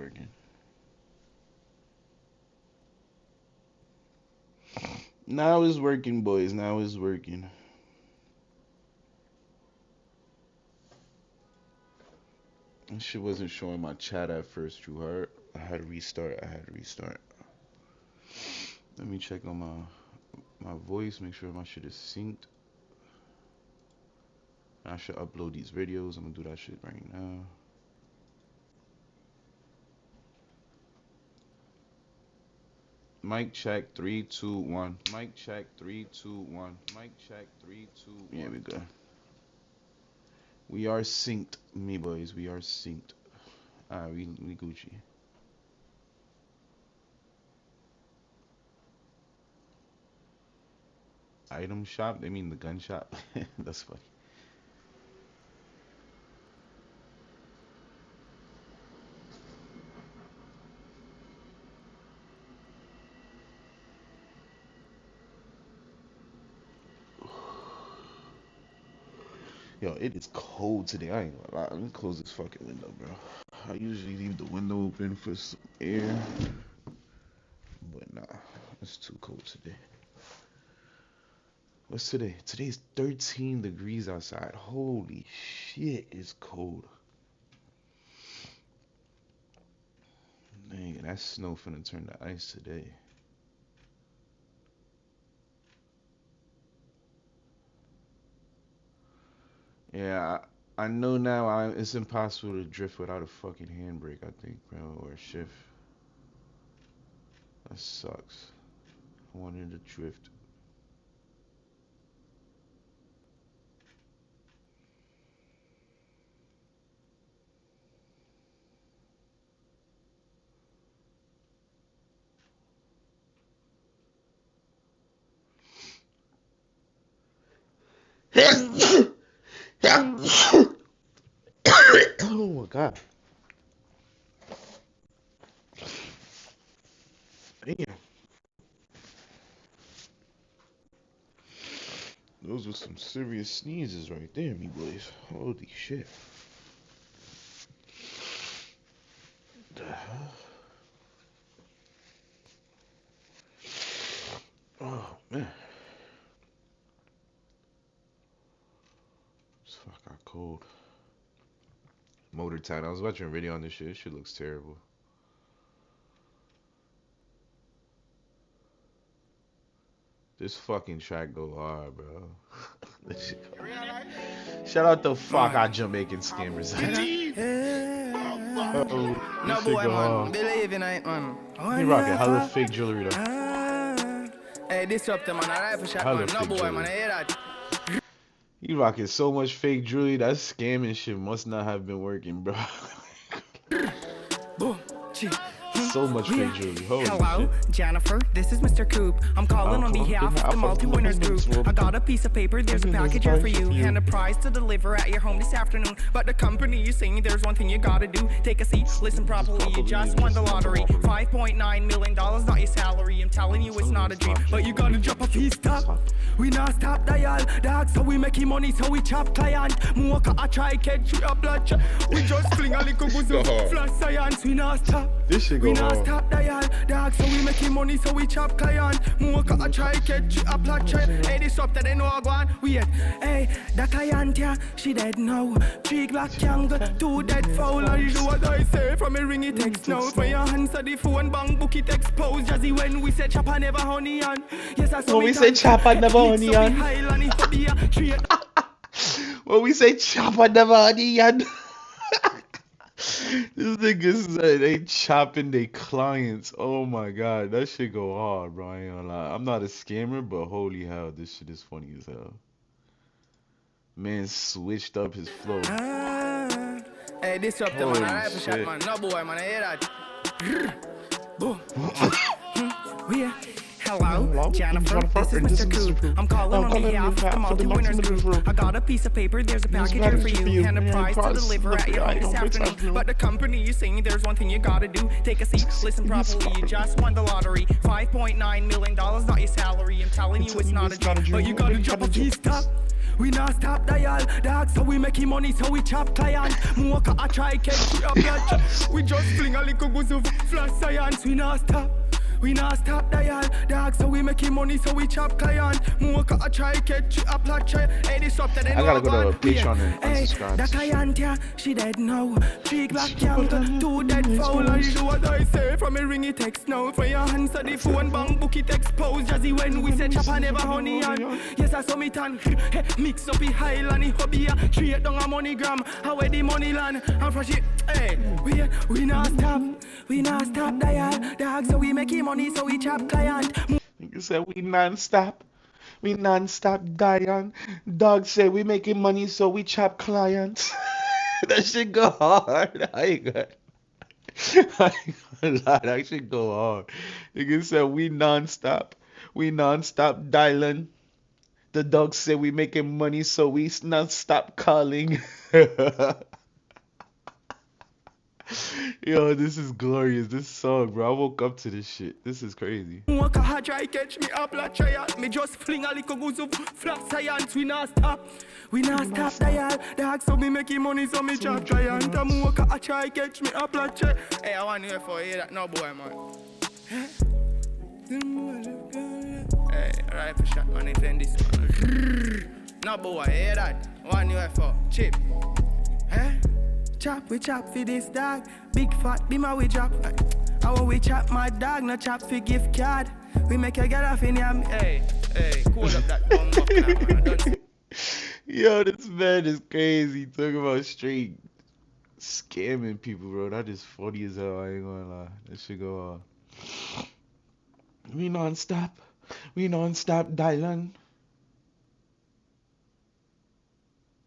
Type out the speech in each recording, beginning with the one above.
working. Now it's working, boys. Now it's working. This shit wasn't showing my chat at first, too hard. I had to restart. Let me check on my voice, make sure my shit is synced. I should upload these videos. I'm gonna do that shit right now. Mic check 3, 2, 1. Mic check 3, 2, 1. Mic check 3, 2, 1. Yeah, we go. We are synced, me boys. We are synced. Alright, we Gucci. Item shop? They mean the gun shop? That's funny. Yo, it is cold today. I ain't gonna lie. Let me close this fucking window, bro. I usually leave the window open for some air. But nah, it's too cold today. What's today? Today's 13 degrees outside. Holy shit, it's cold. Dang, that snow finna turn to ice today. Yeah, I know now it's impossible to drift without a fucking handbrake, I think, bro, or a shift. That sucks. I wanted to drift. Oh my god. Damn. Those were some serious sneezes right there, me boys. Holy shit. The hell? Oh man. It's fucking cold. Motor Town. I was watching a video on this shit. This shit looks terrible. This fucking track go hard, bro. This shit go hard. Shout out the fuck out Jamaican scammers. Uh-oh. No boy, man. Believe in it, man. He rocking hella fake jewelry though. Hey, disrupt them, man. I rifle shot, man. No boy, man. I hear that. He rocking so much fake jewelry. That scamming shit must not have been working, bro. Boom. So much fake jewelry. Holy Hello, shit. Jennifer. This is Mr. Coop. I'm calling on behalf of the multi-winners group. I got a piece of paper. There's a package here for you and a prize to deliver at your home this afternoon. But the company is saying there's one thing you gotta do. Take a seat, listen properly. You just won the lottery. $5.9 million, not your salary. I'm telling you, it's not a dream. But you gotta drop a fee stop. We not stop dial. Dog, so we making money, so we chop client. More I try catch you a blood shot. We just fling a little buzz flash science. We not stop. This shit go We not hard. stop dial. Dog, so we making money, so we chop client. More I try catch you a blood shot. Hey, this up that they know I go on. We hey, the client yeah, she dead now. 3 black young, 2 dead foul. And you do what I say from a ring it text now. For your answer the phone, bang book it expose. Jazzy when we say chopper never honey on. Yes, I saw When we say chopper never honey on. When we say chopper never honey on. This nigga said they chopping their clients. Oh my god, that shit go hard, bro. I ain't gonna lie. I'm not a scammer, but holy hell, this shit is funny as hell. Man switched up his flow. Hey, disrupt them, man. I rifle shot, man. No boy, man. I hear that. Boom. Hello, Jennifer, this is Mr. Coop. I'm calling on behalf of the multi-winners group. I got a piece of paper, there's a package here for you, and a prize to deliver at your home this afternoon. But the company is saying there's one thing you gotta do. Take a seat, listen properly, you just won the lottery. $5.9 million, not your salary. I'm telling you it's not a joke, but you gotta drop a piece top. We not stop dial, dog, so we making money, so we chop client. More I try catch we up that. We just fling a little goose of flash science. We not stop dial, dog, so we making money, so we chop client. More I try catch you up that. Hey, this up that I gotta go to Patreon and subscribe. That client, yeah, she dead now. 3 black young, 2 dead foul. I do what I say from a ringy text now. For your answer the phone, bang, book it expose. Jazzy when we said chop, I never honey on. Yes, I saw me tan. Mix up the Highland, hobby, straight down a moneygram. How where the money land? I'm fresh it. Hey, we not stop dial, dog, so we making money, so we chop client. You said we non-stop dying. Dog said we making money, so we chop clients. That shit go hard. I ain't gonna lie, that shit go hard. Nigga said we non-stop dialing. The dog said we making money, so we non-stop calling. Yo, this is glorious. This song, bro. I woke up to this shit. This is crazy. Try catch me up like giant. Me just fling a little goose of flat science. We not stop dial, dog, so me making money, so me chop giant. I try catch me up like giant. Hey, I want you for hear that, no boy, man. Hey, alright, for shot man, it's in this man. No boy, hear that? One you for chip. Chop, we chop for this dog. Big fat, be my we chop. How we chop my dog, no chop for gift card. We make a get off in him. Hey, cool up that bum up now. Yo, this man is crazy. Talking about straight scamming people, bro. That is funny as hell. I ain't gonna lie. That shit go on. We non-stop dialing.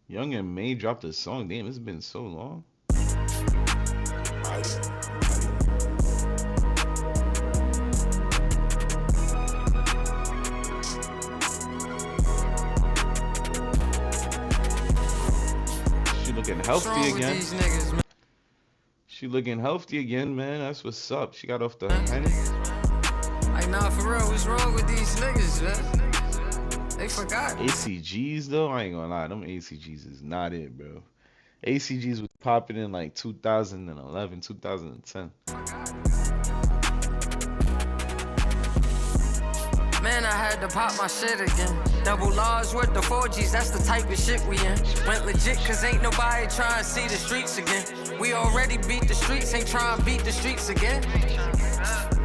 Young and May dropped a song. Damn, it's been so long. She looking healthy again. She looking healthy again, man. That's what's up. She got off the honey. Like, nah, for real, what's wrong with these niggas, man? They forgot. ACGs though, I ain't gonna lie, them ACGs is not it, bro. ACGs was popping in like 2011, 2010. Man, I had to pop my shit again. Double R's with the 4Gs, that's the type of shit we in. Went legit, cause ain't nobody trying to see the streets again. We already beat the streets, ain't trying to beat the streets again.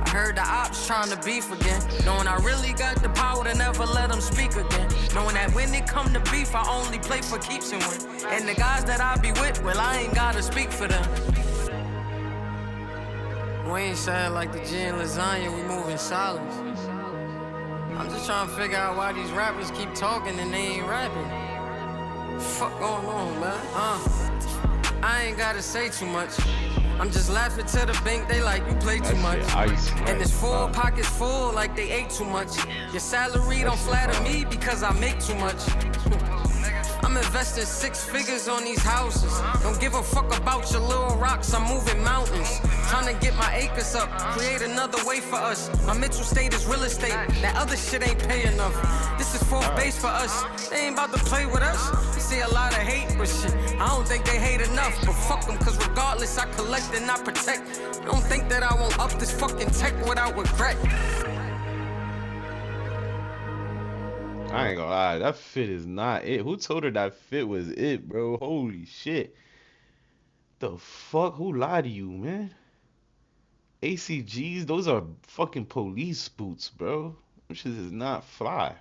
I heard the ops trying to beef again. Knowing I really got the power to never let them speak again. Knowing that when it come to beef, I only play for keeps and win. And the guys that I be with, well, I ain't gotta speak for them. We ain't sad like the G and lasagna, we move in silence. I'm just trying to figure out why these rappers keep talking and they ain't rapping. Fuck going on, man? I ain't gotta say too much. I'm just laughing to the bank, they like you play too much. And this full pockets full like they ate too much. Your salary don't flatter me because I make too much. I'm investing 6 figures on these houses. Don't give a fuck about your little rocks, I'm moving mountains. Trying to get my acres up, create another way for us. My mental state is real estate, that other shit ain't pay enough. This is fourth base for us, they ain't about to play with us. You see a lot of hate, but shit, I don't think they hate enough. But fuck them, cause regardless I collect and I protect. Don't think that I won't up this fucking tech without regret. I ain't gonna lie, that fit is not it. Who told her that fit was it, bro? Holy shit. The fuck? Who lied to you, man? ACGs, those are fucking police boots, bro. Them shit is not fly.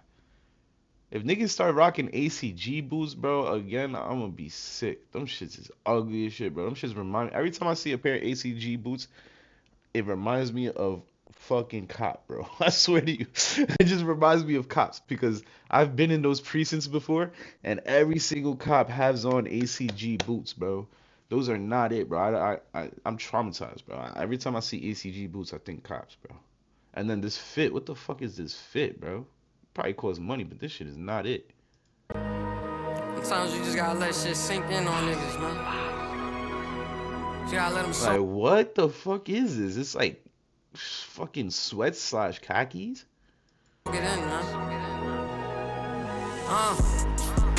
If niggas start rocking ACG boots, bro, again, I'm gonna be sick. Them shits is ugly as shit, bro. Them shits remind me, every time I see a pair of ACG boots, it reminds me of fucking cop, bro. I swear to you. It just reminds me of cops because I've been in those precincts before and every single cop has on ACG boots, bro. Those are not it, bro. I'm traumatized, bro. Every time I see ACG boots, I think cops, bro. And then this fit, what the fuck is this fit, bro? Probably costs money, but this shit is not it. Sometimes you just gotta let shit sink in on niggas, man. You gotta let them soak. Like, what the fuck is this? It's like fucking sweats slash khakis. Get in, man.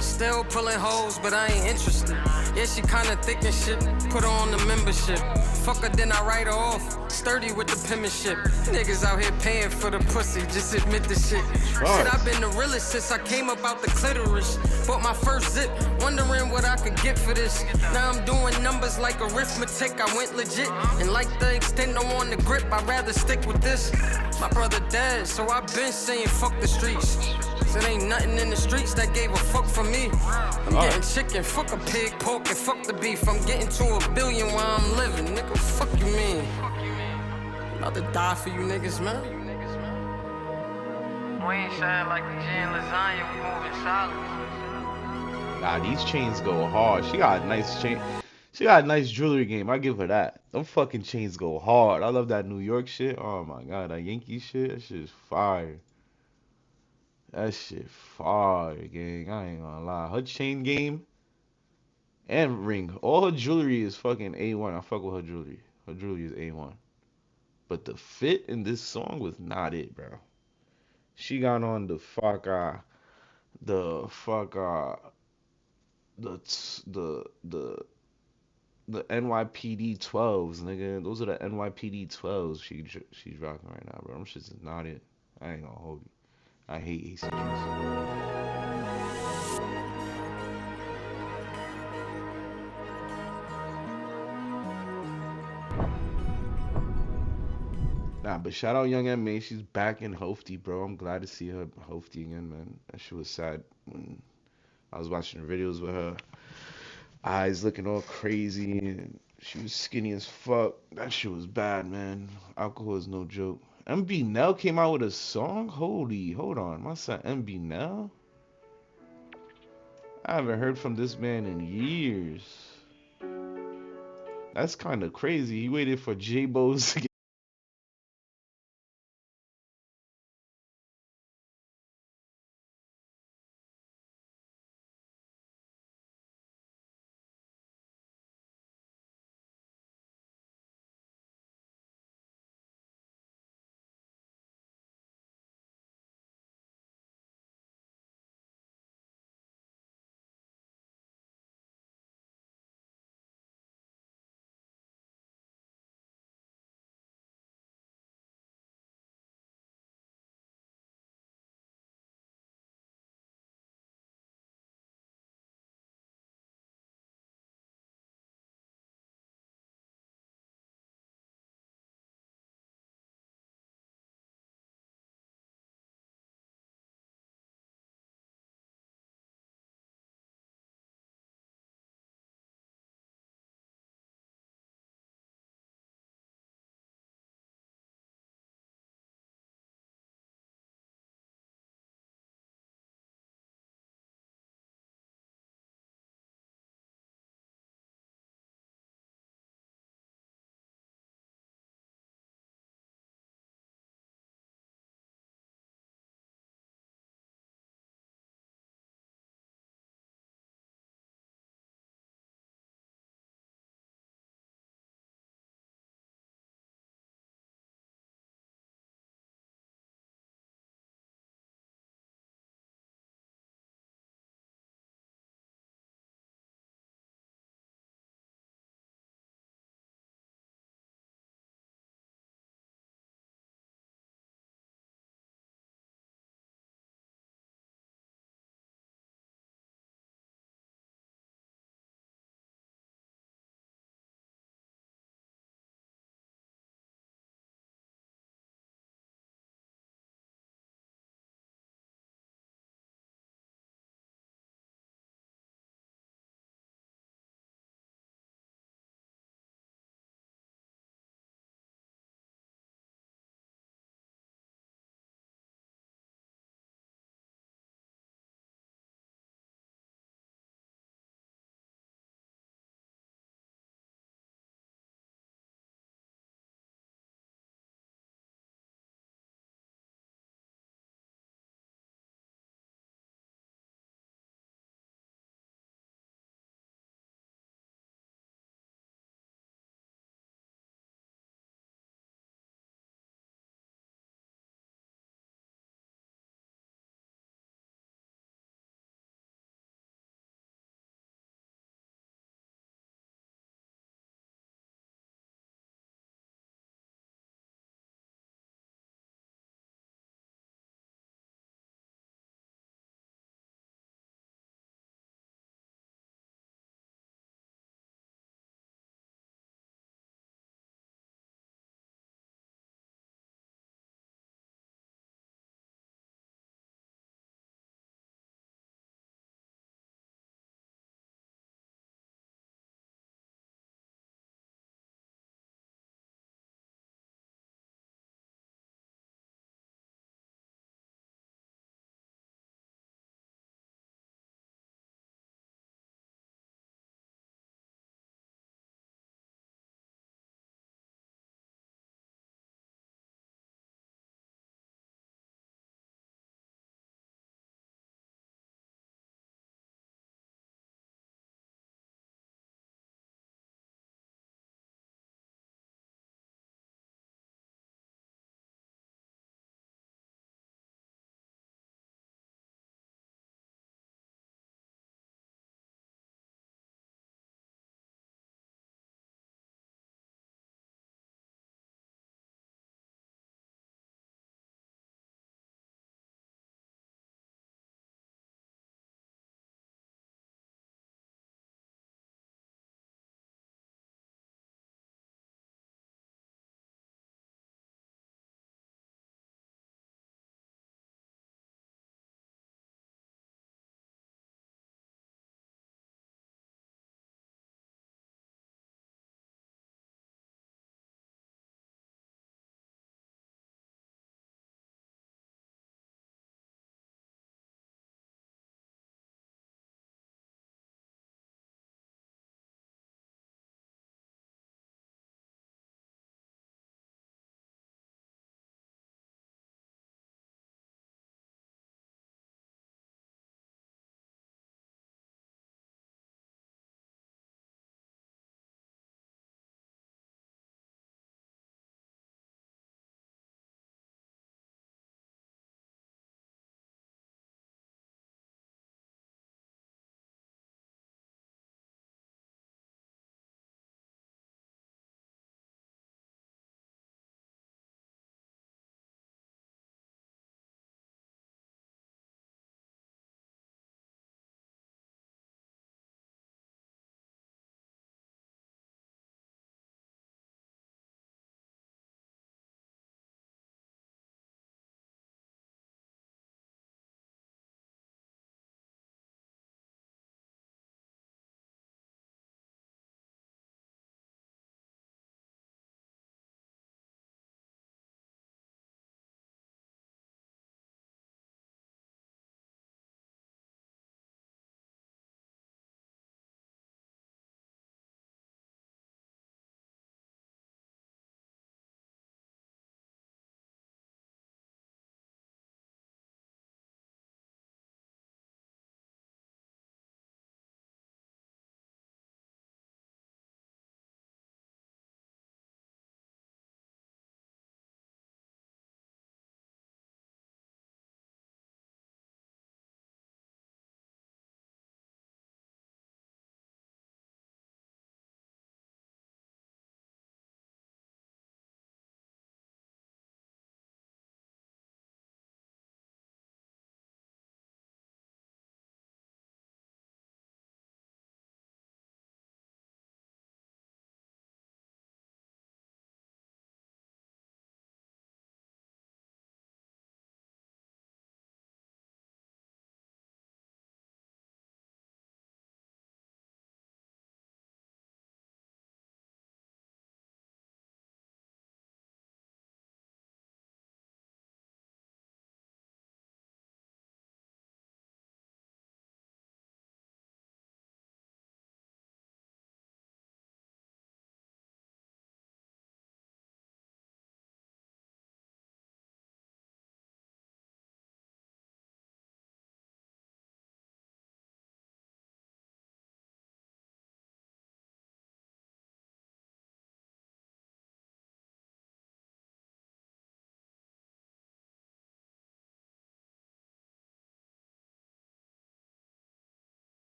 Still pulling hoes, but I ain't interested. Yeah, she kinda thick and shit. Put her on the membership. Fuck her, then I write her off. Sturdy with the penmanship. Niggas out here paying for the pussy. Just admit the shit. Shit, I've been the realest since I came up out the clitoris. Bought my first zip, wondering what I could get for this. Now I'm doing numbers like arithmetic. I went legit. And like the extender on the grip, I'd rather stick with this. My brother dead, so I've been saying fuck the streets. It ain't nothing in the streets that gave a fuck for me. I'm getting chicken, fuck a pig, pork, and fuck the beef. I'm getting to $1 billion while I'm living, nigga. Fuck you mean? I'm about to die for you niggas, man. We ain't shine like the gin lasagna, we moving solid. Nah, these chains go hard. She got a nice chain. She got a nice jewelry game. I give her that. Them fucking chains go hard. I love that New York shit. Oh my god, that Yankee shit. That shit is fire. That shit fire, gang. I ain't gonna lie. Her chain game and ring. All her jewelry is fucking A1. I fuck with her jewelry. Her jewelry is A1. But the fit in this song was not it, bro. She got on the the NYPD 12s, nigga. Those are the NYPD 12s she's rocking right now, bro. Them shits is not it. I ain't gonna hold you. I hate ACGs. Nah, but shout out Young M.A. She's back in Hofty, bro. I'm glad to see her Hofty again, man. That shit was sad when I was watching the videos with her eyes looking all crazy and she was skinny as fuck. That shit was bad, man. Alcohol is no joke. MB Nell came out with a song? Hold on. My son MB Nell? I haven't heard from this man in years. That's kind of crazy. He waited for J-Bo's to get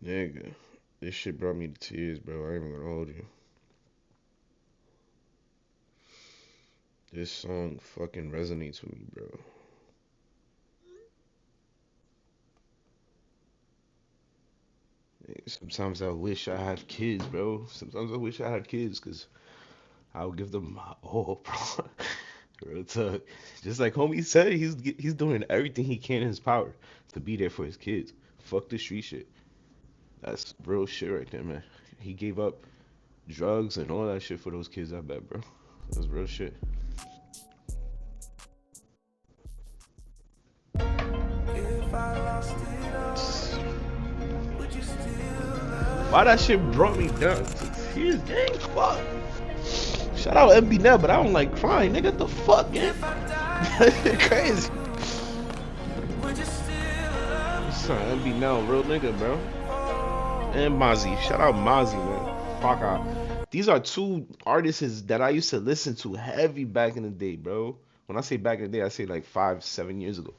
Nigga, this shit brought me to tears, bro. I ain't even gonna hold you. This song fucking resonates with me, bro. Sometimes I wish I had kids, bro. Sometimes I wish I had kids, cause I would give them my all, bro. Real talk. Just like homie said, he's doing everything he can in his power to be there for his kids. Fuck the street shit. That's real shit right there, man. He gave up drugs and all that shit for those kids. I bet, bro. That's real shit. Why that shit brought me down to tears, gang? Fuck. Shout out MB now, but I don't like crying, nigga. What the fuck, gang? That shit crazy. Son, MB now, real nigga, bro. And Mozzie. Shout out Mozzie, man. Fuck out. These are two artists that I used to listen to heavy back in the day, bro. When I say back in the day, I say like 5, 7 years ago.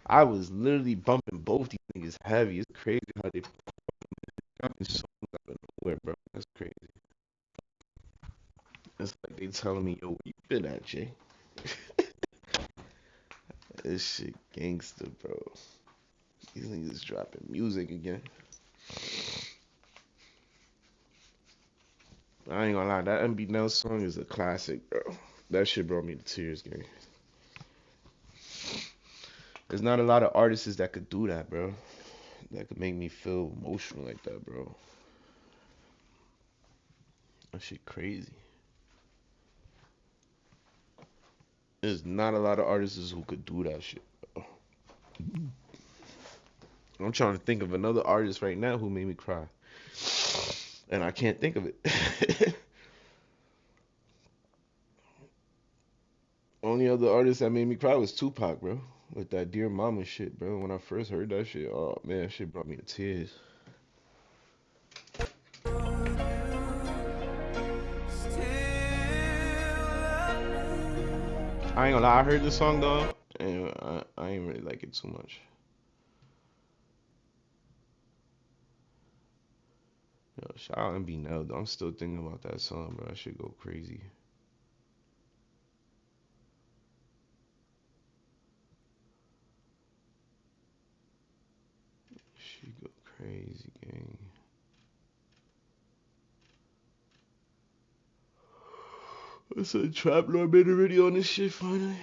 I was literally bumping both these niggas heavy. It's crazy how they fucking songs out of nowhere, bro. That's crazy. It's like they telling me, yo, where you been at, Jay? This shit gangster, bro. These niggas dropping music again. I ain't gonna lie, that MB Nell song is a classic, bro. That shit brought me to tears, gang. There's not a lot of artists that could do that, bro. That could make me feel emotional like that, bro. That shit crazy. There's not a lot of artists who could do that shit, bro. I'm trying to think of another artist right now who made me cry. And I can't think of it. Only other artist that made me cry was Tupac, bro. With that Dear Mama shit, bro. When I first heard that shit, oh man, that shit brought me to tears. I ain't gonna lie, I heard this song though, and I ain't really like it too much. Yo, shout out MB Nell though. I'm still thinking about that song, bro. That shit go crazy. Shit go crazy, gang. I said Trap Lord made a video on this shit finally.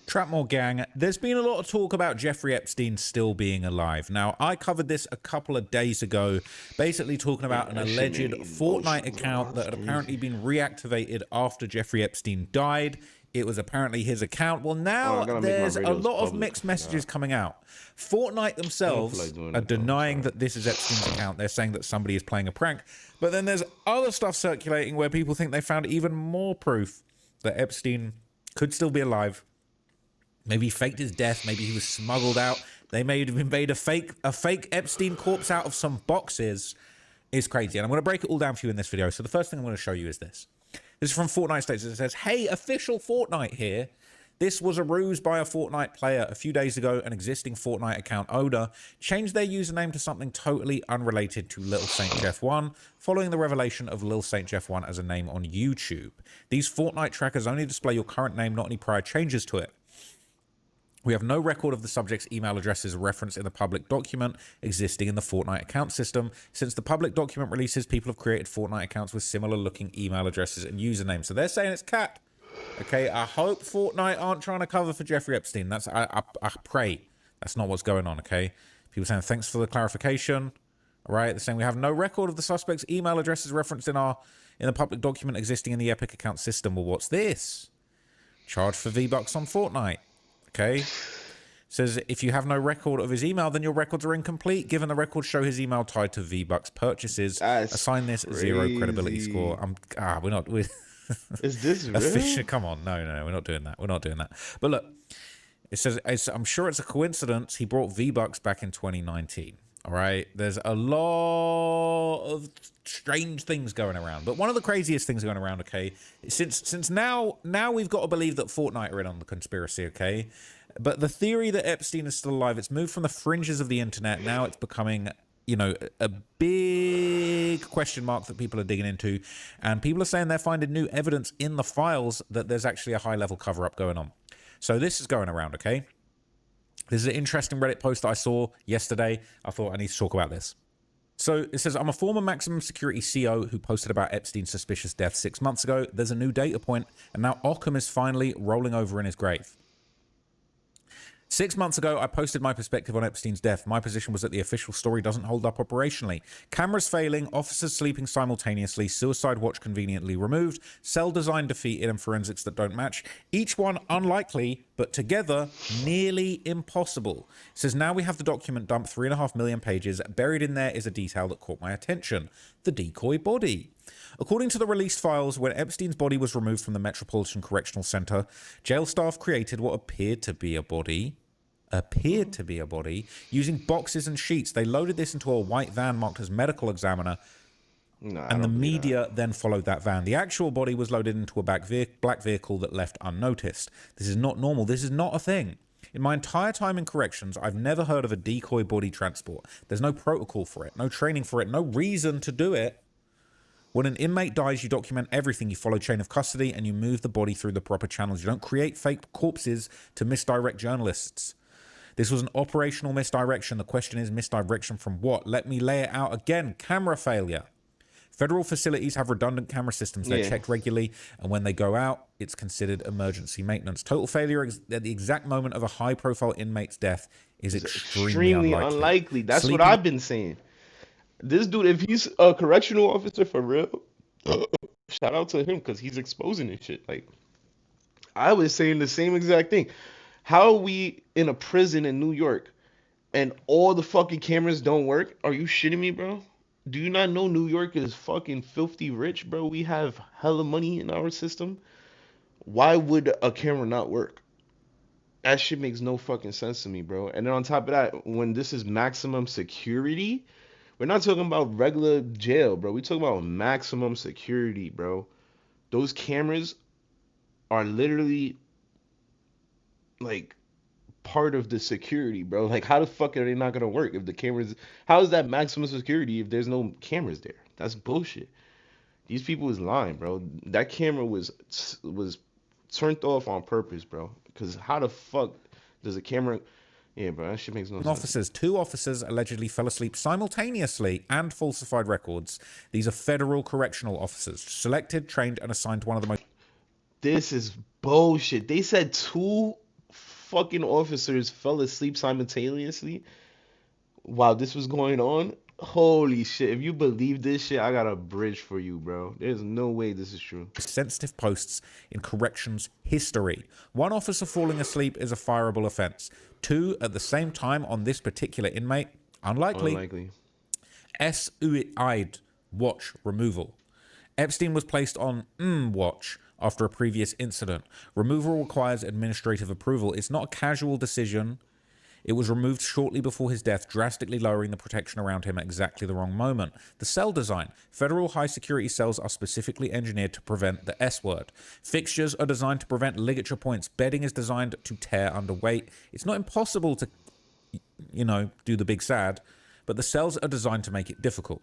Trapmore gang, there's been a lot of talk about Jeffrey Epstein still being alive. Now, I covered this a couple of days ago, basically talking about an alleged Fortnite account that had apparently been reactivated after Jeffrey Epstein died. It was apparently his account. Well, now there's a lot of mixed messages coming out. Fortnite themselves are denying that this is Epstein's account. They're saying that somebody is playing a prank. But then there's other stuff circulating where people think they found even more proof that Epstein could still be alive. Maybe he faked his death. Maybe he was smuggled out. They may have made a fake Epstein corpse out of some boxes. It's crazy. And I'm going to break it all down for you in this video. So the first thing I'm going to show you is this. This is from Fortnite States. It says, hey, official Fortnite here. This was a ruse by a Fortnite player. A few days ago, an existing Fortnite account owner changed their username to something totally unrelated to Little Saint Jeff 1, following the revelation of Lil Saint Jeff 1 as a name on YouTube. These Fortnite trackers only display your current name, not any prior changes to it. We have no record of the subject's email addresses referenced in the public document existing in the Fortnite account system. Since the public document releases, people have created Fortnite accounts with similar looking email addresses and usernames. So they're saying it's cat. Okay, I hope Fortnite aren't trying to cover for Jeffrey Epstein. That's I pray that's not what's going on, okay? People saying thanks for the clarification. All right, they're saying we have no record of the suspect's email addresses referenced in the public document existing in the Epic account system. Well, what's this? Charge for V-Bucks on Fortnite. Okay. Says if you have no record of his email, then your records are incomplete. Given the records show his email tied to V-Bucks purchases, assign this crazy. 0 credibility score. We're not. Is this real? Come on, no, we're not doing that. We're not doing that. But look, it says I'm sure it's a coincidence he brought V-Bucks back in 2019. All right, there's a lot of strange things going around, but one of the craziest things going around, okay, since now we've got to believe that Fortnite are in on the conspiracy, okay, but the theory that Epstein is still alive, it's moved from the fringes of the internet, now it's becoming you know, a big question mark that people are digging into. And people are saying they're finding new evidence in the files that there's actually a high-level cover-up going on. So this is going around, okay? This is an interesting Reddit post that I saw yesterday. I thought I need to talk about this. So it says, I'm a former maximum security CO who posted about Epstein's suspicious death 6 months ago. There's a new data point, and now Occam is finally rolling over in his grave. 6 months ago, I posted my perspective on Epstein's death. My position was that the official story doesn't hold up operationally. Cameras failing, officers sleeping simultaneously, suicide watch conveniently removed, cell design defeated, and forensics that don't match. Each one unlikely, but together nearly impossible. It says, now we have the document dump, 3.5 million pages. Buried in there is a detail that caught my attention. The decoy body. According to the released files, when Epstein's body was removed from the Metropolitan Correctional Center, jail staff created what appeared to be a body, using boxes and sheets. They loaded this into a white van marked as medical examiner, and the media then followed that van. The actual body was loaded into a black vehicle that left unnoticed. This is not normal. This is not a thing. In my entire time in corrections, I've never heard of a decoy body transport. There's no protocol for it, no training for it, no reason to do it. When an inmate dies, you document everything. You follow chain of custody and you move the body through the proper channels. You don't create fake corpses to misdirect journalists. This was an operational misdirection. The question is, misdirection from what? Let me lay it out again. Camera failure. Federal facilities have redundant camera systems. They're checked regularly, and when they go out, it's considered emergency maintenance. Total failure at the exact moment of a high-profile inmate's death is extremely unlikely. That's what I've been saying. This dude, if he's a correctional officer for real, shout out to him because he's exposing this shit. Like, I was saying the same exact thing. How are we in a prison in New York and all the fucking cameras don't work? Are you shitting me, bro? Do you not know New York is fucking filthy rich, bro? We have hella money in our system. Why would a camera not work? That shit makes no fucking sense to me, bro. And then on top of that, when this is maximum security, we're not talking about regular jail, bro. We're talking about maximum security, bro. Those cameras are literally like part of the security, bro. Like, how the fuck are they not gonna work if the cameras? How is that maximum security if there's no cameras there? That's bullshit. These people is lying, bro. That camera was turned off on purpose, bro. Because how the fuck does a camera? Yeah, bro, that shit makes no sense. Two officers allegedly fell asleep simultaneously and falsified records. These are federal correctional officers, selected, trained, and assigned to one of the most. This is bullshit. They said 2 fucking officers fell asleep simultaneously while this was going on. Holy shit. If you believe this shit, I got a bridge for you, bro. There's no way this is true. Sensitive posts in corrections history. 1 officer falling asleep is a fireable offense. 2 at the same time on this particular inmate, unlikely. S-Uid watch removal. Epstein was placed on watch after a previous incident. Removal requires administrative approval. It's not a casual decision. It was removed shortly before his death, drastically lowering the protection around him at exactly the wrong moment. The cell design. Federal high-security cells are specifically engineered to prevent the S-word. Fixtures are designed to prevent ligature points. Bedding is designed to tear under weight. It's not impossible to, do the big sad, but the cells are designed to make it difficult.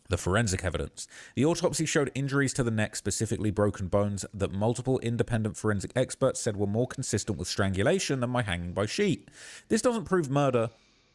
The forensic evidence. The autopsy showed injuries to the neck, specifically broken bones, that multiple independent forensic experts said were more consistent with strangulation than by hanging by sheet. This doesn't prove murder,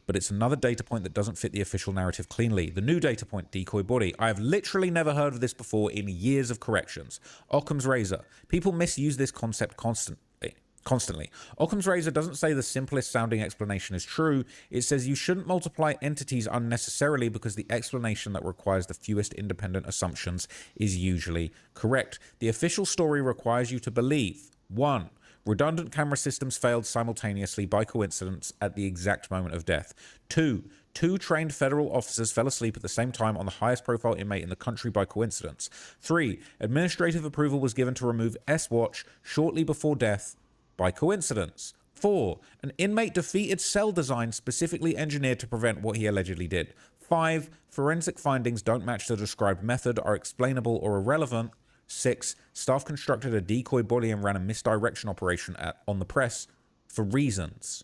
but it's another data point that doesn't fit the official narrative cleanly. The new data point, decoy body. I have literally never heard of this before in years of corrections. Occam's razor. People misuse this concept constantly. Occam's razor doesn't say the simplest sounding explanation is true. It says you shouldn't multiply entities unnecessarily because the explanation that requires the fewest independent assumptions is usually correct. The official story requires you to believe 1. Redundant camera systems failed simultaneously by coincidence at the exact moment of death. 2. 2 trained federal officers fell asleep at the same time on the highest profile inmate in the country by coincidence. 3. Administrative approval was given to remove S-Watch shortly before death by coincidence. 4. An inmate defeated cell design specifically engineered to prevent what he allegedly did. 5. Forensic findings don't match the described method, are explainable or irrelevant. 6. Staff constructed a decoy body and ran a misdirection operation on the press for reasons.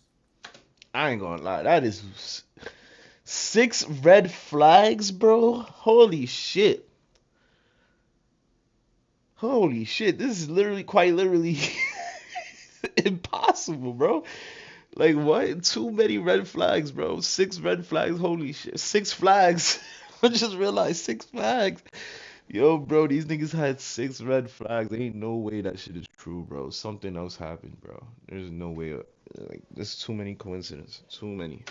I ain't gonna lie. 6 red flags, bro. Holy shit. Holy shit. This is literally, quite literally impossible, bro. Like, what? Too many red flags, bro. 6 red flags. Holy shit. 6 flags. I just realized 6 flags. Yo, bro, these niggas had 6 red flags. There ain't no way that shit is true, bro. Something else happened, bro. There's no way. Like, there's too many coincidences. Too many.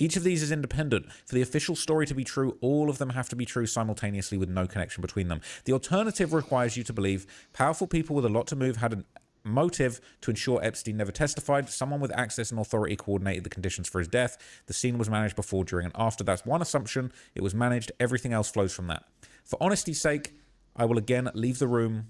Each of these is independent. For the official story to be true, all of them have to be true simultaneously with no connection between them. The alternative requires you to believe powerful people with a lot to move had a motive to ensure Epstein never testified. Someone with access and authority coordinated the conditions for his death. The scene was managed before, during, and after. That's one assumption. It was managed. Everything else flows from that. For honesty's sake, I will again leave the room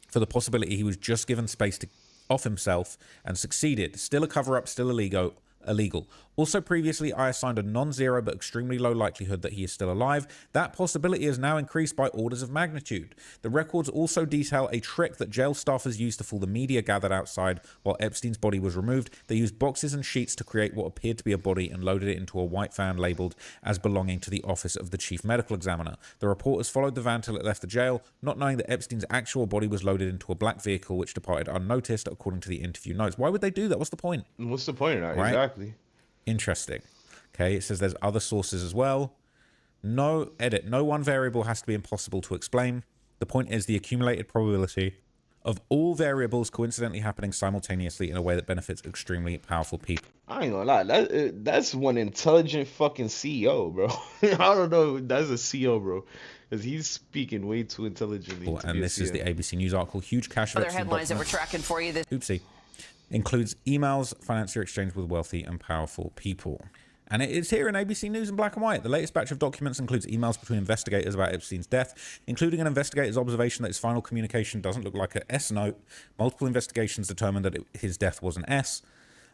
for the possibility he was just given space to off himself and succeeded. Still a cover-up, still illegal. Also, previously, I assigned a non-zero but extremely low likelihood that he is still alive. That possibility is now increased by orders of magnitude. The records also detail a trick that jail staffers used to fool the media gathered outside while Epstein's body was removed. They used boxes and sheets to create what appeared to be a body and loaded it into a white van labeled as belonging to the office of the chief medical examiner. The reporters followed the van till it left the jail, not knowing that Epstein's actual body was loaded into a black vehicle which departed unnoticed, according to the interview notes. Why would they do that? What's the point? What's the point of that? Right? Exactly. Interesting. Okay, it says there's other sources as well. No one variable has to be impossible to explain. The point is the accumulated probability of all variables coincidentally happening simultaneously in a way that benefits extremely powerful people. I ain't gonna lie. That's one intelligent fucking CEO, bro. I don't know if that's a CEO, bro. Because he's speaking way too intelligently. And this is the ABC News article. Huge cache of Other headlines that we're tracking for you this. Oopsie. Includes emails, financial exchange with wealthy and powerful people. And it is here in ABC News in black and white. The latest batch of documents includes emails between investigators about Epstein's death, including an investigator's observation that his final communication doesn't look like an S note. Multiple investigations determined that his death was an S.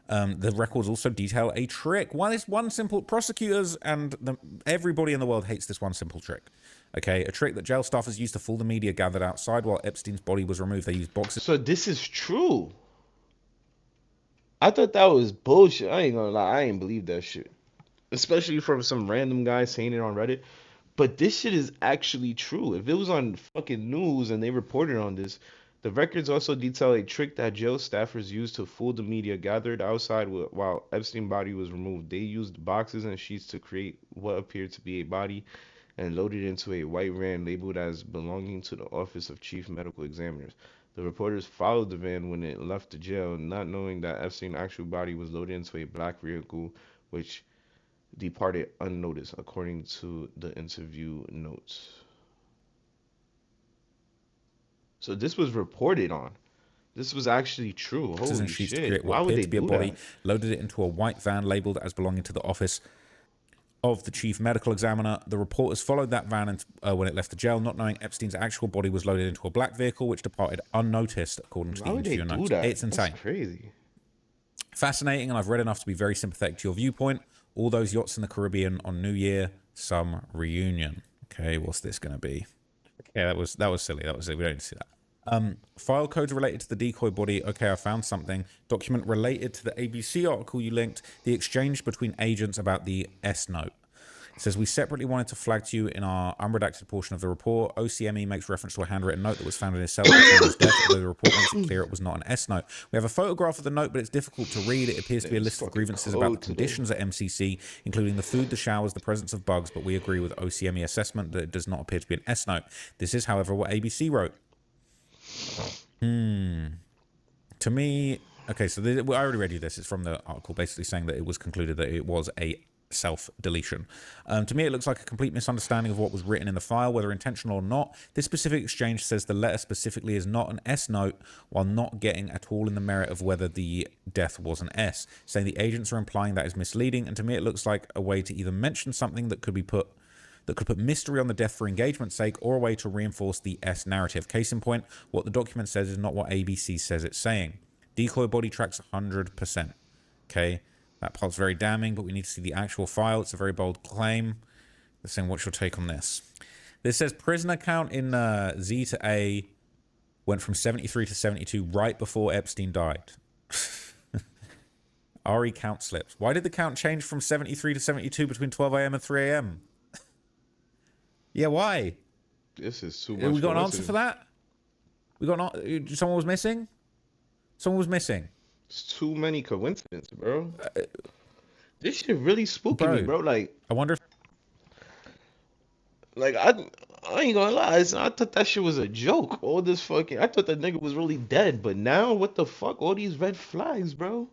The records also detail a trick. One simple prosecutors and everybody in the world hates this one simple trick. Okay, a trick that jail staffers used to fool the media gathered outside while Epstein's body was removed. They used boxes. So this is true. I thought that was bullshit. I ain't gonna lie. I ain't believe that shit. Especially from some random guy saying it on Reddit. But this shit is actually true. If it was on fucking news and they reported on this, the records also detail a trick that jail staffers used to fool the media gathered outside while Epstein's body was removed. They used boxes and sheets to create what appeared to be a body and loaded into a white van labeled as belonging to the office of chief medical examiners. The reporters followed the van when it left the jail, not knowing that Epstein's actual body was loaded into a black vehicle, which departed unnoticed, according to the interview notes. So this was reported on. This was actually true. Holy shit. Why would they do that? Loaded it into a white van labeled as belonging to the office of the chief medical examiner. The reporters followed that van when it left the jail, not knowing Epstein's actual body was loaded into a black vehicle, which departed unnoticed, according to the interview notes. It's insane. That's crazy. Fascinating, and I've read enough to be very sympathetic to your viewpoint. All those yachts in the Caribbean on New Year, some reunion. Okay, what's this going to be? Okay, that was silly. That was silly. We don't need to see that. File codes related to the decoy body. Okay, I found something. Document related to the ABC article you linked. The exchange between agents about the S note. It says, we separately wanted to flag to you in our unredacted portion of the report. OCME makes reference to a handwritten note that was found in his cell after his death, although the report makes it clear it was not an S note. We have a photograph of the note, but it's difficult to read. It appears to be a list of grievances about the conditions at MCC, including the food, the showers, the presence of bugs, but we agree with OCME assessment that it does not appear to be an S note. This is, however, what ABC wrote. To me, okay, so I already read you this. It's from the article basically saying that it was concluded that it was a self-deletion. To me, it looks like a complete misunderstanding of what was written in the file, whether intentional or not. This specific exchange says the letter specifically is not an S note, while not getting at all in the merit of whether the death was an S, saying the agents are implying that is misleading, and to me it looks like a way to either mention something that could put mystery on the death for engagement's sake, or a way to reinforce the S narrative. Case in point, what the document says is not what ABC says it's saying. Decoy body tracks 100%. Okay, that part's very damning, but we need to see the actual file. It's a very bold claim. They're saying, what's your take on this? This says prisoner count in Z to A went from 73 to 72 right before Epstein died. Ari count slips. Why did the count change from 73 to 72 between 12 a.m. and 3 a.m.? Yeah, why? This is too much. We got an answer for that? We got someone was missing? Someone was missing. It's too many coincidences, bro. This shit really spooky me, bro. Like, I wonder if... Like, I ain't gonna lie. I thought that shit was a joke. All this fucking... I thought that nigga was really dead. But now, what the fuck? All these red flags, bro.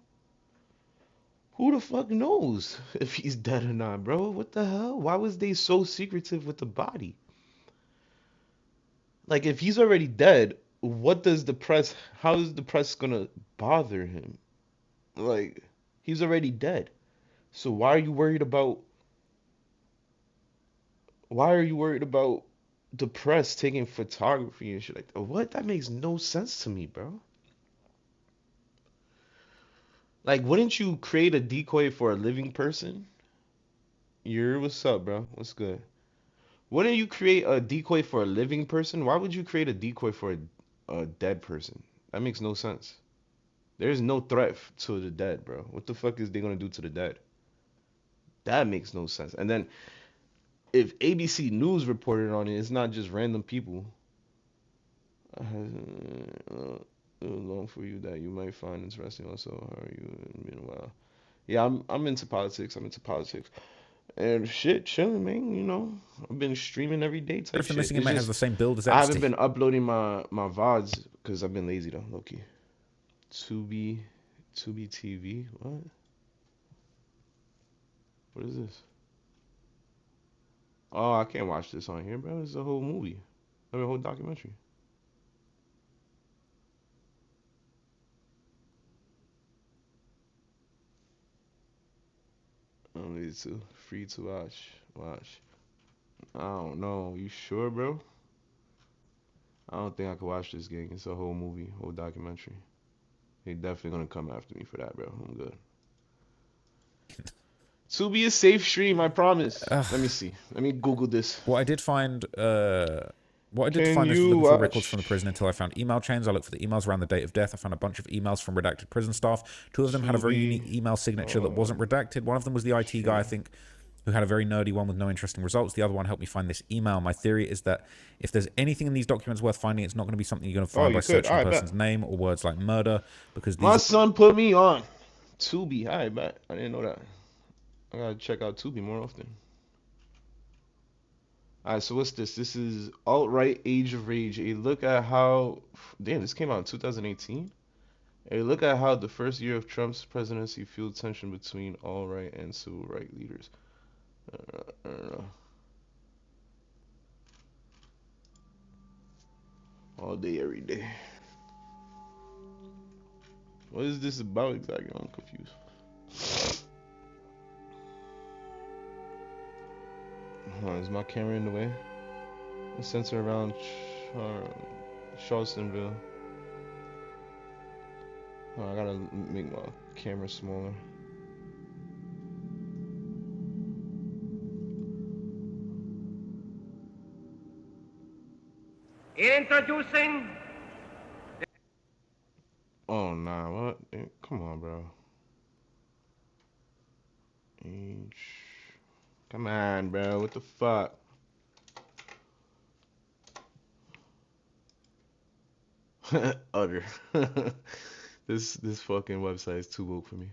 Who the fuck knows if he's dead or not, bro? What the hell? Why was they so secretive with the body? Like, if he's already dead, what does the press... How is the press gonna bother him? Like, he's already dead. So why are you worried about... Why are you worried about the press taking photography and shit like that? What? That makes no sense to me, bro. Like, wouldn't you create a decoy for a living person? What's up, bro? What's good? Wouldn't you create a decoy for a living person? Why would you create a decoy for a dead person? That makes no sense. There's no threat to the dead, bro. What the fuck is they gonna do to the dead? That makes no sense. And then, if ABC News reported on it, it's not just random people. Long for you that you might find interesting. Also, how are you? Meanwhile, yeah, I'm into politics. And shit, chilling, man. You know, I've been streaming every day. Type If the shit. missing It's inmate just, has the same build as I Epstein. haven't been uploading my VODs because I've been lazy though, low-key. Tubi TV. What? What is this? Oh, I can't watch this on here, bro. It's a whole movie. I mean, a whole documentary. Only to free to watch. I don't know. You sure, bro? I don't think I could watch this, gang. It's a whole movie, whole documentary. They definitely gonna come after me for that, bro. I'm good. Tubi is safe stream, I promise. Let me see. Let me Google this. What I did find is looking for records from the prison until I found email chains. I looked for the emails around the date of death. I found a bunch of emails from redacted prison staff. Two of them had a very unique email signature that wasn't redacted. One of them was the IT guy, I think, who had a very nerdy one with no interesting results. The other one helped me find this email. My theory is that if there's anything in these documents worth finding, it's not going to be something you're going to find by searching a person's name or words like murder. Because my son put me on Tubi. I bet. I didn't know that. I gotta check out Tubi more often. Alright, so what's this? This is Alt-Right Age of Rage. A look at how... Damn, this came out in 2018? A look at how the first year of Trump's presidency fueled tension between alt-right and civil rights leaders. I don't know. All day, every day. What is this about exactly? I'm confused. Is my camera in the way? The sensor around Charlottesville. I gotta make my camera smaller. Introducing. Oh nah, what? Come on, bro. Come on, bro. What the fuck? Utter. This fucking website is too woke for me.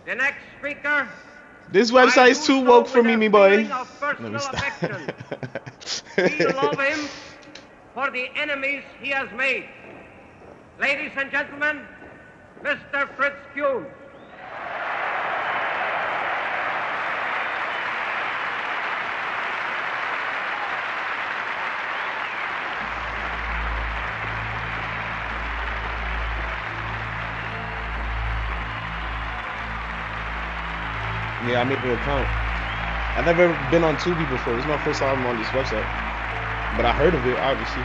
The next speaker. This website is too woke for me, boy. Let me stop. We love him for the enemies he has made. Ladies and gentlemen, Mr. Fritz Kuhn. Yeah, I made an account. I've never been on Tubi before. This is my first time on this website. But I heard of it, obviously.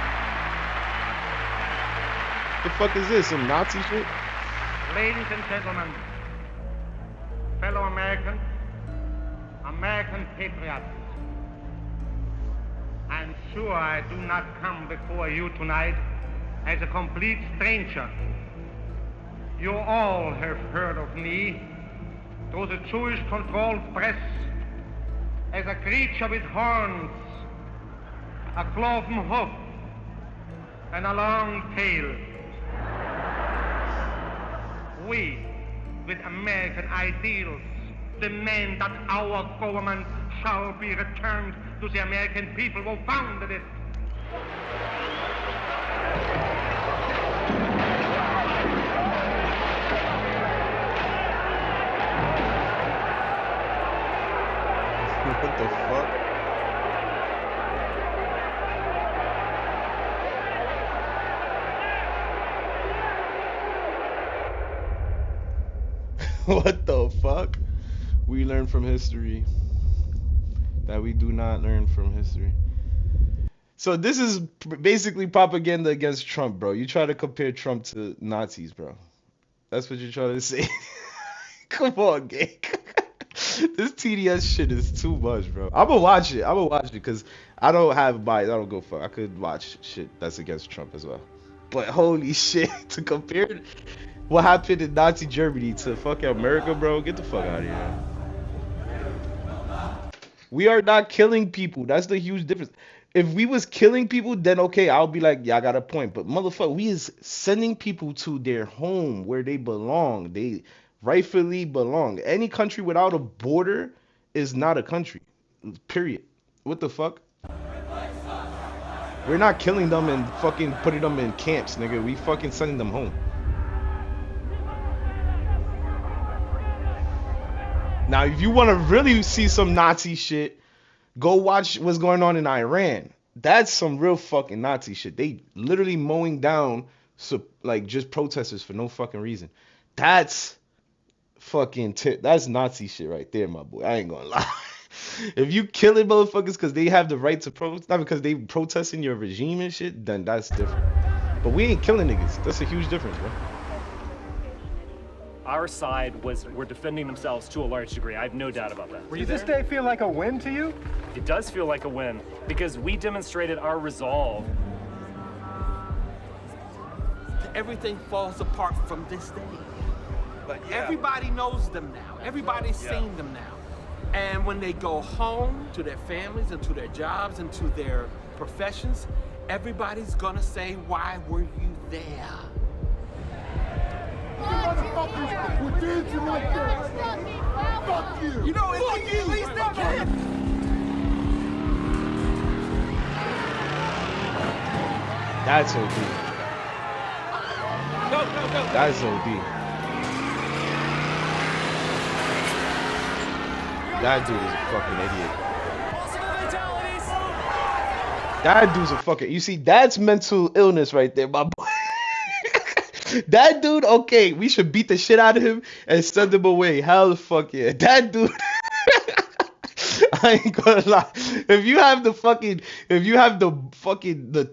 The fuck is this? Some Nazi shit? Ladies and gentlemen, fellow Americans, American patriots, I'm sure I do not come before you tonight as a complete stranger. You all have heard of me through the Jewish-controlled press as a creature with horns, a cloven hoof, and a long tail. We, with American ideals, demand that our government shall be returned to the American people who founded it. What the fuck? What the fuck? We learn from history that we do not learn from history. So this is basically propaganda against Trump, bro. You try to compare Trump to Nazis, bro. That's what you're trying to say. Come on, gang. This TDS shit is too much, bro. I'ma watch it because I don't have bias. I don't go fuck. I could watch shit that's against Trump as well. But holy shit, to compare what happened in Nazi Germany to fucking America, bro, get the fuck out of here. We are not killing people. That's the huge difference. If we was killing people, then okay, I'll be like, yeah, I got a point. But motherfucker, we is sending people to their home where they belong. They rightfully belong. Any country without a border is not a country. Period. What the fuck? We're not killing them and fucking putting them in camps, nigga. We fucking sending them home. Now, if you want to really see some Nazi shit, go watch what's going on in Iran. That's some real fucking Nazi shit. They literally mowing down like just protesters for no fucking reason. That's fucking that's Nazi shit right there, my boy. I ain't gonna lie. If you killing motherfuckers because they have the right to protest, not because they protesting your regime and shit, then that's different. But we ain't killing niggas. That's a huge difference, bro. Our side were defending themselves to a large degree. I have no doubt about that. Does this day feel like a win to you? It does feel like a win because we demonstrated our resolve. Everything falls apart from this day. But everybody knows them now. Everybody's seen them now. And when they go home to their families and to their jobs and to their professions, everybody's gonna say, why were you there? Motherfuckers who did you like that. Fuck you. You know, at least they can. That's OD. That's OD. That dude is a fucking idiot. That dude's a fucking. You see, that's mental illness right there, my boy. That dude, okay, we should beat the shit out of him and send him away. Hell the fuck yeah. That dude. I ain't gonna lie. If you have the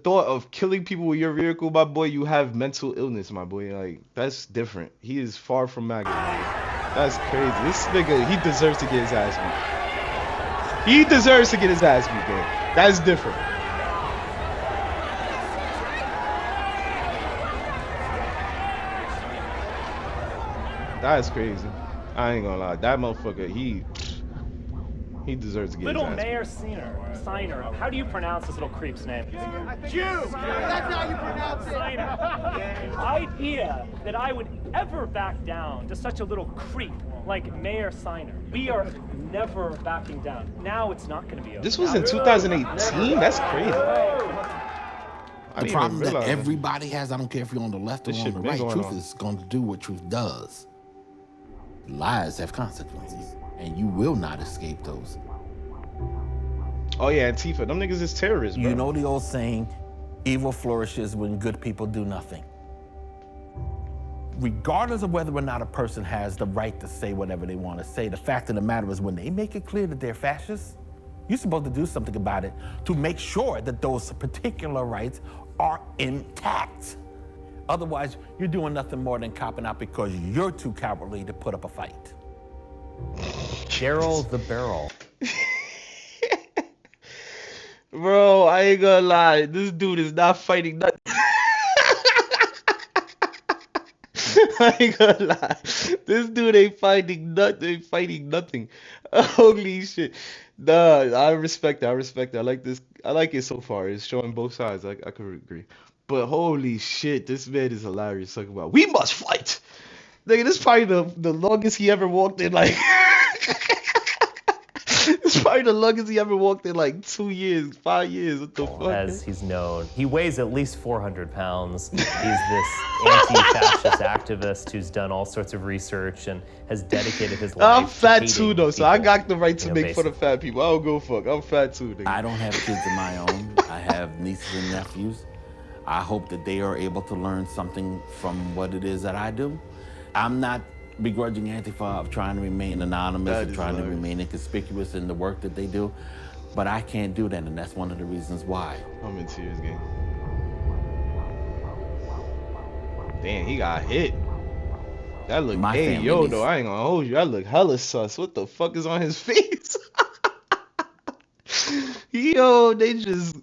thought of killing people with your vehicle, my boy, you have mental illness, my boy. Like, that's different. He is far from MAGA. That's crazy. This nigga, he deserves to get his ass beat. He deserves to get his ass beat, man. That's different. That's crazy. I ain't gonna lie. That motherfucker, he deserves to get Little his ass Mayor Signer. How do you pronounce this little creep's name? Jew. That's how you pronounce it. The idea that I would ever back down to such a little creep like Mayor Signer. We are never backing down. Now it's not going to be over. This was in 2018? That's crazy. The problem that everybody has, I don't care if you're on the left or on the right, truth is going to do what truth does. Lies have consequences, and you will not escape those. Oh yeah, Antifa. Them niggas is terrorists, bro. You know the old saying, evil flourishes when good people do nothing. Regardless of whether or not a person has the right to say whatever they want to say, the fact of the matter is when they make it clear that they're fascists, you're supposed to do something about it to make sure that those particular rights are intact. Otherwise, you're doing nothing more than copping out because you're too cowardly to put up a fight. Daryl the Barrel. Bro, I ain't gonna lie. This dude is not fighting nothing. I ain't gonna lie. This dude ain't fighting nothing. Holy shit. Nah, I respect that. I respect that. I like this. I like it so far. It's showing both sides. I could agree. But holy shit, this man is hilarious. Talking about we must fight. Nigga, this is probably the longest he ever walked in like it's probably the longest he ever walked in like 2 years, 5 years. What the fuck? As he's known, he weighs at least 400 pounds. He's this anti-fascist activist who's done all sorts of research and has dedicated his life. I'm fat too though, so I people, got the right to make fun of fat people. I don't go fuck. I'm fat too, nigga. I don't have kids of my own. I have nieces and nephews. I hope that they are able to learn something from what it is that I do. I'm not begrudging Antifa of trying to remain anonymous and trying to remain inconspicuous in the work that they do, but I can't do that, and that's one of the reasons why. I'm in tears, gang. Damn, he got hit. That look, hey, yo, though, I ain't gonna hold you. That look hella sus. What the fuck is on his face? Yo, they just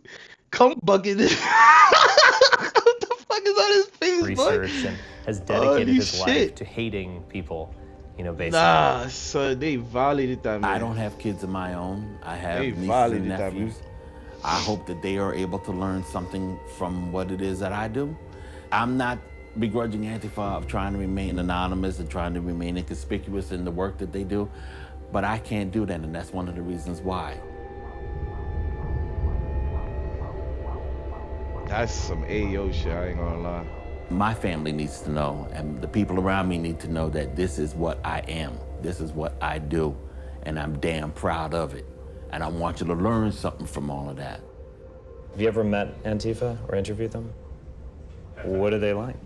cum bucketed. What the fuck is on his face, research, and has dedicated his life to hating people, you know, basically. Nah, son, they violated that man. I don't have kids of my own. I have nieces and nephews. I hope that they are able to learn something from what it is that I do. I'm not begrudging Antifa of trying to remain anonymous and trying to remain inconspicuous in the work that they do, but I can't do that, and that's one of the reasons why. That's some Ayo shit, I ain't gonna lie. My family needs to know, and the people around me need to know that this is what I am. This is what I do, and I'm damn proud of it. And I want you to learn something from all of that. Have you ever met Antifa or interviewed them? What are they like?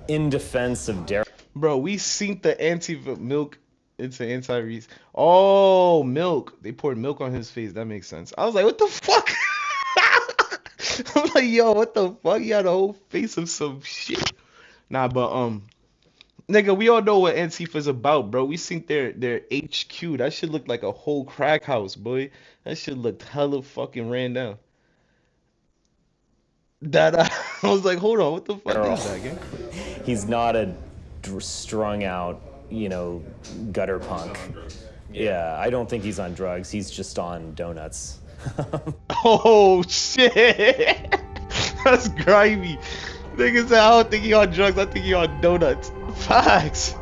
In defense of Derek. Bro, we seen the Antifa milk into anti-Reese. Oh, milk. They poured milk on his face. That makes sense. I was like, what the fuck? I'm like, yo, what the fuck? He had a whole face of some shit. Nah, but nigga, we all know what Antifa's about, bro. We seen their HQ. That shit looked like a whole crack house, boy. That shit looked hella fucking ran down. That I was like, hold on, what the fuck is that, gang? He's not a strung out, you know, gutter punk. Yeah, I don't think he's on drugs. He's just on donuts. Oh shit, that's grimy. Nigga said I don't think he on drugs, I think he on donuts. Facts.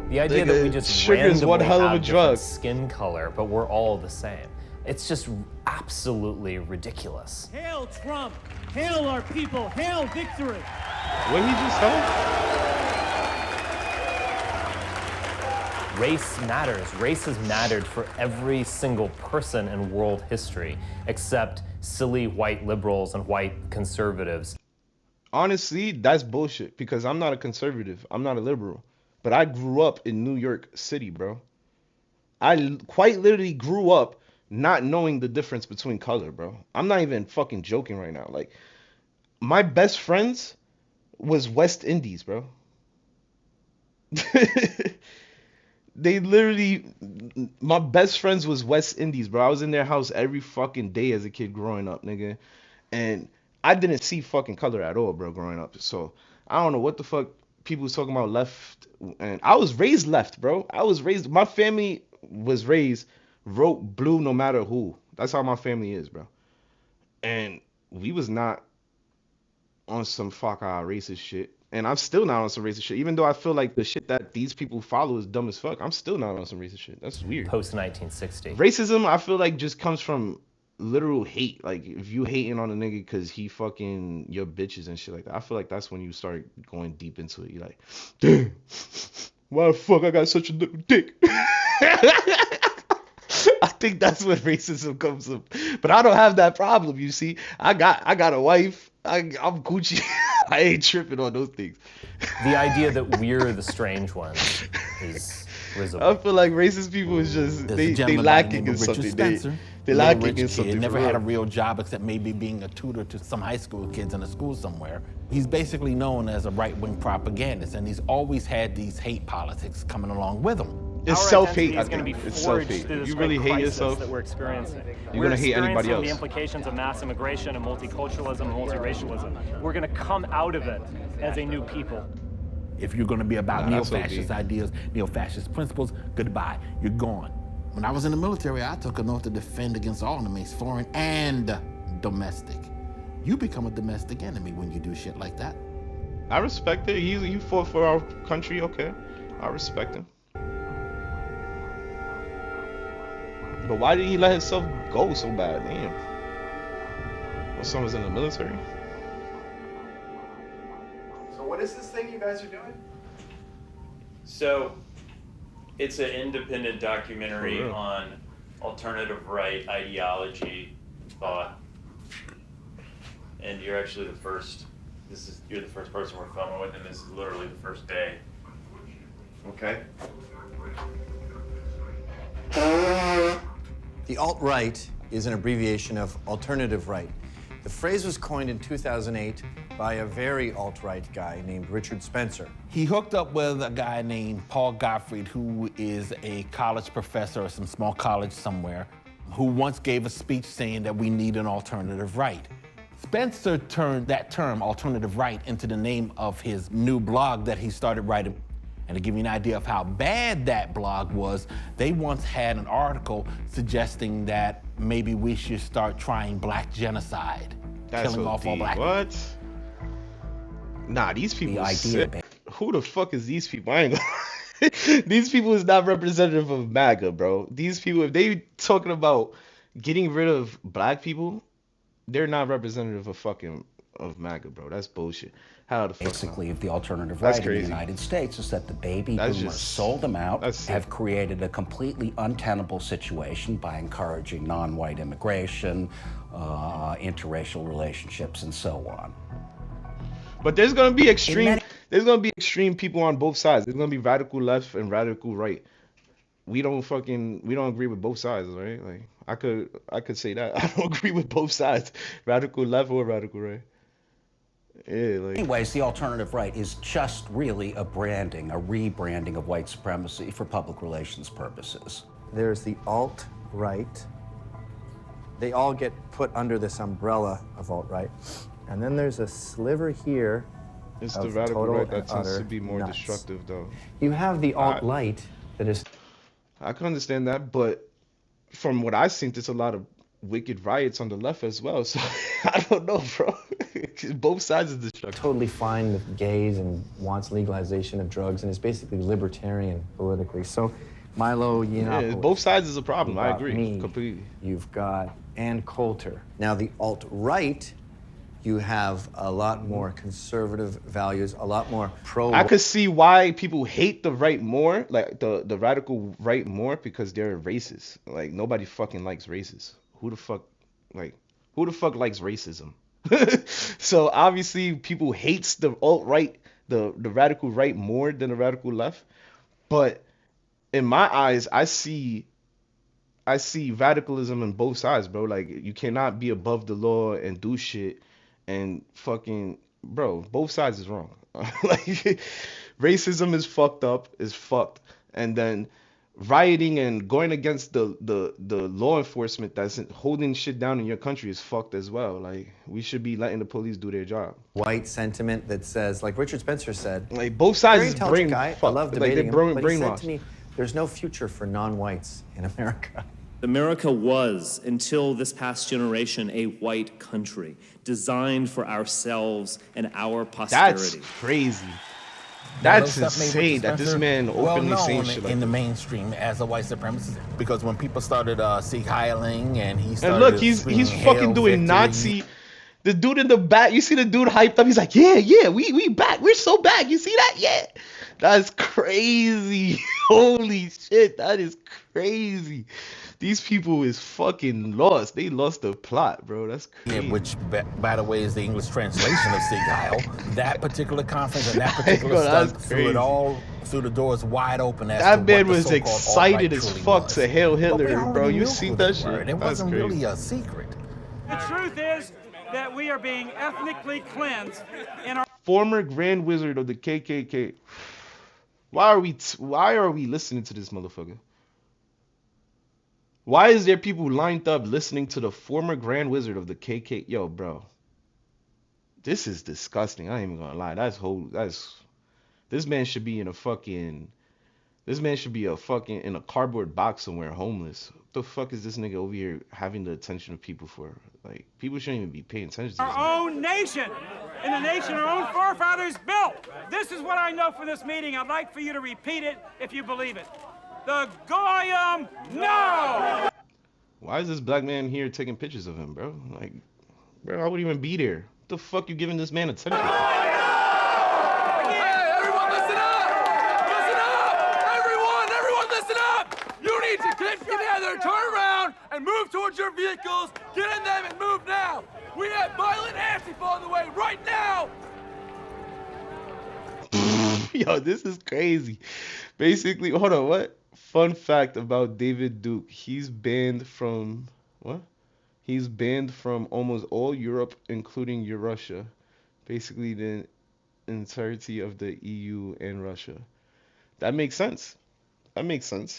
The idea that we just sugar is one hell of a drug. Skin color, but we're all the same. It's just absolutely ridiculous. Hail Trump! Hail our people! Hail victory! What he just said? Race matters. Race has mattered for every single person in world history, except silly white liberals and white conservatives. Honestly, that's bullshit, because I'm not a conservative. I'm not a liberal. But I grew up in New York City, bro. I quite literally grew up not knowing the difference between color, bro. I'm not even fucking joking right now. Like, my best friends was West Indies, bro. They literally, my best friends was West Indies, bro. I was in their house every fucking day as a kid growing up, nigga. And I didn't see fucking color at all, bro, growing up. So I don't know what the fuck people was talking about left. And I was raised left, bro. My family was raised, wrote blue no matter who. That's how my family is, bro. And we was not on some fuck racist shit. And I'm still not on some racist shit. Even though I feel like the shit that these people follow is dumb as fuck, I'm still not on some racist shit. That's weird. Post-1960. Racism, I feel like, just comes from literal hate. Like, if you hating on a nigga because he fucking your bitches and shit like that, I feel like that's when you start going deep into it. You're like, damn, why the fuck I got such a little dick? I think that's where racism comes from. But I don't have that problem, you see. I got a wife. I'm Gucci. I ain't tripping on those things. The idea that we're the strange ones is risible. I feel like racist people is just they lacking in something. They lacking in something. Never had a real job except maybe being a tutor to some high school kids in a school somewhere. He's basically known as a right-wing propagandist, and he's always had these hate politics coming along with him. It's Our self-hate, identity I is going to be think. It's forged self-hate. through this You great really hate crisis yourself, that we're experiencing. you're gonna hate anybody else. The implications of mass immigration and multiculturalism and multiracialism. We're going to come out of it as a new people. If you're going to be about Nah, that's neo-fascist OD. ideas, neo-fascist principles, goodbye. You're gone. When I was in the military, I took an oath to defend against all enemies, foreign and domestic. You become a domestic enemy when you do shit like that. I respect it. He fought for our country, okay. I respect him. But why did he let himself go so bad? Damn. When someone's in the military? So what is this thing you guys are doing? So, it's an independent documentary For real. on alternative right ideology, thought, and you're actually the first. You're the first person we're filming with, and this is literally the first day. Okay. The alt-right is an abbreviation of alternative right. The phrase was coined in 2008 by a very alt-right guy named Richard Spencer. He hooked up with a guy named Paul Gottfried, who is a college professor at some small college somewhere, who once gave a speech saying that we need an alternative right. Spencer turned that term, alternative right, into the name of his new blog that he started writing. And to give you an idea of how bad that blog was, they once had an article suggesting that maybe we should start trying black genocide, killing off all black people. What? Nah, these people are sick. Who the fuck is these people? I ain't gonna... These people is not representative of MAGA, bro. These people, if they talking about getting rid of black people, they're not representative of MAGA, bro. That's bullshit. How the fuck? Basically, if the alternative That's right in the crazy. United States is that the baby That's boomers just- sold them out, that's sick. have created a completely untenable situation by encouraging non-white immigration, interracial relationships, and so on. But there's gonna be extreme. There's gonna be extreme people on both sides. There's gonna be radical left and radical right. We don't agree with both sides, right? Like I could say that I don't agree with both sides, radical left or radical right. Yeah, like. Anyways, the alternative right is just really a rebranding of white supremacy for public relations purposes. There's the alt-right. They all get put under this umbrella of alt-right. And then there's a sliver here It's of the radical total right that and tends to utter be more nuts. destructive, though. You have the alt-light that is... I can understand that, but from what I've seen, there's a lot of wicked riots on the left as well. So I don't know, bro. Both sides is destructive. Totally fine with gays and wants legalization of drugs and is basically libertarian politically. So Milo Yiannopoulos. Yeah, both sides is a problem. You've I got agree me, completely. You've got Ann Coulter. Now the alt-right, you have a lot more conservative values, a lot more pro. I could see why people hate the right more, like the radical right more, because they're racist. Like nobody fucking likes racists. Who the fuck likes racism? So obviously people hates the alt-right, the radical right more than the radical left. But in my eyes, I see radicalism in both sides, bro. Like you cannot be above the law and do shit and fucking, bro, both sides is wrong. Like racism is fucked up, is fucked. And then rioting and going against the law enforcement that's holding shit down in your country is fucked as well. Like we should be letting the police do their job. White sentiment that says, like Richard Spencer said, like both sides very is intelligent brain guy. fucked. I love Like debating they're him, but he said brainwashed. to me, "There's no future for non-whites in America." America was, until this past generation, a white country designed for ourselves and our posterity. That's crazy. That's That's insane that this man openly saying shit like in the that. mainstream as a white supremacist, because when people started Sieg Heiling and he started And look, he's screaming, fucking "Hail doing victory." Nazi. The dude in the back, you see the dude hyped up. He's like, yeah, we back. We're so back. You see that? Yeah. That's crazy. Holy shit, that is crazy. These people is fucking lost. They lost the plot, bro. That's crazy. Yeah, which, by the way, is the English translation of Sieg Heil. That particular conference and that particular Yo, that's stunt threw crazy. it all through the doors wide open. As to That what man the was so-called excited alt-right as truly fuck was. to hail But we Hitler, bro. already You knew seen who that they shit? were. It That's wasn't crazy. really a secret. The truth is that we are being ethnically cleansed in our Former Grand Wizard of the KKK. Why are we listening to this motherfucker? Why is there people lined up listening to the former Grand Wizard of the KK? Yo, bro. This is disgusting. I ain't even gonna lie. This man should be in a fucking in a cardboard box somewhere homeless. What the fuck is this nigga over here having the attention of people for? Like, people shouldn't even be paying attention to this. Our own nation, and the nation our own forefathers built. This is what I know from this meeting. I'd like for you to repeat it if you believe it. The Goyim, no! Why is this black man here taking pictures of him, bro? Like, bro, I wouldn't even be there. What the fuck you giving this man attention? Everyone listen up! You need to get together, turn around, and move towards your vehicles. Get in them and move now. We have violent Antifa on the way right now. Yo, this is crazy. Basically, hold on, what? Fun fact about David Duke. He's banned from, what? He's banned from almost all Europe, including Russia. Basically, the entirety of the EU and Russia. That makes sense. Because,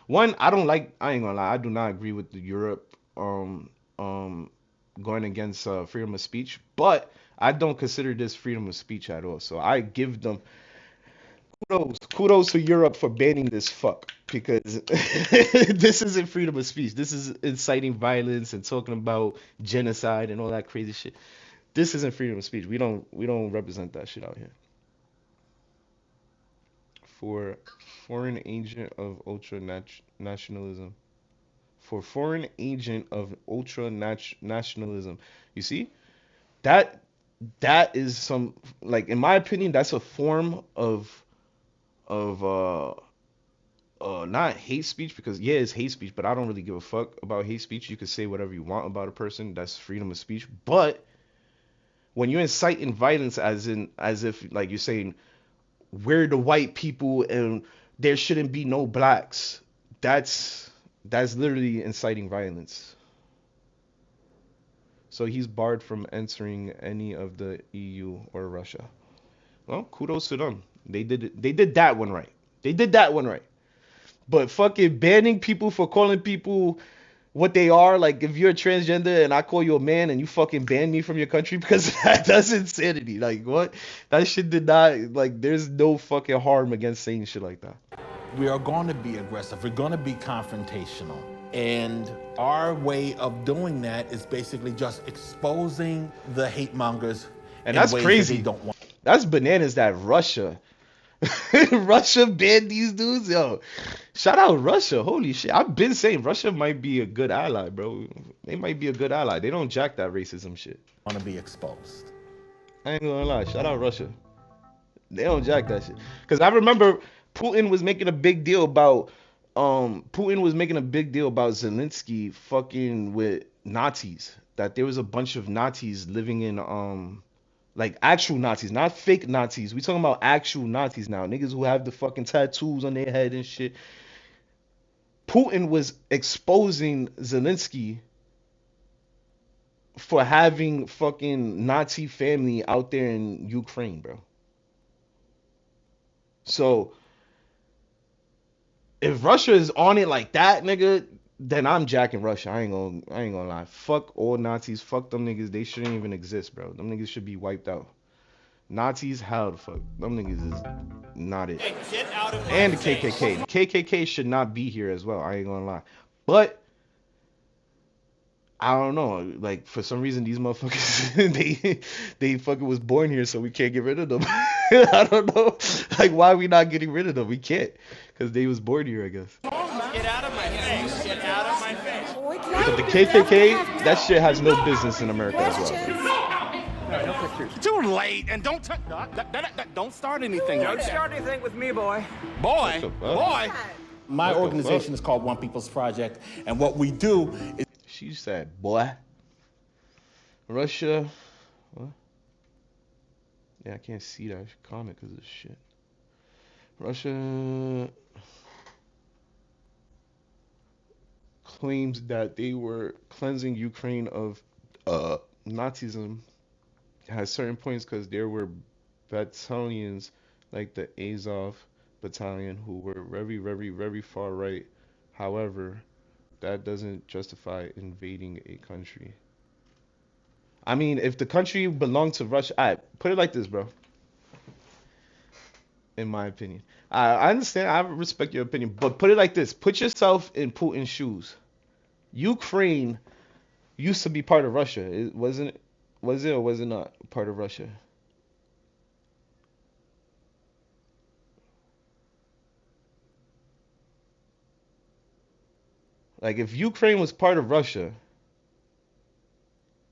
one, I ain't gonna lie, I do not agree with the Europe going against freedom of speech, but I don't consider this freedom of speech at all. So I give them kudos to Europe for banning this fuck, because this isn't freedom of speech. This is inciting violence and talking about genocide and all that crazy shit. This isn't freedom of speech. We don't represent that shit out here. For foreign agent of ultra-nationalism. For foreign agent of ultra-nationalism. You see? That is some, like, in my opinion, that's a form of not hate speech, because yeah, it's hate speech, but I don't really give a fuck about hate speech. You can say whatever you want about a person. That's freedom of speech. But when you're inciting violence as if like you're saying we're the white people and there shouldn't be no blacks, that's literally inciting violence. So he's barred from entering any of the EU or Russia. Well, kudos to them. They did that one right. But fucking banning people for calling people what they are, like if you're a transgender and I call you a man and you fucking ban me from your country, because that's insanity. Like, what? That shit did not, like, there's no fucking harm against saying shit like that. We are going to be aggressive. We're going to be confrontational. And our way of doing that is basically just exposing the hate mongers. And that's crazy. That they don't want. That's bananas that Russia banned these dudes. Yo, shout out Russia. Holy shit. I've been saying Russia might be a good ally, bro. They might be a good ally. They don't jack that racism shit. Want to be exposed. I ain't gonna lie. Shout out Russia. They don't jack that shit. Because I remember Putin was making a big deal about Zelensky fucking with Nazis. That there was a bunch of Nazis living in like actual Nazis, not fake Nazis. We talking about actual Nazis now. Niggas who have the fucking tattoos on their head and shit. Putin was exposing Zelensky for having fucking Nazi family out there in Ukraine, bro. So if Russia is on it like that, nigga, then I'm jacking Russia. I ain't gonna lie. Fuck all Nazis. Fuck them niggas. They shouldn't even exist, bro. Them niggas should be wiped out. Nazis, how the fuck? Them niggas is not it. Get out of And the KKK. The KKK should not be here as well. I ain't gonna lie. But I don't know. Like, for some reason, these motherfuckers, they fucking was born here, so we can't get rid of them. I don't know. Like, why are we not getting rid of them? We can't. Because they was born here, I guess. Get out of my face. Get out of my face. But the KKK, that shit has no business in America as well. Too late, and don't start anything. Don't start anything with me, boy. Boy. My organization is called One People's Project, and what we do is. She said, boy. Russia. What? Yeah, I can't see that comment because of shit. Russia claims that they were cleansing Ukraine of Nazism at certain points because there were battalions like the Azov battalion, who were very, very, very far right. However, that doesn't justify invading a country. I mean, if the country belonged to Russia, I put it like this, bro. In my opinion, I understand. I respect your opinion, but put it like this: put yourself in Putin's shoes. Ukraine used to be part of Russia. It wasn't. Was it or was it not part of Russia? Like if Ukraine was part of Russia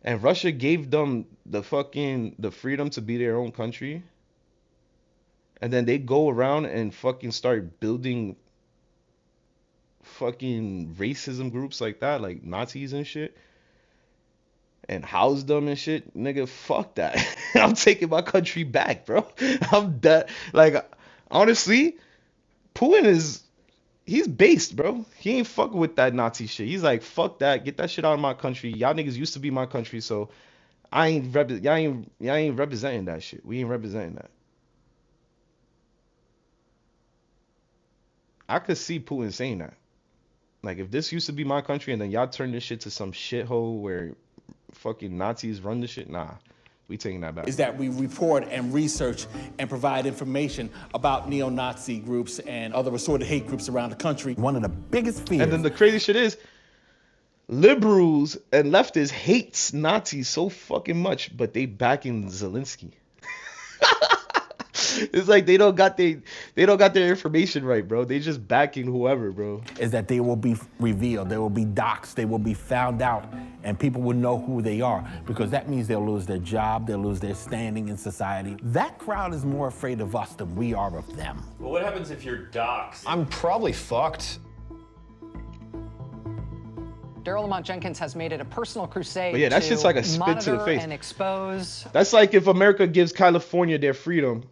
and Russia gave them the freedom to be their own country, and then they go around and fucking start building fucking racism groups like that, like Nazis and shit, and house them and shit, nigga, fuck that. I'm taking my country back, bro. I'm that like honestly, Putin is he's based, bro. He ain't fucking with that Nazi shit. He's like, fuck that, get that shit out of my country. Y'all niggas used to be my country, so y'all ain't representing that shit. We ain't representing that. I could see Putin saying that. Like, if this used to be my country and then y'all turn this shit to some shithole where fucking Nazis run the shit, nah, we taking that back. Is that we report and research and provide information about neo-Nazi groups and other assorted hate groups around the country. One of the biggest fears. And then the crazy shit is, liberals and leftists hates Nazis so fucking much, but they backing Zelensky. It's like they don't got their information right, bro. They just backing whoever, bro. Is that they will be revealed, they will be doxxed, they will be found out, and people will know who they are, because that means they'll lose their job, they'll lose their standing in society. That crowd is more afraid of us than we are of them. Well, what happens if you're doxxed? I'm probably fucked. Daryl Lamont Jenkins has made it a personal crusade But yeah, that's to just like a spit to the monitor face. and expose. That's like if America gives California their freedom,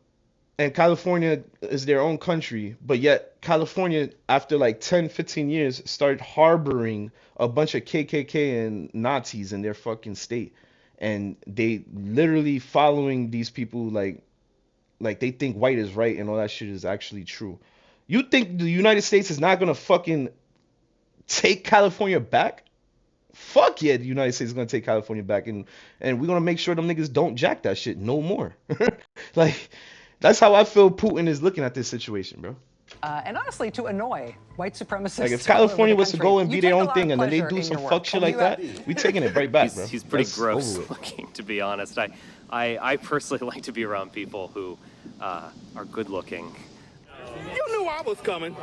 and California is their own country, but yet California, after like 10, 15 years, started harboring a bunch of KKK and Nazis in their fucking state. And they literally following these people like they think white is right and all that shit is actually true. You think the United States is not gonna fucking take California back? Fuck yeah, the United States is gonna take California back, and we're gonna make sure them niggas don't jack that shit no more. Like, that's how I feel Putin is looking at this situation, bro. And honestly, to annoy white supremacists. Like, if California was to go and You be their take a own lot thing of and then they pleasure do in some your fuck work. shit like that, we taking it right back, bro. He's pretty That's gross over with. looking, to be honest. I personally like to be around people who are good looking. You knew I was coming.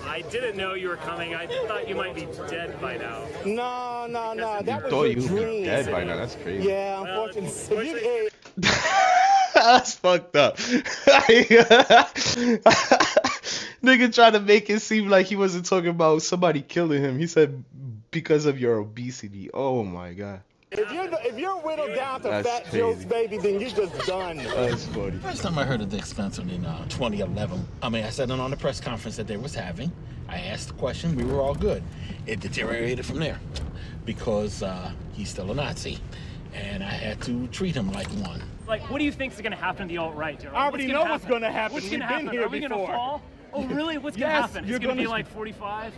I didn't know you were coming. I thought you might be dead by now. No. That was Thought a you would be dream. dead by now. That's crazy. Yeah, unfortunately. That's fucked up. Nigga tried to make it seem like he wasn't talking about somebody killing him. He said because of your obesity. Oh my god. If you're whittled down to That's fat crazy. jokes, baby, then you're just done. That's funny. First time I heard of the expansion in 2011, I said on the press conference that they was having, I asked the question, we were all good. It deteriorated from there because he's still a Nazi, and I had to treat him like one. Like, what do you think is going to happen to the alt-right? I already know what's going to happen. What's We've going to been happen? here Are we going to before. fall? Oh, really? What's going to Yes, happen? you're It's going to be gonna- like 45?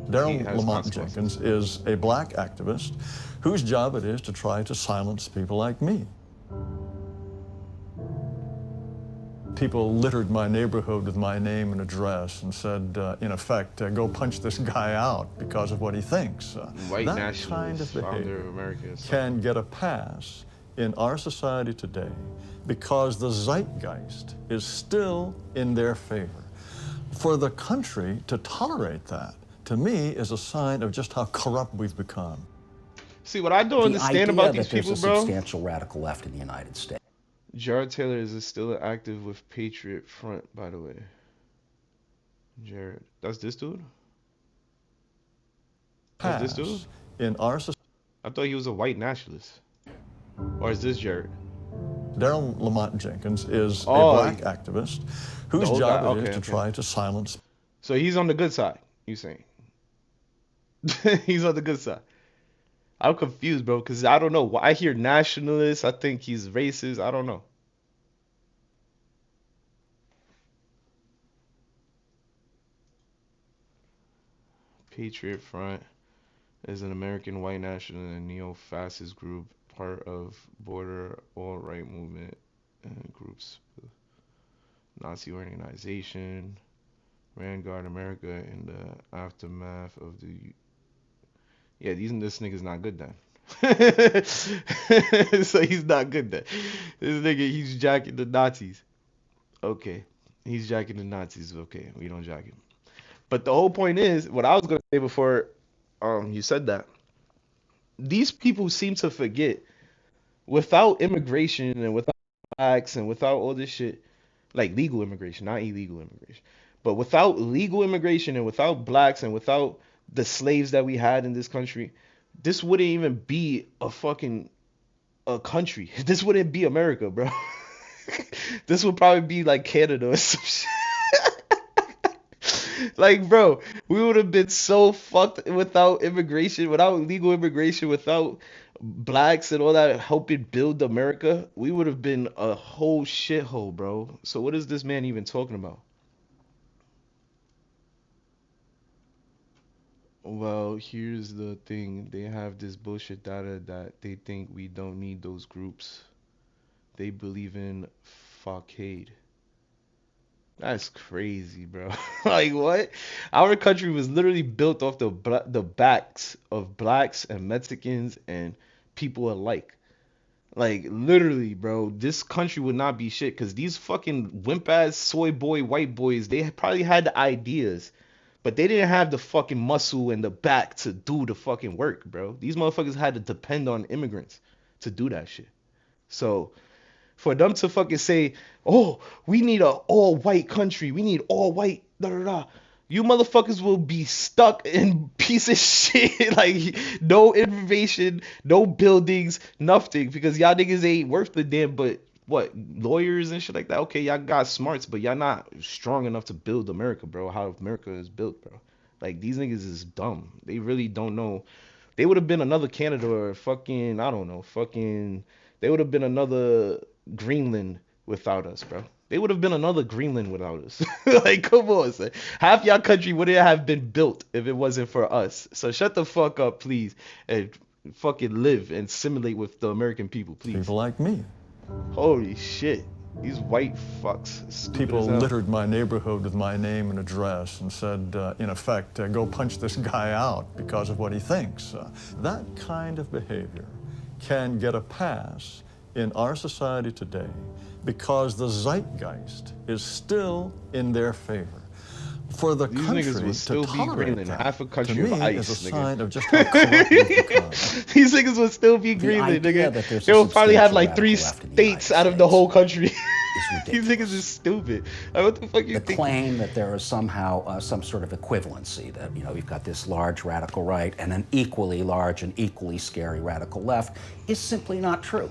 Daryl Lamont Jenkins is a black activist whose job it is to try to silence people like me. People littered my neighborhood with my name and address and said, in effect, go punch this guy out because of what he thinks. White that nationalists, kind of founder behavior of America. can get a pass in our society today because the zeitgeist is still in their favor. For the country to tolerate that, to me, is a sign of just how corrupt we've become. See, what I don't understand about these people, there's a bro. substantial radical left in the United States. Jared Taylor is still active with Patriot Front, by the way. Jared, that's this dude. That's this dude. In our society, I thought he was a white nationalist. Or is this Jared? Daryl Lamont Jenkins is Oh, a black activist whose old job guy? it is Okay, to try to silence. So he's on the good side, you saying? He's on the good side. I'm confused, bro, because I don't know. I hear nationalist. I think he's racist. I don't know. Patriot Front is an American white national and neo-fascist group, part of border alt-right movement and groups, Nazi organization, Vanguard America in the aftermath of the. Yeah, this nigga's not good then. So he's not good then. This nigga, he's jacking the Nazis. Okay, he's jacking the Nazis. Okay, we don't jack him. But the whole point is, what I was gonna say before, you said that. These people seem to forget, without immigration and without blacks and without all this shit, like legal immigration, not illegal immigration, but without legal immigration and without blacks and without the slaves that we had in this country, this wouldn't even be a country. This wouldn't be America, bro. This would probably be like Canada or some shit. Like, bro, we would have been so fucked without immigration, without legal immigration, without blacks and all that helping build America. We would have been a whole shithole, bro. So what is this man even talking about? Well, here's the thing. They have this bullshit data that they think we don't need those groups. They believe in facade. That's crazy, bro. Like what? Our country was literally built off the backs of blacks and Mexicans and people alike. Like literally, bro, this country would not be shit because these fucking wimp ass soy boy white boys, they probably had the ideas, but they didn't have the fucking muscle and the back to do the fucking work, bro. These motherfuckers had to depend on immigrants to do that shit. So for them to fucking say, oh, we need a all white country, we need all white, da da da. You motherfuckers will be stuck in piece of shit, like no innovation, no buildings, nothing, because y'all niggas ain't worth the damn. But what, lawyers and shit like that? Okay, y'all got smarts, but y'all not strong enough to build America, bro. How America is built, bro. Like these niggas is dumb. They really don't know. They would have been another Canada or fucking, I don't know, fucking. They would have been another Greenland without us, bro. They would have been another Greenland without us. Like, come on, son. Half y'all country wouldn't have been built if it wasn't for us. So shut the fuck up, please, and fucking live and simulate with the American people, please. People like me. Holy shit. These white fucks. People littered my neighborhood with my name and address and said, in effect, go punch this guy out because of what he thinks. That kind of behavior can get a pass in our society today because the zeitgeist is still in their favor. For the These country niggas would still to be tolerate Greenland, that, half a country to me, of ice, is a nigga. sign of just how corrupt we've become. These niggas would still be Greenland, nigga. They will probably have like 3 states out of the whole country. These niggas is stupid. Like, what the fuck you The think? claim that there is somehow some sort of equivalency, that, you know, you've got this large radical right and an equally large and equally scary radical left is simply not true.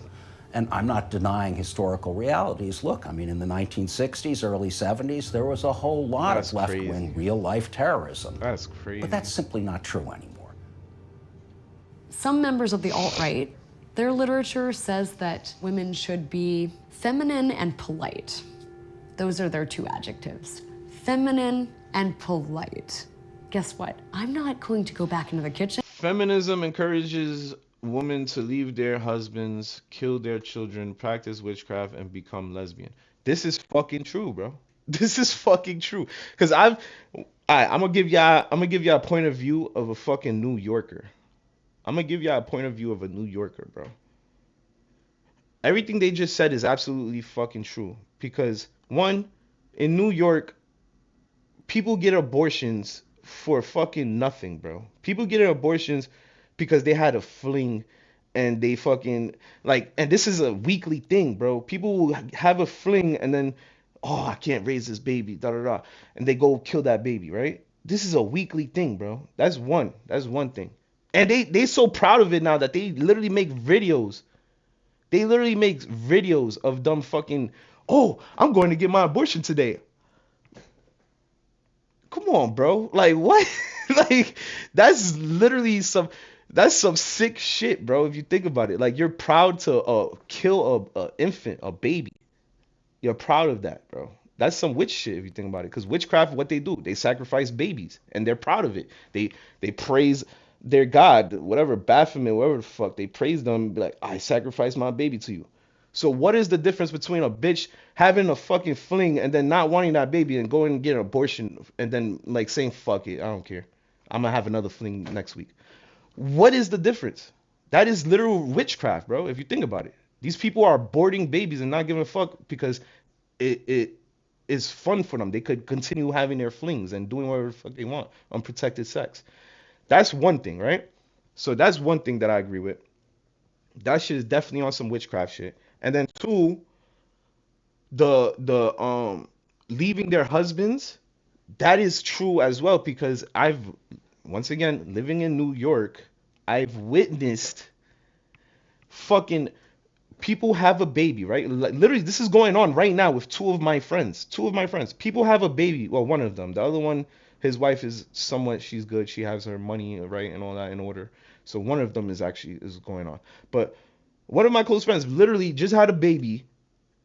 And I'm not denying historical realities. Look, I mean, in the 1960s, early 70s, there was a whole lot of left-wing, real-life terrorism. That's crazy. But that's simply not true anymore. Some members of the alt-right, their literature says that women should be feminine and polite. Those are their 2 adjectives. Feminine and polite. Guess what? I'm not going to go back into the kitchen. Feminism encourages women to leave their husbands, kill their children, practice witchcraft, and become lesbian. This is fucking true, bro. This is fucking true. Cause I'm gonna give y'all a point of view of a fucking New Yorker. I'm gonna give y'all a point of view of a New Yorker, bro. Everything they just said is absolutely fucking true. Because one, in New York, people get abortions for fucking nothing, bro. People get abortions because they had a fling and they fucking like, and this is a weekly thing, bro. People will have a fling and then, oh, I can't raise this baby, da da da, and they go kill that baby, right? This is a weekly thing, bro. That's one thing. And they so proud of it now that they literally make videos. They literally make videos of them fucking, oh, I'm going to get my abortion today. Come on, bro. Like what? Like that's literally some sick shit, bro. If you think about it, like you're proud to kill a infant, a baby. You're proud of that, bro. That's some witch shit if you think about it. Because witchcraft, what they do, they sacrifice babies, and they're proud of it. They praise their god, whatever, Baphomet, whatever the fuck. They praise them, be like, I sacrificed my baby to you. So what is the difference between a bitch having a fucking fling and then not wanting that baby and going and getting an abortion and then like saying fuck it, I don't care, I'm gonna have another fling next week? What is the difference? That is literal witchcraft, bro. If you think about it, these people are aborting babies and not giving a fuck because it is fun for them. They could continue having their flings and doing whatever the fuck they want, unprotected sex. That's one thing, right? So that's one thing that I agree with. That shit is definitely on some witchcraft shit. And then two, the leaving their husbands, that is true as well because I've, once again, living in New York, I've witnessed fucking people have a baby, right? Like literally, this is going on right now with two of my friends. Two of my friends. People have a baby. Well, one of them. The other one, his wife is somewhat, she's good. She has her money, right, and all that in order. So one of them is actually is going on. But one of my close friends literally just had a baby,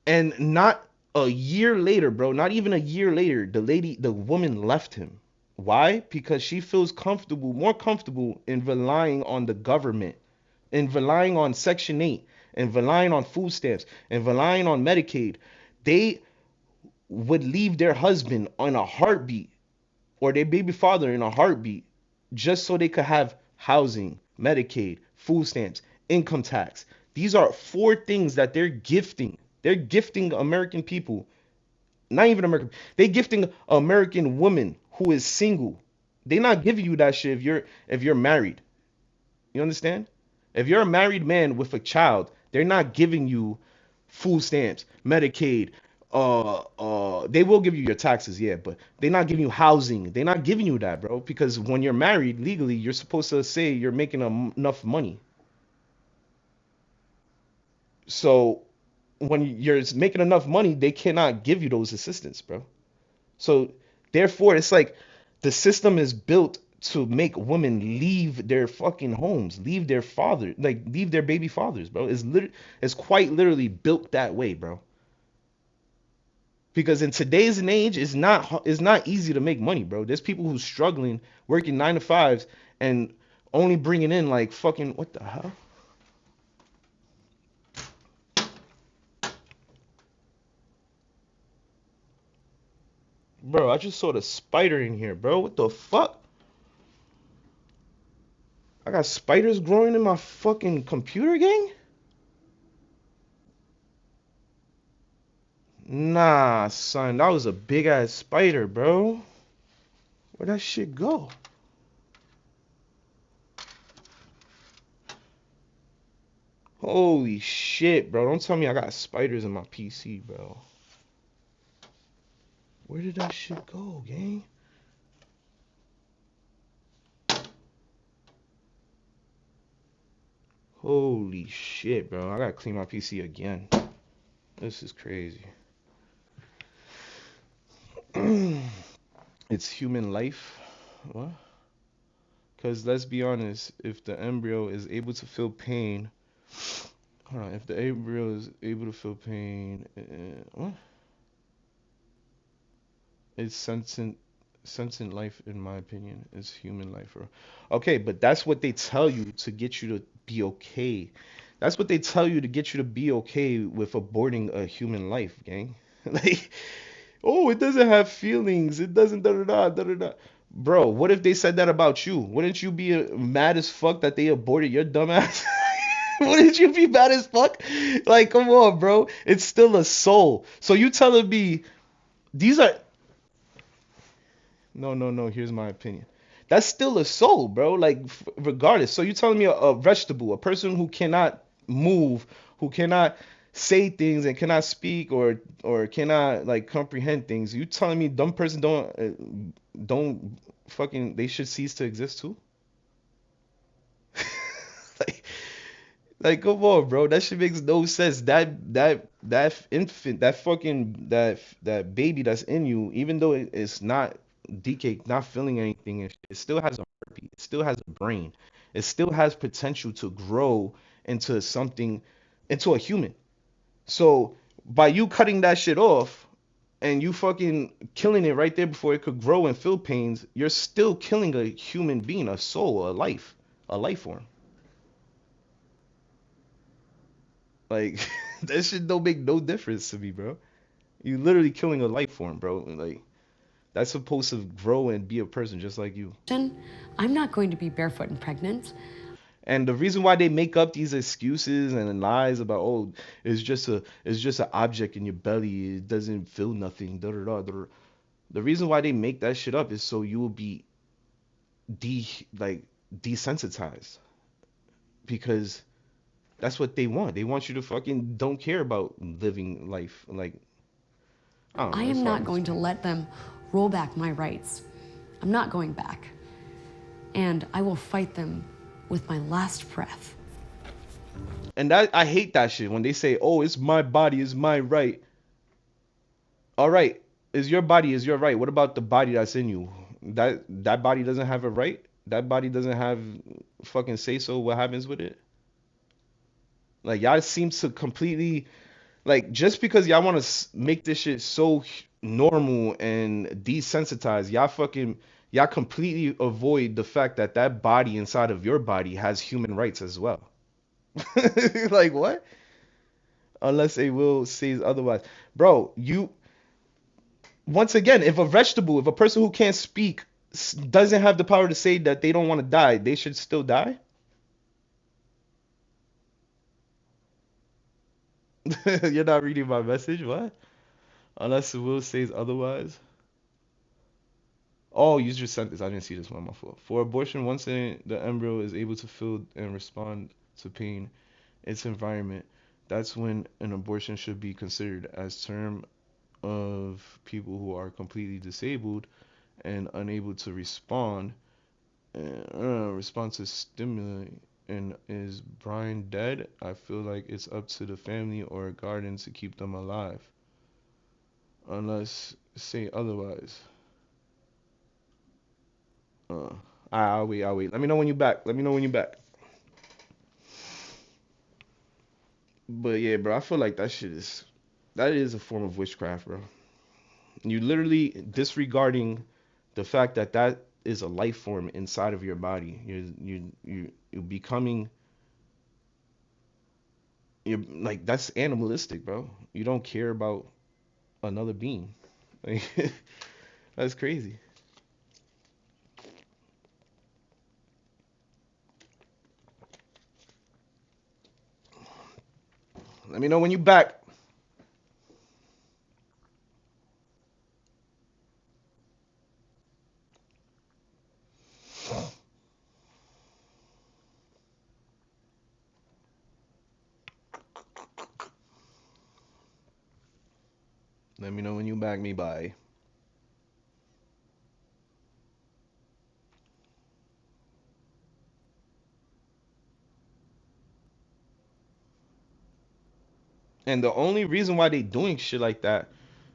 and not a year later, bro, not even a year later, the woman left him. Why? Because she feels comfortable, more comfortable in relying on the government, in relying on Section 8, and relying on food stamps, and relying on Medicaid. They would leave their husband on a heartbeat, or their baby father in a heartbeat, just so they could have housing, Medicaid, food stamps, income tax. These are four things that they're gifting. They're gifting American people. Not even American. They're gifting American woman who is single. They're not giving you that shit if you're married. You understand? If you're a married man with a child, they're not giving you food stamps, Medicaid. They will give you your taxes, yeah, but they're not giving you housing. They're not giving you that, bro. Because when you're married legally, you're supposed to say you're making enough money. So when you're making enough money, they cannot give you those assistance, bro. So therefore, it's like the system is built to make women leave their fucking homes, leave their father, like leave their baby fathers, bro. It's quite literally built that way, bro. Because in today's age, it's not easy to make money, bro. There's people who's struggling, working 9 to 5s, and only bringing in like fucking what the hell? Bro, I just saw the spider in here, bro. What the fuck? I got spiders growing in my fucking computer, gang? Nah, son, that was a big ass spider, bro. Where'd that shit go? Holy shit, bro. Don't tell me I got spiders in my PC, bro. Where did that shit go, gang? Holy shit, bro. I gotta clean my PC again. This is crazy. It's human life. What? Because let's be honest, if the embryo is able to feel pain, hold on, if the embryo is able to feel pain, what? It's sentient life, in my opinion. It's human life, bro. Okay, but that's what they tell you to get you to be okay. That's what they tell you to get you to be okay with aborting a human life, gang. Like, oh, it doesn't have feelings. It doesn't da da da da da da. Bro, what if they said that about you? Wouldn't you be mad as fuck that they aborted your dumb ass? Wouldn't you be mad as fuck? Like, come on, bro. It's still a soul. So you telling me these are no. Here's my opinion. That's still a soul, bro. Like, regardless. So you telling me a vegetable, a person who cannot move, who cannot say things and cannot speak or cannot like comprehend things. You telling me dumb person don't fucking they should cease to exist too? Like come on, bro. That shit makes no sense. That infant, that fucking that baby that's in you, even though it's not DK, not feeling anything, it still has a heartbeat. It still has a brain. It still has potential to grow into something, into a human. So by you cutting that shit off, and you fucking killing it right there before it could grow and feel pains, you're still killing a human being, a soul, a life form. Like that shit don't make no difference to me, bro. You literally killing a life form, bro. Like that's supposed to grow and be a person just like you. I'm not going to be barefoot and pregnant. And the reason why they make up these excuses and lies about, oh, it's just an object in your belly, it doesn't feel nothing, da da da da. The reason why they make that shit up is so you will be de like desensitized, because that's what they want. They want you to fucking don't care about living life. Like I don't know. I am not going to let them roll back my rights. I'm not going back. And I will fight them with my last breath. And that I hate that shit when they say, "Oh, it's my body, it's my right." All right, is your body is your right. What about the body that's in you? That body doesn't have a right. That body doesn't have fucking say so what happens with it. Like y'all seem to completely like just because y'all want to make this shit so normal and desensitized, y'all completely avoid the fact that that body inside of your body has human rights as well. Like what? Unless a will says otherwise. Bro, you once again, if a vegetable, if a person who can't speak doesn't have the power to say that they don't want to die, they should still die? You're not reading my message? What? Unless the will says otherwise. Oh, you just sent this. I didn't see this one. My fault. For abortion, once the embryo is able to feel and respond to pain, its environment, that's when an abortion should be considered as term of people who are completely disabled and unable to respond respond to stimuli. And is Brian dead? I feel like it's up to the family or guardian to keep them alive, unless say otherwise. I'll wait. I'll wait. Let me know when you're back. Let me know when you're back. But yeah, bro, I feel like that is a form of witchcraft, bro. You literally disregarding the fact that that is a life form inside of your body. You're becoming you're like that's animalistic, bro. You don't care about another being. Like that's crazy. Let me know when you're back. Let me know when you back me by. And the only reason why they doing shit like that,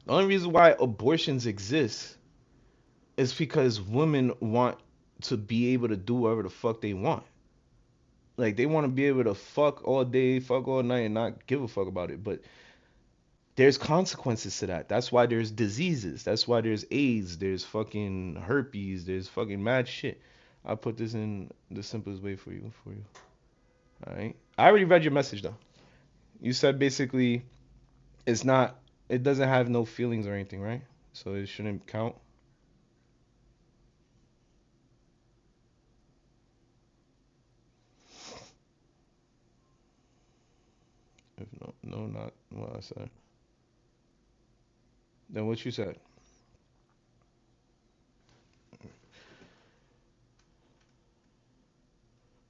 the only reason why abortions exist is because women want to be able to do whatever the fuck they want. Like they want to be able to fuck all day, fuck all night, and not give a fuck about it. But there's consequences to that. That's why there's diseases. That's why there's AIDS. There's fucking herpes. There's fucking mad shit. I'll put this in the simplest way for you. All right. I already read your message though. You said basically it's not. It doesn't have no feelings or anything, right? So it shouldn't count. If no, not what I said. Then what you said.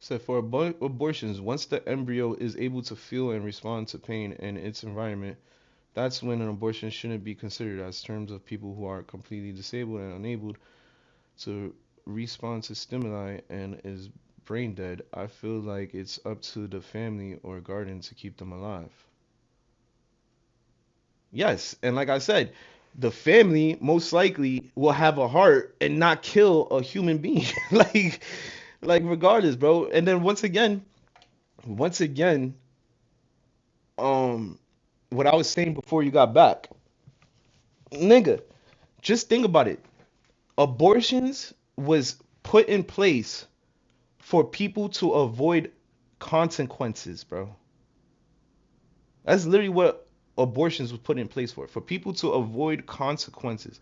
Said for abortions, once the embryo is able to feel and respond to pain in its environment, that's when an abortion shouldn't be considered as terms of people who are completely disabled and unable to respond to stimuli and is brain dead. I feel like it's up to the family or guardian to keep them alive. Yes, and like I said, the family most likely will have a heart and not kill a human being. like regardless, bro. And then once again, um what I was saying before you got back, Nigga, just think about it. Abortions was put in place for people to avoid consequences, bro. That's literally what abortions was put in place for people to avoid consequences.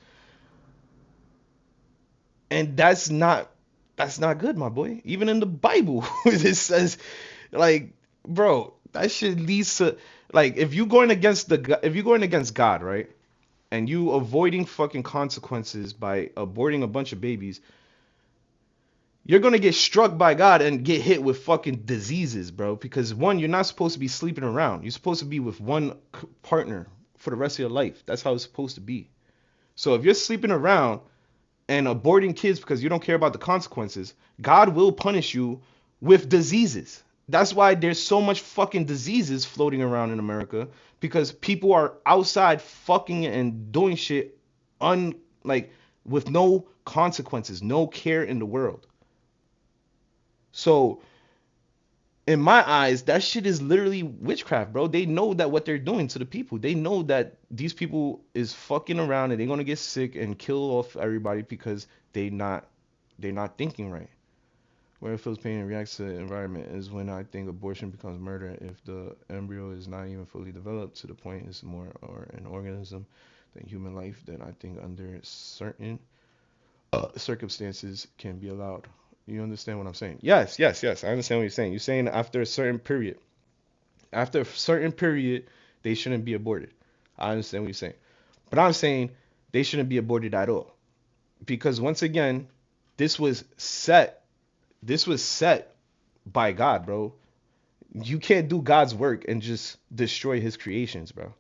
And that's not good, my boy. Even in the Bible, it says, like, bro, that shit leads to, like, if you're going against God, right? And you avoiding fucking consequences by aborting a bunch of babies, you're gonna get struck by God and get hit with fucking diseases, bro. Because one, you're not supposed to be sleeping around. You're supposed to be with one partner for the rest of your life. That's how it's supposed to be. So if you're sleeping around and aborting kids because you don't care about the consequences, God will punish you with diseases. That's why there's so much fucking diseases floating around in America, because people are outside fucking and doing shit with no consequences, no care in the world. So in my eyes, that shit is literally witchcraft, bro. They know that what they're doing to the people. They know that these people is fucking around and they're gonna get sick and kill off everybody because they're not thinking right. Where it feels pain and reacts to the environment is when I think abortion becomes murder. If the embryo is not even fully developed to the point it's more or an organism than human life, then I think under certain circumstances can be allowed. You understand what I'm saying? Yes. I understand what you're saying. You're saying after a certain period, they shouldn't be aborted. I understand what you're saying. But I'm saying they shouldn't be aborted at all. Because once again, this was set by God, bro. You can't do God's work and just destroy his creations, bro.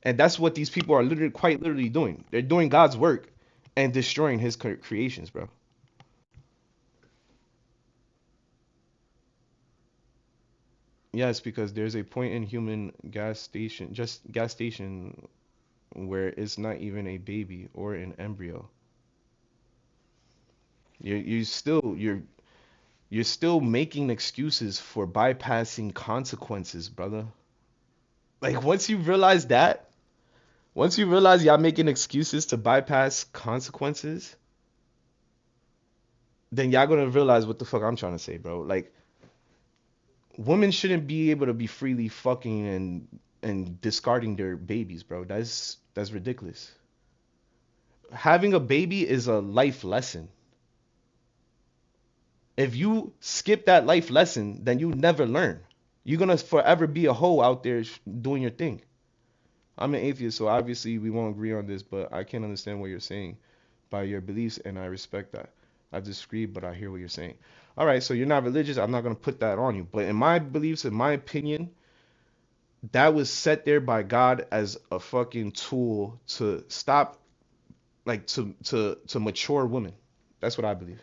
And that's what these people are quite literally doing. They're doing God's work and destroying his creations, bro. Yes, because there's a point in human gas station where it's not even a baby or an embryo. You're still making excuses for bypassing consequences, brother. Like once you realize y'all making excuses to bypass consequences, then y'all gonna realize what the fuck I'm trying to say, bro. Like, women shouldn't be able to be freely fucking and discarding their babies, bro. That's ridiculous. Having a baby is a life lesson. If you skip that life lesson, then you never learn. You're gonna forever be a hoe out there doing your thing. I'm an atheist, so obviously we won't agree on this, but I can understand what you're saying by your beliefs, and I respect that. I disagree, but I hear what you're saying. All right, so you're not religious. I'm not gonna put that on you, but in my beliefs, in my opinion, that was set there by God as a fucking tool to stop, like to mature women. That's what I believe.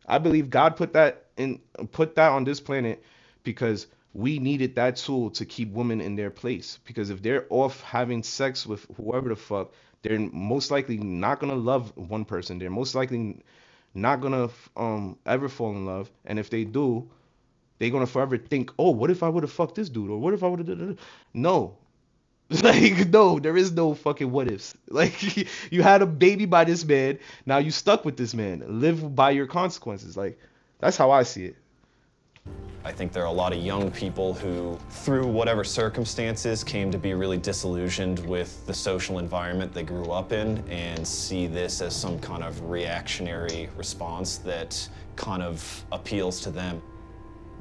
I believe God put that on this planet because we needed that tool to keep women in their place. Because if they're off having sex with whoever the fuck, they're most likely not gonna love one person. They're most likely not gonna ever fall in love. And if they do, they're gonna forever think, oh, what if I would have fucked this dude? Or what if I would have? No. Like, no, there is no fucking what ifs. Like, you had a baby by this man, now you stuck with this man. Live by your consequences. Like, that's how I see it. I think there are a lot of young people who, through whatever circumstances, came to be really disillusioned with the social environment they grew up in and see this as some kind of reactionary response that kind of appeals to them.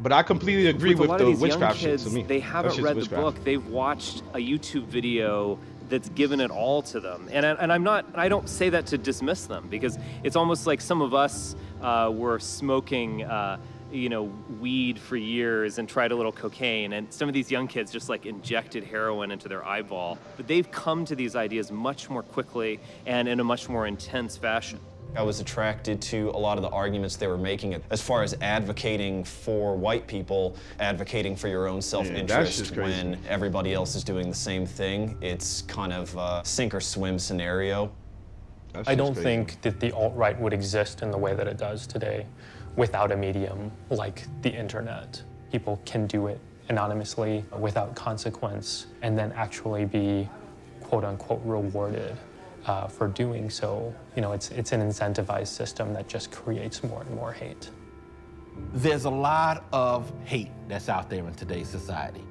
But I completely agree with the witchcraft shit to me. They haven't read the book. They've watched a YouTube video that's given it all to them. And I don't say that to dismiss them, because it's almost like some of us were smoking weed for years and tried a little cocaine, and some of these young kids just like injected heroin into their eyeball. But they've come to these ideas much more quickly and in a much more intense fashion. I was attracted to a lot of the arguments they were making as far as advocating for white people, advocating for your own self-interest when everybody else is doing the same thing. It's kind of a sink or swim scenario. I don't think that the alt-right would exist in the way that it does today without a medium like the internet. People can do it anonymously without consequence and then actually be quote unquote rewarded for doing so. You know, it's an incentivized system that just creates more and more hate. There's a lot of hate that's out there in today's society.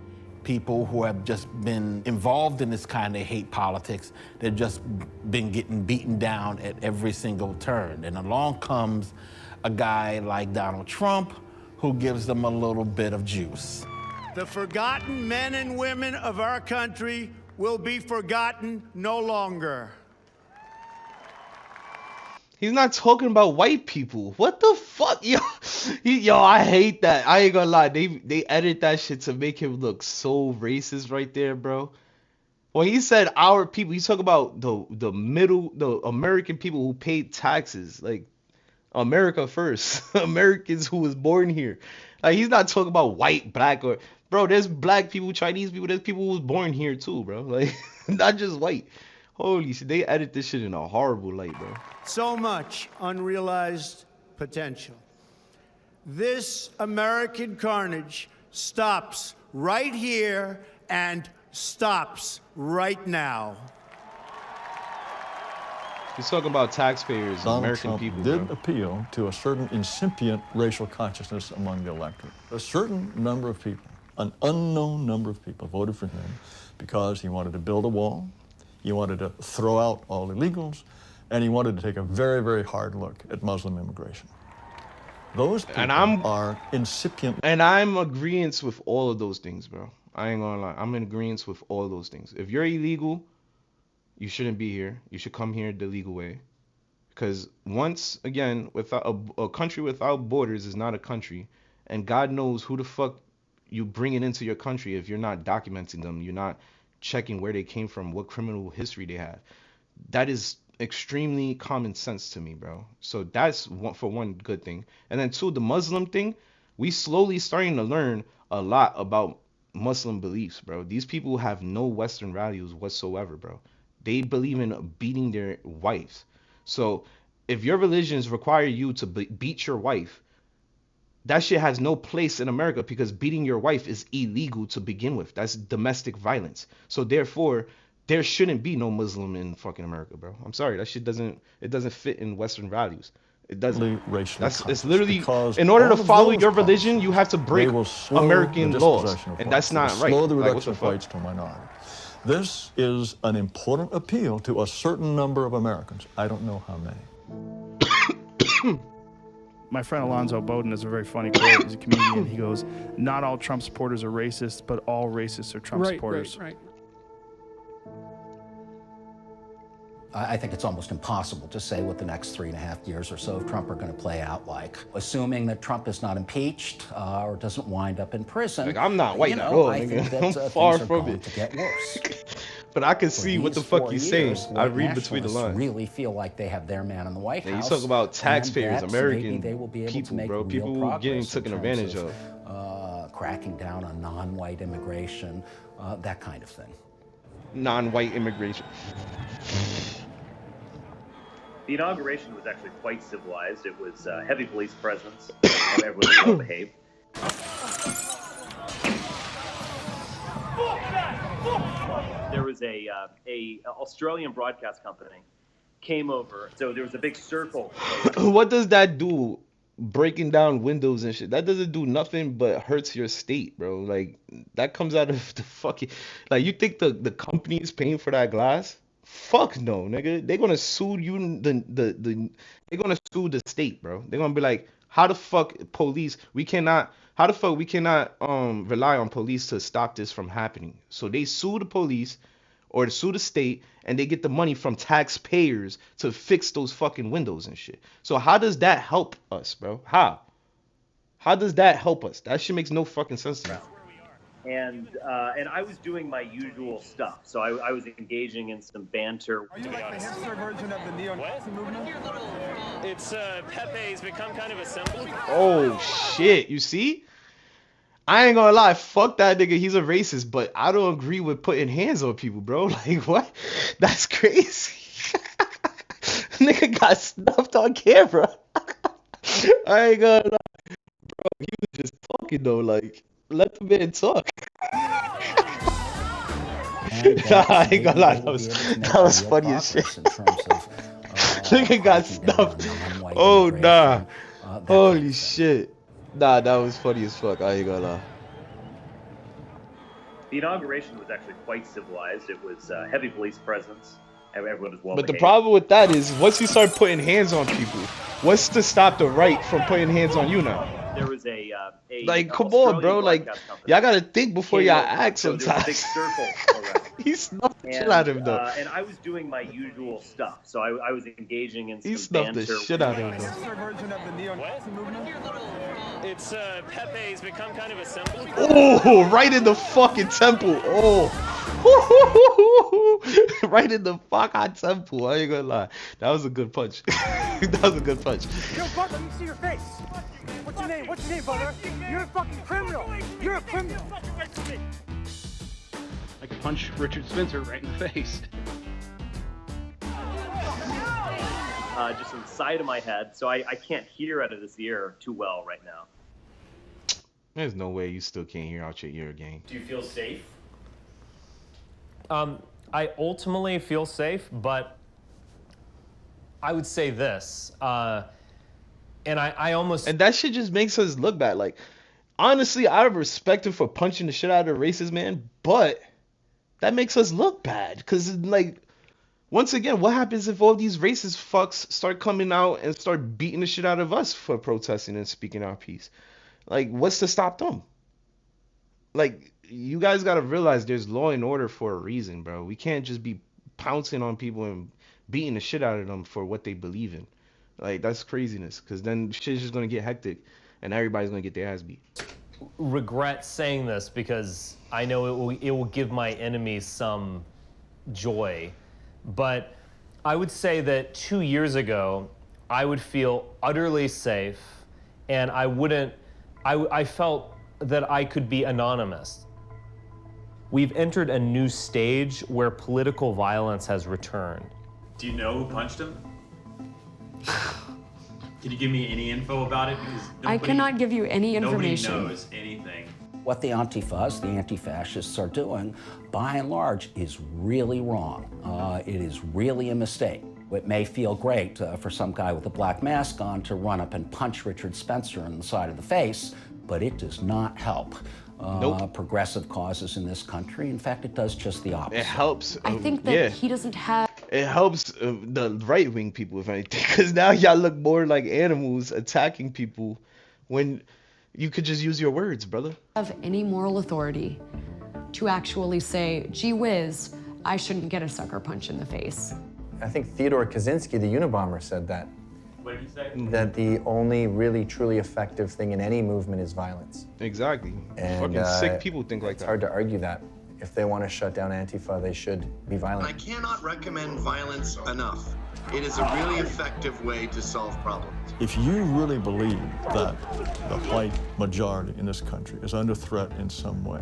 People who have just been involved in this kind of hate politics, they've just been getting beaten down at every single turn. And along comes a guy like Donald Trump who gives them a little bit of juice. The forgotten men and women of our country will be forgotten no longer. He's not talking about white people. What the fuck, yo? Yo, I hate that. I ain't gonna lie. They edit that shit to make him look so racist right there, bro. When he said our people, he's talking about the American people who paid taxes, like America first, Americans who was born here. Like he's not talking about white, black, or bro. There's black people, Chinese people. There's people who was born here too, bro. Like not just white. Holy shit, they edit this shit in a horrible light, bro. So much unrealized potential. This American carnage stops right here and stops right now. He's talking about taxpayers, Donald American Trump people. did Bro. appeal to a certain incipient racial consciousness among the electorate. A certain number of people, an unknown number of people, voted for him because he wanted to build a wall, he wanted to throw out all illegals, and he wanted to take a very, very hard look at Muslim immigration. Those people are incipient. And I'm agreeing with all of those things, bro. I ain't gonna lie. I'm in agreement with all of those things. If you're illegal, you shouldn't be here. You should come here the legal way. Because once again, without a country without borders is not a country, and God knows who the fuck you bringing into your country if you're not documenting them, you're not checking where they came from, what criminal history they have. That is extremely common sense to me, bro. So that's one good thing. And then two, the Muslim thing, we slowly starting to learn a lot about Muslim beliefs, bro. These people have no Western values whatsoever, bro. They believe in beating their wives. So if your religions require you to beat your wife, that shit has no place in America because beating your wife is illegal to begin with. That's domestic violence. So therefore, there shouldn't be no Muslim in fucking America, bro. I'm sorry, that shit doesn't fit in Western values. It doesn't. It's literally, in order to follow your religion, you have to break American laws, and that's not right. Slow the Like, what reduction the of fuck? rights to minorities. This is an important appeal to a certain number of Americans. I don't know how many. My friend Alonzo Bowden has a very funny quote. He's a comedian. He goes, "Not all Trump supporters are racist, but all racists are Trump supporters." Right. I think it's almost impossible to say what the next 3.5 years or so of Trump are going to play out like. Assuming that Trump is not impeached or doesn't wind up in prison. Like, I'm not white you know, at all, I think that I'm far things are from going it. to get worse. But I can For see what the these fuck 4 he's saying. years, I white read between the nationalists lines. really feel like they have their man in the White Yeah, House. you talk about and taxpayers, that American maybe they will be able to people, make bro. real People progress getting in taken terms advantage of. Cracking down on non-white immigration, that kind of thing. Non-white immigration. The inauguration was actually quite civilized. It was heavy police presence, and everyone was well behaved. There was a Australian broadcast company came over, so there was a big circle. What does that do? Breaking down windows and shit. That doesn't do nothing but hurts your state, bro. Like that comes out of the fucking. Like you think the company is paying for that glass? Fuck no, nigga. They're gonna sue you. They're gonna sue the state, bro. They're gonna be like, how the fuck police? How the fuck we cannot rely on police to stop this from happening? So they sue the police or sue the state, and they get the money from taxpayers to fix those fucking windows and shit. So how does that help us, bro? How? How does that help us? That shit makes no fucking sense to me. And I was doing my usual stuff. So I was engaging in some banter. Are you like the hipster version of the neo-Nazi movement? It's Pepe's become kind of a symbol. Oh shit, you see? I ain't gonna lie, fuck that nigga, he's a racist, but I don't agree with putting hands on people, bro. Like, what? That's crazy. Nigga got snuffed on camera. I ain't gonna lie. Bro, he was just talking though, like, let the man talk. I ain't gonna lie, that was funny as shit. Nigga got stuffed. Oh nah. Holy shit. Nah, that was funny as fuck. I ain't gonna lie. The inauguration was actually quite civilized. It was heavy police presence. Everyone was well But the behaved. problem with that is once you start putting hands on people, what's to stop the right from putting hands on you now? There was Like, come on, bro. Like, y'all gotta think before y'all act so there was a big sometimes. circle around. He snuffed the shit out of him, though. And I was doing my usual stuff. So I was engaging in some He snuffed the banter. shit out of him, though. Is this their version of the neo-Nazi movement? It's Pepe's become kind of a symbol. Oh, right in the fucking temple. Oh. Right in the fucking temple. I ain't gonna lie. That was a good punch. That was a good punch. Yo, Buck, let me see your face. What's your name? What's your name, brother? You're a fucking criminal. You're a criminal. I could punch Richard Spencer right in the face. Just on the side of my head. So I can't hear out of this ear too well right now. There's no way you still can't hear out your ear again. Do you feel safe? I ultimately feel safe, but I would say this, and I almost... And that shit just makes us look bad. Like, honestly, I respect him for punching the shit out of the racist man, but that makes us look bad. Because, like, once again, what happens if all these racist fucks start coming out and start beating the shit out of us for protesting and speaking our piece? Like, what's to stop them? Like, you guys gotta realize there's law and order for a reason, bro. We can't just be pouncing on people and beating the shit out of them for what they believe in. Like, that's craziness, because then shit's just gonna get hectic and everybody's gonna get their ass beat. regret saying this because I know it will give my enemies some joy, but I would say that 2 years ago, I would feel utterly safe, and I felt that I could be anonymous. We've entered a new stage where political violence has returned. Do you know who punched him? Can you give me any info about it? Because I cannot give you any information. Nobody knows anything. What the Antifas, the anti-fascists, are doing, by and large, is really wrong. It is really a mistake. It may feel great for some guy with a black mask on to run up and punch Richard Spencer in the side of the face, but it does not help progressive causes in this country. In fact, it does just the opposite. It helps. I think that he doesn't have... It helps the right-wing people, if anything, because now y'all look more like animals attacking people when you could just use your words, brother. Have any moral authority to actually say, gee whiz, I shouldn't get a sucker punch in the face. I think Theodore Kaczynski, the Unabomber, said that. What did he say? That the only really truly effective thing in any movement is violence. Exactly. And, fucking sick people think like it's that. It's hard to argue that. If they want to shut down Antifa, they should be violent. I cannot recommend violence enough. It is a really effective way to solve problems. If you really believe that the white majority in this country is under threat in some way,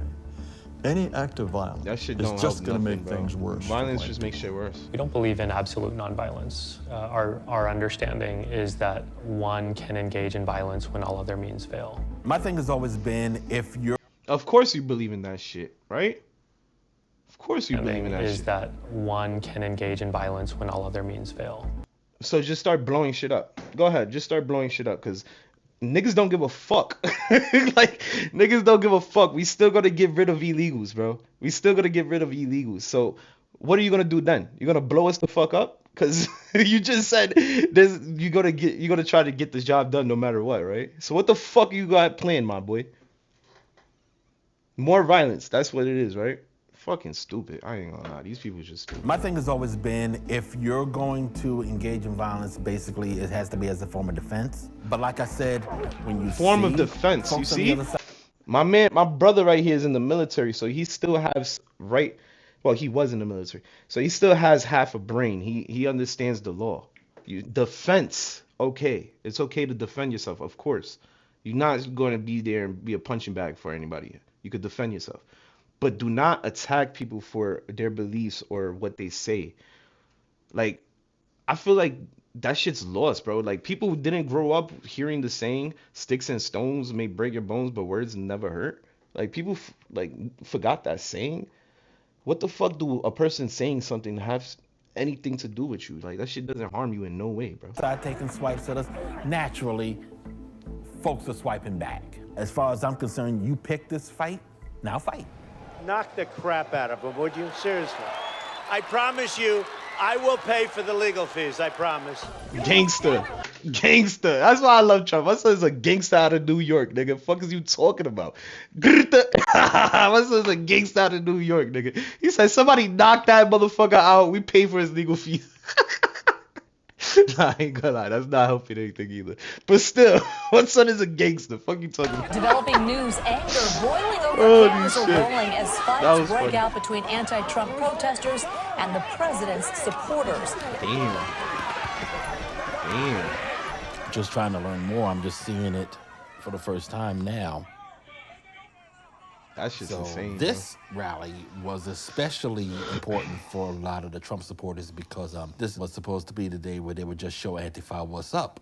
any act of violence that shit is don't just help going to make nothing, bro. things worse. Violence just makes shit worse. We don't believe in absolute nonviolence. Our understanding is that one can engage in violence when all other means fail. My thing has always been, if you're... Of course you believe in that shit, right? Of course you believe in that is shit. that one can engage in violence when all other means fail. So just start blowing shit up. Go ahead, just start blowing shit up, because niggas don't give a fuck. Like, niggas don't give a fuck. We still gotta get rid of illegals, bro. We still gotta get rid of illegals. So what are you gonna do then? You're gonna blow us the fuck up? Because you just said you're gonna try to get this job done no matter what, right? So what the fuck you got planned, my boy? More violence. That's what it is, right? Fucking stupid. I ain't gonna lie. These people are just stupid. My thing has always been, if you're going to engage in violence, basically it has to be as a form of defense. But like I said, when you form of defense, you see? My brother right here is in the military, so he still has well, he was in the military. So he still has half a brain. He understands the law. Defense, okay. It's okay to defend yourself, of course. You're not going to be there and be a punching bag for anybody. You could defend yourself. But do not attack people for their beliefs or what they say. Like, I feel like that shit's lost, bro. Like, people who didn't grow up hearing the saying, sticks and stones may break your bones, but words never hurt. Like, people forgot that saying. What the fuck do a person saying something have anything to do with you? Like, that shit doesn't harm you in no way, bro. Start taking swipes at us. Naturally, folks are swiping back. As far as I'm concerned, you picked this fight, now fight. Knock the crap out of him, would you? Seriously. I promise you, I will pay for the legal fees, I promise. Gangster. Gangster. That's why I love Trump. My son's a gangster out of New York, nigga. Fuck is you talking about? My son's a gangster out of New York, nigga. He said somebody knocked that motherfucker out. We pay for his legal fees. Nah, I ain't gonna lie. That's not helping anything either. But still, my son is a gangster. Fuck you talking about? Developing news, anger boiling over, Holy cameras are shit. rolling as That fights was break funny. out between anti-Trump protesters and the president's supporters. Damn. Damn. Just trying to learn more. I'm just seeing it for the first time now. That shit's insane. This rally was especially important for a lot of the Trump supporters because this was supposed to be the day where they would just show Antifa what's up.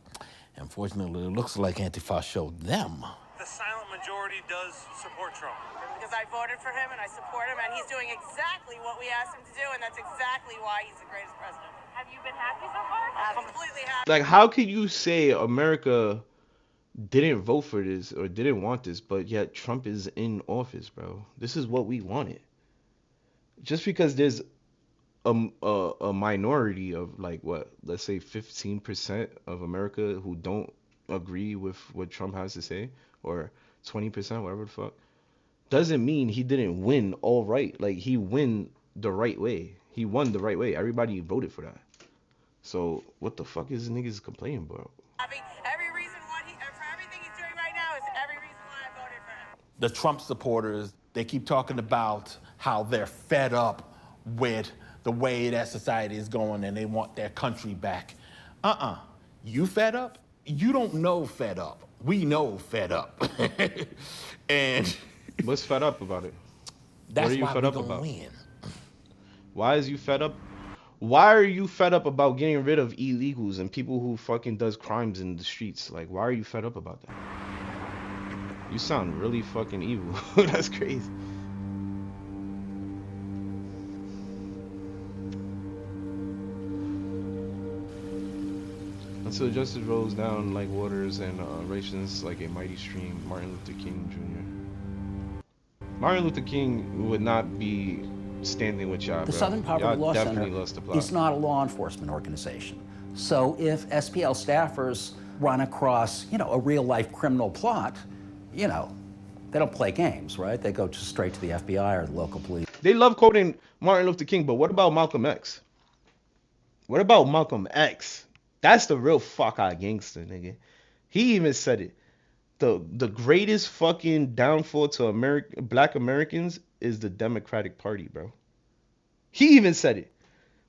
Unfortunately, it looks like Antifa showed them. The silent majority does support Trump. Because I voted for him and I support him and he's doing exactly what we asked him to do, and that's exactly why he's the greatest president. Have you been happy so far? Completely happy. Like, how can you say America didn't vote for this or didn't want this, but yet Trump is in office, bro? This is what we wanted. Just because there's a minority of, like, what, let's say 15% of America who don't agree with what Trump has to say, or 20%, whatever the fuck, doesn't mean he didn't win all right. Like, he won the right way. He won the right way. Everybody voted for that. So what the fuck is niggas complaining about? Every reason for everything he's doing right now is every reason why I voted for him. The Trump supporters, they keep talking about how they're fed up with the way that society is going and they want their country back. You fed up? You don't know fed up. We know fed up. And what's fed up about it? That's what are you why fed we up gonna about? win. Why is you fed up? Why are you fed up about getting rid of illegals and people who fucking does crimes in the streets? Like, why are you fed up about that? You sound really fucking evil. That's crazy. Until justice rolls down like waters and rations like a mighty stream, Martin Luther King Jr. Martin Luther King would not be standing with y'all, The bro. Southern Poverty Y'all Law definitely Center lost the plot. is not a law enforcement organization. So if SPL staffers run across, a real-life criminal plot, they don't play games, right? They go just straight to the FBI or the local police. They love quoting Martin Luther King, but what about Malcolm X? What about Malcolm X? That's the real fuck-eye gangster, nigga. He even said it. The greatest fucking downfall to black Americans is the Democratic Party, bro. He even said it.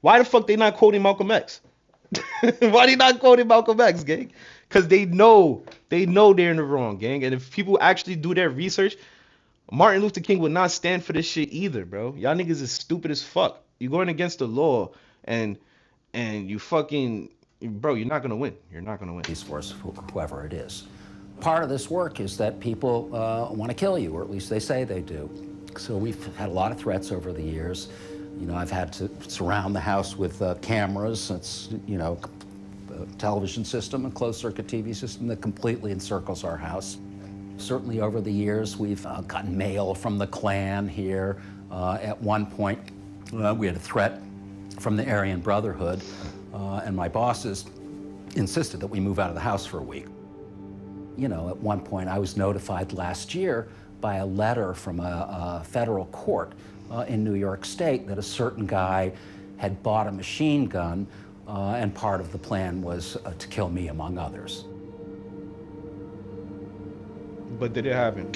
Why the fuck they not quoting Malcolm X? Why they not quoting Malcolm X, gang? Because they know they're in the wrong, gang. And if people actually do their research, Martin Luther King would not stand for this shit either, bro. Y'all niggas is stupid as fuck. You're going against the law, and you fucking, bro, you're not gonna win. You're not gonna win. Police force, whoever it is. Part of this work is that people want to kill you, or at least they say they do. So we've had a lot of threats over the years. I've had to surround the house with cameras. It's, a television system, a closed-circuit TV system that completely encircles our house. Certainly over the years, we've gotten mail from the Klan here. At one point, we had a threat from the Aryan Brotherhood, and my bosses insisted that we move out of the house for a week. At one point, I was notified last year by a letter from a federal court in New York State that a certain guy had bought a machine gun, and part of the plan was to kill me, among others. But did it happen?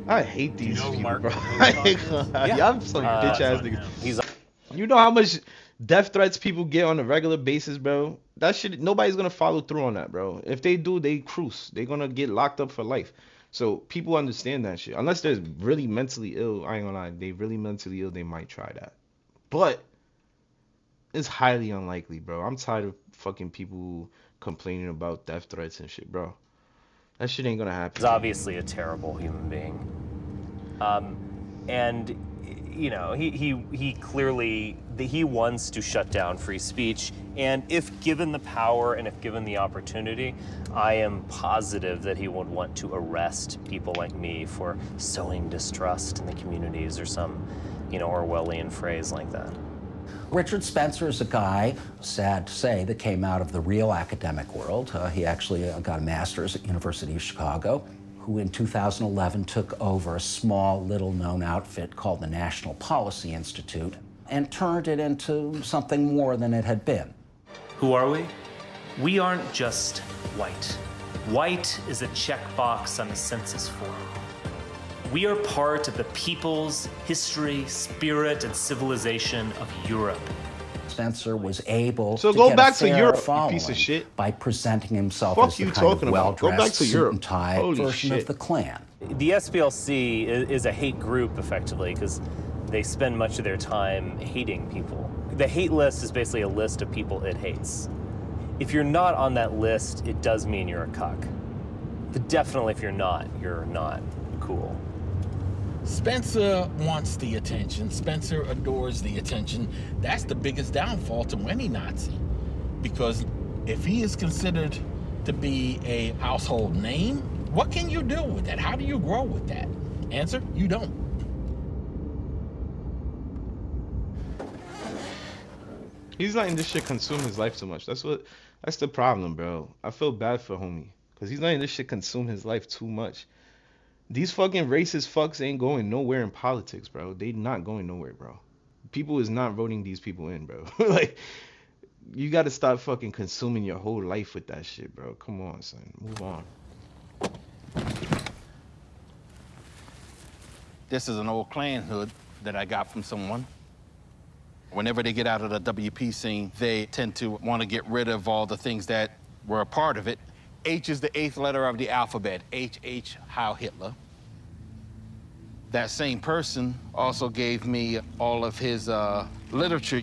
I hate these people, bro. I'm some bitch ass niggas. You know how much death threats people get on a regular basis, bro? That shit, nobody's gonna follow through on that, bro. If they do, they cruise. They're gonna get locked up for life. So people understand that shit. Unless they're really mentally ill, I ain't gonna lie, they really mentally ill, they might try that. But it's highly unlikely, bro. I'm tired of fucking people complaining about death threats and shit, bro. That shit ain't gonna happen. He's obviously a terrible human being. And you know, he clearly, he wants to shut down free speech. And if given the power and if given the opportunity, I am positive that he would want to arrest people like me for sowing distrust in the communities or some, you know, Orwellian phrase like that. Richard Spencer is a guy, sad to say, that came out of the real academic world. He actually got a master's at University of Chicago, who in 2011 took over a small, little-known outfit called the National Policy Institute and turned it into something more than it had been. Who are we? We aren't just white. White is a checkbox on the census form. We are part of the people's history, spirit, and civilization of Europe. Spencer was able So to go get back a to fair Europe, you following piece of shit. by presenting himself Fuck as the you kind talking of about? Go back well-dressed to suit Europe. and tie Holy version shit. of the Klan. The SPLC is a hate group, effectively, because they spend much of their time hating people. The hate list is basically a list of people it hates. If you're not on that list, it does mean you're a cuck. But definitely if you're not cool. Spencer wants the attention. Spencer adores the attention. That's the biggest downfall to any Nazi. Because if he is considered to be a household name, what can you do with that? How do you grow with that? Answer, you don't. He's letting this shit consume his life too much. That's the problem, bro. I feel bad for homie. Because he's letting this shit consume his life too much. These fucking racist fucks ain't going nowhere in politics, bro. They not going nowhere, bro. People is not voting these people in, bro. Like, you gotta stop fucking consuming your whole life with that shit, bro. Come on, son. Move on. This is an old Klan hood that I got from someone. Whenever they get out of the WP scene, they tend to want to get rid of all the things that were a part of it. H is the 8th letter of the alphabet. H, Heil Hitler. That same person also gave me all of his literature.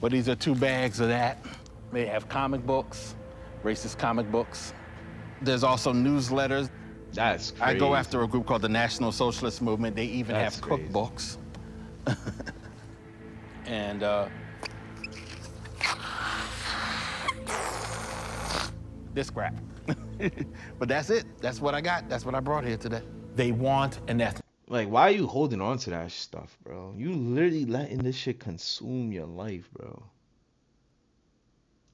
But these are 2 bags of that. They have comic books, racist comic books. There's also newsletters. That's crazy. I go after a group called the National Socialist Movement. They even That's have crazy. cookbooks. And this crap. But that's it. That's what I got. That's what I brought here today. They want an ethnic. Like, why are you holding on to that stuff, bro? You literally letting this shit consume your life, bro.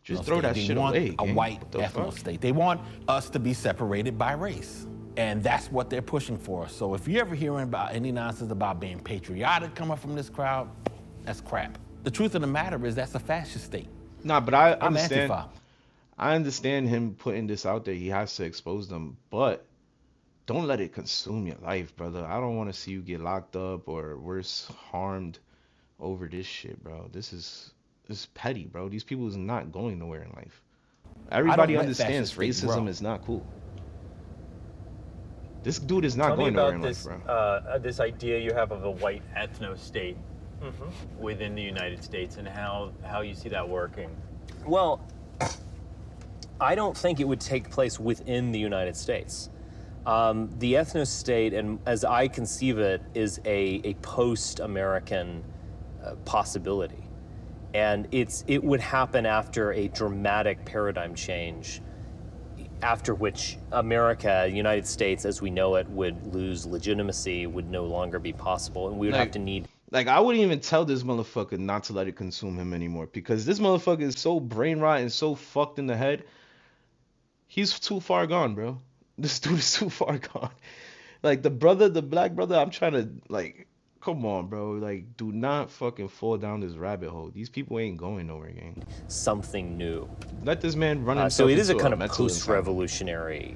Just throw that shit away. They want a gang. white What the ethno fuck? state. They want us to be separated by race. And that's what they're pushing for. So if you ever hearing about any nonsense about being patriotic coming from this crowd, that's crap. The truth of the matter is that's a fascist state. Nah, but I I'm understand. Antifa. I understand him putting this out there. He has to expose them, but don't let it consume your life, brother. I don't want to see you get locked up or worse, harmed over this shit, bro. This is petty, bro. These people is not going nowhere in life. Everybody understands racism is not cool. This dude is not Tell me going nowhere about in this, life, bro. this idea you have of a white ethno-state within the United States and how you see that working. Well, I don't think it would take place within the United States. The ethno-state, and as I conceive it, is a post-American possibility. And it would happen after a dramatic paradigm change, after which America, United States as we know it, would lose legitimacy, would no longer be possible, and we would have to need... Like, I wouldn't even tell this motherfucker not to let it consume him anymore, because this motherfucker is so brain rot and so fucked in the head. He's too far gone, bro. This dude is too far gone. Like, the black brother, I'm trying to, like, come on, bro. Like, do not fucking fall down this rabbit hole. These people ain't going nowhere, gang. Something new. Let this man run himself So it is a into kind of mental post-revolutionary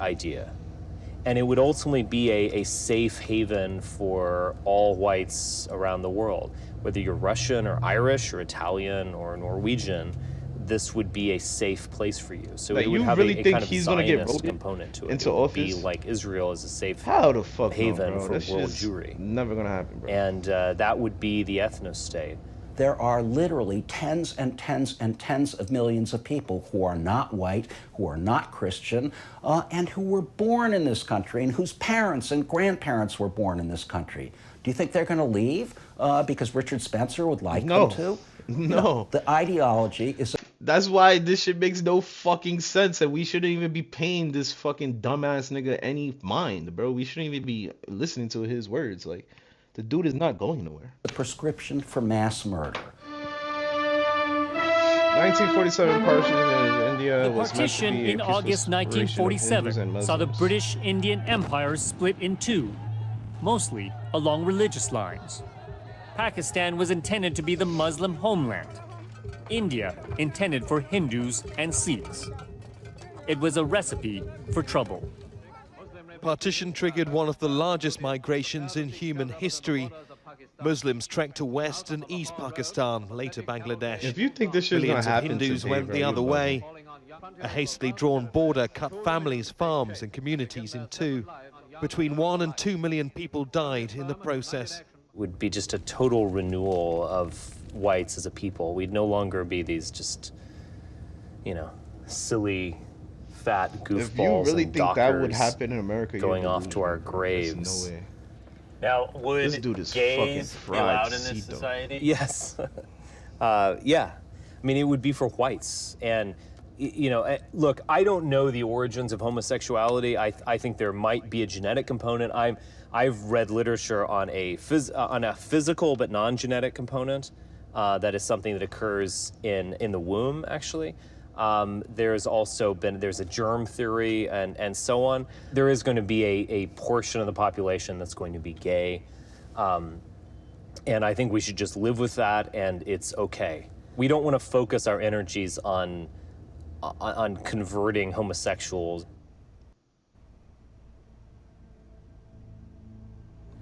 idea. And it would ultimately be a safe haven for all whites around the world. Whether you're Russian or Irish or Italian or Norwegian, this would be a safe place for you. So Like, it would you have really a think kind of he's gonna get Zionist voted component to it. into It would be office? like Israel as a safe How the fuck no, haven bro? for That world shit's Jewry. never gonna happen, bro. And that would be the ethno-state. there are literally tens and tens and tens of millions of people who are not white, who are not Christian, and who were born in this country and whose parents and grandparents were born in this country. Do you think they're going to leave because Richard Spencer would like them to? No. The ideology is... That's why this shit makes no fucking sense, and we shouldn't even be paying this fucking dumbass nigga any mind, bro. We shouldn't even be listening to his words. Like, the dude is not going nowhere. The prescription for mass murder. 1947 partition in India The was meant to partition be a in peaceful August separation of Hindus and 1947 saw the Muslims. British Indian Empire split in two, mostly along religious lines. Pakistan was intended to be the Muslim homeland. India intended for Hindus and Sikhs. It was a recipe for trouble. Partition triggered one of the largest migrations in human history. Muslims trekked to West and East Pakistan, later Bangladesh. If you think this shit's Millions gonna of happen Hindus today, went bro, the you're other bugging. way. A hastily drawn border cut families, farms and communities in two. Between 1 and 2 million people died in the process. Would be just a total renewal of whites as a people. We'd no longer be these just, you know, silly, fat goofballs If you really and think that would dockers happen in America, going you're off to our delusional. graves. There's no way. Now, would This dude is gays fucking be fried allowed in this Cito. society? Yes. Yeah. I mean, it would be for whites. And, you know, look, I don't know the origins of homosexuality. I think there might be a genetic component. I've read literature on a physical but non-genetic component. That is something that occurs in the womb, actually. There's also there's a germ theory and so on. There is going to be a portion of the population that's going to be gay. And I think we should just live with that, and it's okay. We don't want to focus our energies on converting homosexuals.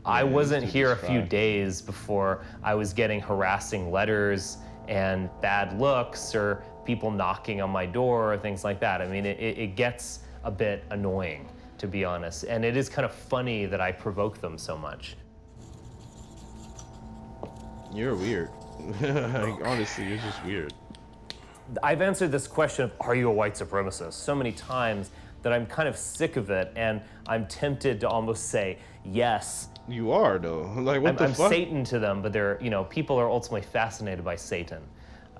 I wasn't here a few days before I was getting harassing letters and bad looks or people knocking on my door or things like that. I mean, it gets a bit annoying, to be honest. And it is kind of funny that I provoke them so much. You're weird. Like, honestly, you're just weird. I've answered this question of, are you a white supremacist, so many times that I'm kind of sick of it, and I'm tempted to almost say, yes. You are, though. Like, what the I'm fuck? Satan to them, but they're, you know, people are ultimately fascinated by Satan.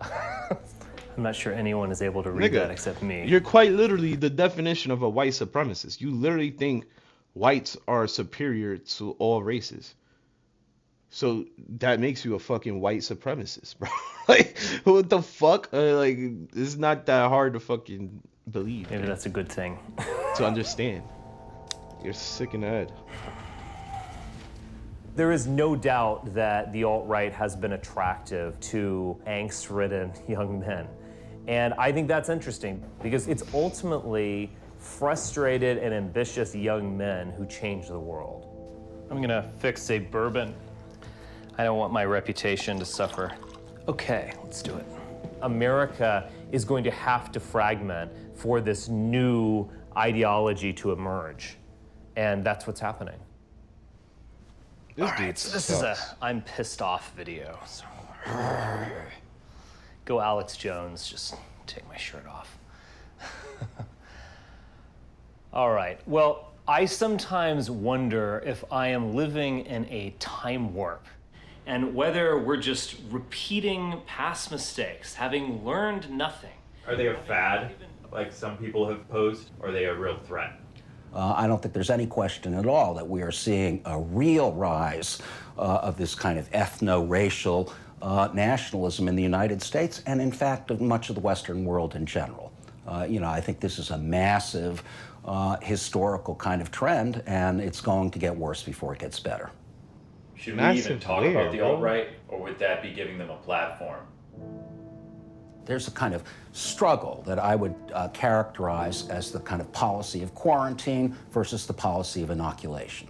I'm not sure anyone is able to read that except me. You're quite literally the definition of a white supremacist. You literally think whites are superior to all races. So that makes you a fucking white supremacist, bro. Like, what the fuck? Like, it's not that hard to fucking believe. Maybe that's a good thing. To understand. You're sick in the head. There is no doubt that the alt-right has been attractive to angst-ridden young men. And I think that's interesting because it's ultimately frustrated and ambitious young men who change the world. I'm gonna fix a bourbon. I don't want my reputation to suffer. Okay, let's do it. America is going to have to fragment for this new ideology to emerge. And that's what's happening. All right, so this is a I'm pissed off video. So. Go Alex Jones, just take my shirt off. All right, well, I sometimes wonder if I am living in a time warp and whether we're just repeating past mistakes, having learned nothing. Are they a fad, like some people have posed, or are they a real threat? I don't think there's any question at all that we are seeing a real rise of this kind of ethno-racial nationalism in the United States and, in fact, of much of the Western world in general. You know, I think this is a massive historical kind of trend, and it's going to get worse before it gets better. Should we even talk about the alt-right, or would that be giving them a platform? There's a kind of struggle that I would characterize as the kind of policy of quarantine versus the policy of inoculation.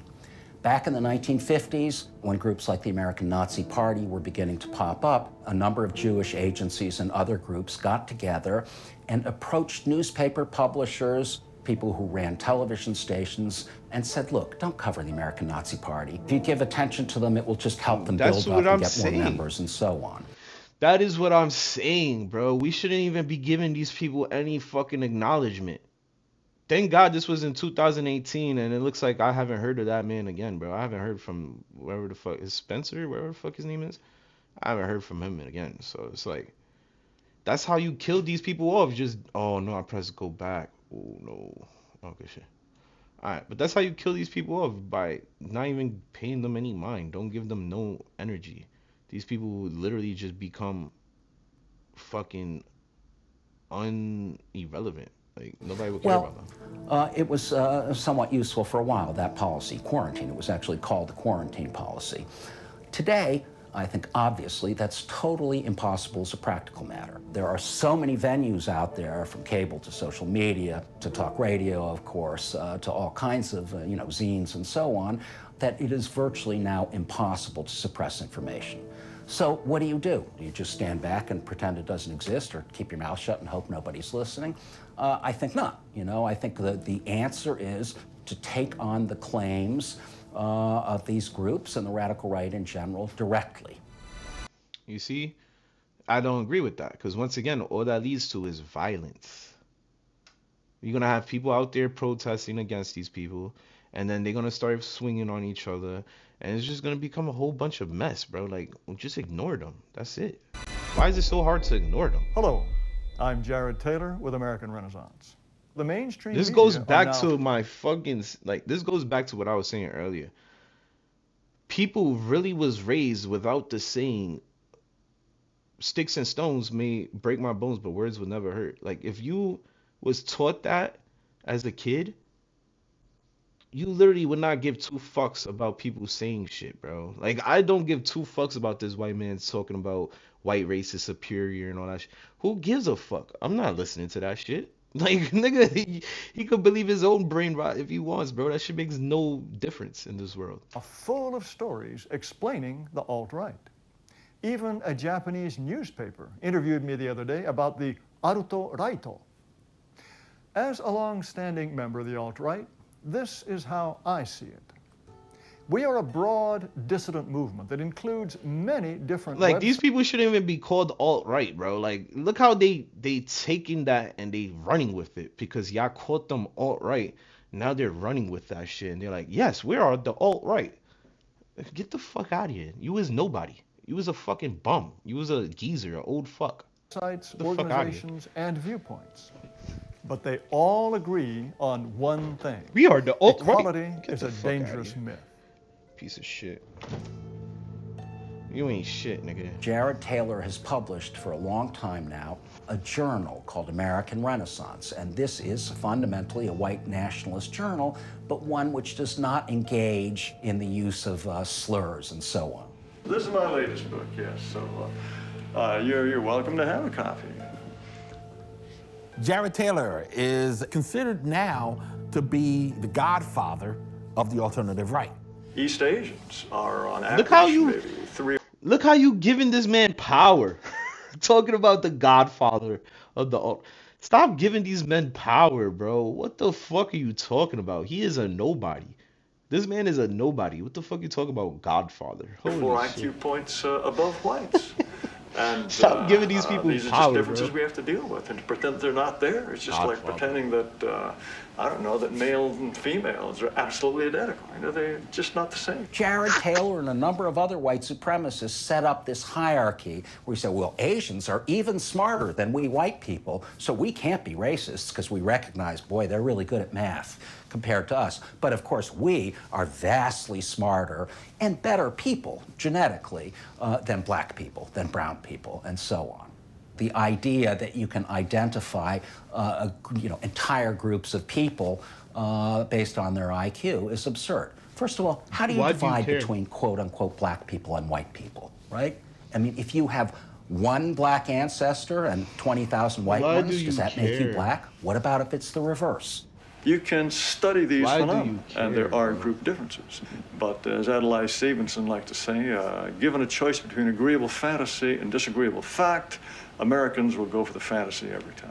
Back in the 1950s, when groups like the American Nazi Party were beginning to pop up, a number of Jewish agencies and other groups got together and approached newspaper publishers, people who ran television stations, and said, look, don't cover the American Nazi Party. If you give attention to them, it will just help them build up and get more members and so on. That is what I'm saying, bro. We shouldn't even be giving these people any fucking acknowledgement. Thank God this was in 2018, and it looks like I haven't heard of that man again, bro. I haven't heard from wherever the fuck is Spencer, wherever the fuck his name is. I haven't heard from him again. So it's like, that's how you kill these people off. Just, oh no, I pressed go back. Oh no. Okay, shit. Alright, but that's how you kill these people off, by not even paying them any mind. Don't give them no energy. These people would literally just become fucking irrelevant. Like, nobody would care about them. It was somewhat useful for a while, that policy, quarantine. It was actually called the quarantine policy. Today, I think obviously that's totally impossible as a practical matter. There are so many venues out there, from cable to social media to talk radio, of course, to all kinds of zines and so on, that it is virtually now impossible to suppress information. So what do? Do you just stand back and pretend it doesn't exist, or keep your mouth shut and hope nobody's listening? I think not. I think that the answer is to take on the claims of these groups and the radical right in general directly. You see, I don't agree with that, because once again, all that leads to is violence. You're gonna have people out there protesting against these people, and then they're gonna start swinging on each other, and it's just gonna become a whole bunch of mess, bro. Like, just ignore them. That's it. Why is it so hard to ignore them? Hello, I'm Jared Taylor with American Renaissance. The mainstream This media goes are back now- to my fucking, like, this goes back to what I was saying earlier. People really was raised without the saying, sticks and stones may break my bones, but words will never hurt. Like, if you was taught that as a kid, you literally would not give two fucks about people saying shit, bro. Like, I don't give two fucks about this white man talking about white race is superior and all that shit. Who gives a fuck? I'm not listening to that shit. Like, nigga, he could believe his own brain rot if he wants, bro. That shit makes no difference in this world. are full of stories explaining the alt-right. Even a Japanese newspaper interviewed me the other day about the Aruto-Raito. As a long-standing member of the alt-right, this is how I see it. We are a broad dissident movement that includes many different Like, these people shouldn't even be called alt-right, bro. Like, look how they taking that and they running with it, because y'all called them alt-right. Now they're running with that shit, and they're like, yes, we are the alt-right. Get the fuck out of here. You was nobody. You was a fucking bum. You was a geezer, an old fuck. Sites, Get the fuck outta here. organizations, and viewpoints. But they all agree on one thing. We are the alt-right. Equality Get is the a fuck outta dangerous here. myth. Piece of shit. You ain't shit, nigga. Jared Taylor has published for a long time now a journal called American Renaissance, and this is fundamentally a white nationalist journal, but one which does not engage in the use of slurs and so on. This is my latest book, yes, so you're welcome to have a copy. Jared Taylor is considered now to be the godfather of the alternative right. East Asians are on average Look how you maybe 3 look how you giving this man power. Talking about the godfather of the alt. Stop giving these men power, bro. What the fuck are you talking about? He is a nobody. This man is a nobody. What the fuck you talking about, godfather? Holy 4 shit. IQ points above whites. And Stop giving these people these are power, just differences bro. we have to deal with, and to pretend they're not there, it's just like Godfather. pretending that I don't know, that males and females are absolutely identical. They're just not the same. Jared Taylor and a number of other white supremacists set up this hierarchy where we say, well, Asians are even smarter than we white people, so we can't be racists because we recognize, boy, they're really good at math compared to us. But of course, we are vastly smarter and better people genetically than black people, than brown people, and so on. The idea that you can identify entire groups of people based on their IQ is absurd. First of all, how do you Why do you divide care? between quote-unquote black people and white people, right? I mean, if you have one black ancestor and 20,000 white Why do ones, you does that make you care? black? What about if it's the reverse? You can study these Why do phenomena, you and there care, are bro? group differences. But as Adlai Stevenson liked to say, given a choice between agreeable fantasy and disagreeable fact, Americans will go for the fantasy every time.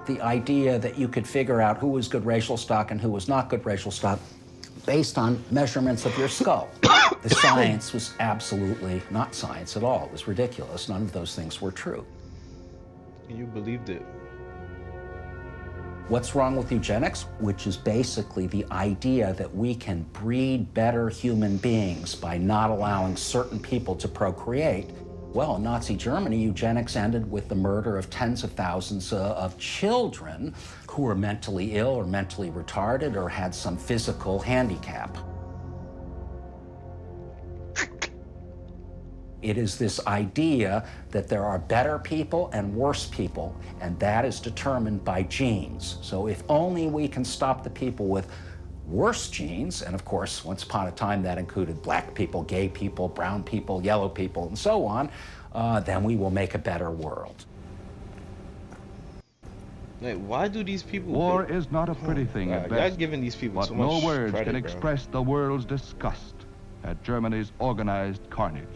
The idea that you could figure out who was good racial stock and who was not good racial stock based on measurements of your skull. The science was absolutely not science at all. It was ridiculous. None of those things were true. And you believed it. What's wrong with eugenics? Which is basically the idea that we can breed better human beings by not allowing certain people to procreate. Well, in Nazi Germany, eugenics ended with the murder of tens of thousands of children who were mentally ill or mentally retarded or had some physical handicap. It is this idea that there are better people and worse people, and that is determined by genes. So if only we can stop the people with worse genes, and of course, once upon a time that included black people, gay people, brown people, yellow people, and so on, then we will make a better world. Like, why do these people... War is not a pretty thing at best, y'all giving these people but so much no words credit, can bro. express the world's disgust at Germany's organized carnage.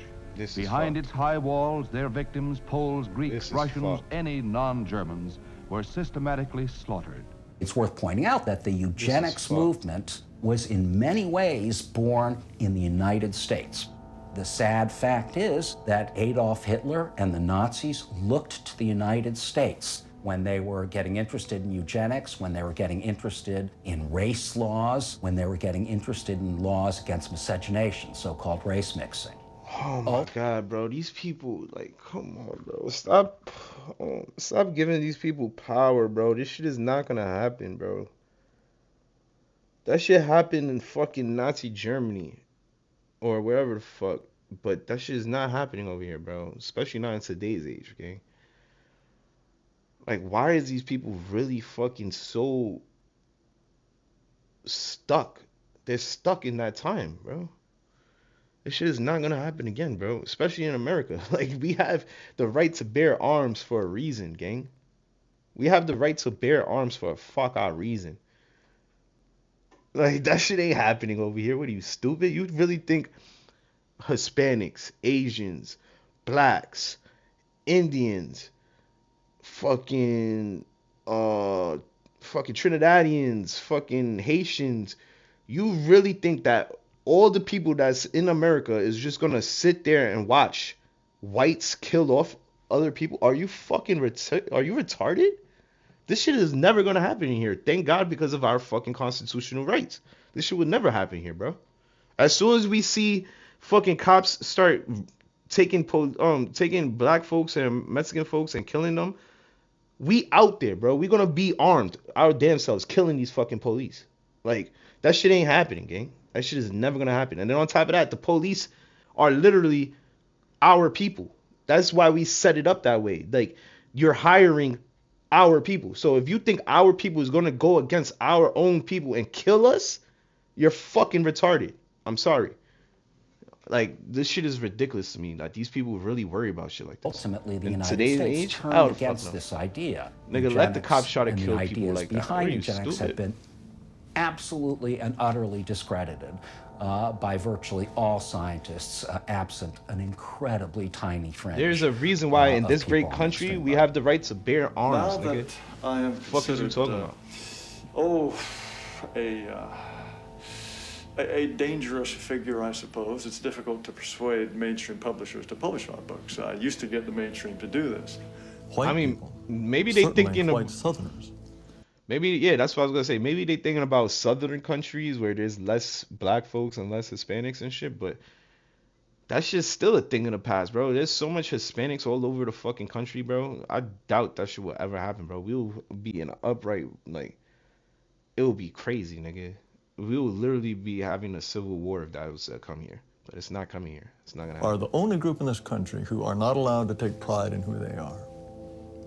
Behind its high walls, their victims, Poles, Greeks, Russians, any non-Germans, were systematically slaughtered. It's worth pointing out that the eugenics movement was in many ways born in the United States. The sad fact is that Adolf Hitler and the Nazis looked to the United States when they were getting interested in eugenics, when they were getting interested in race laws, when they were getting interested in laws against miscegenation, so-called race mixing. Oh my God, bro. These people, like, come on, bro. Stop giving these people power, bro. This shit is not gonna happen, bro. That shit happened in fucking Nazi Germany or wherever the fuck. But that shit is not happening over here, bro. Especially not in today's age, okay? Like, why is these people really fucking so stuck? They're stuck in that time, bro. This shit is not gonna happen again, bro. Especially in America. Like, we have the right to bear arms for a reason, gang. We have the right to bear arms for a fuck out reason. Like, that shit ain't happening over here. What are you, stupid? You really think Hispanics, Asians, blacks, Indians, fucking Trinidadians, fucking Haitians, you really think that all the people that's in America is just gonna sit there and watch whites kill off other people? Are you fucking retarded? This shit is never gonna happen here. Thank God, because of our fucking constitutional rights. This shit would never happen here, bro. As soon as we see fucking cops start taking black folks and Mexican folks and killing them, we out there, bro. We gonna be armed our damn selves killing these fucking police. Like, that shit ain't happening, gang. That shit is never gonna happen. And then on top of that, the police are literally our people. That's why we set it up that way. Like, you're hiring our people. So if you think our people is gonna go against our own people and kill us, you're fucking retarded. I'm sorry. Like, this shit is ridiculous to me. Like, these people really worry about shit like this. Ultimately, the In United today's States age, turned against this idea. Nigga, let the Eugenics cops try to and the kill people ideas like that. What behind are you, eugenics stupid? have been absolutely and utterly discredited by virtually all scientists, absent an incredibly tiny fringe. There's a reason why in of this great people on country we have the right to bear arms, Now nigga. that I am Fuck is you considered, talking about? a dangerous figure, I suppose. It's difficult to persuade mainstream publishers to publish our books. I used to get the mainstream to do this. I mean, maybe they thinking white of Southerners. maybe, yeah, that's what I was gonna say. Maybe they thinking about southern countries where there's less black folks and less Hispanics and shit, but that's just still a thing in the past, bro. There's so much Hispanics all over the fucking country, bro. I doubt that shit will ever happen, bro. We'll be in an upright, like, it will be crazy, nigga. We will literally be having a civil war if that was to come here. But it's not coming here. It's not gonna happen. Are the only group in this country who are not allowed to take pride in who they are.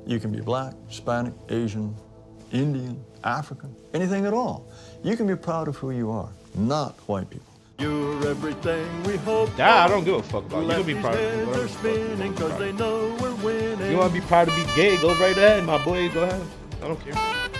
You can be black, Hispanic, Asian, Indian, African, anything at all. You can be proud of who you are, not white people. You're everything we hope. Nah, I don't give a fuck about it. You can be proud of whatever the fuck you wanna be proud of. You wanna be proud to be gay, go right ahead, my boy, go ahead. I don't care.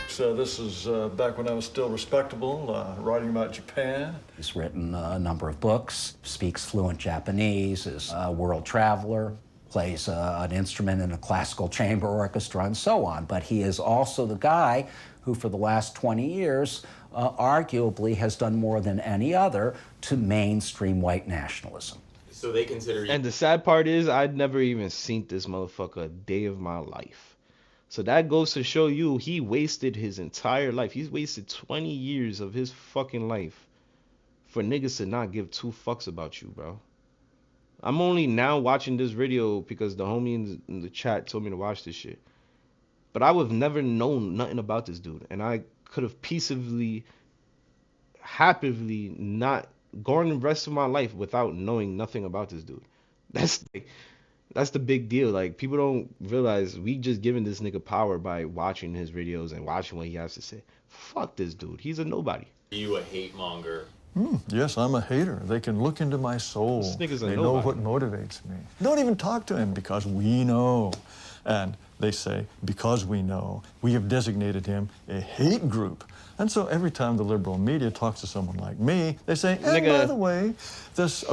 So this is back when I was still respectable, writing about Japan. He's written a number of books, speaks fluent Japanese, is a world traveler, plays an instrument in a classical chamber orchestra, and so on. But he is also the guy who for the last 20 years arguably has done more than any other to mainstream white nationalism. So they consider you. And the sad part is, I'd never even seen this motherfucker a day of my life. So that goes to show you, he wasted his entire life. He's wasted 20 years of his fucking life for niggas to not give two fucks about you, bro. I'm only now watching this video because the homie in the chat told me to watch this shit. But I would have never known nothing about this dude. And I could have peaceably, happily not gone the rest of my life without knowing nothing about this dude. That's the big deal. Like, people don't realize we just giving this nigga power by watching his videos and watching what he has to say. Fuck this dude. He's a nobody. Are you a hate monger? Yes, I'm a hater. They can look into my soul. This nigga's a They nobody. know what motivates me. Don't even talk to him because we know. And they say, because we know, we have designated him a hate group. And so every time the liberal media talks to someone like me, they say, and Nigga, by the way, this...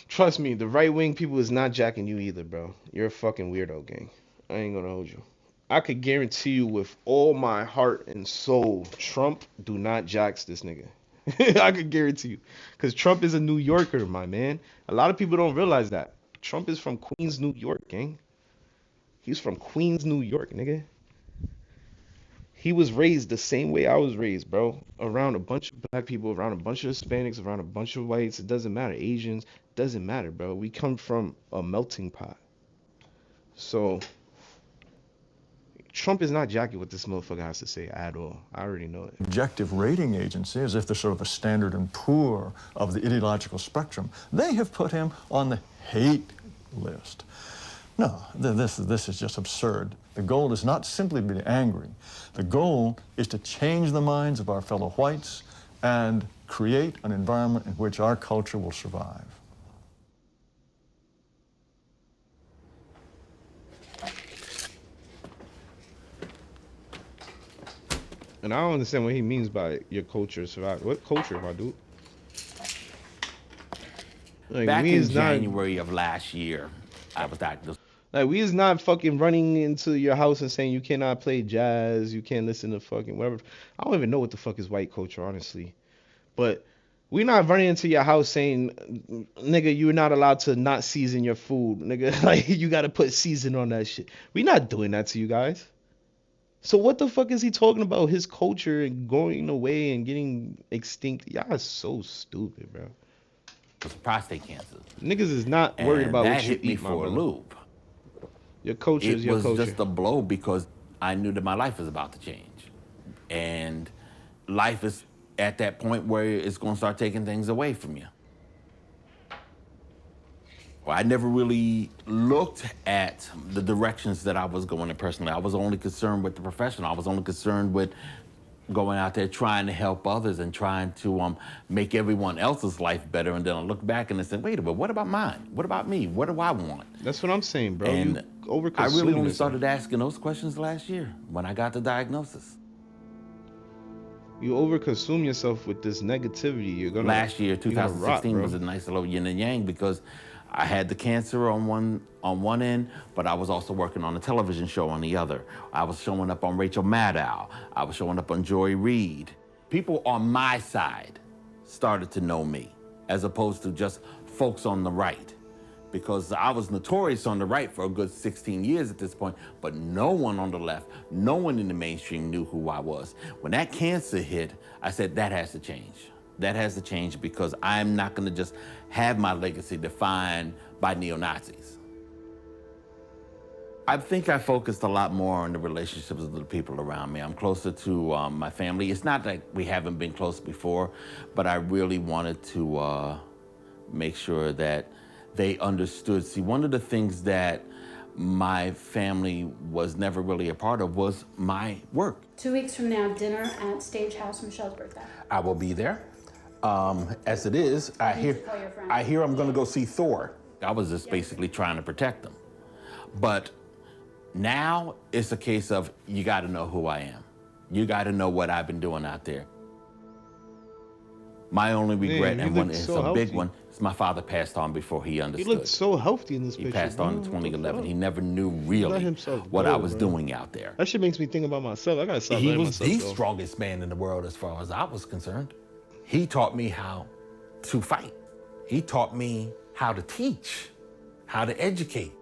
Trust me, the right-wing people is not jacking you either, bro. You're a fucking weirdo, gang. I ain't gonna hold you. I could guarantee you with all my heart and soul, Trump do not jacks this nigga. I could guarantee you. Because Trump is a New Yorker, my man. A lot of people don't realize that. Trump is from Queens, New York, gang. He's from Queens, New York, nigga. He was raised the same way I was raised, bro. Around a bunch of black people, around a bunch of Hispanics, around a bunch of whites. It doesn't matter. Asians, doesn't matter, bro. We come from a melting pot. So, Trump is not jacking what this motherfucker has to say at all. I already know it. Objective rating agency, as if they're sort of a Standard and Poor of the ideological spectrum, they have put him on the hate list. No, this is just absurd. The goal is not simply to be angry. The goal is to change the minds of our fellow whites and create an environment in which our culture will survive. And I don't understand what he means by your culture survive. What culture, my dude? Like, Back in January of last year, I was diagnosed. Like, we is not fucking running into your house and saying you cannot play jazz, you can't listen to fucking whatever. I don't even know what the fuck is white culture, honestly. But we're not running into your house saying, nigga, you're not allowed to not season your food. Nigga, like, you gotta put season on that shit. We're not doing that to you guys. So what the fuck is he talking about? His culture and going away and getting extinct? Y'all are so stupid, bro. Prostate cancer. Niggas is not worried about that what you hit me eat, my for a brother. loop. Your culture is your culture. It was just a blow because I knew that my life was about to change. And life is at that point where it's going to start taking things away from you. Well, I never really looked at the directions that I was going in personally. I was only concerned with the professional. I was only concerned with going out there trying to help others and trying to make everyone else's life better. And then I look back and I said, wait a minute, what about mine? What about me? What do I want? That's what I'm saying, bro. And you I really only yourself. started asking those questions last year when I got the diagnosis. You overconsume yourself with this negativity. You're gonna Last year, you're gonna 2016 rot, was a nice little yin and yang because I had the cancer on one end, but I was also working on a television show on the other. I was showing up on Rachel Maddow. I was showing up on Joy Reid. People on my side started to know me, as opposed to just folks on the right. Because I was notorious on the right for a good 16 years at this point, but no one on the left, no one in the mainstream knew who I was. When that cancer hit, I said, that has to change. That has to change because I'm not gonna just have my legacy defined by neo-Nazis. I think I focused a lot more on the relationships with the people around me. I'm closer to my family. It's not like we haven't been close before, but I really wanted to make sure that they understood. See, one of the things that my family was never really a part of was my work. 2 weeks from now, dinner at Stage House, Michelle's birthday. I will be there. As it is, I hear I'm gonna go see Thor. I was just basically trying to protect them. But now it's a case of you gotta know who I am. You gotta know what I've been doing out there. My only regret, Man, and he one looked is so a big healthy. one, is my father passed on before he He understood. looked so healthy in this He picture, passed bro. on in What the 2011. fuck? He never knew He let really himself what go, I was bro. doing out there. That shit makes me think about myself. I gotta stop He letting was myself the go. strongest man in the world as far as I was concerned. He taught me how to fight. He taught me how to teach, how to educate.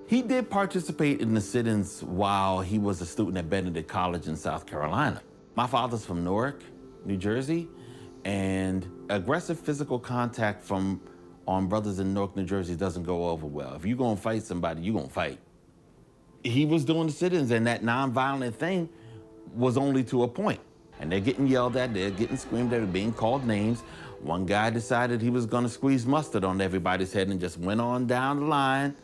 He did participate in the sit-ins while he was a student at Benedict College in South Carolina. My father's from Newark, New Jersey, and aggressive physical contact on brothers in Newark, New Jersey doesn't go over well. If you're gonna fight somebody, you're gonna fight. He was doing the sit-ins, and that nonviolent thing was only to a point. And they're getting yelled at, they're getting screamed at, they're being called names. One guy decided he was gonna squeeze mustard on everybody's head and just went on down the line.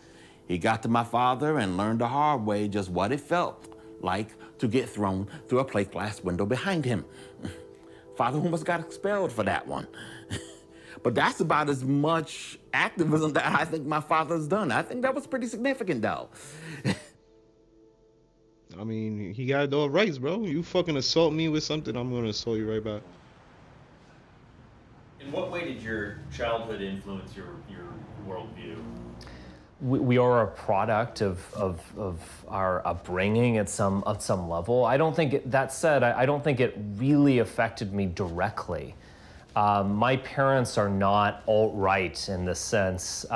He got to my father and learned the hard way just what it felt like to get thrown through a plate glass window behind him. Father almost got expelled for that one. But that's about as much activism that I think my father's done. I think that was pretty significant, though. I mean, he got all rights, bro. You fucking assault me with something, I'm gonna assault you right back. In what way did your childhood influence your worldview? We are a product of our upbringing at some level. I don't think that said, I don't think it really affected me directly. My parents are not alt-right in the sense.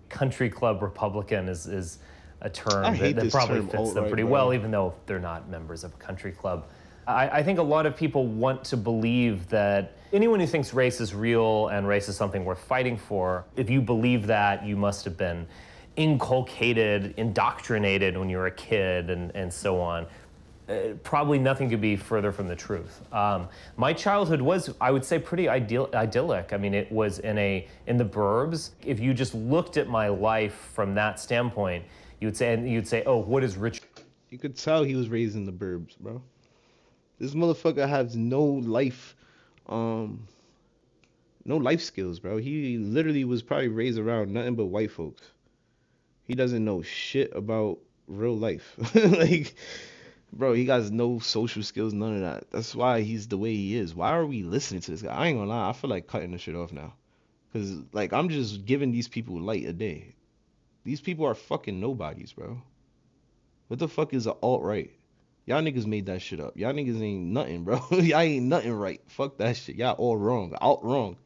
Country club Republican is a term that probably fits them pretty well, even though they're not members of a country club. I think a lot of people want to believe that anyone who thinks race is real and race is something worth fighting for, if you believe that, you must have been inculcated, indoctrinated when you were a kid, and so on. Probably nothing could be further from the truth. My childhood was, I would say, pretty idyllic. I mean, it was in the burbs. If you just looked at my life from that standpoint, you'd say, oh, what is rich? You could tell he was raised in the burbs, bro. This motherfucker has no life skills, bro. He literally was probably raised around nothing but white folks. He doesn't know shit about real life. Like, bro, he got no social skills, none of that. That's why he's the way he is. Why are we listening to this guy? I ain't gonna lie, I feel like cutting this shit off now. Cause like I'm just giving these people light a day. These people are fucking nobodies, bro. What the fuck is an alt-right? Y'all niggas made that shit up. Y'all niggas ain't nothing, bro. Y'all ain't nothing right. Fuck that shit. Y'all all wrong. Out wrong.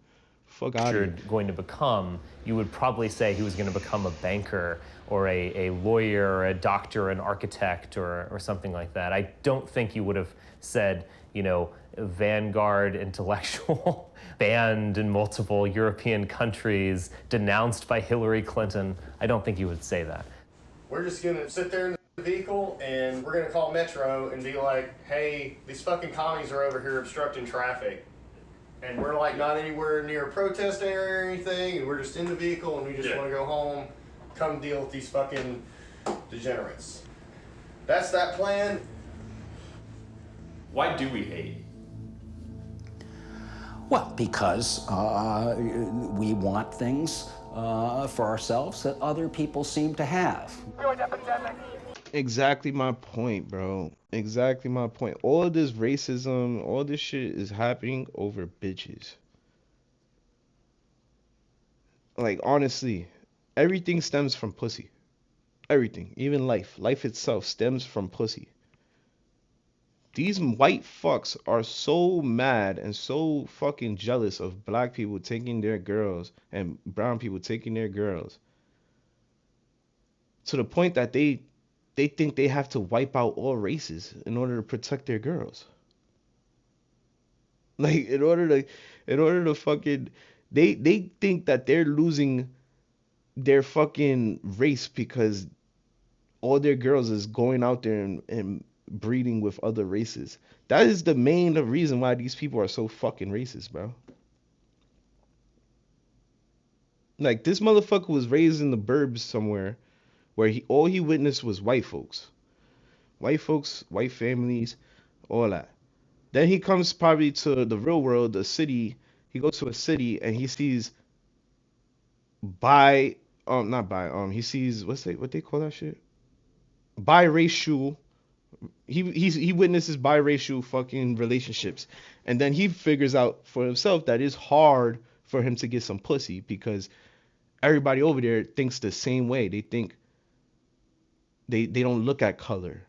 Fuck out of here. Going to become, you would probably say he was going to become a banker or a lawyer or a doctor, an architect or something like that. I don't think you would have said, vanguard intellectual, banned in multiple European countries, denounced by Hillary Clinton. I don't think you would say that. We're just going to sit there in the vehicle and we're going to call Metro and be like, hey, these fucking commies are over here obstructing traffic. And we're like not anywhere near a protest area or anything, and we're just in the vehicle and we just want to go home, come deal with these fucking degenerates. That's that plan. Why do we hate? Well, because we want things for ourselves that other people seem to have. Exactly my point, bro. Exactly my point. All of this racism, all this shit is happening over bitches. Like, honestly, everything stems from pussy. Everything. Even life. Life itself stems from pussy. These white fucks are so mad and so fucking jealous of black people taking their girls and brown people taking their girls. To the point that they think they have to wipe out all races in order to protect their girls. Like in order to fucking they think that they're losing their fucking race because all their girls is going out there and breeding with other races. That is the main reason why these people are so fucking racist, bro. Like this motherfucker was raised in the burbs somewhere where all he witnessed was white folks, white families, all that. Then he comes probably to the real world, the city. He goes to a city and he sees he sees what they call that shit? Biracial He witnesses biracial fucking relationships, and then he figures out for himself that it's hard for him to get some pussy because everybody over there thinks the same way. They think they don't look at color.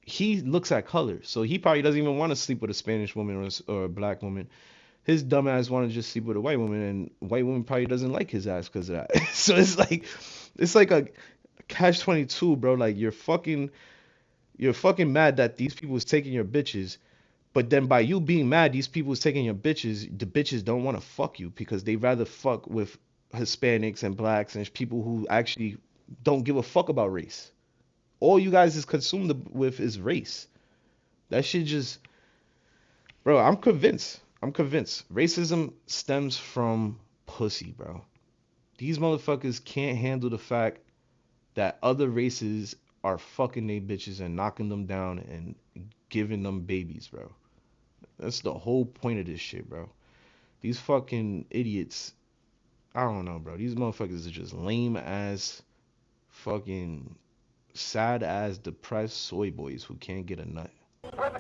He looks at color, so he probably doesn't even want to sleep with a Spanish woman or a black woman. His dumb ass want to just sleep with a white woman, and white woman probably doesn't like his ass because of that. So it's like a catch-22, bro. Like you're fucking mad that these people is taking your bitches, but then by you being mad these people is taking your bitches, the bitches don't want to fuck you because they rather fuck with Hispanics and blacks and people who actually don't give a fuck about race. All you guys is consumed with is race. That shit just, bro, I'm convinced. Racism stems from pussy, bro. These motherfuckers can't handle the fact that other races are fucking they bitches and knocking them down and giving them babies, bro. That's the whole point of this shit, bro. These fucking idiots, I don't know, bro. These motherfuckers are just lame ass, fucking sad ass, depressed soy boys who can't get a nut.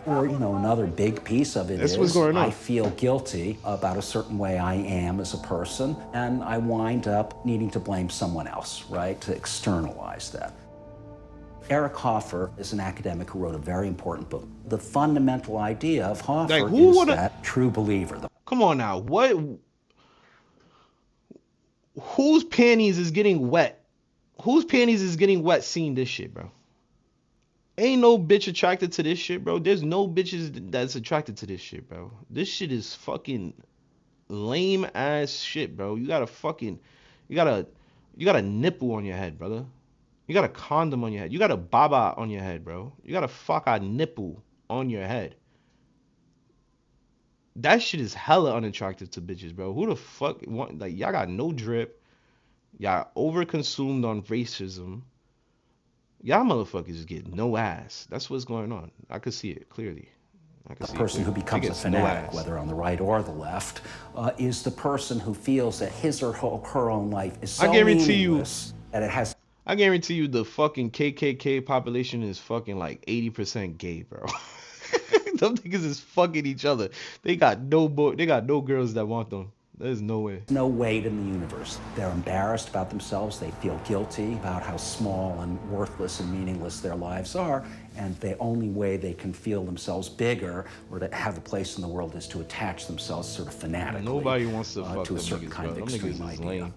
Or, another big piece of it That's is what's going on. I feel guilty about a certain way I am as a person, and I wind up needing to blame someone else, right, to externalize that. Eric Hoffer is an academic who wrote a very important book. The fundamental idea of Hoffer is that true believer. Come on now, what? Whose panties is getting wet? Whose panties is getting wet seeing this shit, bro? Ain't no bitch attracted to this shit, bro. There's no bitches that's attracted to this shit, bro. This shit is fucking lame ass shit, bro. You got a nipple on your head, brother. You got a condom on your head. You got a baba on your head, bro. You got a fucking nipple on your head. That shit is hella unattractive to bitches, bro. Who the fuck want, like, y'all got no drip. Y'all overconsumed on racism. Y'all motherfuckers get no ass. That's what's going on. I could see it clearly. The person who becomes a fanatic, whether on the right or the left, is the person who feels that his or her own life is so meaningless that it has. I guarantee you the fucking KKK population is fucking like 80% gay, bro. Them niggas is fucking each other. They got no girls that want them. There's no way. No weight in the universe. They're embarrassed about themselves. They feel guilty about how small and worthless and meaningless their lives are. And the only way they can feel themselves bigger or to have a place in the world is to attach themselves sort of fanatically. Nobody wants to fuck to a them certain niggas, kind bro. of Them extreme niggas is idea. lame.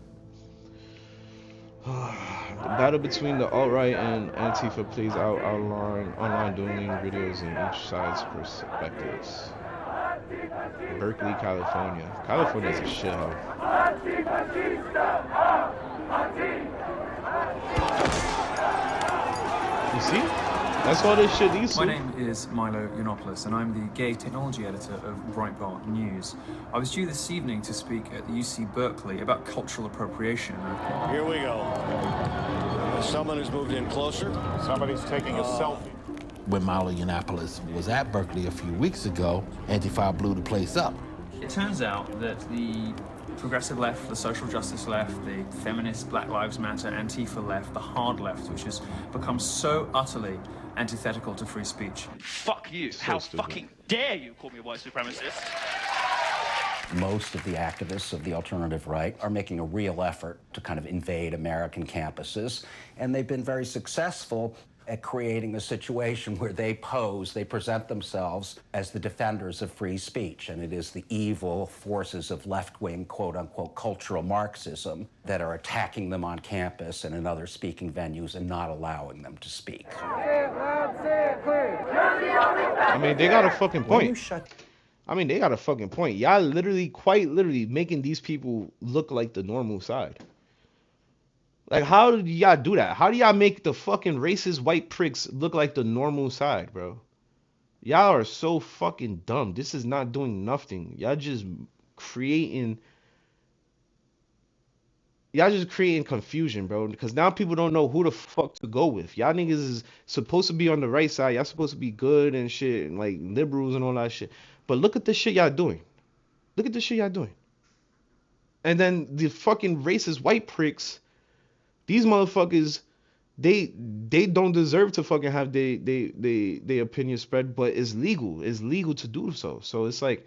The battle between the alt-right and Antifa plays out online dueling videos in each side's perspectives. Berkeley, California. California's a shithole. You see? That's all this shit leads to. My name is Milo Yiannopoulos, and I'm the gay technology editor of Breitbart News. I was due this evening to speak at the UC Berkeley about cultural appropriation. Here we go. Someone has moved in closer. Somebody's taking a selfie. When Milo Yiannopoulos was at Berkeley a few weeks ago, Antifa blew the place up. It turns out that the progressive left, the social justice left, the feminist Black Lives Matter, Antifa left, the hard left, which has become so utterly antithetical to free speech. Fuck you. How fucking dare you call me a white supremacist? Most of the activists of the alternative right are making a real effort to kind of invade American campuses, and they've been very successful at creating a situation where they present themselves as the defenders of free speech, and it is the evil forces of left-wing, quote-unquote, cultural Marxism that are attacking them on campus and in other speaking venues and not allowing them to speak. I mean, they got a fucking point. They got a fucking point. Y'all literally, quite literally, making these people look like the normal side. Like, how do y'all do that? How do y'all make the fucking racist white pricks look like the normal side, bro? Y'all are so fucking dumb. This is not doing nothing. Y'all just creating confusion, bro. Because now people don't know who the fuck to go with. Y'all niggas is supposed to be on the right side. Y'all supposed to be good and shit, and like liberals and all that shit. But look at the shit y'all doing. Look at the shit y'all doing. And then the fucking racist white pricks, these motherfuckers They don't deserve to fucking have they opinion spread, but it's legal. It's legal to do so. So it's like,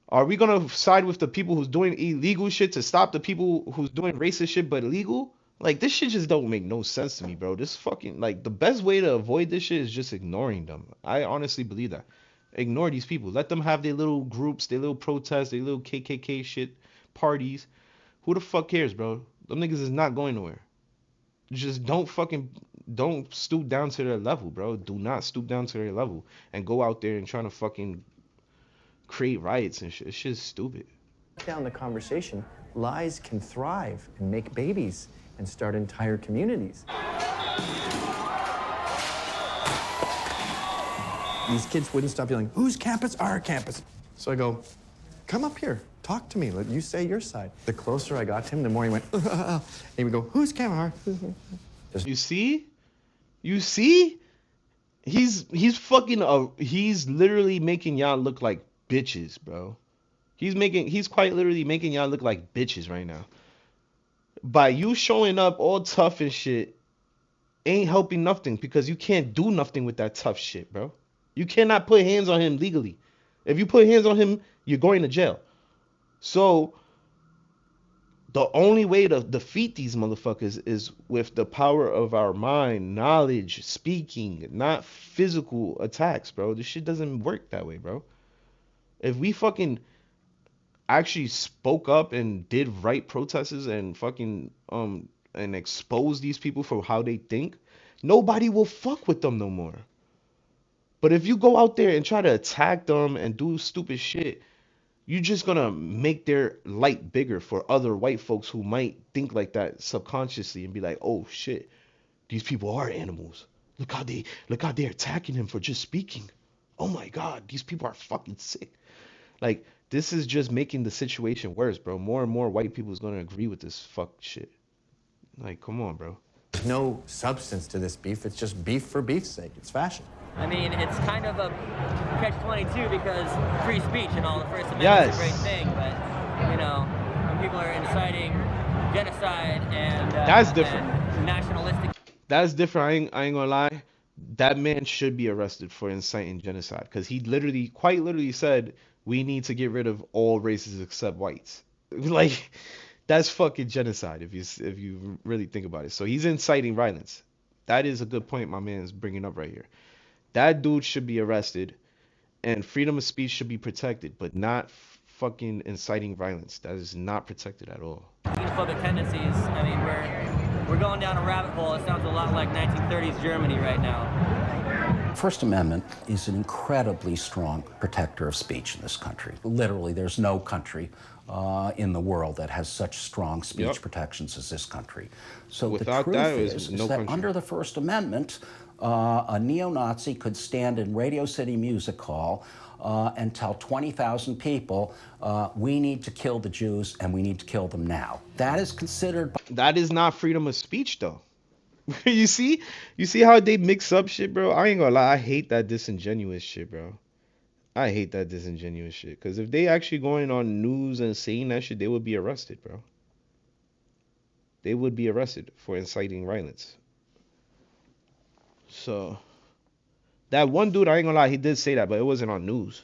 are we gonna side with the people who's doing illegal shit to stop the people who's doing racist shit but legal? Like, this shit just don't make no sense to me, bro. This fucking, like, the best way to avoid this shit is just ignoring them. I honestly believe that. Ignore these people. Let them have their little groups, their little protests, their little KKK shit parties. Who the fuck cares, bro? Them niggas is not going nowhere. Just don't stoop down to their level, bro. Do not stoop down to their level and go out there and try to fucking create riots and shit. It's just stupid. Down the conversation, lies can thrive and make babies and start entire communities. These kids wouldn't stop yelling, whose campus? Our campus. So I go, come up here, talk to me, let you say your side. The closer I got to him, the more he went, and he would go, whose campus? You see? You see? He's literally making y'all look like bitches, bro. He's quite literally making y'all look like bitches right now. By you showing up all tough and shit ain't helping nothing, because you can't do nothing with that tough shit, bro. You cannot put hands on him legally. If you put hands on him, you're going to jail. So the only way to defeat these motherfuckers is with the power of our mind, knowledge, speaking, not physical attacks, bro. This shit doesn't work that way, bro. If we fucking actually spoke up and did right protests and fucking and expose these people for how they think, nobody will fuck with them no more. But if you go out there and try to attack them and do stupid shit, you're just gonna make their light bigger for other white folks who might think like that subconsciously and be like, oh shit, these people are animals. Look how they're attacking him for just speaking. Oh my god, these people are fucking sick. Like, this is just making the situation worse, bro. More and more white people is gonna agree with this fuck shit. Like, come on, bro. There's no substance to this beef. It's just beef for beef's sake. It's fashion. I mean, it's kind of a catch-22 because free speech and all, the First Amendment's a great thing, but, you know, when people are inciting genocide and that's different. And nationalistic. That's different. I ain't gonna lie. That man should be arrested for inciting genocide, because he quite literally said we need to get rid of all races except whites. Like, that's fucking genocide if you really think about it. So he's inciting violence. That is a good point my man is bringing up right here. That dude should be arrested, and freedom of speech should be protected, but not fucking inciting violence. That is not protected at all. Xenophobic tendencies. I mean, we're going down a rabbit hole. It sounds a lot like 1930s Germany right now. First Amendment is an incredibly strong protector of speech in this country. Literally, there's no country in the world that has such strong speech protections as this country. So without the truth that, is no that country. under the First Amendment, a neo-Nazi could stand in Radio City Music Hall and tell 20,000 people, we need to kill the Jews and we need to kill them now. That is considered... That is not freedom of speech, though. You see how they mix up shit, bro? I ain't gonna lie, I hate that disingenuous shit, bro. I hate that disingenuous shit. Because if they actually going on news and saying that shit, they would be arrested, bro. They would be arrested for inciting violence. So, that one dude, I ain't gonna lie, he did say that, but it wasn't on news.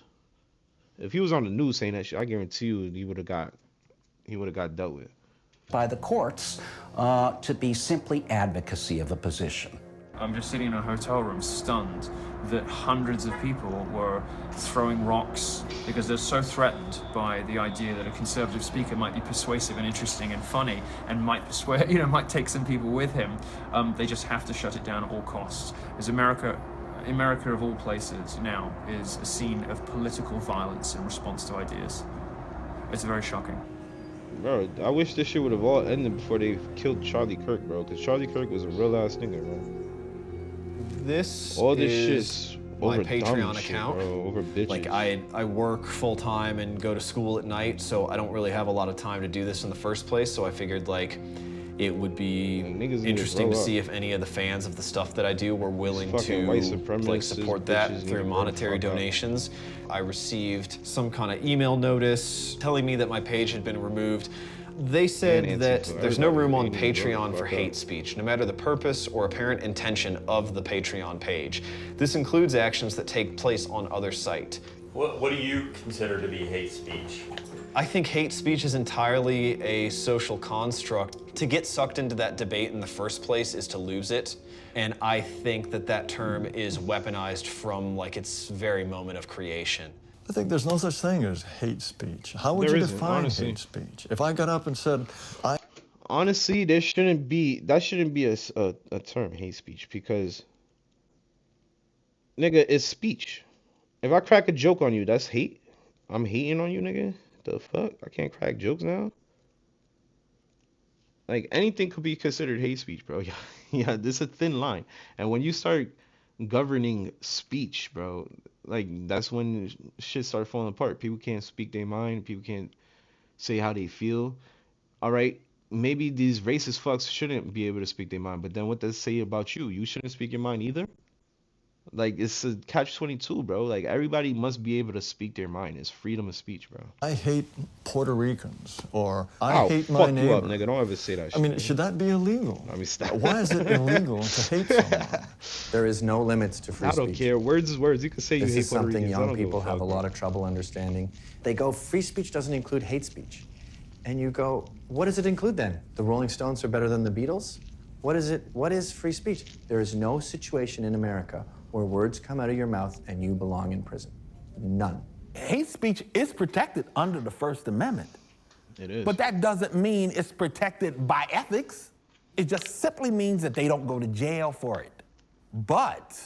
If he was on the news saying that shit, I guarantee you he would have got dealt with. By the courts to be simply advocacy of a position. I'm just sitting in a hotel room stunned that hundreds of people were throwing rocks because they're so threatened by the idea that a conservative speaker might be persuasive and interesting and funny and might persuade, might take some people with him. They just have to shut it down at all costs. As America of all places now is a scene of political violence in response to ideas. It's very shocking. Bro, I wish this shit would have all ended before they killed Charlie Kirk, bro. Because Charlie Kirk was a real ass nigga, bro. All this shit's my over Patreon dumb shit, account. bro, over bitches. Like I work full time and go to school at night, so I don't really have a lot of time to do this in the first place. So I figured like it would be interesting to see if any of the fans of the stuff that I do were willing to like support that through monetary donations. I received some kind of email notice telling me that my page had been removed. They said And that Antifa. there's no room on Everybody needs to Patreon grow for the fuck hate up. speech, no matter the purpose or apparent intention of the Patreon page. This includes actions that take place on other sites. What do you consider to be hate speech? I think hate speech is entirely a social construct. To get sucked into that debate in the first place is to lose it. And I think that that term is weaponized from like its very moment of creation. I think there's no such thing as hate speech. How would There you isn't, define honestly. hate speech? If I got up and said, Honestly, that shouldn't be a term, hate speech, because nigga, it's speech. If I crack a joke on you, that's hate. I'm hating on you, nigga. The fuck? I can't crack jokes now. Like anything could be considered hate speech, bro. Yeah, this is a thin line. And when you start governing speech, bro, like that's when shit start falling apart. People can't speak their mind. People can't say how they feel. All right, maybe these racist fucks shouldn't be able to speak their mind, but then what does it say about you? You shouldn't speak your mind either? Like, it's a catch-22, bro. Like, everybody must be able to speak their mind. It's freedom of speech, bro. I hate Puerto Ricans, or I I'll hate fuck my you neighbor. up, nigga. Don't ever say that shit. I mean, should that be illegal? I mean, stop. Why is it illegal to hate someone? There is no limits to free I speech. don't care. Words is words. You can say you This hate is Puerto something Ricans. I young don't give people a have fuck, a lot bro. of trouble understanding. They go, free speech doesn't include hate speech. And you go, what does it include then? The Rolling Stones are better than the Beatles? What is free speech? There is no situation in America where words come out of your mouth and you belong in prison. None. Hate speech is protected under the First Amendment. It is. But that doesn't mean it's protected by ethics. It just simply means that they don't go to jail for it. But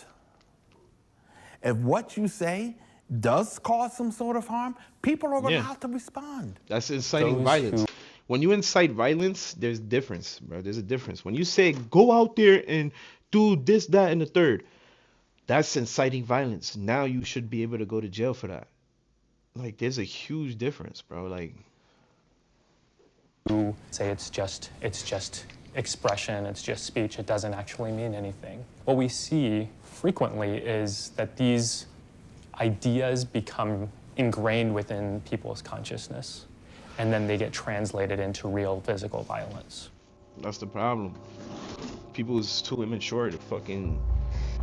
if what you say does cause some sort of harm, people are Yeah. allowed to respond. That's inciting Those violence. When you incite violence, there's a difference, bro. There's a difference. When you say, go out there and do this, that, and the third, that's inciting violence. Now you should be able to go to jail for that. Like, there's a huge difference, bro. Like, who say it's just expression, it's just speech, it doesn't actually mean anything. What we see frequently is that these ideas become ingrained within people's consciousness, and then they get translated into real physical violence. that's the problem. People is too immature to fucking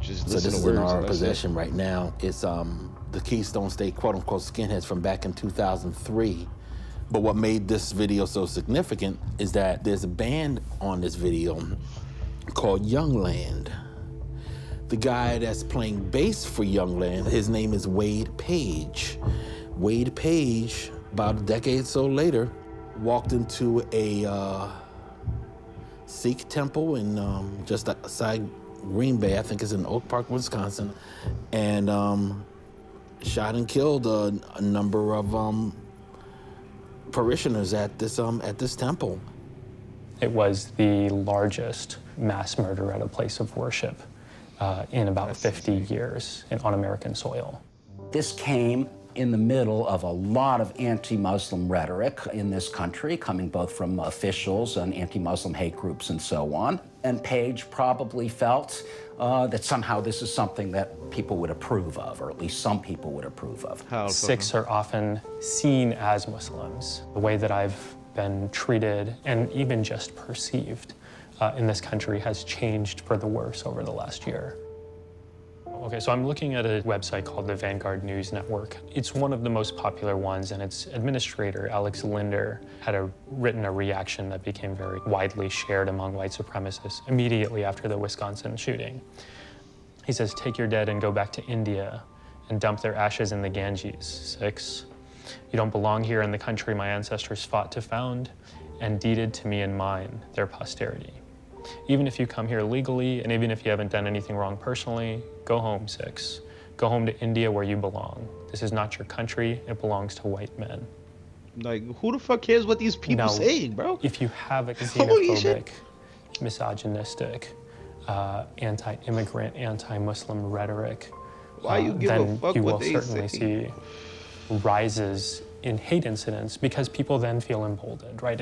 just So listen this to is in words. our and that's it. possession right now. It's the Keystone State quote-unquote skinheads from back in 2003. But what made this video so significant is that there's a band on this video called Youngland. The guy that's playing bass for Youngland, his name is Wade Page. Wade Page, about a decade or so later, walked into a Sikh temple in just outside Green Bay, I think it's in Oak Park, Wisconsin, and shot and killed a number of parishioners at this temple. It was the largest mass murder at a place of worship in about 50 years on American soil. This came in the middle of a lot of anti-Muslim rhetoric in this country, coming both from officials and anti-Muslim hate groups and so on. And Page probably felt that somehow this is something that people would approve of, or at least some people would approve of. Sikhs are often seen as Muslims. The way that I've been treated and even just perceived in this country has changed for the worse over the last year. Okay, so I'm looking at a website called the Vanguard News Network. It's one of the most popular ones, and its administrator, Alex Linder, had written a reaction that became very widely shared among white supremacists immediately after the Wisconsin shooting. He says, take your dead and go back to India and dump their ashes in the Ganges. Sikhs, you don't belong here in the country my ancestors fought to found and deeded to me and mine, their posterity. Even if you come here legally, and even if you haven't done anything wrong personally, go home, Sikhs. Go home to India where you belong. This is not your country, it belongs to white men. Like, who the fuck cares what these people Now, say, bro? If you have a Holy shit. xenophobic, misogynistic, anti-immigrant, anti-Muslim rhetoric, Why you give a then fuck you what will they certainly say? see rises in hate incidents because people then feel emboldened, right?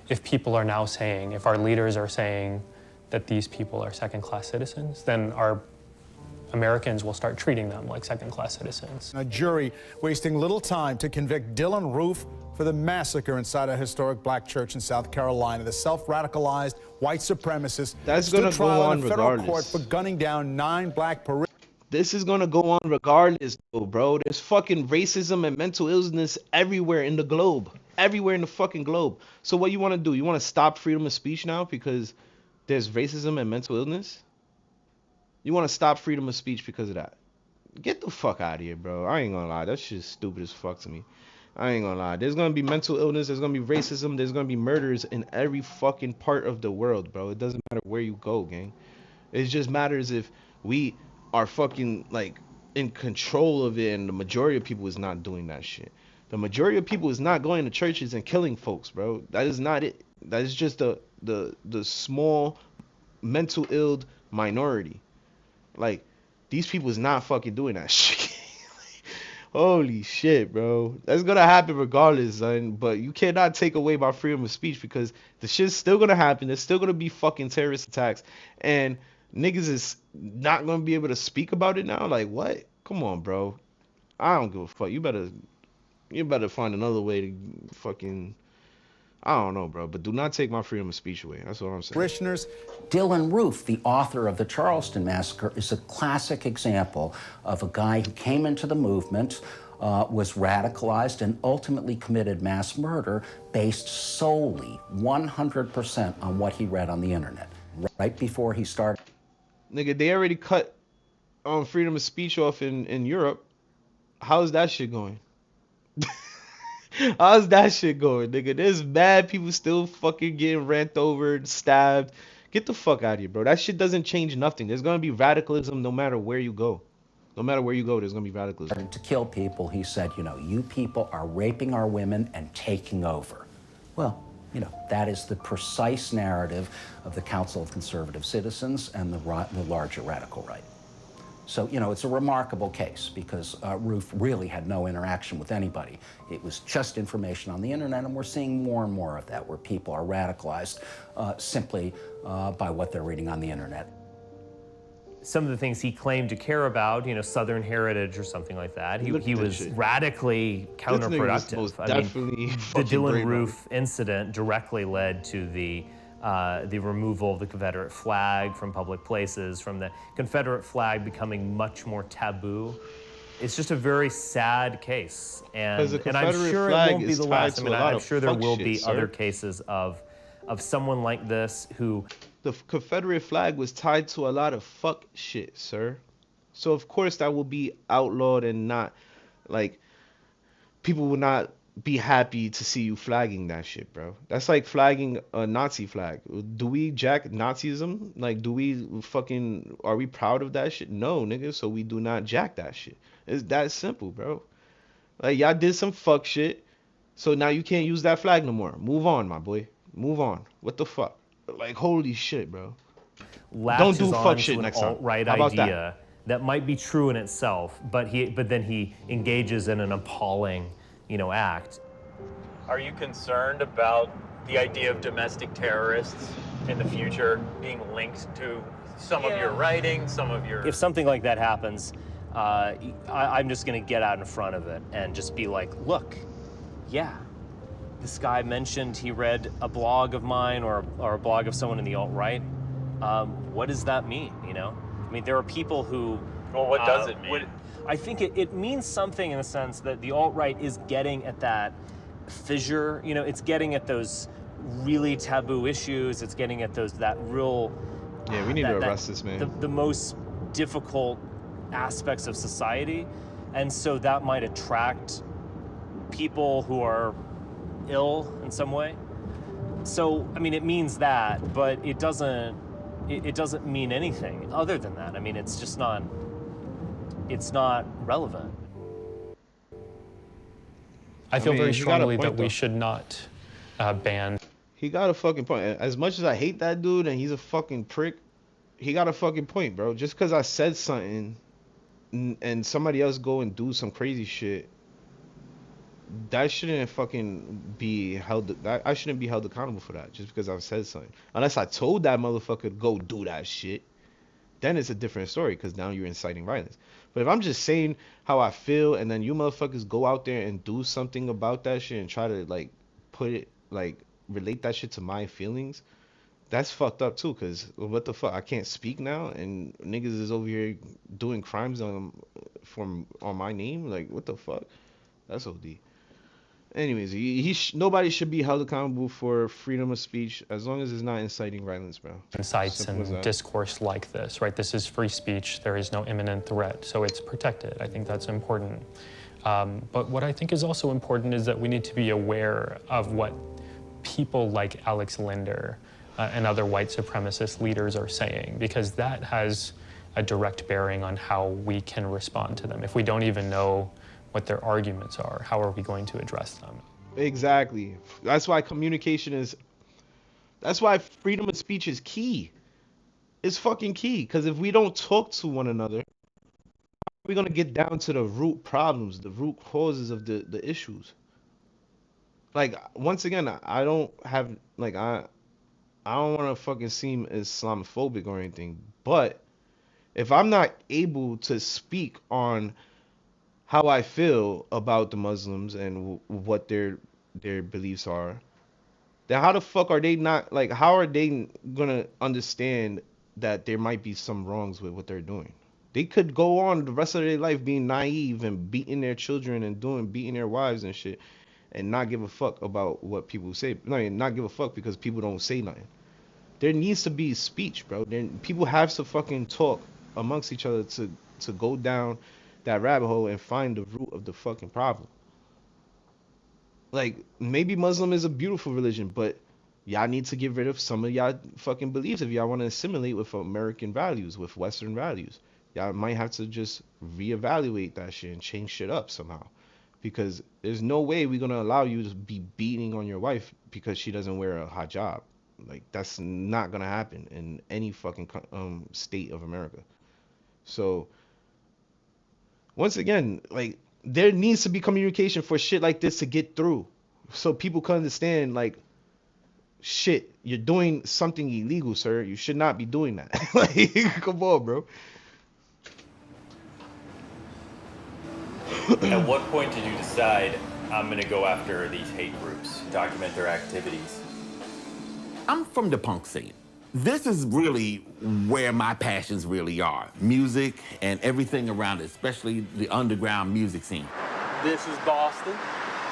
If people are now saying, if our leaders are saying that these people are second-class citizens, then our Americans will start treating them like second-class citizens. A jury wasting little time to convict Dylan Roof for the massacre inside a historic black church in South Carolina. The self-radicalized white supremacist stood trial in a federal court for gunning down 9 black parishioners. This is gonna go on regardless, though, bro. There's fucking racism and mental illness everywhere in the globe. Everywhere in the fucking globe. So what you want to do? You want to stop freedom of speech now because there's racism and mental illness? You want to stop freedom of speech because of that? Get the fuck out of here, bro. I ain't gonna lie. That shit's stupid as fuck to me. I ain't gonna lie. There's gonna be mental illness. There's gonna be racism. There's gonna be murders in every fucking part of the world, bro. It doesn't matter where you go, gang. It just matters if we are fucking like in control of it, and the majority of people is not doing that shit. The majority of people is not going to churches and killing folks, bro. That is not it. That is just the small mental ill minority. Like, these people is not fucking doing that shit. Holy shit, bro. That's gonna happen regardless, son. But you cannot take away my freedom of speech because the shit's still gonna happen. There's still gonna be fucking terrorist attacks. And niggas is not gonna be able to speak about it now? Like, what? Come on, bro. I don't give a fuck. You better find another way to fucking, I don't know, bro. But do not take my freedom of speech away. That's what I'm saying. Parishioners. Dylan Roof, the author of the Charleston Massacre, is a classic example of a guy who came into the movement, was radicalized, and ultimately committed mass murder based solely 100% on what he read on the internet. Right before he started. Nigga, they already cut freedom of speech off in Europe. How's that shit going? How's that shit going, nigga? There's mad people still fucking getting ran over and stabbed. Get the fuck out of here, bro. That shit doesn't change nothing. There's gonna be radicalism no matter where you go. No matter where you go, there's gonna be radicalism. To kill people, he said, you know, you people are raping our women and taking over. Well, you know, that is the precise narrative of the Council of Conservative Citizens and the larger radical right. So, you know, it's a remarkable case because Roof really had no interaction with anybody. It was just information on the internet, and we're seeing more and more of that, where people are radicalized simply by what they're reading on the internet. Some of the things he claimed to care about, you know, Southern heritage or something like that, he was radically counterproductive. I mean, the Dylan Roof incident directly led to the removal of the Confederate flag from public places, from the Confederate flag becoming much more taboo. It's just a very sad case, and I'm sure it won't be the last. I mean, I'm sure there will be other cases of someone like this who. The Confederate flag was tied to a lot of fuck shit, sir. So of course that will be outlawed and not, like, people will not be happy to see you flagging that shit, bro. That's like flagging a Nazi flag. Do we jack Nazism? Like, are we proud of that shit? No, nigga, so we do not jack that shit. It's that simple, bro. Like, y'all did some fuck shit, so now you can't use that flag no more. Move on, my boy. Move on. What the fuck? Like, holy shit, bro. Don't do fuck shit next time. Alt-right idea that might be true in itself, but then he engages in an appalling, you know, act. Are you concerned about the idea of domestic terrorists in the future being linked to some of your writing, some of your... If something like that happens, I'm just going to get out in front of it and just be like, look, yeah, this guy mentioned he read a blog of mine or a blog of someone in the alt-right. What does that mean, you know? I mean, there are people who... Well, what does it mean? I think it means something in the sense that the alt-right is getting at that fissure, you know, it's getting at those really taboo issues, it's getting at that real... Yeah, we need to arrest this man. The most difficult aspects of society, and so that might attract people who are ill in some way. So, I mean, it means that, but it doesn't mean anything other than that. I mean, it's just not... It's not relevant. I feel very strongly that we should not ban. He got a fucking point. As much as I hate that dude and he's a fucking prick, he got a fucking point, bro. Just because I said something and somebody else go and do some crazy shit, that shouldn't fucking be held. I shouldn't be held accountable for that just because I've said something. Unless I told that motherfucker to go do that shit. then it's a different story because now you're inciting violence. But if I'm just saying how I feel and then you motherfuckers go out there and do something about that shit and try to like put it like relate that shit to my feelings, that's fucked up too. Cause what the fuck, I can't speak now and niggas is over here doing crimes on my name. Like what the fuck? That's OD. Anyways, nobody should be held accountable for freedom of speech as long as it's not inciting violence, bro. Incites and discourse like this, right? This is free speech. There is no imminent threat, so it's protected. I think that's important. But what I think is also important is that we need to be aware of what people like Alex Linder and other white supremacist leaders are saying, because that has a direct bearing on how we can respond to them. If we don't even know what their arguments are, how are we going to address them? Exactly. That's why that's why freedom of speech is key. It's fucking key. Because if we don't talk to one another, how are we going to get down to the root problems, the root causes of the issues? Like, once again, I don't have, like, I don't want to fucking seem Islamophobic or anything, but if I'm not able to speak on how I feel about the Muslims and what their beliefs are, then how the fuck are they not, like, how are they gonna understand that there might be some wrongs with what they're doing? They could go on the rest of their life being naive and beating their children and beating their wives and shit and not give a fuck about what people say. No, not give a fuck because people don't say nothing. There needs to be speech, bro. People have to fucking talk amongst each other to go down that rabbit hole and find the root of the fucking problem. Like, maybe Muslim is a beautiful religion, but y'all need to get rid of some of y'all fucking beliefs if y'all want to assimilate with American values, with Western values. Y'all might have to just reevaluate that shit and change shit up somehow. Because there's no way we're gonna allow you to be beating on your wife because she doesn't wear a hijab. Like, that's not gonna happen in any fucking state of America. So once again, like, there needs to be communication for shit like this to get through, so people can understand, like, shit, you're doing something illegal, sir. You should not be doing that. Like, come on, bro. At what point did you decide I'm gonna go after these hate groups, document their activities? I'm from the punk scene. This is really where my passions really are. Music and everything around it, especially the underground music scene. This is Boston.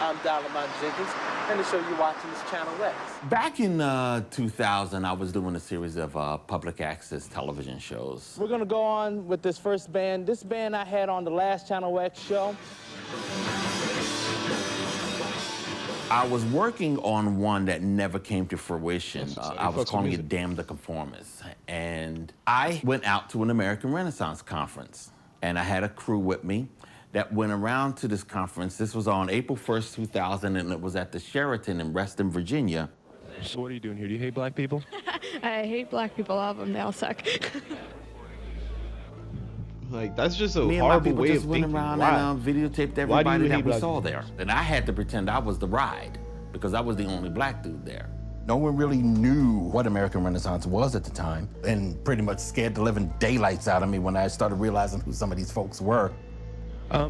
I'm Dolomite Jenkins, and the show you're watching is Channel X. Back in 2000, I was doing a series of public access television shows. We're gonna go on with this first band. This band I had on the last Channel X show. I was working on one that never came to fruition. I was calling it Damn the Conformists. And I went out to an American Renaissance conference, and I had a crew with me that went around to this conference. This was on April 1st, 2000, and it was at the Sheraton in Reston, Virginia. So what are you doing here? Do you hate black people? I hate black people. All of them. They all suck. Like, that's just a Me and horrible my people way just of went thinking. around Why? and videotaped Why do you everybody that hate we black saw people? there. And I had to pretend I was the ride because I was the only black dude there. No one really knew What American Renaissance was at the time, and pretty much scared the living daylights out of me when I started realizing who some of these folks were.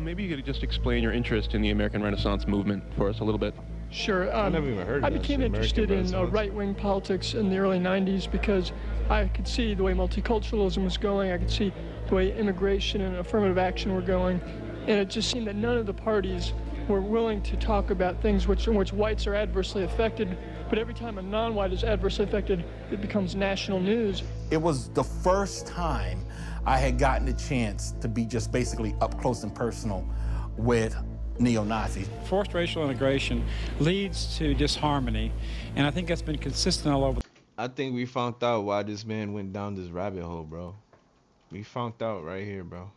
Maybe you could just explain your interest in the American Renaissance movement for us a little bit. Sure. I never even heard of I that became shit, interested American in Renaissance. right-wing politics in the early 90s because I could see the way multiculturalism was going. I could see the way immigration and affirmative action were going. And it just seemed that none of the parties were willing to talk about things in which whites are adversely affected. But every time a non-white is adversely affected, it becomes national news. It was the first time I had gotten a chance to be just basically up close and personal with neo-Nazis. Forced racial integration leads to disharmony, and I think that's been consistent all over. I think we found out why this man went down this rabbit hole, bro. We found out right here, bro.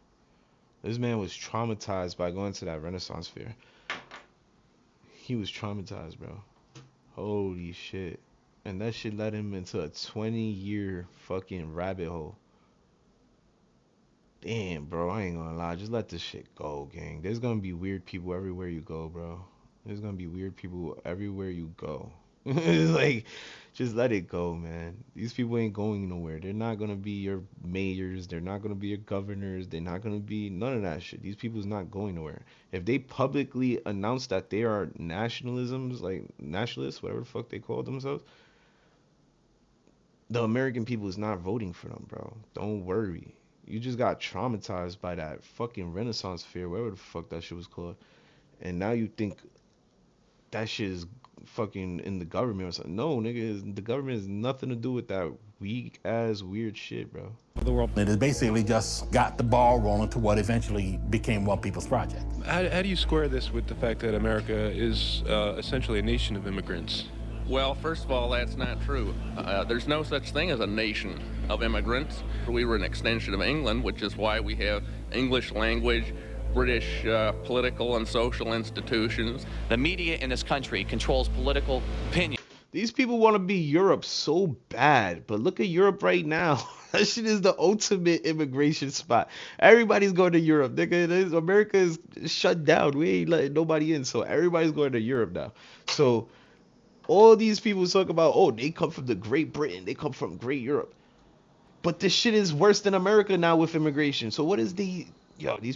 This man was traumatized by going to that Renaissance fair. He was traumatized, bro. Holy shit. And that shit led him into a 20-year fucking rabbit hole. Damn, bro, I ain't gonna lie. Just let this shit go, gang. There's gonna be weird people everywhere you go, bro. There's gonna be weird people everywhere you go. It's like, just let it go, man. These people ain't going nowhere. They're not gonna be your mayors. They're not gonna be your governors. They're not gonna be none of that shit. These people's not going nowhere. If they publicly announce that they are nationalisms, like nationalists, whatever the fuck they call themselves, the American people is not voting for them, bro. Don't worry. You just got traumatized by that fucking Renaissance fair, whatever the fuck that shit was called. And now you think that shit is fucking in the government or something. No, nigga, the government has nothing to do with that weak ass weird shit, bro. The world. It has basically just got the ball rolling to what eventually became One People's Project. How do you square this with the fact that America is essentially a nation of immigrants? Well, first of all, that's not true. There's no such thing as a nation of immigrants. We were an extension of England, which is why we have English language, British political and social institutions. The media in this country controls political opinion. These people want to be Europe so bad, but look at Europe right now. That shit is the ultimate immigration spot. Everybody's going to Europe, nigga. America is shut down. We ain't letting nobody in, so everybody's going to Europe now. So all these people talk about, oh, they come from the Great Britain, they come from Great Europe. But this shit is worse than America now with immigration. So what is these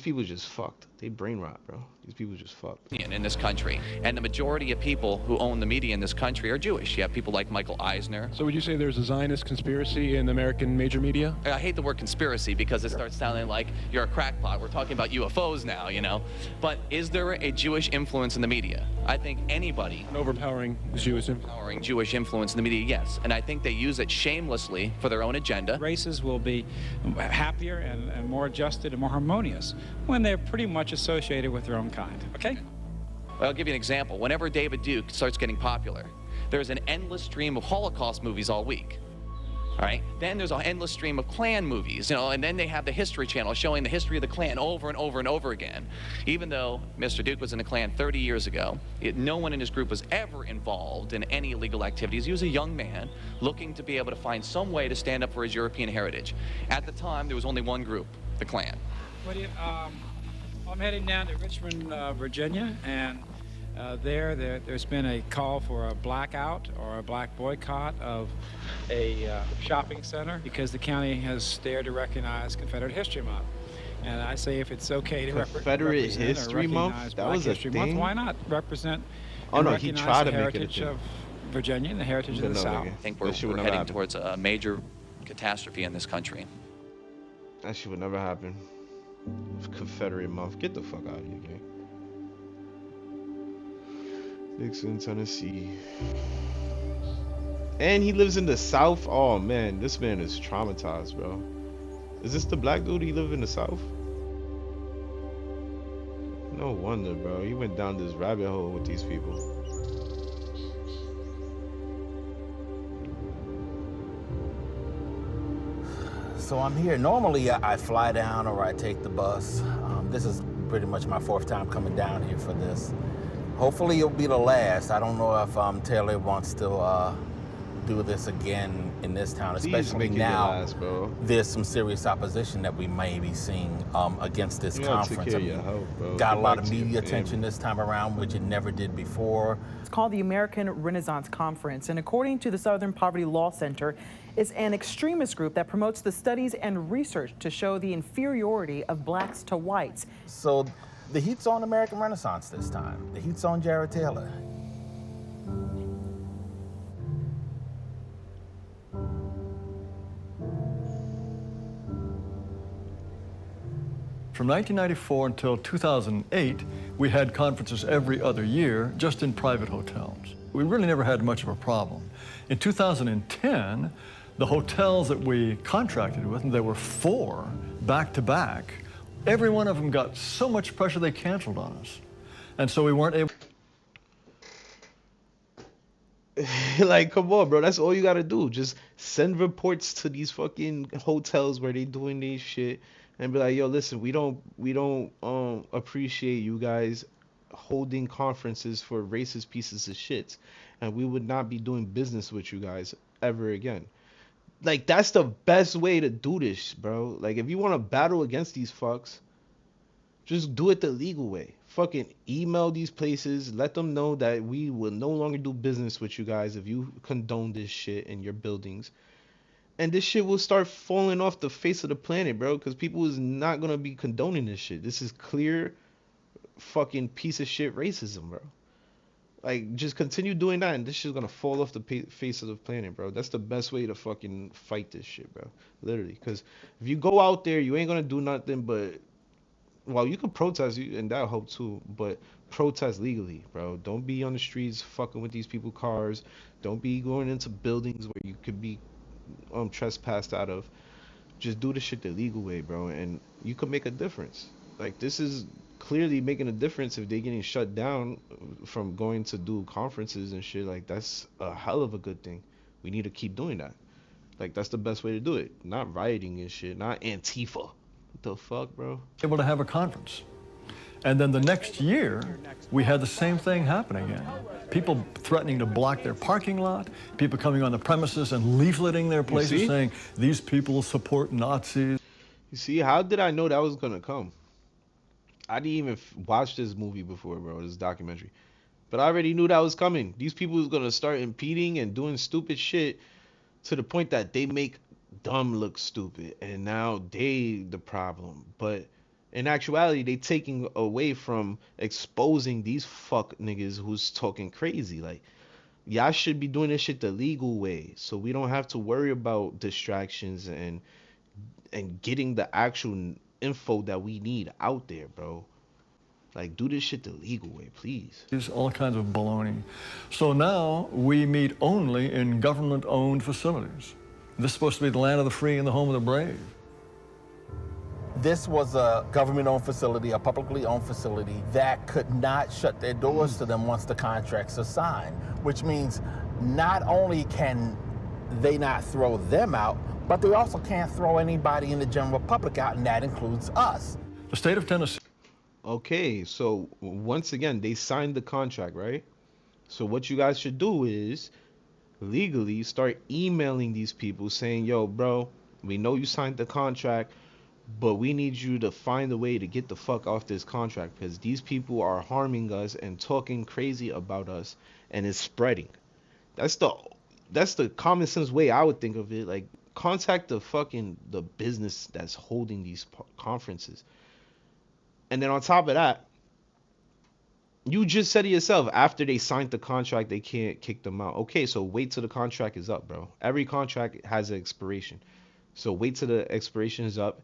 people just fucked. They brain rot, bro. These people just fucked. In this country. And the majority of people who own the media in this country are Jewish. You have people like Michael Eisner. So would you say there's a Zionist conspiracy in American major media? I hate the word conspiracy because it starts sounding like you're a crackpot. We're talking about UFOs now, you know. But is there a Jewish influence in the media? I think anybody. An overpowering Jewish influence in the media, yes. And I think they use it shamelessly for their own agenda. Races will be happier and more adjusted and more harmonious when they're pretty much associated with their own kind, okay? Well, I'll give you an example. Whenever David Duke starts getting popular, there's an endless stream of Holocaust movies all week. All right? Then there's an endless stream of Klan movies, you know, and then they have the History Channel showing the history of the Klan over and over and over again. Even though Mr. Duke was in the Klan 30 years ago, no one in his group was ever involved in any illegal activities. He was a young man looking to be able to find some way to stand up for his European heritage. At the time, there was only one group, the Klan. I'm heading down to Richmond, Virginia, and there's been a call for a blackout or a black boycott of a shopping center because the county has dared to recognize Confederate History Month. And I say if it's okay to Confederate History Month? That was a History thing? Month, why not represent Oh no, he tried to the make it a heritage thing. of Virginia and the heritage of the South? I think we're heading towards a major catastrophe in this country. That shit would never happen. Confederate month. Get the fuck out of here, gang. Dixon, Tennessee. And he lives in the South? Oh man, this man is traumatized, bro. Is this the black dude? He live in the South? No wonder, bro. He went down this rabbit hole with these people. So I'm here. Normally I fly down or I take the bus. This is pretty much my fourth time coming down here for this. Hopefully it'll be the last. I don't know if Taylor wants to do this again in this town, especially now there's some serious opposition that we may be seeing against this conference. Got a lot of media attention this time around, which it never did before. It's called the American Renaissance Conference, and according to the Southern Poverty Law Center, it's an extremist group that promotes the studies and research to show the inferiority of blacks to whites. So the heat's on American Renaissance this time. The heat's on Jared Taylor. From 1994 until 2008, we had conferences every other year, just in private hotels. We really never had much of a problem. In 2010, the hotels that we contracted with, and there were 4 back-to-back, every one of them got so much pressure they canceled on us. And so we weren't able... Like, come on, bro. That's all you gotta do. Just send reports to these fucking hotels where they doing these shit and be like, yo, listen, we don't appreciate you guys holding conferences for racist pieces of shit, and we would not be doing business with you guys ever again. Like, that's the best way to do this, bro. Like, if you want to battle against these fucks, just do it the legal way. fucking email these places, let them know that we will no longer do business with you guys if you condone this shit in your buildings. And this shit will start falling off the face of the planet, bro, because people is not gonna be condoning this shit. This is clear fucking piece of shit racism, bro. Like, just continue doing that and this shit's gonna fall off the face of the planet, bro. That's the best way to fucking fight this shit, bro. Literally, because if you go out there, you ain't gonna do nothing but, well, you can protest, and that'll help too, but protest legally, bro. Don't be on the streets fucking with these people's cars. Don't be going into buildings where you could be trespassed out of. Just do the shit the legal way, bro, and you could make a difference. Like, this is clearly making a difference if they're getting shut down from going to do conferences and shit. Like, that's a hell of a good thing. We need to keep doing that. Like, that's the best way to do it. Not rioting and shit, not Antifa. What the fuck, bro? Able to have a conference. And then the next year, we had the same thing happen again. People threatening to block their parking lot, people coming on the premises and leafleting their places saying, these people support Nazis. You see, how did I know that was gonna come? I didn't even watch this movie before, bro, this documentary. But I already knew that was coming. These people was gonna start impeding and doing stupid shit to the point that they make dumb look stupid. And now they the problem. But in actuality, they taking away from exposing these fuck niggas who's talking crazy. Like, y'all should be doing this shit the legal way, so we don't have to worry about distractions and getting the actual info that we need out there, bro. Like, do this shit the legal way, please. There's all kinds of baloney. So now we meet only in government-owned facilities. This is supposed to be the land of the free and the home of the brave. This was a government-owned facility, a publicly owned facility that could not shut their doors to them once the contracts are signed, which means not only can they not throw them out, but they also can't throw anybody in the general public out, and that includes us. The state of Tennessee. Okay, so once again, they signed the contract, right? So what you guys should do is legally start emailing these people saying, yo, bro, we know you signed the contract, but we need you to find a way to get the fuck off this contract because these people are harming us and talking crazy about us, and it's spreading. That's the common sense way I would think of it. Like, contact the business that's holding these conferences. And then on top of that, you just said it yourself, after they signed the contract, they can't kick them out. Okay, so wait till the contract is up, bro. Every contract has an expiration. So wait till the expiration is up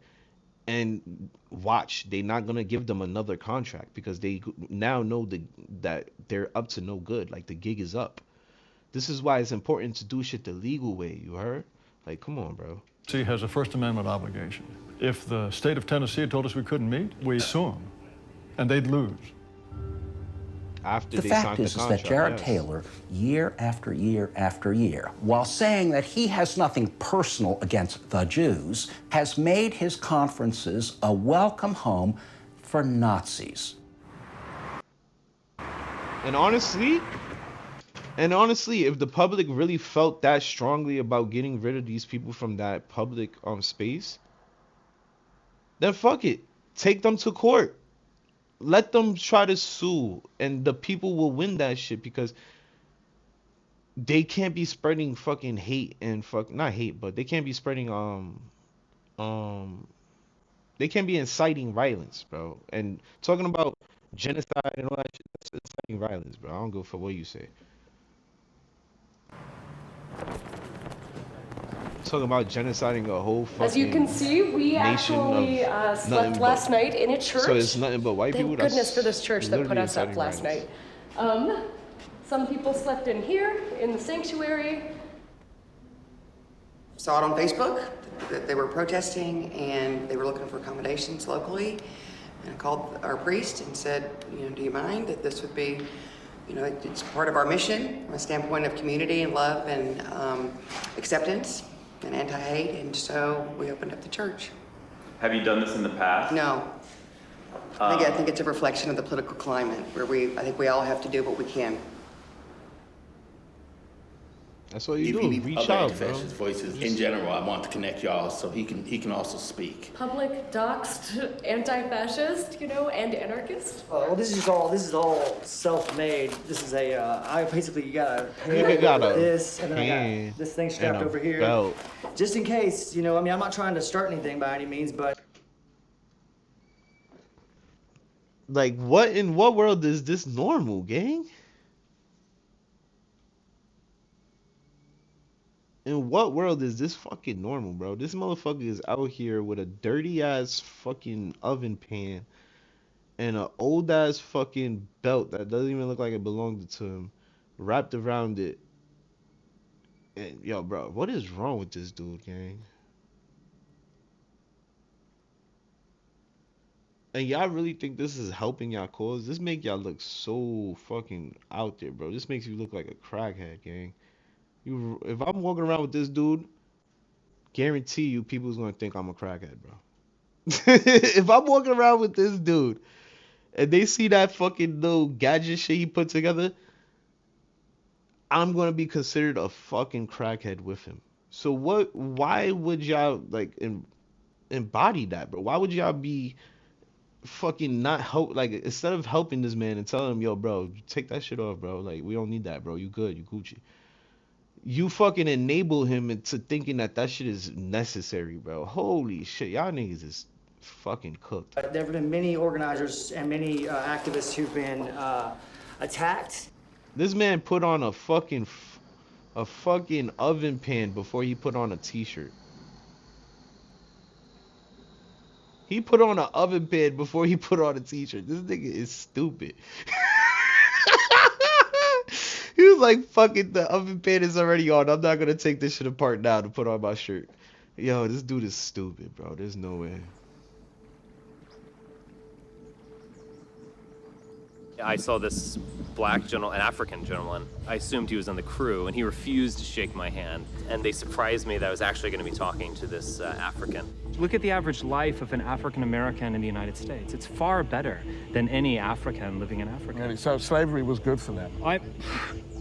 and watch. They're not going to give them another contract because they now know that they're up to no good. Like, the gig is up. This is why it's important to do shit the legal way, you heard? Like, come on, bro. Tennessee has a First Amendment obligation. If the state of Tennessee had told us we couldn't meet, we'd sue them, and they'd lose. After the fact is that Jared Taylor, year after year after year, while saying that he has nothing personal against the Jews, has made his conferences a welcome home for Nazis. And honestly, if the public really felt that strongly about getting rid of these people from that public space, then fuck it. Take them to court. Let them try to sue, and the people will win that shit because they can't be spreading fucking hate and not hate, but they can't be spreading they can't be inciting violence, bro. And talking about genocide and all that shit, that's inciting violence, bro. I don't go for what you say. Talking about genociding a whole fucking As you can see, we actually slept last night in a church. So it's nothing but white people? Thank goodness for this church that put us up last night. Some people slept in here, in the sanctuary. Saw it on Facebook that they were protesting and they were looking for accommodations locally. And I called our priest and said, do you mind that this would be, it's part of our mission from a standpoint of community and love and acceptance and anti-hate, and so we opened up the church. Have you done this in the past? No. I think it's a reflection of the political climate where I think we all have to do what we can. That's what you If do. you need Reach other out, anti-fascist bro. voices in general, I want to connect y'all so he can also speak. Public, doxed, anti-fascist, you know, and anarchist. Well, this is all self-made. This is a, I basically got a Nigga got a this, and then I pan got this thing strapped and a over here. belt. Just in case, you know, I mean, I'm not trying to start anything by any means, but. Like, what in what world is this normal, gang? In what world is this fucking normal, bro? This motherfucker is out here with a dirty ass fucking oven pan and an old ass fucking belt that doesn't even look like it belonged to him, wrapped around it. And yo, bro, what is wrong with this dude, gang? And y'all really think this is helping y'all cause? This make y'all look so fucking out there, bro. This makes you look like a crackhead, gang. If I'm walking around with this dude, guarantee you people's gonna think I'm a crackhead, bro. If I'm walking around with this dude and they see that fucking little gadget shit he put together, I'm gonna be considered a fucking crackhead with him. So why would y'all like embody that, bro? Why would y'all be fucking not help, like, instead of helping this man and telling him, yo, bro, take that shit off, bro, like, we don't need that, bro, you good, you Gucci, you fucking enable him into thinking that that shit is necessary, bro. Holy shit, y'all niggas is fucking cooked. There have been many organizers and many activists who've been attacked. This man put on a fucking oven pan before he put on a t-shirt. He put on an oven pan before he put on a t-shirt. This nigga is stupid. He was like, fuck it, the oven pan is already on. I'm not gonna take this shit apart now to put on my shirt. Yo, this dude is stupid, bro. There's no way. I saw this black gentleman, an African gentleman. I assumed he was on the crew, and he refused to shake my hand. And they surprised me that I was actually going to be talking to this African. Look at the average life of an African American in the United States. It's far better than any African living in Africa. Really? So slavery was good for them?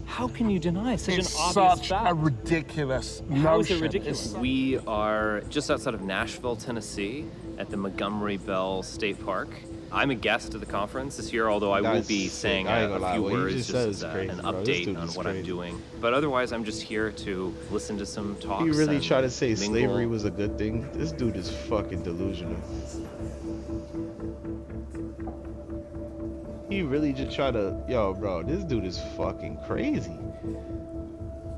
How can you deny such It's an obvious such fact? a ridiculous notion. How is it ridiculous? We are just outside of Nashville, Tennessee, at the Montgomery Bell State Park. I'm a guest at the conference this year, although I will be saying a few words just as an update on what I'm doing. But otherwise, I'm just here to listen to some talks. He really and tried to say mingle. slavery was a good thing. This dude is fucking delusional. He really just tried to, yo, bro, this dude is fucking crazy.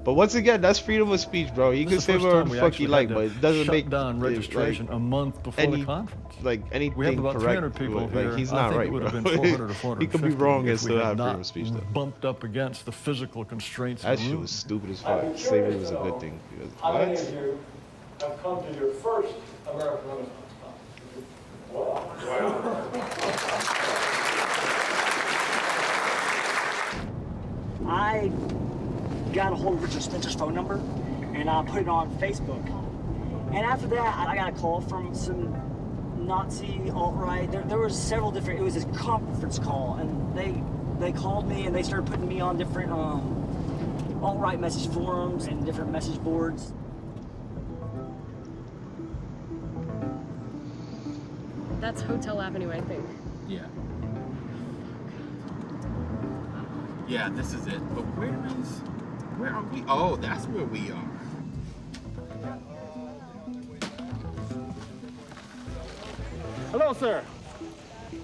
But once again, that's freedom of speech, bro. You can say whatever the fuck you like, but it doesn't make down registration a month before the conference. Like anything We have about correct. 300 people like, here. he's I not think right, it would bro. have been 400 or 450 He could be wrong and if we still had have freedom not of speech, though. bumped up against the physical constraints. That of the shit room. was stupid as fuck. Slavery was a good thing. How many What? of you have come to your first American Renaissance I got a hold of Richard Spencer's phone number and I put it on Facebook. And after that, I got a call from some Nazi alt-right. There was several different, it was a conference call, and they called me and they started putting me on different alt-right message forums and different message boards. That's Hotel Avenue, I think. Yeah. Yeah, this is it. But where are we? Oh, that's where we are. Hello, sir.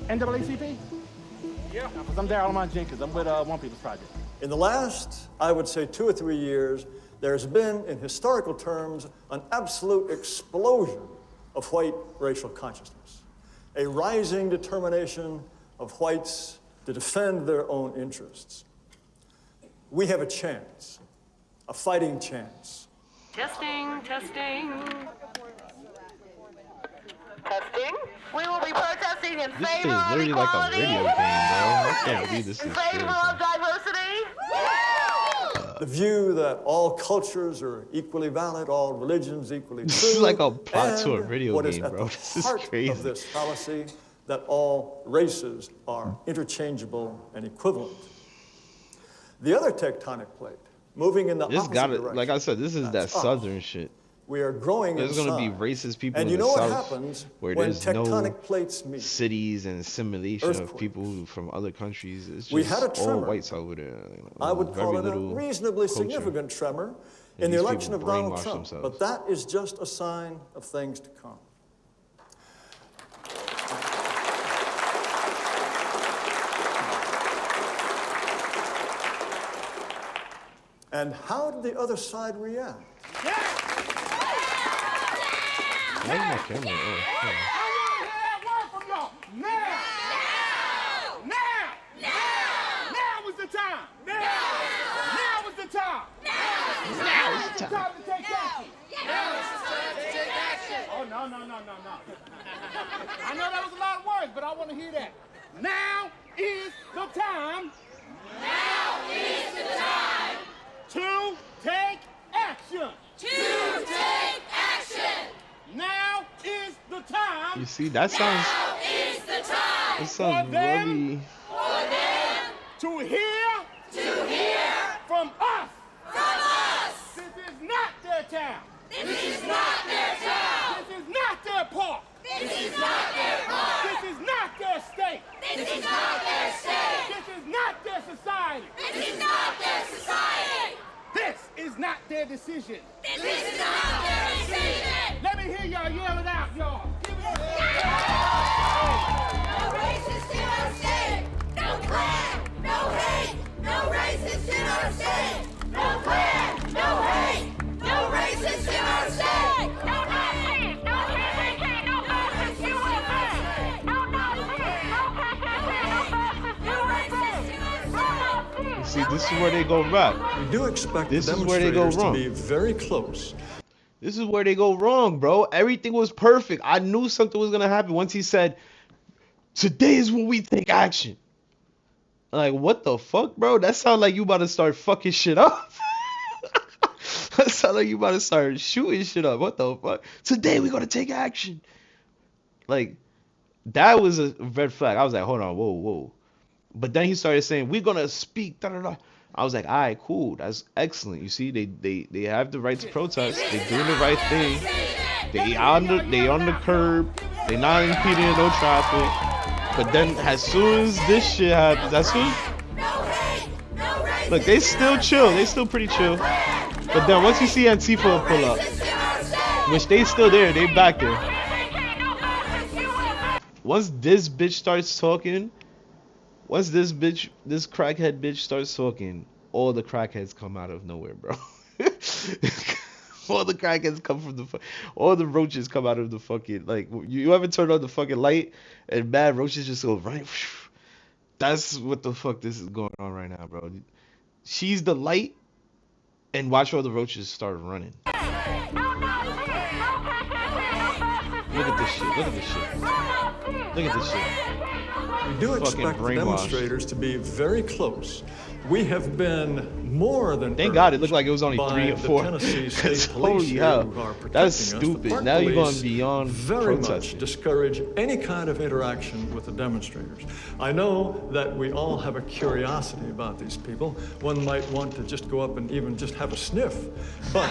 NAACP? Yeah. I'm Darrell Jenkins. I'm with One People's Project. In the last, I would say, 2 or 3 years, there's been, in historical terms, an absolute explosion of white racial consciousness, a rising determination of whites to defend their own interests. We have a chance, a fighting chance. Testing, testing. Testing. We will be protesting in This shit favor is of literally like a equality. video game, bro. I can't believe this In is favor serious. of diversity. The view that all cultures are equally valid, all religions equally true. This is like a plot to a and video what is game, at bro. the This is heart crazy. of this fallacy, that all races are interchangeable and equivalent. The other tectonic plate moving in the This opposite gotta, direction. like I said, this is that That's us. southern shit. We are growing There's in gonna be size. racist people And in you the know what south happens where when there's no tectonic plates meet? cities and assimilation of Earthquakes. people from other countries. It's We just had a all tremor. whites over there. I would call it a very little reasonably culture. significant tremor And in the these election of people Donald brainwash Trump. themselves. But that is just a sign of things to come. And how did the other side react? Why is my camera off? Yeah. Now is the time. Now is the time. Now is the time. To take action. Now is the time to take action. Oh, no. I know that was a lot of words, but I want to hear that. Now is the time. Now is the time to take action. to take action. Now is the time. You see, that sounds. Now is the time That sounds for them really. for them to hear from us. from us. This is not their town. This is not their town. This is not their park. This is not their park. This is not their state. This is not their state. This is not their society. This is not their society. This is not their decision. This is not their decision. Let me hear y'all yell it out, y'all. Give it up. No racist in our state. No Klan. No hate. No racist in our state. No Klan. No hate. No racist in our state. No Nazis. No KKK. No fascist USA. No Nazis. No KKK. No fascist USA. You see, this is where they go rap. We do expect This the is where they go demonstrators to wrong. be very close. This is where they go wrong, bro. Everything was perfect. I knew something was gonna happen once he said, "Today is when we take action." Like, what the fuck, bro? That sounds like you about to start fucking shit up. That sounds like you about to start shooting shit up. What the fuck? Today we gonna take action. Like, that was a red flag. I was like, hold on, whoa. But then he started saying, we're gonna speak, da-da-da. I was like, all right, cool. That's excellent. You see, they have the right to protest. They're doing the right thing. They on the curb. They're not impeding no traffic. But then as soon as this shit happens, look, they still chill. They still pretty chill. But then once you see Antifa pull up, which they still there, they back there. Once this bitch starts talking, once this crackhead bitch starts talking, all the crackheads come out of nowhere, bro. All the crackheads come from all the roaches come out of the fucking, like, you ever turn on the fucking light and bad roaches just go right? That's what the fuck this is going on right now, bro. She's the light, and watch all the roaches start running. Look at this shit. Look at this shit. Look at this shit. We do Fucking expect the brainwashed. demonstrators to be very close. We have been more than Thank God it looked like it was only by 3 or the 4. Tennessee State Because Police holy here hell, who are protecting that's us. The stupid. park Now you're going police beyond very much protesting. discourage any kind of interaction with the demonstrators. I know that we all have a curiosity about these people. One might want to just go up and even just have a sniff, but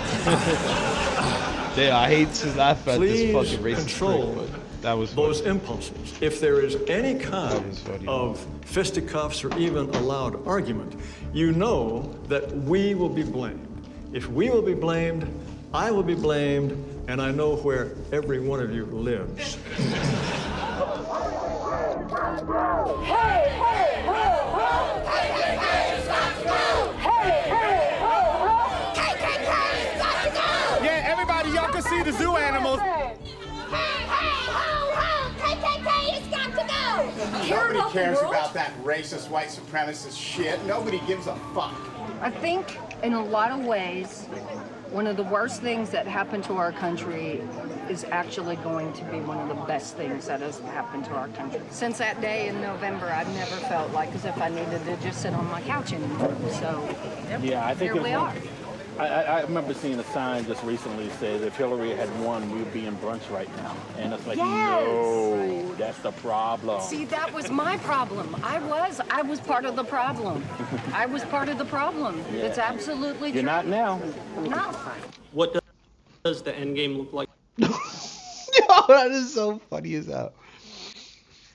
Yeah, I hate to laugh at this please fucking racist control prick, but that was those funny. impulses. If there is any kind of fisticuffs or even a loud argument, you know that we will be blamed. If we will be blamed, I will be blamed, and I know where every one of you lives. Yeah, everybody, y'all can see the zoo animals. Nobody cares about that racist, white supremacist shit. Nobody gives a fuck. I think in a lot of ways, one of the worst things that happened to our country is actually going to be one of the best things that has happened to our country. Since that day in November, I've never felt like as if I needed to just sit on my couch anymore. So Yeah, I think here we are. I remember seeing a sign just recently that says if Hillary had won, we'd be in brunch right now. And it's like, no, that's the problem. See, that was my problem. I was part of the problem. I was part of the problem. Yeah. It's absolutely You're true. not now. No. What does the end game look like? Yo, that is so funny as hell.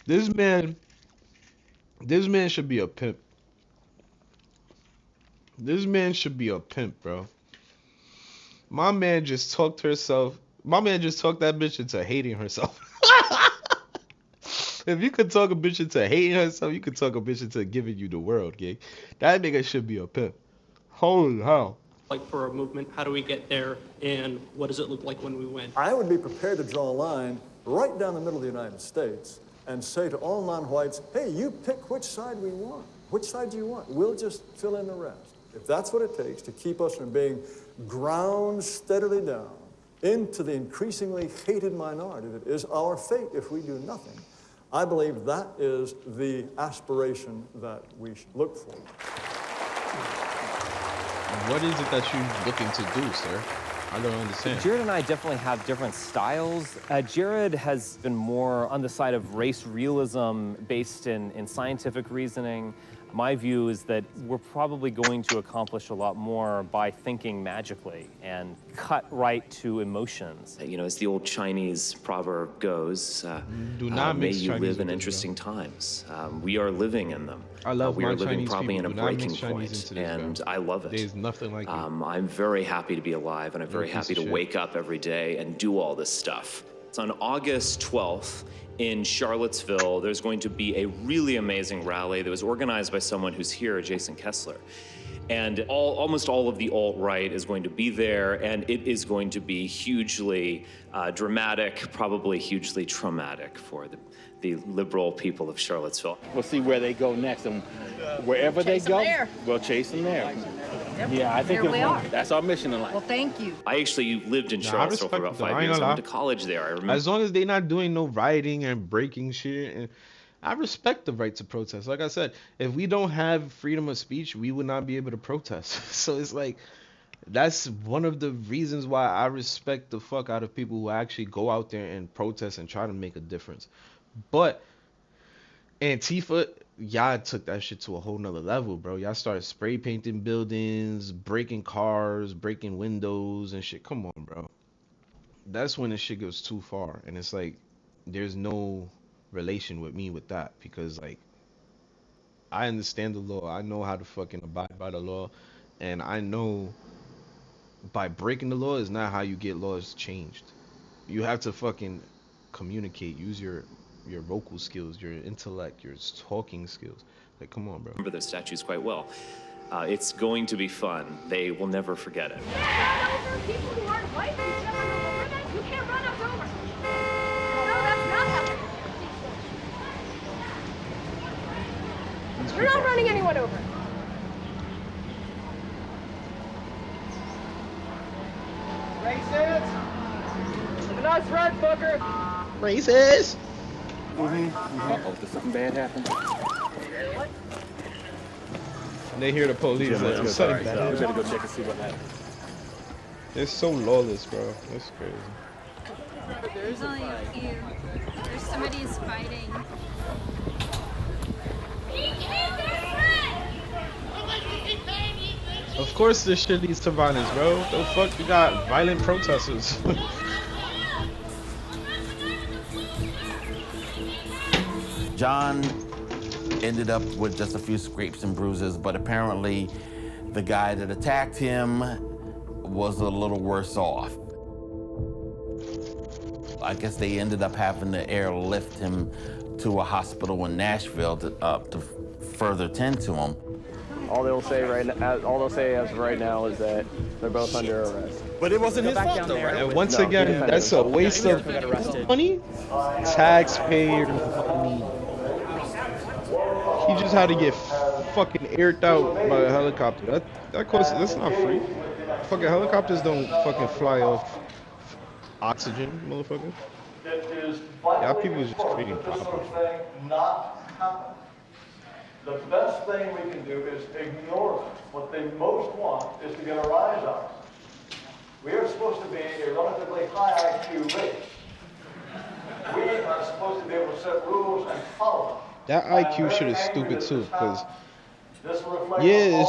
This man should be a pimp. This man should be a pimp, bro. My man just talked that bitch into hating herself. If you could talk a bitch into hating herself, you could talk a bitch into giving you the world, gang. That nigga should be a pimp. Holy hell. Like for a movement, how do we get there, and what does it look like when we win? I would be prepared to draw a line right down the middle of the United States and say to all non-whites, hey, you pick which side we want. Which side do you want? We'll just fill in the rest. If that's what it takes to keep us from being ground steadily down into the increasingly hated minority that is our fate if we do nothing, I believe that is the aspiration that we should look for. What is it that you're looking to do, sir? I don't understand. Jared and I definitely have different styles. Jared has been more on the side of race realism based in scientific reasoning. My view is that we're probably going to accomplish a lot more by thinking magically and cut right to emotions. You know, as the old Chinese proverb goes, Do not may mix you Chinese live in with interesting times. We are living in them. I love we my are living Chinese probably people. in a Do not mix breaking Chinese point, into this, and bro. I love it. There's nothing like it. I'm very happy to be alive, and I'm very You're a piece happy of to shit. wake up every day and do all this stuff. It's on August 12th in Charlottesville. There's going to be a really amazing rally that was organized by someone who's here, Jason Kessler. And almost all of the alt-right is going to be there, and it is going to be hugely dramatic, probably hugely traumatic for the liberal people of Charlottesville. We'll see where they go next, and wherever they Chase 'em go, there. we'll chase them there. Yep. Yeah, I think Here we are. that's our mission in life. Well, thank you. I actually lived in Nah, I Charlottesville for respect about them. 5 I ain't years. I gonna went to lie. college there. I remember. As long as they're not doing no rioting and breaking shit, and I respect the right to protest. Like I said, if we don't have freedom of speech, we would not be able to protest. So it's like, that's one of the reasons why I respect the fuck out of people who actually go out there and protest and try to make a difference. But Antifa, y'all took that shit to a whole nother level, bro. Y'all started spray painting buildings, breaking cars, breaking windows and shit. Come on, bro. That's when the shit goes too far. And it's like, there's no relation with me with that, because like, I understand the law. I know how to fucking abide by the law. And I know by breaking the law is not how you get laws changed. You have to fucking communicate, use your vocal skills, your intellect, your talking skills. Like, come on, bro. I remember those statues quite well. It's going to be fun. They will never forget it. People who aren't white, you can't run over them. You can't run us over. No, that's not happening. You're not running anyone over. Racist! Have a nice ride, fucker! Racist! Uh-oh, did something bad happen? They hear the police. Yeah, Like, let's something go. bad We better happened. go check and see what happened. They're so lawless, bro. That's crazy. There's only a few. There's somebody's fighting. Of course this shit needs to violence, bro. The fuck, you got violent protesters. John ended up with just a few scrapes and bruises, but apparently the guy that attacked him was a little worse off. I guess they ended up having to airlift him to a hospital in Nashville to further tend to him. All they'll say as of right now is that they're both under arrest. But it wasn't his Go back fault down though, there. right? And once No, again, he that's a waste of got arrested. money. Taxpayer money. He just had to get fucking aired out by a helicopter. That costs, that's not free. Fucking helicopters don't fucking fly off oxygen, motherfucker. Y'all people is just creating problems. The best thing we can do is ignore them. What they most want is to get a rise out of us. We are supposed to be a relatively high IQ race. We are supposed to be able to set rules and follow them. That IQ shit is stupid too, because yeah,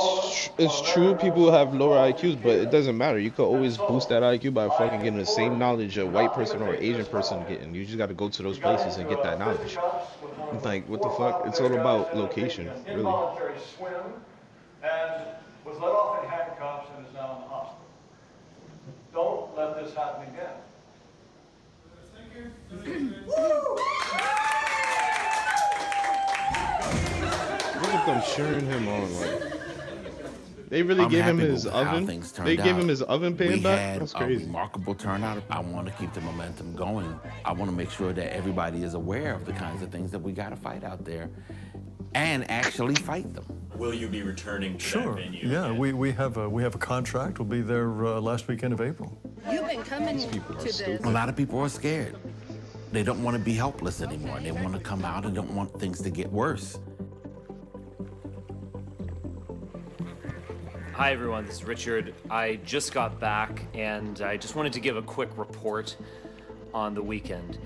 it's true people have lower IQs, but it doesn't matter. You could always boost that IQ by fucking getting the same knowledge a white person or Asian person getting. You just got to go to those places and get that knowledge. Like, what the fuck? It's all about location, really. Involuntary swim and was let off in handcuffs and is now in the hospital. Don't let this happen again. Look at them cheering him on, like. They really gave him his oven? They gave him his oven pan back? That's crazy. We had a remarkable turnout. I want to keep the momentum going. I want to make sure that everybody is aware of the kinds of things that we got to fight out there and actually fight them. Will you be returning to Sure. that venue? Yeah, we have a contract. We'll be there last weekend of April. You've been coming to this. A lot of people are scared. They don't want to be helpless anymore. They want to come out and don't want things to get worse. Hi everyone, this is Richard. I just got back and I just wanted to give a quick report on the weekend.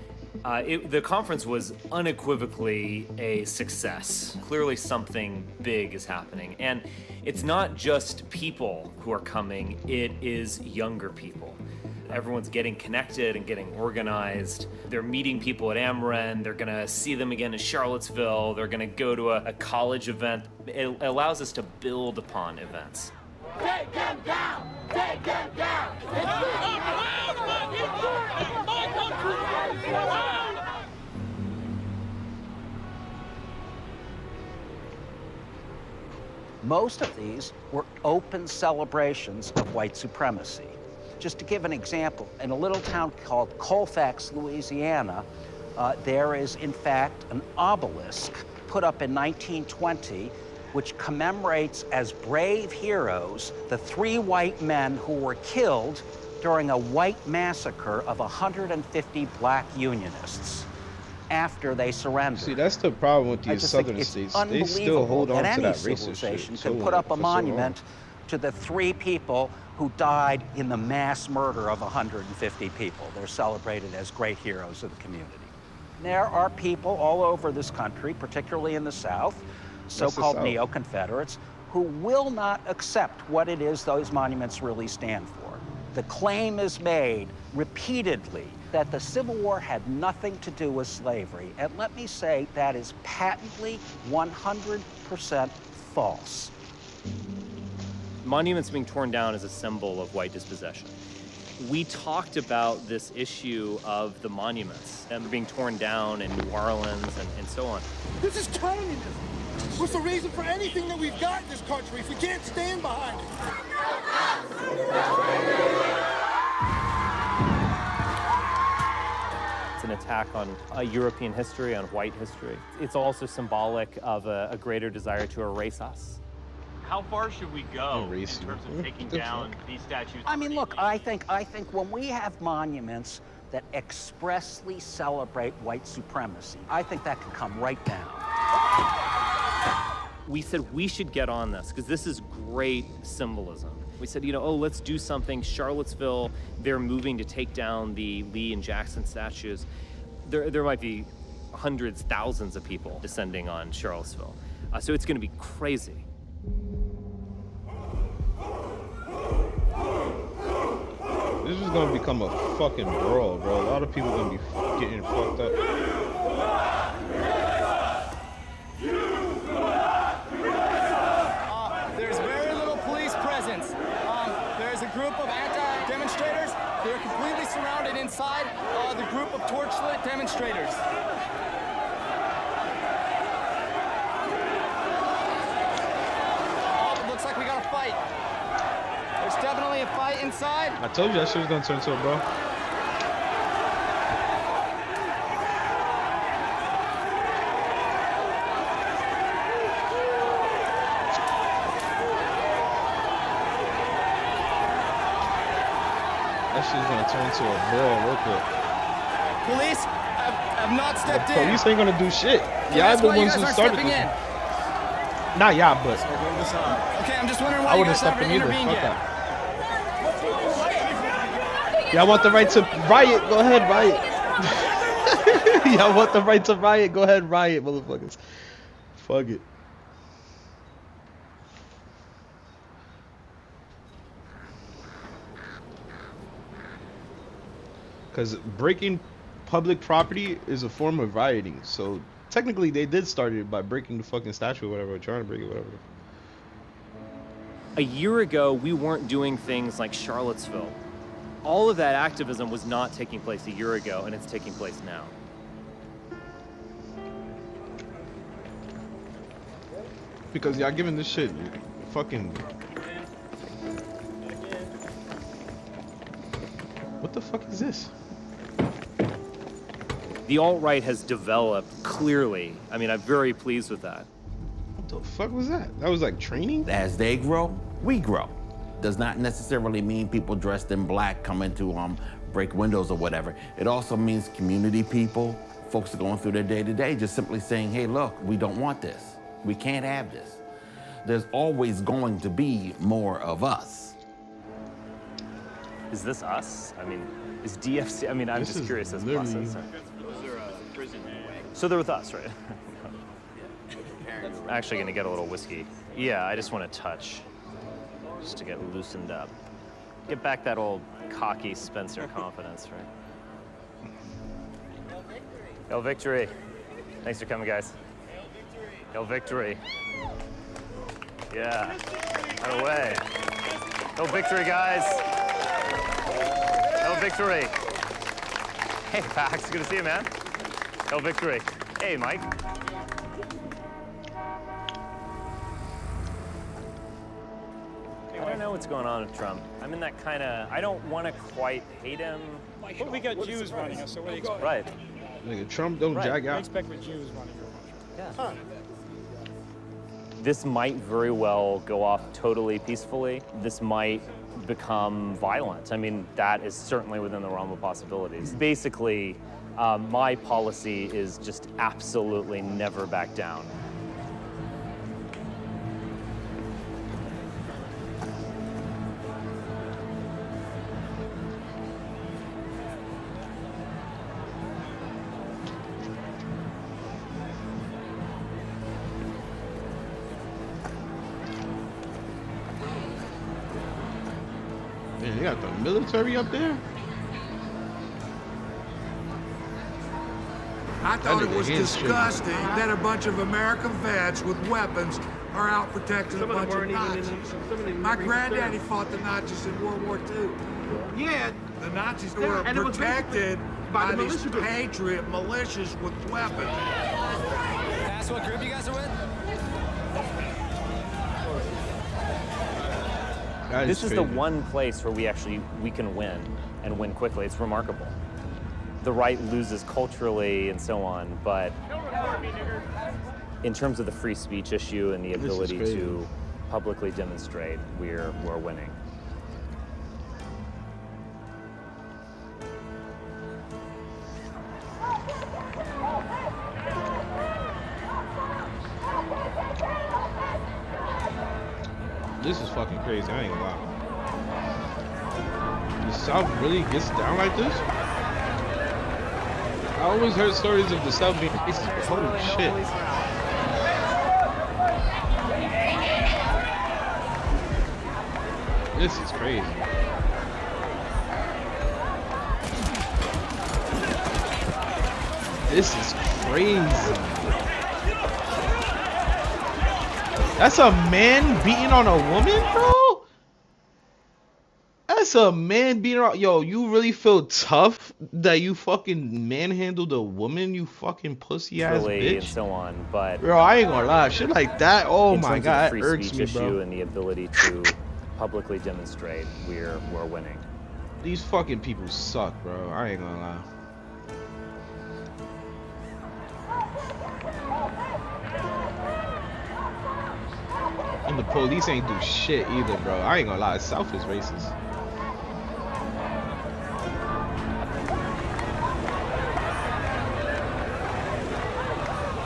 The conference was unequivocally a success. Clearly something big is happening. And it's not just people who are coming, it is younger people. Everyone's getting connected and getting organized. They're meeting people at Ameren. They're gonna see them again in Charlottesville. They're gonna go to a college event. It allows us to build upon events. Take them down! Take them down! Most of these were open celebrations of white supremacy. Just to give an example, in a little town called Colfax, Louisiana, there is, in fact, an obelisk put up in 1920 which commemorates as brave heroes the 3 white men who were killed during a white massacre of 150 black Unionists after they surrendered. See, that's the problem with these southern states. They still hold on to that racist shit. Could put up a monument to the 3 people who died in the mass murder of 150 people. They're celebrated as great heroes of the community. There are people all over this country, particularly in the South, so-called neo-Confederates, who will not accept what it is those monuments really stand for. The claim is made repeatedly that the Civil War had nothing to do with slavery. And let me say that is patently 100% false. Monuments being torn down is a symbol of white dispossession. We talked about this issue of the monuments and being torn down in New Orleans and so on. This is communism. What's the reason for anything that we've got in this country if we can't stand behind it? It's an attack on European history, on white history. It's also symbolic of a greater desire to erase us. How far should we go in terms of taking down these statues? I mean, look, I think when we have monuments that expressly celebrate white supremacy, I think that can come right down. We said we should get on this because this is great symbolism. We said, let's do something. Charlottesville, they're moving to take down the Lee and Jackson statues. There might be hundreds, thousands of people descending on Charlottesville. So it's going to be crazy. This is gonna become a fucking brawl, bro. A lot of people gonna be getting fucked up. There's very little police presence. There's a group of anti-demonstrators. They're completely surrounded inside the group of torchlit demonstrators. Oh, it looks like we got a fight. There's definitely a fight inside. I told you that shit was gonna turn to a brawl. That shit's gonna turn into a brawl real quick. Police have not stepped in. Police ain't gonna do shit. Y'all the ones who started this. Not y'all, but Okay, I'm just wondering I why you wouldn't guys step haven't in either. intervened Fuck yet. that. Y'all want the right to riot? Go ahead, riot. Y'all want the right to riot? Go ahead, riot, motherfuckers. Fuck it. Because breaking public property is a form of rioting. So technically they did start it by breaking the fucking statue or whatever, or trying to break it, whatever. A year ago, we weren't doing things like Charlottesville. All of that activism was not taking place a year ago, and it's taking place now. Because y'all giving this shit fucking... What the fuck is this? The alt-right has developed clearly. I mean, I'm very pleased with that. What the fuck was that? That was like training? As they grow, we grow. Does not necessarily mean people dressed in black come into break windows or whatever. It also means community people, folks are going through their day-to-day, just simply saying, hey, look, we don't want this. We can't have this. There's always going to be more of us. Is this us? I mean, is DFC, I mean, I'm just curious as process. Those are prison. So they're with us, right? I'm actually gonna get a little whiskey. Yeah, I just want to touch, just to get loosened up. Get back that old cocky Spencer confidence, right? Hail victory. Thanks for coming, guys. Hail victory. Yeah, right away. Hail victory, guys. Hail victory. Hey, Pax, good to see you, man. Hail victory. Hey, Mike. I don't know what's going on with Trump. I'm in that kind of, I don't want to quite hate him. But we got Jews running us, so what do you expect? Right. Nigga, Trump don't jag What do you out. expect with Jews running your country? Yeah. This might very well go off totally peacefully. This might become violent. I mean, that is certainly within the realm of possibilities. Basically, my policy is just absolutely never back down. Man, they got the military up there? I thought it nigga was hands shaking. disgusting that a bunch of American vets with weapons are out protecting a bunch of Nazis. My granddaddy fought the Nazis in World War II. Yeah, the Nazis were and it was protected by the these militia group. patriot militias with weapons. That's what group you guys are with? This is the one place where we can win and win quickly. It's remarkable. The right loses culturally and so on, but in terms of the free speech issue and the ability to publicly demonstrate, we're winning. This is fucking crazy, I ain't gonna lie. The South really gets down like this? I always heard stories of the South being racist, but holy shit. This is crazy. This is crazy. That's a man beating on a woman, bro? That's a man beating on... Yo, you really feel tough that you fucking manhandled a woman, you fucking pussy-ass bitch? And so on, but... Bro, I ain't gonna lie. Shit like that, oh in my terms of god, the that free irks speech me, issue bro. and the ability to publicly demonstrate, we're winning. These fucking people suck, bro. I ain't gonna lie. And the police ain't do shit either, bro. I ain't gonna lie. The South is racist.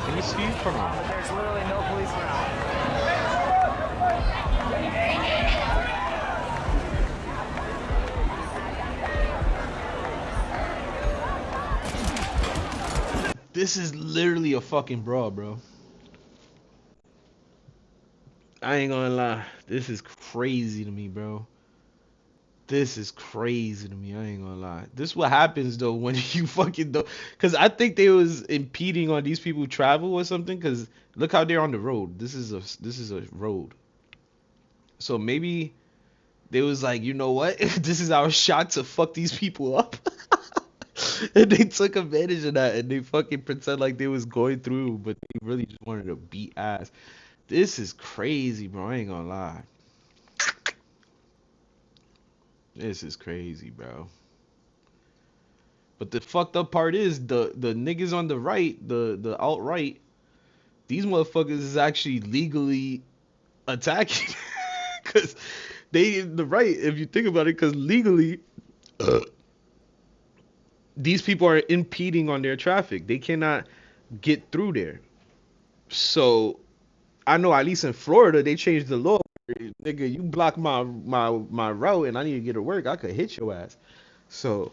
Can you see? Hold on. There's literally no police around. This is literally a fucking brawl, bro. I ain't gonna lie. This is crazy to me, bro. This is crazy to me. I ain't gonna lie. This is what happens though when you fucking do. Cause I think they was impeding on these people travel or something. Cause look how they're on the road. This is a road. So maybe they was like, you know what? This is our shot to fuck these people up. And they took advantage of that and they fucking pretend like they was going through, but they really just wanted to beat ass. This is crazy, bro. I ain't gonna lie. This is crazy, bro. But the fucked up part is the niggas on the right, the alt-right, these motherfuckers is actually legally attacking. Cause they the right, if you think about it, cause legally these people are impeding on their traffic. They cannot get through there. So I know at least in Florida they changed the law. Nigga, you block my route and I need to get to work, I could hit your ass. So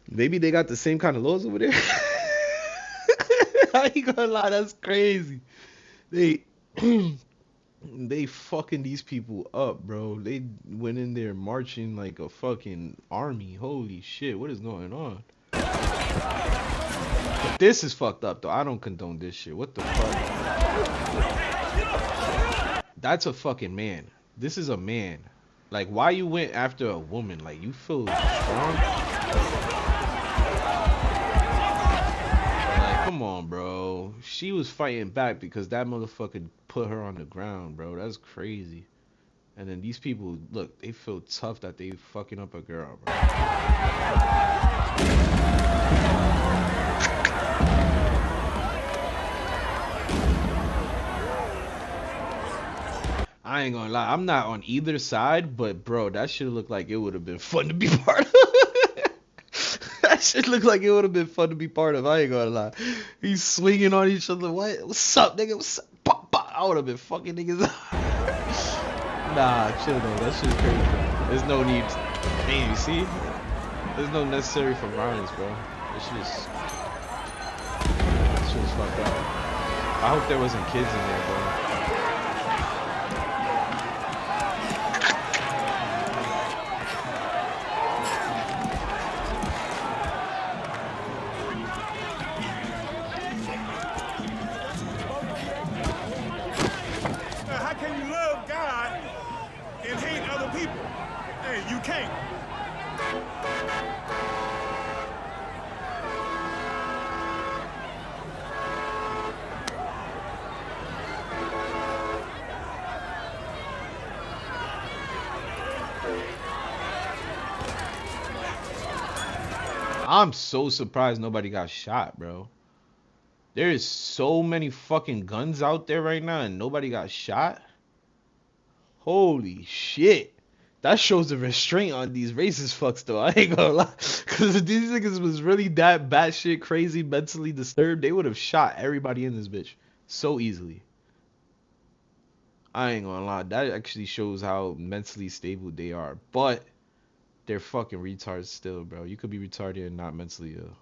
maybe they got the same kind of laws over there. I ain't gonna lie, that's crazy. They they fucking these people up, bro. They went in there marching like a fucking army. Holy shit, what is going on? But this is fucked up though. I don't condone this shit. What the fuck? That's a fucking man. This is a man. Like, why you went after a woman? Like, you feel strong? Like, come on, bro. She was fighting back because that motherfucker put her on the ground, bro. That's crazy. And then these people, look, they feel tough that they fucking up a girl, bro. I ain't gonna lie, I'm not on either side, but bro, that shit looked like it would have been fun to be part of. That shit looked like it would have been fun to be part of. I ain't gonna lie. He's swinging on each other. What's up, nigga? What's up? Pop, pop. I would have been fucking niggas. Nah, chill though. That shit's crazy. There's no need. Man, you see? There's no necessary for violence, bro. This shit is fucked up. I hope there wasn't kids in there, bro. I'm so surprised nobody got shot, bro. There is so many fucking guns out there right now and nobody got shot. Holy shit. That shows the restraint on these racist fucks though. I ain't gonna lie. Cause if these niggas was really that batshit crazy, mentally disturbed, they would have shot everybody in this bitch so easily. I ain't gonna lie. That actually shows how mentally stable they are. But they're fucking retards still, bro. You could be retarded and not mentally ill.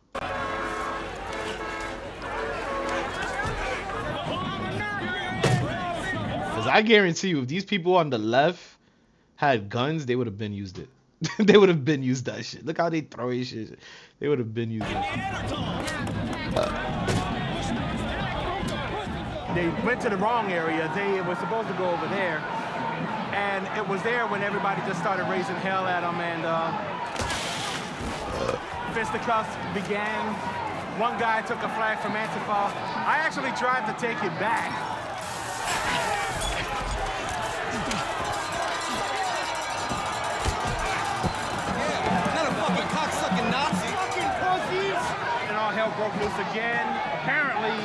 Cause I guarantee you, if these people on the left had guns, they would have been used it. They would have been used that shit. Look how they throw his shit. They would have been used it. They went to the wrong area. They were supposed to go over there. And it was there when everybody just started raising hell at them, and fisticuffs began. One guy took a flag from Antifa. I actually tried to take it back. Not a fucking cocksucking Nazi. Fucking pussies! And all hell broke loose again. Apparently,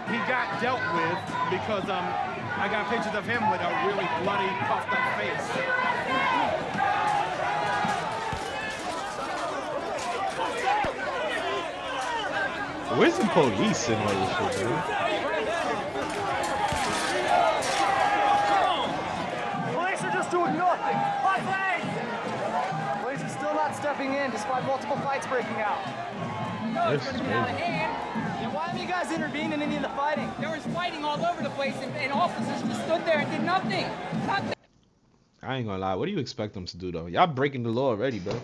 he got dealt with because I got pictures of him with a really bloody, puffed up face. Where's the police in all this shit, dude? Police are just doing nothing. Police are still not stepping in despite multiple fights breaking out. This is crazy. Why haven't you guys intervened in any of the fighting? There was fighting all over the place, and officers just stood there and did nothing. Nothing. I ain't gonna lie. What do you expect them to do though? Y'all breaking the law already, bro.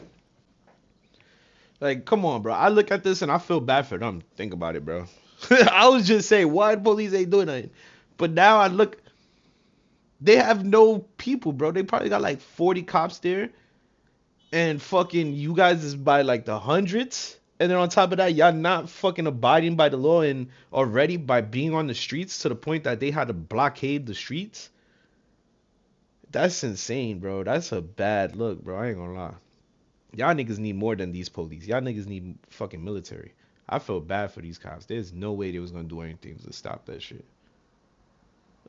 Like, come on, bro. I look at this and I feel bad for them. Think about it, bro. I was just saying, why police ain't doing nothing? But now I look, they have no people, bro. They probably got like 40 cops there. And fucking you guys is by like the hundreds. And then on top of that, y'all not fucking abiding by the law and already by being on the streets to the point that they had to blockade the streets. That's insane, bro. That's a bad look, bro. I ain't gonna lie. Y'all niggas need more than these police. Y'all niggas need fucking military. I feel bad for these cops. There's no way they was gonna do anything to stop that shit.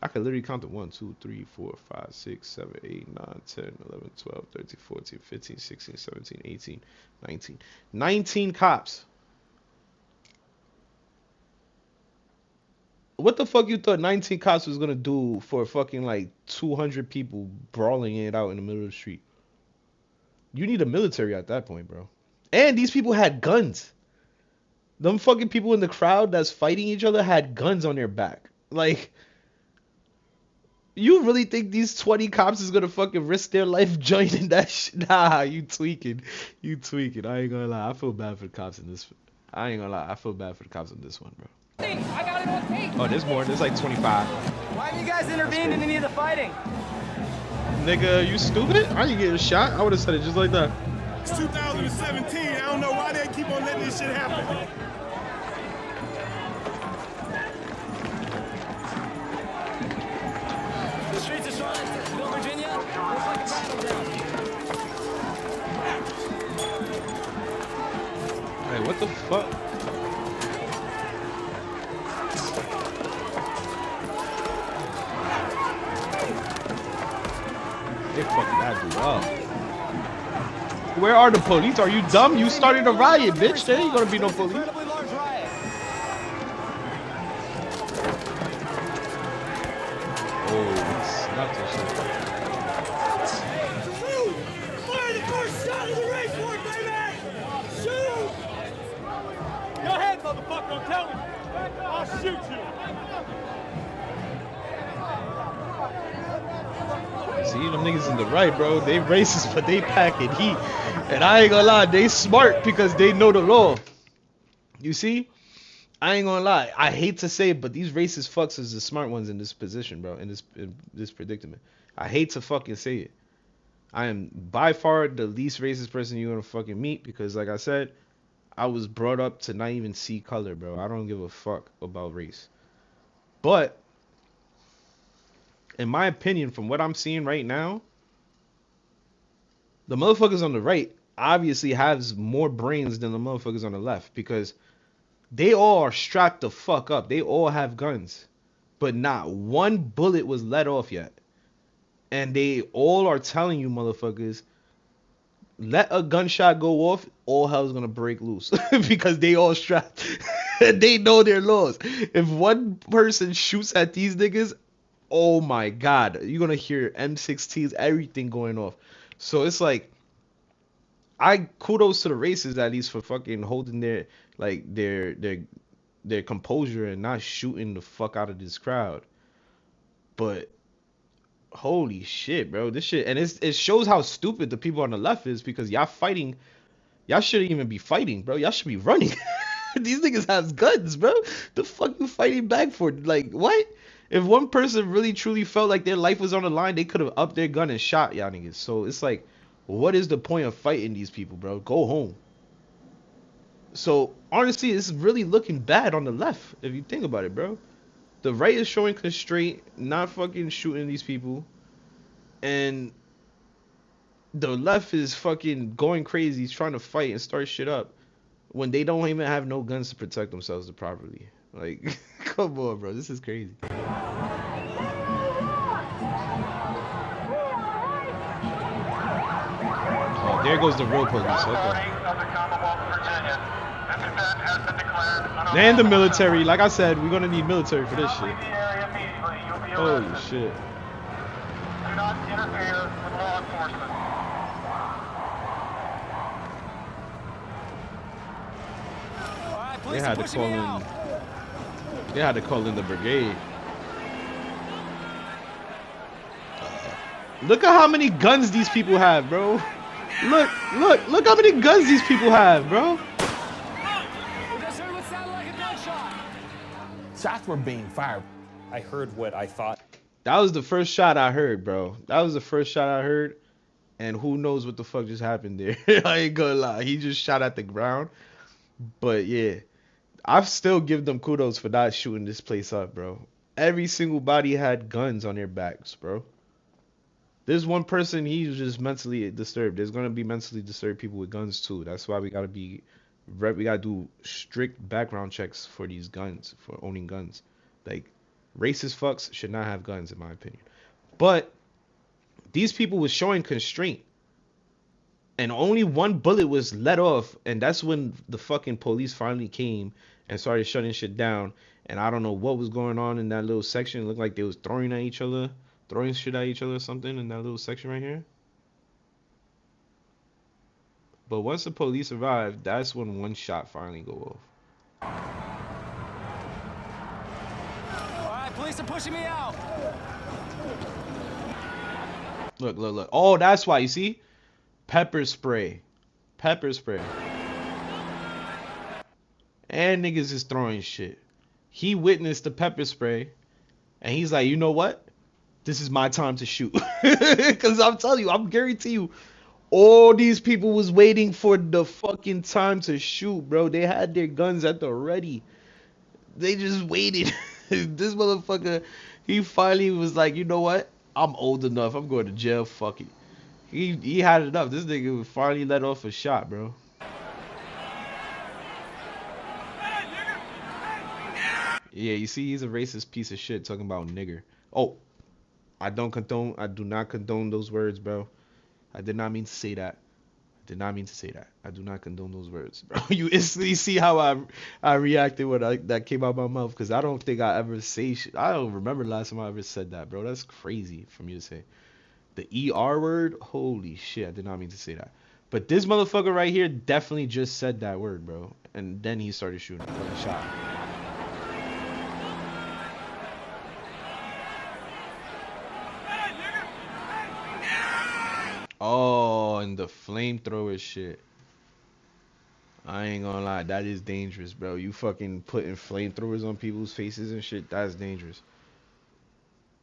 I could literally count to 1, 2, 3, 4, 5, 6, 7, 8, 9, 10, 11, 12, 13, 14, 15, 16, 17, 18, 19. 19 cops. What the fuck you thought 19 cops was gonna do for fucking like 200 people brawling it out in the middle of the street? You need a military at that point, bro. And these people had guns. Them fucking people in the crowd that's fighting each other had guns on their back. Like, you really think these 20 cops is gonna fucking risk their life joining that shit? Nah, you tweaking. You tweaking. I ain't gonna lie. I feel bad for the cops in this. I ain't gonna lie. I feel bad for the cops in this one, bro. I got it on tape. Oh, there's more. There's like 25. Why haven't you guys intervened in any of the fighting? Nigga, you stupid? I ain't getting shot. I would have said it just like that. It's 2017. I don't know why they keep on letting this shit happen. The streets of Charlottesville, Virginia, looks like a battleground. Hey, what the fuck? They fucking that dude up. Where are the police? Are you dumb? You started a riot, bitch. There ain't gonna be no police. Oh, it's not so shit. Shoot! Fire the first shot of the race war, baby! Shoot! Go ahead, motherfucker. I'm telling you. I'll shoot you. See, them niggas in the right, bro. They racist, but they packing heat. And I ain't gonna lie, they smart because they know the law. You see? I ain't gonna lie. I hate to say it, but these racist fucks is the smart ones in this position, bro. In this predicament. I hate to fucking say it. I am by far the least racist person you're gonna fucking meet because, like I said, I was brought up to not even see color, bro. I don't give a fuck about race. But in my opinion, from what I'm seeing right now, the motherfuckers on the right obviously has more brains than the motherfuckers on the left because they all are strapped the fuck up. They all have guns, but not one bullet was let off yet. And they all are telling you motherfuckers, let a gunshot go off, all hell's gonna break loose because they all strapped. They know their laws. If one person shoots at these niggas, oh my god, you're gonna hear M16s, everything going off. So it's like, I kudos to the racists at least for fucking holding their their composure and not shooting the fuck out of this crowd. But holy shit, bro, this shit, and it shows how stupid the people on the left is because y'all fighting, y'all shouldn't even be fighting, bro. Y'all should be running. These niggas have guns, bro. The fuck you fighting back for? Like, what? If one person really truly felt like their life was on the line, they could have upped their gun and shot y'all niggas. So it's like, what is the point of fighting these people, bro? Go home. So honestly, it's really looking bad on the left if you think about it, bro. The right is showing constraint, not fucking shooting these people, and the left is fucking going crazy, trying to fight and start shit up when they don't even have no guns to protect themselves properly. Like, come on, bro, this is crazy. Oh, there goes the real police. Okay. And the military. Like I said, we're gonna need military for this shit. Holy shit. Do not interfere with law enforcement. They had to call in. They had to call in the brigade. Look at how many guns these people have, bro. Look how many guns these people have, bro. Shots were being fired. I heard what I thought. That was the first shot I heard, bro. That was the first shot I heard. And who knows what the fuck just happened there. I ain't gonna lie. He just shot at the ground. But yeah, I still give them kudos for not shooting this place up, bro. Every single body had guns on their backs, bro. There's one person, he's just mentally disturbed. There's gonna be mentally disturbed people with guns too. That's why we gotta do strict background checks for these guns, for owning guns. Like, racist fucks should not have guns, in my opinion. But these people was showing constraint, and only one bullet was let off, and that's when the fucking police finally came and started shutting shit down. And I don't know what was going on in that little section. It looked like they was throwing shit at each other or something in that little section right here. But once the police arrived, that's when one shot finally go off. All right, police are pushing me out. Look. Oh, that's why, you see? Pepper spray. And niggas is throwing shit. He witnessed the pepper spray, and he's like, you know what? This is my time to shoot. Because I'm telling you, I'm guarantee you, all these people was waiting for the fucking time to shoot, bro. They had their guns at the ready. They just waited. This motherfucker, he finally was like, you know what? I'm old enough. I'm going to jail. Fuck it. He had enough. This nigga finally let off a shot, bro. Yeah, you see, he's a racist piece of shit talking about nigger. Oh, I do not condone those words, bro. I did not mean to say that. I do not condone those words, bro. You instantly see how I reacted when that came out of my mouth, because I don't think I ever say shit. I don't remember the last time I ever said that, bro. That's crazy for me to say. The ER word? Holy shit, I did not mean to say that. But this motherfucker right here definitely just said that word, bro. And then he started shooting for the shot. Oh, and the flamethrower shit. I ain't gonna lie, that is dangerous, bro. You fucking putting flamethrowers on people's faces and shit, that's dangerous.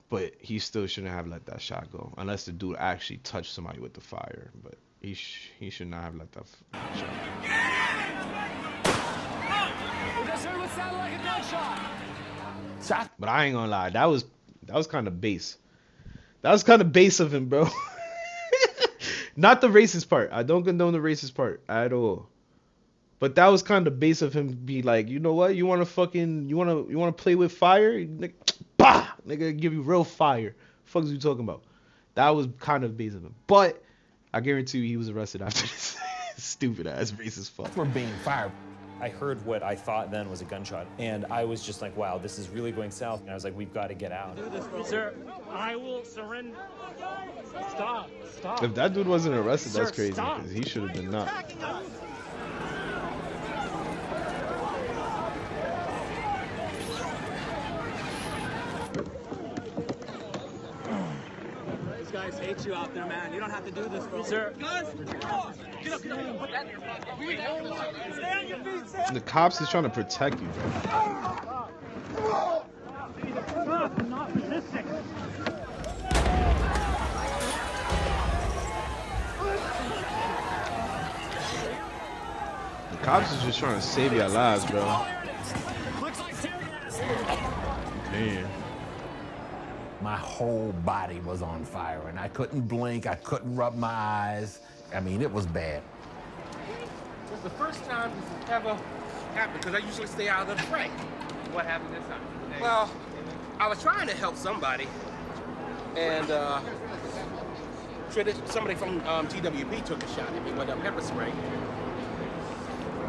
But he still shouldn't have let that shot go, unless the dude actually touched somebody with the fire. But he should not have let that shot go. But I ain't gonna lie, that was kind of base. That was kind of base of him, bro. Not the racist part. I don't condone the racist part at all. But that was kind of base of him be like, you know what? You want to play with fire? Nigga, bah! Nigga, give you real fire. Fuck is you talking about? That was kind of base of him. But I guarantee you he was arrested after this stupid ass racist fuck. We're being fired. I heard what I thought then was a gunshot, and I was just like, wow, this is really going south. And I was like, we've got to get out. Sir, I will surrender. Stop. If that dude wasn't arrested, that's crazy, because he should have been not. These guys hate you out there, man. You don't have to do this, bro. Sir. Guys, get up. Put that in your pocket. Stay on your feet, sir. The cops is trying to protect you, bro. Not resisting. The cops is just trying to save your lives, bro. Man. My whole body was on fire, and I couldn't blink. I couldn't rub my eyes. I mean, it was bad. It's the first time this has ever happened, because I usually stay out of the fray. What happened this time? Well, I was trying to help somebody, and somebody from TWP took a shot at me with a pepper spray.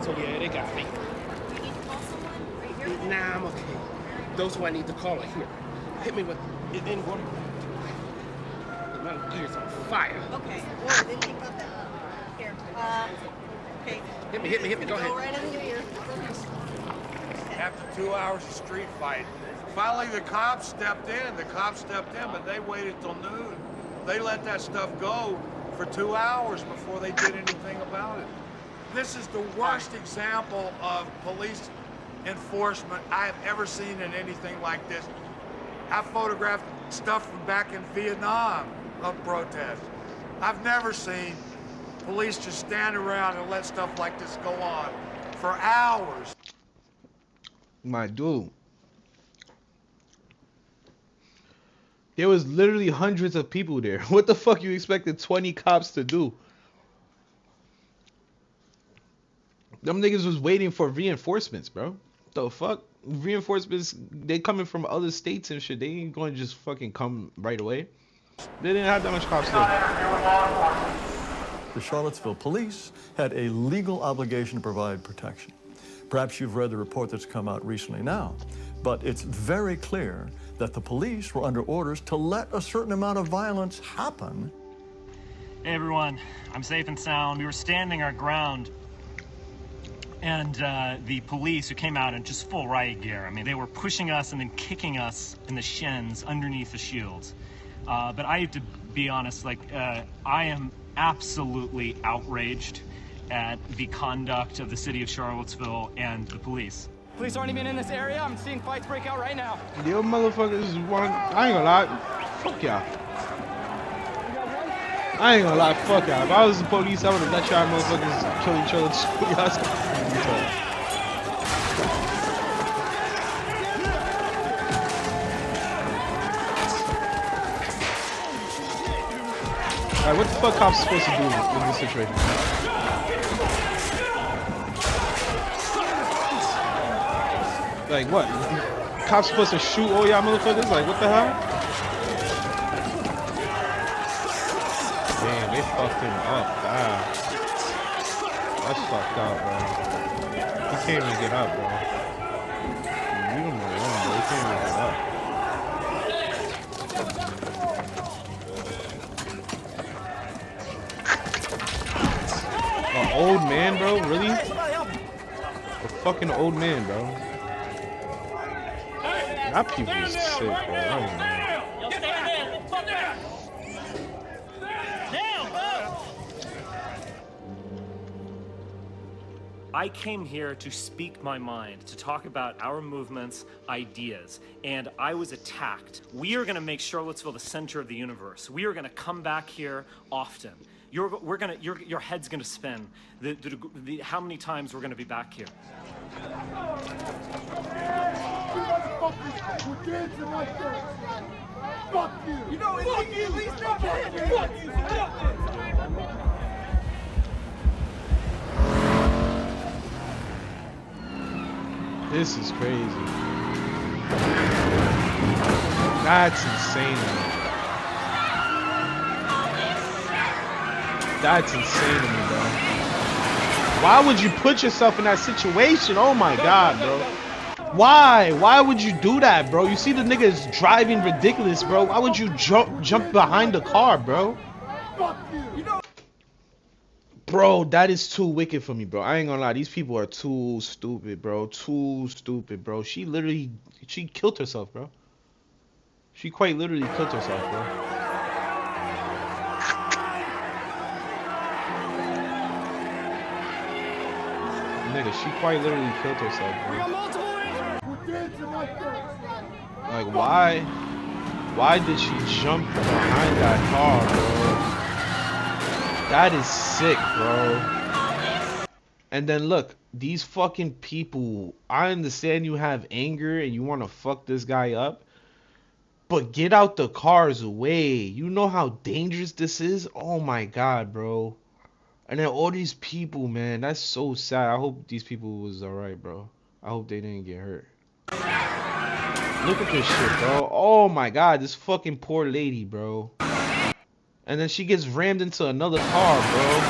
So yeah, they got me. Do you need to call someone? Are you here? Nah, I'm okay. Those who I need to call are here. Hit me with in water. My ears on fire. Okay. Whoa, didn't think about that. Here. Okay. Hit me. Go ahead. Go right in your ear. after 2 hours of street fight. Finally, the cops stepped in. But they waited till noon. They let that stuff go for 2 hours before they did anything about it. This is the worst example of police enforcement I have ever seen in anything like this. I photographed stuff from back in Vietnam of protests. I've never seen police just stand around and let stuff like this go on for hours. My dude. There was literally hundreds of people there. What the fuck you expected 20 cops to do? Them niggas was waiting for reinforcements, bro. The fuck? Reinforcements, they coming from other states and shit. They ain't gonna just fucking come right away. They didn't have that much cops there. The Charlottesville police had a legal obligation to provide protection. Perhaps you've read the report that's come out recently now, but it's very clear that the police were under orders to let a certain amount of violence happen. Hey everyone, I'm safe and sound. We were standing our ground, and the police who came out in just full riot gear, I mean, they were pushing us and then kicking us in the shins underneath the shields. But I have to be honest, like, I am absolutely outraged at the conduct of the city of Charlottesville and the police. Police aren't even in this area. I'm seeing fights break out right now. Yo, motherfuckers want. I ain't gonna lie. Fuck y'all. I ain't gonna lie. Fuck y'all. If I was the police, I would have let y'all motherfuckers kill each other. Alright, what the fuck cops supposed to do in this situation? Like what? Cops supposed to shoot all y'all motherfuckers? Like what the hell? Damn, they fucked him up. Wow. That's fucked up, bro. He can't even get up, bro. Leave him alone, bro. He can't even get up. An old man, bro? Really? A fucking old man, bro. That people is sick, bro. I don't know. I came here to speak my mind, to talk about our movement's ideas, and I was attacked. We are going to make Charlottesville the center of the universe. We are going to come back here often. Your head's going to spin. How many times we're going to be back here? Fuck you! You know, fuck you! Fuck you! This is crazy. That's insane. That's insane to me, bro. Why would you put yourself in that situation? Oh my god, bro. Why? Why would you do that, bro? You see the nigga is driving ridiculous, bro. Why would you jump behind the car, bro? Bro, that is too wicked for me, bro. I ain't gonna lie. These people are too stupid, bro. Too stupid, bro. She killed herself, bro. She quite literally killed herself, bro. Nigga, she quite literally killed herself, bro. Like, why? Why did she jump behind that car, bro? That is sick, bro. And then look, these fucking people, I understand you have anger and you want to fuck this guy up, but get out the car's way. You know how dangerous this is? Oh my god, bro. And then all these people, man, that's so sad. I hope these people was alright, bro. I hope they didn't get hurt. Look at this shit, bro. Oh my god, this fucking poor lady, bro. And then she gets rammed into another car, bro.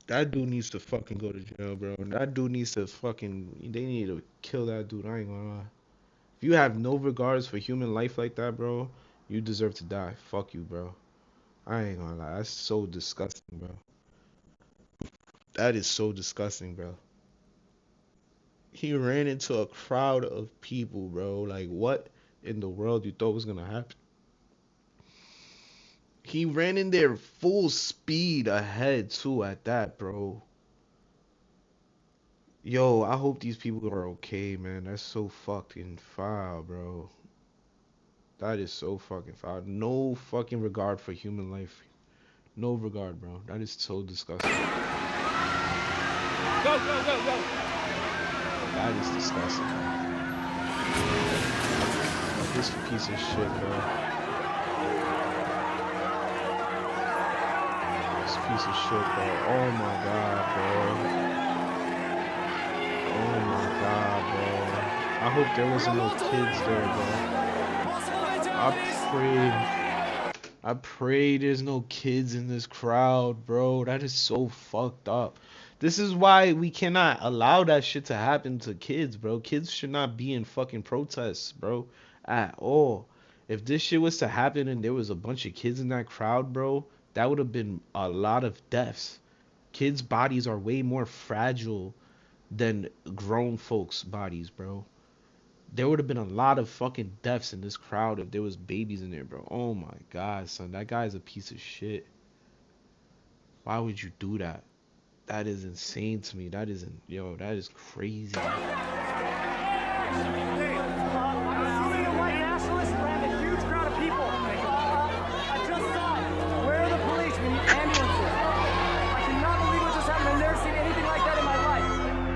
That dude needs to fucking go to jail, bro. That dude needs to fucking... They need to kill that dude. I ain't gonna lie. If you have no regards for human life like that, bro, you deserve to die. Fuck you, bro. I ain't gonna lie. That's so disgusting, bro. That is so disgusting, bro. He ran into a crowd of people, bro. Like, what in the world you thought was gonna happen? He ran in there full speed ahead, too, at that, bro. Yo, I hope these people are okay, man. That's so fucking foul, bro. That is so fucking foul. No fucking regard for human life. No regard, bro. That is so disgusting. Go, go, go, go. That is disgusting. This piece of shit, bro. This piece of shit, bro. Oh my god, bro. Oh my god, bro. I hope there wasn't no kids there, bro. I pray there's no kids in this crowd, bro. That is so fucked up. This is why we cannot allow that shit to happen to kids, bro. Kids should not be in fucking protests, bro, at all. If this shit was to happen and there was a bunch of kids in that crowd, bro, that would have been a lot of deaths. Kids' bodies are way more fragile than grown folks' bodies, bro. There would have been a lot of fucking deaths in this crowd if there was babies in there, bro. Oh my god, son. That guy's a piece of shit. Why would you do that? That is insane to me. That isn't, yo, that is crazy.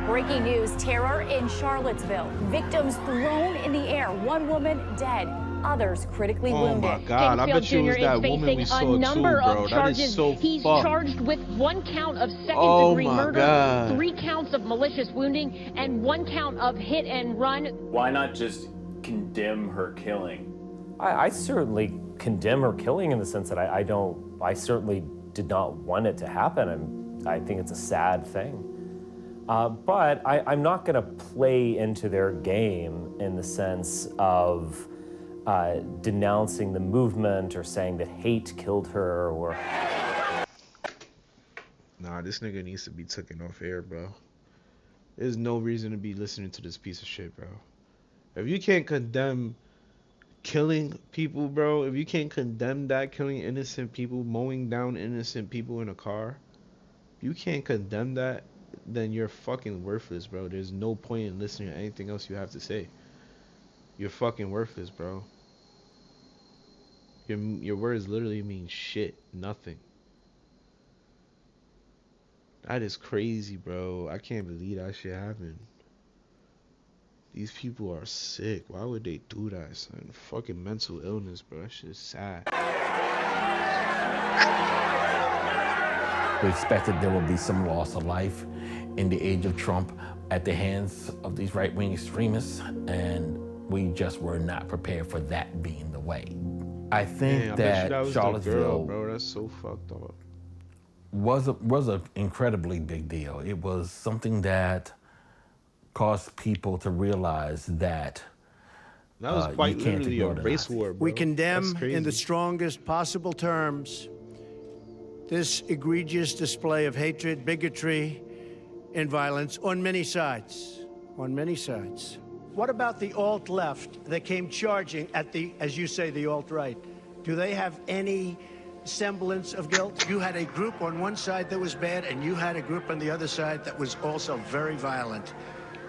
Breaking news, terror in Charlottesville. Victims thrown in the air. One woman dead, others critically wounded. Oh my god, I bet you it was that woman we saw too, bro. That is so He's fucked. charged with 1 count of second-degree murder, God. 3 counts of malicious wounding, and 1 count of hit and run. Why not just condemn her killing? I certainly condemn her killing in the sense that I certainly did not want it to happen. I think it's a sad thing. But I'm not going to play into their game in the sense of denouncing the movement or saying that hate killed her or... Nah, this nigga needs to be taken off air, bro. There's no reason to be listening to this piece of shit, bro. If you can't condemn killing people, bro, if you can't condemn that, killing innocent people, mowing down innocent people in a car, if you can't condemn that, then you're fucking worthless, bro. There's no point in listening to anything else you have to say. You're fucking worthless, bro. Your words literally mean shit. Nothing. That is crazy, bro. I can't believe that shit happened. These people are sick. Why would they do that, son? Fucking mental illness, bro. That shit is sad. We expected there would be some loss of life in the age of Trump at the hands of these right-wing extremists, and we just were not prepared for that being the way. I think that Charlottesville, girl, bro. That's so fucked up. Was an incredibly big deal. It was something that caused people to realize that was quite you can't literally a ignore race the war, bro. We condemn That's in the crazy. strongest possible terms this egregious display of hatred, bigotry, and violence on many sides. On many sides. What about the alt-left that came charging at the, as you say, the alt-right? Do they have any semblance of guilt? You had a group on one side that was bad, and you had a group on the other side that was also very violent.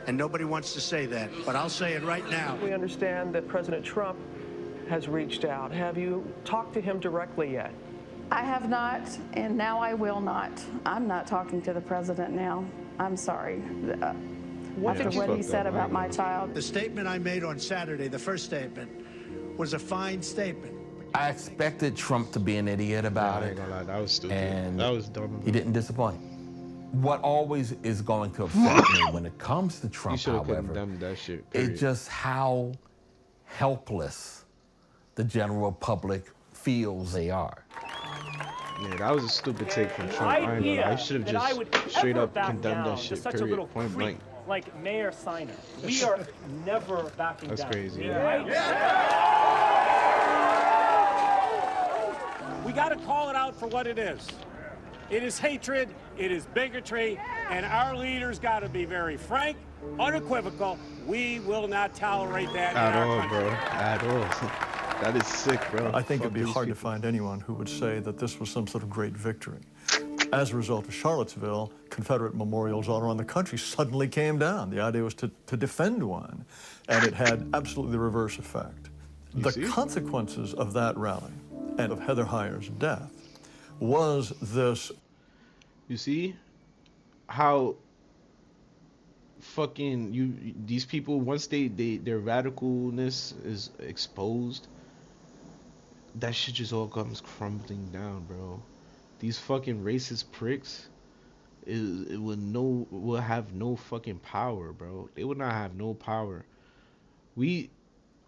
And nobody wants to say that, but I'll say it right now. We understand that President Trump has reached out. Have you talked to him directly yet? I have not, and now I will not. I'm not talking to the president now. I'm sorry. After what he said about my child. The statement I made on Saturday, the first statement, was a fine statement. I expected Trump to be an idiot about I it. ain't gonna lie, that was stupid. And That was dumb. he didn't disappoint. What always is going to affect me when it comes to Trump, You should have however, condemned that shit. is Period. just how helpless the general public feels they are. Yeah, that was a stupid take from Trump. I ain't gonna lie. I should have just straight up condemned that shit. Such a Period. little Point creep blank. like Mayor Steiner. We are never backing That's down. crazy. Right? We got to call it out for what it is. It is hatred, it is bigotry, and our leaders got to be very frank, unequivocal. We will not tolerate that At in our all, country. bro. At all. That is sick, bro. I think Fuck it'd be these hard to people. find anyone who would say that this was some sort of great victory. As a result of Charlottesville, Confederate memorials all around the country suddenly came down. The idea was to defend one, and it had absolutely the reverse effect. The consequences of that rally and of Heather Heyer's death was this. You see how fucking these people, once their radicalness is exposed, that shit just all comes crumbling down, bro. These fucking racist pricks will have no fucking power, bro. They would not have no power.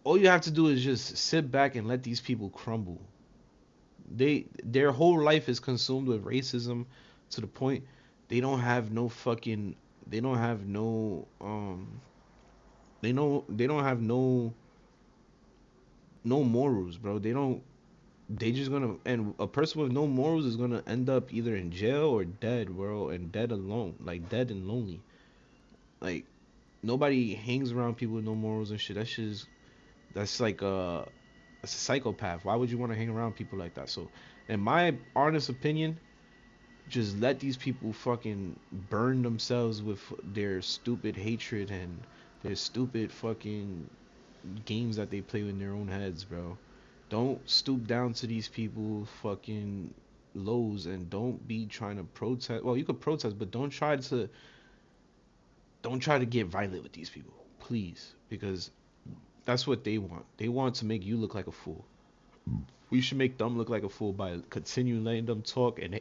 All you have to do is just sit back and let these people crumble. Their whole life is consumed with racism to the point they don't have no morals, bro. They just gonna, and a person with no morals is gonna end up either in jail or dead, bro, and dead alone, like dead and lonely. Like, nobody hangs around people with no morals and shit. That's like a psychopath. Why would you want to hang around people like that? So, in my honest opinion, just let these people fucking burn themselves with their stupid hatred and their stupid fucking games that they play in their own heads, bro. Don't stoop down to these people fucking lows, and don't be trying to protest. Well, you could protest, but don't try to get violent with these people, please, because that's what they want. They want to make you look like a fool. We should make them look like a fool by continuing letting them talk and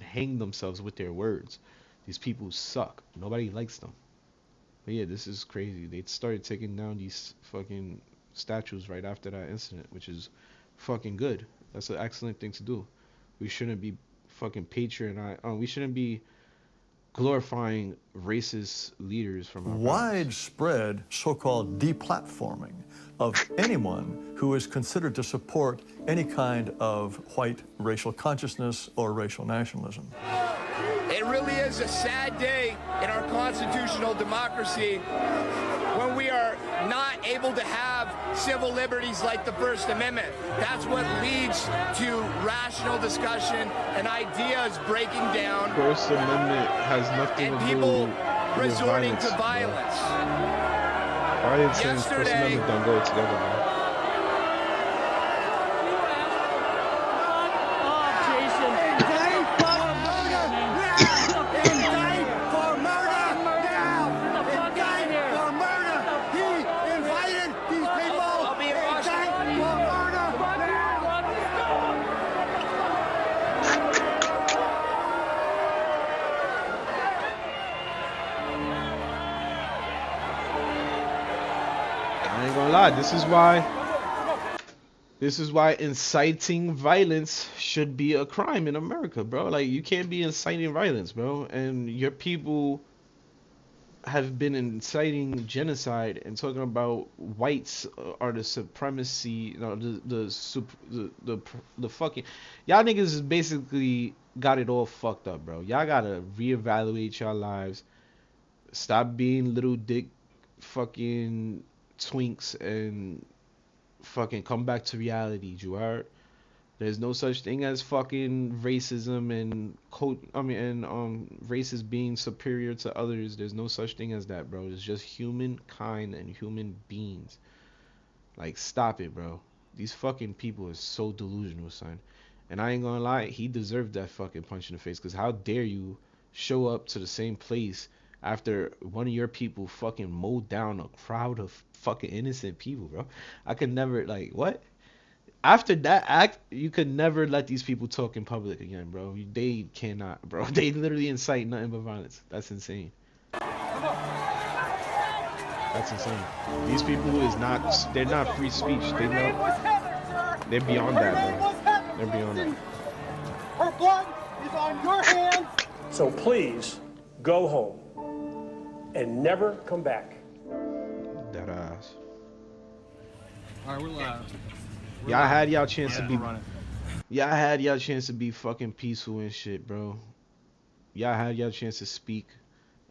hang themselves with their words. These people suck. Nobody likes them. But yeah, this is crazy. They started taking down these fucking statues right after that incident, which is fucking good. That's an excellent thing to do. We shouldn't be fucking we shouldn't be glorifying racist leaders from our Widespread so-called deplatforming of anyone who is considered to support any kind of white racial consciousness or racial nationalism. It really is a sad day in our constitutional democracy when we are not able to have civil liberties like the First Amendment. That's what leads to rational discussion and ideas breaking down. First Amendment has nothing and to people do with resorting violence, to violence. Violence and First Amendment don't go together, bro. This is why inciting violence should be a crime in America, bro. Like, you can't be inciting violence, bro. And your people have been inciting genocide and talking about whites are the supremacy, the fucking, y'all niggas is basically got it all fucked up, bro. Y'all gotta reevaluate y'all lives. Stop being little dick fucking twinks and fucking come back to reality, Juard. There's no such thing as fucking racism and races being superior to others. There's no such thing as that, bro. It's just humankind and human beings. Like, stop it, bro. These fucking people are so delusional, son. And I ain't gonna lie, he deserved that fucking punch in the face, because how dare you show up to the same place after one of your people fucking mowed down a crowd of fucking innocent people, bro. I could never, like, what? After that act, you could never let these people talk in public again, bro. They cannot, bro. They literally incite nothing but violence. That's insane. That's insane. These people they're not free speech. They're beyond that, bro. They're beyond that. Her blood is on your hands. So please, go home and never come back. That ass. All right, we're live. Y'all had y'all chance to be. Y'all had y'all chance to be fucking peaceful and shit, bro. Y'all had y'all chance to speak,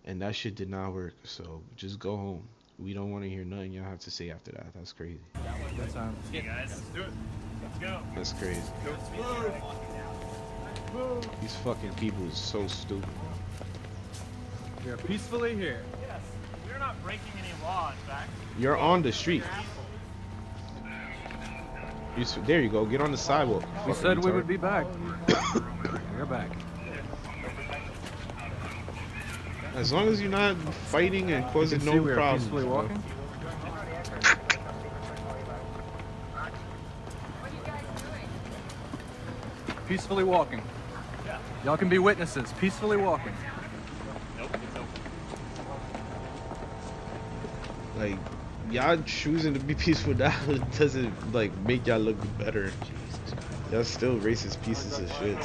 and that shit did not work. So just go home. We don't want to hear nothing y'all have to say after that. That's crazy. That's time. Okay, guys, let's do it. Let's go. That's crazy. These fucking people is so stupid, bro. We are peacefully here. Yes, we're not breaking any law, in fact. You're on the street. There you go. Get on the sidewalk. We said we would be back. We're back. As long as you're not fighting and causing no problems. Peacefully walking. Peacefully walking. Y'all can be witnesses. Peacefully walking. Like, y'all choosing to be peaceful now doesn't like make y'all look better. Y'all still racist pieces of shit.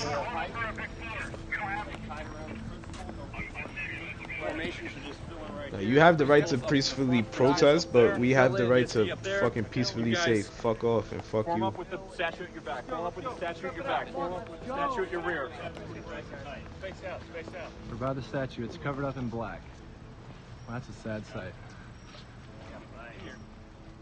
Like, you have the right to peacefully protest, but we have the right to fucking peacefully say fuck off and fuck Form you. up with the statue at your back. Form up with the statue at your back. Form up with the statue at your rear. Space out, space out. We're by the statue. It's covered up in black. Well, that's a sad sight.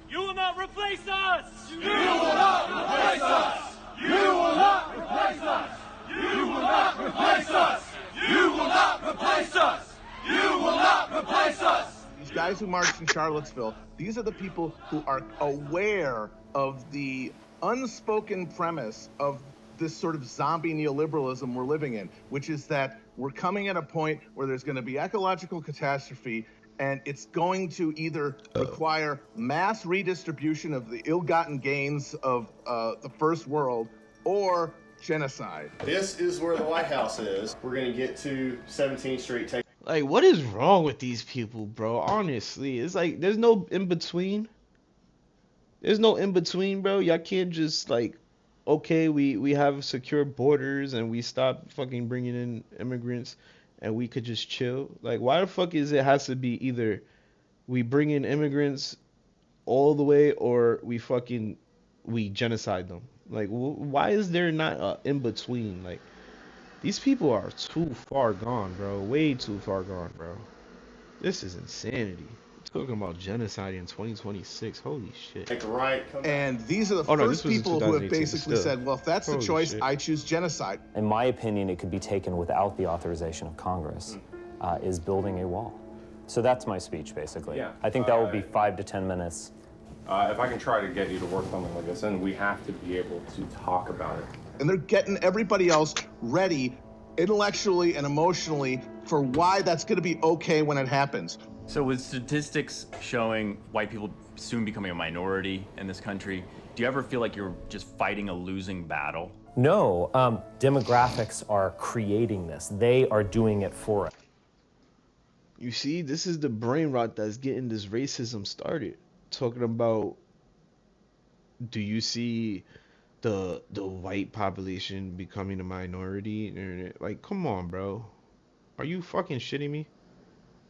You will not replace us! You will not replace us! You will not replace us! You will not replace us! You will not replace us! You will not replace us! These guys who marched in Charlottesville, these are the people who are aware of the unspoken premise of this sort of zombie neoliberalism we're living in, which is that we're coming at a point where there's going to be ecological catastrophe, and it's going to either require mass redistribution of the ill-gotten gains of the first world or genocide. This is where the White House is. We're going to get to 17th Street. Like, what is wrong with these people, bro? Honestly, it's like there's no in between. There's no in between, bro. Y'all can't just like, okay, we have secure borders and we stop fucking bringing in immigrants and we could just chill. Like, why the fuck is it has to be either we bring in immigrants all the way or we genocide them? Like, why is there not a in between? Like, these people are too far gone, bro. Way too far gone, bro. This is insanity. We're talking about genocide in 2026. Holy shit. And these are the first people who have basically said, well, if that's the choice, I choose genocide. In my opinion, it could be taken without the authorization of Congress, is building a wall. So that's my speech, basically. Yeah. I think that will be 5 to 10 minutes. If I can try to get you to work something like this, then we have to be able to talk about it. And they're getting everybody else ready intellectually and emotionally for why that's going to be okay when it happens. So with statistics showing white people soon becoming a minority in this country, do you ever feel like you're just fighting a losing battle? No, demographics are creating this. They are doing it for us. You see, this is the brain rot that's getting this racism started. Talking about, do you see the white population becoming a minority? Like, come on, bro. Are you fucking shitting me?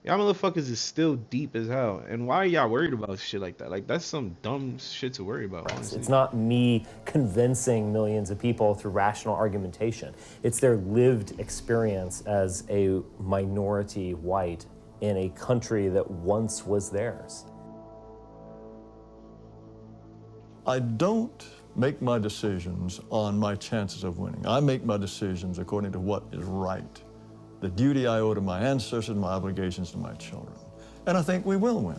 Y'all motherfuckers is still deep as hell. And why are y'all worried about shit like that? Like, that's some dumb shit to worry about, honestly. It's not me convincing millions of people through rational argumentation. It's their lived experience as a minority white in a country that once was theirs. I don't make my decisions on my chances of winning. I make my decisions according to what is right. The duty I owe to my ancestors, my obligations to my children. And I think we will win.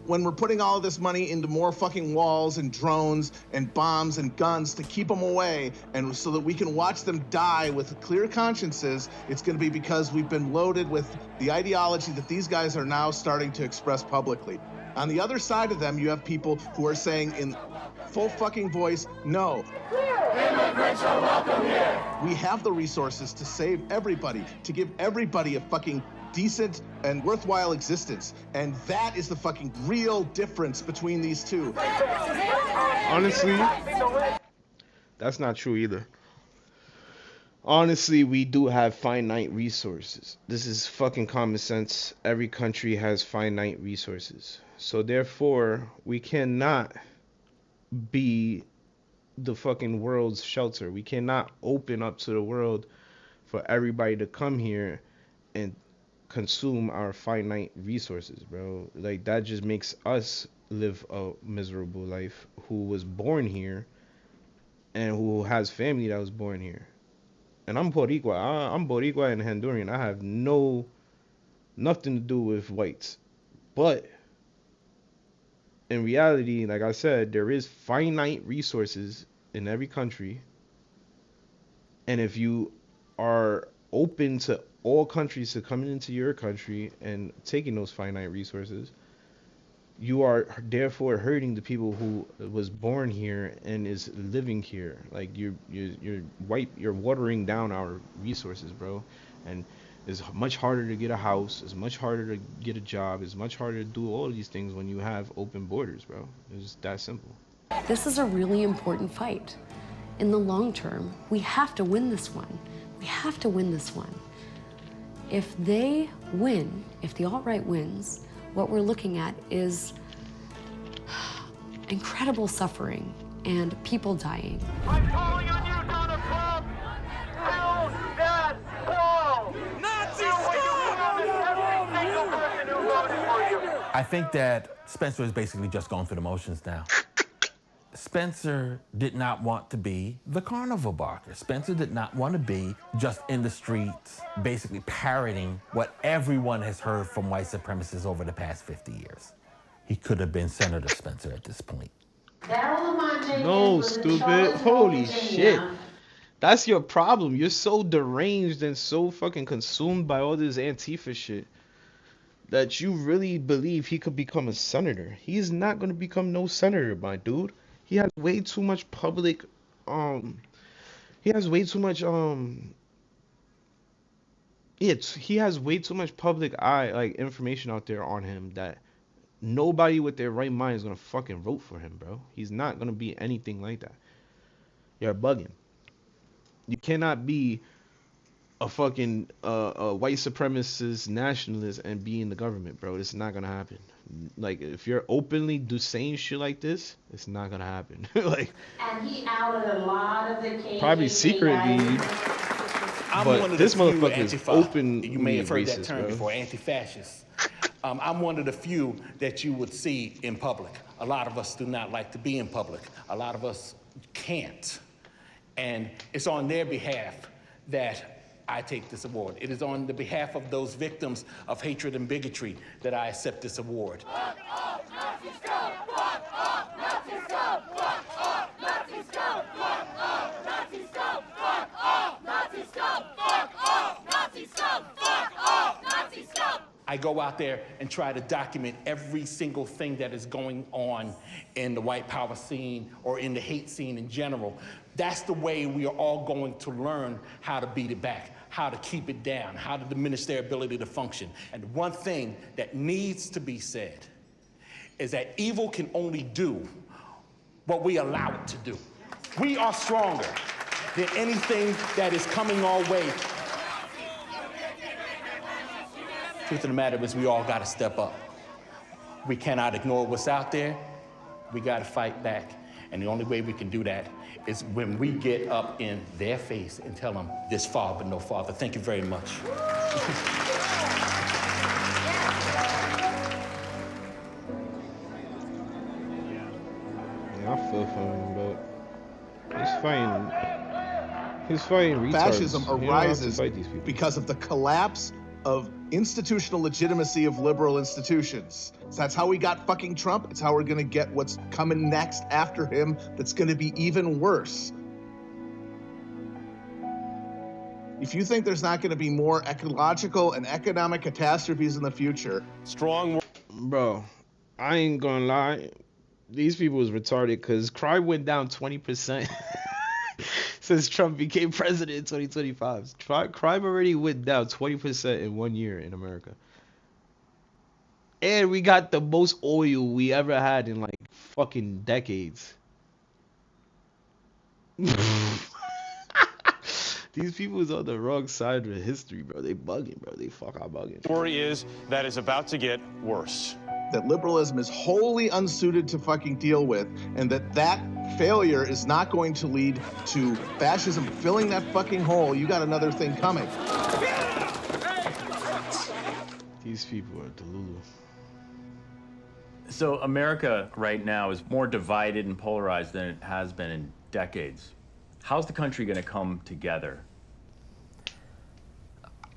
When we're putting all of this money into more fucking walls and drones and bombs and guns to keep them away and so that we can watch them die with clear consciences, it's going to be because we've been loaded with the ideology that these guys are now starting to express publicly. On the other side of them, you have people who are saying in full fucking voice, no. Immigrants are welcome here. We have the resources to save everybody, to give everybody a fucking decent and worthwhile existence. And that is the fucking real difference between these two. Honestly, that's not true either. Honestly, we do have finite resources. This is fucking common sense. Every country has finite resources. So therefore, we cannot be the fucking world's shelter. We cannot open up to the world for everybody to come here and consume our finite resources, bro. Like, that just makes us live a miserable life who was born here and who has family that was born here. And I'm Boricua. I'm Boricua and Honduran. I have nothing to do with whites. But in reality, like I said, there is finite resources in every country. And if you are open to all countries to coming into your country and taking those finite resources, you are therefore hurting the people who was born here and is living here. Like, you're watering down our resources, bro. And it's much harder to get a house. It's much harder to get a job. It's much harder to do all of these things when you have open borders, bro. It's that simple. This is a really important fight. In the long term, we have to win this one. We have to win this one. If they win, if the alt-right wins, what we're looking at is incredible suffering and people dying. I'm calling on you, Donald Trump! Do that wall! Nazis, every single person who voted for you! I think that Spencer is basically just going through the motions now. Spencer did not want to be the carnival barker. Spencer did not want to be just in the streets, basically parroting what everyone has heard from white supremacists over the past 50 years. He could have been Senator Spencer at this point. No, stupid. Holy shit. That's your problem. You're so deranged and so fucking consumed by all this Antifa shit that you really believe he could become a senator. He's not going to become no senator, my dude. He has way too much public, he has way too much, he has way too much public information out there on him that nobody with their right mind is gonna fucking vote for him, bro. He's not gonna be anything like that. You're bugging. You cannot be a fucking a white supremacist nationalist and be in the government, bro. It's not gonna happen. Like, if you're openly saying shit like this, it's not gonna happen. Like, and he outed a lot of the KKK probably secretly, but this motherfucker is open. You may have heard racist, that term bro. before, anti-fascist. I'm one of the few that you would see in public. A lot of us do not like to be in public. A lot of us can't. And it's on their behalf that I take this award. It is on the behalf of those victims of hatred and bigotry that I accept this award. I go out there and try to document every single thing that is going on in the white power scene or in the hate scene in general. That's the way we are all going to learn how to beat it back, how to keep it down, how to diminish their ability to function. And one thing that needs to be said is that evil can only do what we allow it to do. We are stronger than anything that is coming our way. Truth of the matter is, we all got to step up. We cannot ignore what's out there. We got to fight back. And the only way we can do that is when we get up in their face and tell them, this far but no farther. Thank you very much. Yeah, I feel for him, but he's fighting retards. Fascism You don't have to arises fight these people. because of the collapse of institutional legitimacy of liberal institutions. So that's how we got fucking Trump. It's how we're gonna get what's coming next after him that's gonna be even worse. If you think there's not gonna be more ecological and economic catastrophes in the future, Bro, I ain't gonna lie. These people was retarded because crime went down 20% since Trump became president in 2025. Crime already went down 20% in 1 year in America. And we got the most oil we ever had in like fucking decades. These people is on the wrong side of history, bro. They bugging, bro. They fuck out bugging. Story is that is about to get worse. that liberalism is wholly unsuited to fucking deal with, and that failure is not going to lead to fascism filling that fucking hole. You got another thing coming. These people are delulu. So America right now is more divided and polarized than it has been in decades. How's the country going to come together?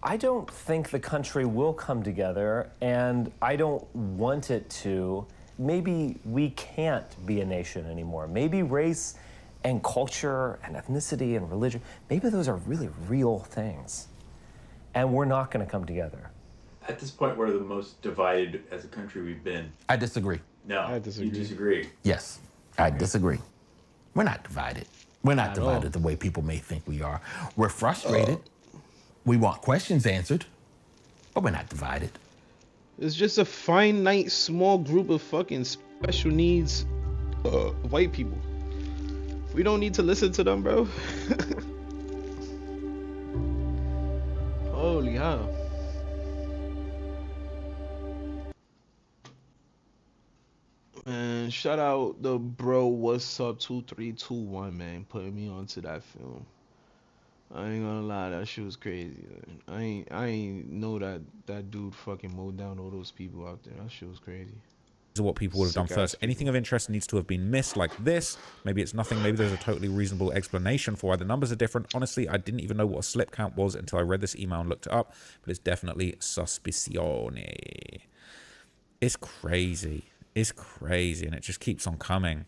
I don't think the country will come together, and I don't want it to. Maybe we can't be a nation anymore. Maybe race and culture and ethnicity and religion, maybe those are really real things. And we're not going to come together. At this point, we're the most divided as a country we've been. I disagree. No, I disagree. You disagree. Yes, I disagree. We're not divided. We're not divided the way people may think we are. We're frustrated. We want questions answered, but we're not divided. It's just a finite, small group of fucking special needs white people. We don't need to listen to them, bro. Holy hell. Man, shout out the bro what's up 2321, man, putting me onto that film. I ain't gonna lie, that shit was crazy. Man. I ain't know that dude fucking mowed down all those people out there. That shit was crazy. Is what people would have done first. Anything of interest needs to have been missed, like this. Maybe it's nothing. Maybe there's a totally reasonable explanation for why the numbers are different. Honestly, I didn't even know what a slip count was until I read this email and looked it up. But it's definitely suspicione. It's crazy. It's crazy, and it just keeps on coming.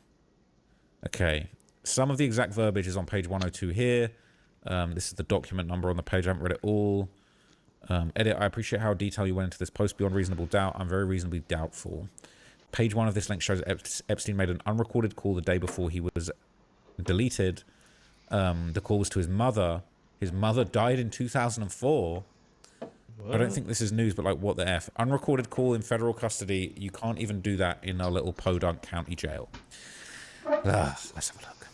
Okay, some of the exact verbiage is on page 102 here. This is the document number on the page. I haven't read it all. Edit, I appreciate how detailed you went into this post beyond reasonable doubt. I'm very reasonably doubtful. Page 1 of this link shows Epstein made an unrecorded call the day before he was deleted. The call was to his mother. His mother died in 2004. What? I don't think this is news, but like, what the F? Unrecorded call in federal custody. You can't even do that in a little podunk county jail. Let's have a look.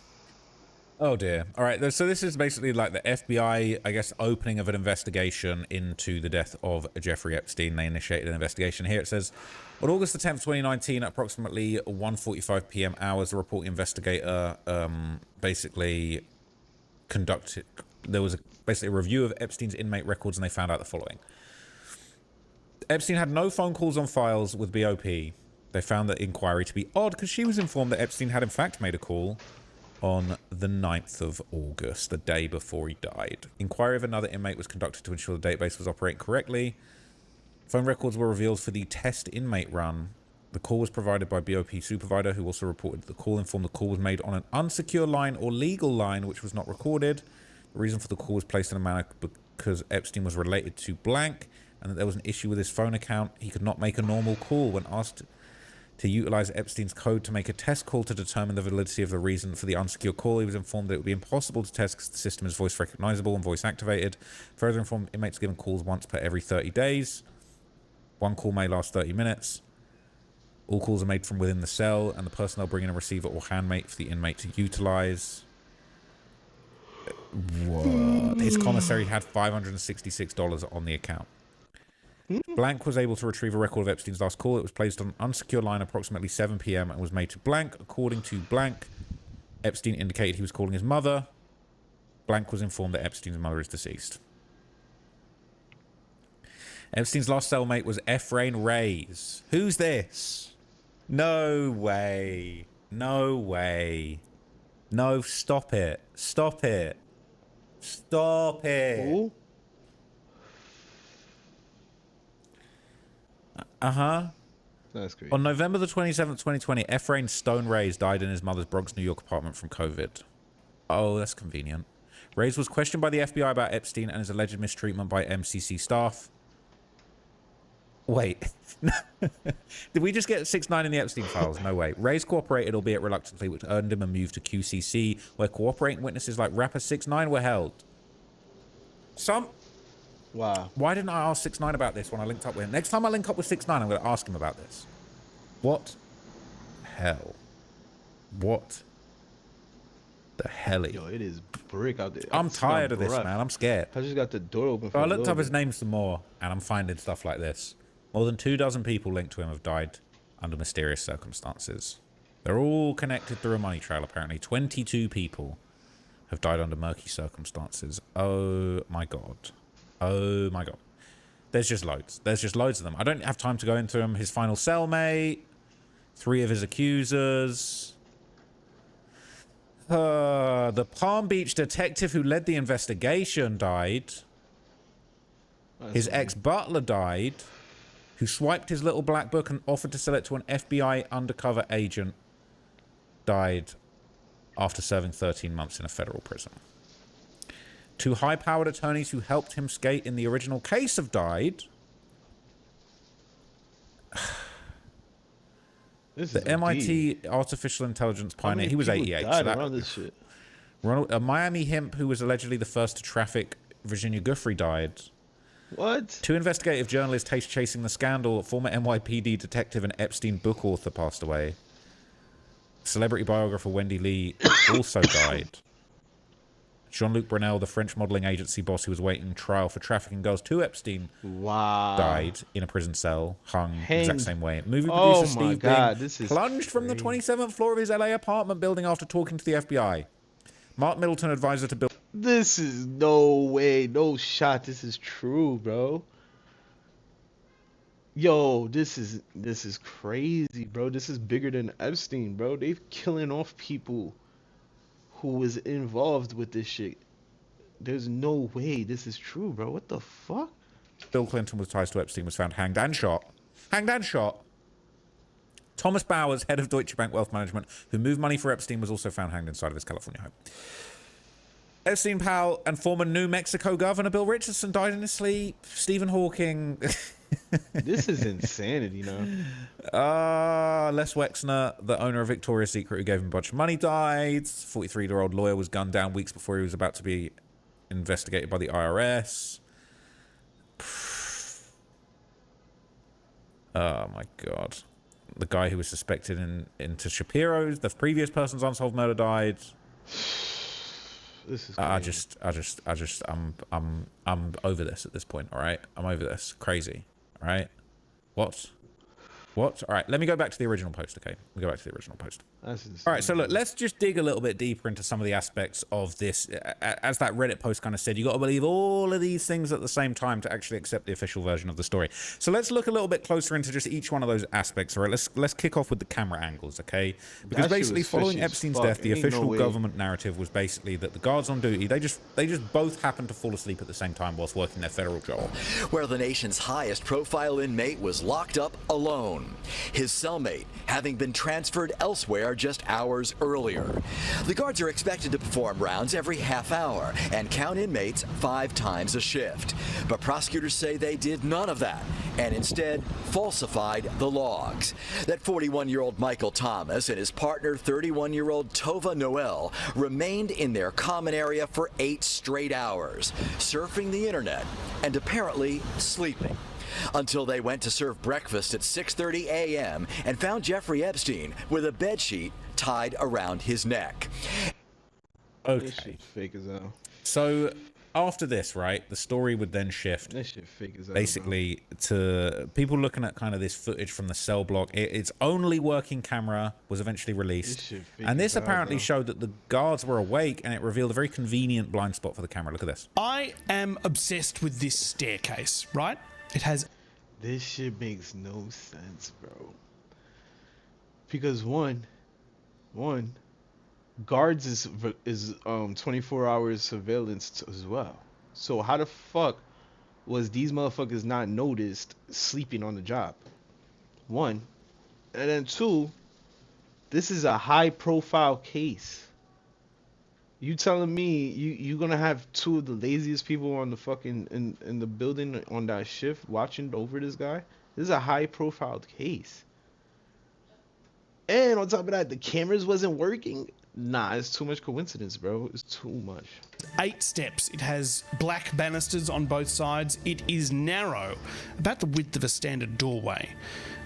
Oh dear. All right, so this is basically like the FBI, I guess, opening of an investigation into the death of Jeffrey Epstein. They initiated an investigation. Here it says, on August the 10th, 2019, at approximately 1:45 p.m. hours, a reporting investigator basically conducted, there was basically a review of Epstein's inmate records, and they found out the following. Epstein had no phone calls on files with BOP. They found the inquiry to be odd because she was informed that Epstein had in fact made a call on the 9th of August, the day before he died. Inquiry of another inmate was conducted to ensure the database was operating correctly. Phone records were revealed for the test inmate run. The call was provided by BOP supervisor, who also reported the call, informed the call was made on an unsecure line or legal line, which was not recorded. The reason for the call was placed in a manner because Epstein was related to blank, and that there was an issue with his phone account. He could not make a normal call. When asked to utilize Epstein's code to make a test call to determine the validity of the reason for the unsecure call, he was informed that it would be impossible to test because the system is voice recognizable and voice activated. Further informed, inmates given calls once per every 30 days. One call may last 30 minutes. All calls are made from within the cell, and the personnel bring in a receiver or handmate for the inmate to utilize. What? His commissary had $566 on the account. Blank was able to retrieve a record of Epstein's last call. It was placed on an unsecure line approximately 7 p.m. and was made to blank. According to blank, Epstein indicated he was calling his mother. Blank was informed that Epstein's mother is deceased. Epstein's last cellmate was Ephraim Reyes. Who's this? No way. No way. No, stop it. Stop it. Stop it. Ooh. That's great. On November the 27th, 2020, Ephraim Stone Reyes died in his mother's Bronx, New York apartment from COVID. Oh, that's convenient. Reyes was questioned by the FBI about Epstein and his alleged mistreatment by MCC staff. Wait. Did we just get 6ix9ine in the Epstein files? No way. Reyes cooperated, albeit reluctantly, which earned him a move to QCC, where cooperating witnesses like rapper 6ix9ine were held. Wow. Why didn't I ask 6ix9ine about this when I linked up with him? Next time I link up with 6ix9ine, I'm going to ask him about this. What hell? What the hell? Yo, it is brick out there. I'm tired of this, man. I'm scared. I just got the door open for I looked up his name some more, and I'm finding stuff like this. More than 24 people linked to him have died under mysterious circumstances. They're all connected through a money trail, apparently. 22 people have died under murky circumstances. Oh, my God. Oh, my God. There's just loads. There's just loads of them. I don't have time to go into them. His final cellmate. 3 of his accusers. The Palm Beach detective who led the investigation died. His ex-butler died, who swiped his little black book and offered to sell it to an FBI undercover agent, died after serving 13 months in a federal prison. 2 high-powered attorneys who helped him skate in the original case have died. The MIT artificial intelligence pioneer, he was 88. So that, around this shit? Ronald, a Miami hemp who was allegedly the first to traffic Virginia Giuffre died. What? 2 investigative journalists chasing the scandal. Former NYPD detective and Epstein book author passed away. Celebrity biographer Wendy Lee also died. Jean-Luc Brunel, the French modeling agency boss who was waiting trial for trafficking girls to Epstein, died in a prison cell, hung the exact same way. Movie producer Steve Bing plunged from the 27th floor of his LA apartment building after talking to the FBI. Mark Middleton, advisor to Bill. This is no way, no shot. This is true, bro. Yo, this is crazy, bro. This is bigger than Epstein, bro. They've killing off people who was involved with this shit. There's no way this is true, bro. What the fuck? Bill Clinton with ties to Epstein was found hanged and shot. Hanged and shot. Thomas Bowers, head of Deutsche Bank Wealth Management, who moved money for Epstein, was also found hanged inside of his California home. Epstein pal and former New Mexico Governor Bill Richardson died in his sleep. Stephen Hawking. This is insanity, now. Les Wexner, the owner of Victoria's Secret, who gave him a bunch of money, died. 43-year-old lawyer was gunned down weeks before he was about to be investigated by the IRS. Oh my God. The guy who was suspected into Shapiro's, the previous person's unsolved murder, died. This is crazy. I'm over this at this point, all right? I'm over this. Crazy, all right? What? All right, let me go back to the original post, okay? Let me go back to the original post. That's insane. All right, so look, let's just dig a little bit deeper into some of the aspects of this. As that Reddit post kind of said, you got to believe all of these things at the same time to actually accept the official version of the story. So let's look a little bit closer into just each one of those aspects. All right, let's kick off with the camera angles, okay? Because basically, following Epstein's death, the official government narrative was basically that the guards on duty, they just both happened to fall asleep at the same time whilst working their federal job. Where the nation's highest profile inmate was locked up alone. His cellmate having been transferred elsewhere just hours earlier. The guards are expected to perform rounds every half hour and count inmates 5 times a shift. But prosecutors say they did none of that and instead falsified the logs. That 41-year-old Michael Thomas and his partner, 31-year-old Tova Noel, remained in their common area for 8 straight hours, surfing the internet and apparently sleeping. Until they went to serve breakfast at 6:30 a.m. and found Jeffrey Epstein with a bedsheet tied around his neck. Okay. This shit fake as hell. So after this, right, the story would then shift. This shit fake as hell, basically to people looking at kind of this footage from the cell block. Its only working camera was eventually released, and this apparently showed that the guards were awake, and it revealed a very convenient blind spot for the camera. Look at this. I am obsessed with this staircase, right? It has. This shit makes no sense, bro. Because one, guards is 24 hours surveillance as well. So how the fuck was these motherfuckers not noticed sleeping on the job? 1, and then 2, this is a high profile case. You telling me you gonna have 2 of the laziest people on the fucking in the building on that shift watching over this guy? This is a high profile case. And on top of that, the cameras wasn't working. Nah, it's too much coincidence, bro. It's too much. 8 steps. It has black banisters on both sides. It is narrow, about the width of a standard doorway.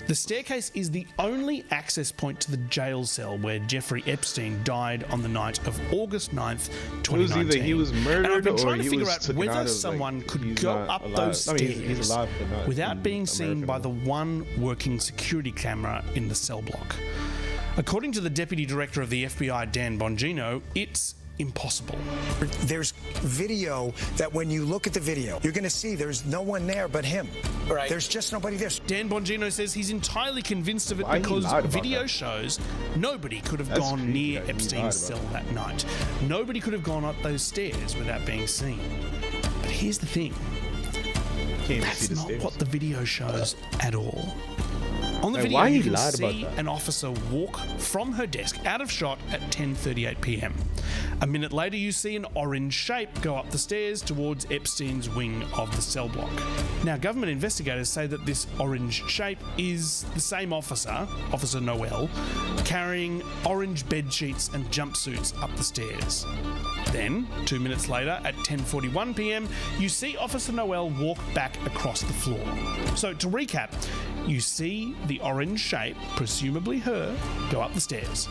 The staircase is the only access point to the jail cell where Jeffrey Epstein died on the night of August 9th, 2019. It was either he was murdered, and I've been trying or to he figure was out taken whether out of, someone like, could he's go not up alive. those I mean, stairs he's alive, but not without in being seen America by now. the one working security camera in the cell block. According to the Deputy Director of the FBI, Dan Bongino, it's impossible. There's video that when you look at the video, you're going to see there's no one there but him. Right. There's just nobody there. Dan Bongino says he's entirely convinced of it Why he because lied about video that? shows nobody could have That's gone creepy near that he lied Epstein's about cell that. that night. Nobody could have gone up those stairs without being seen. But here's the thing. That's not what the video shows at all. On the Like, video, why you he can lied about see that? an officer walk from her desk out of shot at 10:38 p.m. A minute later, you see an orange shape go up the stairs towards Epstein's wing of the cell block. Now, government investigators say that this orange shape is the same officer, Officer Noel, carrying orange bed sheets and jumpsuits up the stairs. Then, 2 minutes later, at 10:41 p.m., you see Officer Noel walk back across the floor. So, to recap, you see the orange shape, presumably her, go up the stairs.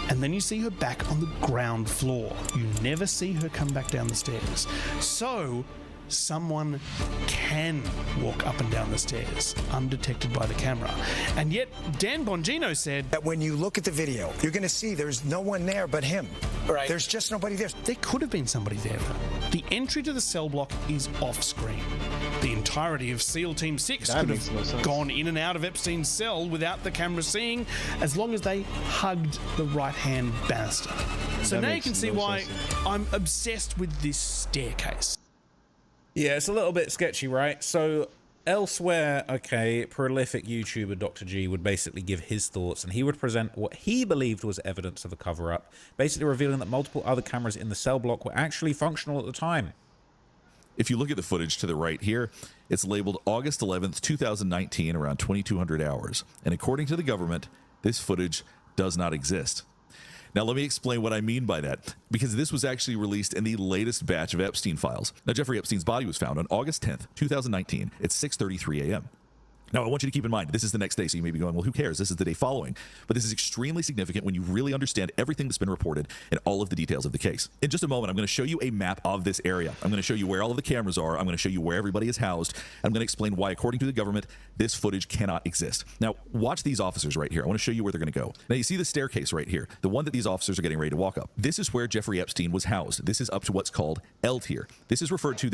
And then you see her back on the ground floor. You never see her come back down the stairs. So, someone can walk up and down the stairs undetected by the camera. And yet, Dan Bongino said that when you look at the video, you're going to see there's no one there but him. Right. There's just nobody there. There could have been somebody there. The entry to the cell block is off screen. The entirety of SEAL Team 6 That could makes no have sense. gone in and out of Epstein's cell without the camera seeing, as long as they hugged the right-hand banister. So That now you makes can see no why sense. I'm obsessed with this staircase. Yeah, it's a little bit sketchy, right? So elsewhere, okay, prolific YouTuber Dr. G would basically give his thoughts, and he would present what he believed was evidence of a cover-up, basically revealing that multiple other cameras in the cell block were actually functional at the time. If you look at the footage to the right here, it's labeled August 11th, 2019, around 2200 hours. And according to the government, this footage does not exist. Now, let me explain what I mean by that, because this was actually released in the latest batch of Epstein files. Now, Jeffrey Epstein's body was found on August 10th, 2019 at 6:33 a.m. Now, I want you to keep in mind, this is the next day, so you may be going, well, who cares? This is the day following. But this is extremely significant when you really understand everything that's been reported and all of the details of the case. In just a moment, I'm going to show you a map of this area. I'm going to show you where all of the cameras are. I'm going to show you where everybody is housed. I'm going to explain why, according to the government, this footage cannot exist. Now, watch these officers right here. I want to show you where they're going to go. Now, you see the staircase right here, the one that these officers are getting ready to walk up. This is where Jeffrey Epstein was housed. This is up to what's called L tier. This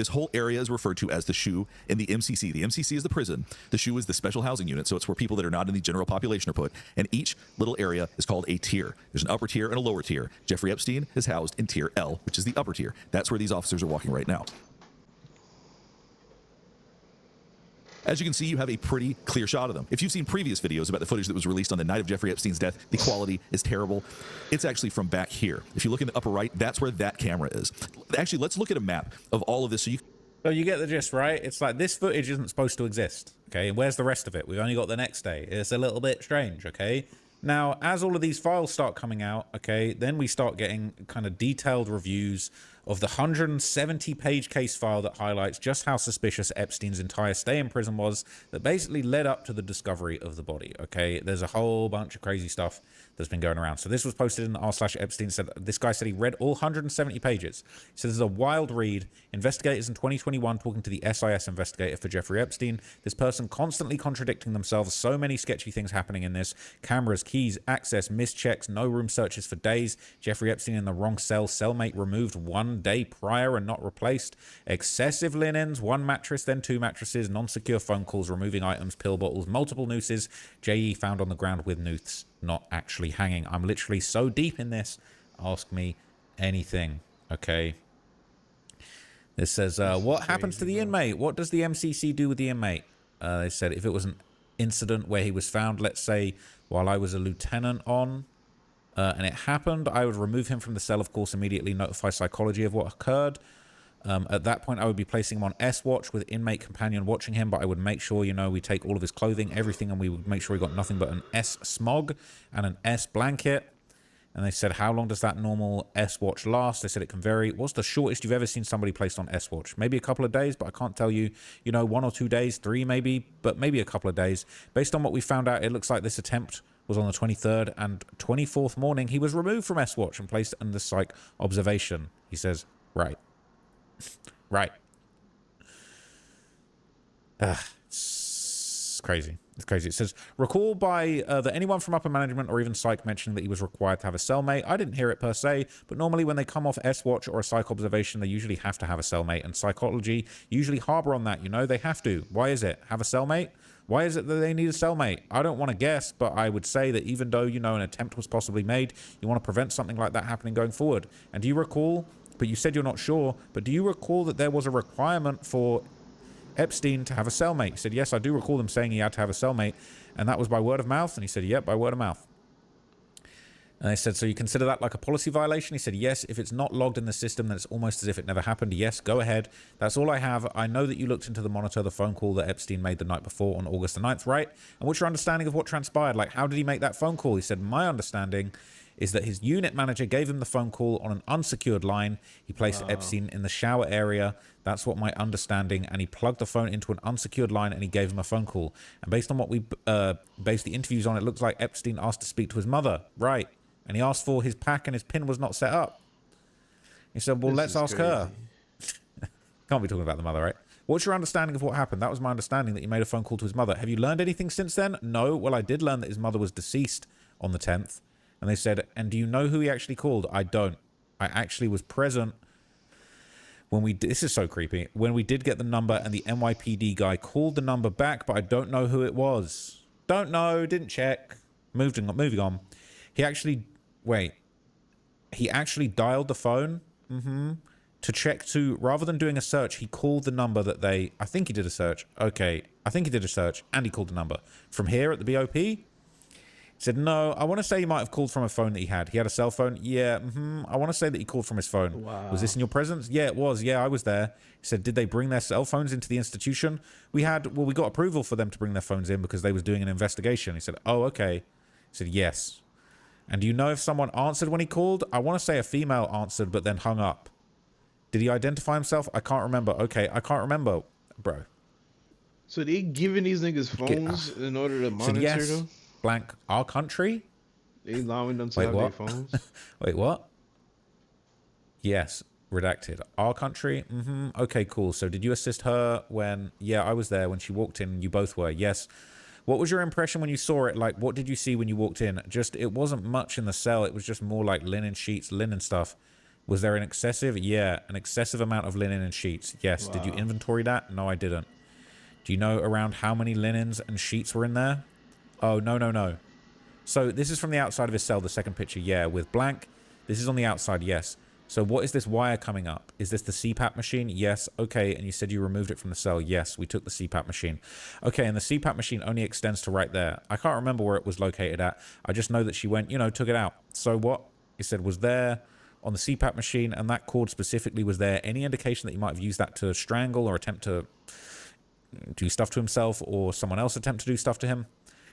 whole area is referred to as the SHU in the MCC. The MCC is the prison. The SHU is the special housing unit. So it's where people that are not in the general population are put, and each little area is called a tier. There's an upper tier and a lower tier. Jeffrey Epstein is housed in tier L, which is the upper tier. That's where these officers are walking right now. As you can see, you have a pretty clear shot of them. If you've seen previous videos about the footage that was released on the night of Jeffrey Epstein's death, the quality is terrible. It's actually from back here. If you look in the upper right, that's where that camera is. Actually, let's look at a map of all of this so you get the gist, right? It's like this footage isn't supposed to exist, okay? And where's the rest of it? We've only got the next day. It's a little bit strange, okay? Now, as all of these files start coming out, okay, then we start getting kind of detailed reviews of the 170-page case file that highlights just how suspicious Epstein's entire stay in prison was that basically led up to the discovery of the body, okay? There's a whole bunch of crazy stuff that's been going around. So this was posted in r/Epstein. This guy said he read all 170 pages. He said this is a wild read. Investigators in 2021 talking to the SIS investigator for Jeffrey Epstein. This person constantly contradicting themselves. So many sketchy things happening in this. Cameras, keys, access, mischecks, no room searches for days. Jeffrey Epstein in the wrong cell. Cellmate removed 1 day prior and not replaced. Excessive linens, 1 mattress, then 2 mattresses. Non-secure phone calls, removing items, pill bottles, multiple nooses. JE found on the ground with nooses not actually hanging. I'm literally so deep in this. Ask me anything, okay? This says, what happens to the inmate? What does the MCC do with the inmate? They said if it was an incident where he was found, let's say, while I was a lieutenant on, and it happened, I would remove him from the cell, of course, immediately notify psychology of what occurred. At that point, I would be placing him on S-Watch with inmate companion watching him, but I would make sure, you know, we take all of his clothing, everything, and we would make sure he got nothing but an S-Smog and an S-Blanket. And they said, how long does that normal S-Watch last? They said it can vary. What's the shortest you've ever seen somebody placed on S-Watch? Maybe a couple of days, but I can't tell you, you know, 1 or 2 days, 3 maybe, but maybe a couple of days. Based on what we found out, it looks like this attempt was on the 23rd, and 24th morning, he was removed from S-Watch and placed under psych observation. He says, right. Right. It's crazy. It's crazy. It says, recall by that anyone from upper management or even psych mentioning that he was required to have a cellmate. I didn't hear it per se, but normally when they come off S-Watch or a psych observation, they usually have to have a cellmate, and psychology usually harbor on that, you know? They have to. Why is it? Have a cellmate? Why is it that they need a cellmate? I don't want to guess, but I would say that even though, you know, an attempt was possibly made, you want to prevent something like that happening going forward. And do you recall, but you said you're not sure, but do you recall that there was a requirement for Epstein to have a cellmate? He said, yes, I do recall them saying he had to have a cellmate, and that was by word of mouth. And he said, yep, by word of mouth. And they said, so you consider that like a policy violation? He said, yes, if it's not logged in the system, then it's almost as if it never happened. Yes, go ahead. That's all I have. I know that you looked into the monitor, the phone call that Epstein made the night before on August the 9th, right? And what's your understanding of what transpired? Like, how did he make that phone call? He said, my understanding is that his unit manager gave him the phone call on an unsecured line. He placed Epstein in the shower area. That's what my understanding. And he plugged the phone into an unsecured line and he gave him a phone call. And based on what we based the interviews on, it looks like Epstein asked to speak to his mother. Right. And he asked for his pack and his PIN was not set up. He said, well, let's ask her. Can't be talking about the mother, right? What's your understanding of what happened? That was my understanding, that he made a phone call to his mother. Have you learned anything since then? No. Well, I did learn that his mother was deceased on the 10th. And they said, and do you know who he actually called? I don't. I actually was present when we... This is so creepy. When we did get the number and the NYPD guy called the number back, but I don't know who it was. Don't know. Didn't check. Moving on. He actually... Wait. He actually dialed the phone to check to... Rather than doing a search, he called the number that they... I think he did a search. Okay. I think he did a search and he called the number. From here at the BOP... He said, no, I want to say he might have called from a phone that he had. He had a cell phone? Yeah, I want to say that he called from his phone. Wow. Was this in your presence? Yeah, it was. Yeah, I was there. He said, did they bring their cell phones into the institution? We got approval for them to bring their phones in because they was doing an investigation. He said, oh, okay. He said, yes. And do you know if someone answered when he called? I want to say a female answered, but then hung up. Did he identify himself? I can't remember. Okay, I can't remember, bro. So they giving these niggas phones in order to monitor them? Blank our country? They allowing them to have their phones? Wait, what? Yes, redacted. Our country? Okay, cool. So did you assist her when... Yeah, I was there when she walked in. You both were. Yes. What was your impression when you saw it? Like, what did you see when you walked in? Just, it wasn't much in the cell. It was just more like linen sheets, linen stuff. Was there an excessive? Yeah, an excessive amount of linen and sheets. Yes. Wow. Did you inventory that? No, I didn't. Do you know around how many linens and sheets were in there? Oh, no. So this is from the outside of his cell, the second picture. Yeah, with blank. This is on the outside, yes. So what is this wire coming up? Is this the CPAP machine? Yes. Okay, and you said you removed it from the cell. Yes, we took the CPAP machine. Okay, and the CPAP machine only extends to right there. I can't remember where it was located at. I just know that she went, took it out. So what? He said was there on the CPAP machine, and that cord specifically, was there any indication that he might have used that to strangle or attempt to do stuff to himself, or someone else attempt to do stuff to him?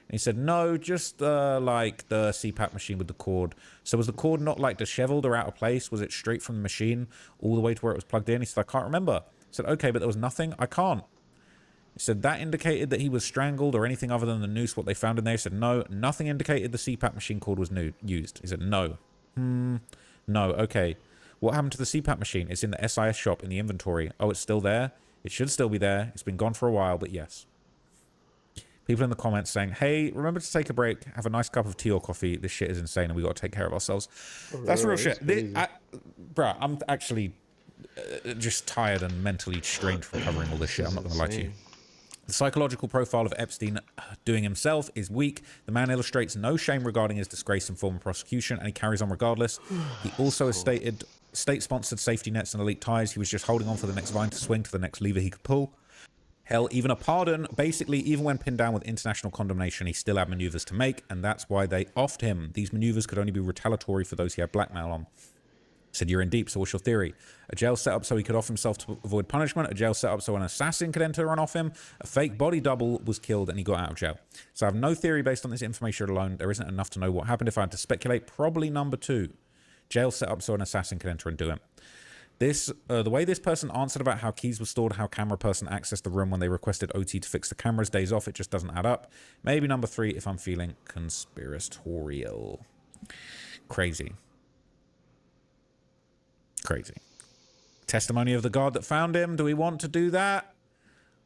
And he said, no, just like the CPAP machine with the cord. So was the cord not like disheveled or out of place? Was it straight from the machine all the way to where it was plugged in? He said, I can't remember. He said, okay, but there was nothing? I can't. He said, that indicated that he was strangled or anything other than the noose, what they found in there? He said, no, nothing indicated the CPAP machine cord was used. He said, no. No, okay. What happened to the CPAP machine? It's in the SIS shop in the inventory. Oh, it's still there? It should still be there. It's been gone for a while, but yes. People in the comments saying, hey, remember to take a break, have a nice cup of tea or coffee. This shit is insane and we got to take care of ourselves. That's real shit. Bruh, I'm actually just tired and mentally strained from covering all this shit. I'm not going to lie to you. The psychological profile of Epstein doing himself is weak. The man illustrates no shame regarding his disgrace and former prosecution, and he carries on regardless. He also has stated state-sponsored safety nets and elite ties. He was just holding on for the next vine to swing to the next lever he could pull. Hell, even a pardon. Basically, even when pinned down with international condemnation, he still had maneuvers to make, and that's why they offed him. These maneuvers could only be retaliatory for those he had blackmail on. Said, you're in deep, so what's your theory? A jail set up so he could off himself to avoid punishment, a jail set up so an assassin could enter and off him, a fake body double was killed and he got out of jail. So I have no theory based on this information alone. There isn't enough to know what happened. If I had to speculate, probably number 2. Jail set up so an assassin could enter and do it. This, the way this person answered about how keys were stored, how camera person accessed the room when they requested OT to fix the cameras days off, it just doesn't add up. Maybe number 3 if I'm feeling conspiratorial. Crazy. Testimony of the guard that found him. Do we want to do that?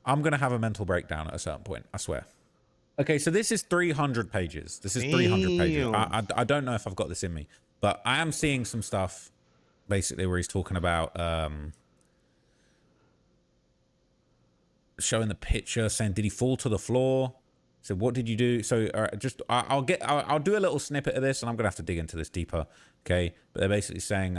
I'm going to have a mental breakdown at a certain point, I swear. Okay, so this is 300 pages. This is 300 pages. Damn. I don't know if I've got this in me, but I am seeing some stuff basically where he's talking about showing the picture, saying, did he fall to the floor? So what did you do? So I'll do a little snippet of this, and I'm gonna have to dig into this deeper. Okay, but they're basically saying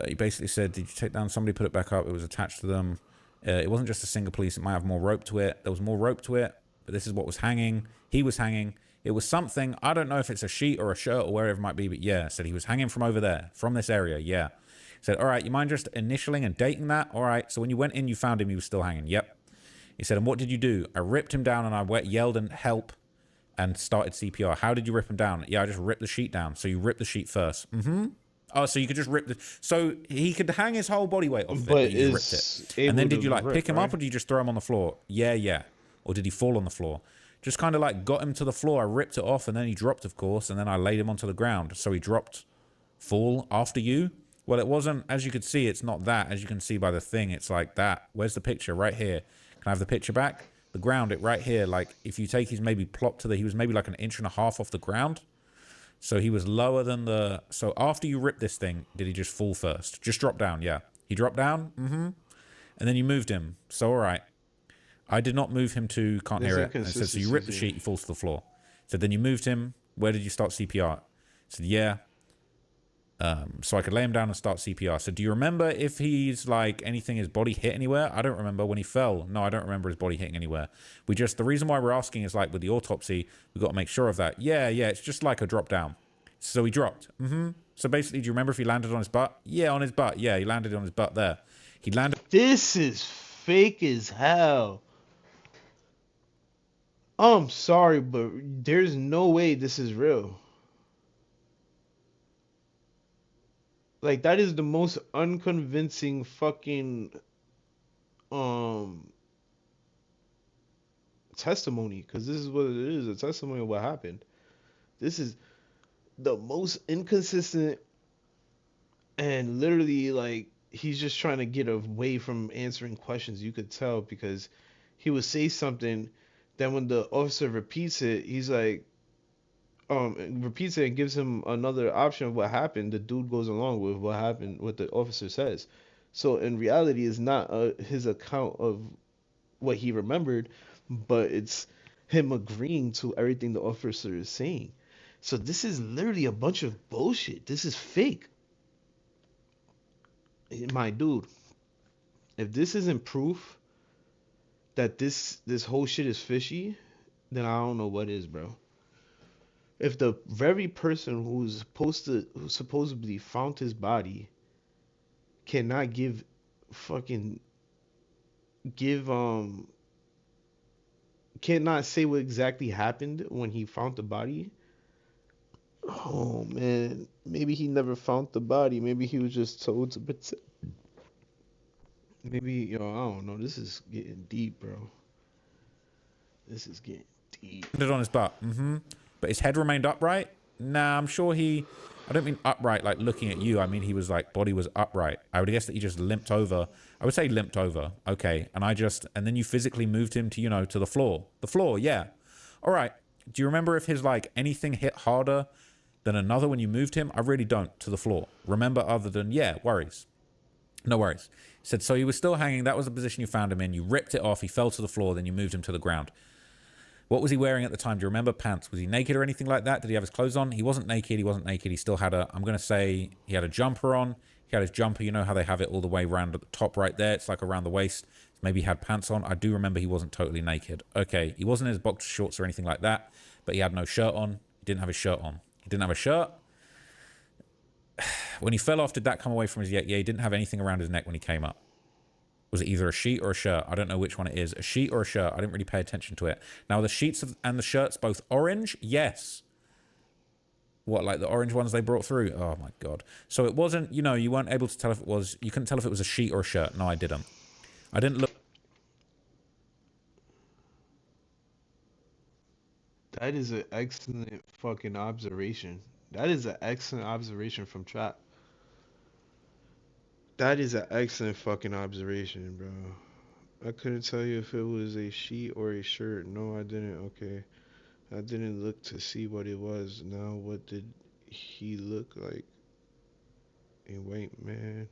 he basically said, did you take down somebody, put it back up? It was attached to them. It wasn't just a single piece. It might have more rope to it. There was more rope to it, but this is what was hanging. He was hanging. It was something. I don't know if it's a sheet or a shirt or wherever it might be, but yeah, said he was hanging from over there, from this area. Yeah. Said, all right, you mind just initialing and dating that? All right. So when you went in, you found him. He was still hanging. Yep. He said, and what did you do? I ripped him down and I yelled and help and started CPR. How did you rip him down? Yeah, I just ripped the sheet down. So you ripped the sheet first. Mm-hmm. Oh, so you could just rip the... So he could hang his whole body weight off of it, but you just ripped it. And then did you, like, pick him up, or did you just throw him on the floor? Yeah, yeah. Or did he fall on the floor? Just kind of, like, got him to the floor. I ripped it off, and then he dropped, of course, and then I laid him onto the ground. So he dropped, fall after you? Well, it wasn't... As you could see, it's not that. As you can see by the thing, it's like that. Where's the picture? Right here. Can I have the picture back? The ground, it right here. Like, if you take his maybe plop to the... He was maybe, like, 1.5 inches off the ground. So he was lower than the... So after you ripped this thing, did he just fall first? Just drop down, yeah. He dropped down? Mm-hmm. And then you moved him. So, all right. I did not move him to... Can't hear it. And it said, so you ripped the sheet, he falls to the floor. So then you moved him. Where did you start CPR? I said, yeah. So I could lay him down and start CPR. So do you remember if he's like anything, his body hit anywhere? I don't remember when he fell. No, I don't remember his body hitting anywhere. The reason why we're asking is like with the autopsy, we've got to make sure of that. Yeah, it's just like a drop down. So he dropped. Mm-hmm. So basically, do you remember if he landed on his butt? Yeah, on his butt. Yeah, he landed on his butt there. He landed. This is fake as hell. I'm sorry, but there's no way this is real. Like, that is the most unconvincing fucking testimony, because this is what it is, a testimony of what happened. This is the most inconsistent, and literally, like, he's just trying to get away from answering questions. You could tell, because he would say something, then when the officer repeats it, he's like, repeats it and gives him another option of what happened. The dude goes along with what happened, what the officer says. So in reality, it's not his account of what he remembered, but it's him agreeing to everything the officer is saying. So this is literally a bunch of bullshit. This is fake. My dude, if this isn't proof that this whole shit is fishy, then I don't know what is, bro. If the very person who supposedly found his body cannot cannot say what exactly happened when he found the body. Oh man, maybe he never found the body. Maybe he was just told to protect. Maybe, I don't know. This is getting deep, bro. This is getting deep. Landed on his butt. Mm-hmm. But his head remained upright? Nah, I'm sure I don't mean upright like looking at you. I mean he was like, body was upright. I would guess that he just limped over. I would say limped over. Okay. And then you physically moved him to, to the floor. The floor, yeah. All right. Do you remember if his like anything hit harder than another when you moved him? I really don't. To the floor. Remember other than, yeah, worries. No worries. He said, so he was still hanging. That was the position you found him in. You ripped it off. He fell to the floor. Then you moved him to the ground. What was he wearing at the time? Do you remember? Pants? Was he naked or anything like that? Did he have his clothes on? He wasn't naked. He wasn't naked. He still had I'm going to say he had a jumper on. He had his jumper. You know how they have it all the way around at the top right there? It's like around the waist. Maybe he had pants on. I do remember he wasn't totally naked. Okay. He wasn't in his boxer shorts or anything like that, but he had no shirt on. He didn't have his shirt on. He didn't have a shirt. When he fell off, did that come away from his... Yeah, he didn't have anything around his neck when he came up. Was it either a sheet or a shirt? I don't know which one it is. A sheet or a shirt? I didn't really pay attention to it. Now, the sheets and the shirts both orange? Yes. What, like the orange ones they brought through? Oh, my God. So it wasn't, you weren't able to tell if it was... You couldn't tell if it was a sheet or a shirt. No, I didn't. I didn't look... That is an excellent fucking observation. That is an excellent observation from Trap. That is an excellent fucking observation, bro. I couldn't tell you if it was a sheet or a shirt. No, I didn't. Okay. I didn't look to see what it was. Now, what did he look like? A white man?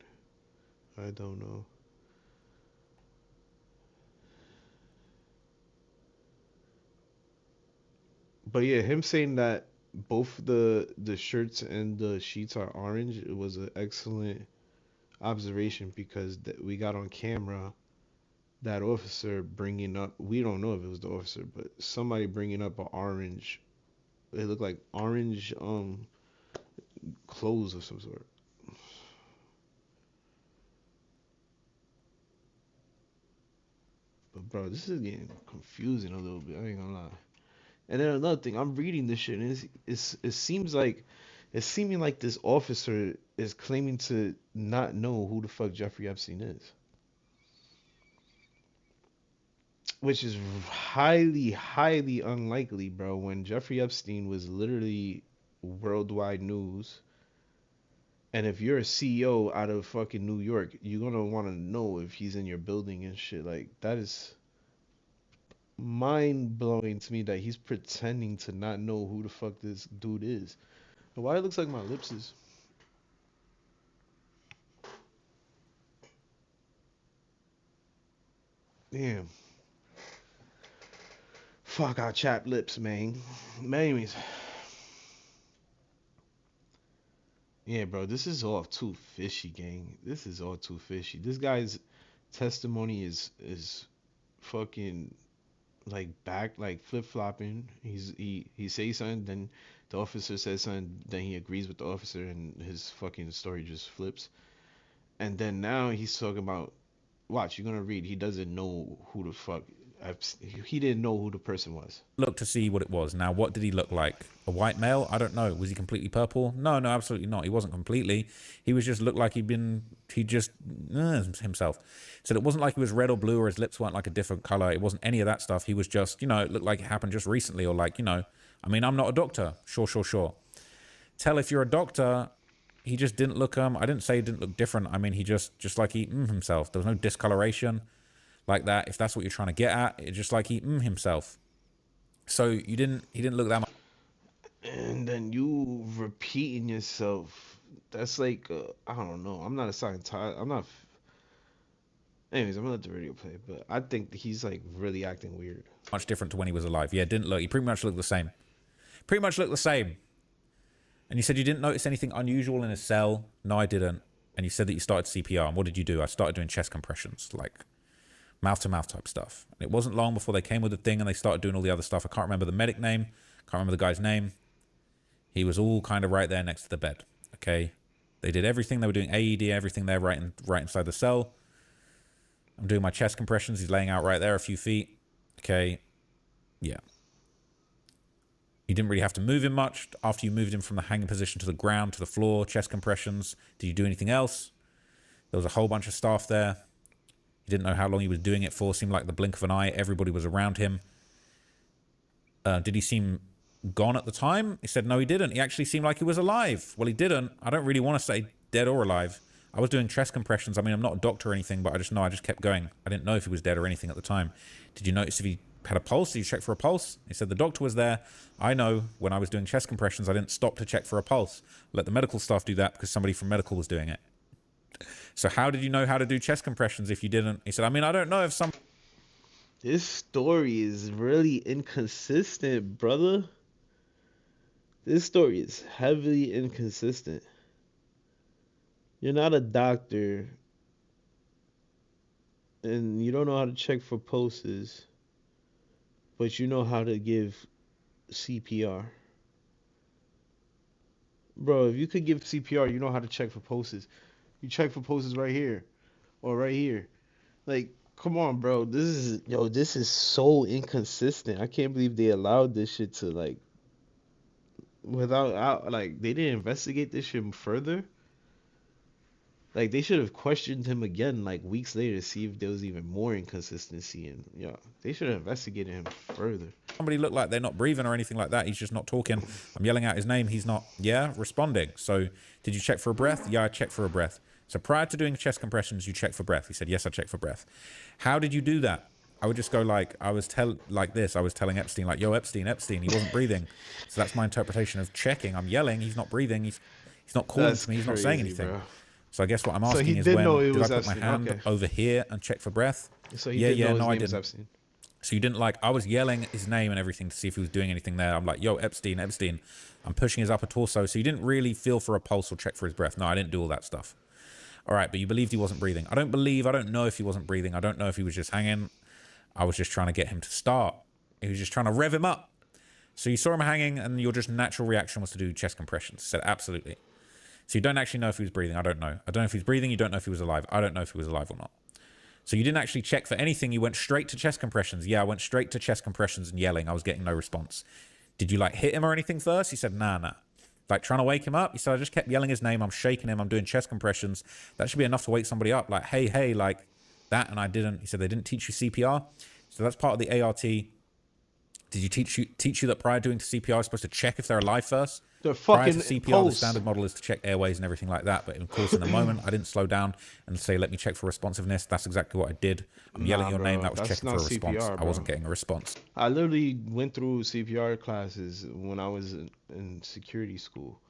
I don't know. But yeah, him saying that both the shirts and the sheets are orange, it was an excellent observation because we got on camera that officer bringing up, we don't know if it was the officer, but somebody bringing up an orange, it looked like orange clothes of some sort. But bro, this is getting confusing a little bit. I ain't gonna lie. And then another thing, I'm reading this shit, and it seems like it's seeming like this officer is claiming to not know who the fuck Jeffrey Epstein is, which is highly, highly unlikely, bro. When Jeffrey Epstein was literally worldwide news, and if you're a CEO out of fucking New York, you're gonna want to know if he's in your building and shit. Like that is mind blowing to me that he's pretending to not know who the fuck this dude is. Why it looks like my lips is. Damn. Fuck our chapped lips, man. Anyways. Yeah, bro, this is all too fishy, gang. This is all too fishy. This guy's testimony is fucking like back like flip flopping. He says something, then the officer says something, then he agrees with the officer, and his fucking story just flips. And then now he's talking about, watch, you're gonna read. He doesn't know who the fuck. He didn't know who the person was. Look to see what it was. Now, what did he look like? A white male? I don't know. Was he completely purple? No, absolutely not. He wasn't completely. He was just looked like he just himself. So it wasn't like he was red or blue or his lips weren't like a different color. It wasn't any of that stuff. He was just, it looked like it happened just recently, or like, I mean, I'm not a doctor. Sure. Tell if you're a doctor, he just didn't look, I didn't say he didn't look different. I mean, he just like he himself. There was no discoloration like that, if that's what you're trying to get at. It's just like he himself. So he didn't look that much. And then you repeating yourself, that's like I don't know, I'm not a scientist, I'm not. Anyways, I'm gonna let the radio play, but I think that he's like really acting weird. Much different to when he was alive. Yeah, didn't look, he pretty much looked the same. And you said you didn't notice anything unusual in his cell. No, I didn't. And you said that you started CPR. And what did you do? I started doing chest compressions, like mouth-to-mouth type stuff. And it wasn't long before they came with the thing and they started doing all the other stuff. I can't remember the medic name. Can't remember the guy's name. He was all kind of right there next to the bed. Okay. They did everything. They were doing AED, everything there right inside the cell. I'm doing my chest compressions. He's laying out right there a few feet. Okay. Yeah. You didn't really have to move him much. After you moved him from the hanging position to the ground, to the floor, chest compressions. Did you do anything else? There was a whole bunch of staff there. He didn't know how long he was doing it for. Seemed like the blink of an eye. Everybody was around him. Did he seem gone at the time? He said, no, he didn't. He actually seemed like he was alive. Well, he didn't. I don't really want to say dead or alive. I was doing chest compressions. I mean, I'm not a doctor or anything, but I just kept going. I didn't know if he was dead or anything at the time. Did you notice if he had a pulse? Did you check for a pulse? He said the doctor was there. I know when I was doing chest compressions, I didn't stop to check for a pulse. Let the medical staff do that because somebody from medical was doing it. So how did you know how to do chest compressions if you didn't? He said, I mean, I don't know if some... This story is really inconsistent, brother. This story is heavily inconsistent. You're not a doctor, and you don't know how to check for pulses, but you know how to give CPR. Bro, if you could give CPR, you know how to check for pulses. You check for pulses right here, or right here. Like, come on, bro. This is so inconsistent. I can't believe they allowed this shit to, like, without, like, they didn't investigate this shit further. Like, they should have questioned him again, like, weeks later to see if there was even more inconsistency. And, they should have investigated him further. Somebody looked like they're not breathing or anything like that. He's just not talking. I'm yelling out his name. He's not, responding. So, did you check for a breath? Yeah, I checked for a breath. So prior to doing chest compressions, you check for breath. He said, yes, I check for breath. How did you do that? I would just go like, I was telling Epstein, like, yo, Epstein, he wasn't breathing. So that's my interpretation of checking. I'm yelling, he's not breathing, he's not calling to me, he's not saying anything. Bro. So I guess what I'm asking is, when did I put my hand over here and check for breath? So he didn't know his name was Epstein. So you didn't, like, I was yelling his name and everything to see if he was doing anything there. I'm like, yo, Epstein. I'm pushing his upper torso. So you didn't really feel for a pulse or check for his breath. No, I didn't do all that stuff. All right, but you believed he wasn't breathing. I don't know if he wasn't breathing. I don't know if he was just hanging. I was just trying to get him to start. He was just trying to rev him up. So you saw him hanging and your just natural reaction was to do chest compressions. Said, absolutely. So you don't actually know if he was breathing. I don't know. I don't know if he's breathing. You don't know if he was alive. I don't know if he was alive or not. So you didn't actually check for anything. You went straight to chest compressions. Yeah, I went straight to chest compressions and yelling. I was getting no response. Did you, like, hit him or anything first? He said, nah. Like, trying to wake him up? He said, I just kept yelling his name. I'm shaking him. I'm doing chest compressions. That should be enough to wake somebody up. Like, hey, like that. And I didn't. He said, they didn't teach you CPR. So that's part of the ART. Did you teach you that prior doing CPR, you're supposed to check if they're alive first? The fucking prior to CPR, pulse. the standard model is to check airways and everything like that. But of course, in the moment, I didn't slow down and say, let me check for responsiveness. That's exactly what I did. I'm yelling your name. That was checking for a response. CPR, I wasn't getting a response. I literally went through CPR classes when I was in security school.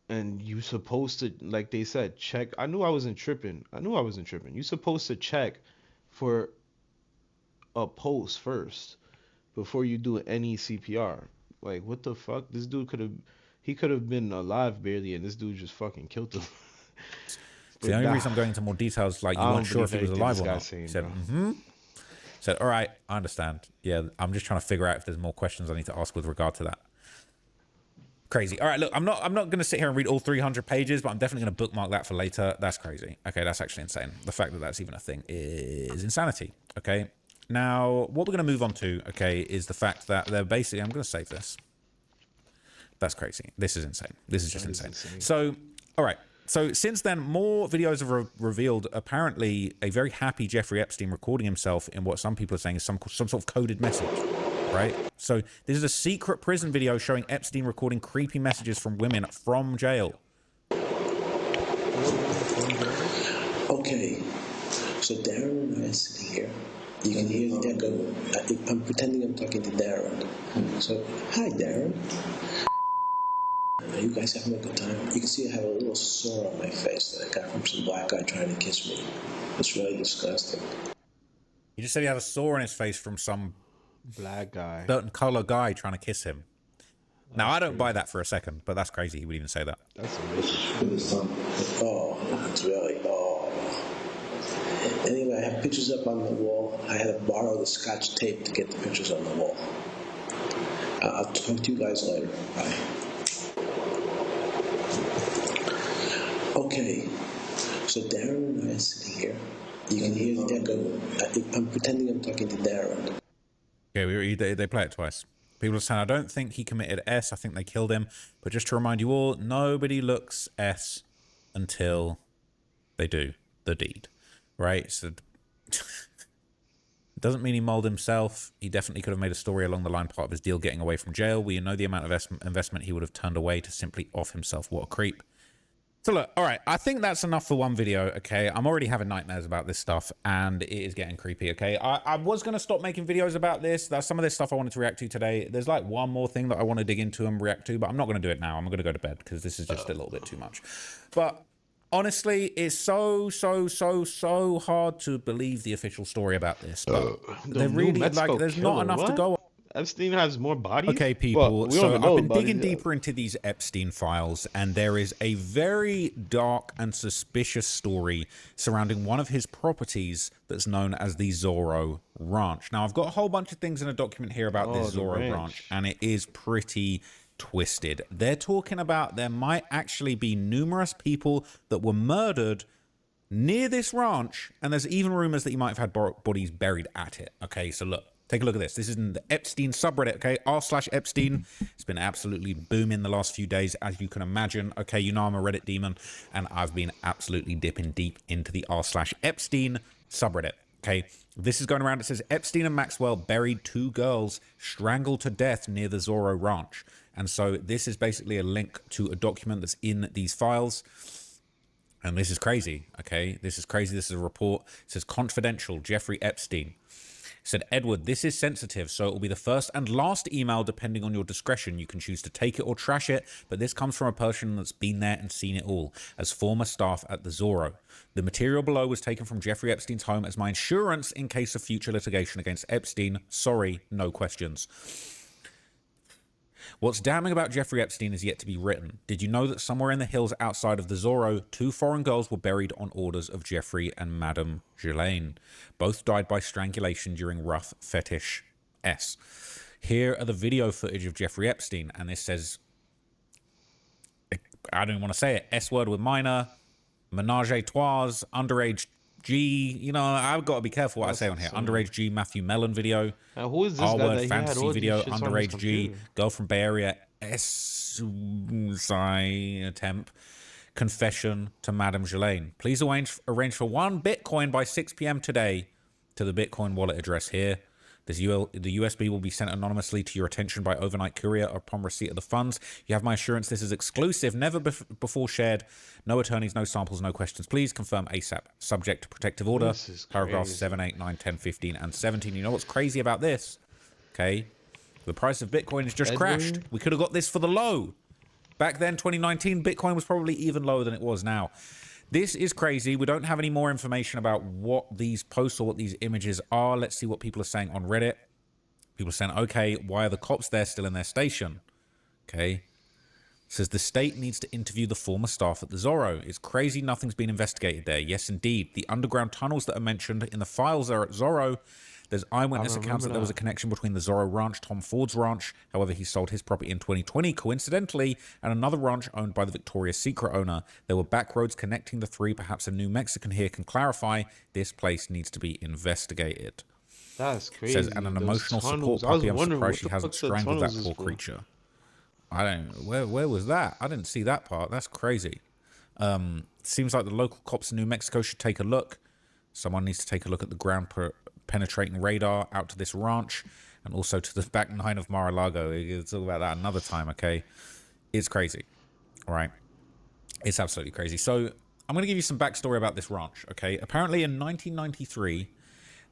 And you supposed to, like they said, check. I knew I wasn't tripping. You're supposed to check for a pulse first before you do any CPR. Like, what the fuck? This dude could have been alive barely, and this dude just fucking killed him. The only reason I'm going into more details, like, you weren't sure if he was alive or not. He said, said, all right, I understand. Yeah, I'm just trying to figure out if there's more questions I need to ask with regard to that. Crazy. All right, look, I'm not going to sit here and read all 300 pages, but I'm definitely going to bookmark that for later. That's crazy. Okay, that's actually insane. The fact that that's even a thing is insanity. Okay. Now, what we're going to move on to, okay, is the fact that they're basically... I'm going to save this. That's crazy. This is insane. This is just insane. So, all right. So, since then, more videos have revealed, apparently, a very happy Jeffrey Epstein recording himself in what some people are saying is some sort of coded message, right? So, this is a secret prison video showing Epstein recording creepy messages from women from jail. Okay. So, Darren and I are sitting here. You can hear the echo. I'm pretending I'm talking to Darren. So, hi, Darren. Are you guys having a good time? You can see I have a little sore on my face that I got from some black guy trying to kiss me. It's really disgusting. He just said he had a sore on his face from some black guy, certain color guy trying to kiss him. Now, I don't buy that for a second, but that's crazy. He would even say that. That's amazing. Oh, it's really, Anyway, I have pictures up on the wall. I had to borrow the Scotch tape to get the pictures on the wall. I'll talk to you guys later. Bye. Okay, so Darren and I are sitting here. You can hear the echo. I'm pretending I'm talking to Darren. Okay, they play it twice. People are saying, I don't think he committed S. I think they killed him. But just to remind you all, nobody looks S until they do the deed. Right? So it doesn't mean he mauled himself. He definitely could have made a story along the line, part of his deal getting away from jail. We know the amount of investment he would have turned away to simply off himself. What a creep. So look, all right, I think that's enough for one video, okay? I'm already having nightmares about this stuff, and it is getting creepy, okay? I was going to stop making videos about this. That's some of this stuff I wanted to react to today. There's like one more thing that I want to dig into and react to, but I'm not going to do it now. I'm going to go to bed because this is just a little bit too much. But honestly, it's so hard to believe the official story about this. But they're really, like, there's not enough to go on. Epstein has more bodies? Okay, people, well, so I've been digging deeper into these Epstein files, and there is a very dark and suspicious story surrounding one of his properties that's known as the Zorro Ranch. Now, I've got a whole bunch of things in a document here about this Zorro Ranch, and it is pretty twisted. They're talking about there might actually be numerous people that were murdered near this ranch, and there's even rumors that you might have had bodies buried at it. Okay, so look. Take a look at this. This is in the Epstein subreddit, okay? r/Epstein. It's been absolutely booming the last few days, as you can imagine. Okay, you know I'm a Reddit demon, and I've been absolutely dipping deep into the r/Epstein subreddit, okay? This is going around. It says, Epstein and Maxwell buried 2 girls strangled to death near the Zorro Ranch. And so this is basically a link to a document that's in these files. And this is crazy, okay? This is crazy. This is a report. It says, confidential, Jeffrey Epstein. Said, Edward, this is sensitive, so it will be the first and last email depending on your discretion. You can choose to take it or trash it, but this comes from a person that's been there and seen it all, as former staff at the Zorro. The material below was taken from Jeffrey Epstein's home as my insurance in case of future litigation against Epstein. Sorry, no questions. What's damning about Jeffrey Epstein is yet to be written. Did you know that somewhere in the hills outside of the Zorro, 2 foreign girls were buried on orders of Jeffrey and Madame Ghislaine? Both died by strangulation during rough fetish S. Here are the video footage of Jeffrey Epstein, and this says, I don't even want to say it, S-word with minor, menage a trois, underage G, you know, I've got to be careful what I say on here. Underage G, Matthew Mellon video. Who is this guy that R-word he had fantasy all these video, shits on his underage G, computer? girl from Bay Area, attempt, confession to Madame Ghislaine. Please arrange for 1 Bitcoin by 6 p.m. today to the Bitcoin wallet address here. The USB will be sent anonymously to your attention by overnight courier upon receipt of the funds. You have my assurance this is exclusive, never before shared. No attorneys, no samples, no questions. Please confirm ASAP. Subject to protective order. Paragraphs 7, 8, 9, 10, 15, and 17. You know what's crazy about this? Okay. The price of Bitcoin has just crashed. We could have got this for the low. Back then, 2019, Bitcoin was probably even lower than it was now. This is crazy. We don't have any more information about what these posts or what these images are. Let's see what people are saying on Reddit. People are saying, okay, why are the cops there still in their station? Okay. It says the state needs to interview the former staff at the Zorro. It's crazy nothing's been investigated there. Yes, indeed. The underground tunnels that are mentioned in the files are at Zorro. There's eyewitness accounts that there was a connection between the Zorro ranch, Tom Ford's ranch. However, he sold his property in 2020, coincidentally, and another ranch owned by the Victoria's Secret owner. There were back roads connecting the 3. Perhaps a New Mexican here can clarify. This place needs to be investigated. That's crazy. Says, and an emotional support puppy. I'm surprised she hasn't strangled that poor creature. I don't. Where was that? I didn't see that part. That's crazy. Seems like the local cops in New Mexico should take a look. Someone needs to take a look at the ground penetrating radar out to this ranch and also to the back 9 of Mar-a-Lago. We'll talk about that another time, okay? It's crazy, all right? It's absolutely crazy. So I'm going to give you some backstory about this ranch, okay? Apparently in 1993,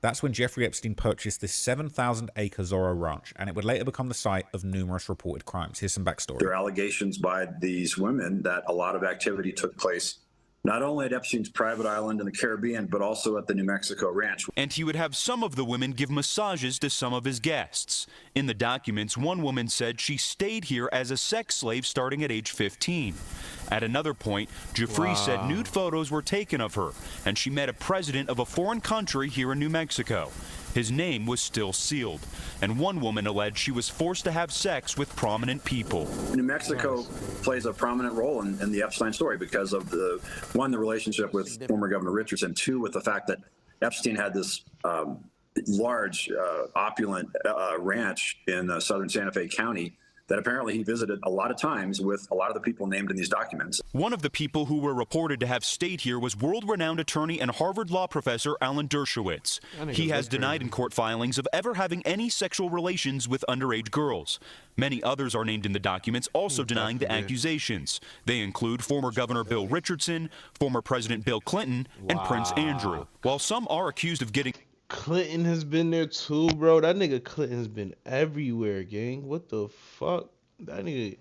that's when Jeffrey Epstein purchased this 7,000-acre Zorro ranch, and it would later become the site of numerous reported crimes. Here's some backstory. There are allegations by these women that a lot of activity took place not only at Epstein's private island in the Caribbean, but also at the New Mexico ranch. And he would have some of the women give massages to some of his guests. In the documents, one woman said she stayed here as a sex slave starting at age 15. At another point, Jeffrey said nude photos were taken of her, and she met a president of a foreign country here in New Mexico. His name was still sealed, and one woman alleged she was forced to have sex with prominent people. New Mexico plays a prominent role in the Epstein story because of the relationship with former Governor Richardson, 2, with the fact that Epstein had this large, opulent ranch in southern Santa Fe County that apparently he visited a lot of times with a lot of the people named in these documents. One of the people who were reported to have stayed here was world-renowned attorney and Harvard law professor Alan Dershowitz. He has denied in court filings of ever having any sexual relations with underage girls. Many others are named in the documents, also denying the accusations. They include former Governor Bill Richardson, former President Bill Clinton, and Prince Andrew. While some are accused of getting... Clinton has been there too, bro. That nigga Clinton has been everywhere, gang. What the fuck? That nigga,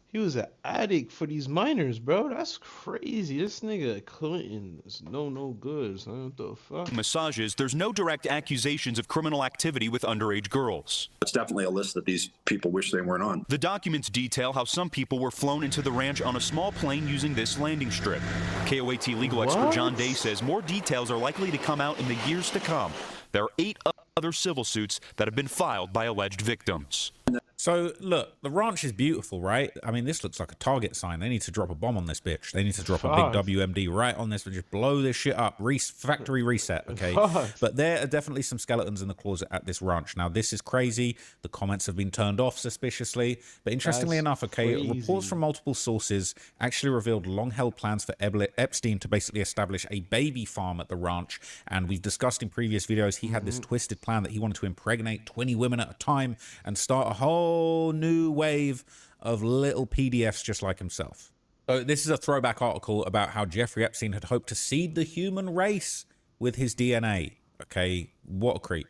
he was an addict for these minors, bro. That's crazy. This nigga Clinton is no good, son. What the fuck? Massages, there's no direct accusations of criminal activity with underage girls. It's definitely a list that these people wish they weren't on. The documents detail how some people were flown into the ranch on a small plane using this landing strip. KOAT legal expert John Day says more details are likely to come out in the years to come. There are 8 other civil suits that have been filed by alleged victims. So, look, the ranch is beautiful, right? I mean, this looks like a Target sign. They need to drop a bomb on this bitch. They need to drop a big WMD right on this and just blow this shit up. Factory reset, okay? But there are definitely some skeletons in the closet at this ranch. Now, this is crazy. The comments have been turned off suspiciously. But interestingly enough, okay, reports from multiple sources actually revealed long-held plans for Epstein to basically establish a baby farm at the ranch. And we've discussed in previous videos, he had this twisted plan that he wanted to impregnate 20 women at a time and start a whole new wave of little PDFs just like himself. So this is a throwback article about how Jeffrey Epstein had hoped to seed the human race with his DNA. Okay, what a creep.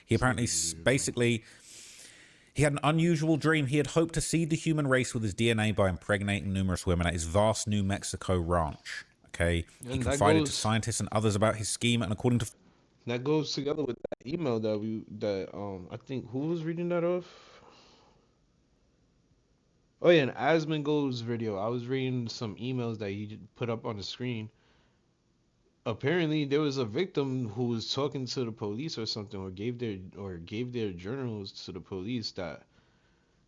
He apparently basically, he had an unusual dream. He had hoped to seed the human race with his DNA by impregnating numerous women at his vast New Mexico ranch. Okay, he And that confided to goes scientists and others about his scheme, and according to that goes together with that email that I think who was reading that off? Oh yeah, an Asmongold's video. I was reading some emails that he put up on the screen. Apparently, there was a victim who was talking to the police or something, or gave their journals to the police that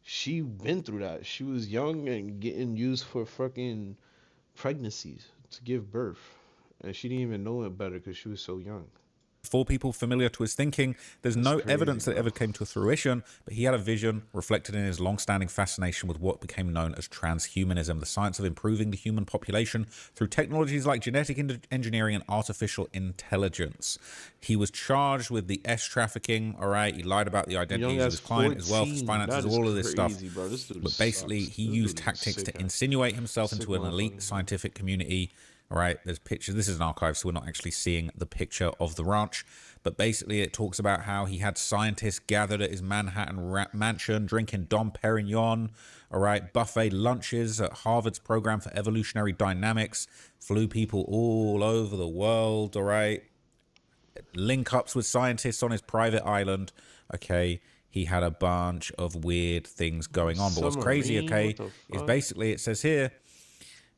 she been through that. She was young and getting used for fucking pregnancies to give birth, and she didn't even know it better because she was so young. four people familiar to his thinking. There's no evidence that it ever came to fruition, but he had a vision reflected in his long-standing fascination with what became known as transhumanism, the science of improving the human population through technologies like genetic engineering and artificial intelligence. He was charged with the trafficking, all right? He lied about the identities of his client, his wealth, his finances, all of this stuff. Bro. This dude But basically, he used tactics to insinuate himself into an elite scientific community. All right, there's pictures. This is an archive, so we're not actually seeing the picture of the ranch. But basically, it talks about how he had scientists gathered at his Manhattan mansion, drinking Dom Perignon, all right, buffet lunches at Harvard's program for evolutionary dynamics, flew people all over the world, all right, link ups with scientists on his private island, okay. He had a bunch of weird things going on. But what's crazy, okay, is basically it says here,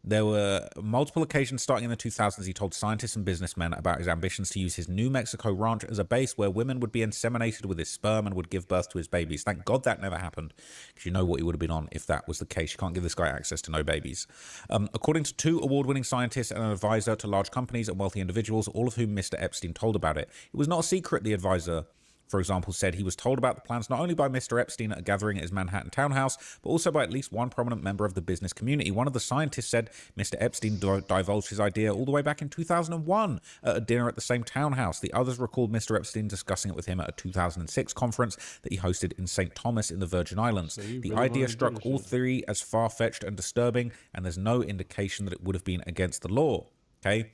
there were multiple occasions starting in the 2000s he told scientists and businessmen about his ambitions to use his New Mexico ranch as a base where women would be inseminated with his sperm and would give birth to his babies. Thank God that never happened, because you know what he would have been on if that was the case. You can't give this guy access to no babies. According to 2 award-winning scientists and an advisor to large companies and wealthy individuals, all of whom Mr. Epstein told about it. It was not a secret, the advisor, for example, said he was told about the plans not only by Mr. Epstein at a gathering at his Manhattan townhouse, but also by at least one prominent member of the business community. One of the scientists said Mr. Epstein divulged his idea all the way back in 2001 at a dinner at the same townhouse. The others recalled Mr. Epstein discussing it with him at a 2006 conference that he hosted in St. Thomas in the Virgin Islands. The idea struck all 3 as far-fetched and disturbing, and there's no indication that it would have been against the law. Okay?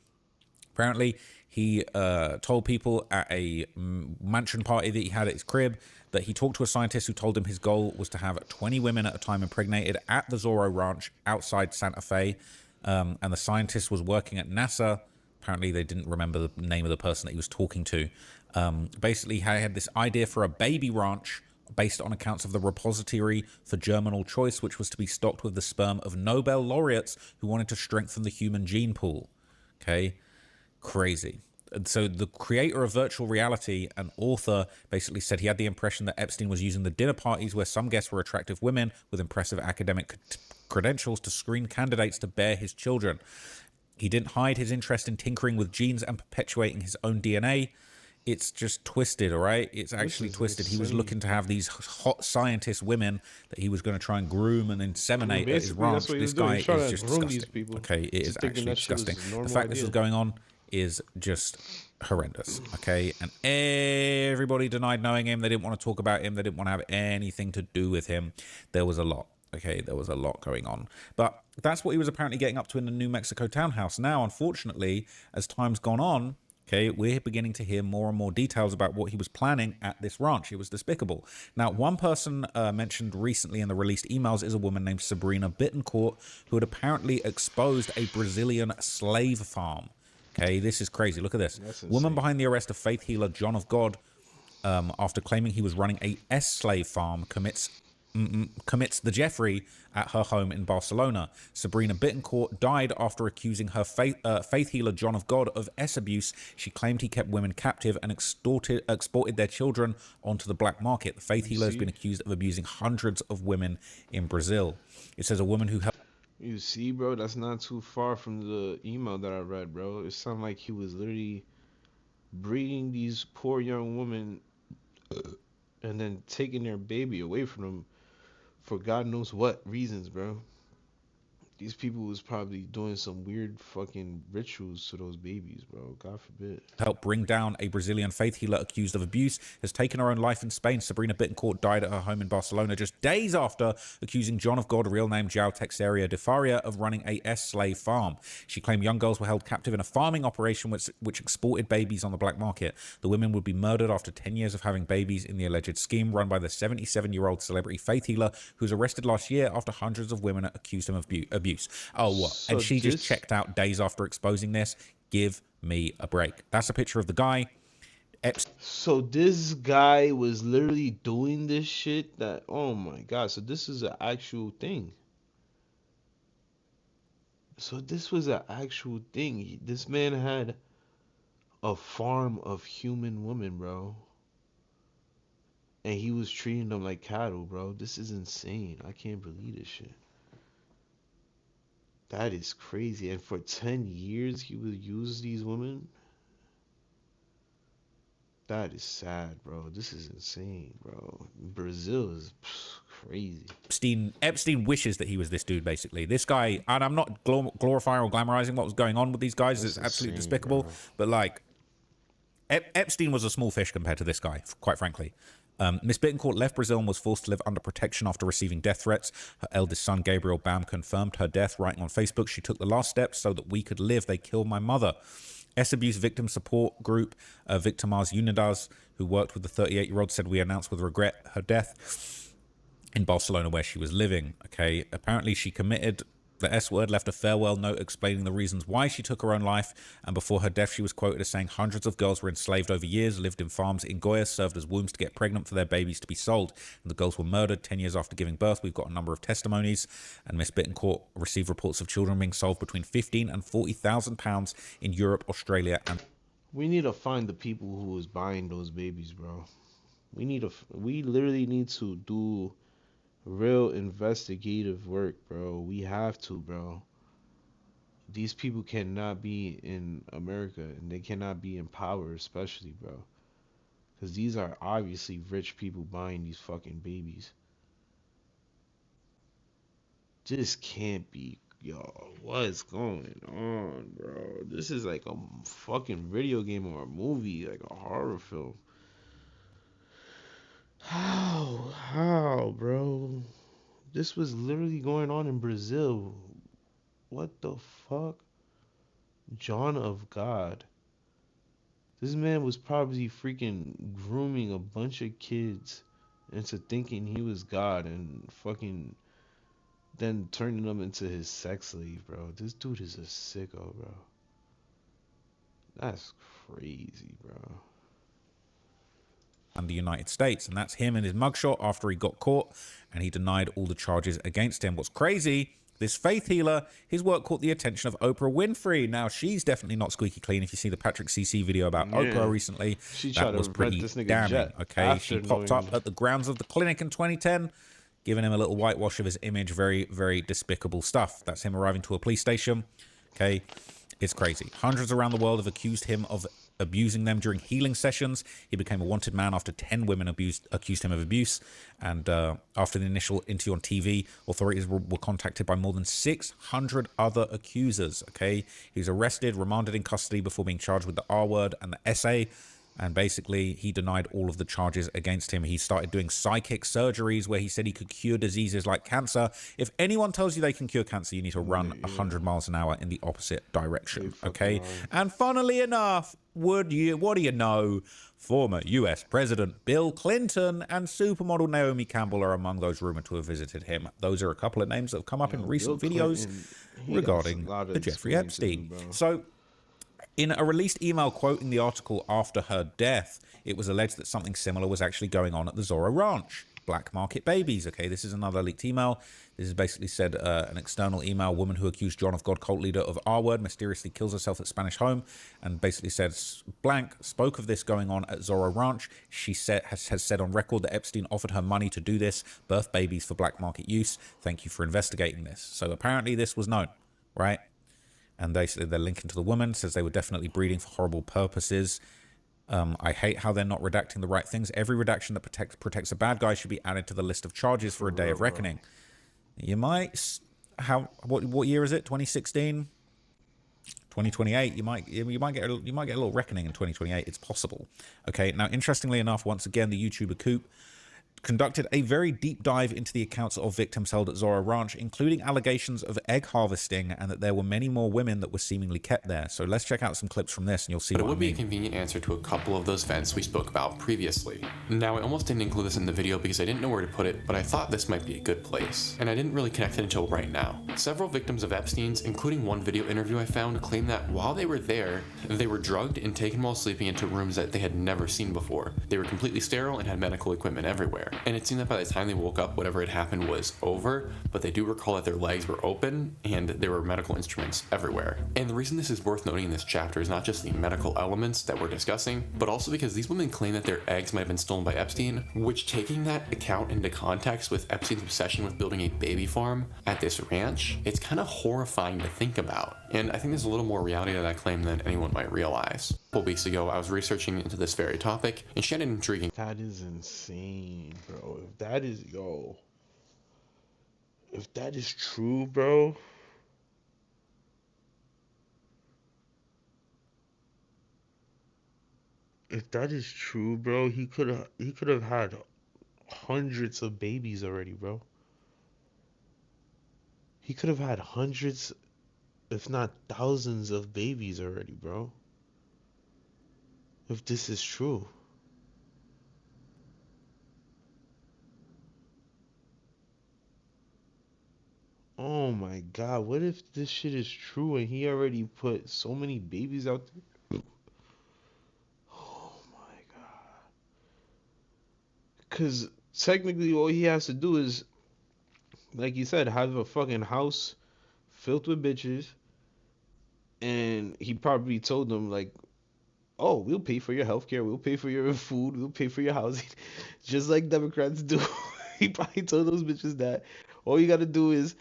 Apparently, he told people at a mansion party that he had at his crib that he talked to a scientist who told him his goal was to have 20 women at a time impregnated at the Zorro Ranch outside Santa Fe. And the scientist was working at NASA. Apparently, they didn't remember the name of the person that he was talking to. Basically, he had this idea for a baby ranch based on accounts of the repository for germinal choice, which was to be stocked with the sperm of Nobel laureates who wanted to strengthen the human gene pool. Okay? Crazy. And so the creator of virtual reality and author basically said he had the impression that Epstein was using the dinner parties where some guests were attractive women with impressive academic credentials to screen candidates to bear his children. He didn't hide his interest in tinkering with genes and perpetuating his own DNA. It's just twisted, all right? It's actually twisted. He was looking to have these hot scientist women that he was going to try and groom and inseminate at his ranch. This guy is just disgusting. Okay, it is actually disgusting. The fact this is going on is just horrendous. Okay, and everybody denied knowing him. They didn't want to talk about him. They didn't want to have anything to do with him. There was a lot. Okay, there was a lot going on. But that's what he was apparently getting up to in the New Mexico townhouse. Now, unfortunately, as time's gone on, okay, we're beginning to hear more and more details about what he was planning at this ranch. It was despicable. Now, one person mentioned recently in the released emails is a woman named Sabrina Bittencourt, who had apparently exposed a Brazilian slave farm. Okay, this is crazy. Look at this. Woman behind the arrest of faith healer John of God, after claiming he was running a slave farm, commits the Jeffrey at her home in Barcelona. Sabrina Bittencourt died after accusing her faith healer John of God of abuse. She claimed he kept women captive and exported their children onto the black market. The faith healer has been accused of abusing hundreds of women in Brazil. It says a woman who helped. You see, bro, that's not too far from the email that I read, bro. It sounded like he was literally breeding these poor young women and then taking their baby away from them for God knows what reasons, bro. These people was probably doing some weird fucking rituals to those babies, bro. God forbid. Helped bring down a Brazilian faith healer accused of abuse, has taken her own life in Spain. Sabrina Bittencourt died at her home in Barcelona just days after accusing John of God, real name João Teixeira de Faria, of running a slave farm. She claimed young girls were held captive in a farming operation which exported babies on the black market. The women would be murdered after 10 years of having babies in the alleged scheme run by the 77-year-old celebrity faith healer who was arrested last year after hundreds of women accused him of abuse. Oh, what? So and she just checked out days after exposing this. Give me a break. That's a picture of the guy. So this guy was literally doing this shit that, oh my god, so this is an actual thing. So this was an actual thing. This man had a farm of human women, bro. And he was treating them like cattle, bro. This is insane. I can't believe this shit. That is crazy. And for 10 years, he would use these women? That is sad, bro. This is insane, bro. Brazil is crazy. Epstein wishes that he was this dude, basically. This guy, and I'm not glorifying or glamorizing what was going on with these guys. It's absolutely despicable. Bro. But, like, Epstein was a small fish compared to this guy, quite frankly. Miss Bittencourt left Brazil and was forced to live under protection after receiving death threats. Her eldest son, Gabriel Bam, confirmed her death, writing on Facebook, "She took the last steps so that we could live. They killed my mother." S-Abuse Victim Support Group, Victimas Unidas, who worked with the 38-year-old, said, "We announced with regret her death in Barcelona where she was living." Okay, apparently she committed the S-word, left a farewell note explaining the reasons why she took her own life, and before her death she was quoted as saying, "Hundreds of girls were enslaved over years, lived in farms in Goiás, served as wombs to get pregnant for their babies to be sold, and the girls were murdered 10 years after giving birth. We've got a number of testimonies." And Miss Bittencourt received reports of children being sold between £15,000 and £40,000 in Europe, Australia, and... We need to find the people who was buying those babies, bro. We literally need to do real investigative work, bro. We have to, bro. These people cannot be in America, and they cannot be in power, especially, bro. Because these are obviously rich people buying these fucking babies. This can't be, yo, what's going on, bro? This is like a fucking video game or a movie, like a horror film. How, bro? This was literally going on in Brazil. What the fuck? John of God. This man was probably freaking grooming a bunch of kids into thinking he was God and fucking then turning them into his sex slave, bro. This dude is a sicko, bro. That's crazy, bro. And the United States, and that's him in his mugshot after he got caught, and he denied all the charges against him. What's crazy, this faith healer, his work caught the attention of Oprah Winfrey. Now, she's definitely not squeaky clean. If you see the Patrick CC video about Oprah recently, that was pretty damning. Okay, she popped up at the grounds of the clinic in 2010, giving him a little whitewash of his image. Very, very despicable stuff. That's him arriving to a police station. Okay, it's crazy. Hundreds around the world have accused him of abusing them during healing sessions. He became a wanted man after 10 women accused him of abuse. And after the initial interview on TV, authorities were contacted by more than 600 other accusers. Okay, he was arrested, remanded in custody before being charged with the R word and the SA. And basically, he denied all of the charges against him. He started doing psychic surgeries where he said he could cure diseases like cancer. If anyone tells you they can cure cancer, you need to run 100 miles an hour in the opposite direction, okay? And funnily enough, what do you know? Former US President Bill Clinton and supermodel Naomi Campbell are among those rumored to have visited him. Those are a couple of names that have come up in recent videos regarding the Jeffrey Epstein. So, in a released email quoting the article after her death, it was alleged that something similar was actually going on at the Zorro Ranch. Black market babies. Okay, this is another leaked email. This is basically said an external email. Woman who accused John of God cult leader of R word mysteriously kills herself at Spanish home, and basically says blank spoke of this going on at Zorro Ranch. She has said on record that Epstein offered her money to do this, birth babies for black market use. Thank you for investigating this. So apparently this was known, right? And they're linking to the woman, says they were definitely breeding for horrible purposes. I hate how they're not redacting the right things. Every redaction that protects a bad guy should be added to the list of charges for a day of reckoning. You might... what year is it? 2016? 2028, you might get a little reckoning in 2028. It's possible. Okay. Now, interestingly enough, once again, the YouTuber Coop conducted a very deep dive into the accounts of victims held at Zorro Ranch, including allegations of egg harvesting and that there were many more women that were seemingly kept there. So let's check out some clips from this and you'll see But what it would I be mean. a convenient answer to a couple of those events we spoke about previously. Now, I almost didn't include this in the video because I didn't know where to put it, but I thought this might be a good place. And I didn't really connect it until right now. Several victims of Epstein's, including one video interview I found, claim that while they were there, they were drugged and taken while sleeping into rooms that they had never seen before. They were completely sterile and had medical equipment everywhere. And it seemed that by the time they woke up, whatever had happened was over, but they do recall that their legs were open and there were medical instruments everywhere. And the reason this is worth noting in this chapter is not just the medical elements that we're discussing, but also because these women claim that their eggs might have been stolen by Epstein, which, taking that account into context with Epstein's obsession with building a baby farm at this ranch, it's kind of horrifying to think about. And I think there's a little more reality to that claim than anyone might realize. A couple weeks ago, I was researching into this very topic, and she had an intriguing... That is insane, bro. If that is, if that is true, bro. If that is true, bro, he could have had hundreds of babies already, bro. He could have had hundreds, if not thousands of babies already, bro. If this is true. Oh my God, what if this shit is true and he already put so many babies out there? Oh my God. Because technically all he has to do is, like you said, have a fucking house filled with bitches, and he probably told them, like, oh, we'll pay for your healthcare, we'll pay for your food, we'll pay for your housing, just like Democrats do. He probably told those bitches that all you gotta do is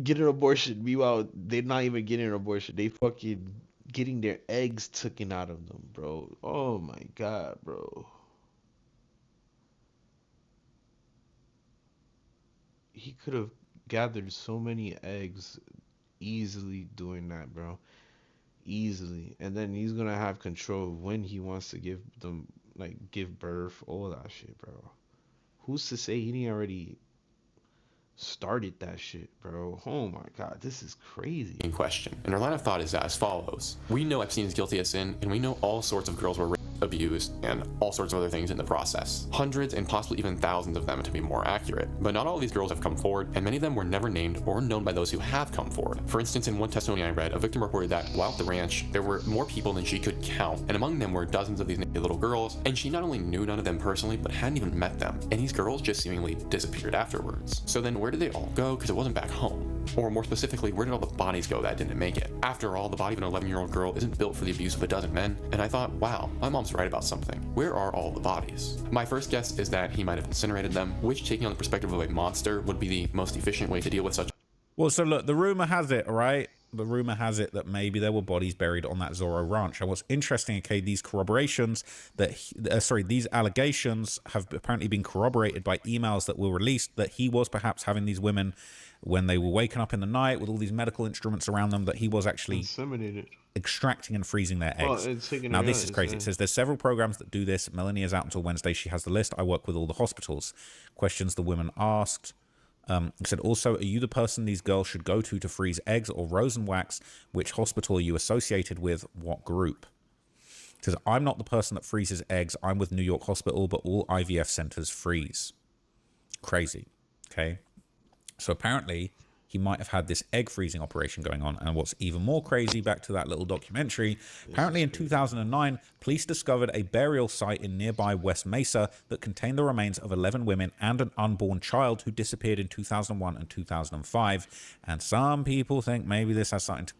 get an abortion. Meanwhile, they're not even getting an abortion. They fucking getting their eggs taken out of them, bro. Oh my God, bro. He could have gathered so many eggs easily doing that, bro. Easily. And then he's gonna have control of when he wants to give them, like, give birth, all that shit, bro. Who's to say he didn't already started that shit, bro? Oh my God, this is crazy. In question. And our line of thought is as follows. We know Epstein is guilty as sin, and we know all sorts of girls were raped, abused, and all sorts of other things in the process. Hundreds and possibly even thousands of them, to be more accurate. But not all of these girls have come forward, and many of them were never named or known by those who have come forward. For instance, in one testimony I read, a victim reported that while at the ranch, there were more people than she could count, and among them were dozens of these naked little girls, and she not only knew none of them personally, but hadn't even met them. And these girls just seemingly disappeared afterwards. So then where did they all go? Because it wasn't back home. Or more specifically, where did all the bodies go that didn't make it? After all, the body of an 11-year-old girl isn't built for the abuse of a dozen men, and I thought, wow, my mom's right about something. Where are all the bodies? My first guess is that he might have incinerated them, which, taking on the perspective of a monster, would be the most efficient way to deal with such... Well, so look, the rumor has it, all right? The rumor has it that maybe there were bodies buried on that Zorro Ranch. And what's interesting, okay, these corroborations that, these allegations have apparently been corroborated by emails that were released that he was perhaps having these women when they were waking up in the night with all these medical instruments around them, that he was actually extracting and freezing their eggs. Now, this is crazy. It says there's several programs that do this. Melanie is out until Wednesday. She has the list. I work with all the hospitals. Questions the women asked. It said, also, are you the person these girls should go to freeze eggs or rosin wax? Which hospital are you associated with? What group? It says, I'm not the person that freezes eggs. I'm with New York Hospital, but all IVF centers freeze. Crazy. Okay. So apparently he might have had this egg freezing operation going on. And what's even more crazy, back to that little documentary, apparently in 2009, police discovered a burial site in nearby West Mesa that contained the remains of 11 women and an unborn child who disappeared in 2001 and 2005. And some people think maybe this has something to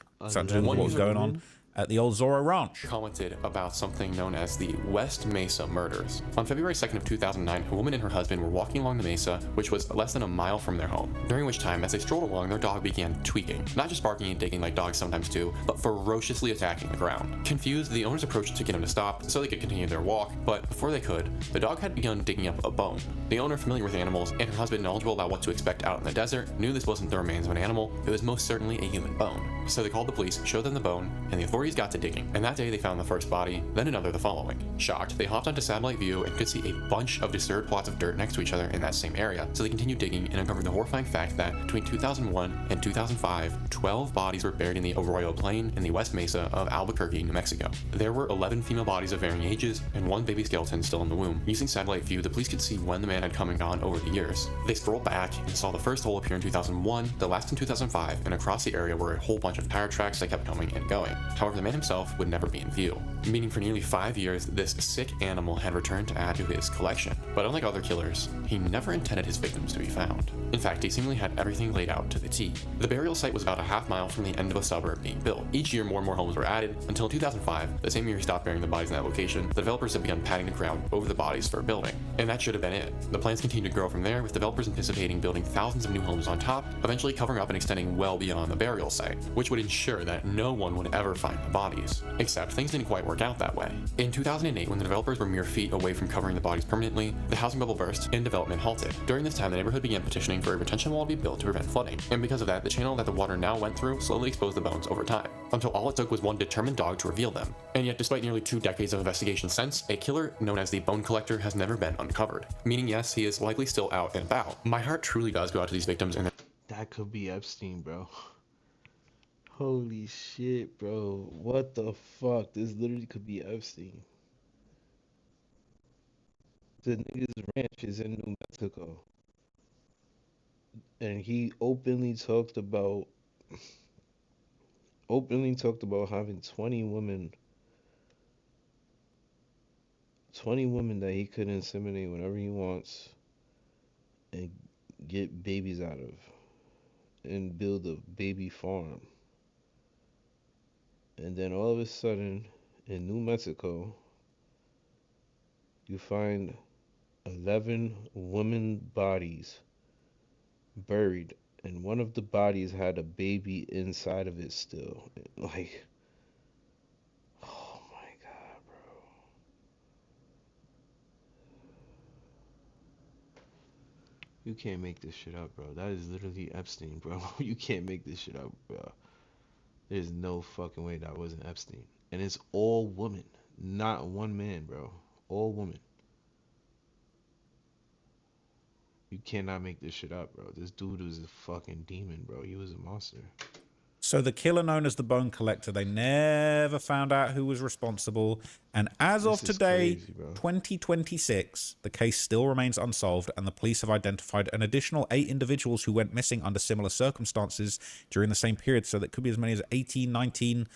do with what was going on at the old Zorro Ranch. Commented about something known as the West Mesa murders. On February 2nd of 2009, a woman and her husband were walking along the mesa, which was less than a mile from their home. During which time, as they strolled along, their dog began tweaking. Not just barking and digging like dogs sometimes do, but ferociously attacking the ground. Confused, the owners approached to get him to stop so they could continue their walk, but before they could, the dog had begun digging up a bone. The owner, familiar with animals, and her husband knowledgeable about what to expect out in the desert, knew this wasn't the remains of an animal, it was most certainly a human bone. So they called the police, showed them the bone, and the authorities got to digging. And that day they found the first body, then another the following. Shocked, they hopped onto satellite view and could see a bunch of disturbed plots of dirt next to each other in that same area. So they continued digging and uncovered the horrifying fact that between 2001 and 2005, 12 bodies were buried in the Arroyo Plain in the West Mesa of Albuquerque, New Mexico. There were 11 female bodies of varying ages and one baby skeleton still in the womb. Using satellite view, the police could see when the man had come and gone over the years. They strolled back and saw the first hole appear in 2001, the last in 2005, and across the area were a whole bunch of tire tracks that kept coming and going. However, the man himself would never be in view, meaning for nearly 5 years, this sick animal had returned to add to his collection. But unlike other killers, he never intended his victims to be found. In fact, he seemingly had everything laid out to the T. The burial site was about a half mile from the end of a suburb being built. Each year, more and more homes were added, until in 2005, the same year he stopped burying the bodies in that location, the developers had begun padding the ground over the bodies for building. And that should have been it. The plans continued to grow from there, with developers anticipating building thousands of new homes on top, eventually covering up and extending well beyond the burial site, which would ensure that no one would ever find the bodies. Except things didn't quite work out that way. In 2008, when the developers were mere feet away from covering the bodies permanently, the housing bubble burst and development halted. During this time, the neighborhood began petitioning for a retention wall to be built to prevent flooding, and because of that, the channel that the water now went through slowly exposed the bones over time, until all it took was one determined dog to reveal them. And yet, despite nearly 2 decades of investigation since, a killer known as the Bone Collector has never been uncovered. Meaning, yes, he is likely still out and about. My heart truly does go out to these victims and that could be Epstein, bro. Holy shit, bro. What the fuck? This literally could be Epstein. The nigga's ranch is in New Mexico. And he openly talked about having 20 women that he could inseminate whenever he wants and get babies out of and build a baby farm. And then all of a sudden, in New Mexico, you find 11 women bodies buried, and one of the bodies had a baby inside of it still. Like, oh my God, bro. You can't make this shit up, bro. That is literally Epstein, bro. You can't make this shit up, bro. There's no fucking way that wasn't Epstein. And it's all women, not one man, bro. All women. You cannot make this shit up, bro. This dude was a fucking demon, bro. He was a monster. So the killer known as the Bone Collector, they never found out who was responsible. And as of today, 2026, the case still remains unsolved, and the police have identified an additional 8 individuals who went missing under similar circumstances during the same period. So that could be as many as 18, 19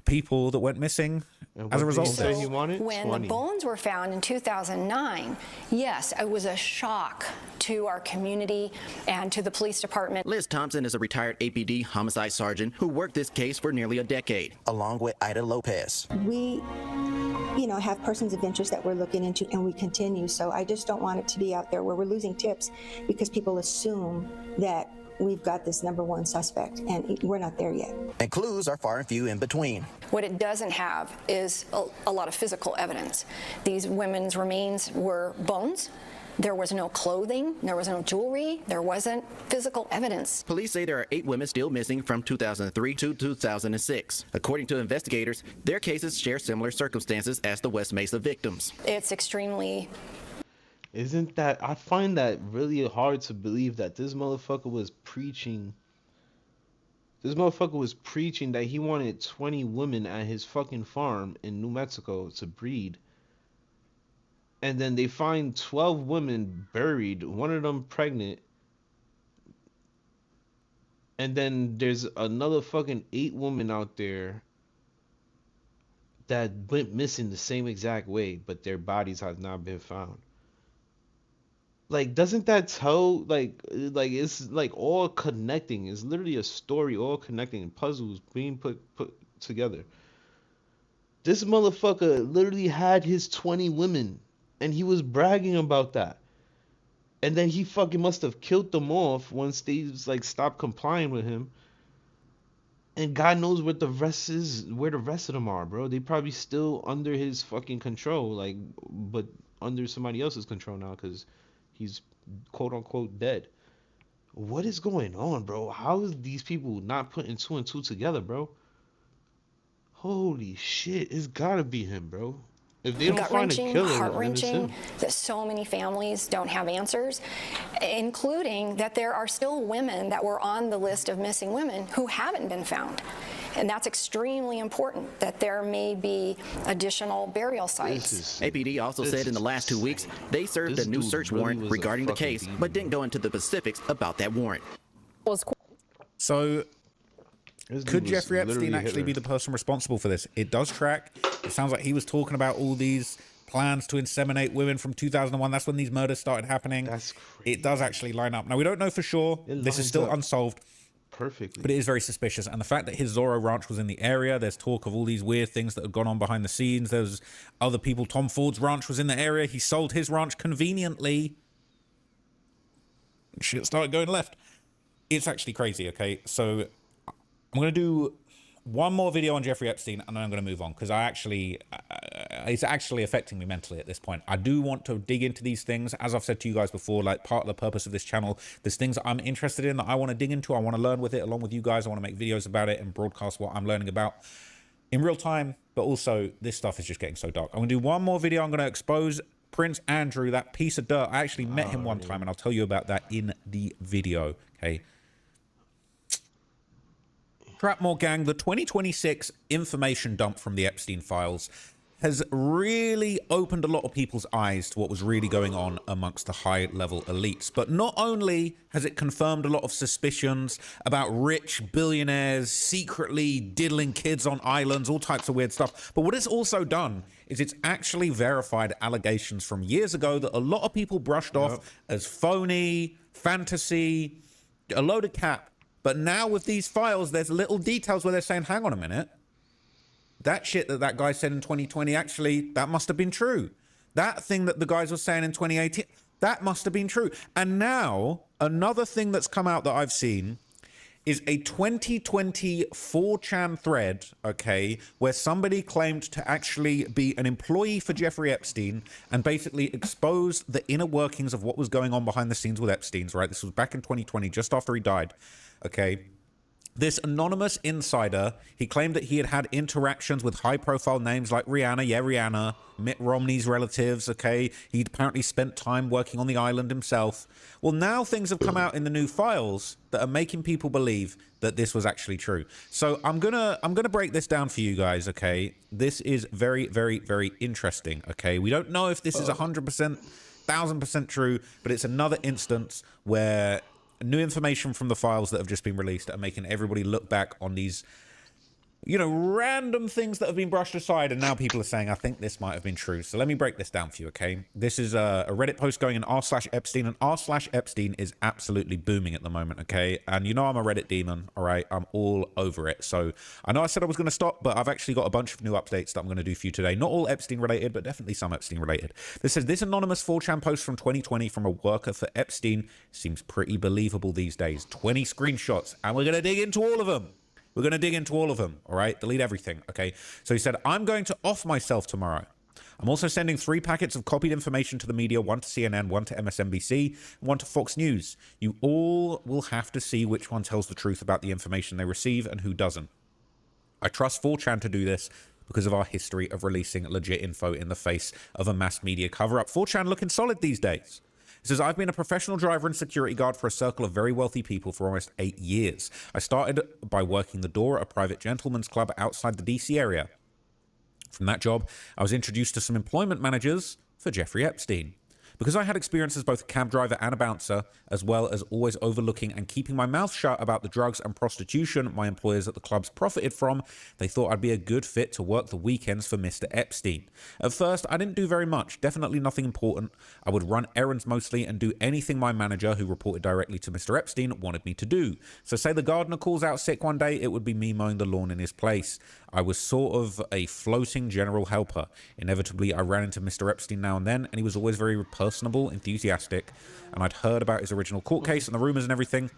people that went missing as a result of this. When the bones were found in 2009, yes, it was a shock to our community and to the police department. Liz Thompson is a retired APD homicide sergeant who worked this case for nearly a decade, along with Ida Lopez. We, have persons of interest that we're looking into, and we continue. So I just don't want it to be out there where we're losing tips because people assume that we've got this number one suspect, and we're not there yet. And clues are far and few in between. What it doesn't have is a lot of physical evidence. These women's remains were bones. There was no clothing, there was no jewelry, there wasn't physical evidence. Police say there are 8 women still missing from 2003 to 2006. According to investigators, their cases share similar circumstances as the West Mesa victims. It's extremely... Isn't that, I find that really hard to believe that this motherfucker was preaching that he wanted 20 women at his fucking farm in New Mexico to breed. And then they find 12 women buried, one of them pregnant. And then there's another fucking 8 women out there that went missing the same exact way, but their bodies have not been found. Like, doesn't that tell, like it's like all connecting? It's literally a story all connecting, puzzles being put together. This motherfucker literally had his 20 women, and he was bragging about that. And then he fucking must have killed them off once they like stopped complying with him. And God knows what the rest is, where the rest of them are, bro. They probably still under his fucking control, like, but under somebody else's control now, because he's quote unquote dead. What is going on, bro? How is these people not putting two and two together, bro? Holy shit, it's gotta be him, bro. If they don't find a killer, then it's him. Heart-wrenching that so many families don't have answers, including that there are still women that were on the list of missing women who haven't been found. And that's extremely important, that there may be additional burial sites. APD also said in the last 2 weeks, they served a new search warrant regarding the case, but didn't go into the specifics about that warrant. So, could Jeffrey Epstein actually be the person responsible for this? It does track. It sounds like he was talking about all these plans to inseminate women from 2001. That's when these murders started happening. That's crazy. It does actually line up. Now, we don't know for sure. This is still unsolved. Perfectly. But it is very suspicious. And the fact that his Zorro ranch was in the area, there's talk of all these weird things that have gone on behind the scenes. There's other people. Tom Ford's ranch was in the area. He sold his ranch conveniently. Shit started going left. It's actually crazy, okay? So I'm going to do one more video on Jeffrey Epstein, and then I'm going to move on, because it's actually affecting me mentally at this point. I do want to dig into these things. As I've said to you guys before, like, part of the purpose of this channel, there's things that I'm interested in that I want to dig into. I want to learn with it along with you guys. I want to make videos about it and broadcast what I'm learning about in real time. But also, this stuff is just getting so dark. I'm going to do one more video. I'm going to expose Prince Andrew, that piece of dirt. I actually met him one time, and I'll tell you about that in the video, okay? Trapmore gang, the 2026 information dump from the Epstein files has really opened a lot of people's eyes to what was really going on amongst the high-level elites. But not only has it confirmed a lot of suspicions about rich billionaires secretly diddling kids on islands, all types of weird stuff, but what it's also done is it's actually verified allegations from years ago that a lot of people brushed off as phony, fantasy, a load of cap. But now with these files, there's little details where they're saying, hang on a minute. That shit that guy said in 2020, actually, that must have been true. That thing that the guys were saying in 2018, that must have been true. And now, another thing that's come out that I've seen is a 2020 4chan thread, okay, where somebody claimed to actually be an employee for Jeffrey Epstein and basically expose the inner workings of what was going on behind the scenes with Epstein's, right? This was back in 2020, just after he died. Okay, this anonymous insider, he claimed that he had had interactions with high-profile names like Rihanna, Rihanna, Mitt Romney's relatives, okay? He'd apparently spent time working on the island himself. Well, now things have come out in the new files that are making people believe that this was actually true. So I'm gonna break this down for you guys, okay? This is very, very, very interesting, okay? We don't know if this is 100%, 1000% true, but it's another instance where new information from the files that have just been released are making everybody look back on these, you know, random things that have been brushed aside, and now people are saying, I think this might have been true. So let me break this down for you, okay? This is a Reddit post going in r/Epstein, and r/Epstein is absolutely booming at the moment, okay? And you know I'm a Reddit demon, all right? I'm all over it. So I know I said I was going to stop, but I've actually got a bunch of new updates that I'm going to do for you today. Not all Epstein related, but definitely some Epstein related. This says, this anonymous 4chan post from 2020 from a worker for Epstein seems pretty believable these days. 20 screenshots, and we're going to dig into all of them. We're going to dig into all of them, all right? Delete everything, okay? So he said, I'm going to off myself tomorrow. I'm also sending 3 packets of copied information to the media, 1 to CNN, 1 to MSNBC, 1 to Fox News. You all will have to see which one tells the truth about the information they receive and who doesn't. I trust 4chan to do this because of our history of releasing legit info in the face of a mass media cover-up. 4chan looking solid these days. It says, I've been a professional driver and security guard for a circle of very wealthy people for almost 8 years. I started by working the door at a private gentleman's club outside the DC area. From that job, I was introduced to some employment managers for Jeffrey Epstein. Because I had experience as both a cab driver and a bouncer, as well as always overlooking and keeping my mouth shut about the drugs and prostitution my employers at the clubs profited from, they thought I'd be a good fit to work the weekends for Mr. Epstein. At first, I didn't do very much, definitely nothing important. I would run errands mostly and do anything my manager, who reported directly to Mr. Epstein, wanted me to do. So say the gardener calls out sick one day, it would be me mowing the lawn in his place. I was sort of a floating general helper. Inevitably, I ran into Mr. Epstein now and then, and he was always very personable, enthusiastic, and I'd heard about his original court case and the rumors and everything.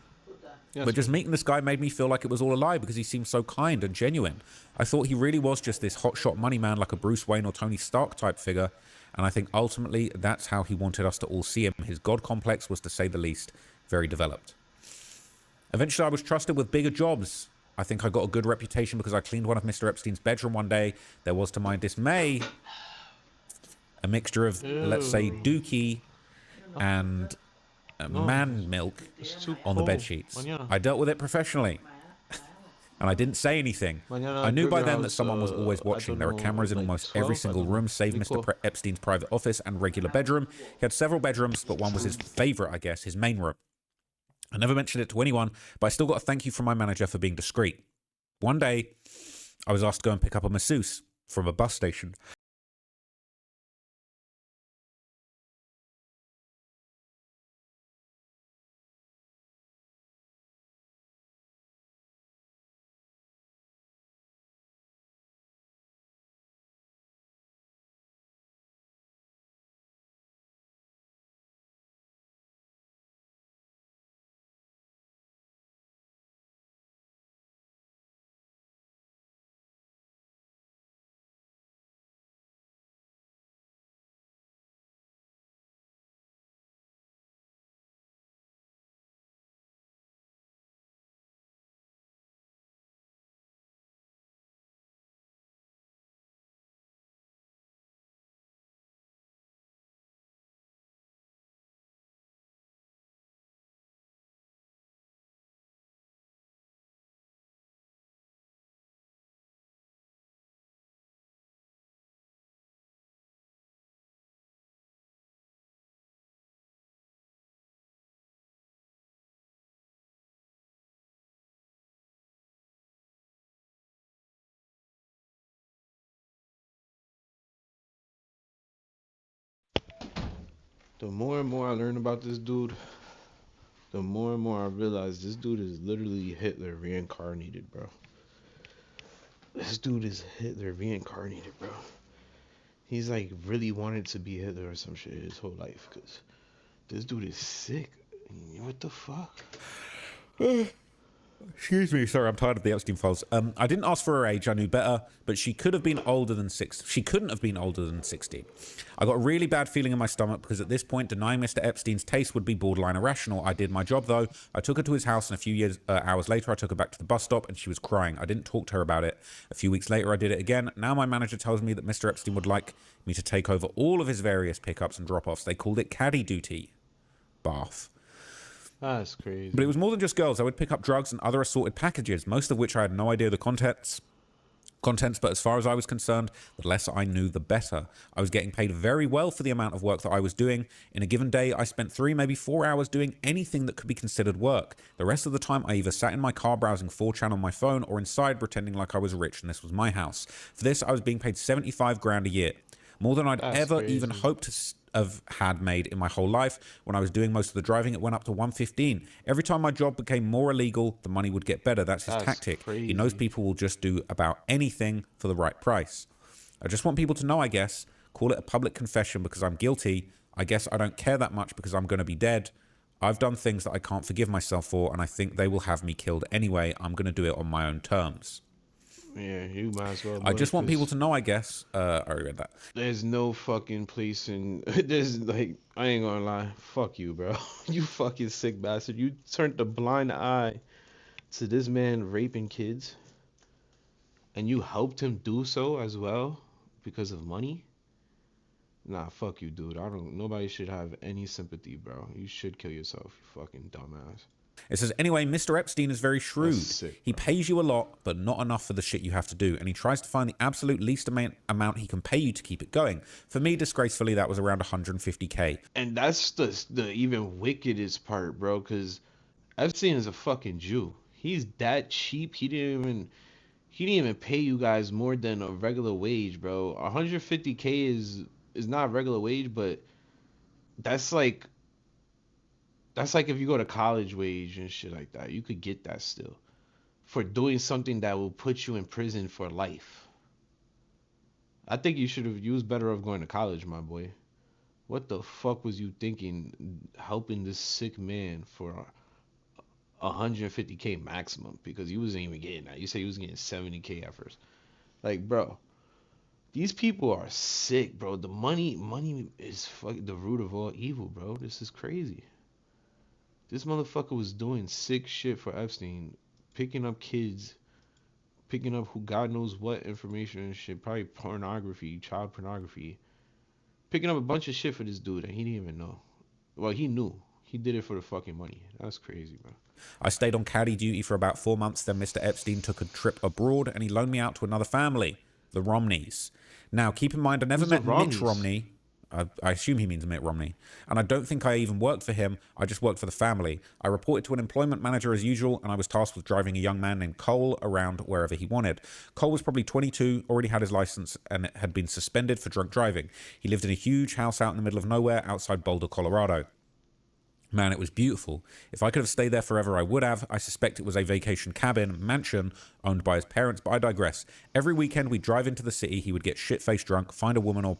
But just meeting this guy made me feel like it was all a lie because he seemed so kind and genuine. I thought he really was just this hotshot money man, like a Bruce Wayne or Tony Stark type figure, and I think ultimately that's how he wanted us to all see him. His God complex was, to say the least, very developed. Eventually, I was trusted with bigger jobs. I think I got a good reputation because I cleaned one of Mr. Epstein's bedroom one day. There was, to my dismay, a mixture of, let's say, dookie and man milk on the bed sheets. I dealt with it professionally. And I didn't say anything. I knew by then that someone was always watching. There are cameras in almost every single room, save Mr. Epstein's private office and regular bedroom. He had several bedrooms, but one was his favorite, I guess, his main room. I never mentioned it to anyone, but I still got a thank you from my manager for being discreet. One day, I was asked to go and pick up a masseuse from a bus station. The more and more I learn about this dude, the more and more I realize this dude is literally Hitler reincarnated, bro. This dude is Hitler reincarnated, bro. He's like really wanted to be Hitler or some shit his whole life, because this dude is sick. What the fuck? Excuse me, sorry, I'm tired of the Epstein files. I didn't ask for her age, I knew better, but she could have been older than 6. She couldn't have been older than 16. I got a really bad feeling in my stomach because at this point, denying Mr. Epstein's taste would be borderline irrational. I did my job though. I took her to his house, and a few hours later, I took her back to the bus stop, and she was crying. I didn't talk to her about it. A few weeks later, I did it again. Now my manager tells me that Mr. Epstein would like me to take over all of his various pickups and drop-offs. They called it caddy duty. Bath. That's crazy. But it was more than just girls. I would pick up drugs and other assorted packages, most of which I had no idea the contents, but as far as I was concerned, the less I knew, the better. I was getting paid very well for the amount of work that I was doing. In a given day, I spent 3, maybe 4 hours doing anything that could be considered work. The rest of the time, I either sat in my car browsing 4chan on my phone or inside pretending like I was rich and this was my house. For this, I was being paid 75 grand a year. More than I'd ever even hoped to have had made in my whole life. When I was doing most of the driving, it went up to 115. Every time my job became more illegal, the money would get better. That's his tactic. He knows people will just do about anything for the right price. I just want people to know, I guess, call it a public confession because I'm guilty. I guess I don't care that much because I'm going to be dead. I've done things that I can't forgive myself for, and I think they will have me killed anyway. I'm going to do it on my own terms. Yeah, you might as well. I just want people to know, I guess. I already read that. There's no fucking place in. There's like, I ain't gonna lie. Fuck you, bro. You fucking sick bastard. You turned a blind eye to this man raping kids, and you helped him do so as well because of money. Nah, fuck you, dude. Nobody should have any sympathy, bro. You should kill yourself, you fucking dumbass. It says, anyway, Mr. Epstein is very shrewd. Sick, he pays you a lot, but not enough for the shit you have to do. And he tries to find the absolute least amount he can pay you to keep it going. For me, disgracefully, that was around 150K. And that's the even wickedest part, bro, because Epstein is a fucking Jew. He's that cheap. He didn't even pay you guys more than a regular wage, bro. 150K is not regular wage, but that's like if you go to college wage and shit like that. You could get that still for doing something that will put you in prison for life. I think you should have used better of going to college, my boy. What the fuck was you thinking helping this sick man for 150K maximum? Because you wasn't even getting that. You said you was getting 70K at first. Like, bro, these people are sick, bro. The money is the root of all evil, bro. This is crazy. This motherfucker was doing sick shit for Epstein, picking up kids, picking up who God knows what information and shit, probably pornography, child pornography, picking up a bunch of shit for this dude, and he didn't even know. Well, he knew. He did it for the fucking money. That's crazy, bro. I stayed on caddy duty for about 4 months. Then Mr. Epstein took a trip abroad and he loaned me out to another family, the Romneys. Now, keep in mind, I never met Mitch Romney. I assume he means Mitt Romney. And I don't think I even worked for him. I just worked for the family. I reported to an employment manager as usual, and I was tasked with driving a young man named Cole around wherever he wanted. Cole was probably 22, already had his license, and had been suspended for drunk driving. He lived in a huge house out in the middle of nowhere outside Boulder, Colorado. Man, it was beautiful. If I could have stayed there forever, I would have. I suspect it was a vacation cabin, mansion, owned by his parents, but I digress. Every weekend, we'd drive into the city. He would get shit-faced drunk, find a woman or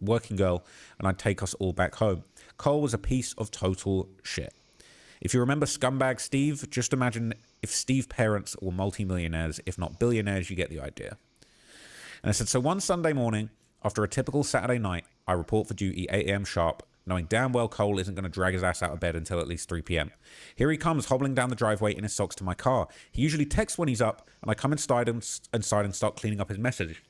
working girl, and I'd take us all back home. Cole was a piece of total shit. If you remember Scumbag Steve, just imagine if Steve's parents were multimillionaires, if not billionaires. You get the idea. And I said, so one Sunday morning, after a typical Saturday night, I report for duty 8 a.m. sharp, knowing damn well Cole isn't going to drag his ass out of bed until at least 3 p.m. Here he comes, hobbling down the driveway in his socks to my car. He usually texts when he's up, and I come inside and start cleaning up his message.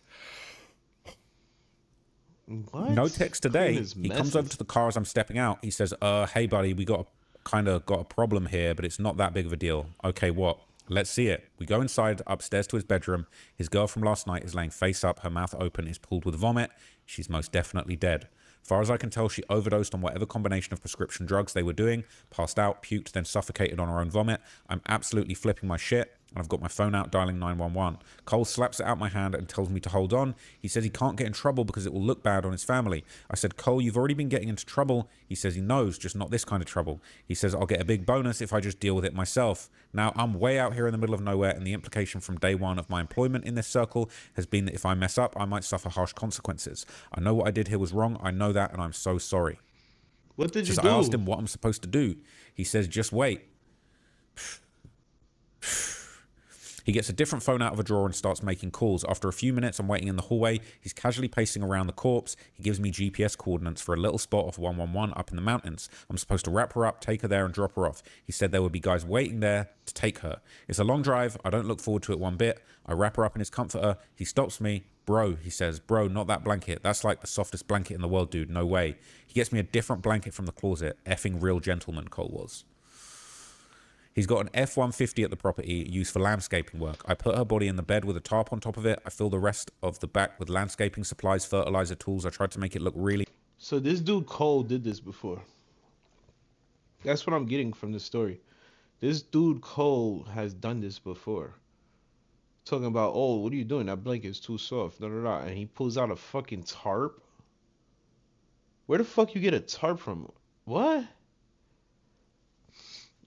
What? No text today. He comes over to the car as I'm stepping out. He says, hey buddy, we got a problem here, but it's not that big of a deal. Okay, what? Let's see it. We go inside, upstairs to his bedroom. His girl from last night is laying face up, her mouth open, is pulled with vomit. She's most definitely dead. Far as I can tell, she overdosed on whatever combination of prescription drugs they were doing, passed out, puked, then suffocated on her own vomit. I'm absolutely flipping my shit, and I've got my phone out dialing 911. Cole slaps it out my hand and tells me to hold on. He says he can't get in trouble because it will look bad on his family. I said, Cole, you've already been getting into trouble. He says he knows, just not this kind of trouble. He says I'll get a big bonus if I just deal with it myself. Now, I'm way out here in the middle of nowhere, and the implication from day one of my employment in this circle has been that if I mess up, I might suffer harsh consequences. I know what I did here was wrong. I know that, and I'm so sorry. What did you do? I asked him what I'm supposed to do. He says, just wait. He gets a different phone out of a drawer and starts making calls. After a few minutes, I'm waiting in the hallway. He's casually pacing around the corpse. He gives me GPS coordinates for a little spot of 111 up in the mountains. I'm supposed to wrap her up, take her there, and drop her off. He said there would be guys waiting there to take her. It's a long drive. I don't look forward to it one bit. I wrap her up in his comforter. He stops me. Bro, he says, bro, not that blanket. That's like the softest blanket in the world, dude. No way. He gets me a different blanket from the closet. Effing real gentleman, Cole was. He's got an F-150 at the property used for landscaping work. I put her body in the bed with a tarp on top of it. I fill the rest of the back with landscaping supplies, fertilizer, tools. I tried to make it look really... So this dude Cole did this before. That's what I'm getting from this story. This dude Cole has done this before. Talking about, oh, what are you doing? That blanket's too soft. Da, da, da. And he pulls out a fucking tarp. Where the fuck you get a tarp from? What?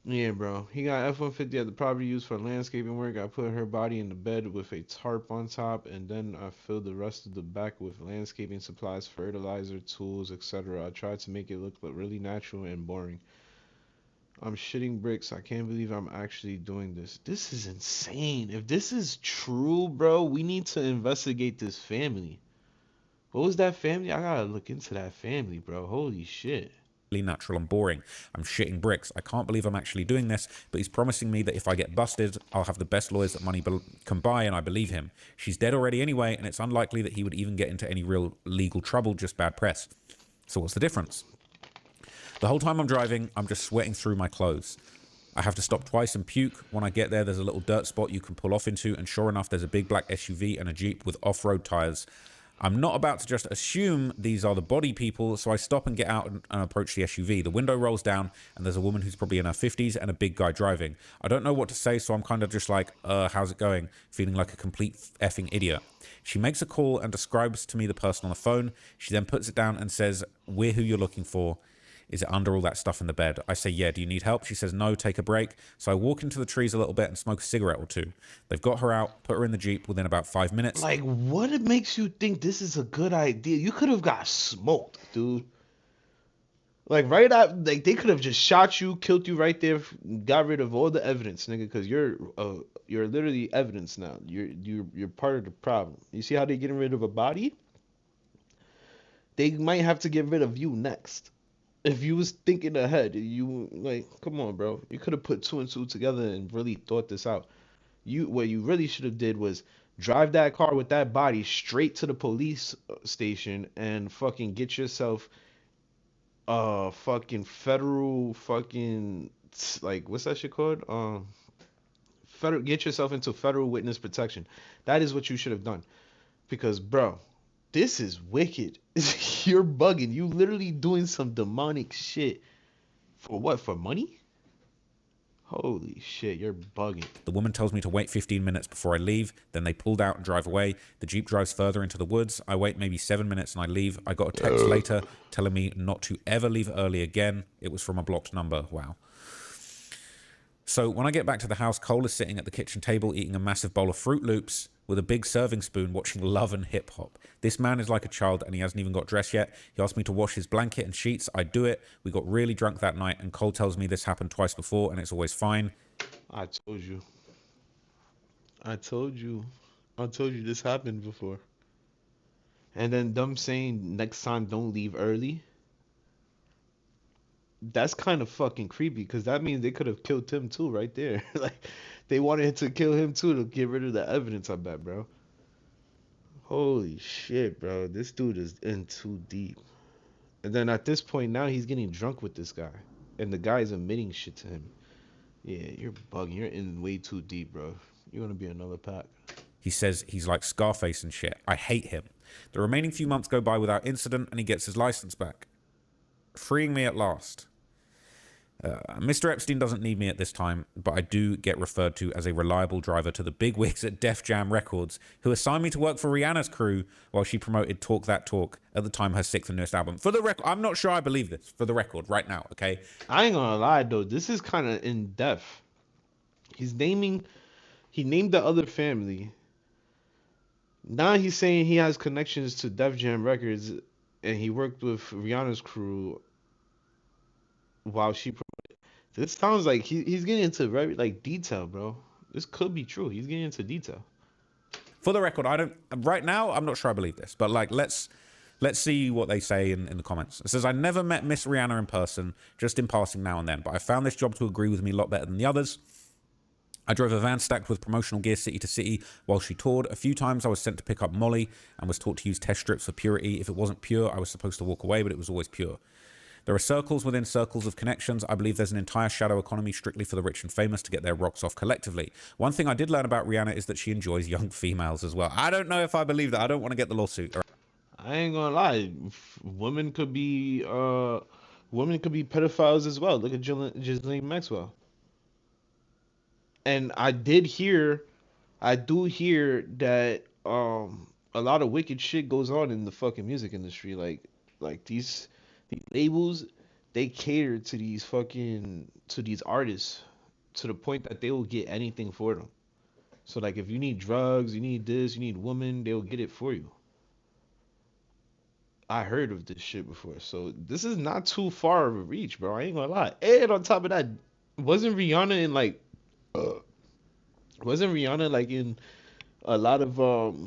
Yeah, bro. He got F-150 at the property used for landscaping work. I put her body in the bed with a tarp on top, and then I filled the rest of the back with landscaping supplies, fertilizer, tools, etc. I tried to make it look really natural and boring. I'm shitting bricks. I can't believe I'm actually doing this. This is insane. If this is true, bro, we need to investigate this family. What was that family? I gotta look into that family, bro. Holy shit. Natural and boring. I'm shitting bricks. I can't believe I'm actually doing this, but he's promising me that if I get busted, I'll have the best lawyers that money can buy, and I believe him. She's dead already anyway, and it's unlikely that he would even get into any real legal trouble, just bad press. So what's the difference? The whole time I'm driving, I'm just sweating through my clothes. I have to stop twice and puke. When I get there, there's a little dirt spot you can pull off into, and sure enough, there's a big black SUV and a Jeep with off-road tires. I'm not about to just assume these are the body people, so I stop and get out and approach the SUV. The window rolls down, and there's a woman who's probably in her 50s and a big guy driving. I don't know what to say, so I'm kind of just like, how's it going? Feeling like a complete effing idiot. She makes a call and describes to me the person on the phone. She then puts it down and says, we're who you're looking for. Is it under all that stuff in the bed? I say, yeah, do you need help? She says, no, take a break. So I walk into the trees a little bit and smoke a cigarette or two. They've got her out, put her in the Jeep within about 5 minutes. Like, what makes you think this is a good idea? You could have got smoked, dude. Like, right out, like, they could have just shot you, killed you right there, got rid of all the evidence, nigga, because you're literally evidence now. You're part of the problem. You see how they getting rid of a body? They might have to get rid of you next. If you was thinking ahead, you like, come on, bro. You could have put 2 and 2 together and really thought this out. What you really should have did was drive that car with that body straight to the police station and fucking get yourself fucking federal fucking, like, what's that shit called? Federal, get yourself into federal witness protection. That is what you should have done. Because, bro, this is wicked. You're bugging. You literally doing some demonic shit. For what? For money? Holy shit, you're bugging. The woman tells me to wait 15 minutes before I leave. Then they pulled out and drive away. The Jeep drives further into the woods. I wait maybe 7 minutes and I leave. I got a text later telling me not to ever leave early again. It was from a blocked number. Wow. So when I get back to the house, Cole is sitting at the kitchen table eating a massive bowl of Fruit Loops with a big serving spoon watching Love and Hip Hop. This man is like a child and he hasn't even got dressed yet. He asked me to wash his blanket and sheets. I do it. We got really drunk that night and Cole tells me this happened twice before and it's always fine. I told you. I told you this happened before. And then them saying next time don't leave early. That's kind of fucking creepy because that means they could have killed him too right there. Like, they wanted to kill him too to get rid of the evidence, I bet, bro. Holy shit, bro. This dude is in too deep. And then at this point now he's getting drunk with this guy. And the guy's admitting shit to him. Yeah, you're bugging. You're in way too deep, bro. You're gonna be another pack. He says he's like Scarface and shit. I hate him. The remaining few months go by without incident and he gets his license back, freeing me at last. Mr. Epstein doesn't need me at this time, but I do get referred to as a reliable driver to the bigwigs at Def Jam Records, who assigned me to work for Rihanna's crew while she promoted Talk That Talk, at the time her 6th and newest album. For the record, I'm not sure I believe this, for the record, right now, okay? I ain't gonna lie, though. This is kind of in depth. He named the other family. Now he's saying he has connections to Def Jam Records, and he worked with Rihanna's crew while she promoted. This sounds like he's getting into very, like, detail, bro. This could be true. He's getting into detail. For the record, right now, I'm not sure I believe this, but like, let's see what they say in the comments. It says, I never met Miss Rihanna in person, just in passing now and then, but I found this job to agree with me a lot better than the others. I drove a van stacked with promotional gear city to city while she toured. A few times I was sent to pick up Molly and was taught to use test strips for purity. If it wasn't pure, I was supposed to walk away, but it was always pure. There are circles within circles of connections. I believe there's an entire shadow economy strictly for the rich and famous to get their rocks off collectively. One thing I did learn about Rihanna is that she enjoys young females as well. I don't know if I believe that. I don't want to get the lawsuit. I ain't gonna lie. Women could be pedophiles as well. Look at Ghislaine Maxwell. And I do hear that a lot of wicked shit goes on in the fucking music industry. Like these labels, they cater to these artists to the point that they will get anything for them. So like, if you need drugs, you need this, you need women, they'll get it for you. I heard of this shit before, so this is not too far of a reach, bro. I ain't gonna lie. And on top of that, wasn't Rihanna in a lot of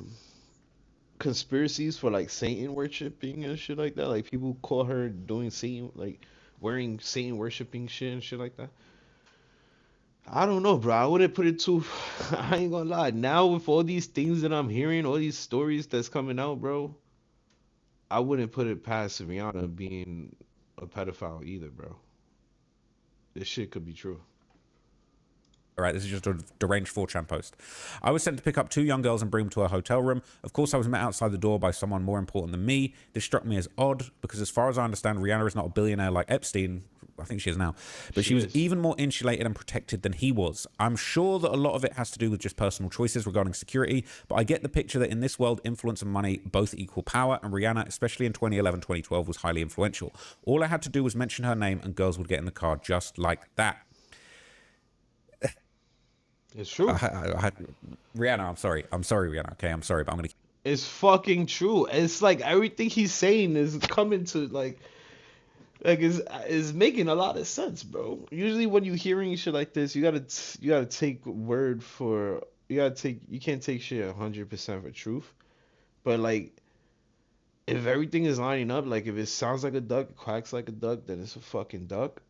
conspiracies for like Satan worshiping and shit like that? Like, people call her doing Satan, like wearing Satan worshiping shit and shit like that. I don't know, bro. I wouldn't put it too. I ain't gonna lie. Now with all these things that I'm hearing, all these stories that's coming out, bro, I wouldn't put it past Rihanna being a pedophile either, bro. This shit could be true. All right, this is just a deranged 4chan post. I was sent to pick up 2 young girls and bring them to a hotel room. Of course, I was met outside the door by someone more important than me. This struck me as odd because as far as I understand, Rihanna is not a billionaire like Epstein. I think she is now. But she was even more insulated and protected than he was. I'm sure that a lot of it has to do with just personal choices regarding security, but I get the picture that in this world, influence and money both equal power, and Rihanna, especially in 2011, 2012, was highly influential. All I had to do was mention her name and girls would get in the car just like that. It's true. Rihanna, I'm sorry, Rihanna. Okay, I'm sorry, but I'm going to... It's fucking true. It's like everything he's saying is coming to like is making a lot of sense, bro. Usually when you hearing shit like this, you gotta take word for you can't take shit 100% for truth. But like if everything is lining up, like if it sounds like a duck, it quacks like a duck, then it's a fucking duck.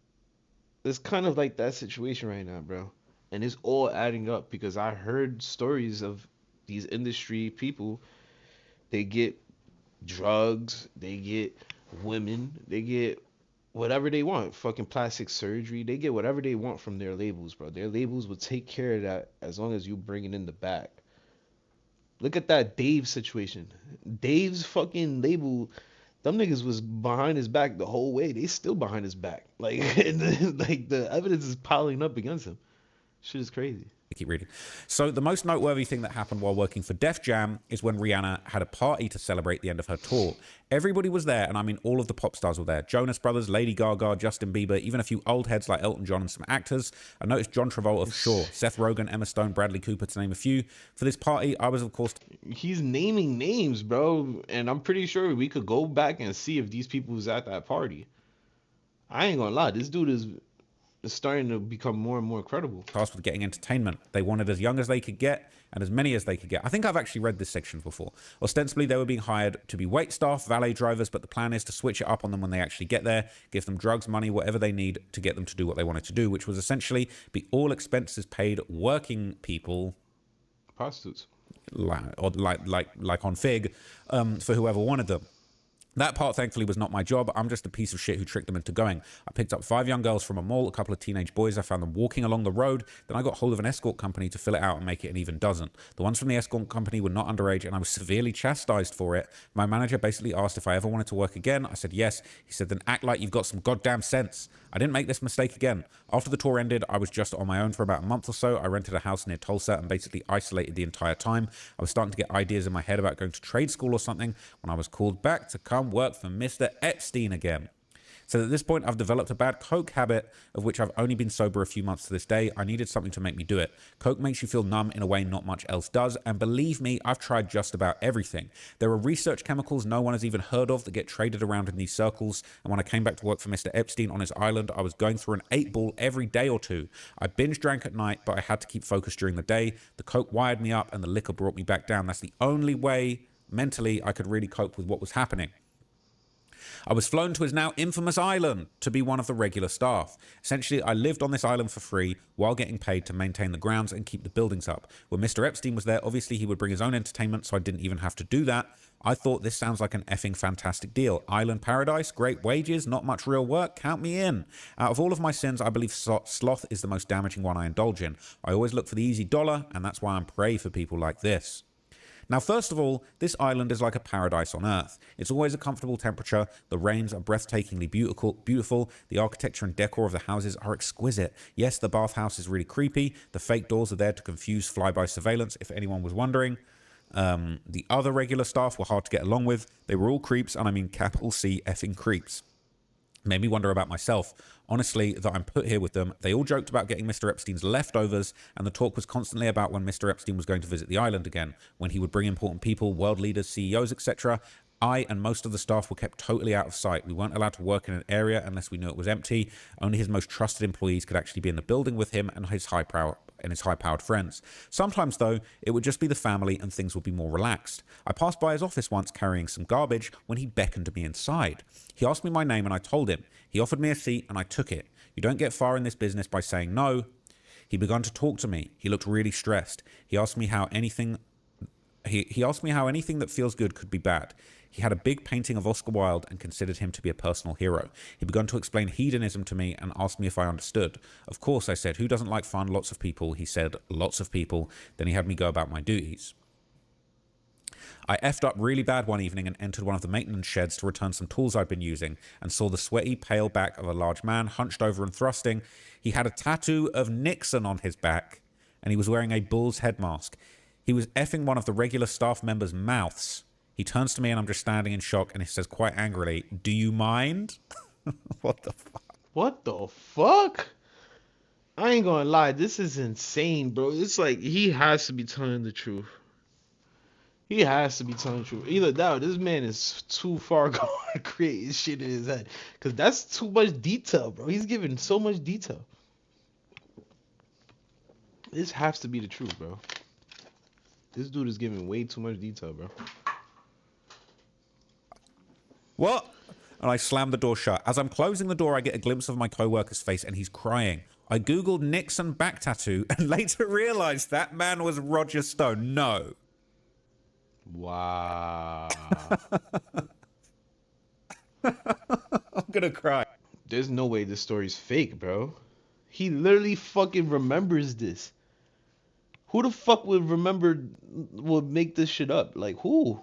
It's kind of like that situation right now, bro. And it's all adding up because I heard stories of these industry people. They get drugs, they get women, they get whatever they want, fucking plastic surgery. They get whatever they want from their labels, bro. Their labels will take care of that as long as you bring it in the back. Look at that Dave situation. Dave's fucking label, them niggas was behind his back the whole way. They still behind his back. Like, like the evidence is piling up against him. Shit is crazy. Keep reading. So the most noteworthy thing that happened while working for Def Jam is when Rihanna had a party to celebrate the end of her tour. Everybody was there, and I mean all of the pop stars were there. Jonas Brothers, Lady Gaga, Justin Bieber, even a few old heads like Elton John and some actors. I noticed John Travolta for sure, Seth Rogen, Emma Stone, Bradley Cooper, to name a few. For this party, I was, of course... He's naming names, bro, and I'm pretty sure we could go back and see if these people was at that party. I ain't gonna lie, this dude is starting to become more and more credible. Tasked with getting entertainment. They wanted as young as they could get and as many as they could get. I think I've actually read this section before. Ostensibly, they were being hired to be wait staff, valet drivers, but the plan is to switch it up on them when they actually get there, give them drugs, money, whatever they need to get them to do what they wanted to do, which was essentially be all expenses paid working people. Prostitutes. Like on Fig, for whoever wanted them. That part, thankfully, was not my job. I'm just a piece of shit who tricked them into going. I picked up 5 young girls from a mall, a couple of teenage boys. I found them walking along the road. Then I got hold of an escort company to fill it out and make it an even dozen. The ones from the escort company were not underage, and I was severely chastised for it. My manager basically asked if I ever wanted to work again. I said yes. He said, then act like you've got some goddamn sense. I didn't make this mistake again. After the tour ended, I was just on my own for about a month or so. I rented a house near Tulsa and basically isolated the entire time. I was starting to get ideas in my head about going to trade school or something when I was called back to come work for Mr. Epstein again. So at this point, I've developed a bad coke habit, of which I've only been sober a few months to this day. I needed something to make me do it. Coke makes you feel numb in a way not much else does, and believe me, I've tried just about everything. There are research chemicals no one has even heard of that get traded around in these circles, and when I came back to work for Mr. Epstein on his island, I was going through an 8-ball every day or two. I binge drank at night, but I had to keep focused during the day. The coke wired me up, and the liquor brought me back down. That's the only way, mentally, I could really cope with what was happening. I was flown to his now infamous island to be one of the regular staff. Essentially, I lived on this island for free while getting paid to maintain the grounds and keep the buildings up. When Mr. Epstein was there, obviously he would bring his own entertainment, so I didn't even have to do that. I thought this sounds like an effing fantastic deal. Island paradise, great wages, not much real work, count me in. Out of all of my sins, I believe sloth is the most damaging one I indulge in. I always look for the easy dollar, and that's why I'm prey for people like this. Now, first of all, this island is like a paradise on Earth. It's always a comfortable temperature, the rains are breathtakingly beautiful, the architecture and decor of the houses are exquisite. Yes, the bathhouse is really creepy, the fake doors are there to confuse flyby surveillance, if anyone was wondering. The other regular staff were hard to get along with, they were all creeps, and I mean capital C effing creeps. Made me wonder about myself. Honestly, that I'm put here with them. They all joked about getting Mr. Epstein's leftovers, and the talk was constantly about when Mr. Epstein was going to visit the island again, when he would bring important people, world leaders, CEOs, etc. I and most of the staff were kept totally out of sight. We weren't allowed to work in an area unless we knew it was empty. Only his most trusted employees could actually be in the building with him and his high-powered friends. Sometimes, though, it would just be the family and things would be more relaxed. I passed by his office once carrying some garbage when he beckoned me inside. He asked me my name and I told him. He offered me a seat and I took it. You don't get far in this business by saying no. He began to talk to me. He looked really stressed. He asked me how anything that feels good could be bad. He had a big painting of Oscar Wilde and considered him to be a personal hero. He began to explain hedonism to me and asked me if I understood. Of course, I said, who doesn't like fun? Lots of people. He said, lots of people. Then he had me go about my duties. I effed up really bad one evening and entered one of the maintenance sheds to return some tools I'd been using and saw the sweaty, pale back of a large man, hunched over and thrusting. He had a tattoo of Nixon on his back, and he was wearing a bull's head mask. He was effing one of the regular staff members' mouths. He turns to me and I'm just standing in shock, and he says quite angrily, do you mind? What the fuck? What the fuck? I ain't gonna lie, this is insane, bro. It's like he has to be telling the truth. He has to be telling the truth. Either that or this man is too far gone creating shit in his head. Because that's too much detail, bro. He's giving so much detail. This has to be the truth, bro. This dude is giving way too much detail, bro. What? And I slam the door shut. As I'm closing the door, I get a glimpse of my co-worker's face and he's crying. I googled Nixon back tattoo and later realized that man was Roger Stone. No. Wow. I'm gonna cry. There's no way this story's fake, bro. He literally fucking remembers this. Who the fuck would make this shit up? Like, who?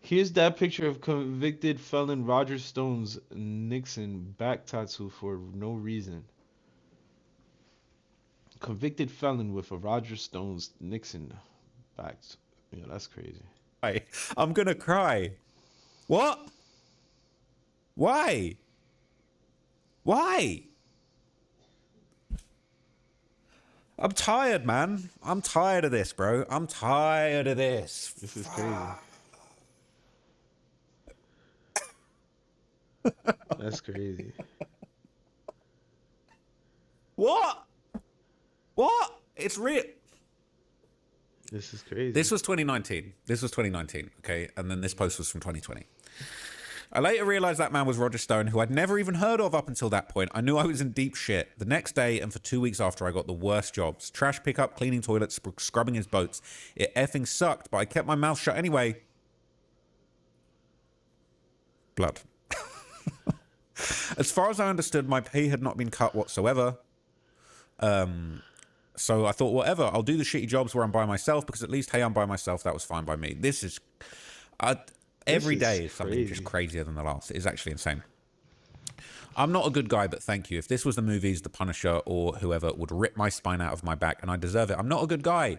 Here's that picture of convicted felon Roger Stone's Nixon back tattoo for no reason. Convicted felon with a Roger Stone's Nixon back. Yeah, that's crazy. I'm gonna cry. What? Why? Why? I'm tired, man. I'm tired of this, bro. I'm tired of this. This is crazy. That's crazy. What? What? It's real. This is crazy. This was 2019. This was 2019, okay? And then this post was from 2020. I later realized that man was Roger Stone, who I'd never even heard of up until that point. I knew I was in deep shit. The next day and for 2 weeks after, I got the worst jobs. Trash pickup, cleaning toilets, scrubbing his boats. It effing sucked, but I kept my mouth shut anyway. Blood. As far as I understood, my pay had not been cut whatsoever. So I thought, whatever, I'll do the shitty jobs where I'm by myself, because at least, hey, I'm by myself. That was fine by me. This is... every day is something just crazier than the last. It is actually insane. I'm not a good guy, but thank you. If this was the movies, The Punisher or whoever would rip my spine out of my back, and I deserve it. I'm not a good guy.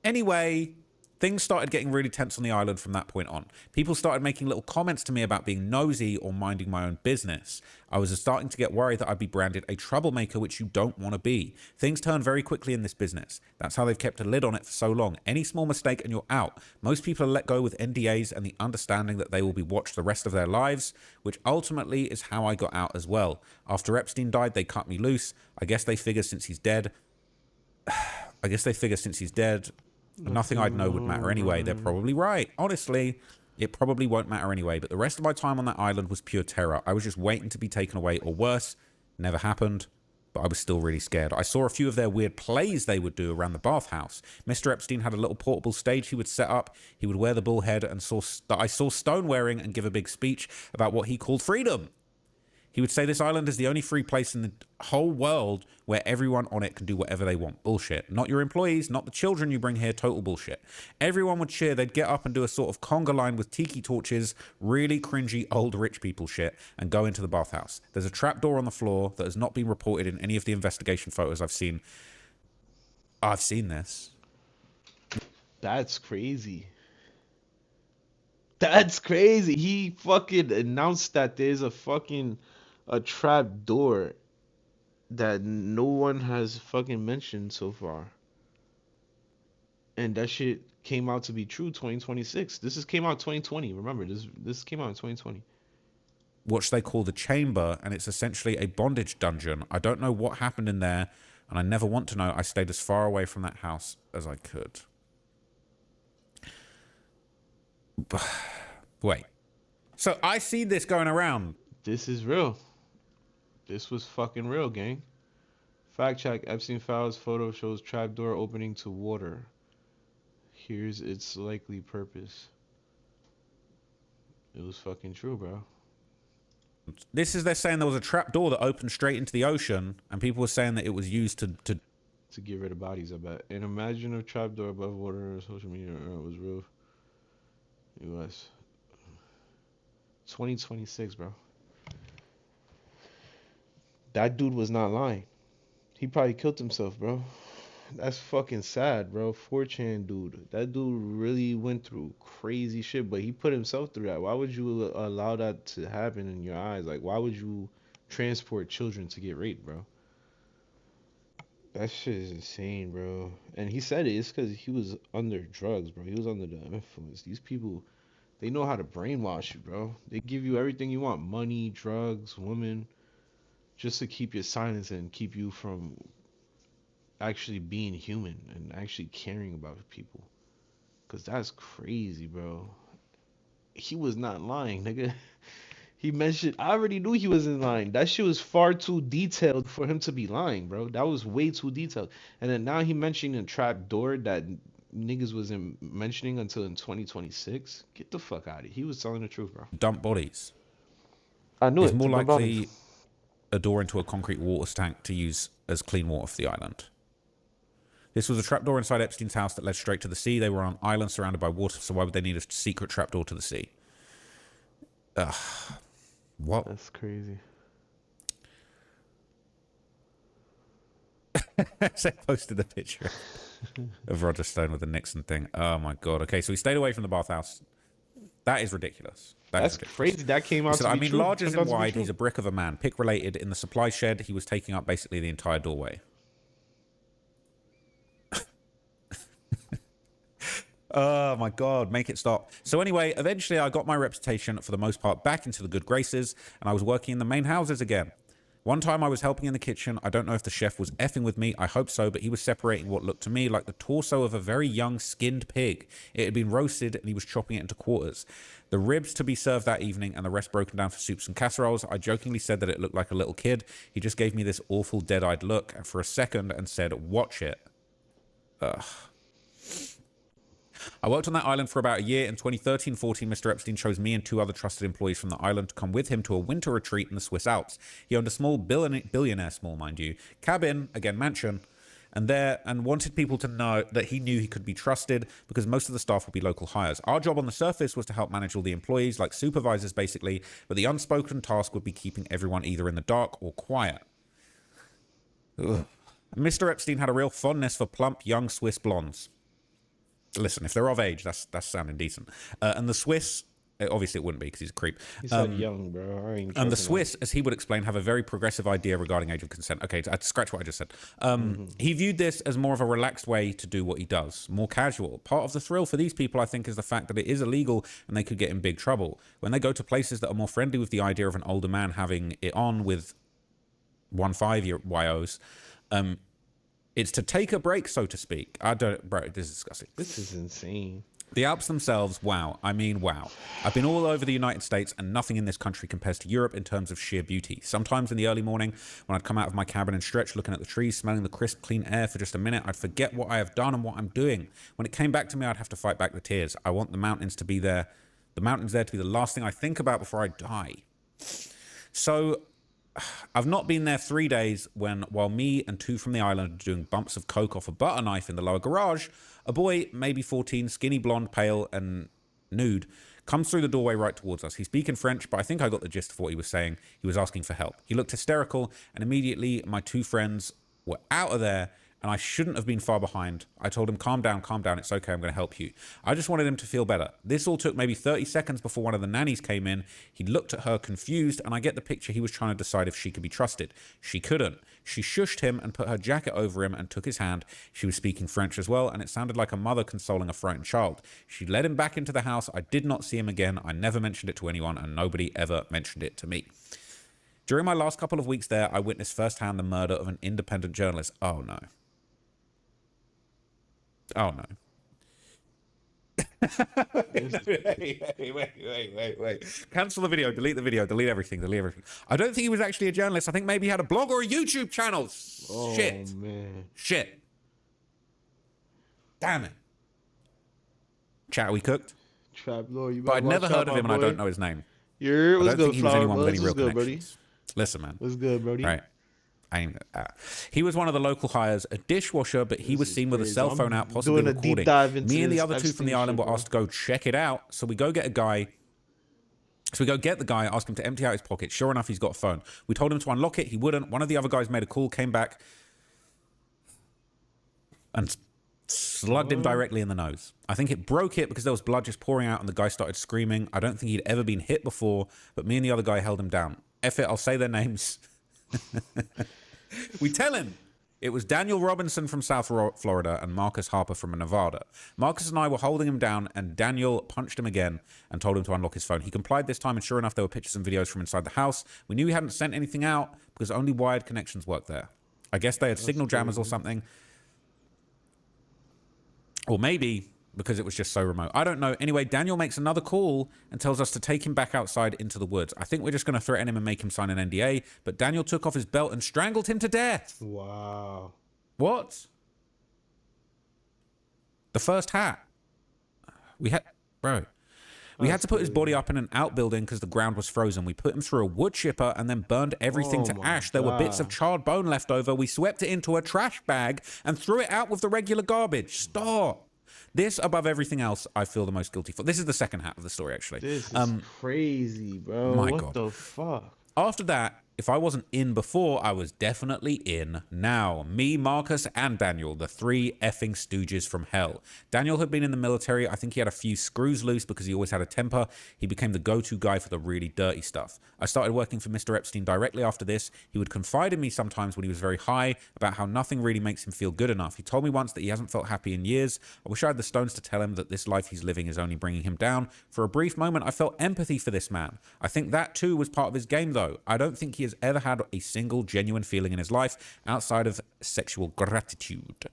Anyway... Things started getting really tense on the island from that point on. People started making little comments to me about being nosy or minding my own business. I was starting to get worried that I'd be branded a troublemaker, which you don't want to be. Things turn very quickly in this business. That's how they've kept a lid on it for so long. Any small mistake and you're out. Most people are let go with NDAs and the understanding that they will be watched the rest of their lives, which ultimately is how I got out as well. After Epstein died, they cut me loose. I guess they figure since he's dead... Nothing I'd know would matter anyway. They're probably right. Honestly, it probably won't matter anyway. But the rest of my time on that island was pure terror. I was just waiting to be taken away, or worse. Never happened, but I was still really scared. I saw a few of their weird plays they would do around the bathhouse. Mr. Epstein had a little portable stage he would set up. He would wear the bull head, and I saw Stone wearing and give a big speech about what he called freedom. He would say this island is the only free place in the whole world where everyone on it can do whatever they want. Bullshit. Not your employees, not the children you bring here. Total bullshit. Everyone would cheer. They'd get up and do a sort of conga line with tiki torches, really cringy old rich people shit, and go into the bathhouse. There's a trapdoor on the floor that has not been reported in any of the investigation photos I've seen. I've seen this. That's crazy. That's crazy. He fucking announced that there's a trap door that no one has fucking mentioned so far. And that shit came out to be true 2026. This came out 2020. Remember, this came out in 2020. Which they call the chamber, and it's essentially a bondage dungeon. I don't know what happened in there, and I never want to know. I stayed as far away from that house as I could. Wait. So I see this going around. This is real. This was fucking real, gang. Fact check. Epstein files photo shows trapdoor opening to water. Here's its likely purpose. It was fucking true, bro. This is, they're saying there was a trap door that opened straight into the ocean, and people were saying that it was used to get rid of bodies, I bet. And imagine a trapdoor above water on social media was real. U.S. 2026, bro. That dude was not lying. He probably killed himself, bro. That's fucking sad, bro. 4chan dude. That dude really went through crazy shit, but he put himself through that. Why would you allow that to happen in your eyes? Like, why would you transport children to get raped, bro? That shit is insane, bro. And he said it's because he was under drugs, bro. He was under the influence. These people, they know how to brainwash you, bro. They give you everything you want. Money, drugs, women. Just to keep you silent and keep you from actually being human and actually caring about people. Because that's crazy, bro. He was not lying, nigga. He mentioned, I already knew he wasn't lying. That shit was far too detailed for him to be lying, bro. That was way too detailed. And then now he mentioning a trap door that niggas wasn't mentioning until in 2026. Get the fuck out of here. He was telling the truth, bro. dump bodies. I knew it's it. more To dump bodies. likely a door into a concrete water tank to use as clean water for the island. This was a trapdoor inside Epstein's house that led straight to the sea. They were on an island surrounded by water, so why would they need a secret trapdoor to the sea? What? That's crazy. They posted the picture of Roger Stone with the Nixon thing. Oh my god. Okay, so he stayed away from the bathhouse. That is ridiculous. That's crazy. That came out He said, to I be mean, true. large as Turned out in to be wide, true. he's a brick of a man. Pick related. In the supply shed, he was taking up basically the entire doorway. Oh my god, make it stop. So anyway, eventually I got my reputation for the most part back into the good graces, and I was working in the main houses again. One time I was helping in the kitchen. I don't know if the chef was effing with me. I hope so, but he was separating what looked to me like the torso of a very young skinned pig. It had been roasted and he was chopping it into quarters. The ribs to be served that evening and the rest broken down for soups and casseroles. I jokingly said that it looked like a little kid. He just gave me this awful dead-eyed look for a second and said, watch it. Ugh. I worked on that island for about a year. In 2013-14, Mr. Epstein chose me and 2 other trusted employees from the island to come with him to a winter retreat in the Swiss Alps. He owned a small billionaire small, mind you, cabin, again mansion, and wanted people to know that he knew he could be trusted because most of the staff would be local hires. Our job on the surface was to help manage all the employees, like supervisors basically, but the unspoken task would be keeping everyone either in the dark or quiet. Ugh. Mr. Epstein had a real fondness for plump, young Swiss blondes. Listen, if they're of age, that's sounding decent. And the Swiss, obviously it wouldn't be because he's a creep. He said young, bro. I ain't And the joking Swiss, as he would explain, have a very progressive idea regarding age of consent. Okay, I'd scratch what I just said. He viewed this as more of a relaxed way to do what he does, more casual. Part of the thrill for these people, I think, is the fact that it is illegal and they could get in big trouble. When they go to places that are more friendly with the idea of an older man having it on with 15-year-YOs, it's to take a break, so to speak. Bro, this is disgusting. This is insane. The Alps themselves, wow. I mean, wow. I've been all over the United States and nothing in this country compares to Europe in terms of sheer beauty. Sometimes in the early morning, when I'd come out of my cabin and stretch, looking at the trees, smelling the crisp, clean air for just a minute, I'd forget what I have done and what I'm doing. When it came back to me, I'd have to fight back the tears. I want the mountains to be there. The mountains there to be the last thing I think about before I die. So I've not been there 3 days when, while me and 2 from the island are doing bumps of coke off a butter knife in the lower garage, a boy, maybe 14, skinny, blonde, pale, and nude, comes through the doorway right towards us. He's speaking French, but I think I got the gist of what he was saying. He was asking for help. He looked hysterical, and immediately my 2 friends were out of there, and I shouldn't have been far behind. I told him, calm down, it's okay, I'm going to help you. I just wanted him to feel better. This all took maybe 30 seconds before one of the nannies came in. He looked at her confused, and I get the picture he was trying to decide if she could be trusted. She couldn't. She shushed him and put her jacket over him and took his hand. She was speaking French as well, and it sounded like a mother consoling a frightened child. She led him back into the house. I did not see him again. I never mentioned it to anyone, and nobody ever mentioned it to me. During my last couple of weeks there, I witnessed firsthand the murder of an independent journalist. Oh no. Oh no. Wait. Cancel the video, delete the video, delete everything. I don't think he was actually a journalist. I think maybe he had a blog or a YouTube channel. Oh, Shit. man. Shit. Damn it. Chat, are we cooked? Trap Lord, you But better I'd watch never out, heard of my him, and I boy. don't know his name. I What's don't good, think he was Flower anyone with any Buds? real What's good, buddy? connections. Listen, man. What's good, buddy? Right. He was one of the local hires, a dishwasher, but he was seen with a cell phone out, possibly doing a deep recording. dive into Me and the this other two from the Epstein island shit, were asked to go check it out. So we go get a guy. So we go get the guy, ask him to empty out his pocket. Sure enough, he's got a phone. We told him to unlock it. He wouldn't. One of the other guys made a call, came back, and slugged him directly in the nose. I think it broke it because there was blood just pouring out and the guy started screaming. I don't think he'd ever been hit before, but me and the other guy held him down. F it, I'll say their names. We tell him it was Daniel Robinson from South Florida and Marcus Harper from Nevada. Marcus and I were holding him down, and Daniel punched him again and told him to unlock his phone. He complied this time, and sure enough, there were pictures and videos from inside the house. We knew he hadn't sent anything out because only wired connections worked there. I guess they had signal jammers or something. Or maybe because it was just so remote. I don't know. Anyway, Daniel makes another call and tells us to take him back outside into the woods. I think we're just going to threaten him and make him sign an NDA, but Daniel took off his belt and strangled him to death. Wow. What? The first hat. We had to put his body up in an outbuilding because the ground was frozen. We put him through a wood chipper and then burned everything to ash. There were bits of charred bone left over. We swept it into a trash bag and threw it out with the regular garbage. Stop. This, above everything else, I feel the most guilty for. This is the second hat of the story, actually. This is crazy, bro. My what God. the fuck? After that, if I wasn't in before, I was definitely in now. Me, Marcus, and Daniel, the three effing stooges from hell. Daniel had been in the military. I think he had a few screws loose because he always had a temper. He became the go-to guy for the really dirty stuff. I started working for Mr. Epstein directly after this. He would confide in me sometimes when he was very high about how nothing really makes him feel good enough. He told me once that he hasn't felt happy in years. I wish I had the stones to tell him that this life he's living is only bringing him down. For a brief moment, I felt empathy for this man. I think that too was part of his game, though. I don't think he has ever had a single genuine feeling in his life outside of sexual gratitude.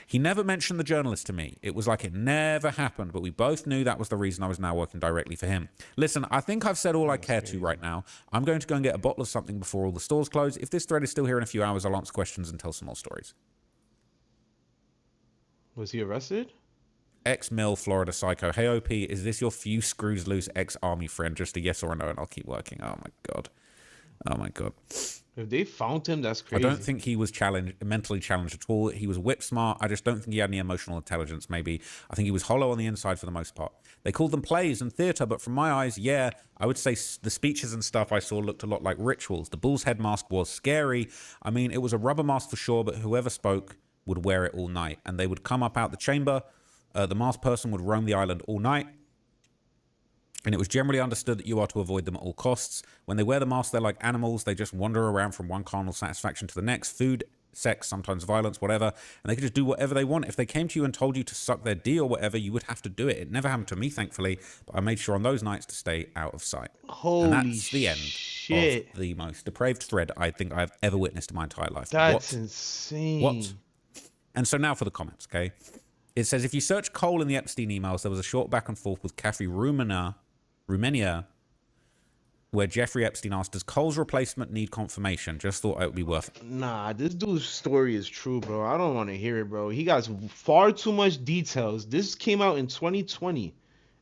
He never mentioned the journalist to me. It was like it never happened, but we both knew that was the reason I was now working directly for him. Listen, I think I've said all I care to right now. I'm going to go and get a bottle of something before all the stores close. If this thread is still here in a few hours, I'll answer questions and tell some more stories. Was he arrested? Ex-Mill, Florida Psycho. Hey, OP, is this your few screws loose ex-army friend? Just a yes or a no, and I'll keep working. Oh, my God. Oh, my God. If they found him, that's crazy. I don't think he was mentally challenged at all. He was whip smart. I just don't think he had any emotional intelligence, maybe. I think he was hollow on the inside for the most part. They called them plays and theater, but from my eyes, yeah, I would say the speeches and stuff I saw looked a lot like rituals. The bull's head mask was scary. I mean, it was a rubber mask for sure, but whoever spoke would wear it all night. And they would come up out the chamber. The masked person would roam the island all night. And it was generally understood that you are to avoid them at all costs. When they wear the mask, they're like animals. They just wander around from one carnal satisfaction to the next. Food, sex, sometimes violence, whatever. And they could just do whatever they want. If they came to you and told you to suck their D or whatever, you would have to do it. It never happened to me, thankfully. But I made sure on those nights to stay out of sight. Holy and that's the end shit. of the most depraved thread I think I've ever witnessed in my entire life. That's insane. What? And so now for the comments, okay? It says, if you search Cole in the Epstein emails, there was a short back and forth with Kathy Rumenia, where Jeffrey Epstein asked, does Cole's replacement need confirmation? Just thought it would be worth it. Nah, this dude's story is true, bro. I don't want to hear it, bro. He got far too much details. This came out in 2020.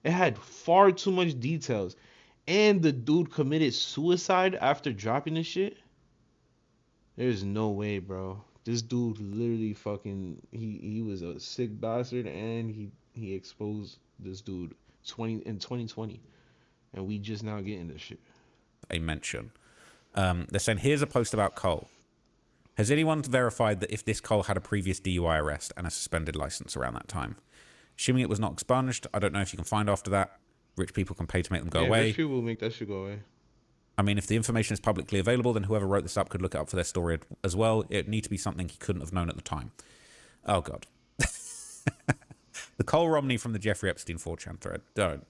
It had far too much details. And the dude committed suicide after dropping this shit? There's no way, bro. This dude literally fucking... He was a sick bastard, and he exposed this dude in 2020. And we just now getting this shit. A mention. They're saying, here's a post about Cole. Has anyone verified that if this Cole had a previous DUI arrest and a suspended license around that time? Assuming it was not expunged, I don't know if you can find after that. Rich people can pay to make them go away. Rich people will make that shit go away. I mean, if the information is publicly available, then whoever wrote this up could look it up for their story as well. It would need to be something he couldn't have known at the time. Oh, God. The Cole Romney from the Jeffrey Epstein 4chan thread. Don't.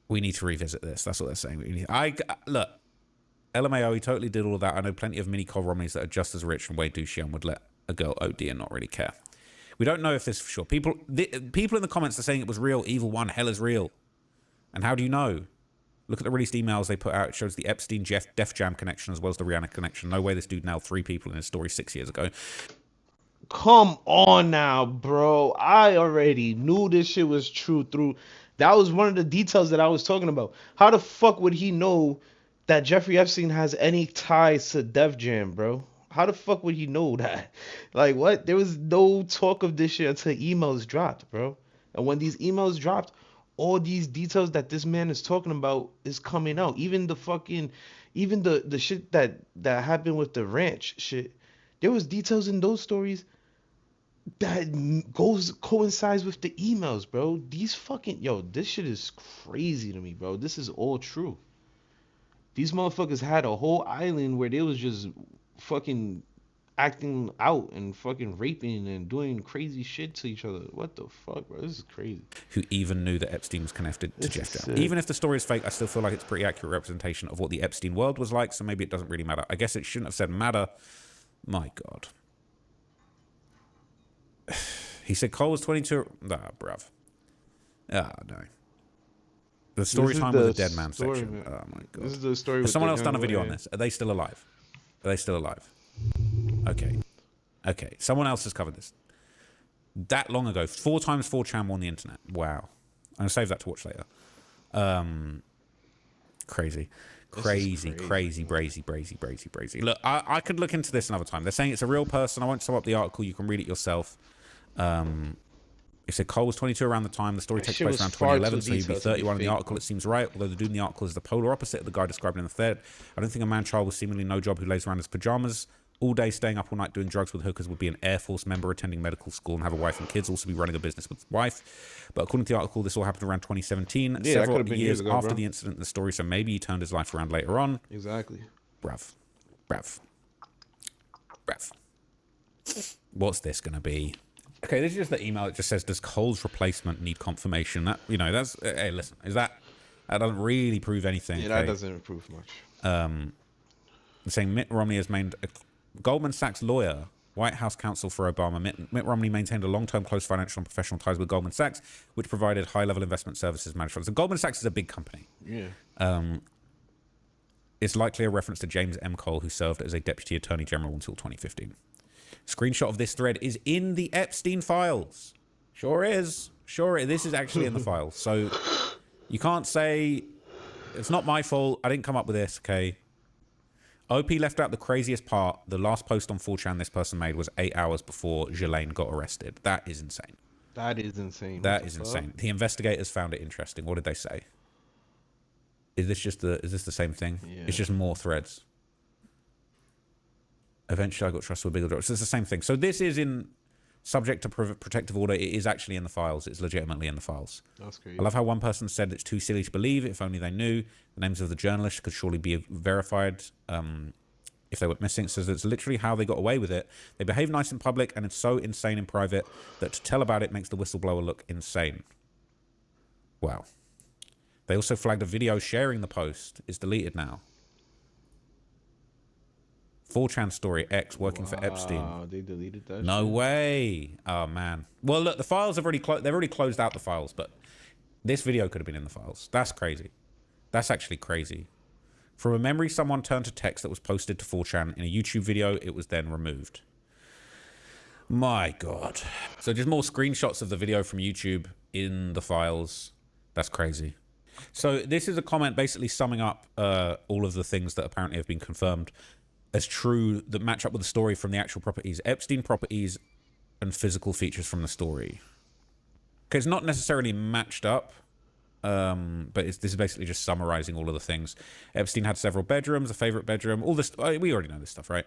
We need to revisit this. That's what they're saying. Look, LMAO, he totally did all of that. I know plenty of mini Cole Romneys that are just as rich and way douchey and would let a girl OD and not really care. We don't know if this is for sure. People in the comments are saying it was real. Evil One, hell is real. And how do you know? Look at the released emails they put out. It shows the Epstein Def Jam connection as well as the Rihanna connection. No way this dude nailed 3 people in his story 6 years ago. Come on now, bro. I already knew this shit was true through. That was one of the details that I was talking about. How the fuck would he know that Jeffrey Epstein has any ties to Def Jam, bro? How the fuck would he know that? Like, what? There was no talk of this shit until emails dropped, bro. And when these emails dropped, all these details that this man is talking about is coming out. Even the shit that happened with the ranch shit. There was details in those stories that coincides with the emails, bro. These fucking this shit is crazy to me, bro. This is all true. These motherfuckers had a whole island where they was just fucking acting out and fucking raping and doing crazy shit to each other. What the fuck, bro? This is crazy. Who even knew that Epstein was connected to Jeff Dahmer. Even if the story is fake, I still feel like it's a pretty accurate representation of what the Epstein world was like, so maybe it doesn't really matter. I guess it shouldn't have said matter. My God. He said Cole was 22. Nah, bruv. Ah, no. The story time with the dead man section. Man. Oh, my God. This is the story. Has someone else done a video on this? Are they still alive? Are they still alive? Okay. Okay. Someone else has covered this. That long ago. 4 times 4chan on the internet. Wow. I'm going to save that to watch later. Crazy. Crazy. Brazy. Look, I could look into this another time. They're saying it's a real person. I won't sum up the article. You can read it yourself. It said Cole was 22 around the time. The story takes place around 2011, so he'd be 31 in the article. It seems right, although the dude in the article is the polar opposite of the guy described in the thread. I don't think a man-child with seemingly no job who lays around in his pajamas all day, staying up all night doing drugs with hookers would be an Air Force member attending medical school and have a wife and kids, also be running a business with his wife. But according to the article, this all happened around 2017, several years ago, after the incident in the story, so maybe he turned his life around later on. Exactly. Bruv. What's this going to be? Okay, this is just the email. It just says, does Cole's replacement need confirmation? That, you know, that's, hey, listen, that doesn't really prove anything. Yeah, that doesn't prove much. Saying Mitt Romney has named a Goldman Sachs lawyer, White House counsel for Obama. Mitt Romney maintained a long-term close financial and professional ties with Goldman Sachs, which provided high-level investment services management. So Goldman Sachs is a big company. Yeah. It's likely a reference to James M. Cole, who served as a deputy attorney general until 2015. Screenshot of this thread is in the Epstein files. Sure is. This is actually in the files. So you can't say it's not my fault. I didn't come up with this. Okay. OP left out the craziest part. The last post on 4chan this person made was 8 hours before Ghislaine got arrested. That is insane. That is insane. That is insane. The investigators found it interesting. What did they say? Is this the same thing? Yeah. It's just more threads. Eventually, I got trusted with bigger drugs. So it's the same thing. So this is in subject to protective order. It is actually in the files. It's legitimately in the files. That's great. I love how one person said it's too silly to believe. If only they knew. The names of the journalists could surely be verified if they were missing. It says it's literally how they got away with it. They behave nice in public, and it's so insane in private that to tell about it makes the whistleblower look insane. Wow. They also flagged a video sharing the post. It's deleted now. 4chan story X working for Epstein. Wow, they deleted that. No way. Oh man. Well, look, the files have already they've already closed out the files, but this video could have been in the files. That's crazy. That's actually crazy. From a memory, someone turned to text that was posted to 4chan in a YouTube video. It was then removed. My God. So just more screenshots of the video from YouTube in the files. That's crazy. So this is a comment basically summing up all of the things that apparently have been confirmed as true that match up with the story from the actual properties. Epstein properties and physical features from the story. Okay, it's not necessarily matched up, but this is basically just summarizing all of the things. Epstein had several bedrooms, a favorite bedroom, all this. We already know this stuff, right?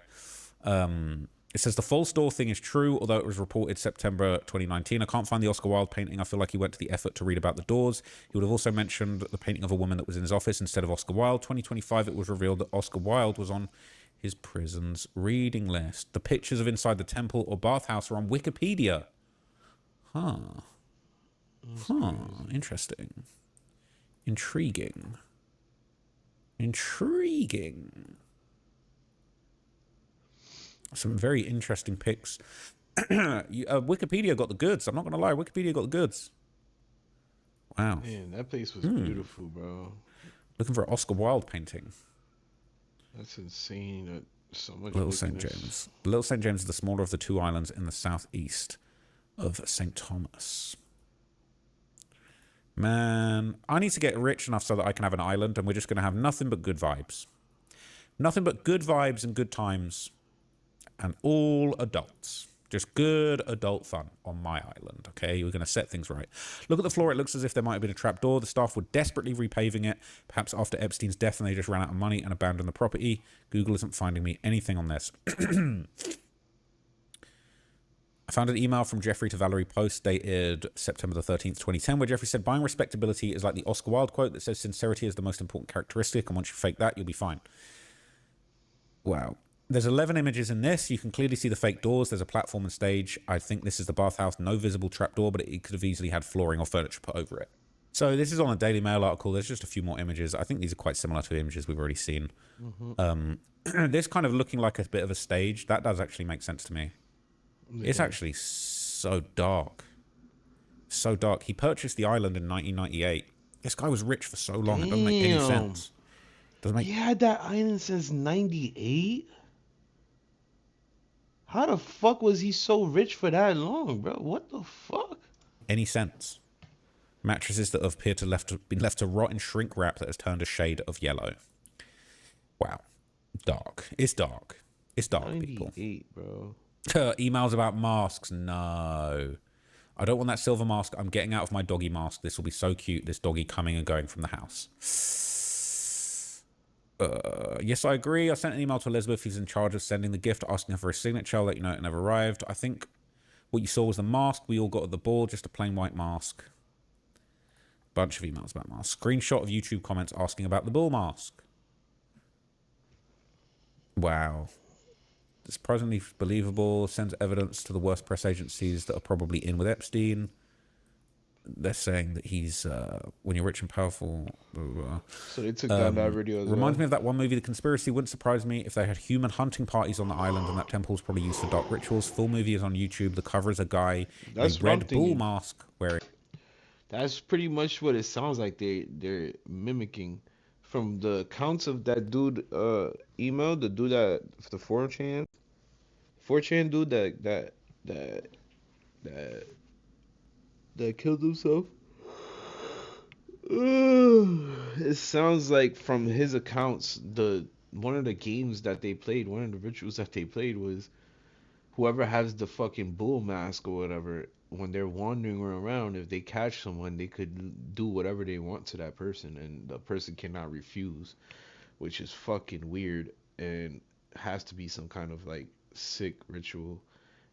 It says the false door thing is true, although it was reported September 2019. I can't find the Oscar Wilde painting. I feel like he went to the effort to read about the doors. He would have also mentioned the painting of a woman that was in his office instead of Oscar Wilde. 2025, it was revealed that Oscar Wilde was on his prison's reading list. The pictures of inside the temple or bathhouse are on Wikipedia. Huh. Interesting. Intriguing. Some very interesting pics. Wikipedia got the goods. I'm not going to lie. Wikipedia got the goods. Wow. Man, that place was beautiful, bro. Looking for an Oscar Wilde painting. That's insane. So much Little St. wickedness. James. Little St. James is the smaller of the two islands in the southeast of St. Thomas. Man, I need to get rich enough so that I can have an island, and we're just going to have nothing but good vibes. Nothing but good vibes and good times, and all adults. Just good adult fun on my island, okay? We're going to set things right. Look at the floor. It looks as if there might have been a trapdoor. The staff were desperately repaving it, perhaps after Epstein's death, and they just ran out of money and abandoned the property. Google isn't finding me anything on this. I found an email from Jeffrey to Valerie Post dated September the 13th, 2010, where Jeffrey said, buying respectability is like the Oscar Wilde quote that says sincerity is the most important characteristic, and once you fake that, you'll be fine. Wow. There's 11 images in this. You can clearly see the fake doors. There's a platform and stage. I think this is the bathhouse. No visible trapdoor, but it could have easily had flooring or furniture put over it. So this is on a Daily Mail article. There's just a few more images. I think these are quite similar to images we've already seen. This kind of looking like a bit of a stage, that does actually make sense to me. Yeah. It's actually so dark. So dark. He purchased the island in 1998. This guy was rich for so long. Damn. It doesn't make any sense. Doesn't make... He had that island since 98? How the fuck was he so rich for that long, bro? What the fuck? Any sense? Mattresses that appear to been left to rot in shrink wrap that has turned a shade of yellow. Wow. Dark. It's dark. It's dark, 98, people. Bro. Emails about masks. No. I don't want that silver mask. I'm getting out of my doggy mask. This will be so cute. This doggy coming and going from the house. Yes, I agree. I sent an email to Elizabeth, who's in charge of sending the gift, asking her for a signature. I'll let you know it never arrived. I think what you saw was the mask we all got at the ball, just a plain white mask. Bunch of emails about masks. Screenshot of YouTube comments asking about the bull mask. Wow. Surprisingly believable. Sends evidence to the worst press agencies that are probably in with Epstein. They're saying that he's, when you're rich and powerful. So they took down that video as Reminds me of that one movie, The Conspiracy. Wouldn't surprise me if they had human hunting parties on the island and that temple's probably used for dark rituals. Full movie is on YouTube. The cover is a guy in a red bull mask wearing. That's pretty much what it sounds like they're mimicking. From the accounts of that dude email, the dude that the 4chan dude that killed himself. It sounds like from his accounts, one of the games that they played, one of the rituals that they played was whoever has the fucking bull mask or whatever, when they're wandering around, if they catch someone, they could do whatever they want to that person, and the person cannot refuse, which is fucking weird and has to be some kind of like sick ritual.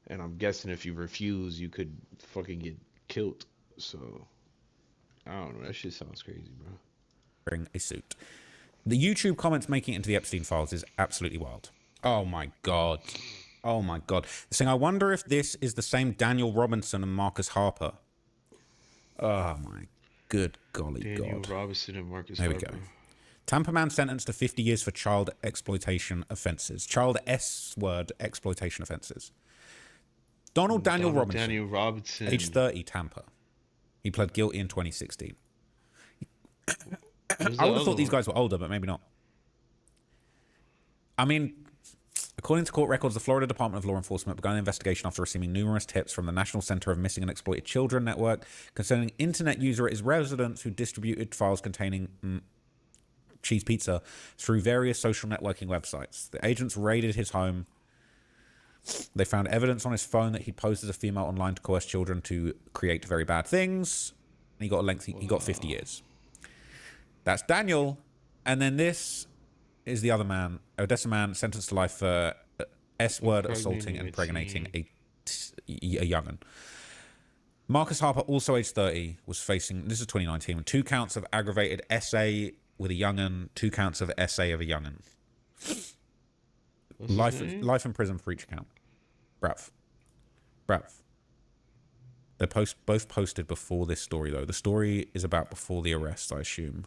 And I'm guessing if you refuse, you could fucking get killed. So I don't know. That shit sounds crazy, bro. Wearing a suit. The YouTube comments making it into the Epstein files is absolutely wild. Oh my god. Oh my god. Saying, I wonder if this is the same Daniel Robinson and Marcus Harper. Oh my good golly Daniel god. Robinson and Marcus There Harper. we go. Tampa man sentenced to 50 years for child exploitation offenses. Child S-word exploitation offenses. Donald Daniel Robinson. Age 30, Tampa. He pled guilty in 2016. I would have thought these guys were older, but maybe not. I mean, according to court records, the Florida Department of Law Enforcement began an investigation after receiving numerous tips from the National Center of Missing and Exploited Children network concerning an internet user at his residence who distributed files containing cheese pizza through various social networking websites. The agents raided his home. They found evidence on his phone that he posed as a female online to coerce children to create very bad things. And he got 50 years. That's Daniel. And then this is the other man, Odessa man, sentenced to life for S-word assaulting and impregnating a young'un. Marcus Harper, also age 30, was facing, this is 2019, 2 counts of aggravated SA with a young'un, 2 counts of SA of a young'un. Life in prison for each count. Brav. They're both posted before this story, though. The story is about before the arrest, I assume.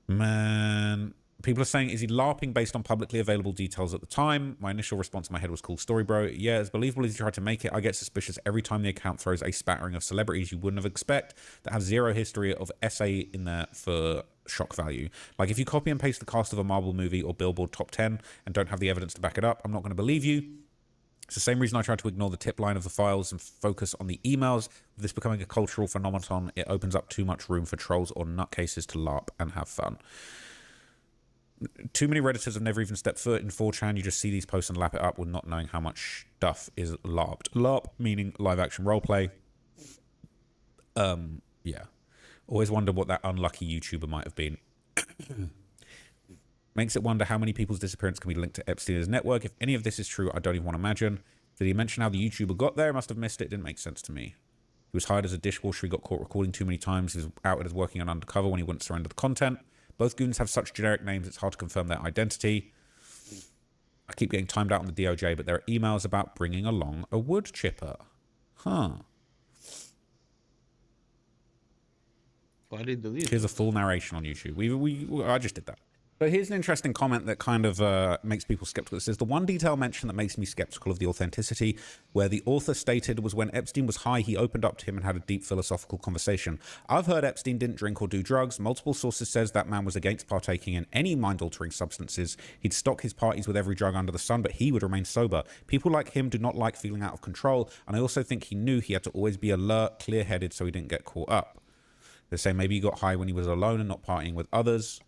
Man, People are saying, is he LARPing based on publicly available details at the time? My initial response in my head was, cool story, bro. Yeah, as believable as you tried to make it, I get suspicious every time the account throws a spattering of celebrities you wouldn't have expected that have zero history of essay in there for shock value. Like, if you copy and paste the cast of a Marvel movie or Billboard Top 10 and don't have the evidence to back it up, I'm not going to believe you. It's the same reason I tried to ignore the tip line of the files and focus on the emails. With this becoming a cultural phenomenon, it opens up too much room for trolls or nutcases to LARP and have fun. Too many Redditors have never even stepped foot in 4chan. You just see these posts and lap it up with not knowing how much stuff is LARPed. LARP meaning live action roleplay. Yeah. Always wonder what that unlucky YouTuber might have been. Makes it wonder how many people's disappearance can be linked to Epstein's network. If any of this is true, I don't even want to imagine. Did he mention how the YouTuber got there? Must have missed it. Didn't make sense to me. He was hired as a dishwasher. He got caught recording too many times. He was outed as working on undercover when he wouldn't surrender the content. Both goons have such generic names, it's hard to confirm their identity. I keep getting timed out on the DOJ, but there are emails about bringing along a wood chipper. Huh. Why did they delete it? Here's a full narration on YouTube. I just did that. But here's an interesting comment that kind of makes people skeptical. It says, the one detail mentioned that makes me skeptical of the authenticity, where the author stated was when Epstein was high, he opened up to him and had a deep philosophical conversation. I've heard Epstein didn't drink or do drugs. Multiple sources says that man was against partaking in any mind-altering substances. He'd stock his parties with every drug under the sun, but he would remain sober. People like him do not like feeling out of control, and I also think he knew he had to always be alert, clear-headed, so he didn't get caught up. They say maybe he got high when he was alone and not partying with others.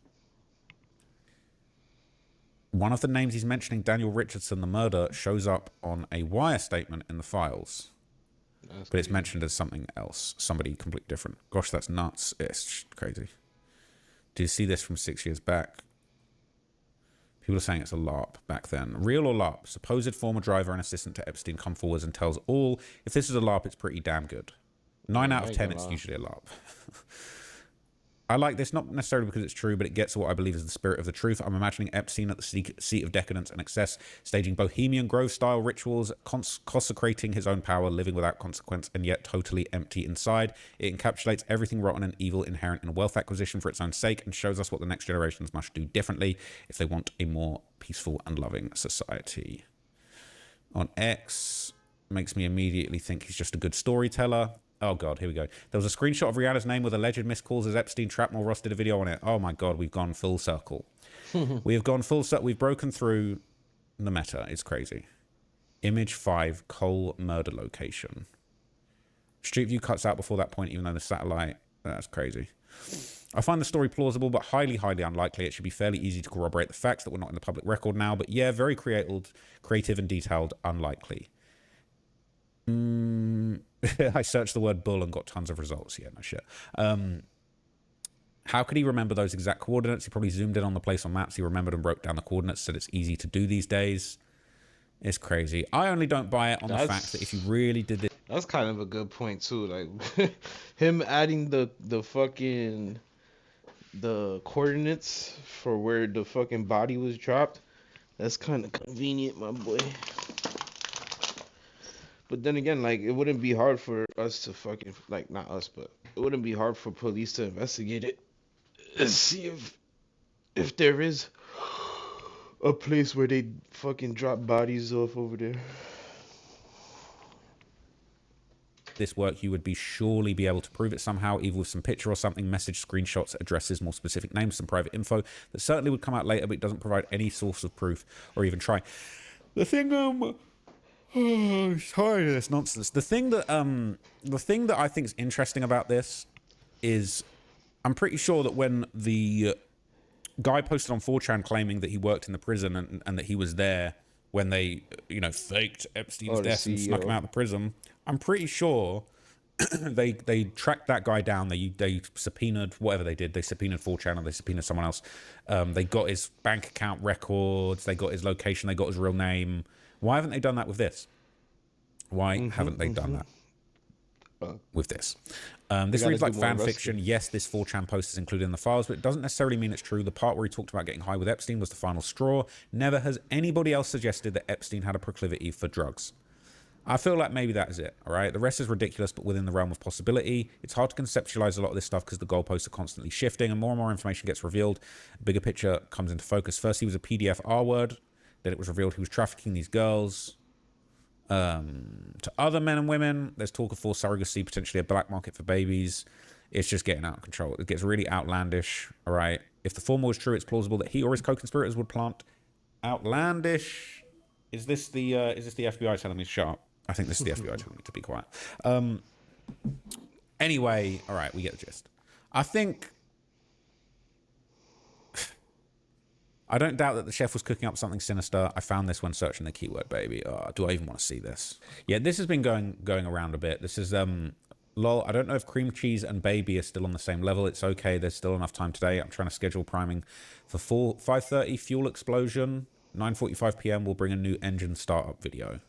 One of the names he's mentioning, Daniel Richardson, the murder, shows up on a wire statement in the files. But it's mentioned as something else. Somebody completely different. Gosh, that's nuts. It's crazy. Do you see this from 6 years back? People are saying it's a LARP back then. Real or LARP? Supposed former driver and assistant to Epstein come forwards and tells all, if this is a LARP, it's pretty damn good. 9 out of 10, it's usually a LARP. I like this, not necessarily because it's true, but it gets what I believe is the spirit of the truth. I'm imagining Epstein at the seat of decadence and excess, staging Bohemian Grove-style rituals, consecrating his own power, living without consequence, and yet totally empty inside. It encapsulates everything rotten and evil inherent in wealth acquisition for its own sake and shows us what the next generations must do differently if they want a more peaceful and loving society. On X, makes me immediately think he's just a good storyteller. Oh, God, here we go. There was a screenshot of Rihanna's name with alleged missed calls as Epstein Trapmore Ross did a video on it. Oh, my God, we've gone full circle. We have gone full circle. We've broken through the meta. It's crazy. Image 5, Cole murder location. Street view cuts out before that point, even though the satellite... That's crazy. I find the story plausible, but highly, highly unlikely. It should be fairly easy to corroborate the facts that were not in the public record now. But yeah, very creative and detailed, unlikely. I searched the word bull and got tons of results. Yeah, no shit. How could he remember those exact coordinates? He probably zoomed in on the place on maps. He remembered and broke down the coordinates, said it's easy to do these days. It's crazy. I only don't buy it on the fact that if you really did this... That's kind of a good point, too. Like, him adding the coordinates for where the fucking body was dropped, that's kind of convenient, my boy. But then again, like, it wouldn't be hard for us to fucking, like, not us, but it wouldn't be hard for police to investigate it and see if there is a place where they fucking drop bodies off over there. This work, you would surely be able to prove it somehow, either with some picture or something, message, screenshots, addresses, more specific names, some private info that certainly would come out later, but it doesn't provide any source of proof or even try. The thing, sorry, this nonsense. The thing that I think is interesting about this is, I'm pretty sure that when the guy posted on 4chan claiming that he worked in the prison and that he was there when they, faked Epstein's death and snuck him out of the prison, I'm pretty sure they tracked that guy down. They subpoenaed whatever they did. They subpoenaed 4chan or they subpoenaed someone else. They got his bank account records. They got his location. They got his real name. Why haven't they done that with this? Why haven't they done that with this? This reads like fan fiction. Yes, this 4chan post is included in the files, but it doesn't necessarily mean it's true. The part where he talked about getting high with Epstein was the final straw. Never has anybody else suggested that Epstein had a proclivity for drugs. I feel like maybe that is it, all right? The rest is ridiculous, but within the realm of possibility. It's hard to conceptualize a lot of this stuff because the goalposts are constantly shifting and more information gets revealed. A bigger picture comes into focus. First, he was a PDF R-word. Then it was revealed he was trafficking these girls to other men and women. There's talk of forced surrogacy, potentially a black market for babies. It's just getting out of control. It gets really outlandish, all right? If the former was true, it's plausible that he or his co-conspirators would plant outlandish. Is this the FBI telling me to shut up? I think this is the FBI telling me to be quiet. Anyway, all right, we get the gist. I think... I don't doubt that the chef was cooking up something sinister. I found this when searching the keyword baby. Oh, do I even want to see this? Yeah, this has been going around a bit. This is... lol, I don't know if cream cheese and baby are still on the same level. It's okay. There's still enough time today. I'm trying to schedule priming for 5:30 fuel explosion. 9:45 p.m. we'll bring a new engine startup video.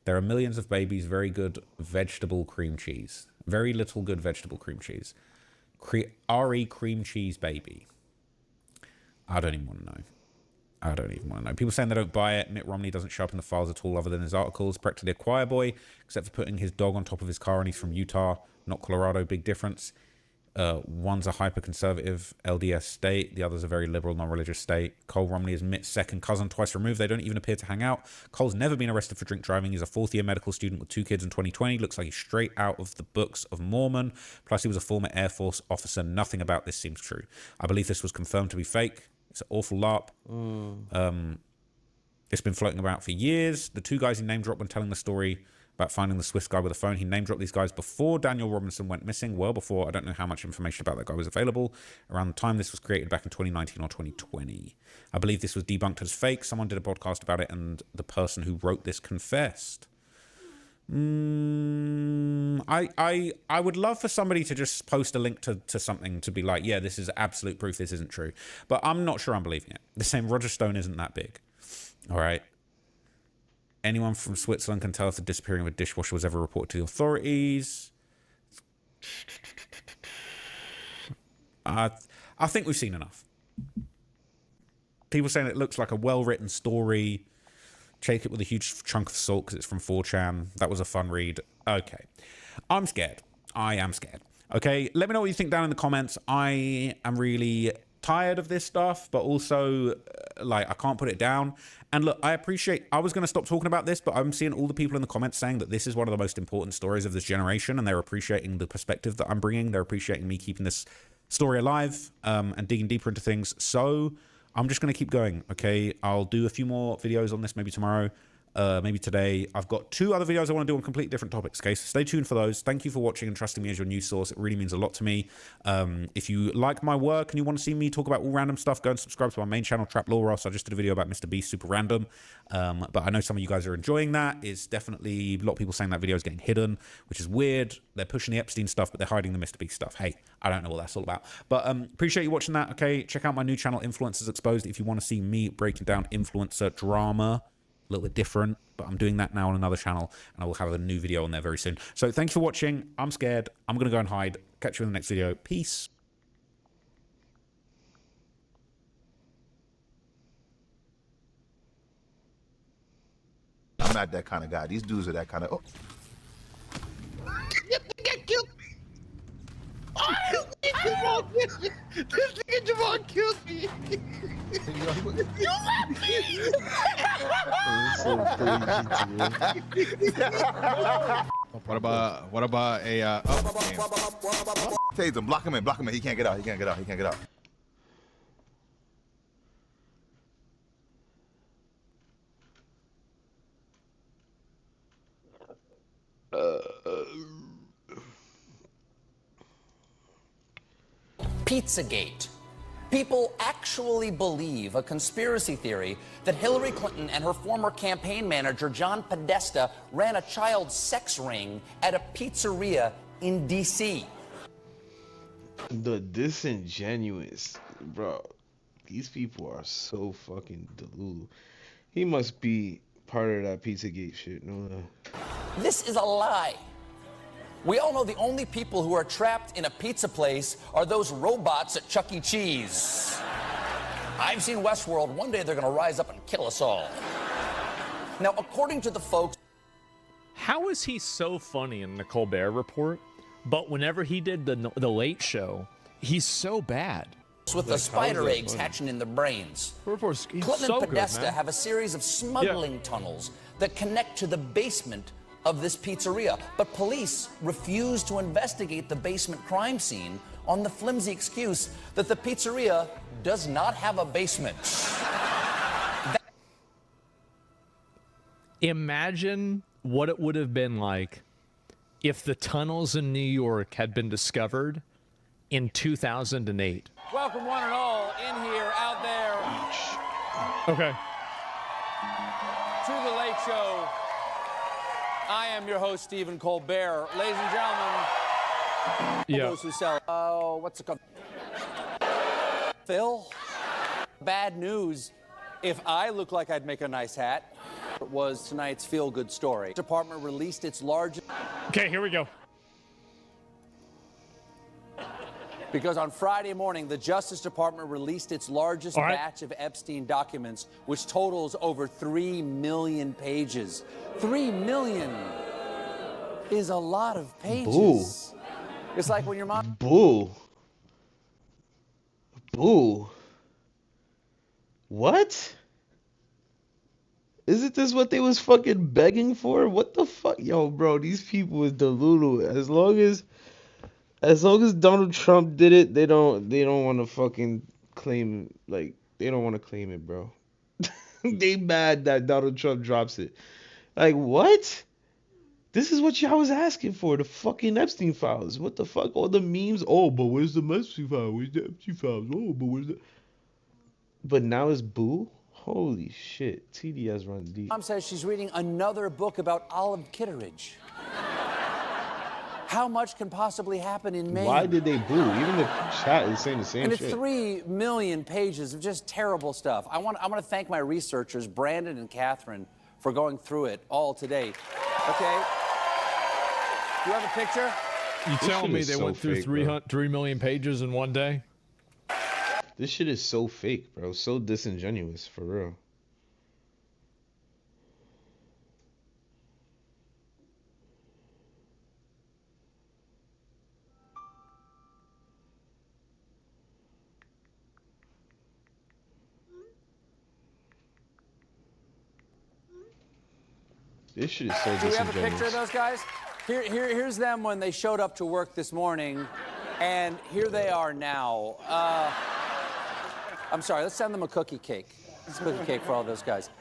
There are millions of babies. Very good vegetable cream cheese. Very little good vegetable cream cheese. RE cream cheese baby. I don't even want to know. I don't even want to know. People saying they don't buy it. Mitt Romney doesn't show up in the files at all other than his articles. Practically a choir boy, except for putting his dog on top of his car, and he's from Utah, not Colorado. Big difference. One's a hyper-conservative LDS state. The other's a very liberal, non-religious state. Cole Romney is Mitt's second cousin, twice removed. They don't even appear to hang out. Cole's never been arrested for drink driving. He's a fourth-year medical student with 2 kids in 2020. Looks like he's straight out of the books of Mormon. Plus, he was a former Air Force officer. Nothing about this seems true. I believe this was confirmed to be fake. It's an awful LARP. It's been floating about for years. The 2 guys he name-dropped when telling the story about finding the Swiss guy with a phone. He name-dropped these guys before Daniel Robinson went missing. Well before. I don't know how much information about that guy was available. Around the time this was created back in 2019 or 2020. I believe this was debunked as fake. Someone did a podcast about it, and the person who wrote this confessed. I would love for somebody to just post a link to something to be like, yeah, this is absolute proof this isn't true. But I'm not sure I'm believing it. The same Roger Stone isn't that big. All right. Anyone from Switzerland can tell if the disappearing of a dishwasher was ever reported to the authorities. I think we've seen enough. People saying it looks like a well-written story. Shake it with a huge chunk of salt because it's from 4chan. That was a fun read. Okay. I'm scared. I am scared. Okay, let me know what you think down in the comments. I am really tired of this stuff, but also, like, I can't put it down. And look, I appreciate... I was going to stop talking about this, but I'm seeing all the people in the comments saying that this is one of the most important stories of this generation, and they're appreciating the perspective that I'm bringing. They're appreciating me keeping this story alive and digging deeper into things. So... I'm just going to keep going, okay? I'll do a few more videos on this maybe tomorrow, maybe today. I've got 2 other videos I want to do on completely different topics, okay? So stay tuned for those. Thank you for watching and trusting me as your news source. It really means a lot to me. If you like my work and you want to see me talk about all random stuff, go and subscribe to my main channel, Trap Law Ross. I just did a video about Mr. Beast, super random. But I know some of you guys are enjoying that. It's definitely a lot of people saying that video is getting hidden, which is weird. They're pushing the Epstein stuff, but they're hiding the Mr. Beast stuff. Hey, I don't know what that's all about. But appreciate you watching that, okay? Check out my new channel, Influencers Exposed, if you want to see me breaking down influencer drama. A little bit different, but I'm doing that now on another channel, and I will have a new video on there very soon. So thank you for watching. I'm scared. I'm going to go and hide. Catch you in the next video. Peace. I'm not that kind of guy. These dudes are that kind of... Oh. Get killed. Oh, this nigga Javon killed me. You left me. What about a Taser, block him in, he can't get out, he can't get out. Pizzagate. People actually believe a conspiracy theory that Hillary Clinton and her former campaign manager, John Podesta, ran a child sex ring at a pizzeria in D.C. The disingenuous, bro. These people are so fucking delulu. He must be part of that Pizzagate shit. No. This is a lie. We all know the only people who are trapped in a pizza place are those robots at Chuck E. Cheese. I've seen Westworld. One day they're going to rise up and kill us all. Now, according to the folks... How is he so funny in the Colbert Report, but whenever he did the Late Show, he's so bad? With the spider eggs hatching in their brains. Clinton so and Podesta good, man. have a series of smuggling tunnels that connect to the basement of this pizzeria. But police refuse to investigate the basement crime scene on the flimsy excuse that the pizzeria does not have a basement. Imagine what it would have been like if the tunnels in New York had been discovered in 2008. Welcome one and all in here, out there. Okay. To the Late Show. I am your host, Stephen Colbert. Ladies and gentlemen, those who sell, what's it called? Phil? Bad news. If I look like I'd make a nice hat, it was tonight's feel-good story. The department released its largest... Okay, here we go. Because on Friday morning, the Justice Department released its largest batch of Epstein documents, which totals over 3 million pages. 3 million is a lot of pages. Boo. It's like when your mom... Boo. Boo. What? Isn't this what they was fucking begging for? What the fuck? Yo, bro, these people is delulu. As long as Donald Trump did it, they don't want to fucking claim, like, they don't want to claim it, bro. They mad that Donald Trump drops it. Like, what? This is what y'all was asking for, the fucking Epstein files. What the fuck? All the memes. Oh, but where's the Epstein file? Where's the Epstein files? Oh, but where's the... But now it's Boo? Holy shit. TDS runs deep. Mom says she's reading another book about Olive Kitteridge. How much can possibly happen in Maine? Why did they boo? Even the chat is saying the same and shit. it's 3 million pages of just terrible stuff. I want to thank my researchers, Brandon and Catherine, for going through it all today. Okay? Do you have a picture? You telling me they went through 3 million pages in one day? This shit is so fake, bro. So disingenuous, for real. This shit is so disingenuous. Do we have a picture of those guys? Here's them when they showed up to work this morning, and here they are now. I'm sorry, let's send them a cookie cake. It's a cookie cake for all those guys.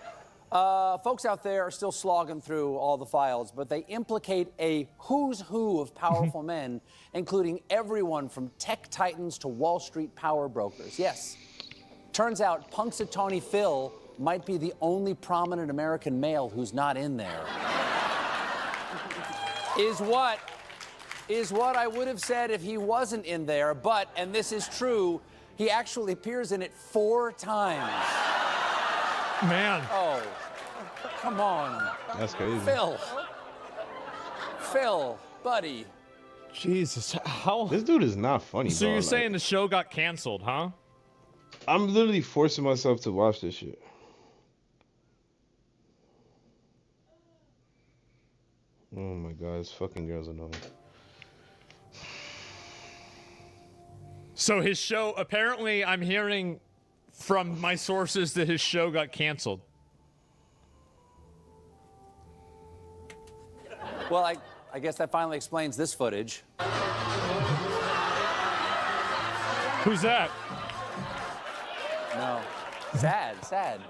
Folks out there are still slogging through all the files, but they implicate a who's who of powerful men, including everyone from tech titans to Wall Street power brokers. Yes, turns out Punxsutawney Phil might be the only prominent American male who's not in there. Is what I would have said if he wasn't in there, but, and this is true, he actually appears in it 4 times. Man. Oh, come on. That's crazy. Phil, buddy. Jesus, how? This dude is not funny, So bro. you're saying the show got canceled, huh? I'm literally forcing myself to watch this shit. Oh my god, this fucking girl's annoying. So his show, apparently I'm hearing from my sources that his show got canceled. Well, I guess that finally explains this footage. Who's that? No. Sad.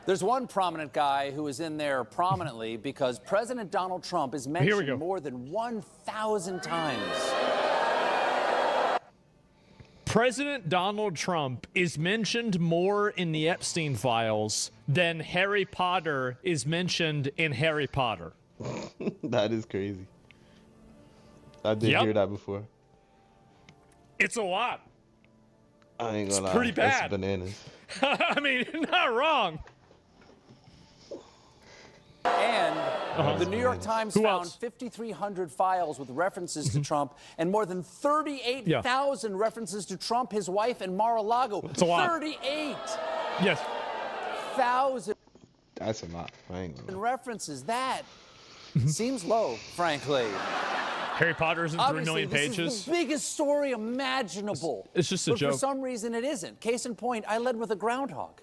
There's one prominent guy who is in there prominently because President Donald Trump is mentioned more than 1,000 times. President Donald Trump is mentioned more in the Epstein files than Harry Potter is mentioned in Harry Potter. That is crazy. I did hear that before. It's a lot. I ain't gonna lie. Pretty bad. That's bananas. I mean, not wrong. And the New York Times found 5,300 files with references to Trump and more than 38,000 references to Trump, his wife, and Mar-a-Lago. That's a lot. 38. Yes. 1,000. That's a lot. I ain't gonna lie. References. That seems low, frankly. Harry Potter's in 3 million This pages. is the biggest story imaginable. It's just a but joke. For some reason, it isn't. Case in point, I led with a groundhog.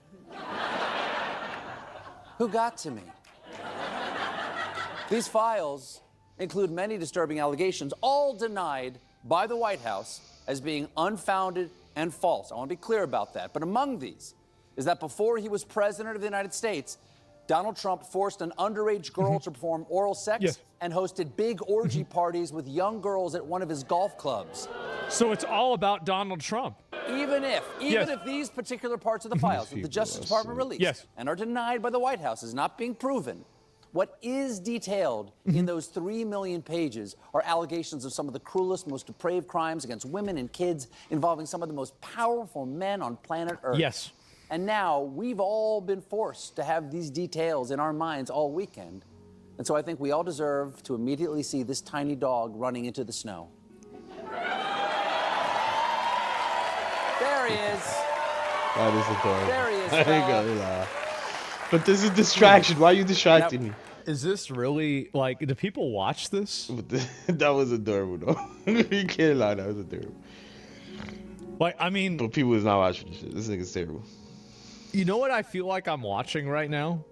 Who got to me? These files include many disturbing allegations, all denied by the White House as being unfounded and false. I want to be clear about that. But among these is that before he was president of the United States, Donald Trump forced an underage girl to perform oral sex and hosted big orgy parties with young girls at one of his golf clubs. So it's all about Donald Trump. Even if these particular parts of the files that the Justice Department released and are denied by the White House is not being proven, what is detailed in those 3 million pages are allegations of some of the cruelest, most depraved crimes against women and kids involving some of the most powerful men on planet Earth. Yes. And now we've all been forced to have these details in our minds all weekend. And so I think we all deserve to immediately see this tiny dog running into the snow. There he is. That is adorable. There he is, I ain't fella. gonna lie. But this is distraction. Why are you distracting me? Is this really, like, do people watch this? That was adorable, though. You can't lie, that was adorable. Like, I mean... But people is not watching this shit. This nigga's terrible. You know what I feel like I'm watching right now?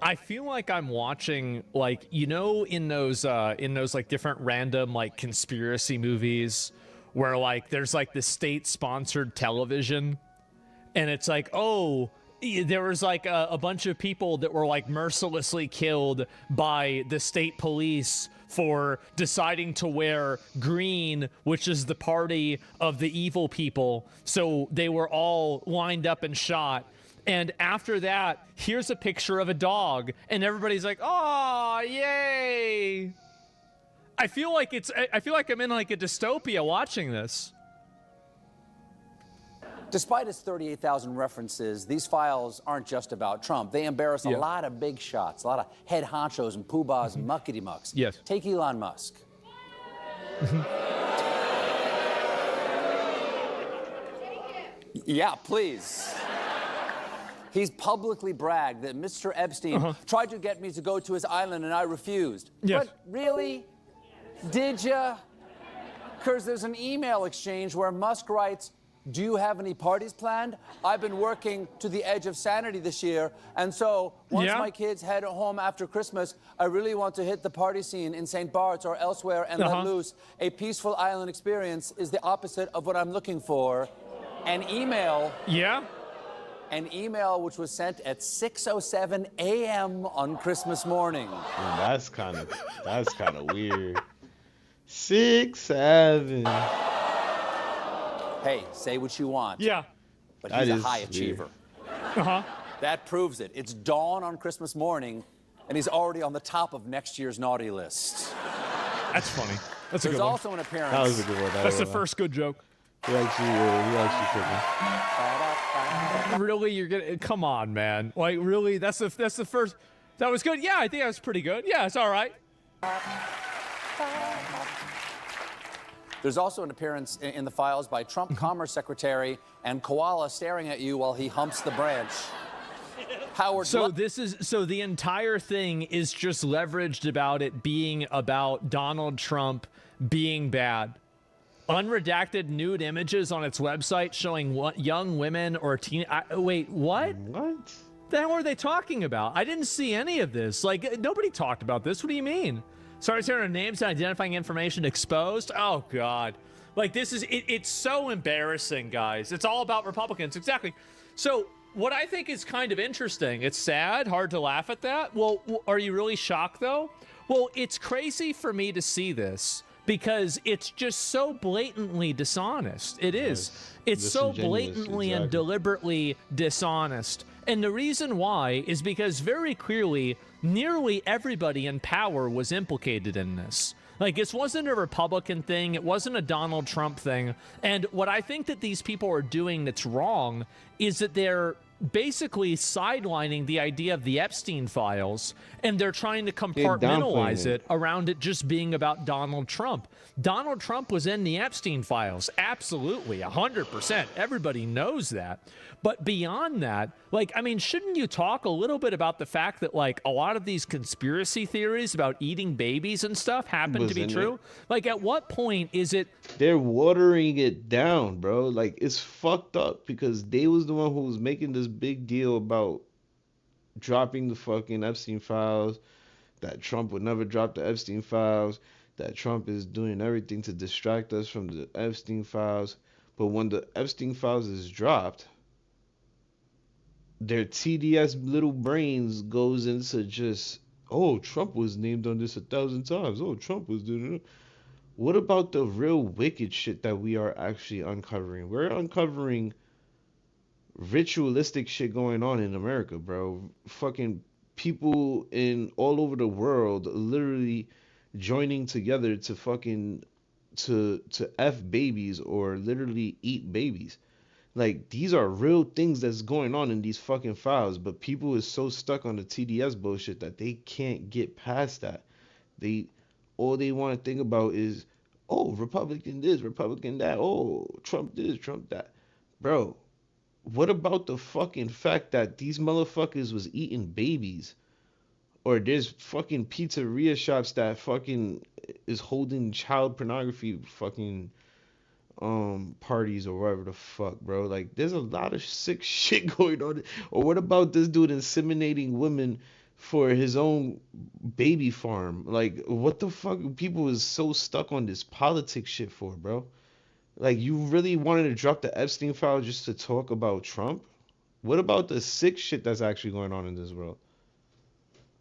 I feel like I'm watching, like, you know, in those like different random like conspiracy movies where like there's like the state-sponsored television, and it's like, oh, there was like a bunch of people that were like mercilessly killed by the state police for deciding to wear green, which is the party of the evil people. So they were all lined up and shot. And after that, here's a picture of a dog, and everybody's like, "Oh, yay!" I feel like I'm in like a dystopia watching this. Despite its 38,000 references, these files aren't just about Trump. They embarrass a lot of big shots, a lot of head honchos and poobahs and muckety mucks. Yes. Take Elon Musk. Yeah, please. He's publicly bragged that Mr. Epstein tried to get me to go to his island and I refused. Yes. But really? Did ya? Because there's an email exchange where Musk writes, "Do you have any parties planned? I've been working to the edge of sanity this year, and so once my kids head home after Christmas, I really want to hit the party scene in St. Bart's or elsewhere and let loose. A peaceful island experience is the opposite of what I'm looking for." An email. Yeah? An email which was sent at 6:07 a.m. on Christmas morning. That's kind of weird. 6, 7. Hey, say what you want. Yeah. But That he's a is high weird. achiever. That proves it. It's dawn on Christmas morning, and he's already on the top of next year's naughty list. That's funny. That's a There's good one. also an appearance. That was a good one. That's the first good joke. He actually cooking. Really, you're gonna come on, man? Like, really? That's the first. That was good. Yeah, I think that was pretty good. Yeah, it's all right. There's also an appearance in the files by Trump Commerce Secretary and Koala staring at you while he humps the branch. Howard. So the entire thing is just leveraged about it being about Donald Trump being bad. Unredacted nude images on its website showing young women or teen. Wait, what? What? The hell are they talking about? I didn't see any of this. Like, nobody talked about this. What do you mean? Sorry, names and identifying information exposed. Oh God, like this is it's so embarrassing, guys. It's all about Republicans, exactly. So what I think is kind of interesting. It's sad, hard to laugh at that. Well, are you really shocked though? Well, it's crazy for me to see this, because it's just so blatantly dishonest. It is. It's so blatantly and deliberately dishonest. And the reason why is because very clearly, nearly everybody in power was implicated in this. Like, this wasn't a Republican thing. It wasn't a Donald Trump thing. And what I think that these people are doing that's wrong is that they're basically sidelining the idea of the Epstein files, and they're trying to compartmentalize it around it just being about Donald Trump. Donald Trump was in the Epstein files. Absolutely, 100%. Everybody knows that. But beyond that, like, I mean, shouldn't you talk a little bit about the fact that, like, a lot of these conspiracy theories about eating babies and stuff happen to be true? Like, at what point is it... They're watering it down, bro. Like, it's fucked up because they was the one who was making this big deal about dropping the fucking Epstein files, that Trump would never drop the Epstein files, that Trump is doing everything to distract us from the Epstein files. But when the Epstein files is dropped, their TDS little brains goes into just, oh, Trump was named on this 1,000 times. Oh, Trump was doing it. What about the real wicked shit that we are actually uncovering? We're uncovering ritualistic shit going on in America, bro. Fucking people in all over the world literally joining together to fucking to F babies or literally eat babies. Like, these are real things that's going on in these fucking files, but people is so stuck on the TDS bullshit that they can't get past that. All they want to think about is, oh, Republican this, Republican that, oh, Trump this, Trump that. Bro, what about the fucking fact that these motherfuckers was eating babies? Or there's fucking pizzeria shops that fucking is holding child pornography fucking parties or whatever the fuck, bro. Like, there's a lot of sick shit going on. Or what about this dude inseminating women for his own baby farm? Like, what the fuck people is so stuck on this politics shit for, bro? Like, you really wanted to drop the Epstein file just to talk about Trump? What about the sick shit that's actually going on in this world?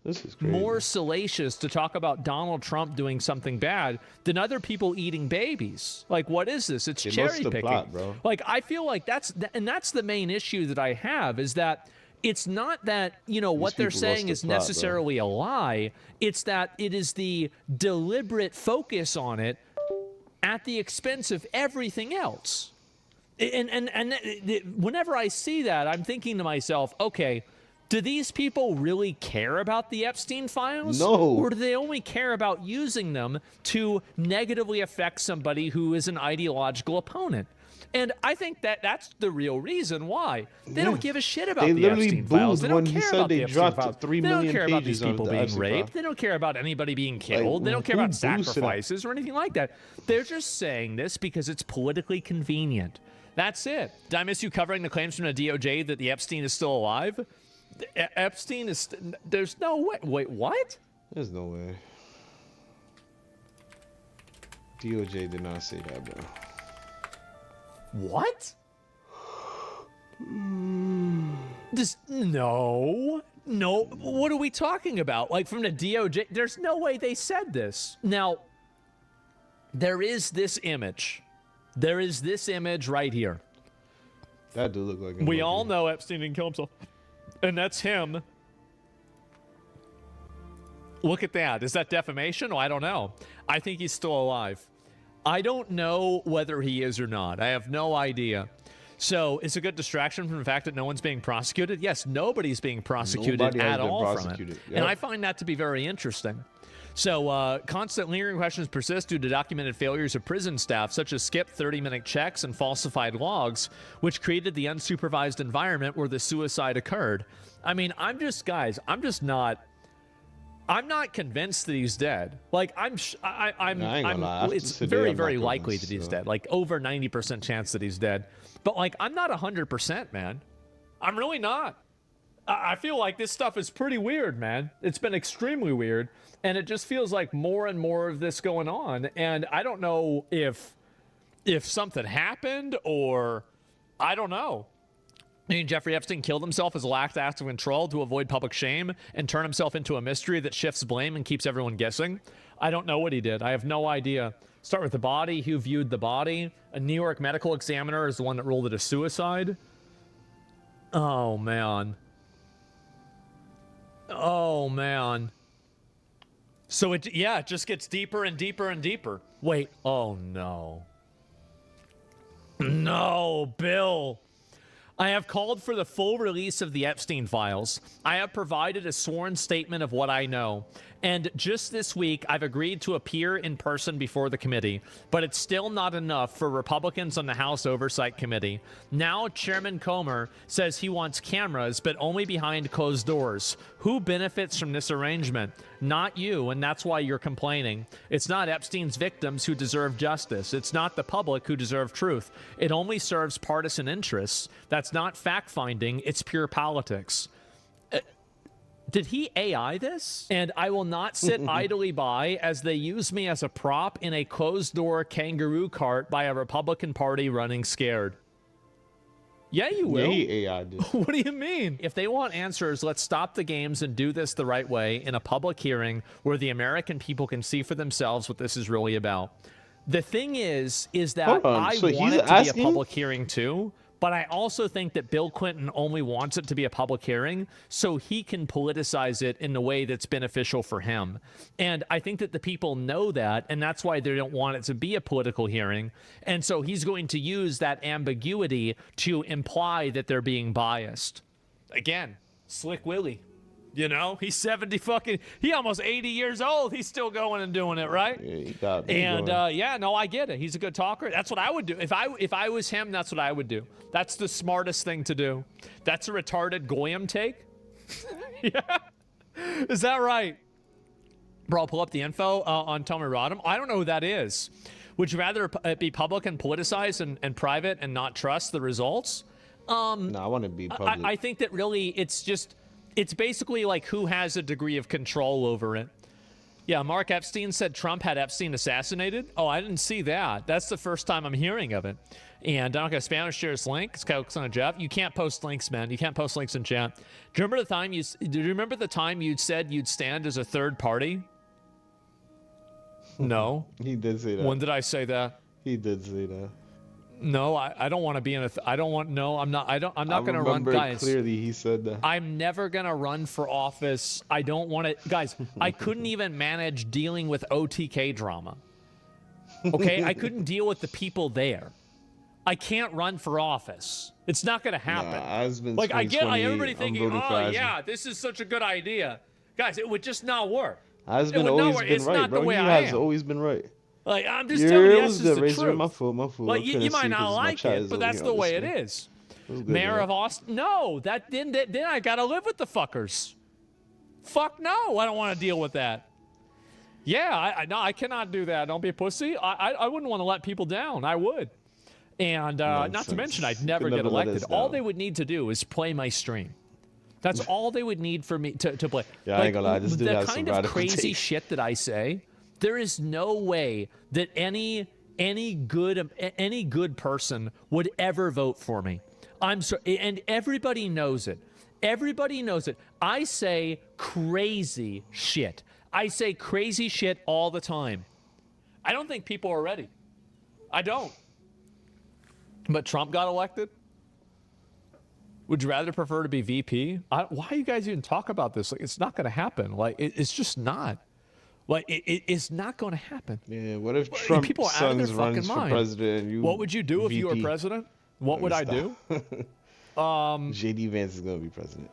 This is crazy. More salacious to talk about Donald Trump doing something bad than other people eating babies. Like, what is this? It's cherry picking. Plot, bro. Like, I feel like that's the main issue that I have, is that it's not that, you know, what they're saying is necessarily a lie. It's that it is the deliberate focus on it at the expense of everything else. And whenever I see that, I'm thinking to myself, okay, do these people really care about the Epstein files? No. Or do they only care about using them to negatively affect somebody who is an ideological opponent? And I think that that's the real reason why. They don't give a shit about the Epstein files. They don't care about the Epstein files. They don't care about these people being raped. They don't care about anybody being killed. They don't care about sacrifices or anything like that. They're just saying this because it's politically convenient. That's it. Did I miss you covering the claims from the DOJ that the Epstein is still alive? Epstein is... There's no way. Wait, what? There's no way. DOJ did not say that, bro. What? No. What are we talking about? Like, from the DOJ? There's no way they said this. Now, there is this image. There is this image right here. That do look like him. We all know Epstein didn't kill himself. And that's him. Look at that. Is that defamation? Oh, I don't know. I think he's still alive. I don't know whether he is or not. I have no idea. So, it's a good distraction from the fact that no one's being prosecuted. Yes, nobody's being prosecuted at all from it. Yep. And I find that to be very interesting. So, constant lingering questions persist due to documented failures of prison staff, such as skipped 30-minute checks and falsified logs, which created the unsupervised environment where the suicide occurred. I mean, I'm not convinced that he's dead. Like, it's very, very likely that he's dead. Like, over 90% chance that he's dead. But, like, I'm not 100%, man. I'm really not. I feel like this stuff is pretty weird, man. It's been extremely weird. And it just feels like more and more of this going on. And I don't know if something happened or I don't know. I mean, Jeffrey Epstein killed himself as a last act of control to avoid public shame and turn himself into a mystery that shifts blame and keeps everyone guessing. I don't know what he did. I have no idea. Start with the body. Who viewed the body? A New York medical examiner is the one that ruled it a suicide. Oh, man. Oh, man. So it just gets deeper and deeper and deeper. Wait, oh no. No, Bill. I have called for the full release of the Epstein files. I have provided a sworn statement of what I know. And just this week, I've agreed to appear in person before the committee. But it's still not enough for Republicans on the House Oversight Committee. Now, Chairman Comer says he wants cameras, but only behind closed doors. Who benefits from this arrangement? Not you, and that's why you're complaining. It's not Epstein's victims who deserve justice. It's not the public who deserve truth. It only serves partisan interests. That's not fact-finding. It's pure politics. Did he AI this? And I will not sit idly by as they use me as a prop in a closed-door kangaroo cart by a Republican Party running scared. Yeah, you will. Yeah, he AI'd it. What do you mean? If they want answers, let's stop the games and do this the right way in a public hearing where the American people can see for themselves what this is really about. The thing is that I want it to be a public hearing too, but I also think that Bill Clinton only wants it to be a public hearing so he can politicize it in a way that's beneficial for him. And I think that the people know that, and that's why they don't want it to be a political hearing. And so he's going to use that ambiguity to imply that they're being biased. Again, Slick Willie. You know, he's 70 fucking, he almost 80 years old. He's still going and doing it, right? Yeah, he got and yeah, no, I get it. He's a good talker. That's what I would do. If I was him, that's what I would do. That's the smartest thing to do. That's a retarded Goyam take. Yeah. Is that right? Bro, I'll pull up the info on Tommy Rodham. I don't know who that is. Would you rather it be public and politicized and private and not trust the results? No, I want to be public. I think that really it's basically like who has a degree of control over it. Yeah, Mark Epstein said Trump had Epstein assassinated. Oh, I didn't see that. That's the first time I'm hearing of it. And I'm not going to spam or share this link. It's kind of on a Jeff. You can't post links, man. You can't post links in chat. Do you remember the time you said you'd stand as a third party? No. He did say that. When did I say that? He did say that. No, I don't want to be in I don't want, no, I'm not going to run, guys. Clearly he said that. I'm never going to run for office. I don't want to, guys, I couldn't even manage dealing with OTK drama. Okay? I couldn't deal with the people there. I can't run for office. It's not going to happen. Like, everybody thinking, oh, yeah, this is such a good idea. Guys, it would just not work. Asbin always been right, bro. He has always been right. Like, I'm just telling you, that's just the truth. My fault. Like, you might not like it, but that's the way it is. Mayor of Austin, no, that didn't. Then I gotta live with the fuckers. Fuck no, I don't want to deal with that. Yeah, I cannot do that. Don't be a pussy. I wouldn't want to let people down. I would. And not to mention, I'd never get elected. All they would need to do is play my stream. That's all they would need for me to play. Yeah, I ain't gonna lie. This dude has some radical kind of crazy shit that I say. There is no way that any good person would ever vote for me. I'm sorry, and everybody knows it. Everybody knows it. I say crazy shit. I say crazy shit all the time. I don't think people are ready. I don't. But Trump got elected? Would you rather prefer to be VP? Why you guys even talk about this? Like, it's not going to happen. Like, it's just not. Like, it's not going to happen. Yeah, what if Trump's son runs for president? What would you do if you were president? What would I do? JD Vance is going to be president.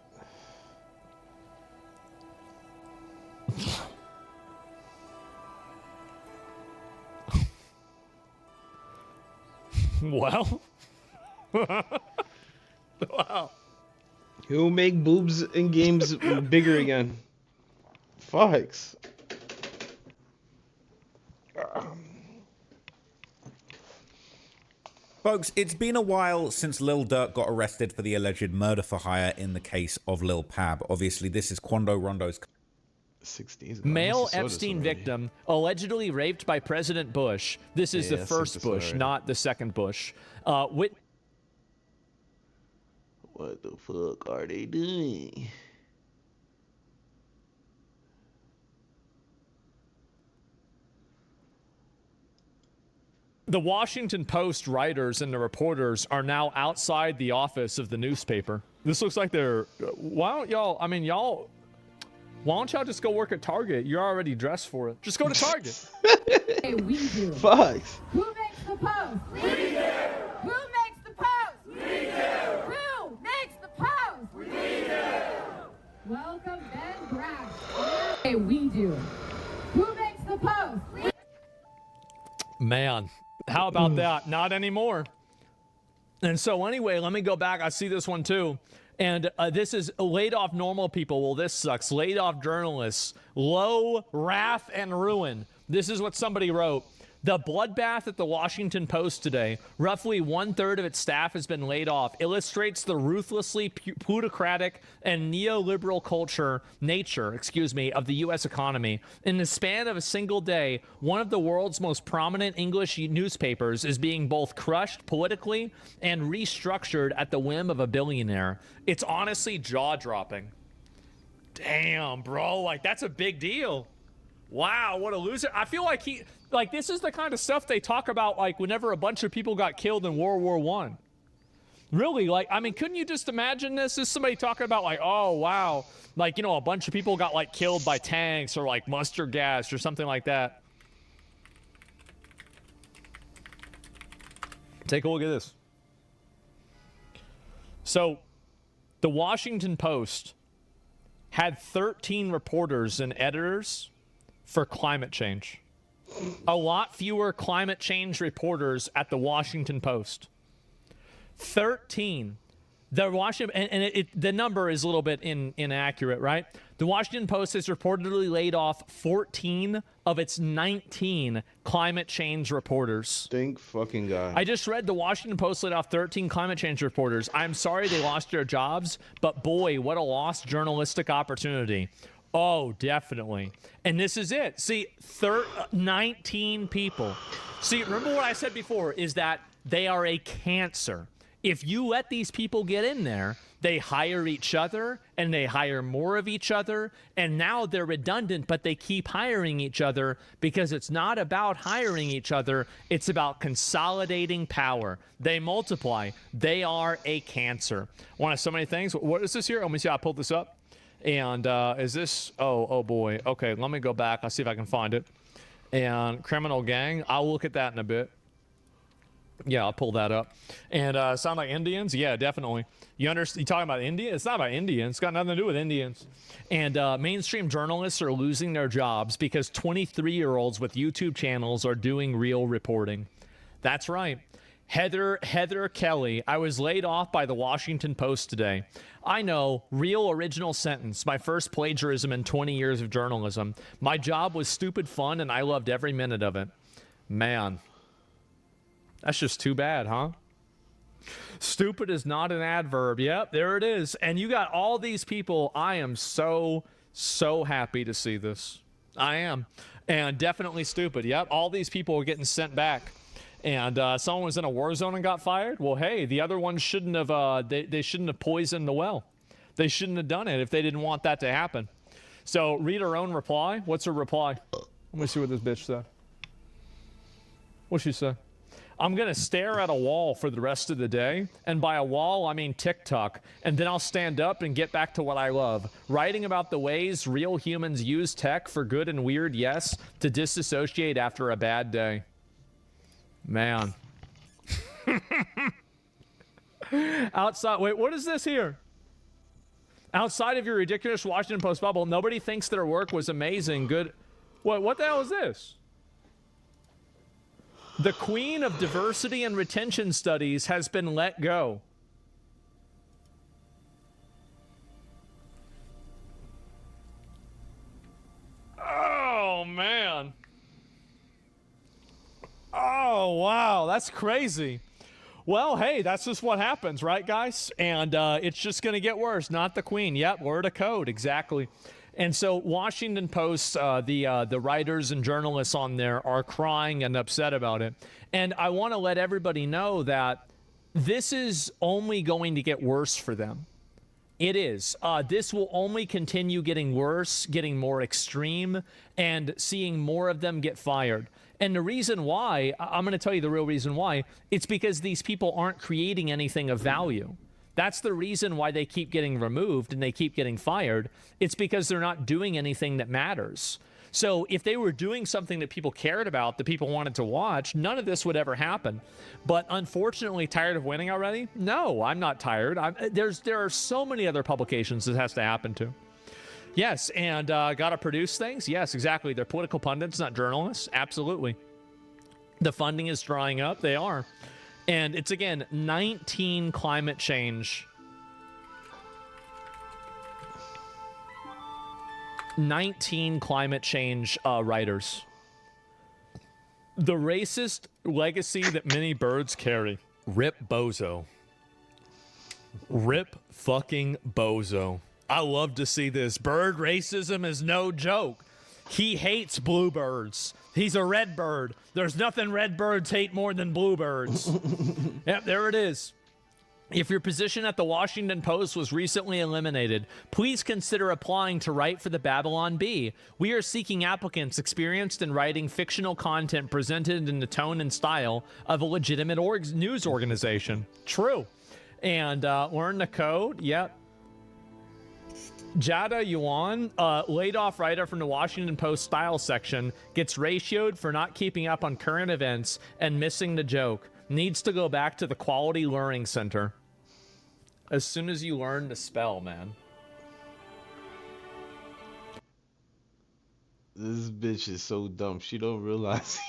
Well. Wow. He'll make boobs in games bigger again. Fucks. Folks, it's been a while since Lil Durk got arrested for the alleged murder for hire in the case of Lil Pab. Obviously, this is Quando Rondo's 60s. Male Epstein victim allegedly raped by President Bush. This is the first Bush, not the second Bush. What the fuck are they doing? The Washington Post writers and the reporters are now outside the office of the newspaper. This looks like they're... Why don't y'all just go work at Target? You're already dressed for it. Just go to Target. Hey, we do. Fucks. Who makes the post? We do. Who makes the post? We do. Who we do. Who makes the post? Man, how about that? Not anymore. And so anyway, let me go back. I see this one too. And this is laid off normal people. Well, this sucks. Laid off journalists. Low wrath and ruin. This is what somebody wrote. The bloodbath at the Washington Post today, roughly 1/3 of its staff has been laid off, illustrates the ruthlessly plutocratic and neoliberal nature of the U.S. economy. In the span of a single day, one of the world's most prominent English newspapers is being both crushed politically and restructured at the whim of a billionaire. It's honestly jaw-dropping. Damn, bro, like that's a big deal. Wow, what a loser. I feel like this is the kind of stuff they talk about like whenever a bunch of people got killed in World War I. Really, like, I mean, couldn't you just imagine this? Is somebody talking about like, oh, wow, like, you know, a bunch of people got like killed by tanks or like mustard gas or something like that. Take a look at this. So, the Washington Post had 13 reporters and editors for climate change. A lot fewer climate change reporters at the Washington Post. 13. The Washington, and the number is a little bit inaccurate, right? The Washington Post has reportedly laid off 14 of its 19 climate change reporters. Thank fucking God. I just read the Washington Post laid off 13 climate change reporters. I'm sorry they lost their jobs, but boy, what a lost journalistic opportunity. Oh, definitely. And this is it. See, 19 people. See, remember what I said before is that they are a cancer. If you let these people get in there, they hire each other and they hire more of each other. And now they're redundant, but they keep hiring each other because it's not about hiring each other. It's about consolidating power. They multiply. They are a cancer. One of so many things. What is this here? Let me see. I pulled this up. And is this, oh boy. Okay, let me go back. I'll see if I can find it. And criminal gang, I'll look at that in a bit. Yeah, I'll pull that up. And sound like Indians? Yeah, definitely. You talking about India? It's not about Indians. It's got nothing to do with Indians. And mainstream journalists are losing their jobs because 23-year-olds with YouTube channels are doing real reporting. That's right. Heather Kelly, I was laid off by the Washington Post today. I know, real original sentence, my first plagiarism in 20 years of journalism. My job was stupid fun and I loved every minute of it. Man, that's just too bad, huh? Stupid is not an adverb. Yep, there it is. And you got all these people. I am so happy to see this. I am. And definitely stupid. Yep, all these people are getting sent back. And someone was in a war zone and got fired. Well, hey, the other ones shouldn't have. They shouldn't have poisoned the well. They shouldn't have done it if they didn't want that to happen. So read her own reply. What's her reply? Let me see what this bitch said. What'd she say? I'm gonna stare at a wall for the rest of the day, and by a wall I mean TikTok, and then I'll stand up and get back to what I love. Writing about the ways real humans use tech for good and weird, yes, to disassociate after a bad day. Man. Outside, wait, what is this here? Outside of your ridiculous Washington Post bubble, nobody thinks their work was amazing. Good. What the hell is this? The queen of diversity and retention studies has been let go. Oh, man. Oh, wow, that's crazy. Well, hey, that's just what happens, right, guys? And it's just going to get worse. Not the queen. Yep, word of code, exactly. And so Washington Post, the writers and journalists on there are crying and upset about it. And I want to let everybody know that this is only going to get worse for them. It is. This will only continue getting worse, getting more extreme, and seeing more of them get fired. And the reason why, I'm going to tell you the real reason why, it's because these people aren't creating anything of value. That's the reason why they keep getting removed and they keep getting fired. It's because they're not doing anything that matters. So if they were doing something that people cared about, that people wanted to watch, none of this would ever happen. But unfortunately, tired of winning already? No, I'm not tired. There are so many other publications this has to happen to. Yes, and got to produce things. Yes, exactly. They're political pundits, not journalists. Absolutely. The funding is drying up. They are. And it's, again, 19 climate change. 19 climate change writers. The racist legacy that many birds carry. Rip Bozo. Rip fucking Bozo. I love to see this. Bird racism is no joke. He hates bluebirds. He's a red bird. There's nothing red birds hate more than bluebirds. Yep, there it is. If your position at the Washington Post was recently eliminated, please consider applying to write for the Babylon Bee. We are seeking applicants experienced in writing fictional content presented in the tone and style of a legitimate news organization. True. And learn the code. Yep. Jada Yuan, laid off writer from the Washington Post style section, gets ratioed for not keeping up on current events and missing the joke. Needs to go back to the Quality Learning Center. As soon as you learn to spell, man. This bitch is so dumb. She don't realize.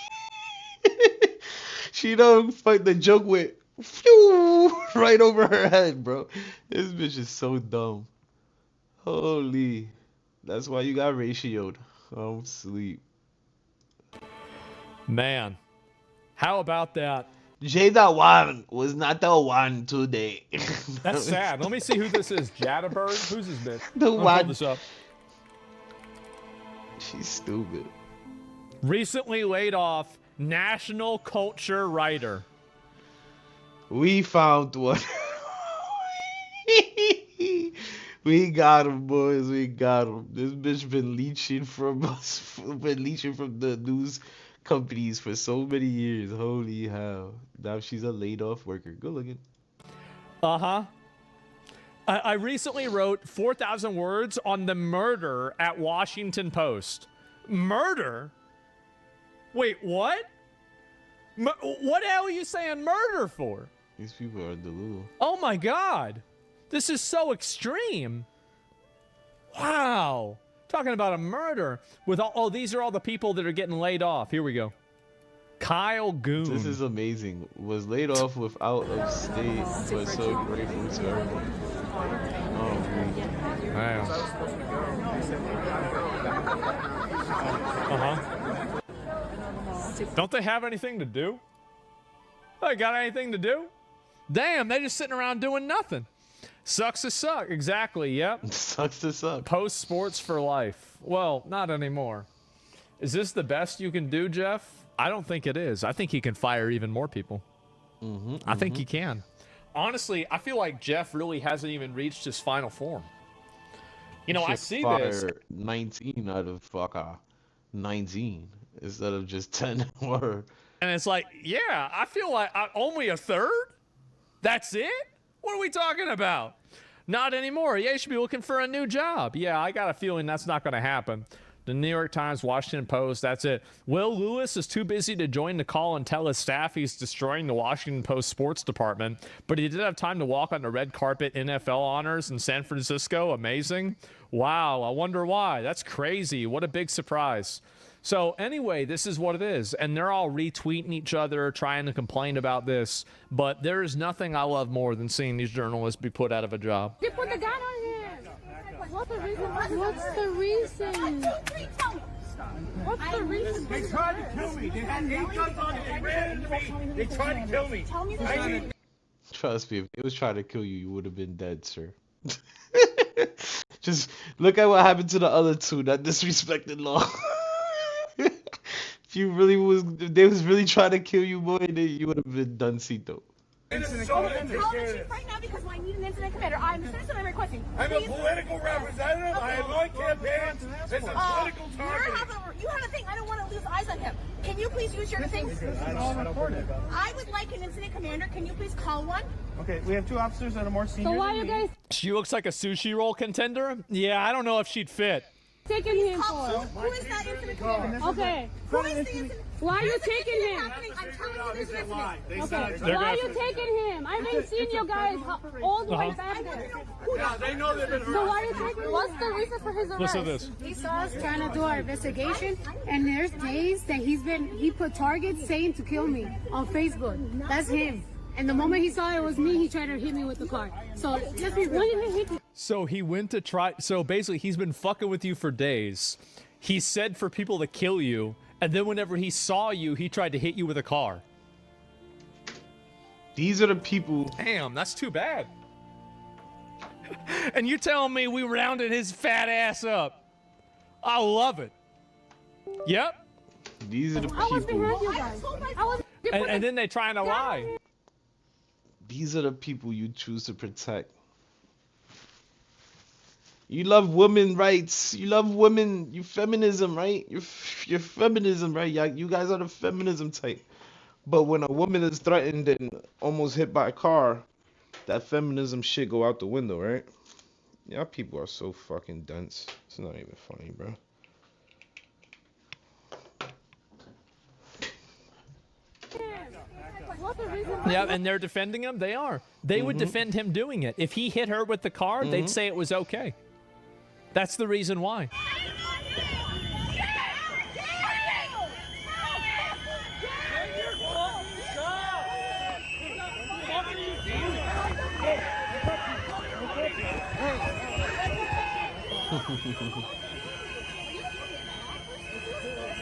She don't fight the joke with phew, right over her head, bro. This bitch is so dumb. Holy. That's why you got ratioed. I'm asleep. Man. How about that? Jada one was not the one today. That's sad. Let me see who this is. Jada Bird? Who's this bitch? The one. Pull this up. She's stupid. Recently laid off national culture writer. We found one. We got him, boys. We got him. This bitch been leeching from us. Been leeching from the news companies for so many years. Holy hell. Now she's a laid off worker. Good looking. Uh-huh. I recently wrote 4,000 words on the murder at Washington Post. Murder? Wait, what? What the hell are you saying murder for? These people are delulu. Oh my God. This is so extreme. Wow. Talking about a murder with all, oh, these are all the people that are getting laid off. Here we go. Kyle Goon. This is amazing. Was laid off without of state, but so grateful to everyone. Oh, great. Wow. Uh-huh. Don't they have anything to do? They got anything to do? Damn, they just sitting around doing nothing. Sucks to suck. Exactly, yep. Sucks to suck. Post sports for life. Well, not anymore. Is this the best you can do, Jeff? I don't think it is. I think he can fire even more people. I think he can. Honestly, I feel like Jeff really hasn't even reached his final form. You know, I see this. 19 out of 19 instead of just 10 or. And it's like, yeah, I feel like only a third? That's it? What are we talking about? Not anymore. Yeah, you should be looking for a new job. Yeah, I got a feeling that's not going to happen. The New York Times, Washington Post, that's it. Will Lewis is too busy to join the call and tell his staff he's destroying the Washington Post sports department, but he did have time to walk on the red carpet NFL honors in San Francisco. Amazing. Wow, I wonder why. That's crazy. What a big surprise. So anyway, this is what it is. And they're all retweeting each other, trying to complain about this. But there is nothing I love more than seeing these journalists be put out of a job. They put the gun on him. What's the reason? What's the reason? What's the reason? They tried to kill me. They had 8 guns on me. They ran into me. They tried to kill me. Tell me the Trust me, if it was trying to kill you, you would have been dead, sir. Just look at what happened to the other two that disrespected law. If you really was, if they was really trying to kill you, boy, then you would have been done-cito. Incident commander. Call the chief right now because I need an incident commander. I'm the citizen I'm requesting. I'm a political representative. I have my campaign. It's a political target. You have a thing. I don't want to lose eyes on him. Can you please use your thing? I would like an incident commander. Can you please call one? Okay, we have 2 officers that are more senior. So why you guys She looks like a sushi roll contender. Yeah, I don't know if she'd fit. taking him for? Who is that incident Okay. Who is the incident? Why are you taking him? I'm telling you this incident. Okay. Why are you taking him? I've been seeing you guys all the way back there. Yeah, they know they've been hurt. So why are you taking? What's the reason for his arrest? Listen to this. He saw us trying to do our investigation, and there's days that he put targets saying to kill me on Facebook. That's him. And the moment he saw it was me, he tried to hit me with the car. So just when did he hit me? So he went to try. So basically, he's been fucking with you for days. He said for people to kill you, and then whenever he saw you, he tried to hit you with a car. These are the people. Damn, that's too bad. And you telling me we rounded his fat ass up? I love it. Yep. These are the I was people. behind you guys. And then they trying to lie. These are the people you choose to protect. You love women rights. You love women. You feminism, right? You're feminism, right? You guys are the feminism type. But when a woman is threatened and almost hit by a car, that feminism shit go out the window, right? Y'all people are so fucking dense. It's not even funny, bro. Yeah, and they're defending him. They are. They would defend him doing it. If he hit her with the car, they'd say it was okay. That's the reason why.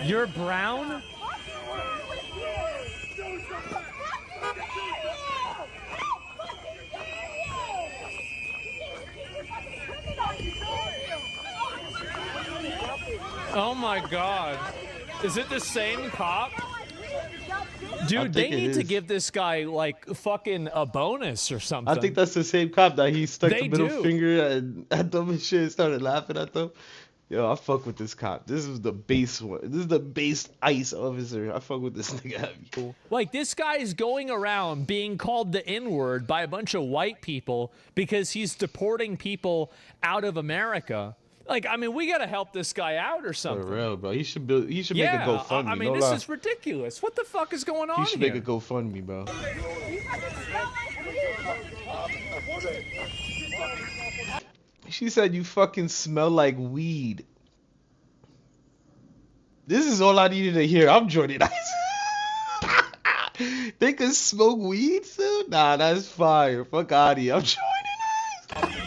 You're brown? Oh my god. Is it the same cop? Dude, they need to give this guy like fucking a bonus or something. I think that's the same cop that he stuck They the middle do. finger at them and shit and started laughing at them. Yo, I fuck with this cop. This is the base one. This is the base ICE officer. I fuck with this nigga heavy. Like, this guy is going around being called the N-word by a bunch of white people because he's deporting people out of America. Like, I mean, we gotta help this guy out or something. For real, bro. He should make a GoFundMe. I mean, no this lie. is ridiculous. What the fuck is going on He should here? make a GoFundMe, bro. She said you fucking smell like weed. This is all I needed to hear. I'm joining ICE. They can smoke weed too? Nah, that's fire. Fuck out of here. I'm joining ICE.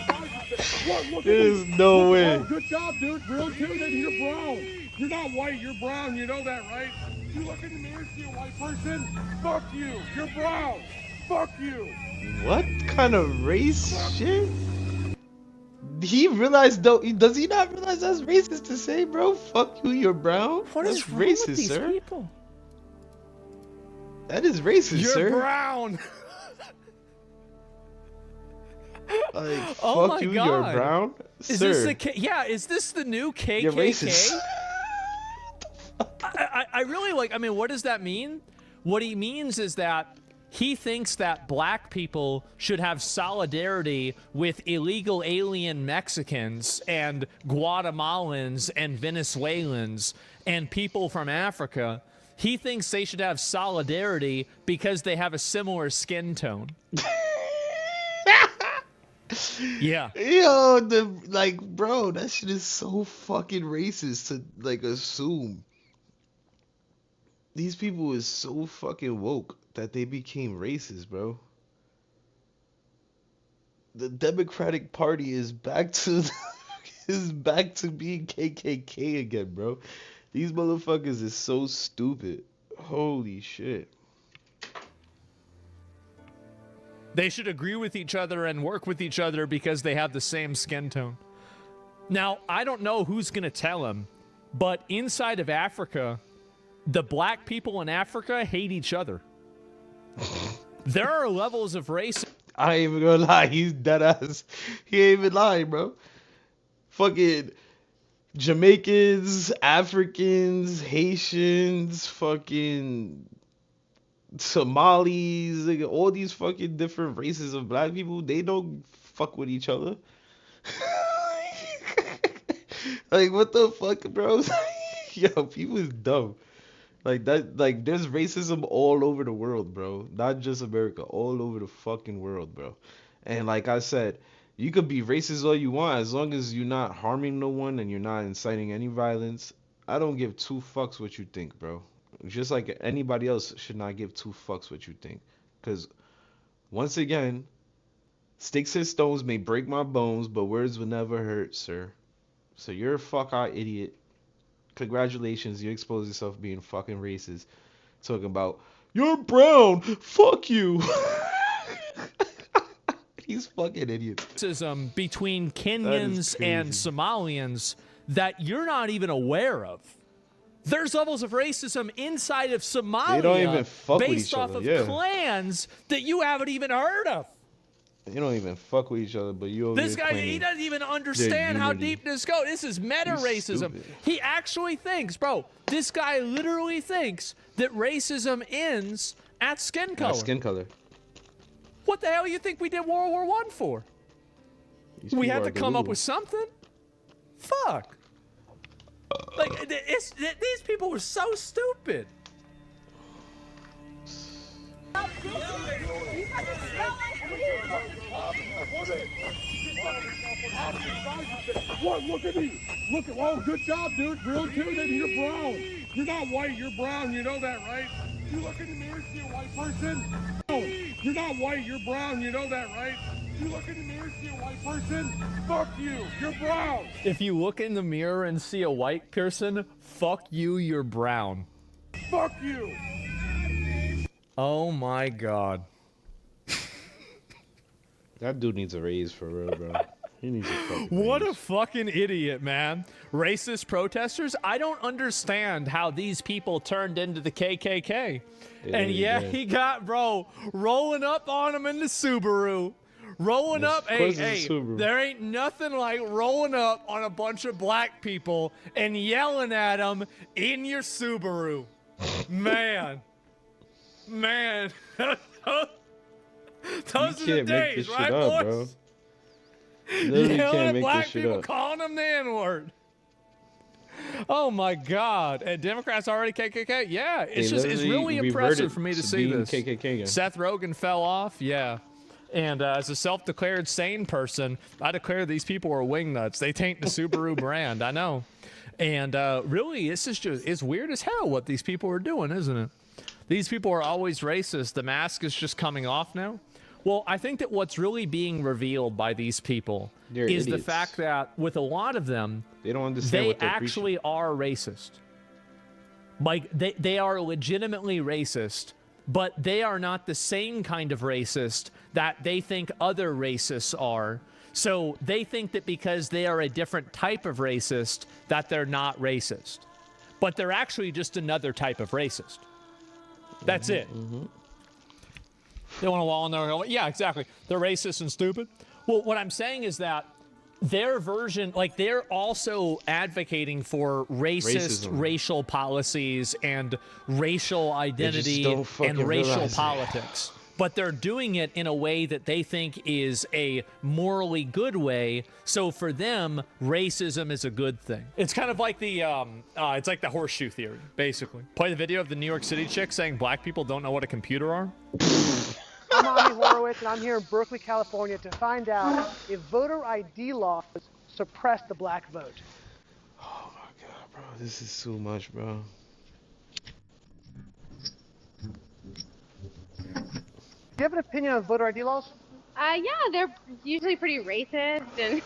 There's no way. Good job, dude. Real good, and you're brown. You're not white, you're brown. You know that, right? You look in the mirror, see a white person? Fuck you. You're brown. Fuck you. What kind of race shit? He realized though. Does he not realize that's racist to say, bro? Fuck you, you're brown. What that's is wrong racist, with these sir. people? That is racist, You're sir. brown. Like, Oh fuck my you, God. you're brown, Is sir. this the yeah? Is this the new KKK? You're racist. I really like. I mean, what does that mean? What he means is that he thinks that black people should have solidarity with illegal alien Mexicans and Guatemalans and Venezuelans and people from Africa. He thinks they should have solidarity because they have a similar skin tone. Yeah. Yo, bro, that shit is so fucking racist to like assume. These people is so fucking woke that they became racist, bro. The Democratic Party is back to being KKK again, bro. These motherfuckers is so stupid. Holy shit. They should agree with each other and work with each other because they have the same skin tone. Now, I don't know who's going to tell him, but inside of Africa, the black people in Africa hate each other. There are levels of race. I ain't even gonna lie, he's dead ass. He ain't even lying, bro. Fucking Jamaicans, Africans, Haitians, fucking Somalis, like, all these fucking different races of black people, they don't fuck with each other. Like, what the fuck, bro? Yo, people is dumb. Like that, like there's racism all over the world, bro. Not just America, all over the fucking world, bro. And like I said, you could be racist all you want as long as you're not harming no one and you're not inciting any violence. I don't give two fucks what you think, bro. Just like anybody else should not give two fucks what you think. Cause once again, sticks and stones may break my bones, but words will never hurt, sir. So you're a fuck-eye idiot. Congratulations, you exposed yourself being fucking racist. Talking about, you're brown, fuck you. These fucking idiots. Racism between Kenyans and Somalians that you're not even aware of. There's levels of racism inside of Somalia They don't even fuck with based each off other, of yeah. clans that you haven't even heard of. You don't even fuck with each other, but you over This here guy, claiming he doesn't even their understand how unity. deep this goes. This is meta racism. He actually thinks, bro, this guy literally thinks that racism ends at skin color. Skin color. What the hell do you think we did World War I for? These We people had are to come up delusional. with something? Fuck. Like, these people were so stupid. What? Look at me. Look at, oh, good job, dude. Real intimidating. You're brown. You're not white. You're brown. You know that, right? You look in the mirror, see a white person? No, you're not white. You're brown. You know that, right? You look in the mirror, see a white person? Fuck you. You're brown. If you look in the mirror and see a white person, fuck you, you're brown. Fuck you. Oh my god. That dude needs a raise for real, bro. He needs a fucking What a fucking idiot, man. Racist protesters? I don't understand how these people turned into the KKK. And yeah, he got, bro, rolling up on him in the Subaru. Rolling Yes, up, of course hey, it's a Subaru. there ain't nothing like rolling up on a bunch of black people and yelling at them in your Subaru. Man. Man. Those are the can't make days, this shit right, up, boys? bro. Literally Yelling can't at make black this shit people, up. calling them the N-word. Oh my God! And Democrats already KKK? Yeah, it's They it's really literally impressive reverted for me to to see being this. KKK again. Seth Rogen fell off, yeah. And as a self-declared sane person, I declare these people are wingnuts. They taint the Subaru brand. I know. And really, it's weird as hell what these people are doing, isn't it? These people are always racist. The mask is just coming off now. Well, I think that what's really being revealed by these people They're is the idiots. fact that with a lot of them, They don't understand they what they're actually are racist. Like, they are legitimately racist, but they are not the same kind of racist that they think other racists are. So they think that because they are a different type of racist, that they're not racist. But they're actually just another type of racist. That's it. They want to wall in there. Yeah, exactly. They're racist and stupid. Well, what I'm saying is that their version, like, they're also advocating for racist Racism. racial policies and racial identity don't and fucking racial realize it. politics. But they're doing it in a way that they think is a morally good way. So for them, racism is a good thing. It's kind of like the it's like the horseshoe theory, basically. Play the video of the New York City chick saying black people don't know what a computer are. I'm Ami Horowitz, and I'm here in Berkeley, California to find out if voter ID laws suppress the black vote. Bro, this is too much, bro. Do you have an opinion on voter ID laws? Yeah, they're usually pretty racist and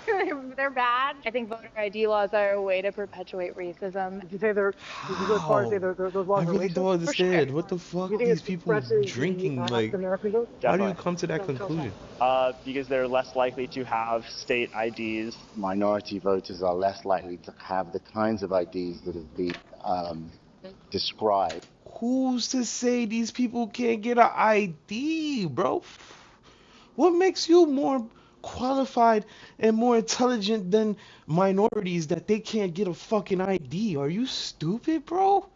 they're bad. I think voter ID laws are a way to perpetuate racism. Did you say they're? Did you go as far as say those laws I are really racist? don't understand. What the fuck You think these it people suppresses drinking? the Like, African-American vote? how do you Definitely. come to that conclusion? Because they're less likely to have state IDs. Minority voters are less likely to have the kinds of IDs that have been described. Who's to say these people can't get an ID, bro? What makes you more qualified and more intelligent than minorities that they can't get a fucking ID? Are you stupid, bro?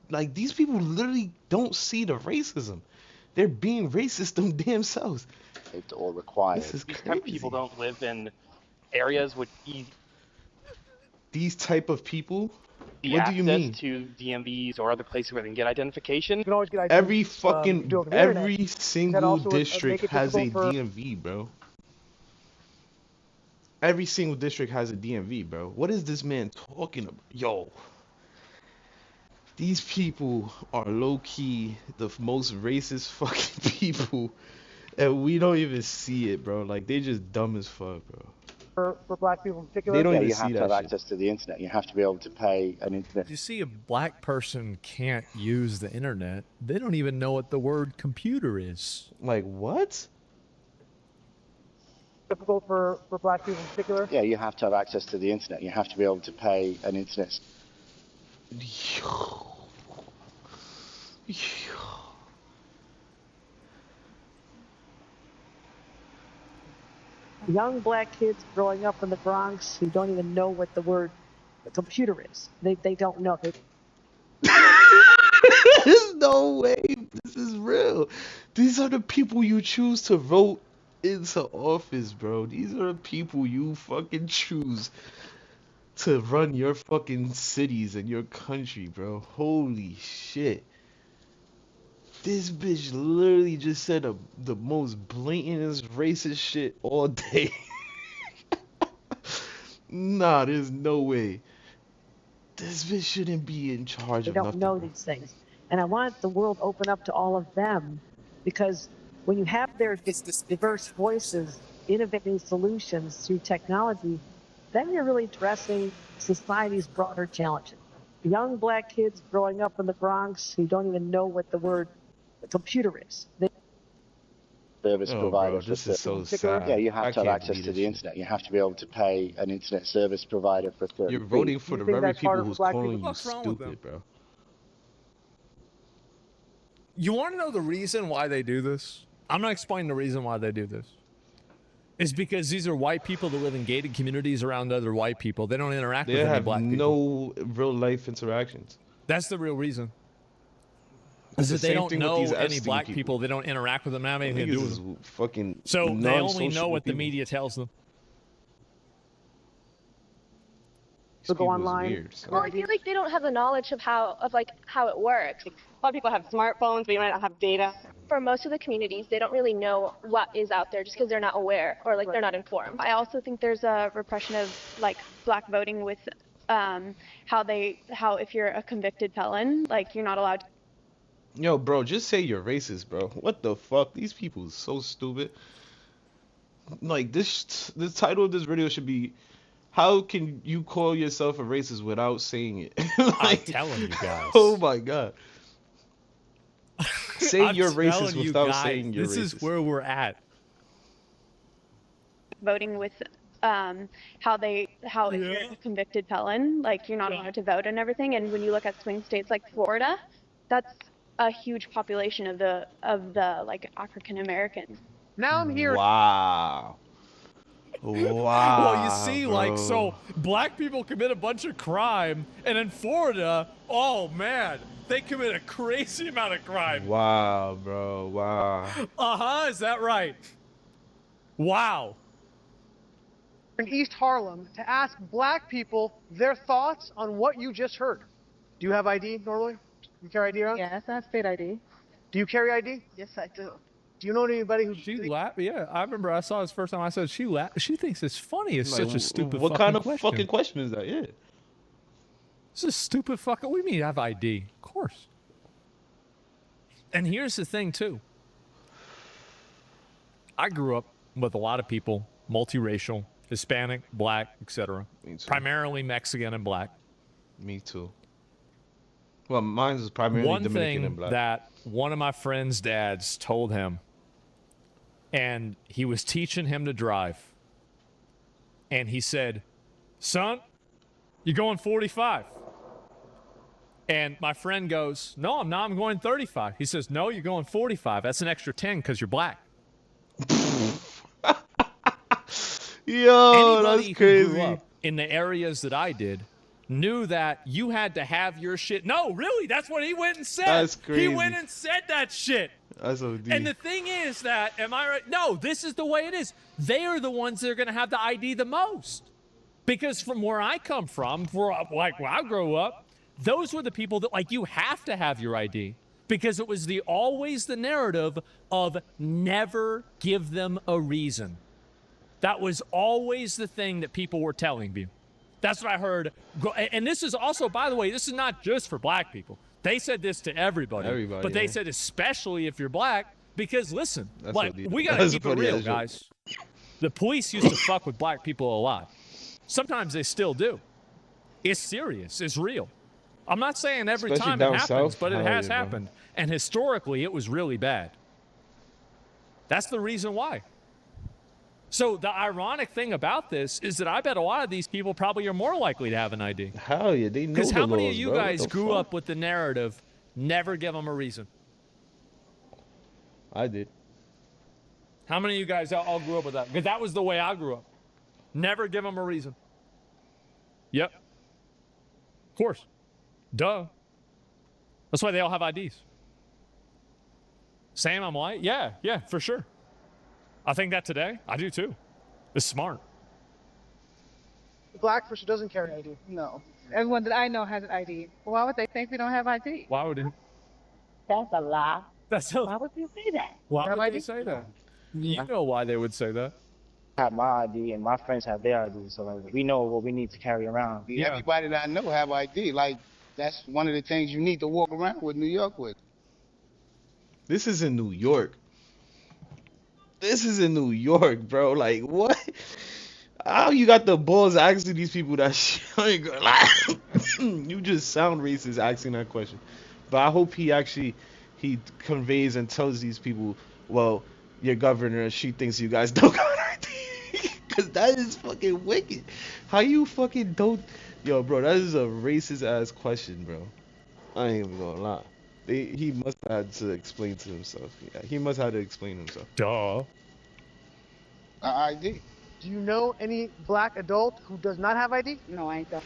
Like, these people literally don't see the racism. They're being racist themselves. Or required. This is These type of crazy. people don't live in areas with easy. These type of people the What do you access mean? to DMVs or other places where they can get identification. You can always get ID, Every do it over the internet. every That single also would district make it has a difficult for DMV, bro. Every single district has a DMV, bro. What is this man talking about? Yo, these people are low-key the most racist fucking people, and we don't even see it, bro. Like, they just dumb as fuck, bro. for black people in particular. They don't Yeah, even you see have to that have shit. access to the internet. You have to be able to pay an internet. You see, a black person can't use the internet. They don't even know what the word computer is. Like, what? Difficult for black people in particular. Yeah, you have to have access to the internet. You have to be able to pay an internet. Young black kids growing up in the Bronx who don't even know what the word computer is. They don't know. There's no way this is real. These are the people you choose to vote into office, bro. These are the people you fucking choose to run your fucking cities and your country, bro. Holy shit. This bitch literally just said the most blatantest racist shit all day. Nah, there's no way. This bitch shouldn't be in charge They of don't nothing. know these things. And I want the world open up to all of them, because when you have their diverse voices, innovating solutions through technology, then you're really addressing society's broader challenges. Young black kids growing up in the Bronx who don't even know what the word computer is. Service provider. This is so sad. Yeah, you have I to have can't access believe to this the shit. internet. You have to be able to pay an internet service provider for 30 You're voting for the very people who's calling you What's wrong with stupid, bro. You want to know the reason why they do this? I'm not explaining the reason why they do this. It's because these are white people that live in gated communities around other white people. They don't interact They with any have black people. no real life interactions. That's the real reason. It's Is the that they same don't thing with know these any Epstein black people. people. They don't interact with them. They don't have anything to do Niggas with is them. fucking So they only know non-sociable what the people. media tells them. So go online. Well, I feel like they don't have the knowledge of how it works. A lot of people have smartphones, but you might not have data. For most of the communities, they don't really know what is out there just because they're not aware or they're not informed. I also think there's a repression of black voting with how if you're a convicted felon, you're not allowed to. Yo, bro, just say you're racist, bro. What the fuck? These people are so stupid. Like, the title of this video should be, how can you call yourself a racist without saying it? I'm telling you guys. Oh my god. Say I'm you're racist telling you without guys, saying you're this racist. is where we're at. Voting with how if you're a convicted felon, you're not allowed to vote and everything. And when you look at swing states like Florida, that's a huge population of the African Americans. Now I'm here. Wow. Wow. Well, you see, so black people commit a bunch of crime, and in Florida, oh man, they commit a crazy amount of crime. Wow, bro. Wow. Is that right? Wow. In East Harlem to ask black people their thoughts on what you just heard. Do you have ID normally? You carry ID around? Yes, I have state ID. Do you carry ID? Yes, I do. Do you know anybody who? She laughed. Yeah, I remember I saw this first time. I said she laughed. She thinks it's funny. It's such a stupid. What kind of question. fucking question is that? Yeah. It's a stupid fucking. What do you mean you have ID? Of course. And here's the thing too. I grew up with a lot of people, multiracial, Hispanic, black, etc. Primarily Mexican and black. Me too. Well, mine is primarily One Dominican thing and black. that one of my friend's dads told him, and he was teaching him to drive, and he said, "Son, you're going 45." And my friend goes, "No, I'm not. I'm going 35." He says, "No, you're going 45. That's an extra 10 because you're black." Yo, Anybody that's who grew crazy. up in the areas that I did knew that you had to have your shit. No, really, that's what he went and said. That's He crazy. went and said that shit. That's OD. And the thing is that, am I right? No, this is the way it is. They are the ones that are going to have the ID the most. Because from where I come from, where I grew up, those were the people that, like, you have to have your ID, because it was always the narrative of never give them a reason. That was always the thing that people were telling you. That's what I heard. And this is also, by the way, this is not just for black people. They said this to everybody. But they said especially if you're black, because listen, like, we got to keep it real, guys. The police used to fuck with black people a lot. Sometimes they still do. It's serious. It's real. I'm not saying every Especially time it down happens, south. but it Hell has yeah, bro. happened. And historically, it was really bad. That's the reason why. So the ironic thing about this is that I bet a lot of these people probably are more likely to have an ID. Hell yeah, they know Because the how many laws, of you bro. What guys the grew fuck? up with the narrative, never give them a reason? I did. How many of you guys all grew up with that? Because that was the way I grew up. Never give them a reason. Yep. Of course. Duh. That's why they all have IDs. Sam, I'm white? Yeah, for sure. I think that today. I do too. It's smart. The black person doesn't carry ID. No. Everyone that I know has an ID. Why would they think we don't have ID? Why would it? That's a lie. Why would you say that? Why Have would ID? they say that? You know why they would say that. I have my ID and my friends have their ID, so like, we know what we need to carry around. Everybody that I know have ID. Like, that's one of the things you need to walk around with New York with. This is in New York. This is in New York, bro. Like, what? How you got the balls asking these people that shit? I ain't gonna lie. You just sound racist asking that question. But I hope he conveys and tells these people, well, your governor, she thinks you guys don't got ID. Because that is fucking wicked. How you fucking don't... Yo, bro, that is a racist ass question, bro. I ain't even gonna lie. He must have had to explain to himself. Yeah, he must have had to explain himself. Duh. ID. Do you know any black adult who does not have ID? No, I don't.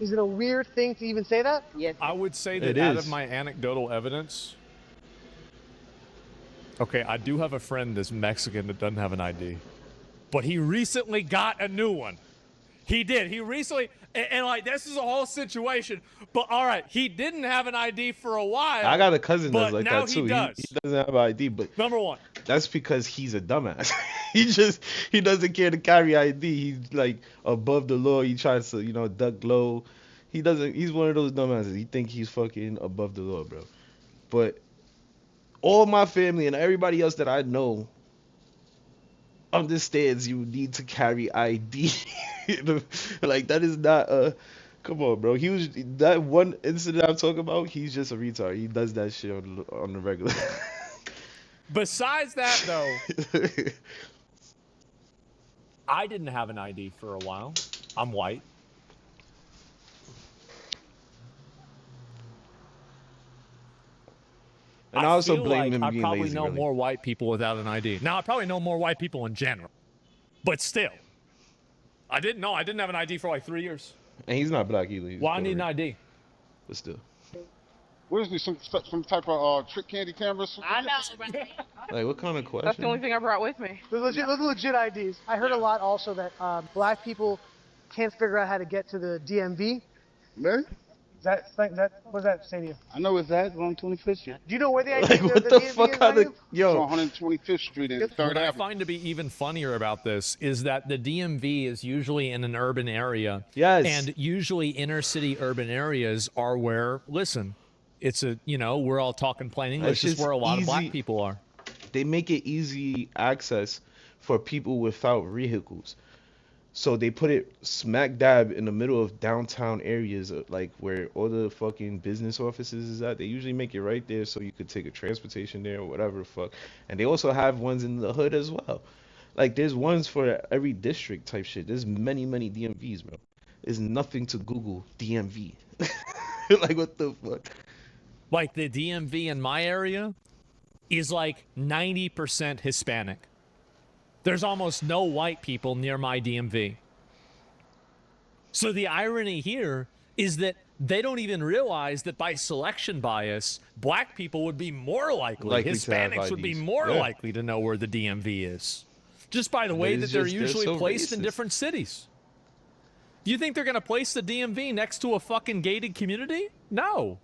Is it a weird thing to even say that? Yes. I would say that It out is. of my anecdotal evidence, okay, I do have a friend that's Mexican that doesn't have an ID, but he recently got a new one. He did. He recently, and like, this is a whole situation, but all right, he didn't have an ID for a while. I got a cousin that's but like now that too. He does. He doesn't have ID, but Number one. that's because he's a dumbass. he doesn't care to carry ID. He's like above the law. He tries to, duck low. He's one of those dumbasses. He think he's fucking above the law, bro. But all my family and everybody else that I know understands you need to carry ID. Like, that is not come on, bro. That one incident I'm talking about, he's just a retard. He does that shit on the regular. Besides that, though, I didn't have an ID for a while. I'm white. And I also feel blame like him I being probably lazy, know really. more white people without an ID. Now, I probably know more white people in general. But still, I didn't have an ID for like 3 years. And he's not black either. He's Why I need an Puerto ID? Rican. But still. What is this? Some type of trick candy camera? I know, right? Like, what kind of question? That's the only thing I brought with me. Those are legit IDs. I heard a lot also that black people can't figure out how to get to the DMV. Really? What does that say to you? I know it's that on 25th Street. Do you know where the ID Like, what the fuck? How the... It's Yo. on 125th Street and 3rd What I Avenue. find to be even funnier about this is that the DMV is usually in an urban area. Yes. And usually inner city urban areas are where, listen, it's we're all talking plain English. It's where a lot of black people are. They make it easy access for people without vehicles. So they put it smack dab in the middle of downtown areas, like where all the fucking business offices is at. They usually make it right there so you could take a transportation there or whatever the fuck. And they also have ones in the hood as well. Like, there's ones for every district type shit. There's many, many DMVs, bro. There's nothing to Google DMV. Like, what the fuck? Like, the DMV in my area is like 90% Hispanic. There's almost no white people near my DMV. So the irony here is that they don't even realize that by selection bias, black people would be more likely to have Hispanics would be IDs. more Yeah. likely to know where the DMV is. Just by the way It's that they're just- they're usually so placed in racist. different cities. Do you think they're going to place the DMV next to a fucking gated community? No.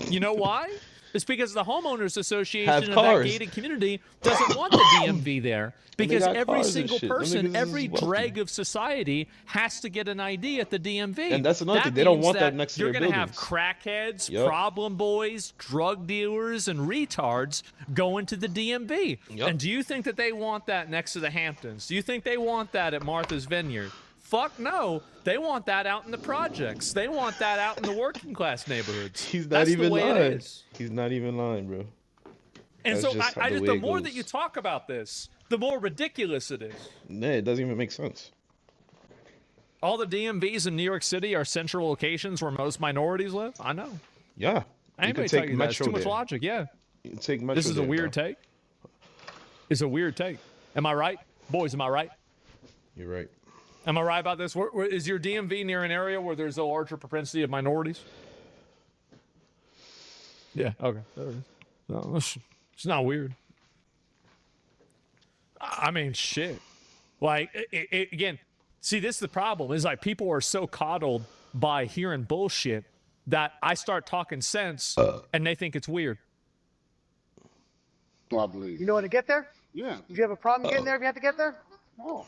You know why? It's because the homeowners association of that gated community doesn't want the DMV there. Because every single person, every dreg of society has to get an ID at the DMV. And that's another thing. They don't want that next to their buildings. You're going buildings. to have crackheads, problem boys, drug dealers, and retards going to the DMV. And do you think that they want that next to the Hamptons? Do you think they want that at Martha's Vineyard? Fuck no. They want that out in the projects. They want that out in the working class neighborhoods. He's not even lying. He's not even lying, bro. And so the more that you talk about this, the more ridiculous it is. Nah, it doesn't even make sense. All the DMVs in New York City are central locations where most minorities live. I know. Yeah. Anybody tell you that? It's too much logic. Yeah. You can take Metro This is a there, weird bro. take. It's a weird take. Am I right? Boys, am I right? You're right. Am I right about this? Is your DMV near an area where there's a larger propensity of minorities? Yeah. Okay. There it is. No, it's not weird. I mean, shit. Like, again, see, this is the problem. Is like people are so coddled by hearing bullshit that I start talking sense and they think it's weird. I believe. You know how to get there? Yeah. Do you have a problem getting there if you have to get there? No.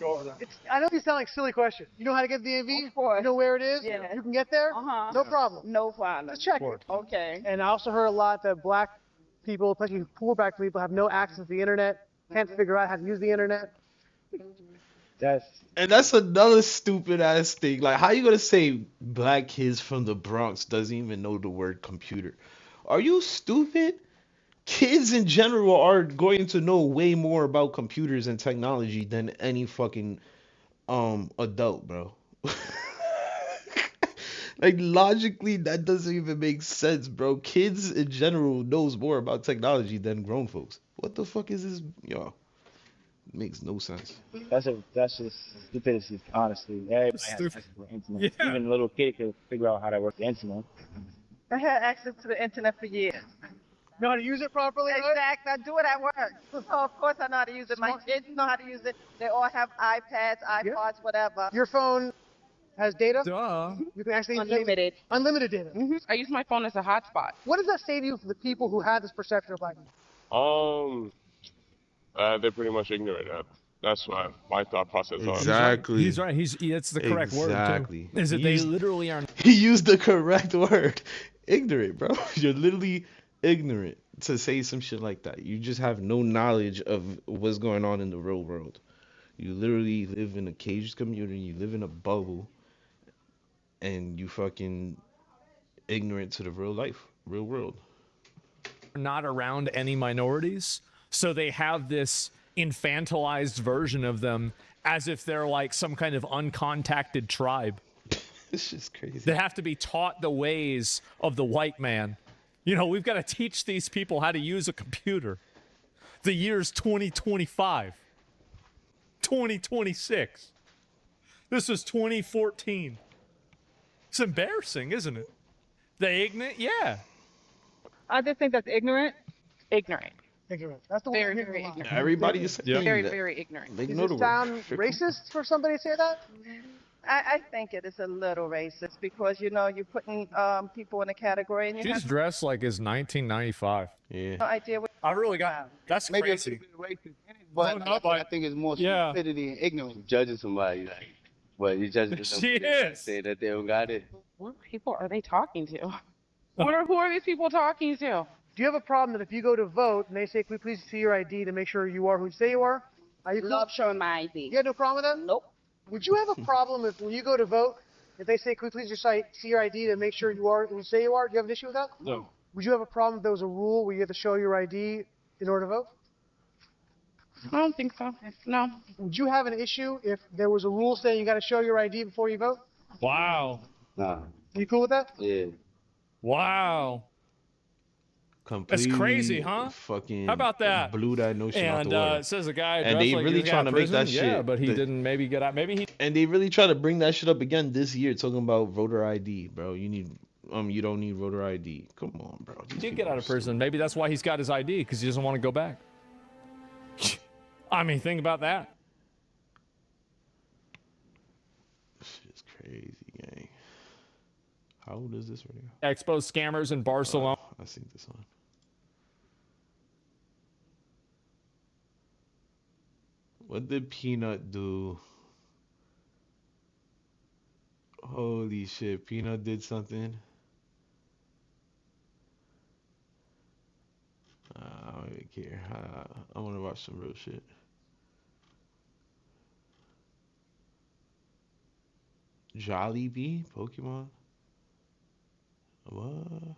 Go over there. I know these sound like silly questions. You know how to get to the DMV? Of course. You know where it is? Yeah. You can get there? Uh-huh. No problem. No problem. Just check it. Okay. And I also heard a lot that black people, especially poor black people, have no access to the internet, can't figure out how to use the internet. And that's another stupid ass thing. Like, how you gonna say black kids from the Bronx doesn't even know the word computer? Are you stupid? Kids in general are going to know way more about computers and technology than any fucking adult, bro. Like, logically, that doesn't even make sense, bro. Kids in general knows more about technology than grown folks. What the fuck is this, yo? Makes no sense. That's just stupidity, honestly. Everybody has access to the internet. Yeah. Even a little kid can figure out how to work the internet. I had access to the internet for years. You know how to use it properly? Exactly. I do it at work. So of course I know how to use it. My kids know how to use it. They all have iPads, iPods, whatever. Your phone has data? Duh. You can actually Unlimited. Unlimited data. I use my phone as a hotspot. What does that say to you for the people who have this perception of black people? They're pretty much ignorant. That's my thought process. Exactly. He's right. That's the correct word. Exactly. Too. Is that they literally are. He used the correct word. Ignorant, bro. You're literally ignorant to say some shit like that. You just have no knowledge of what's going on in the real world. You literally live in a caged community. You live in a bubble, and you fucking ignorant to the real world. Not around any minorities, so they have this infantilized version of them as if they're like some kind of uncontacted tribe. It's just crazy. They have to be taught the ways of the white man. You know, we've got to teach these people how to use a computer. The year's 2025, 2026. This was 2014. It's embarrassing, isn't it? The ignorant, yeah. I just think that's ignorant. Ignorant. Ignorant. That's the Very, word. very ignorant. Everybody is saying Very, that. very ignorant. They Does know it the word. sound racist for somebody to say that? I think it is a little racist because, you know, you're putting people in a category and you She's have dressed like it's 1995. Yeah. no idea what. I really got. That's Maybe crazy. it's a bit racist in it, but I think it's more Yeah. stupidity and ignorance. Judging somebody, like, but you judging them She because they is. say that they don't got it. What people are they talking to? Who are these people talking to? Do you have a problem that if you go to vote and they say, "Can we please see your ID to make sure you are who you say you are"? Are you cool? Love showing my ID. You have no problem with that? Nope. Would you have a problem if when you go to vote, if they say, "Can we please just see your ID to make sure you are who you say you are"? Do you have an issue with that? No. Would you have a problem if there was a rule where you have to show your ID in order to vote? I don't think so. No. Would you have an issue if there was a rule saying you got to show your ID before you vote? Wow. Nah. Are you cool with that? Yeah. Wow. Completely That's crazy, huh? Fucking How about that? Blew that notion out And the water. it says a guy And dressed they like really he got trying to out of make that prison. shit. Yeah, but he didn't maybe get out. Maybe he. And they really try to bring that shit up again this year, talking about voter ID, bro. You don't need voter ID. Come on, bro. He did get out of prison. Maybe that's why he's got his ID, because he doesn't want to go back. I mean, think about that. Crazy gang. How old is this video? Expose scammers in Barcelona. I think this one. What did Peanut do? Holy shit, Peanut did something. I don't even care. I want to watch some real shit. Jollibee Pokemon? What?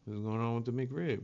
What's going on with the McRib?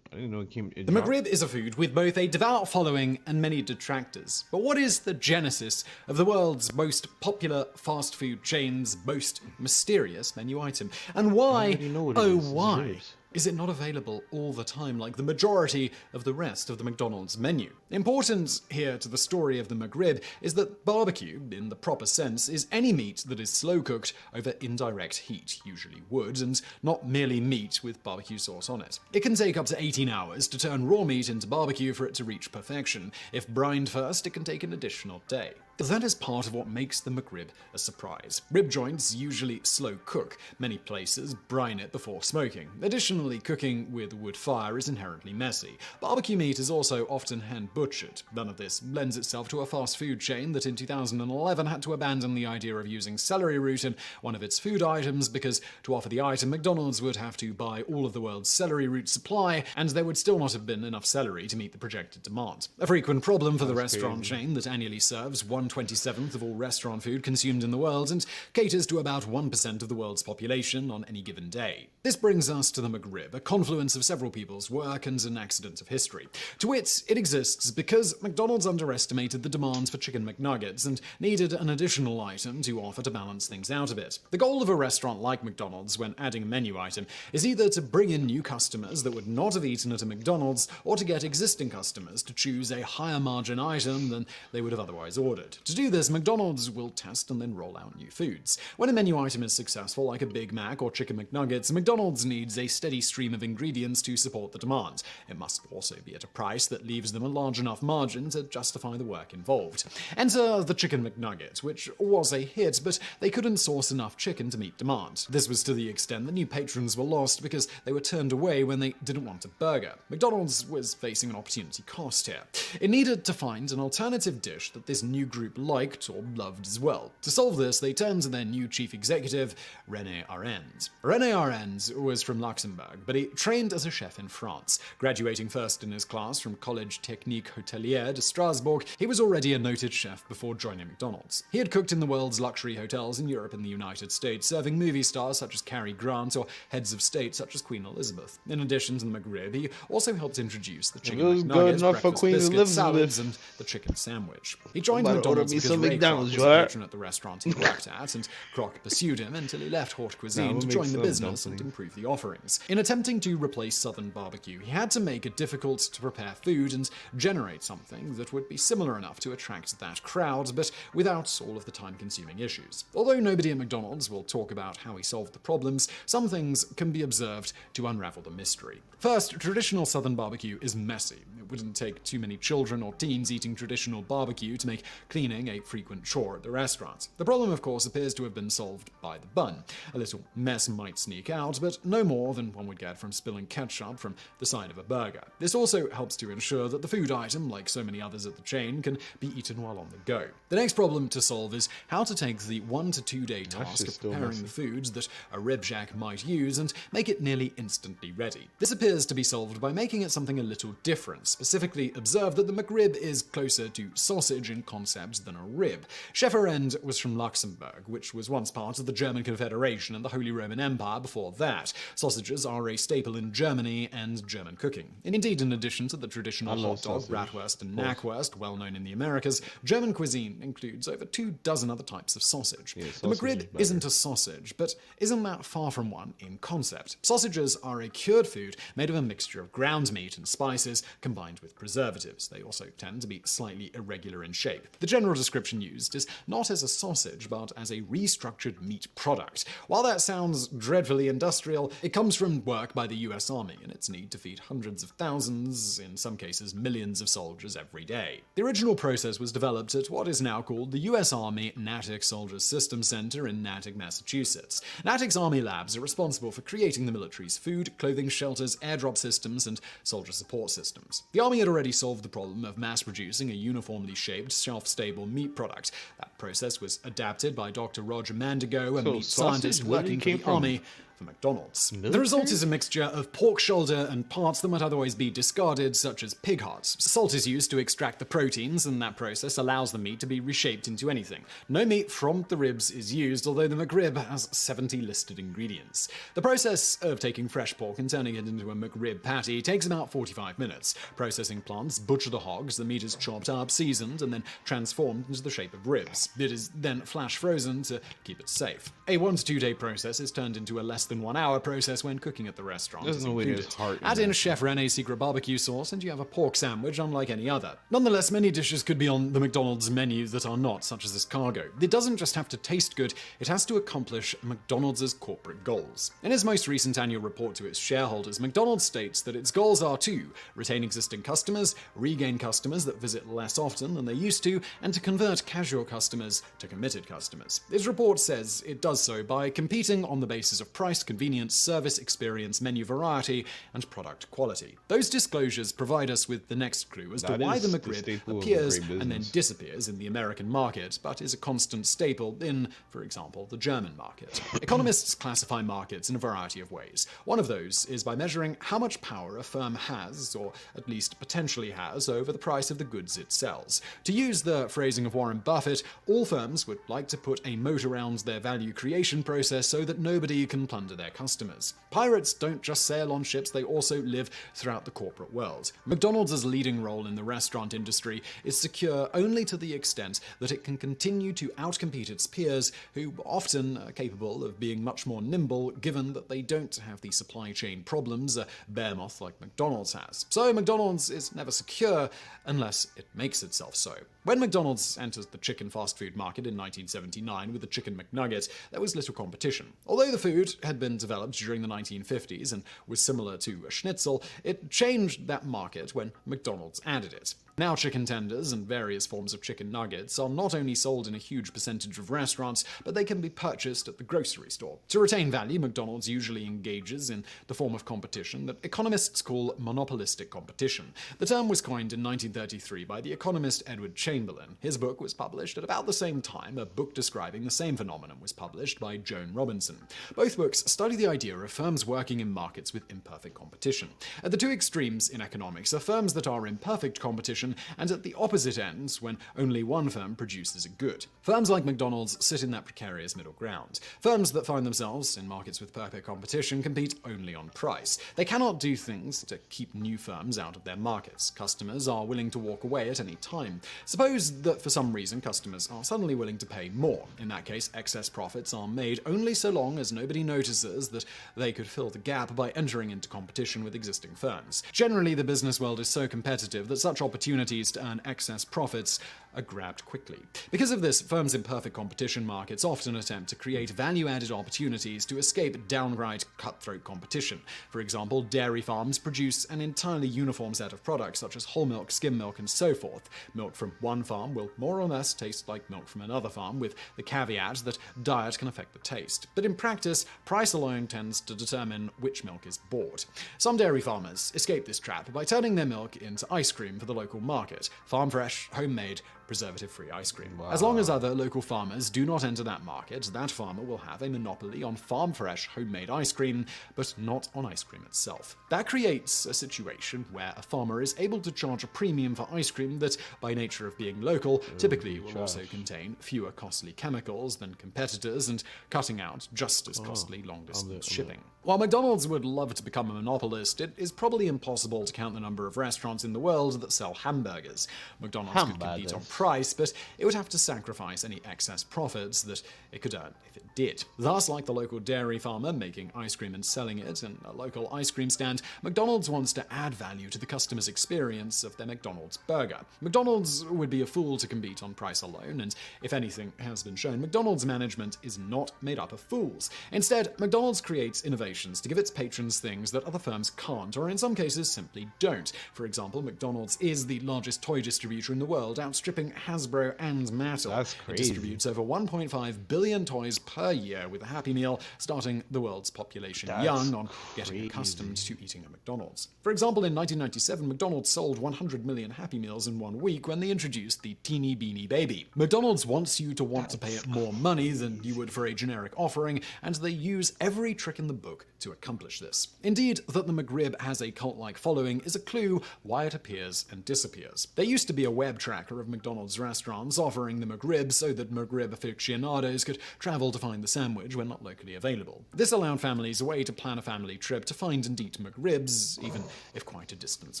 I didn't know it came. The McRib is a food with both a devout following and many detractors. But what is the genesis of the world's most popular fast food chain's most mysterious menu item? And why, oh why, is it not available all the time like the majority of the rest of the McDonald's menu? Important here to the story of the McRib is that barbecue, in the proper sense, is any meat that is slow cooked over indirect heat, usually wood, and not merely meat with barbecue sauce on it. It can take up to 18 hours to turn raw meat into barbecue for it to reach perfection. If brined first, it can take an additional day. That is part of what makes the McRib a surprise. Rib joints usually slow cook. Many places brine it before smoking. Additionally, cooking with wood fire is inherently messy. Barbecue meat is also often hand butchered. None of this lends itself to a fast food chain that in 2011 had to abandon the idea of using celery root in one of its food items because to offer the item, McDonald's would have to buy all of the world's celery root supply, and there would still not have been enough celery to meet the projected demand. A frequent problem for the restaurant chain that annually serves 1/27 of all restaurant food consumed in the world and caters to about 1% of the world's population on any given day. This brings us to the McRib, a confluence of several people's work and an accident of history. To wit, it exists because McDonald's underestimated the demand for chicken McNuggets and needed an additional item to offer to balance things out a bit. The goal of a restaurant like McDonald's when adding a menu item is either to bring in new customers that would not have eaten at a McDonald's or to get existing customers to choose a higher margin item than they would have otherwise ordered. To do this, McDonald's will test and then roll out new foods. When a menu item is successful, like a Big Mac or chicken McNuggets, McDonald's needs a steady stream of ingredients to support the demand. It must also be at a price that leaves them a large enough margin to justify the work involved. Enter the chicken McNugget, which was a hit, but they couldn't source enough chicken to meet demand. This was to the extent that new patrons were lost because they were turned away when they didn't want a burger. McDonald's was facing an opportunity cost here. It needed to find an alternative dish that this new group liked or loved as well. To solve this, they turned to their new chief executive, René Arend. René Arend was from Luxembourg, but he trained as a chef in France. Graduating first in his class from Collège Technique Hôtelier de Strasbourg, he was already a noted chef before joining McDonald's. He had cooked in the world's luxury hotels in Europe and the United States, serving movie stars such as Cary Grant or heads of state such as Queen Elizabeth. In addition to the McRib, he also helped introduce the chicken McNuggets, breakfast biscuits, salads, and the chicken sandwich. He joined McDonald's McDonald's me because some Ray McDonald's, Kroc was you a heard? patron at the restaurant he worked at, and Kroc pursued him until he left Haute Cuisine I'ma to make join the some business and dumplings. improve the offerings. In attempting to replace Southern barbecue, he had to make it difficult to prepare food and generate something that would be similar enough to attract that crowd, but without all of the time-consuming issues. Although nobody at McDonald's will talk about how he solved the problems, some things can be observed to unravel the mystery. First, traditional Southern barbecue is messy. It wouldn't take too many children or teens eating traditional barbecue to make cleaning a frequent chore at the restaurant. The problem, of course, appears to have been solved by the bun. A little mess might sneak out, but no more than one would get from spilling ketchup from the side of a burger. This also helps to ensure that the food item, like so many others at the chain, can be eaten while on the go. The next problem to solve is how to take the 1 to 2 day task shit's of still preparing messy. the foods that a rib shack might use and make it nearly instantly ready. This appears to be solved by making it something a little different. Specifically, observe that the McRib is closer to sausage in concept than a rib. Chef Hurd was from Luxembourg, which was once part of the German Confederation and the Holy Roman Empire before that. Sausages are a staple in Germany and German cooking. And indeed, in addition to the traditional I love hot dog, sausage, bratwurst, and of course. knackwurst, well known in the Americas, German cuisine includes over 24 other types of sausage. The sausage is McRib better. isn't a sausage, but isn't that far from one in concept. Sausages are a cured food made of a mixture of ground meat and spices combined with preservatives. They also tend to be slightly irregular in shape. The general description used is not as a sausage, but as a restructured meat product. While that sounds dreadfully industrial, it comes from work by the US Army and its need to feed hundreds of thousands, in some cases millions of soldiers every day. The original process was developed at what is now called the US Army Natick Soldier Systems Center in Natick, Massachusetts. Natick's Army labs are responsible for creating the military's food, clothing shelters, airdrop systems, and soldier support systems. The Army had already solved the problem of mass producing a uniformly shaped, shelf-stable meat product. That process was adapted by Dr. Roger Mandigo, a So meat sausage scientist literally working for came the from Army for McDonald's. The military? result is a mixture of pork shoulder and parts that might otherwise be discarded, such as pig hearts. Salt is used to extract the proteins, and that process allows the meat to be reshaped into anything. No meat from the ribs is used, although the McRib has 70 listed ingredients. The process of taking fresh pork and turning it into a McRib patty takes about 45 minutes. Processing plants butcher the hogs, the meat is chopped up, seasoned, and then transformed into the shape of ribs. It is then flash frozen to keep it safe. A 1 to 2 day process is turned into a less than 1 hour process when cooking at the restaurant. There's is no way included. there's heart in Add in that. Chef Rene's secret barbecue sauce, and you have a pork sandwich unlike any other. Nonetheless, many dishes could be on the McDonald's menu that are not, such as this cargo. It doesn't just have to taste good, it has to accomplish McDonald's corporate goals. In its most recent annual report to its shareholders, McDonald's states that its goals are to retain existing customers, regain customers that visit less often than they used to, and to convert casual customers to committed customers. Its report says it does so by competing on the basis of price, convenience, service, experience, menu variety, and product quality. Those disclosures provide us with the next clue as to That why is the the McRib staple of a appears great and then business. disappears in the American market, but is a constant staple in, for example, the German market. Economists classify markets in a variety of ways. One of those is by measuring how much power a firm has, or at least potentially has, over the price of the goods it sells. To use the phrasing of Warren Buffett, all firms would like to put a moat around their value creation process so that nobody can plunder their customers. Pirates don't just sail on ships, they also live throughout the corporate world. McDonald's leading role in the restaurant industry is secure only to the extent that it can continue to outcompete its peers, who often are capable of being much more nimble given that they don't have the supply chain problems a behemoth like McDonald's has. So McDonald's is never secure unless it makes itself so. When McDonald's entered the chicken fast food market in 1979 with the Chicken McNugget, there was little competition. Although the food had been developed during the 1950s and was similar to a schnitzel, it changed that market when McDonald's added it. Now chicken tenders and various forms of chicken nuggets are not only sold in a huge percentage of restaurants, but they can be purchased at the grocery store. To retain value, McDonald's usually engages in the form of competition that economists call monopolistic competition. The term was coined in 1933 by the economist Edward Chamberlain. His book was published at about the same time a book describing the same phenomenon was published by Joan Robinson. Both books study the idea of firms working in markets with imperfect competition. At the two extremes in economics are firms that are in perfect competition competition, and at the opposite ends when only one firm produces a good. Firms like McDonald's sit in that precarious middle ground. Firms that find themselves in markets with perfect competition compete only on price. They cannot do things to keep new firms out of their markets. Customers are willing to walk away at any time. Suppose that for some reason customers are suddenly willing to pay more. In that case, excess profits are made only so long as nobody notices that they could fill the gap by entering into competition with existing firms. Generally, the business world is so competitive that such opportunities to earn excess profits are grabbed quickly. Because of this, firms in perfect competition markets often attempt to create value-added opportunities to escape downright cutthroat competition. For example, dairy farms produce an entirely uniform set of products such as whole milk, skim milk, and so forth. Milk from one farm will more or less taste like milk from another farm, with the caveat that diet can affect the taste. But in practice, price alone tends to determine which milk is bought. Some dairy farmers escape this trap by turning their milk into ice cream for the local market. Farm fresh, homemade, preservative-free ice cream. Wow. As long as other local farmers do not enter that market, that farmer will have a monopoly on farm-fresh, homemade ice cream, but not on ice cream itself. That creates a situation where a farmer is able to charge a premium for ice cream that, by nature of being local, typically will also contain fewer costly chemicals than competitors and cutting out just as costly long-distance shipping. While McDonald's would love to become a monopolist, it is probably impossible to count the number of restaurants in the world that sell hamburgers. McDonald's could compete on price, but it would have to sacrifice any excess profits that it could earn if it did. Thus, like the local dairy farmer making ice cream and selling it in a local ice cream stand, McDonald's wants to add value to the customer's experience of their McDonald's burger. McDonald's would be a fool to compete on price alone, and if anything has been shown, McDonald's management is not made up of fools. Instead, McDonald's creates innovations to give its patrons things that other firms can't, or in some cases simply don't. For example, McDonald's is the largest toy distributor in the world, outstripping Hasbro and Mattel. That's crazy. It distributes over 1.5 billion toys per year, with a Happy Meal starting the world's population young on getting accustomed to eating at McDonald's. For example, in 1997, McDonald's sold 100 million Happy Meals in 1 week when they introduced the Teeny Beanie Baby. McDonald's wants you to want to pay it more money than you would for a generic offering, and they use every trick in the book to accomplish this. Indeed, that the McRib has a cult-like following is a clue why it appears and disappears. There used to be a web tracker of McDonald's restaurants offering the McRib so that McRib aficionados could travel to find the sandwich when not locally available. This allowed families a way to plan a family trip to find and eat McRibs, even if quite a distance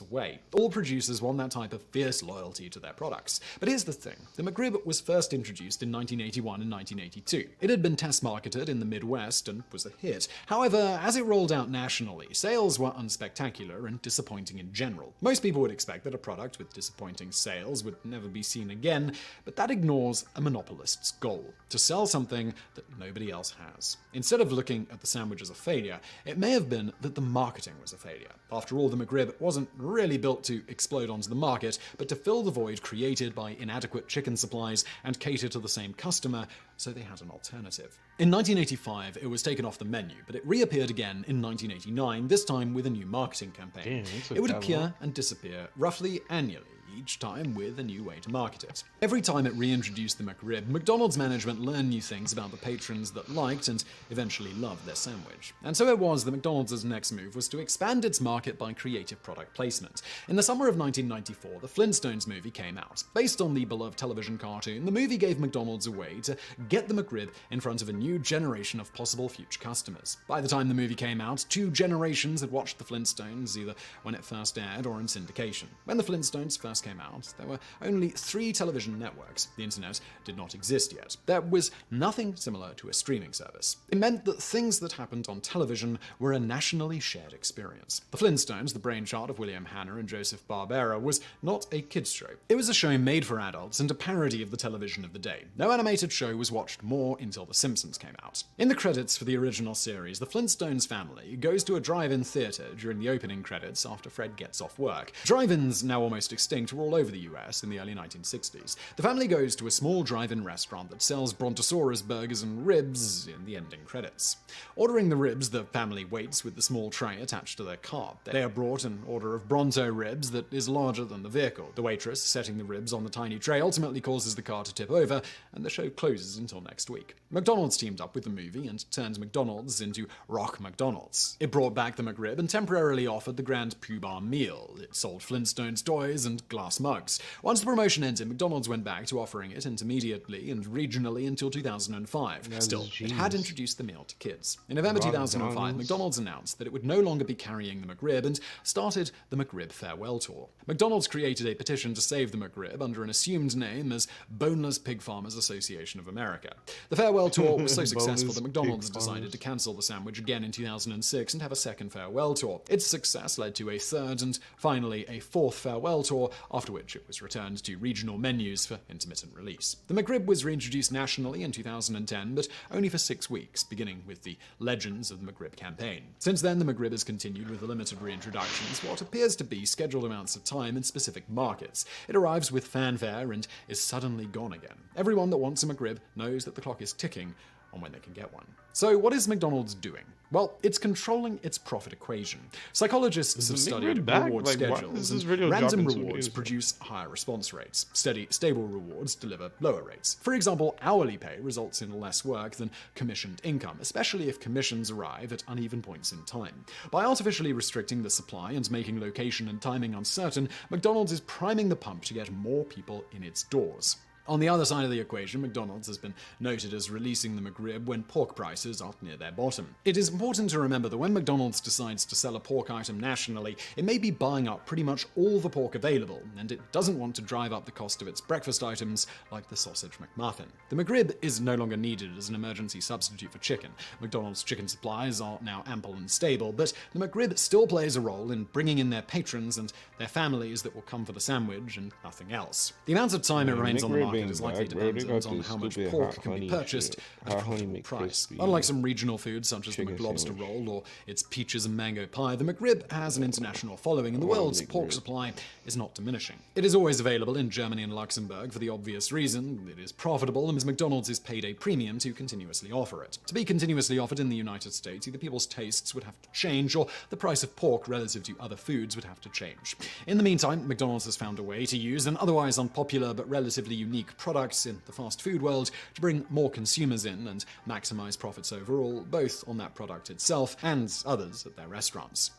away. All producers want that type of fierce loyalty to their products. But here's the thing. The McRib was first introduced in 1981 and 1982. It had been test marketed in the Midwest and was a hit. However, as it rolled out nationally, sales were unspectacular and disappointing in general. Most people would expect that a product with disappointing sales would never be seen again, but that ignores a monopolist's goal, to sell something that nobody else has. Instead of looking at the sandwich as a failure, it may have been that the marketing was a failure. After all, the McRib wasn't really built to explode onto the market, but to fill the void created by inadequate chicken supplies and cater to the same customer, so they had an alternative. In 1985, it was taken off the menu, but it reappeared again in 1989, this time with a new marketing campaign. It would appear and disappear roughly annually, each time with a new way to market it. Every time it reintroduced the McRib, McDonald's management learned new things about the patrons that liked and eventually loved their sandwich. And so it was that McDonald's next move was to expand its market by creative product placement. In the summer of 1994, the Flintstones movie came out. Based on the beloved television cartoon, the movie gave McDonald's a way to get the McRib in front of a new generation of possible future customers. By the time the movie came out, 2 generations had watched the Flintstones, either when it first aired or in syndication. When the Flintstones first came out, there were only 3 television networks. The internet did not exist yet. There was nothing similar to a streaming service. It meant that things that happened on television were a nationally shared experience. The Flintstones, the brainchild of William Hanna and Joseph Barbera, was not a kids' show. It was a show made for adults and a parody of the television of the day. No animated show was watched more until The Simpsons came out. In the credits for the original series, the Flintstones family goes to a drive-in theater during the opening credits after Fred gets off work. Drive-ins, now almost extinct, were all over the US in the early 1960s. The family goes to a small drive-in restaurant that sells Brontosaurus burgers and ribs in the ending credits. Ordering the ribs, the family waits with the small tray attached to their car. They are brought an order of Bronto ribs that is larger than the vehicle. The waitress, setting the ribs on the tiny tray, ultimately causes the car to tip over, and the show closes until next week. McDonald's teamed up with the movie and turned McDonald's into Rock McDonald's. It brought back the McRib and temporarily offered the Grand Poobah meal. It sold Flintstones toys and glass mugs. Once the promotion ended, McDonald's went back to offering it intermediately and regionally until 2005. Still, it had introduced the meal to kids. In November 2005, McDonald's announced that it would no longer be carrying the McRib and started the McRib Farewell Tour. McDonald's created a petition to save the McRib under an assumed name as Boneless Pig Farmers Association of America. The Farewell Tour was so successful that McDonald's decided to cancel the sandwich again in 2006 and have a second farewell tour. Its success led to a third and finally a fourth farewell tour, after which it was returned to regional menus for intermittent release. The McRib was reintroduced nationally in 2010, but only for 6 weeks, beginning with the Legends of the McRib campaign. Since then, the McRib has continued with limited reintroductions, what appears to be scheduled amounts of time in specific markets. It arrives with fanfare and is suddenly gone again. Everyone that wants a McRib knows that the clock is ticking on when they can get one. So what is McDonald's doing? Well, it's controlling its profit equation. Psychologists have studied reward schedules, and random rewards produce higher response rates. Steady, stable rewards deliver lower rates. For example, hourly pay results in less work than commissioned income, especially if commissions arrive at uneven points in time. By artificially restricting the supply and making location and timing uncertain, McDonald's is priming the pump to get more people in its doors. On the other side of the equation, McDonald's has been noted as releasing the McRib when pork prices are near their bottom. It is important to remember that when McDonald's decides to sell a pork item nationally, it may be buying up pretty much all the pork available, and it doesn't want to drive up the cost of its breakfast items like the sausage McMuffin. The McRib is no longer needed as an emergency substitute for chicken. McDonald's chicken supplies are now ample and stable, but the McRib still plays a role in bringing in their patrons and their families that will come for the sandwich and nothing else. The amount of time it remains on the market is likely dependent on how much pork can be purchased at a profitable price. Unlike some regional foods such as the McLobster roll or its peaches and mango pie, the McRib has an international following, and the world's pork supply is not diminishing. It is always available in Germany and Luxembourg for the obvious reason it is profitable, and McDonald's is paid a premium to continuously offer it. To be continuously offered in the United States, either people's tastes would have to change, or the price of pork relative to other foods would have to change. In the meantime, McDonald's has found a way to use an otherwise unpopular but relatively unique products in the fast food world to bring more consumers in and maximize profits overall, both on that product itself and others at their restaurants.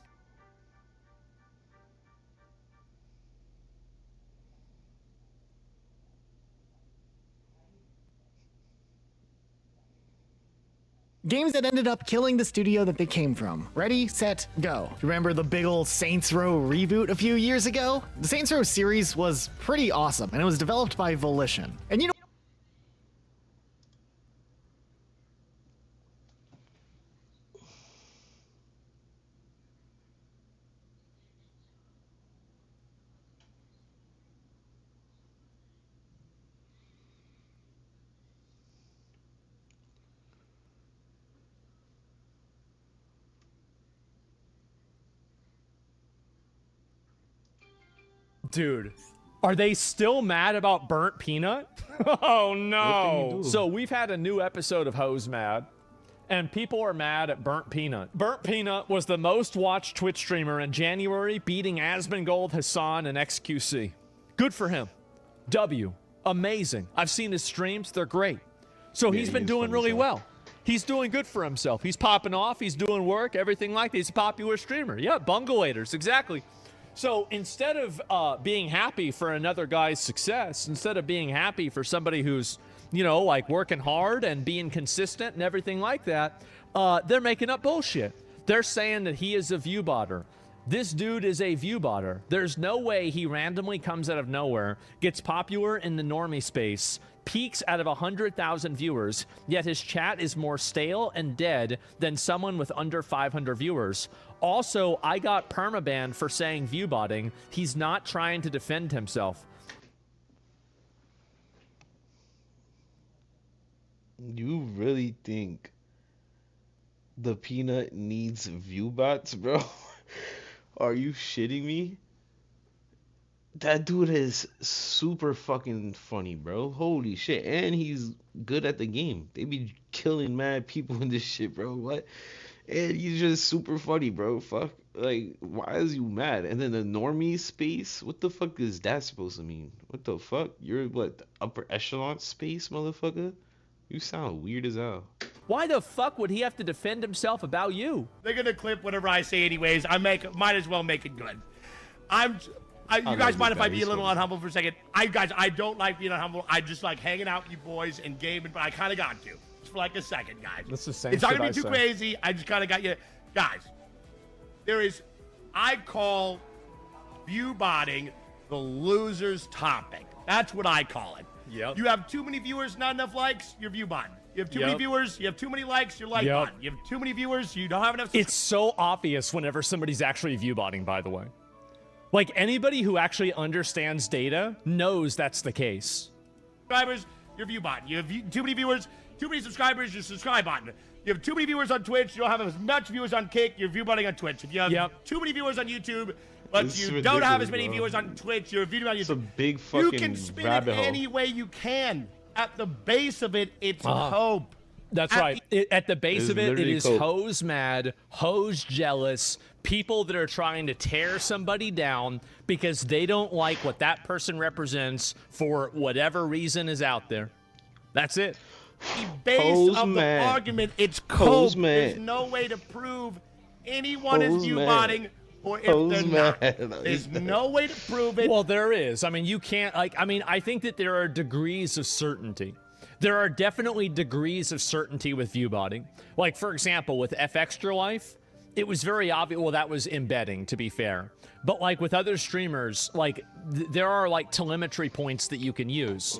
Games that ended up killing the studio that they came from. Ready, set, go. Remember the big ol' Saints Row reboot a few years ago? The Saints Row series was pretty awesome, and it was developed by Volition. And you know, Dude, are they still mad about Burnt Peanut? Oh no! So we've had a new episode of Hose Mad, and people are mad at Burnt Peanut. Burnt Peanut was the most watched Twitch streamer in January, beating Asmongold, Hassan, and XQC. Good for him. W. Amazing. I've seen his streams. They're great. So he's been doing really well. He's doing good for himself. He's popping off. He's doing work. Everything like that. He's a popular streamer. Yeah, bungalators. Exactly. So instead of being happy for another guy's success, instead of being happy for somebody who's, you know, like working hard and being consistent and everything like that, they're making up bullshit. They're saying that he is a view botter. This dude is a view botter. There's no way he randomly comes out of nowhere, gets popular in the normie space, peaks out of 100,000 viewers, yet his chat is more stale and dead than someone with under 500 viewers. Also, I got permabanned for saying viewbotting. He's not trying to defend himself. You really think the Peanut needs view bots, bro? Are you shitting me? That dude is super fucking funny, bro. Holy shit. And he's good at the game. They be killing mad people in this shit, bro. What? And he's just super funny, bro. Fuck. Like, why is you mad? And then the normie space? What the fuck is that supposed to mean? What the fuck? You're what? The upper echelon space, motherfucker? You sound weird as hell. Why the fuck would he have to defend himself about you? They're gonna clip whatever I say anyways. Might as well make it good. You guys mind if I be a little unhumble for a second? Guys, I don't like being unhumble. I just like hanging out with you boys and gaming, but I kind of got to. Just for like a second, guys. That's the same It's not shit going to be I too say. crazy. I just kind of got you. Guys, I call view-botting the loser's topic. That's what I call it. Yep. You have too many viewers, not enough likes, you're view-botting. You have too many viewers, you have too many likes, you're like-botting. You have too many viewers, you don't have enough... It's so obvious whenever somebody's actually view-botting, by the way. Like, anybody who actually understands data knows that's the case. Subscribers, you're view-botting. You have too many viewers, too many subscribers, you're subscribe-botting. You have too many viewers on Twitch, you don't have as much viewers on Kick, you're view-botting on Twitch. If you have too many viewers on YouTube, but you don't have as many viewers on Twitch, you're view-botting on YouTube. It's a big fucking You can spin rabbit it hole. any way you can. At the base of it, it's hope. That's right. At the base of it is hose mad, hose jealous, people that are trying to tear somebody down because they don't like what that person represents for whatever reason is out there. That's it. The base of the argument, it's cope. There's no way to prove anyone is view-botting or if they're not. There's no way to prove it. Well, there is. I mean, you can't, I think that there are degrees of certainty. There are definitely degrees of certainty with view-botting. Like, for example, with F Extra Life, it was very obvious. Well, that was embedding, to be fair. But, like, with other streamers, like, there are, like, telemetry points that you can use.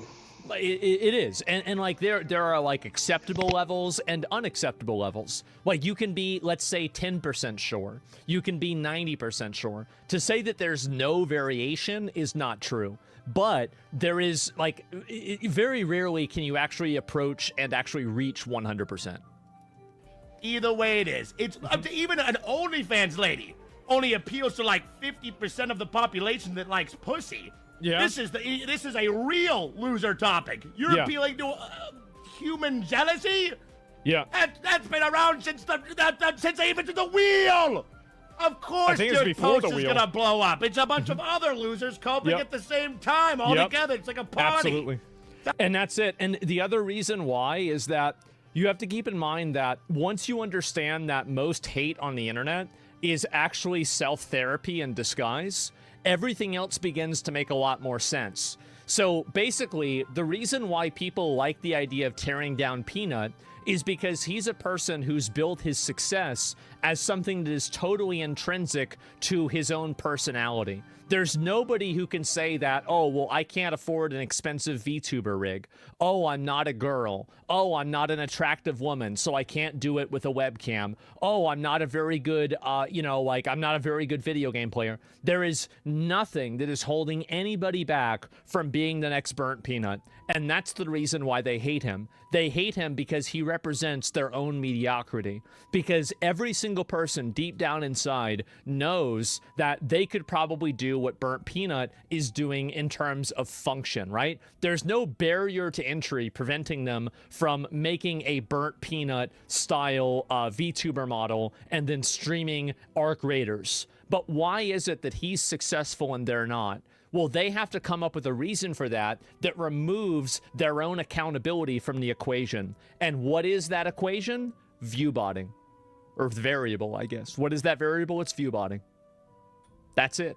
It is. And like, there are, like, acceptable levels and unacceptable levels. Like, you can be, let's say, 10% sure. You can be 90% sure. To say that there's no variation is not true. But there is, like, very rarely can you actually approach and actually reach 100%. Either way it is. It's up to even an OnlyFans lady only appeals to like 50% of the population that likes pussy. Yeah. This is a real loser topic. You're appealing to human jealousy? Yeah. That's been around since since they invented the wheel. Of course your post is gonna blow up. It's a bunch of other losers coping at the same time all together. It's like a party. Absolutely. And that's it. And the other reason why is that you have to keep in mind that once you understand that most hate on the internet is actually self-therapy in disguise, everything else begins to make a lot more sense. So basically, the reason why people like the idea of tearing down Peanut is because he's a person who's built his success as something that is totally intrinsic to his own personality. There's nobody who can say that, oh, well, I can't afford an expensive VTuber rig. Oh, I'm not a girl. Oh, I'm not an attractive woman, so I can't do it with a webcam. Oh, I'm not a very good, I'm not a very good video game player. There is nothing that is holding anybody back from being the next Burnt Peanut. And that's the reason why they hate him. They hate him because he represents their own mediocrity. Because every single person deep down inside knows that they could probably do what Burnt Peanut is doing in terms of function, right? There's no barrier to entry preventing them from making a Burnt Peanut style VTuber model and then streaming Arc Raiders. But why is it that he's successful and they're not? Well, they have to come up with a reason for that that removes their own accountability from the equation. And what is that equation? View-botting. Or variable, I guess. What is that variable? It's view-botting. That's it.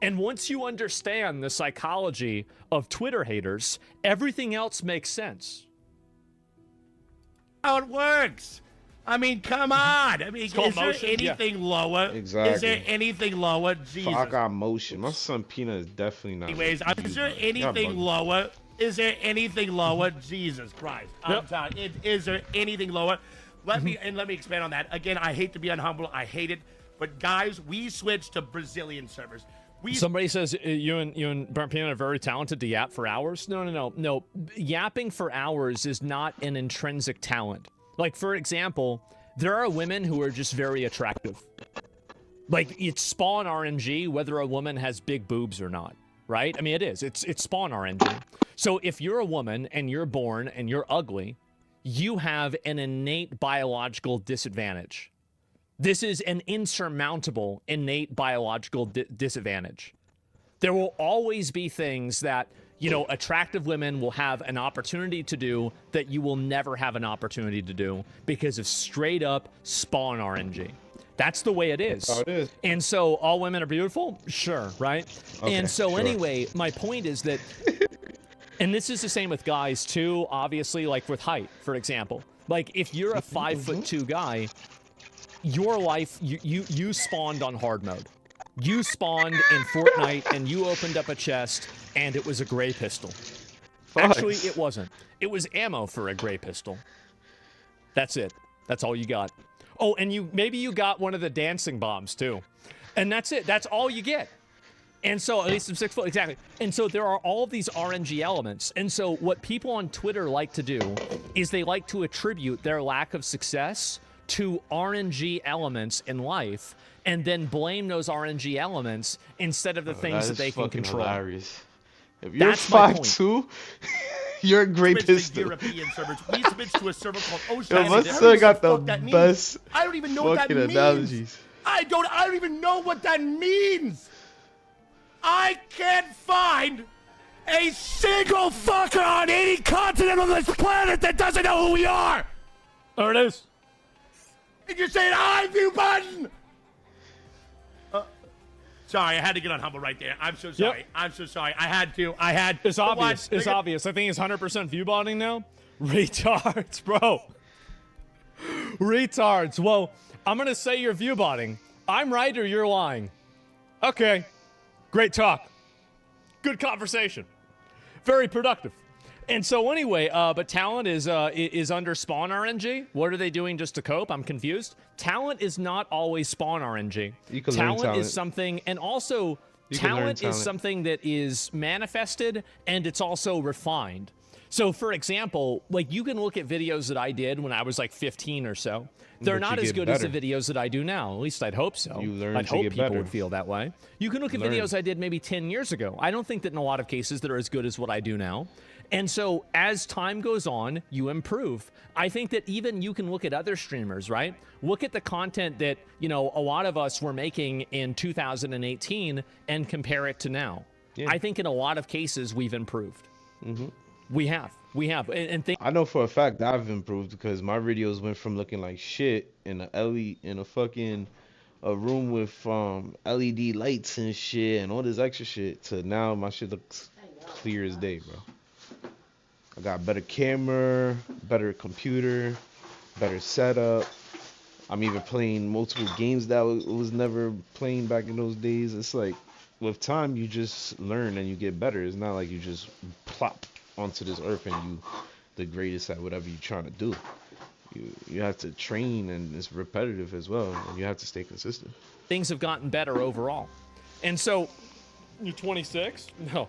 And once you understand the psychology of Twitter haters, everything else makes sense. How it works. I mean, come on. I mean, is there anything lower? Exactly. Is there anything lower? Jesus. I got motion. My son Peanut is definitely not. Anyways, is there anything lower? Is there anything lower? Jesus Christ. I'm telling. Is there anything lower? Let me expand on that. Again, I hate to be unhumble. I hate it. But guys, we switched to Brazilian servers. Somebody says you and Burnt Peanut are very talented to yap for hours. No. Yapping for hours is not an intrinsic talent. Like, for example, there are women who are just very attractive. Like, it's Spawn RNG whether a woman has big boobs or not, right? I mean, it is. It's Spawn RNG. So if you're a woman and you're born and you're ugly, you have an innate biological disadvantage. This is an insurmountable innate biological disadvantage. There will always be things that, attractive women will have an opportunity to do that you will never have an opportunity to do because of straight up Spawn RNG. That's the way it is. That's how it is. And so all women are beautiful? Sure, right? Okay, and so sure. anyway, my point is that, and this is the same with guys too, obviously, like with height, for example. Like if you're a 5'2" guy, your life, you spawned on hard mode. You spawned in Fortnite and you opened up a chest and it was a gray pistol. Actually, it wasn't. It was ammo for a gray pistol. That's it. That's all you got. Oh, and maybe you got one of the dancing bombs too. And that's it. That's all you get. And so, at least I'm 6 foot, exactly. And so there are all of these RNG elements. And so what people on Twitter like to do is they like to attribute their lack of success to RNG elements in life and then blame those RNG elements instead of the things that they can control. Hilarious. If you're That's my point. 5'2", you're a great pistol. European servers. We switched to a server called Ocean. Yo, my son got the best I don't even know what that fucking means. analogies. I don't even know what that means. I can't find a single fucker on any continent on this planet that doesn't know who we are. There it is. And you're saying I view button. Sorry, I had to get on humble right there. I'm so sorry. Yep. I'm so sorry. I had to. It's obvious. It's obvious. I think it's 100% view botting now. Retards, bro. Retards. Well, I'm going to say you're view botting. I'm right or you're lying. Okay. Great talk. Good conversation. Very productive. And so anyway, but Talent is under spawn RNG. What are they doing just to cope? I'm confused. Talent is not always spawn RNG. You can learn talent. Is something, and also talent is something that is manifested and it's also refined. So for example, like you can look at videos that I did when I was like 15 or so. They're not as good as the videos that I do now. At least I'd hope so. You learn I'd to hope get people better. would feel that way. You can look at videos I did maybe 10 years ago. I don't think that in a lot of cases they're as good as what I do now. And so as time goes on, you improve. I think that even you can look at other streamers, right? Look at the content that, you know, a lot of us were making in 2018 and compare it to now. Yeah. I think in a lot of cases we've improved. Mm-hmm. We have. I know for a fact that I've improved because my videos went from looking like shit in a room with LED lights and shit and all this extra shit to now my shit looks clear as day, bro. I got better camera, better computer, better setup. I'm even playing multiple games that I was never playing back in those days. It's like with time you just learn and you get better. It's not like you just plop onto this earth and you the greatest at whatever you're trying to do. You have to train, and it's repetitive as well, and you have to stay consistent. Things have gotten better overall. And so, you're 26? No.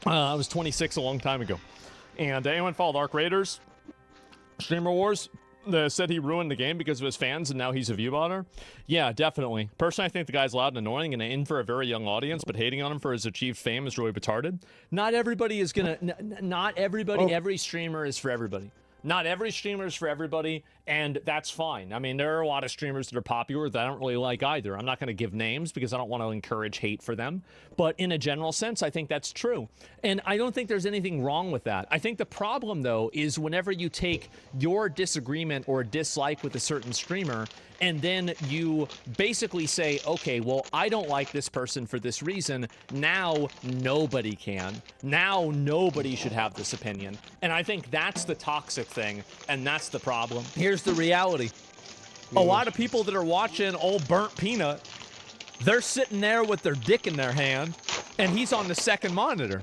I was 26 a long time ago. And anyone followed Arc Raiders? Streamer Wars? Said he ruined the game because of his fans and now he's a view botter? Yeah, definitely. Personally, I think the guy's loud and annoying and in for a very young audience, but hating on him for his achieved fame is really retarded. Not everybody is gonna... Not everybody, every streamer is for everybody. Not every streamer is for everybody, and that's fine. I mean, there are a lot of streamers that are popular that I don't really like either. I'm not going to give names because I don't want to encourage hate for them. But in a general sense, I think that's true. And I don't think there's anything wrong with that. I think the problem, though, is whenever you take your disagreement or dislike with a certain streamer and then you basically say, okay, well, I don't like this person for this reason. Now nobody can. Now nobody should have this opinion. And I think that's the toxic thing, and that's the problem. Here's the reality. A lot of people that are watching old Burnt Peanut, they're sitting there with their dick in their hand, and he's on the second monitor.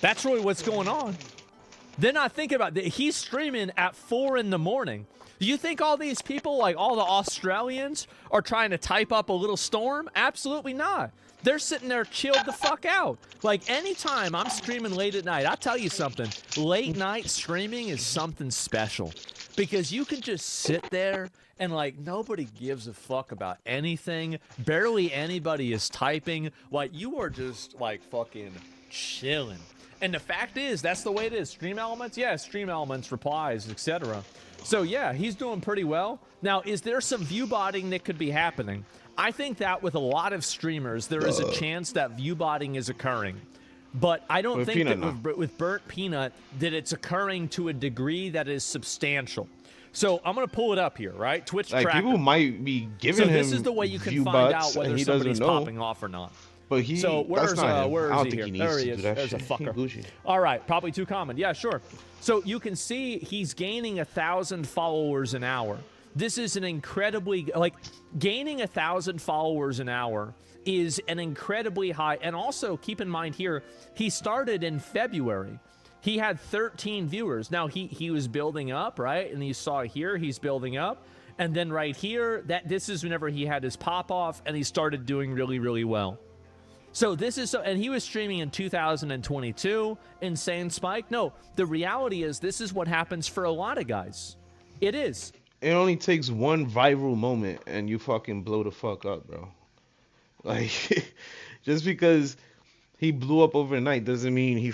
That's really what's going on. They're not thinking about it. He's streaming at 4 in the morning. Do you think all these people, like all the Australians, are trying to type up a little storm? Absolutely not. They're sitting there chilled the fuck out. Like, anytime I'm streaming late at night, I'll tell you something. Late night streaming is something special. Because you can just sit there and, like, nobody gives a fuck about anything. Barely anybody is typing. Like, you are just, like, fucking chilling. And the fact is, that's the way it is. Stream Elements? Yeah, Stream Elements, replies, etc. So, yeah, he's doing pretty well. Now, is there some view botting that could be happening? I think that with a lot of streamers, there is a chance that view botting is occurring. But I don't think that with Burnt Peanut that it's occurring to a degree that is substantial. So I'm gonna pull it up here, right? Twitch Like tracker. people might be giving him this is the way you can view find bots out whether and he somebody's doesn't know. popping off or not. But he, So that's not him. where I is don't he think here? he needs There to he do is. that There's shit. a He fucker. Gucci. All right, probably too common. Yeah, sure. So you can see he's gaining 1,000 followers an hour. This is an incredibly, like, gaining 1,000 followers an hour is an incredibly high. And also keep in mind here, he started in February. He had 13 viewers. Now he was building up, right? And you saw here he's building up. And then right here, this is whenever he had his pop off and he started doing really, really well. So this is, and he was streaming in 2022, insane spike. No, the reality is this is what happens for a lot of guys. It is. It only takes one viral moment and you fucking blow the fuck up, bro. Like, just because he blew up overnight doesn't mean he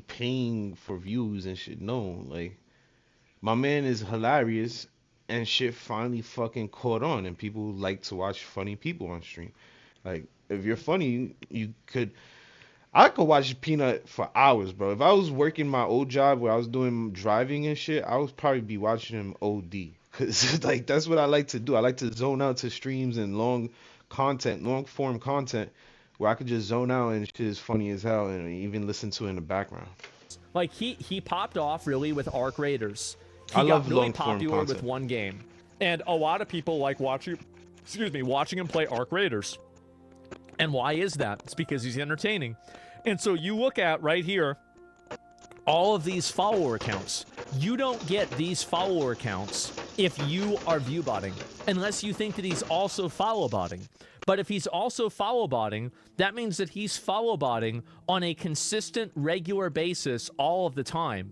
paying for views and shit. No, like, my man is hilarious and shit finally fucking caught on and people like to watch funny people on stream. Like, if you're funny, I could watch Peanut for hours, bro. If I was working my old job where I was doing driving and shit, I would probably be watching him OD. Cause like that's what I like to do. I like to zone out to streams and long form content where I could just zone out and shit is funny as hell and even listen to it in the background. Like he popped off really with Arc Raiders. I He love got really long form popular with content. one game. And a lot of people like watching him play Arc Raiders. And why is that? It's because he's entertaining. And so you look at right here, all of these follower accounts. You don't get these follower accounts if you are view botting, unless you think that he's also follow botting. But if he's also follow botting, that means that he's follow botting on a consistent, regular basis all of the time.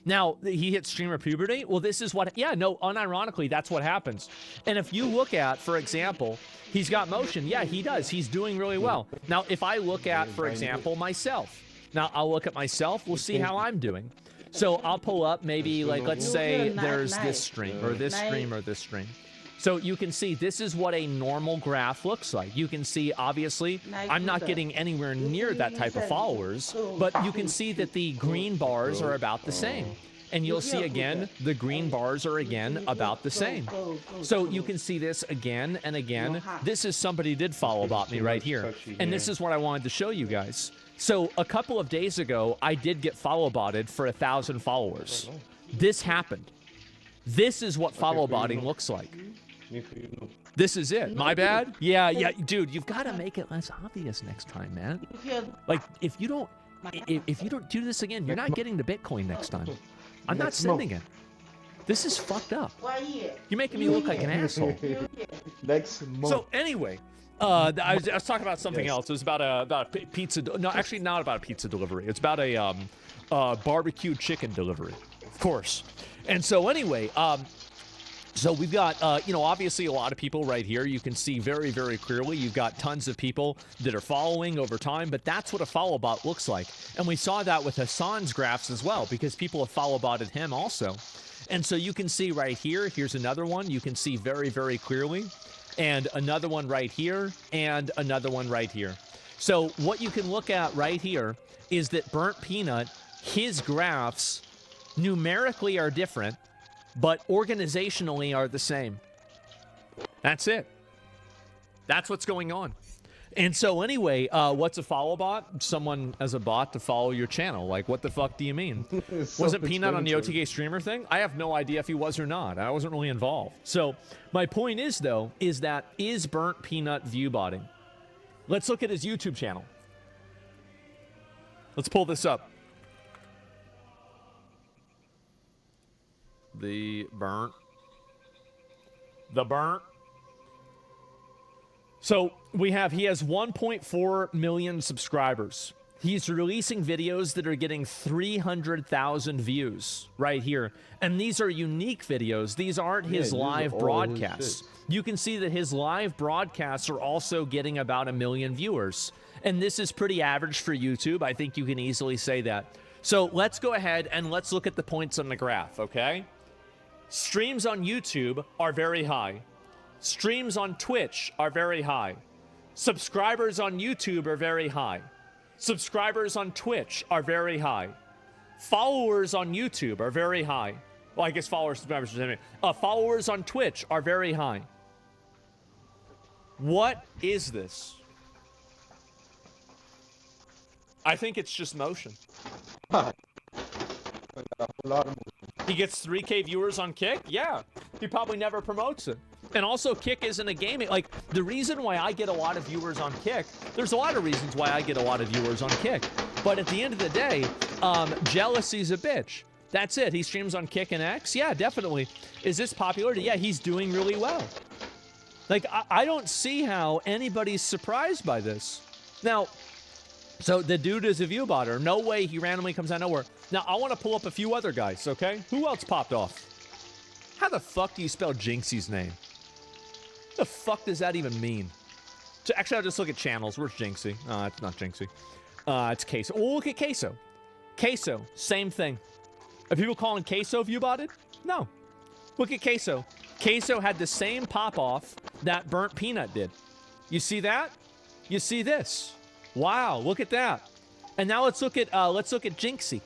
Now, he hit streamer puberty. Well, this is what, yeah, no, unironically, that's what happens. And if you look at, for example, he's got motion. Yeah, he does. He's doing really well. Now, if I look at, for example, myself. Now, I'll look at myself. We'll see how I'm doing. So I'll pull up maybe, like, let's say there's this stream or this stream or this stream. So you can see this is what a normal graph looks like. You can see, obviously, I'm not getting anywhere near that type of followers, but you can see that the green bars are about the same. And you'll see again, the green bars are again about the same. So you can see this again and again. This is somebody did follow bot me right here. And this is what I wanted to show you guys. So a couple of days ago, I did get follow botted for 1,000 followers. This happened. This is what follow botting looks like. This is it. My bad? Yeah, dude, you've got to make it less obvious next time, man. Like, if you don't do this again, you're not getting the Bitcoin next time. I'm not sending it. This is fucked up. You're making me look like an asshole. Next month. So anyway, I was talking about something else. It was about a pizza. No, actually not about a pizza delivery. It's about a barbecue chicken delivery, of course. And so anyway, so we've got, obviously a lot of people right here. You can see very, very clearly. You've got tons of people that are following over time, but that's what a follow bot looks like. And we saw that with Hassan's graphs as well, because people have follow botted him also. And so you can see right here, here's another one. You can see very, very clearly. And another one right here, and another one right here. So what you can look at right here is that Burnt Peanut, his graphs numerically are different, but organizationally are the same. That's it. That's what's going on. And so anyway, what's a follow bot? Someone as a bot to follow your channel. Like, what the fuck do you mean? Wasn't Peanut on the OTK streamer thing? I have no idea if he was or not. I wasn't really involved. So my point is, though, is that is Burnt Peanut view botting? Let's look at his YouTube channel. Let's pull this up. The burnt. So he has 1.4 million subscribers. He's releasing videos that are getting 300,000 views right here. And these are unique videos. These aren't his live broadcasts. You can see that his live broadcasts are also getting about 1 million viewers. And this is pretty average for YouTube. I think you can easily say that. So let's go ahead and let's look at the points on the graph, okay? Streams on YouTube are very high. Streams on Twitch are very high. Subscribers on YouTube are very high. Subscribers on Twitch are very high. Followers on YouTube are very high. Well, I guess followers, subscribers, followers on Twitch are very high. What is this? I think it's just motion. He gets 3K viewers on Kick? Yeah. He probably never promotes it. And also, Kick isn't a gaming... Like, the reason why I get a lot of viewers on Kick... There's a lot of reasons why I get a lot of viewers on Kick. But at the end of the day, jealousy's a bitch. That's it. He streams on Kick and X? Yeah, definitely. Is this popularity? Yeah, he's doing really well. Like, I don't see how anybody's surprised by this. Now, so the dude is a view botter. No way he randomly comes out of nowhere. Now, I want to pull up a few other guys, okay? Who else popped off? How the fuck do you spell Jinxie's name? What the fuck does that even mean? So actually, I'll just look at channels. Where's Jinxie? It's not Jinxie. It's Queso. Oh, look at Queso. Queso, same thing. Are people calling Queso view-botted? No. Look at Queso. Queso had the same pop-off that Burnt Peanut did. You see that? You see this? Wow, look at that. And now let's look at Jinxie.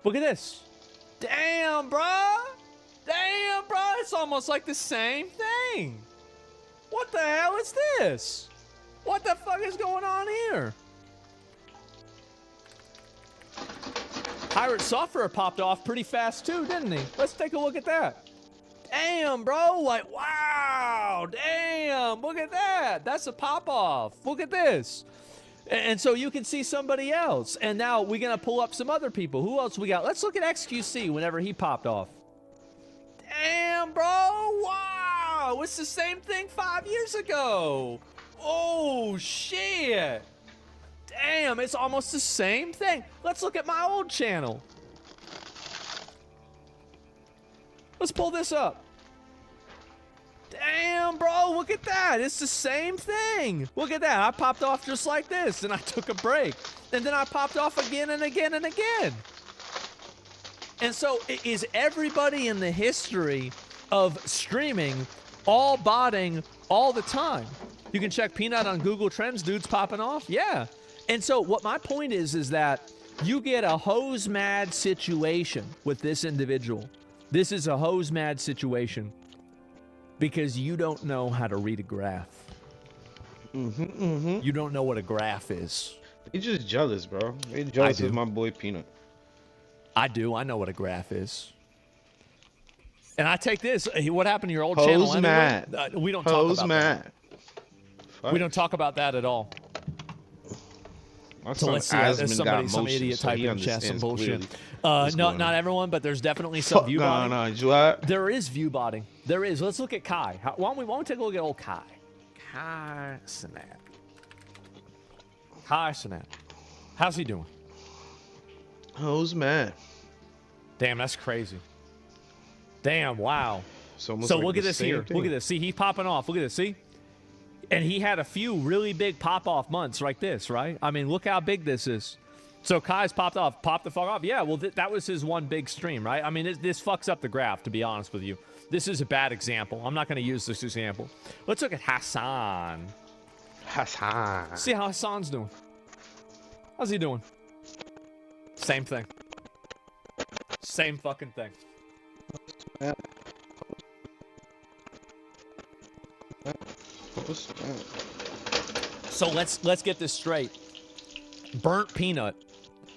Look at this. Damn, bruh. Damn, bruh. It's almost like the same thing. What the hell is this? What the fuck is going on here? Pirate Software popped off pretty fast too, didn't he? Let's take a look at that. Damn, bro. Like, wow. Damn. Look at that. That's a pop-off. Look at this. And so you can see somebody else. And now we're going to pull up some other people. Who else we got? Let's look at XQC whenever he popped off. Damn, bro. Wow. It's the same thing 5 years ago. Oh, shit. Damn, it's almost the same thing. Let's look at my old channel. Let's pull this up. Damn, bro, look at that. It's the same thing. Look at that. I popped off just like this, and I took a break. And then I popped off again and again and again. And so is everybody in the history of streaming all botting all the time? You can check Peanut on Google Trends. Dude's popping off. Yeah. And so what my point is that you get a hose mad situation with this individual. This is a hose mad situation because you don't know how to read a graph. You don't know what a graph is. You're just jealous, bro. You're jealous of my boy Peanut. I do. I know what a graph is. And I take this. What happened to your old channel anyway? Mad. We don't talk about that. We don't talk about that at all. So let's see. There's some idiot typing in chat some bullshit. No, not everyone, but there's definitely some view botting. There is view botting. There is. Let's look at Kai. Why don't we take a look at old Kai? Kai Sinat. Kai Sinat. How's he doing? How's man? Damn, that's crazy. Damn, wow. So like look at this here. Look at this. See, he's popping off. Look at this. See? And he had a few really big pop-off months like this, right? I mean, look how big this is. So Kai's popped the fuck off. Yeah, well, that was his one big stream, right? I mean, this fucks up the graph, to be honest with you. This is a bad example. I'm not going to use this example. Let's look at Hassan. Hassan. See how Hassan's doing. How's he doing? Same thing. Same fucking thing. So let's get this straight. Burnt Peanut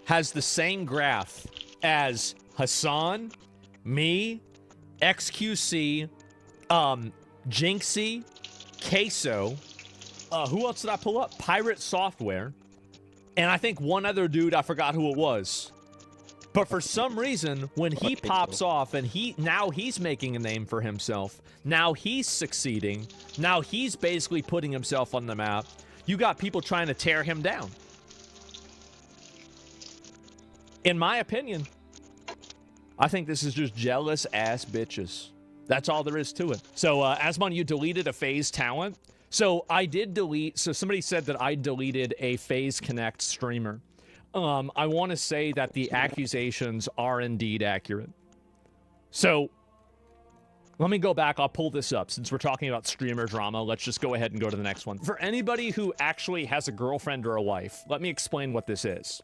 has the same graph as Hassan, me, XQC, Jinxie, Queso. Who else did I pull up? Pirate Software. And I think one other dude, I forgot who it was. But for some reason, when he pops off and now he's making a name for himself, now he's succeeding, now he's basically putting himself on the map, you got people trying to tear him down. In my opinion, I think this is just jealous ass bitches. That's all there is to it. So, Asmon, you deleted a FaZe talent. So I did delete, so somebody said that I deleted a FaZe Connect streamer. I want to say that the accusations are indeed accurate. So let me go back. I'll pull this up. Since we're talking about streamer drama, let's just go ahead and go to the next one. For anybody who actually has a girlfriend or a wife, let me explain what this is.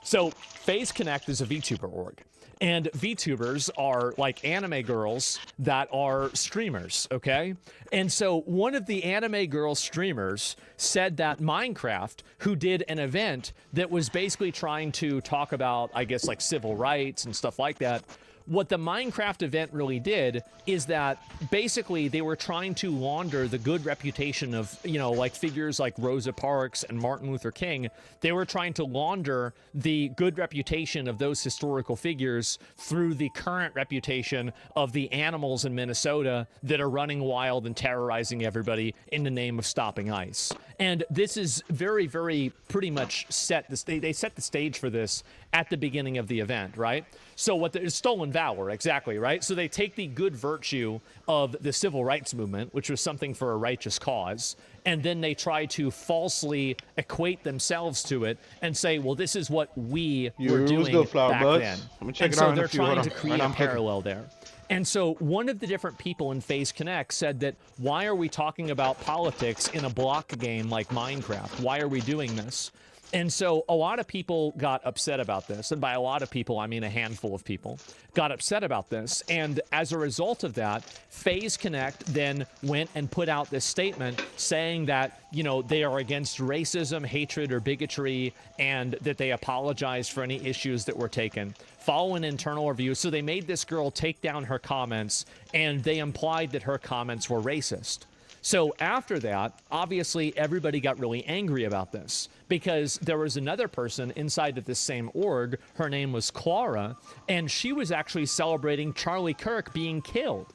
So FaZe Connect is a VTuber org. And VTubers are like anime girls that are streamers, okay? And so one of the anime girl streamers said that Minecraft, who did an event that was basically trying to talk about, I guess, like civil rights and stuff like that, what the Minecraft event really did is that basically they were trying to launder the good reputation of, you know, like figures like Rosa Parks and Martin Luther King. They were trying to launder the good reputation of those historical figures through the current reputation of the animals in Minnesota that are running wild and terrorizing everybody in the name of stopping ICE. And this is very, very pretty much set. They set the stage for this at the beginning of the event, right? So what the stolen valor, exactly, right? So they take the good virtue of the civil rights movement, which was something for a righteous cause, and then they try to falsely equate themselves to it and say, well, this is what we were doing back then. And so they're trying to create a parallel there. And so one of the different people in FaZe Connect said that, why are we talking about politics in a block game like Minecraft? Why are we doing this? And so a lot of people got upset about this. And by a lot of people, I mean a handful of people got upset about this. And as a result of that, FaZe Connect then went and put out this statement saying that, you know, they are against racism, hatred, or bigotry, and that they apologize for any issues that were taken. Follow an internal review. So they made this girl take down her comments, and they implied that her comments were racist. So after that, obviously, everybody got really angry about this because there was another person inside of this same org. Her name was Clara, and she was actually celebrating Charlie Kirk being killed.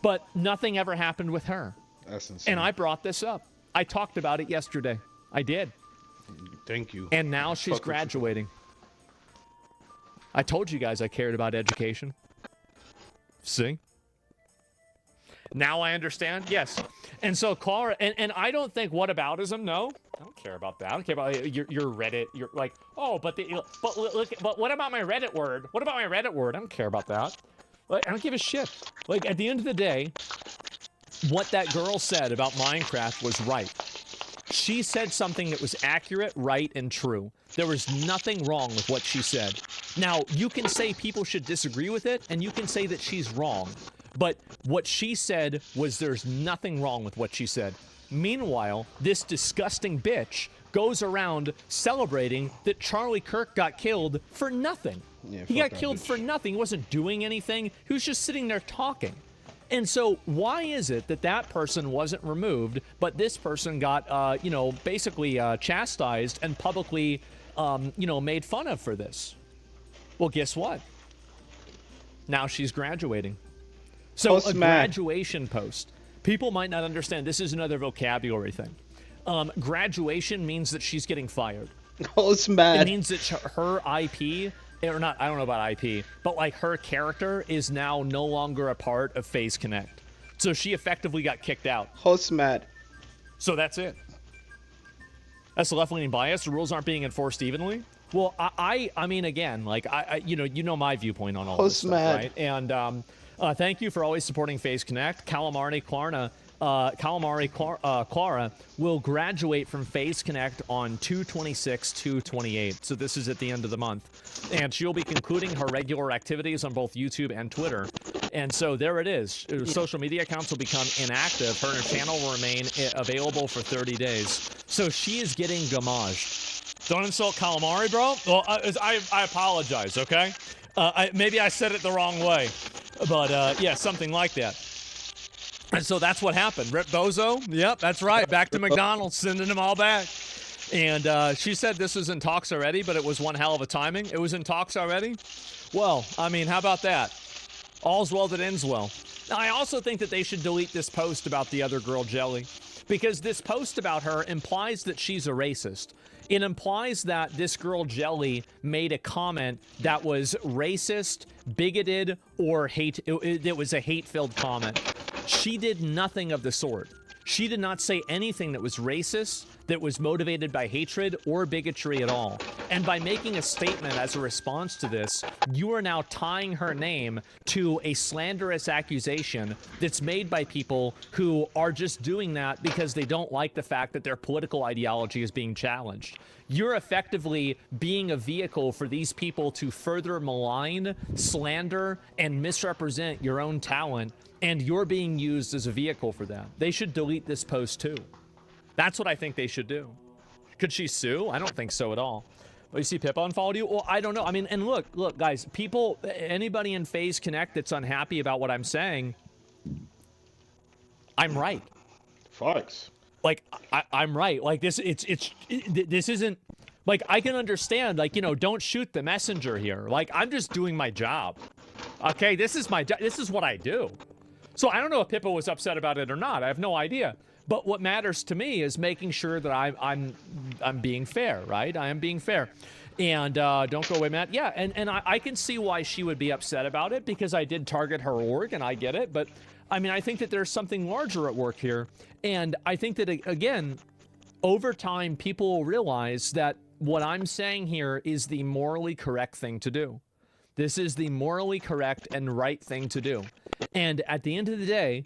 But nothing ever happened with her. That's insane. And I brought this up. I talked about it yesterday. I did. Thank you. And now she's graduating. I told you guys I cared about education. See? Now I understand? Yes. And so Clara, and I don't think whataboutism, no. I don't care about that. I don't care about your Reddit. You're like, oh, but what about my Reddit word? What about my Reddit word? I don't care about that. Like, I don't give a shit. Like, at the end of the day, what that girl said about Minecraft was right. She said something that was accurate, right, and true. There was nothing wrong with what she said. Now, you can say people should disagree with it, and you can say that she's wrong. But what she said was there's nothing wrong with what she said. Meanwhile, this disgusting bitch goes around celebrating that Charlie Kirk got killed for nothing. Yeah, he got killed for nothing. He wasn't doing anything. He was just sitting there talking. And so why is it that that person wasn't removed, but this person got, you know, basically chastised and publicly, you know, made fun of for this? Well, guess what? Now she's graduating. So a graduation post. People might not understand. This is another vocabulary thing. Graduation means that she's getting fired. It means that her IP, or not, I don't know about IP, but like her character is now no longer a part of FaZe Connect. So she effectively got kicked out. So that's it. That's the left-leaning bias. The rules aren't being enforced evenly. Well, I mean, again, like you know my viewpoint on all this stuff, right? And thank you for always supporting FaZe Connect. Calamari Clara will graduate from FaZe Connect on 2/26/2/28. So this is at the end of the month. And she'll be concluding her regular activities on both YouTube and Twitter. And so there it is. Social media accounts will become inactive. Her channel will remain available for 30 days. So she is getting gamaged. Don't insult Calamari, bro. Well, I apologize, okay? Maybe I said it the wrong way. But, yeah, something like that. And so that's what happened. Rip Bozo? Yep, that's right. Back to McDonald's, sending them all back. And she said this was in talks already, but it was one hell of a timing. It was in talks already? Well, I mean, how about that? All's well that ends well. Now, I also think that they should delete this post about the other girl, Jelly, because this post about her implies that she's a racist. It implies that this girl, Jelly, made a comment that was racist, bigoted, or hate. It was a hate-filled comment. She did nothing of the sort. She did not say anything that was racist, that was motivated by hatred or bigotry at all. And by making a statement as a response to this, you are now tying her name to a slanderous accusation that's made by people who are just doing that because they don't like the fact that their political ideology is being challenged. You're effectively being a vehicle for these people to further malign, slander, and misrepresent your own talent, and you're being used as a vehicle for that. They should delete this post too. That's what I think they should do. Could she sue? I don't think so at all. But you see Pippa unfollowed you? Well, I don't know. I mean, and look, guys, people, anybody in FaZe Connect that's unhappy about what I'm saying, I'm right. Facts. Like, I'm right. Like, this isn't, like, I can understand, like, you know, don't shoot the messenger here. Like, I'm just doing my job. Okay, this is what I do. So I don't know if Pippa was upset about it or not. I have no idea. But what matters to me is making sure that I'm being fair, right? I am being fair. And don't go away, Matt. Yeah, and I can see why she would be upset about it, because I did target her org, and I get it. But, I mean, I think that there's something larger at work here. And I think that, again, over time, people will realize that what I'm saying here is the morally correct thing to do. This is the morally correct and right thing to do. And at the end of the day,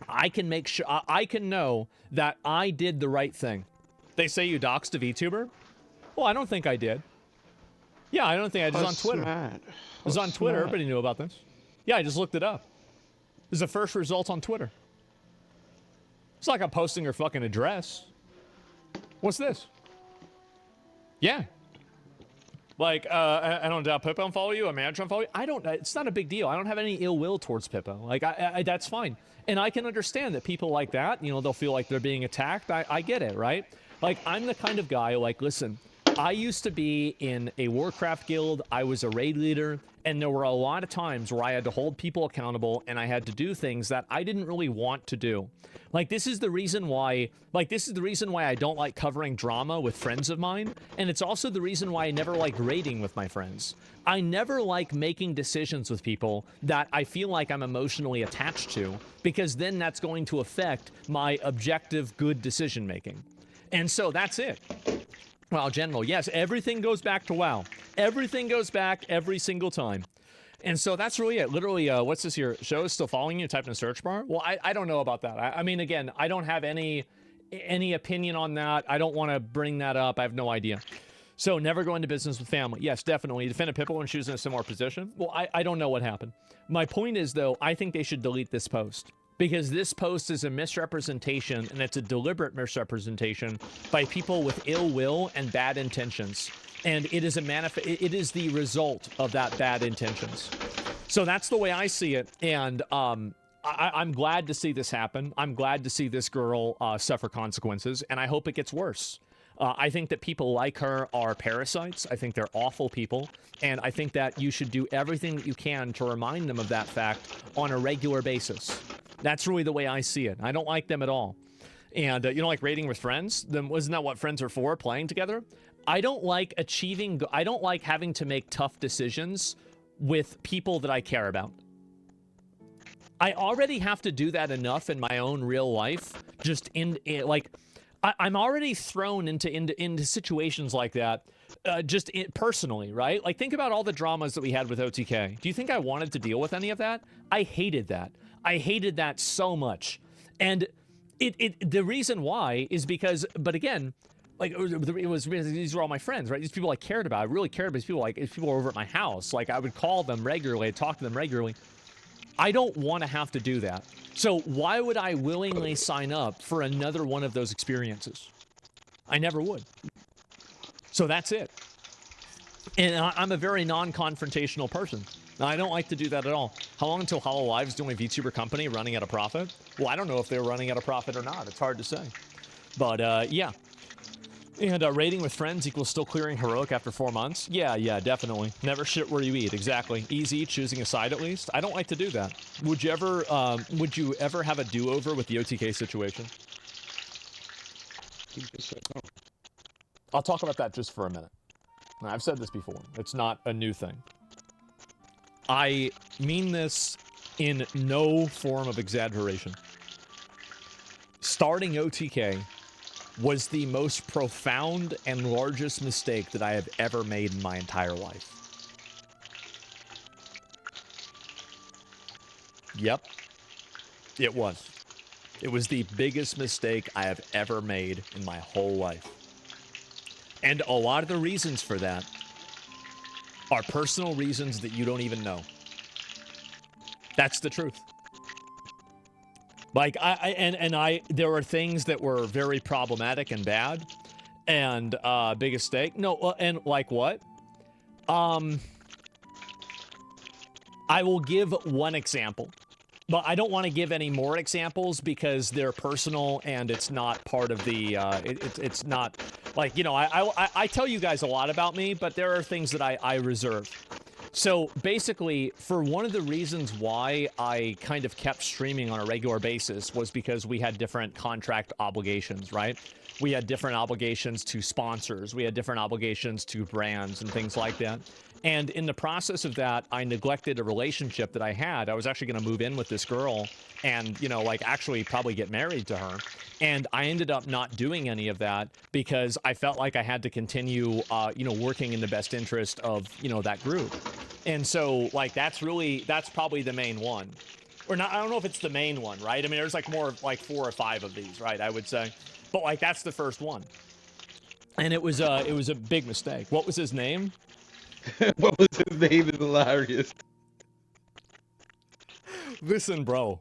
I can make sure, I can know that I did the right thing. They say you doxed a VTuber? Well, I don't think I did. Yeah, I don't think I did. It was on Twitter. It was on Twitter. Everybody knew about this. Yeah, I just looked it up. This is the first result on Twitter. It's like I'm posting her fucking address. What's this? Yeah. Like, I don't doubt Pippa unfollow you, a manager unfollow you. I don't, it's not a big deal. I don't have any ill will towards Pippa. Like, that's fine. And I can understand that people like that, you know, they'll feel like they're being attacked. I get it, right? Like, I'm the kind of guy who, like, listen, I used to be in a Warcraft guild. I was a raid leader, and there were a lot of times where I had to hold people accountable, and I had to do things that I didn't really want to do. Like, this is the reason why I don't like covering drama with friends of mine, and it's also the reason why I never like raiding with my friends. I never like making decisions with people that I feel like I'm emotionally attached to, because then that's going to affect my objective good decision making. And so that's it. Well, General, yes, everything goes back to WoW. Everything goes back every single time. And so that's really it. Literally, what's this here? Show is still following you, type in a search bar? Well, I don't know about that. I mean, again, I don't have any opinion on that. I don't want to bring that up. I have no idea. So never go into business with family. Yes, definitely. Defended Pippa when she was in a similar position. Well, I don't know what happened. My point is, though, I think they should delete this post, because this post is a misrepresentation, and it's a deliberate misrepresentation by people with ill will and bad intentions. And it is it is the result of that bad intentions. So that's the way I see it. And I'm glad to see this happen. I'm glad to see this girl suffer consequences, and I hope it gets worse. I think that people like her are parasites. I think they're awful people. And I think that you should do everything that you can to remind them of that fact on a regular basis. That's really the way I see it. I don't like them at all. And you know, like raiding with friends, then wasn't that what friends are for, playing together? I don't like I don't like having to make tough decisions with people that I care about. I already have to do that enough in my own real life. Just I'm already thrown into situations like that, personally, right? Like, think about all the dramas that we had with OTK. Do you think I wanted to deal with any of that? I hated that. I hated that so much. And the reason why is because, but again, like, these were all my friends, right? These people I cared about. I really cared about these people. Like, if people were over at my house, like, I would call them regularly, I'd talk to them regularly. I don't want to have to do that. So why would I willingly sign up for another one of those experiences? I never would. So that's it. And I'm a very non-confrontational person. I don't like to do that at all. How long until Hollow Live's doing a VTuber company running at a profit? Well, I don't know if they're running at a profit or not. It's hard to say. But, yeah. And raiding with friends equals still clearing heroic after 4 months? Yeah, definitely. Never shit where you eat, exactly. Easy, choosing a side at least. I don't like to do that. Would you ever have a do-over with the OTK situation? I'll talk about that just for a minute. Now, I've said this before. It's not a new thing. I mean this in no form of exaggeration. Starting OTK, was the most profound and largest mistake that I have ever made in my entire life. Yep, it was. It was the biggest mistake I have ever made in my whole life. And a lot of the reasons for that are personal reasons that you don't even know. That's the truth. Like, there were things that were very problematic and bad, and biggest mistake. No, and like what? I will give one example, but I don't want to give any more examples because they're personal and it's not part of the. It's not like, you know, I tell you guys a lot about me, but there are things that I reserve. So basically, for one of the reasons why I kind of kept streaming on a regular basis was because we had different contract obligations, right? We had different obligations to sponsors. We had different obligations to brands and things like that. And in the process of that, I neglected a relationship that I had. I was actually going to move in with this girl and, you know, like actually probably get married to her. And I ended up not doing any of that because I felt like I had to continue, you know, working in the best interest of, you know, that group. And so, like, that's probably the main one. Or not, I don't know if it's the main one, right? I mean, there's like more, like 4 or 5 of these, right? I would say. But, like, that's the first one. And it was a big mistake. What was his name? What was his name? Is hilarious. Listen, bro.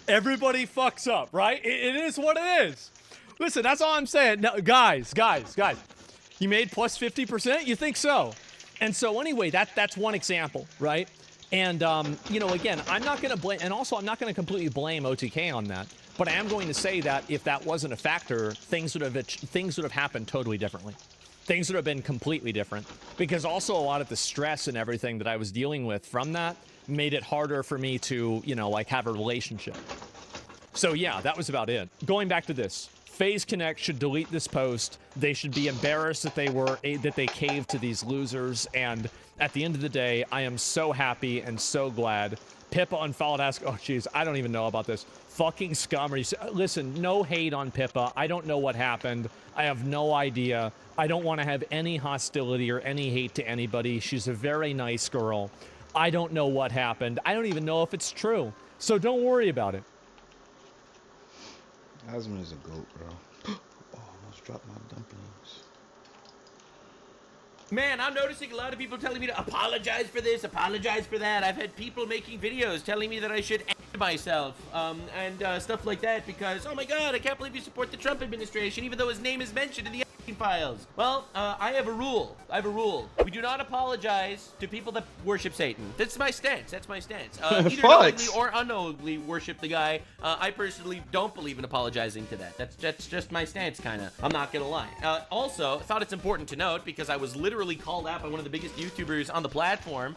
Everybody fucks up, right? It is what it is. Listen, that's all I'm saying. No, guys. You made plus 50%? You think so? And so anyway, that's one example, right? And, you know, again, I'm not going to blame, and also I'm not going to completely blame OTK on that. But I am going to say that if that wasn't a factor, things would have happened totally differently. Things would have been completely different. Because also a lot of the stress and everything that I was dealing with from that made it harder for me to, you know, like have a relationship. So yeah, that was about it. Going back to this. FaZe Connect should delete this post. They should be embarrassed that they caved to these losers. And at the end of the day, I am so happy and so glad. Pippa unfollowed oh jeez, I don't even know about this. Fucking scum. Listen, no hate on Pippa. I don't know what happened. I have no idea. I don't want to have any hostility or any hate to anybody. She's a very nice girl. I don't know what happened. I don't even know if it's true. So don't worry about it. Asman is a goat, bro. Oh, I almost dropped my dumplings. Man, I'm noticing a lot of people telling me to apologize for this, apologize for that. I've had people making videos telling me that I should end myself, and stuff like that because, oh my god, I can't believe you support the Trump administration even though his name is mentioned in the files. Well, I have a rule. We do not apologize to people that worship Satan. That's my stance. Either knowingly or unknowingly worship the guy. I personally don't believe in apologizing to that. That's just my stance, kind of. I'm not gonna lie. Also, I thought it's important to note because I was literally called out by one of the biggest YouTubers on the platform,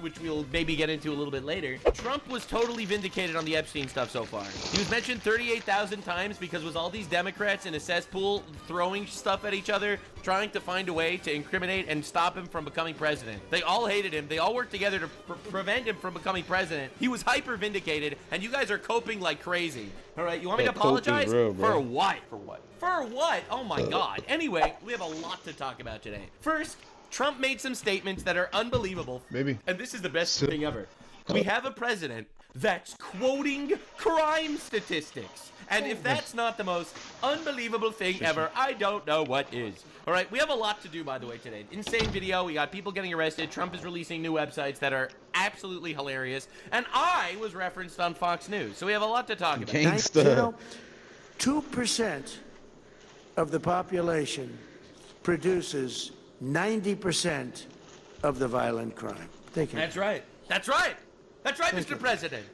which we'll maybe get into a little bit later. Trump was totally vindicated on the Epstein stuff so far. He was mentioned 38,000 times because it was all these Democrats in a cesspool throwing stuff at each other, trying to find a way to incriminate and stop him from becoming president. They all hated him. They all worked together to prevent him from becoming president. He was hyper vindicated, and you guys are coping like crazy. All right, you want me to apologize? Real, for what? For what? Oh my god. Anyway, we have a lot to talk about today. First, Trump made some statements that are unbelievable. Maybe. And this is the best thing ever. We have a president that's quoting crime statistics. And if that's not the most unbelievable thing ever, I don't know what is. All right, we have a lot to do, by the way, today. Insane video. We got people getting arrested. Trump is releasing new websites that are absolutely hilarious. And I was referenced on Fox News. So we have a lot to talk about. Gangsta. You know, 2% of the population produces 90% of the violent crime. That's right. That's right, Mr. President.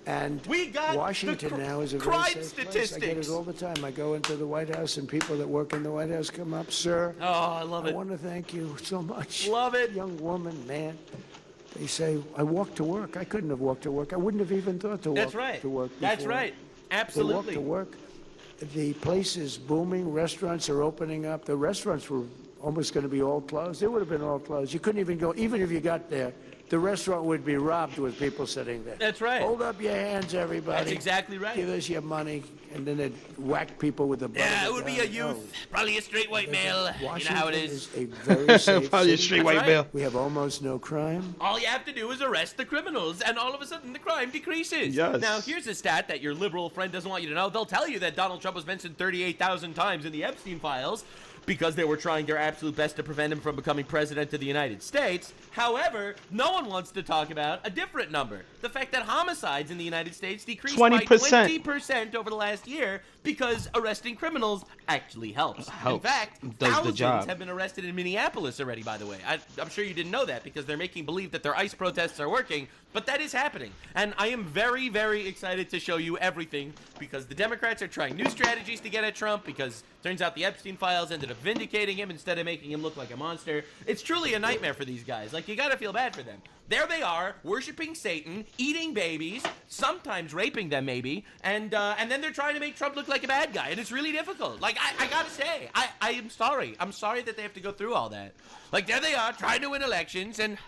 And we got Washington now is a very crime safe statistics. place. I get it all the time. I go into the White House and people that work in the White House come up, sir. Oh, I love it. I want to thank you so much. Love it. Young woman, man. They say, I walk to work. I couldn't have walked to work. I wouldn't have even thought to walk to work before. That's right. Absolutely. To walk to work. The place is booming. Restaurants are opening up. The restaurants were almost going to be all closed. They would have been all closed. You couldn't even go, even if you got there the restaurant would be robbed with people sitting there. That's right. Hold up your hands, everybody. That's exactly right. Give us your money, and then they'd whack people with the butt. Yeah, it would be a youth, probably a straight white male. Washington you know how it is. a very safe Probably a city. straight white male. We have almost no crime. All you have to do is arrest the criminals, and all of a sudden the crime decreases. Yes. Now, here's a stat that your liberal friend doesn't want you to know. They'll tell you that Donald Trump was mentioned 38,000 times in the Epstein files because they were trying their absolute best to prevent him from becoming president of the United States. However, no one wants to talk about a different number. The fact that homicides in the United States decreased 20%. by 20% over the last year because arresting criminals actually helps. In fact, thousands have been arrested in Minneapolis already, by the way. I'm sure you didn't know that because they're making believe that their ICE protests are working, but that is happening. And I am very, very excited to show you everything because the Democrats are trying new strategies to get at Trump because turns out the Epstein files ended up vindicating him instead of making him look like a monster. It's truly a nightmare for these guys. Like, you gotta feel bad for them. There they are, worshiping Satan, eating babies, sometimes raping them maybe, and then they're trying to make Trump look like a bad guy, and it's really difficult. Like, I gotta say, I am sorry. I'm sorry that they have to go through all that. Like, there they are, trying to win elections, and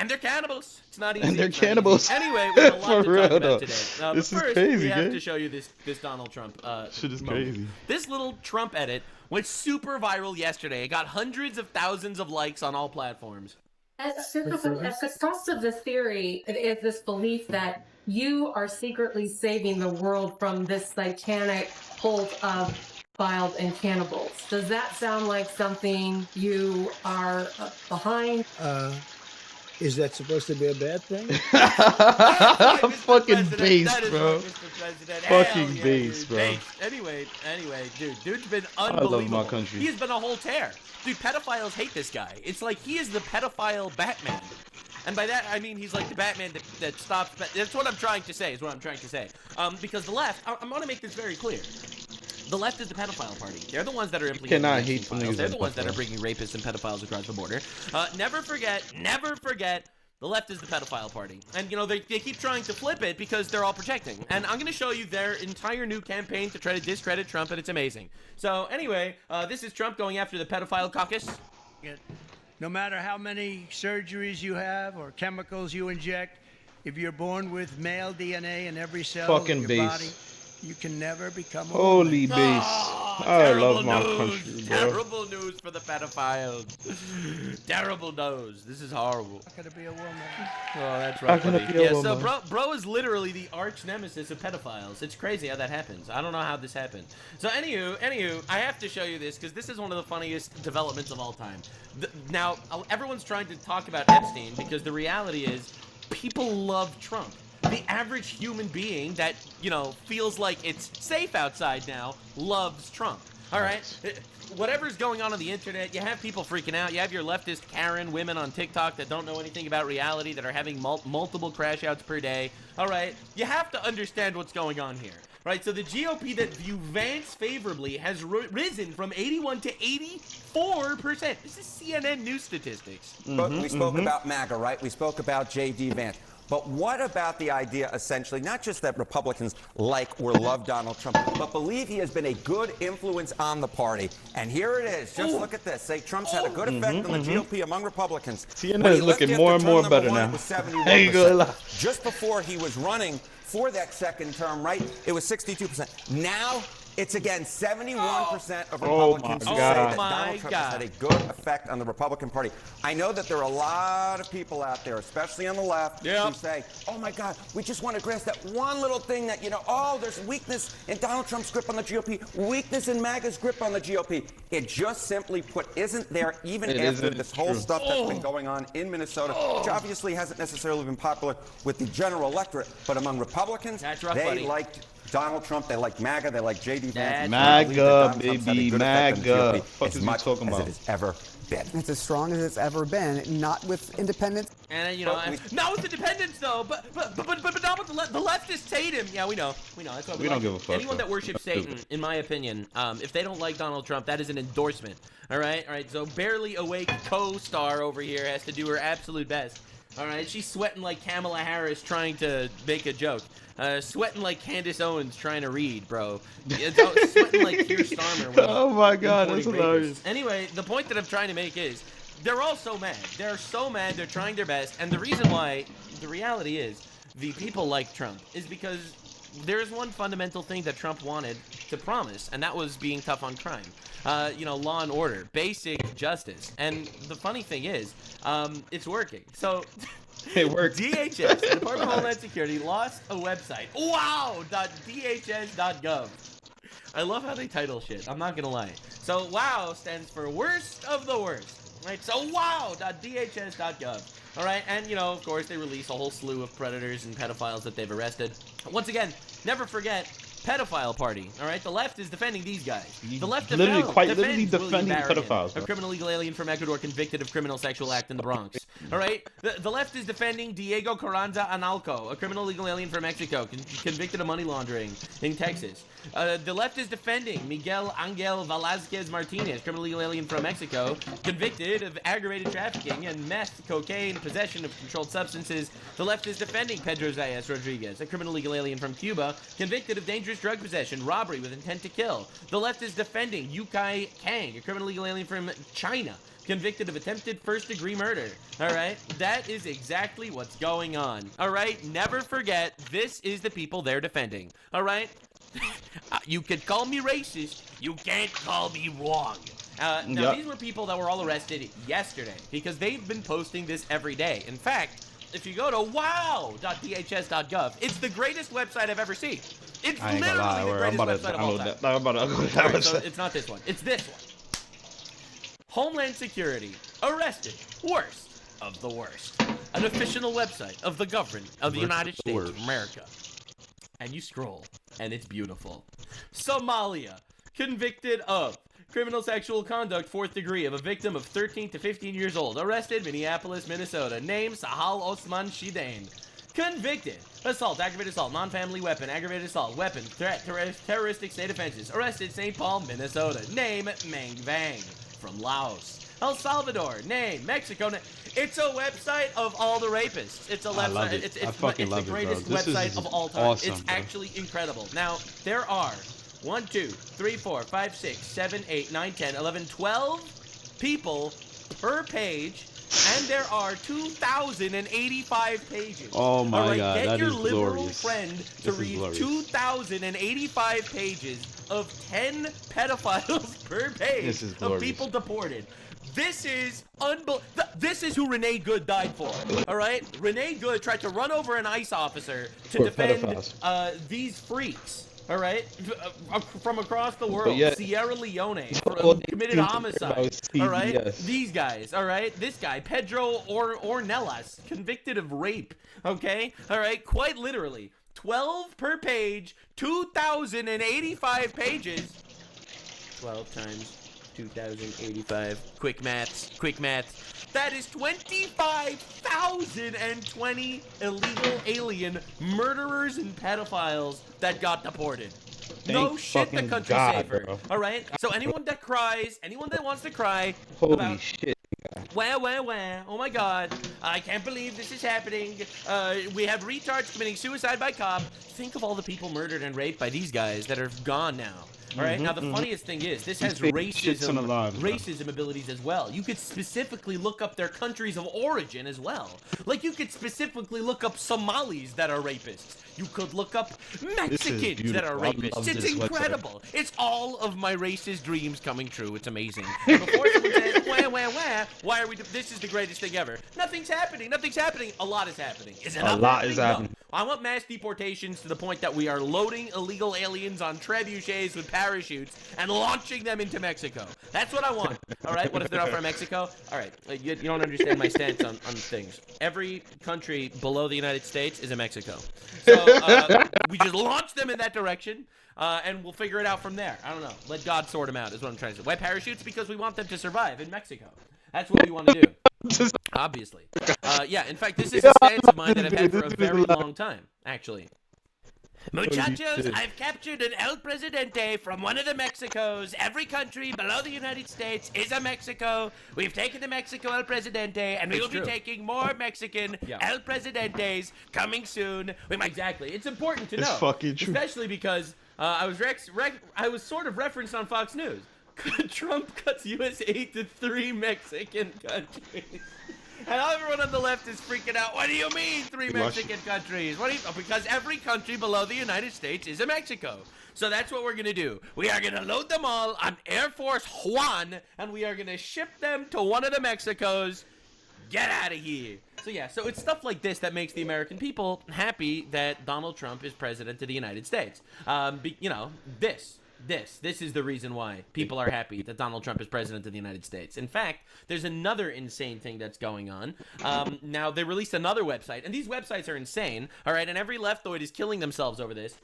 they're cannibals. It's not easy. And they're cannibals. Anyway, we have a lot For to talk real, about though. today. This But is first, crazy, we have gang. to show you this Donald Trump Shit is moment. crazy. This little Trump edit went super viral yesterday. It got hundreds of thousands of likes on all platforms. At the crux of this theory is this belief that you are secretly saving the world from this satanic cult of pedophiles and cannibals. Does that sound like something you are behind? Is that supposed to be a bad thing? Fucking base, That is bro. right, Mr. President. Fucking Hell yeah, base, dude. bro. Base. Anyway, dude's been I unbelievable. love my country. He has been a whole tear. Dude, pedophiles hate this guy. It's like he is the pedophile Batman. And by that, I mean he's like the Batman that stops. That's what I'm trying to say, because the left, I want to make this very clear. The left is the pedophile party. They're the ones that are implicating Cannot Epstein hate some files. niggas They're the like ones that are pedophiles. bringing rapists and pedophiles across the border. Never forget, the left is the pedophile party. And, you know, they keep trying to flip it because they're all projecting. And I'm going to show you their entire new campaign to try to discredit Trump, and it's amazing. So, anyway, this is Trump going after the pedophile caucus. No matter how many surgeries you have or chemicals you inject, if you're born with male DNA in every cell Fucking of your base. body, you can never become a Holy woman. base. I love my news, country, bro. Terrible news for the pedophiles. Terrible news. This is horrible. Not gonna be a woman. Oh, that's How right, can it buddy. be a Yeah, so woman? bro is literally the arch nemesis of pedophiles. It's crazy how that happens. I don't know how this happened. So anywho, I have to show you this because this is one of the funniest developments of all time. Now, everyone's trying to talk about Epstein because the reality is people love Trump. The average human being that, you know, feels like it's safe outside now loves Trump. All right? Whatever's going on the internet, you have people freaking out. You have your leftist Karen women on TikTok that don't know anything about reality, that are having multiple crash outs per day. All right? You have to understand what's going on here. Right? So the GOP that view Vance favorably has risen from 81 to 84%. This is CNN news statistics. We spoke about MAGA, right? We spoke about J.D. Vance. But what about the idea, essentially, not just that Republicans like or love Donald Trump, but believe he has been a good influence on the party? And here it is. Just look at this. Say Trump's had a good effect on the GOP among Republicans. CNN When is he looking left more after and more term number better one, now. It was 71%. There you go. Just before he was running for that second term, right, it was 62%. Now it's again 71% of Republicans who say that Donald Trump has had a good effect on the Republican Party. I know that there are a lot of people out there, especially on the left, who say, oh my God, we just want to grasp that one little thing that, you know, oh, there's weakness in Donald Trump's grip on the GOP, weakness in MAGA's grip on the GOP. It just simply put isn't there even after this whole stuff that's been going on in Minnesota, which obviously hasn't necessarily been popular with the general electorate, but among Republicans, they liked Donald Trump, they like MAGA, they like J.D. Vance. MAGA, baby, MAGA. What is he talking about? As it has ever been. It's as strong as it's ever been, not with independents. And you know, not with the dependents though, but not with the leftists hate him. Yeah, we know. That's why We don't give a fuck, Anyone though. that worships Satan, in my opinion, if they don't like Donald Trump, that is an endorsement. All right. So barely awake co-star over here has to do her absolute best. All right, she's sweating like Kamala Harris trying to make a joke. Sweating like Candace Owens trying to read, bro. Sweating like Keir Starmer. Oh my God, that's hilarious. Anyway, the point that I'm trying to make is, they're all so mad. They're so mad. They're trying their best. And the reason why, the reality is, the people like Trump is because there's one fundamental thing that Trump wanted to promise, and that was being tough on crime. You know, law and order, basic justice. And the funny thing is, it's working. So it works. DHS, the Department of Homeland Security, lost a website. Wow.dhs.gov. I love how they title shit. I'm not gonna lie. So WOW stands for worst of the worst. Right? So wow.dhs.gov. All right, and you know, of course, they release a whole slew of predators and pedophiles that they've arrested. Once again, never forget pedophile party. All right, the left is defending these guys. The left literally defends defending William Barron, pedophiles. a criminal illegal alien from Ecuador convicted of criminal sexual act in the Bronx. All right, the left is defending Diego Carranza Analco, a criminal illegal alien from Mexico convicted of money laundering in Texas. The left is defending Miguel Angel Velazquez Martinez, criminal illegal alien from Mexico, convicted of aggravated trafficking and meth, cocaine, possession of controlled substances. The left is defending Pedro Zayas Rodriguez, a criminal illegal alien from Cuba, convicted of dangerous drug possession, robbery with intent to kill. The left is defending Yukai Kang, a criminal illegal alien from China, convicted of attempted first-degree murder. All right, that is exactly what's going on. All right, never forget, this is the people they're defending. All right. You could call me racist. You can't call me wrong. Now, these were people that were all arrested yesterday because they've been posting this every day. In fact, if you go to wow.dhs.gov, it's the greatest website I've ever seen. It's literally the greatest website of all time. Alright, so it's not this one. It's this one. Homeland Security arrested worst of the worst. An official website of the government of the United States of America. And you scroll, and it's beautiful. Somalia, convicted of criminal sexual conduct, 4th degree, of a victim of 13 to 15 years old. Arrested, Minneapolis, Minnesota. Name, Sahal Osman Shidain. Convicted, assault, aggravated assault, non-family weapon, aggravated assault, weapon, threat, terroristic state offenses. Arrested, St. Paul, Minnesota. Name, Meng Vang, from Laos. El Salvador, name, Mexico. It's a website of all the rapists. It's a website. It's the greatest website of all time. Awesome, it's bro. actually incredible. Now, there are 1, 2, 3, 4, 5, 6, 7, 8, 9, 10, 11, 12 people per page, and there are 2,085 pages. Oh my all right, God, get that your is liberal glorious. friend to This is read glorious. 2,085 pages of 10 pedophiles per page This is of glorious. people deported. This is This is who Renee Good died for. All right, Renee Good tried to run over an ICE officer to For defend pedophiles. these freaks. All right, from across the world, yet- Sierra Leone, All they committed seem to care homicide. about is All right, CBS. these guys. All right, this guy Pedro Ornelas, convicted of rape. Okay, all right, quite literally, 12 per page, 2,085 pages. 12 times 2,085. Quick maths. That is 25,020 illegal alien murderers and pedophiles that got deported. No Thank shit, the fucking country's God, safer. bro. All right. So anyone that cries, anyone that wants to cry Holy about shit. wah, oh my God, I can't believe this is happening. We have retards committing suicide by cop. Think of all the people murdered and raped by these guys that are gone now. All right. Now the funniest thing is this has racism abilities as well. You could specifically look up their countries of origin as well. Like you could specifically look up Somalis that are rapists. You could look up Mexicans that are rapists. It's incredible. It's all of my racist dreams coming true. It's amazing. Before someone says, why are we? This is the greatest thing ever. Nothing's happening. A lot is happening. Is it A lot is happening. No. I want mass deportations to the point that we are loading illegal aliens on trebuchets with parachutes and launching them into Mexico. That's what I want. All right. What if they're not from Mexico? All right. You don't understand my stance on things. Every country below the United States is a Mexico. So we just launch them in that direction. And we'll figure it out from there. I don't know. Let God sort them out is what I'm trying to say. Why parachutes? Because we want them to survive in Mexico. That's what we want to do. Obviously. Yeah, in fact, this is a stance of mine that I've had for a very long time, actually. Muchachos, I've captured an El Presidente from one of the Mexicos. Every country below the United States is a Mexico. We've taken the Mexico El Presidente, and we will be taking more Mexican El Presidentes coming soon. Exactly. It's important to know. It's fucking true. Especially because I was sort of referenced on Fox News. Trump cuts U.S. aid to 3 Mexican countries. And everyone on the left is freaking out. What do you mean 3 Mexican countries? Because every country below the United States is a Mexico. So that's what we're going to do. We are going to load them all on Air Force One, and we are going to ship them to one of the Mexicos. Get out of here. So yeah, so it's stuff like this that makes the American people happy that Donald Trump is president of the United States. This is the reason why people are happy that Donald Trump is president of the United States. In fact, there's another insane thing that's going on. Now, they released another website, and these websites are insane, all right, and every leftoid is killing themselves over this.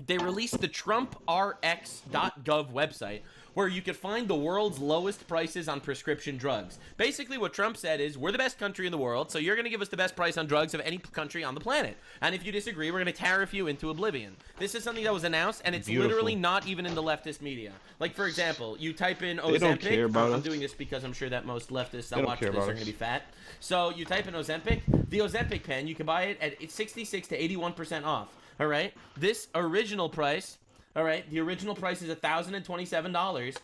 They released the TrumpRx.gov website, where you could find the world's lowest prices on prescription drugs. Basically, what Trump said is, we're the best country in the world, so you're going to give us the best price on drugs of any country on the planet. And if you disagree, we're going to tariff you into oblivion. This is something that was announced, and it's literally not even in the leftist media. Like, for example, you type in Ozempic. They don't care about I'm doing this because I'm sure that most leftists that watch this are going to be fat. So you type in Ozempic. The Ozempic pen, you can buy it at 66 to 81% off. All right, this original price, all right, the original price is $1,027.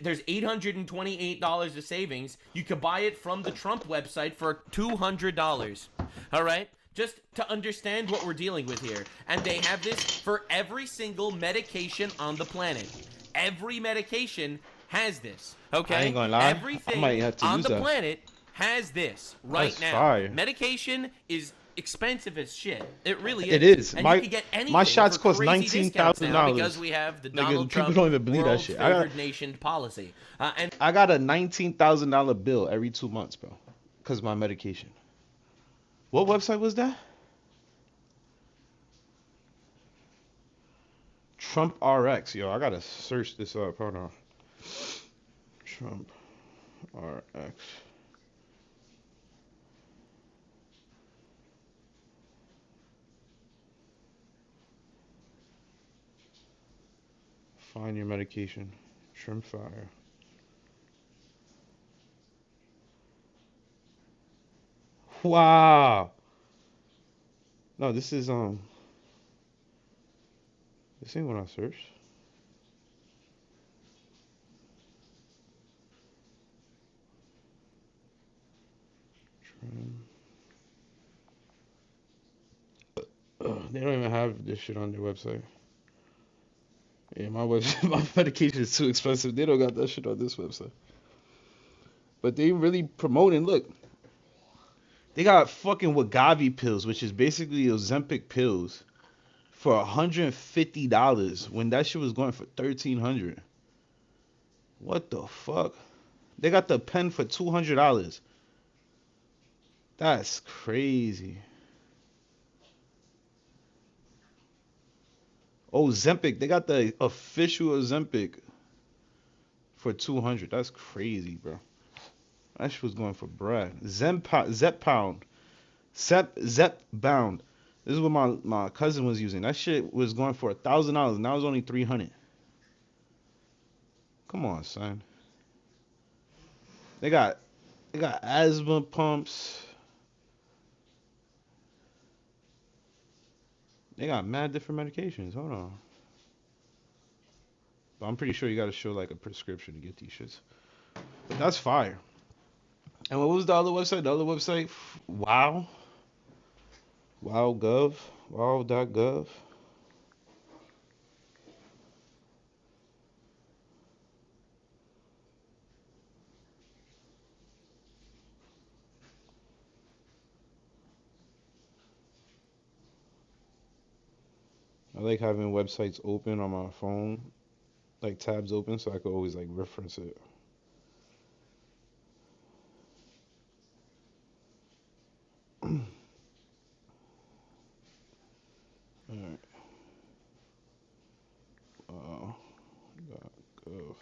There's $828 of savings. You could buy it from the Trump website for $200. All right, just to understand what we're dealing with here. And they have this for every single medication on the planet. Every medication has this. Okay, I ain't gonna lie. Everything I might have to on use the that. planet has this right That's now. fire. Medication is expensive as shit. It really is. It is. And My you can get anything my shots for cost crazy discounts now $19,000 because we have the Nigga, Donald people Trump don't even believe that world's shit. favored nation policy. And I got a $19,000 bill every 2 months, bro, because of my medication. What website was that? Trump RX. Yo, I gotta search this up. Hold on. Trump RX. Find your medication. Trim fire. Wow. No, this is this ain't what I searched. Trim. They don't even have this shit on their website. Yeah, my my medication is too expensive. They don't got that shit on this website. But they really promoting. Look, they got fucking Wegovy pills, which is basically Ozempic pills, for $150 when that shit was going for $1,300. What the fuck? They got the pen for $200. That's crazy. Ozempic, they got the official Ozempic for $200. That's crazy, bro. That shit was going for bread. Zepbound. Zepbound. This is what my cousin was using. That shit was going for $1,000. Now it's only $300. Come on, son. They got asthma pumps. They got mad different medications. Hold on. But I'm pretty sure you gotta show like a prescription to get these shits. But that's fire. And what was the other website? The other website? Wow. Wow.gov. Wow.gov. I like having websites open on my phone, like tabs open, so I could always like reference it. Alright. Gov.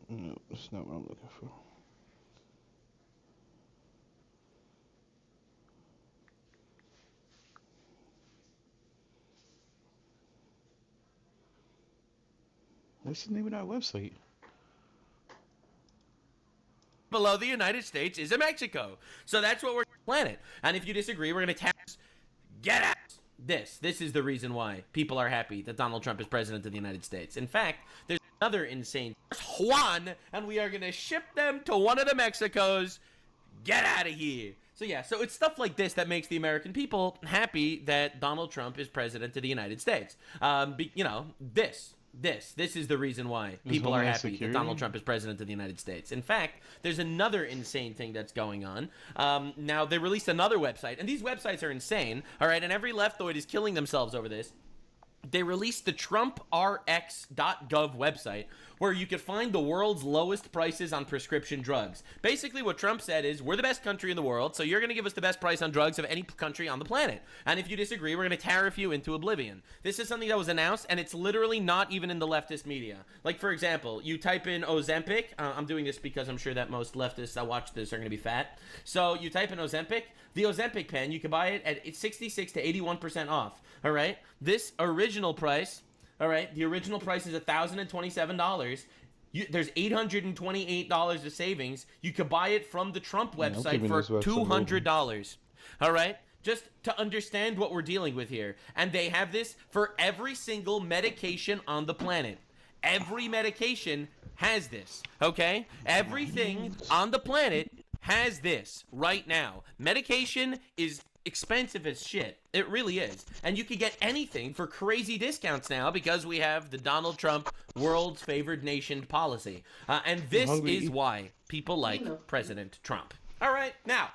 No, that's not what I'm looking for. What's the name of that website? Below the United States is a Mexico. So that's what we're planet. And if you disagree, we're going to tax. Get out. This is the reason why people are happy that Donald Trump is president of the United States. In fact, there's another insane Juan, and we are going to ship them to one of the Mexicos. Get out of here. So yeah, so it's stuff like this that makes the American people happy that Donald Trump is president of the United States. You know, this is the reason why people are happy that Donald Trump is president of the United States. In fact, there's another insane thing that's going on. Now, they released another website, and these websites are insane, all right? And every leftoid is killing themselves over this. They released the TrumpRx.gov website, where you could find the world's lowest prices on prescription drugs. Basically, what Trump said is, we're the best country in the world, so you're going to give us the best price on drugs of any country on the planet. And if you disagree, we're going to tariff you into oblivion. This is something that was announced, and it's literally not even in the leftist media. Like, for example, you type in Ozempic. I'm doing this because I'm sure that most leftists that watch this are going to be fat. So you type in Ozempic. The Ozempic pen, you can buy it at 66 to 81% off. All right? This original price... All right, the original price is $1,027. There's $828 of savings. You could buy it from the Trump website for $200. All right, just to understand what we're dealing with here. And they have this for every single medication on the planet. Every medication has this, okay? Everything on the planet has this right now. Medication is expensive as shit. It really is. And you can get anything for crazy discounts now because we have the Donald Trump world's favored nation policy. And this is why people like President Trump. All right, now,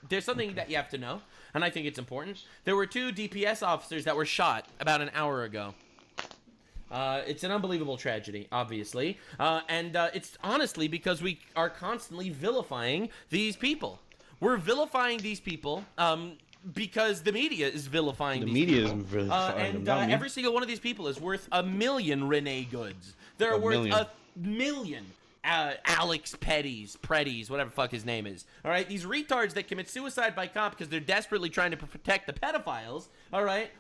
there's something that you have to know, and I think it's important. There were 2 DPS officers that were shot about an hour ago. It's an unbelievable tragedy, obviously. And it's honestly because we are constantly vilifying these people. We're vilifying these people because the media is vilifying these people. The media is vilifying them, and every single one of these people is worth $1 million Renee Goods. They're worth $1 million Alex Preddies, whatever the fuck his name is. All right, these retards that commit suicide by cop because they're desperately trying to protect the pedophiles, all right,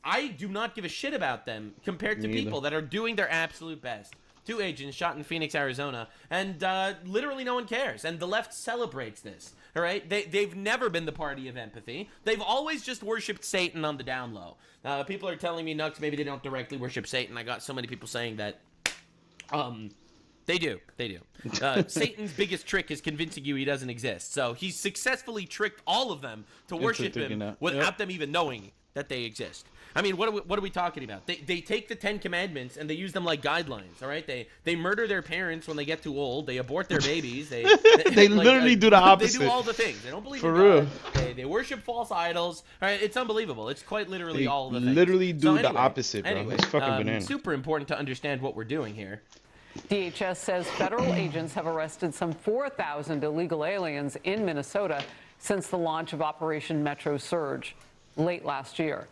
I do not give a shit about them compared to people that are doing their absolute best. 2 agents shot in Phoenix, Arizona, and literally no one cares, and the left celebrates this. All right, they've never been the party of empathy. They've always just worshipped Satan on the down low. People are telling me, Nux, maybe they don't directly worship Satan. I got so many people saying that. They do. Satan's biggest trick is convincing you he doesn't exist. So he's successfully tricked all of them to worship him without them even knowing that they exist. I mean, what are we talking about? They take the 10 Commandments and they use them like guidelines, all right? They murder their parents when they get too old. They abort their babies. They literally do the opposite. They do all the things. They don't believe in God. They worship false idols. All right, it's unbelievable. It's quite literally all the things. They literally do the opposite, bro. It's fucking bananas. Super important to understand what we're doing here. DHS says federal agents have arrested some 4,000 illegal aliens in Minnesota since the launch of Operation Metro Surge late last year.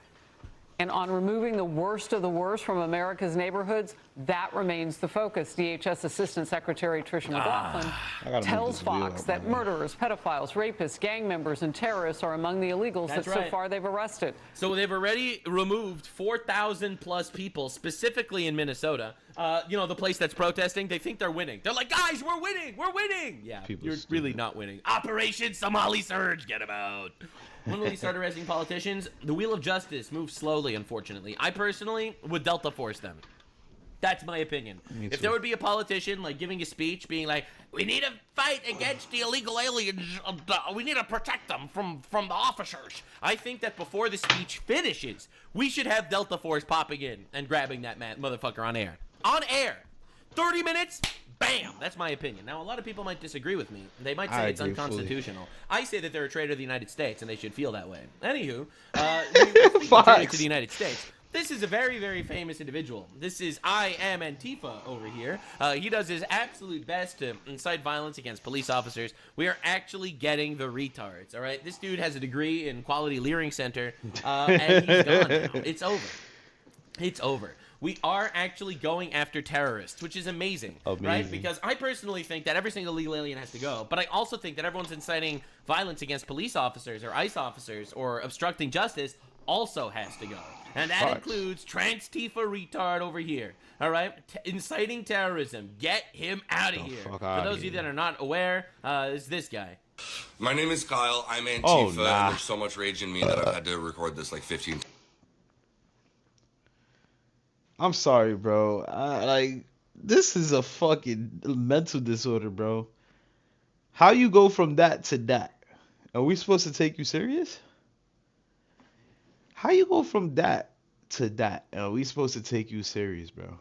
And on removing the worst of the worst from America's neighborhoods, that remains the focus. DHS Assistant Secretary Tricia McLaughlin tells Fox that murderers, pedophiles, rapists, gang members, and terrorists are among the illegals that so far they've arrested. So they've already removed 4,000 plus people, specifically in Minnesota. You know, the place that's protesting, they think they're winning. They're like, guys, we're winning, we're winning. Yeah, you're really not winning. Operation Somali Surge, get them out. When will we start arresting politicians? The wheel of justice moves slowly, unfortunately. I personally would Delta Force them. That's my opinion. If there would be a politician like giving a speech being like, we need to fight against the illegal aliens, we need to protect them from the officers. I think that before the speech finishes, we should have Delta Force popping in and grabbing that motherfucker on air. On air. 30 minutes, bam! That's my opinion. Now, a lot of people might disagree with me. They might say it's unconstitutional. Fully. I say that they're a traitor to the United States, and they should feel that way. Anywho, to the United States. This is a very, very famous individual. This is I Am Antifa over here. He does his absolute best to incite violence against police officers. We are actually getting the retards, all right? This dude has a degree in Quality Leering Center, and he's gone now. It's over. It's over. We are actually going after terrorists, which is amazing, right? Because I personally think that every single illegal alien has to go, but I also think that everyone's inciting violence against police officers or ICE officers or obstructing justice also has to go. And that Facts. includes Trans Tifa retard over here. All right? Inciting terrorism. Get him out of here. For those of you that are not aware, is this guy. My name is Kyle. I'm Antifa, Oh, nah. and there's so much rage in me that I've had to record this like 15 I'm sorry, bro. Like, this is a fucking mental disorder, bro. How you go from that to that? Are we supposed to take you serious? How you go from that to that? Are we supposed to take you serious, bro?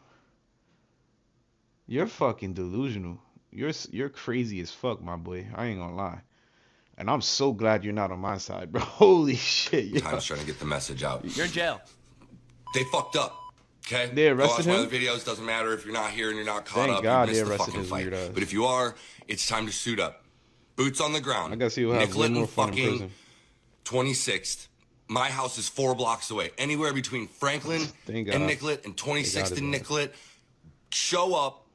You're fucking delusional. You're crazy as fuck, my boy. I ain't gonna lie. And I'm so glad you're not on my side, bro. Holy shit. times trying to get the message out. You're in jail. They fucked up. Okay? They arrested Go watch my him? other videos. Doesn't matter if you're not here and you're not caught Thank up. God You they missed the arrested fucking his fight. weird ass. But if you are, it's time to suit up. Boots on the ground. I guess he'll have way Nicollet more and fun in fucking prison. 26th. My house is 4 blocks away. Anywhere between Franklin Thank and God. Nicollet and 26th Thank and God. Nicollet. Show up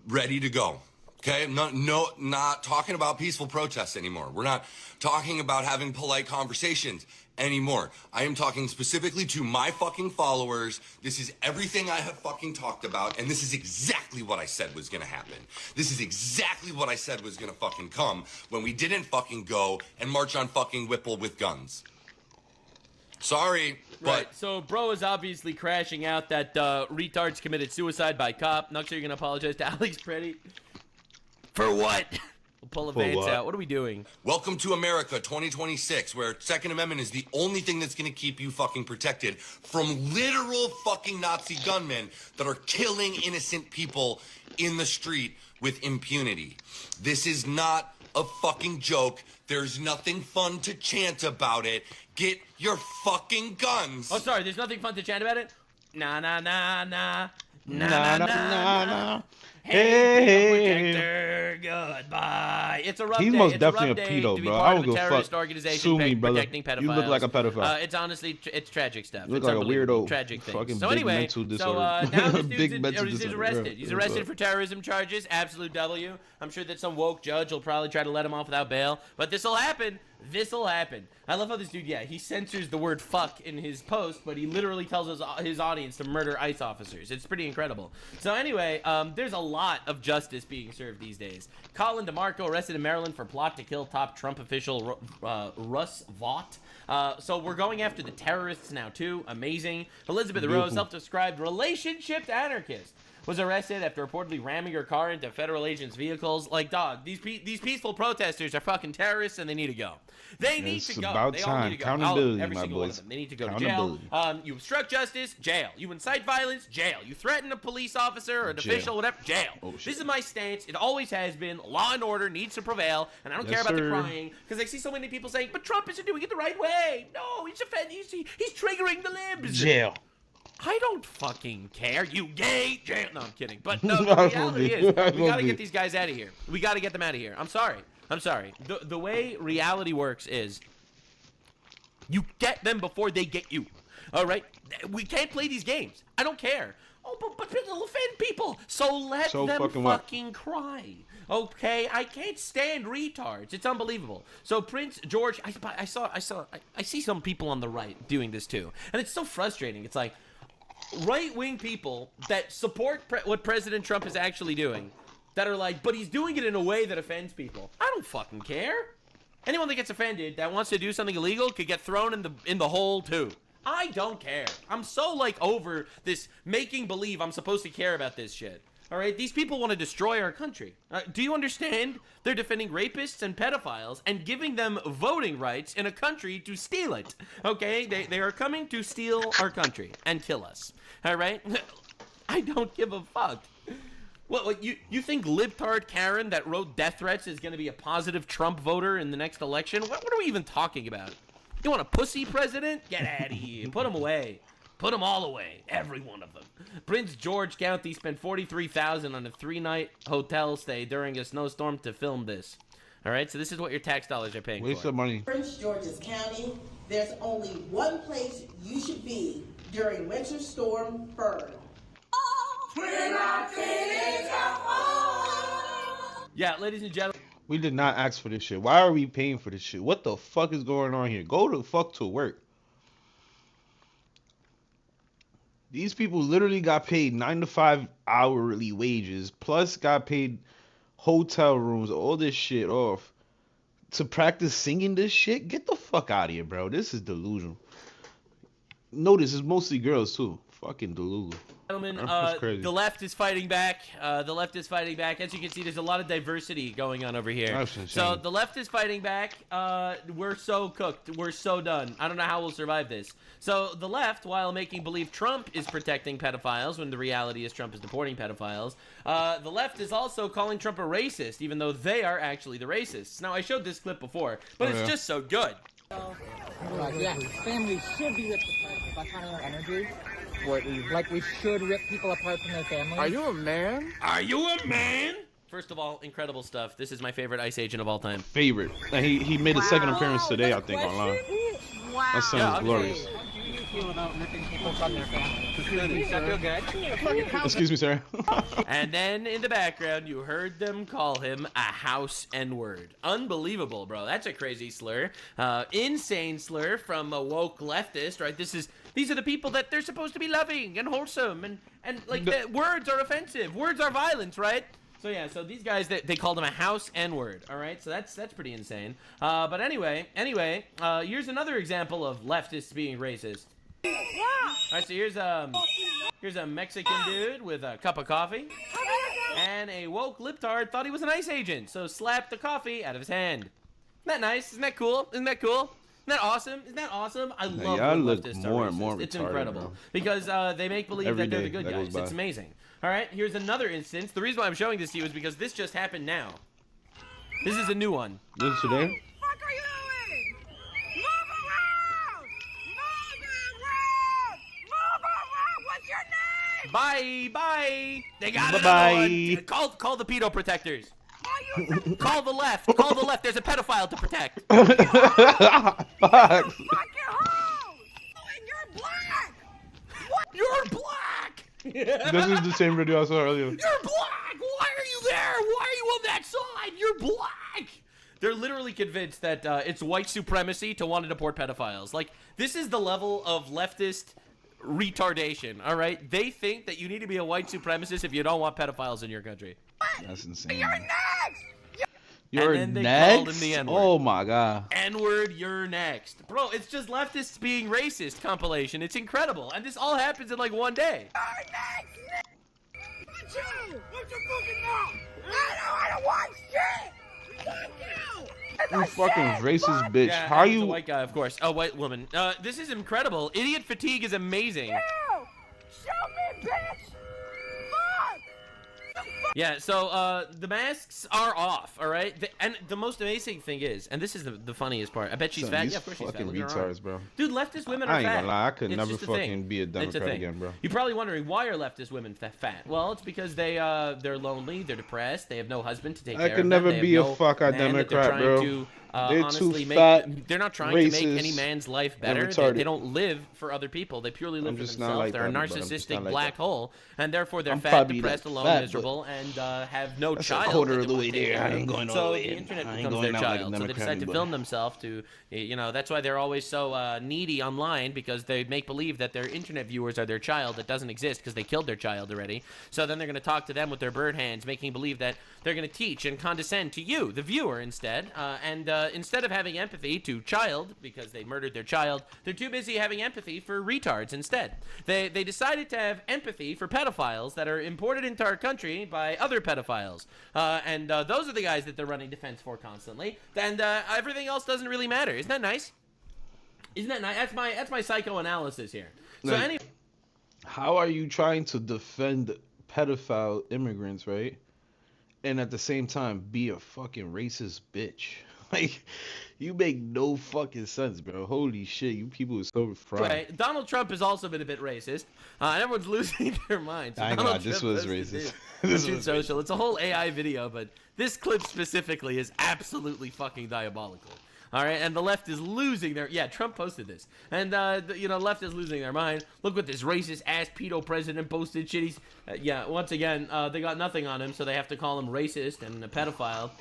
ready to go. Okay? Not talking about peaceful protests anymore. We're not talking about having polite conversations anymore. I am talking specifically to my fucking followers. This is everything I have fucking talked about, and this is exactly what I said was gonna happen. This is exactly what I said was gonna fucking come when we didn't fucking go and march on fucking Whipple with guns. Sorry, but... Right, so bro is obviously crashing out that retards committed suicide by cop. Not sure you're gonna apologize to Alex Pretty. For what? We'll pull a Vance out. What are we doing? Welcome to America 2026, where Second Amendment is the only thing that's going to keep you fucking protected from literal fucking Nazi gunmen that are killing innocent people in the street with impunity. This is not a fucking joke. There's nothing fun to chant about it. Get your fucking guns. Oh, sorry, there's nothing fun to chant about it? Nah, nah, nah, nah. Nah, nah, nah, nah. Hey, protector, goodbye. It's a rough day. He's most It's definitely a rough a day pedo, to be bro. part I of don't a give a terrorist fuck. organization Sue me, brother. protecting pedophiles. You look like a pedophile. It's honestly, it's tragic stuff. You look It's like a unbelievable. weirdo. Tragic things. Fucking So big anyway, mental so disorder. now this Big dude's mental he's disorder, arrested. bro. He's arrested for terrorism charges. Absolute W. I'm sure that some woke judge will probably try to let him off without bail. But this will happen. This will happen. I love how this dude, he censors the word fuck in his post, but he literally tells his audience to murder ICE officers. It's pretty incredible. So anyway, there's a lot of justice being served these days. Colin DeMarco arrested in Maryland for plot to kill top Trump official Russ Vought. So we're going after the terrorists now too. Amazing. Elizabeth Rose, self-described relationship anarchist, was arrested after reportedly ramming her car into federal agents' vehicles. Like, dog, these peaceful protesters are fucking terrorists and they need to go. They need to go. About they all time. need to go. Accountability, Every my single one boys. of them. They need to go to jail. You obstruct justice, jail. You incite violence, jail. You threaten a police officer or an official, whatever, jail. This is my stance. It always has been. Law and order needs to prevail, and I don't care about the crying, because I see so many people saying, but Trump isn't doing it the right way. No, he's triggering the libs. Jail. I don't fucking care. You gay jail. No, I'm kidding. But no, the reality is, we gotta get these guys out of here. We gotta get them out of here. I'm sorry. The way reality works is you get them before they get you. All right? We can't play these games. I don't care. Oh, but it'll offend people. So let them fucking cry. Okay? I can't stand retards. It's unbelievable. So Prince George, I see some people on the right doing this too. And it's so frustrating. It's like right-wing people that support what President Trump is actually doing, that are like, but he's doing it in a way that offends people. I don't fucking care. Anyone that gets offended, that wants to do something illegal, could get thrown in the hole too. I don't care. I'm so over this making believe I'm supposed to care about this shit. All right, these people want to destroy our country. Do you understand? They're defending rapists and pedophiles and giving them voting rights in a country to steal it. Okay, they are coming to steal our country and kill us. All right, I don't give a fuck. What you think libtard Karen that wrote death threats is going to be a positive Trump voter in the next election? What are we even talking about? You want a pussy president? Get out of here. Put him away. Put them all away. Every one of them. Prince George County spent $43,000 on a 3-night hotel stay during a snowstorm to film this. All right, so this is what your tax dollars are paying Waste for. of money. Prince George's County, there's only one place you should be during Winter Storm Hurd. Yeah, ladies and gentlemen. We did not ask for this shit. Why are we paying for this shit? What the fuck is going on here? Go the fuck to work. These people literally got paid 9 to 5 hourly wages, plus got paid hotel rooms, all this shit off to practice singing this shit. Get the fuck out of here, bro. This is delusional. Notice it's mostly girls too. Fucking delusional. Gentlemen, That's crazy. the left is fighting back. The left is fighting back. As you can see, there's a lot of diversity going on over here. That's insane. So the left is fighting back. We're so cooked. We're so done. I don't know how we'll survive this. So the left, while making believe Trump is protecting pedophiles, when the reality is Trump is deporting pedophiles, the left is also calling Trump a racist, even though they are actually the racists. Now, I showed this clip before, but it's just so good. Yeah, families should be ripped apart. That's kind of our energy. Like we should rip people apart from their families. Are you a man? Are you a man? First of all, incredible stuff. This is my favorite Ice Agent of all time. Favorite. And he made a second appearance today, I think, online. Wow. That sounds glorious. How do you feel about ripping people from their families? You feel good? Excuse me, sir. And then in the background, you heard them call him a house N-word. Unbelievable, bro. That's a crazy slur. Insane slur from a woke leftist, right? These are the people that they're supposed to be loving and wholesome and like words are offensive. Words are violence, right? So yeah, so these guys, they called him a house N-word, all right? So that's pretty insane. But anyway, here's another example of leftists being racist. All right, so here's a Mexican dude with a cup of coffee, and a woke libtard thought he was an ICE agent, so slapped the coffee out of his hand. Isn't that nice? Isn't that cool? Isn't that cool? Isn't that awesome? Isn't that awesome? I love when leftists are racist. It's incredible, bro. Because they make believe that they're the good guys. It's amazing. All right, here's another instance. The reason why I'm showing this to you is because this just happened now. This is a new one. This is today? What are you doing? Move around! Move around! What's your name? Bye. They got Bye-bye. another one. Call the pedo protectors. Call the left. Call the left. There's a pedophile to protect. Fuck. You're black. This is the same video I saw earlier. You're black. Why are you there? Why are you on that side? You're black. They're literally convinced that it's white supremacy to want to deport pedophiles. Like, this is the level of leftist retardation, all right? They think that you need to be a white supremacist if you don't want pedophiles in your country. That's insane. You're next! You're and then they called him next? the N-word. Oh my god. N-word, you're next. Bro, it's just leftists being racist compilation. It's incredible. And this all happens in like one day. You're next! What's your fucking mouth? I don't want shit! Fuck you! You fucking racist bitch. Yeah, How he's you? a white guy, of course. A white woman. This is incredible. Idiot fatigue is amazing. Show me, bitch! Yeah, so the masks are off, all right? And the most amazing thing is, and this is the funniest part. I bet she's Son, fat. these Yeah, of course she's fat. fucking Look at her arm. retards, bro. Dude, leftist women are I ain't fat. gonna lie, I could It's never just a thing. fucking be a It's a Democrat thing. again, bro. You're probably wondering, why are leftist women fat? Well, it's because they're lonely, they're depressed, they have no husband to take care of them. I could never they have be a no fucking man that they're Democrat, trying bro. to, They're honestly too make, fat, they're not trying to make any racist, man's life and better. retarded. They don't live for other people. They purely live I'm for just not themselves. like They're a that, but I'm just narcissistic not like black that. hole, and therefore they're I'm fat, probably depressed, like alone, fat, but miserable, and have no that's a child. quarter that of they the want way to take there. care I of. ain't going all So the way the in. internet I ain't becomes going their out like a child. So they Democrat decide to anymore. film themselves to, that's why they're always so needy online, because they make believe that their internet viewers are their child that doesn't exist because they killed their child already. So then they're going to talk to them with their bird hands, making believe that they're going to teach and condescend to you, the viewer, instead. And instead of having empathy to child, because they murdered their child, they're too busy having empathy for retards instead. They decided to have empathy for pedophiles that are imported into our country by other pedophiles. And those are the guys that they're running defense for constantly. And everything else doesn't really matter. Isn't that nice? Isn't that nice? That's my psychoanalysis here. So Like, anyway. How are you trying to defend pedophile immigrants, right? And at the same time be a fucking racist bitch? Like, you make no fucking sense, bro. Holy shit, you people are so fried. Right. Donald Trump has also been a bit racist. And everyone's losing their minds. I ain't Donald gonna lie, this Trump was posted racist. this on social. It's a whole AI video, but this clip specifically is absolutely fucking diabolical. All right, and the left is losing their... Yeah, Trump posted this. And, left is losing their mind. Look what this racist-ass pedo president posted. Shit, he's... once again, they got nothing on him, so they have to call him racist and a pedophile.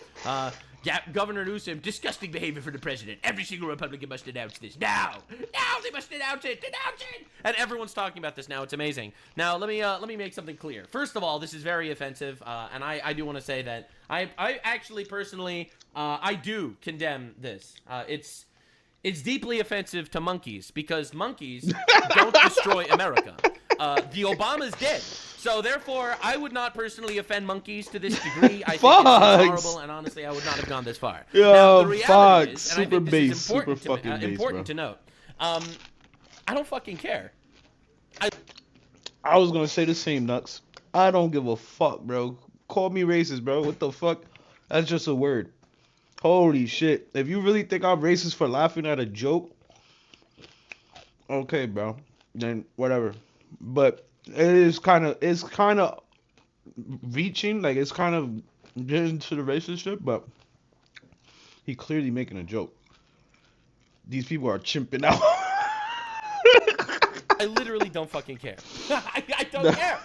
Governor Newsom, disgusting behavior for the president. Every single Republican must announce this now. Now they must announce it. Denounce it. And everyone's talking about this now. It's amazing. Now let me make something clear. First of all, this is very offensive, and I do want to say that I actually personally I do condemn this. It's deeply offensive to monkeys because monkeys don't destroy America. The Obamas did. So therefore, I would not personally offend monkeys to this degree. I think it's horrible, and honestly, I would not have gone this far. Now, the reality is, and I think this is important to note, I don't fucking care. I was gonna say the same, Nux. I don't give a fuck, bro. Call me racist, bro. What the fuck? That's just a word. Holy shit. If you really think I'm racist for laughing at a joke, okay, bro. Then whatever. But it's kind of reaching, like it's kind of getting to the racist shit, but he clearly making a joke. These people are chimping out. I literally don't fucking care. I don't care.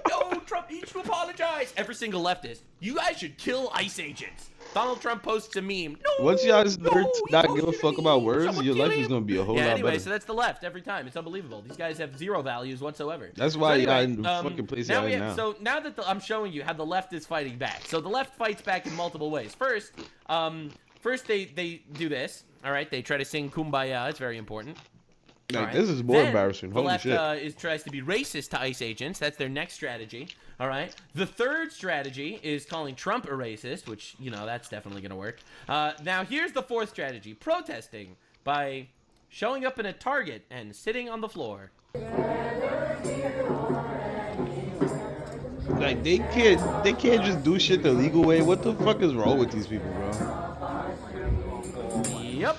No, Trump needs to apologize. Every single leftist. You guys should kill ICE agents. Donald Trump posts a meme. No, once y'all learn to not give a fuck about words, your life is gonna be a whole lot anyway, better. so that's the left every time. It's unbelievable. These guys have zero values whatsoever. That's why y'all in the fucking place y'all in now. So now that I'm showing you how the left is fighting back. So the left fights back in multiple ways. First they do this. All right, they try to sing "Kumbaya." It's very important. Like, right. this is more then, embarrassing. Holy the left shit. tries to be racist to ICE agents. That's their next strategy. All right. The third strategy is calling Trump a racist, which, you know, that's definitely going to work. Now, here's the fourth strategy. Protesting by showing up in a Target and sitting on the floor. Like, they can't just do shit the legal way. What the fuck is wrong with these people, bro? Yep.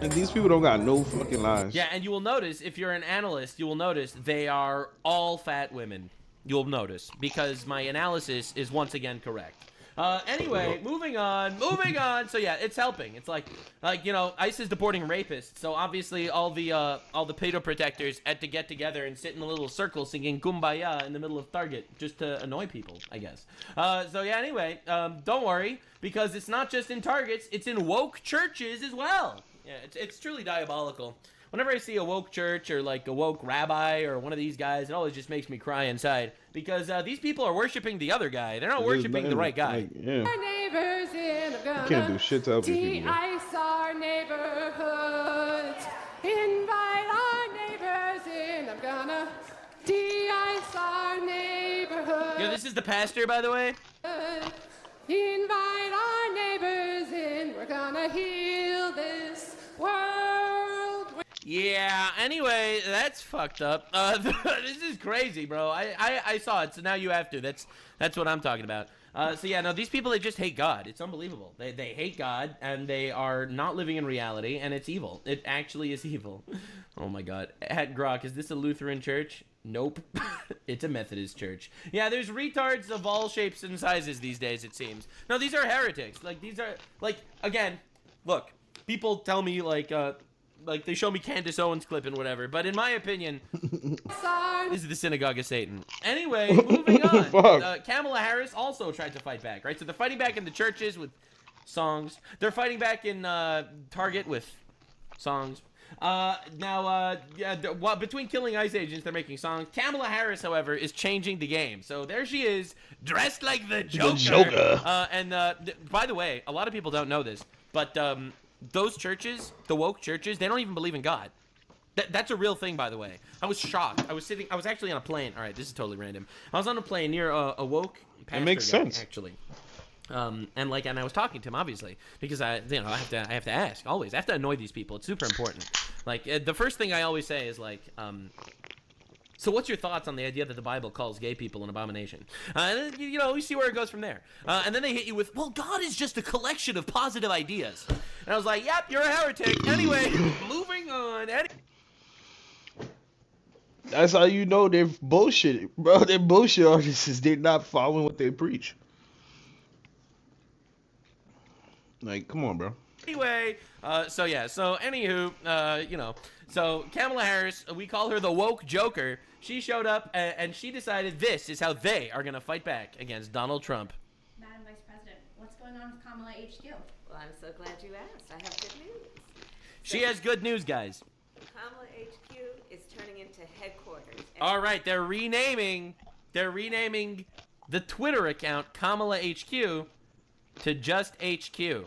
And these people don't got no fucking lives. Yeah, and you will notice, if you're an analyst, you will notice they are all fat women. You'll notice, because my analysis is once again correct. Anyway, moving on. So yeah, it's helping. It's like, you know, ICE is deporting rapists. So obviously all the pedo protectors had to get together and sit in a little circle singing Kumbaya in the middle of Target just to annoy people, I guess. So yeah, anyway, don't worry, because it's not just in Targets, it's in woke churches as well. Yeah, it's truly diabolical. Whenever I see a woke church or like a woke rabbi or one of these guys, it always just makes me cry inside because these people are worshiping the other guy. They're not worshiping the right guy. Like, yeah. Our neighbors in You can't do shit to help these people. de-ice our neighborhoods. Invite our neighbors in. I'm gonna de-ice our neighborhoods. Yo, this is the pastor, by the way. Invite our neighbors in. We're gonna heal this world. Yeah, anyway, that's fucked up. This is crazy, bro. I saw it, so now you have to. That's what I'm talking about. So yeah, no, these people, they just hate God. It's unbelievable. They hate God, and they are not living in reality, and it's evil. It actually is evil. Oh my God. At Grok, is this a Lutheran church? Nope. It's a Methodist church. Yeah, there's retards of all shapes and sizes these days, it seems. No, these are heretics. Like, these are, like, again, look, people tell me, like they show me Candace Owens clip and whatever, but in my opinion, this is the synagogue of Satan. Anyway, moving on. Kamala Harris also tried to fight back, right? So they're fighting back in the churches with songs. They're fighting back in Target with songs. Between killing ICE agents, they're making songs. Kamala Harris, however, is changing the game. So there she is, dressed like the Joker. By the way, a lot of people don't know this, but those churches, the woke churches, they don't even believe in God. That's a real thing, by the way. I was shocked. I was actually on a plane. All right, this is totally random. I was on a plane near a woke pastor it makes sense, actually. And I was talking to him, obviously, because I have to ask always. I have to annoy these people. It's super important. Like, the first thing I always say is like, so what's your thoughts on the idea that the Bible calls gay people an abomination? And then, you know, you see where it goes from there. And then they hit you with, well, God is just a collection of positive ideas. And I was like, yep, you're a heretic. Anyway, moving on. That's how you know they're bullshit, bro. They're bullshit artists. They're not following what they preach. Like, come on, bro. Anyway, so anywho, you know, so Kamala Harris, we call her the woke Joker. She showed up and she decided this is how they are going to fight back against Donald Trump. Madam Vice President, what's going going on with Kamala HQ? Well, I'm so glad you asked. I have good news. She has good news, guys. Kamala HQ is turning into headquarters. All right, they're renaming the Twitter account Kamala HQ to just HQ. It's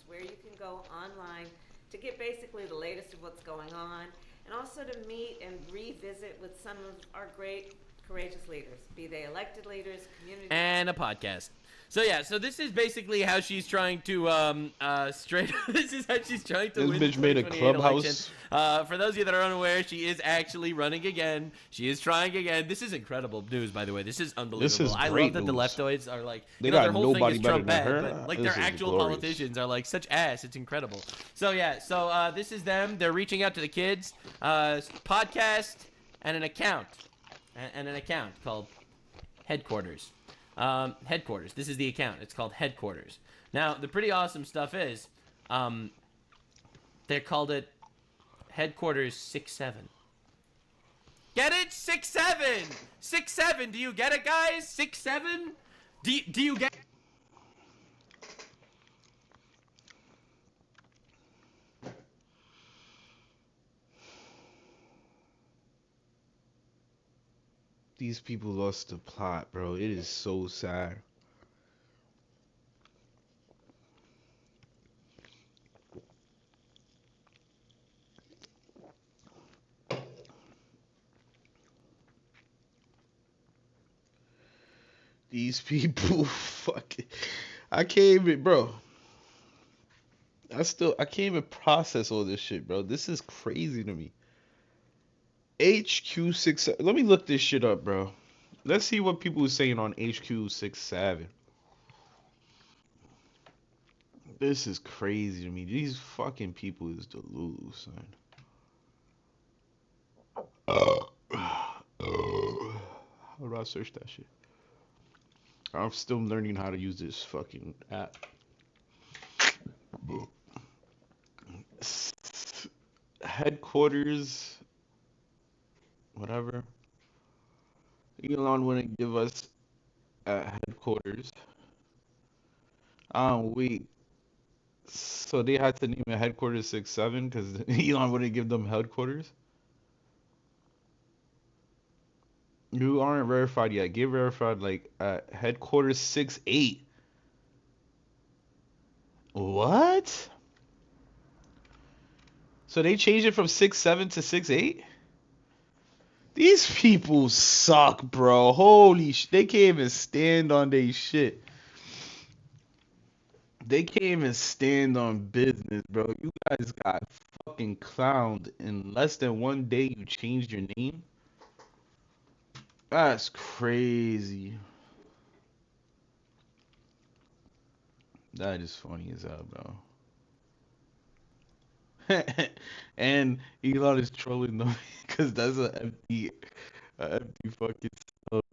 where you can go online to get basically the latest of what's going on, and also to meet and revisit with some of our great, courageous leaders, be they elected leaders, community... And a podcast. So yeah, so this is basically how she's trying to this is how she's trying to This win bitch the made a 2028 clubhouse. election. For those of you that are unaware, she is actually running again. She is trying again. This is incredible news, by the way. This is unbelievable. This is I great love that the news. leftoids are like, They their got whole thing nobody is better Trump than bad, her. but like This their is actual glorious. politicians are like such ass. It's incredible. So yeah, so this is them. They're reaching out to the kids. Podcast and an account, and an account called Headquarters. Headquarters. This is the account. It's called Headquarters. Now, the pretty awesome stuff is, they called it Headquarters 6-7. Get it? 6-7! 6-7! Do you get it, guys? 6-7? Do you get... These people lost the plot, bro. It is so sad. These people, fucking, I can't even, bro. I can't even process all this shit, bro. This is crazy to me. HQ6, let me look this shit up, bro. Let's see what people are saying on HQ67. This is crazy to me. These fucking people is the Lulu, son. How do I search that shit? I'm still learning how to use this fucking app. Headquarters, whatever. Elon wouldn't give us headquarters. Wait. So they had to name it Headquarters 6-7 because Elon wouldn't give them headquarters? You aren't verified yet. Get verified like Headquarters 6-8. What? So they changed it from 6-7 to 6-8? These people suck, bro. Holy sh! They can't even stand on their shit. They can't even stand on business, bro. You guys got fucking clowned. In less than 1 day, you changed your name? That's crazy. That is funny as hell, bro. And Elon is trolling them because that's an empty fucking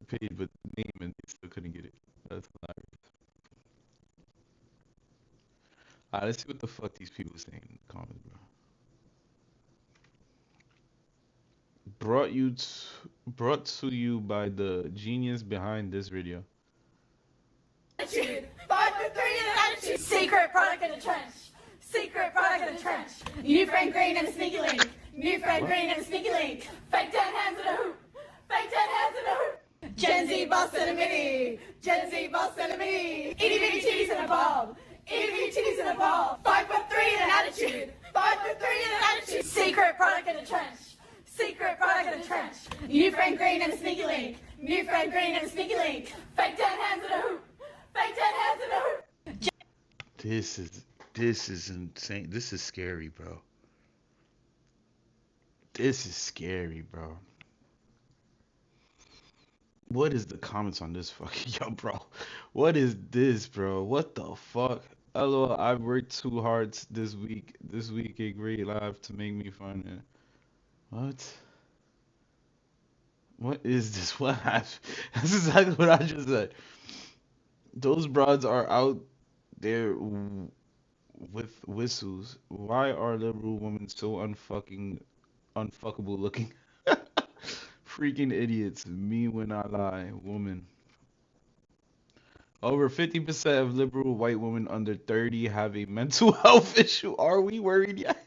page, but the name and they still couldn't get it. That's hilarious. Alright, let's see what the fuck these people are saying in the comments, bro. Brought to you by the genius behind this video. Attitude. 5 for 3 in an attitude. Secret product in the trench. Secret product in the trench. New friend green and a sneaky link. New friend green and a sneaky link. Fake 10 hands in a hoop. Fake 10 hands in a hoop. Gen Z boss and a mini. Gen Z boss and a mini. Itty bitty titties and a bulb. Itty bitty titties and a ball. 5 for 3 in an attitude. 5 for 3 in an attitude. Secret product in the trench. Secret product in the trench. New friend green and a sneaky link. New friend green and a sneaky link. Fake 10 hands in a hoop. Fake 10 hands in a hoop. This is insane. This is scary, bro. This is scary, bro. What is the comments on this fucking yo, bro? What is this, bro? What the fuck? LOL, I worked too hard this week. This week a great live to make me fun. What? What is this? What happened? That's exactly what I just said. Those broads are out there with whistles. Why are liberal women so unfuckable looking? Freaking idiots. Me when I lie, woman. Over 50% of liberal white women under 30 have a mental health issue. Are we worried yet?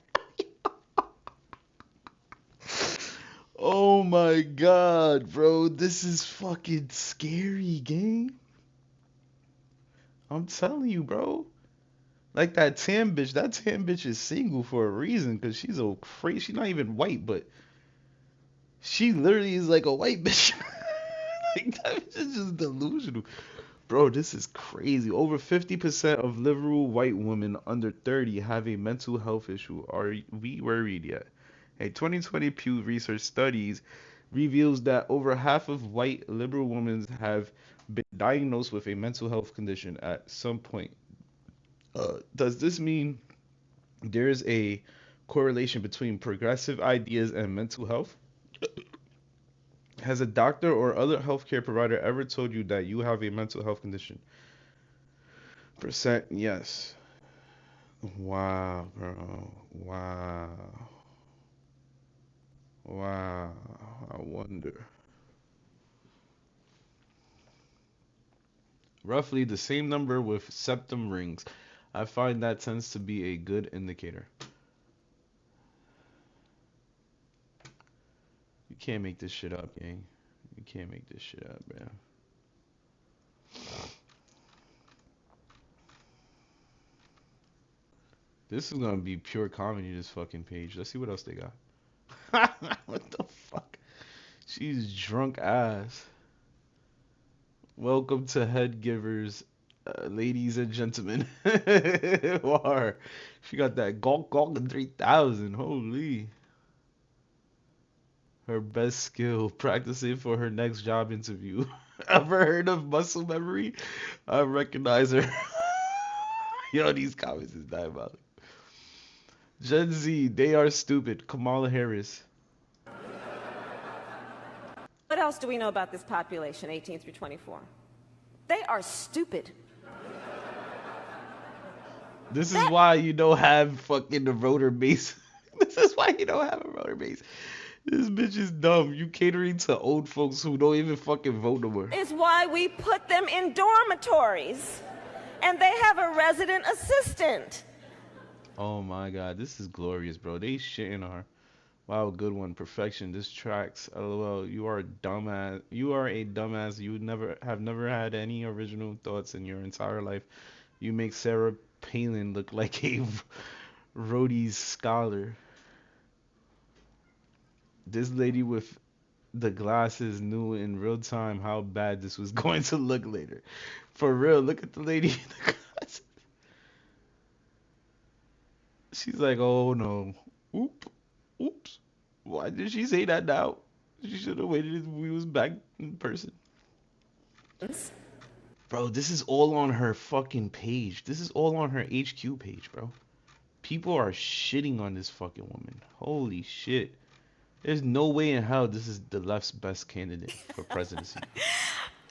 Oh my god, bro. This is fucking scary, gang. I'm telling you, bro. Like that tan bitch is single for a reason, cause she's a crazy. She's not even white, but she literally is like a white bitch. Like that bitch is just delusional, bro. This is crazy. Over 50% of liberal white women under 30 have a mental health issue. Are we worried yet? A 2020 Pew Research studies reveals that over half of white liberal women have been diagnosed with a mental health condition at some point. Does this mean there's a correlation between progressive ideas and mental health? Has a doctor or other healthcare provider ever told you that you have a mental health condition? Percent yes. Wow, bro. Wow. Wow. I wonder. Roughly the same number with septum rings. I find that tends to be a good indicator. You can't make this shit up, gang. You can't make this shit up, man. This is gonna be pure comedy, this fucking page. Let's see what else they got. What the fuck? She's drunk ass. Welcome to Head Givers, ladies and gentlemen. War. She got that gawk gawk 3000. Holy. Her best skill, practicing for her next job interview. Ever heard of muscle memory? I recognize her. Yo, these comments is diabolical. Gen Z, they are stupid. Kamala Harris. What else do we know about this population, 18 through 24? They are stupid. This is why you don't have fucking the rotor base. This is why you don't have a rotor base. This bitch is dumb. You catering to old folks who don't even fucking vote no more. Is why we put them in dormitories. And they have a resident assistant. Oh my god, this is glorious, bro. They shitting on her. Wow, good one. Perfection. This tracks. LOL. You are a dumbass. You are a dumbass. You never had any original thoughts in your entire life. You make Sarah Palin look like a Rhodes scholar. This lady with the glasses knew in real time how bad this was going to look later. For real, look at the lady in the glasses. She's like, oh no. Oops. Why did she say that now? She should have waited until we was back in person. Bro, this is all on her fucking page. This is all on her HQ page, bro. People are shitting on this fucking woman. Holy shit. There's no way in hell this is the left's best candidate for presidency.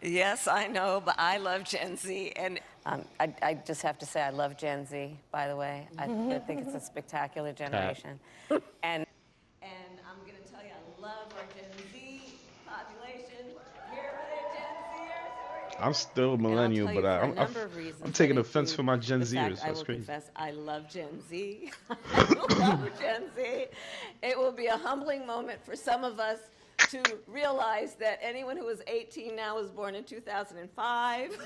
Yes, I know, but I love Gen Z. And I just have to say I love Gen Z, by the way. I think it's a spectacular generation. And I'm going to tell you, I love our Gen Z population. Here are the Gen Zers. I'm still millennial, but I'm taking offense for my Gen Zers. I That's will crazy. confess, I love Gen Z. I love Gen Z. It will be a humbling moment for some of us to realize that anyone who is 18 now was born in 2005.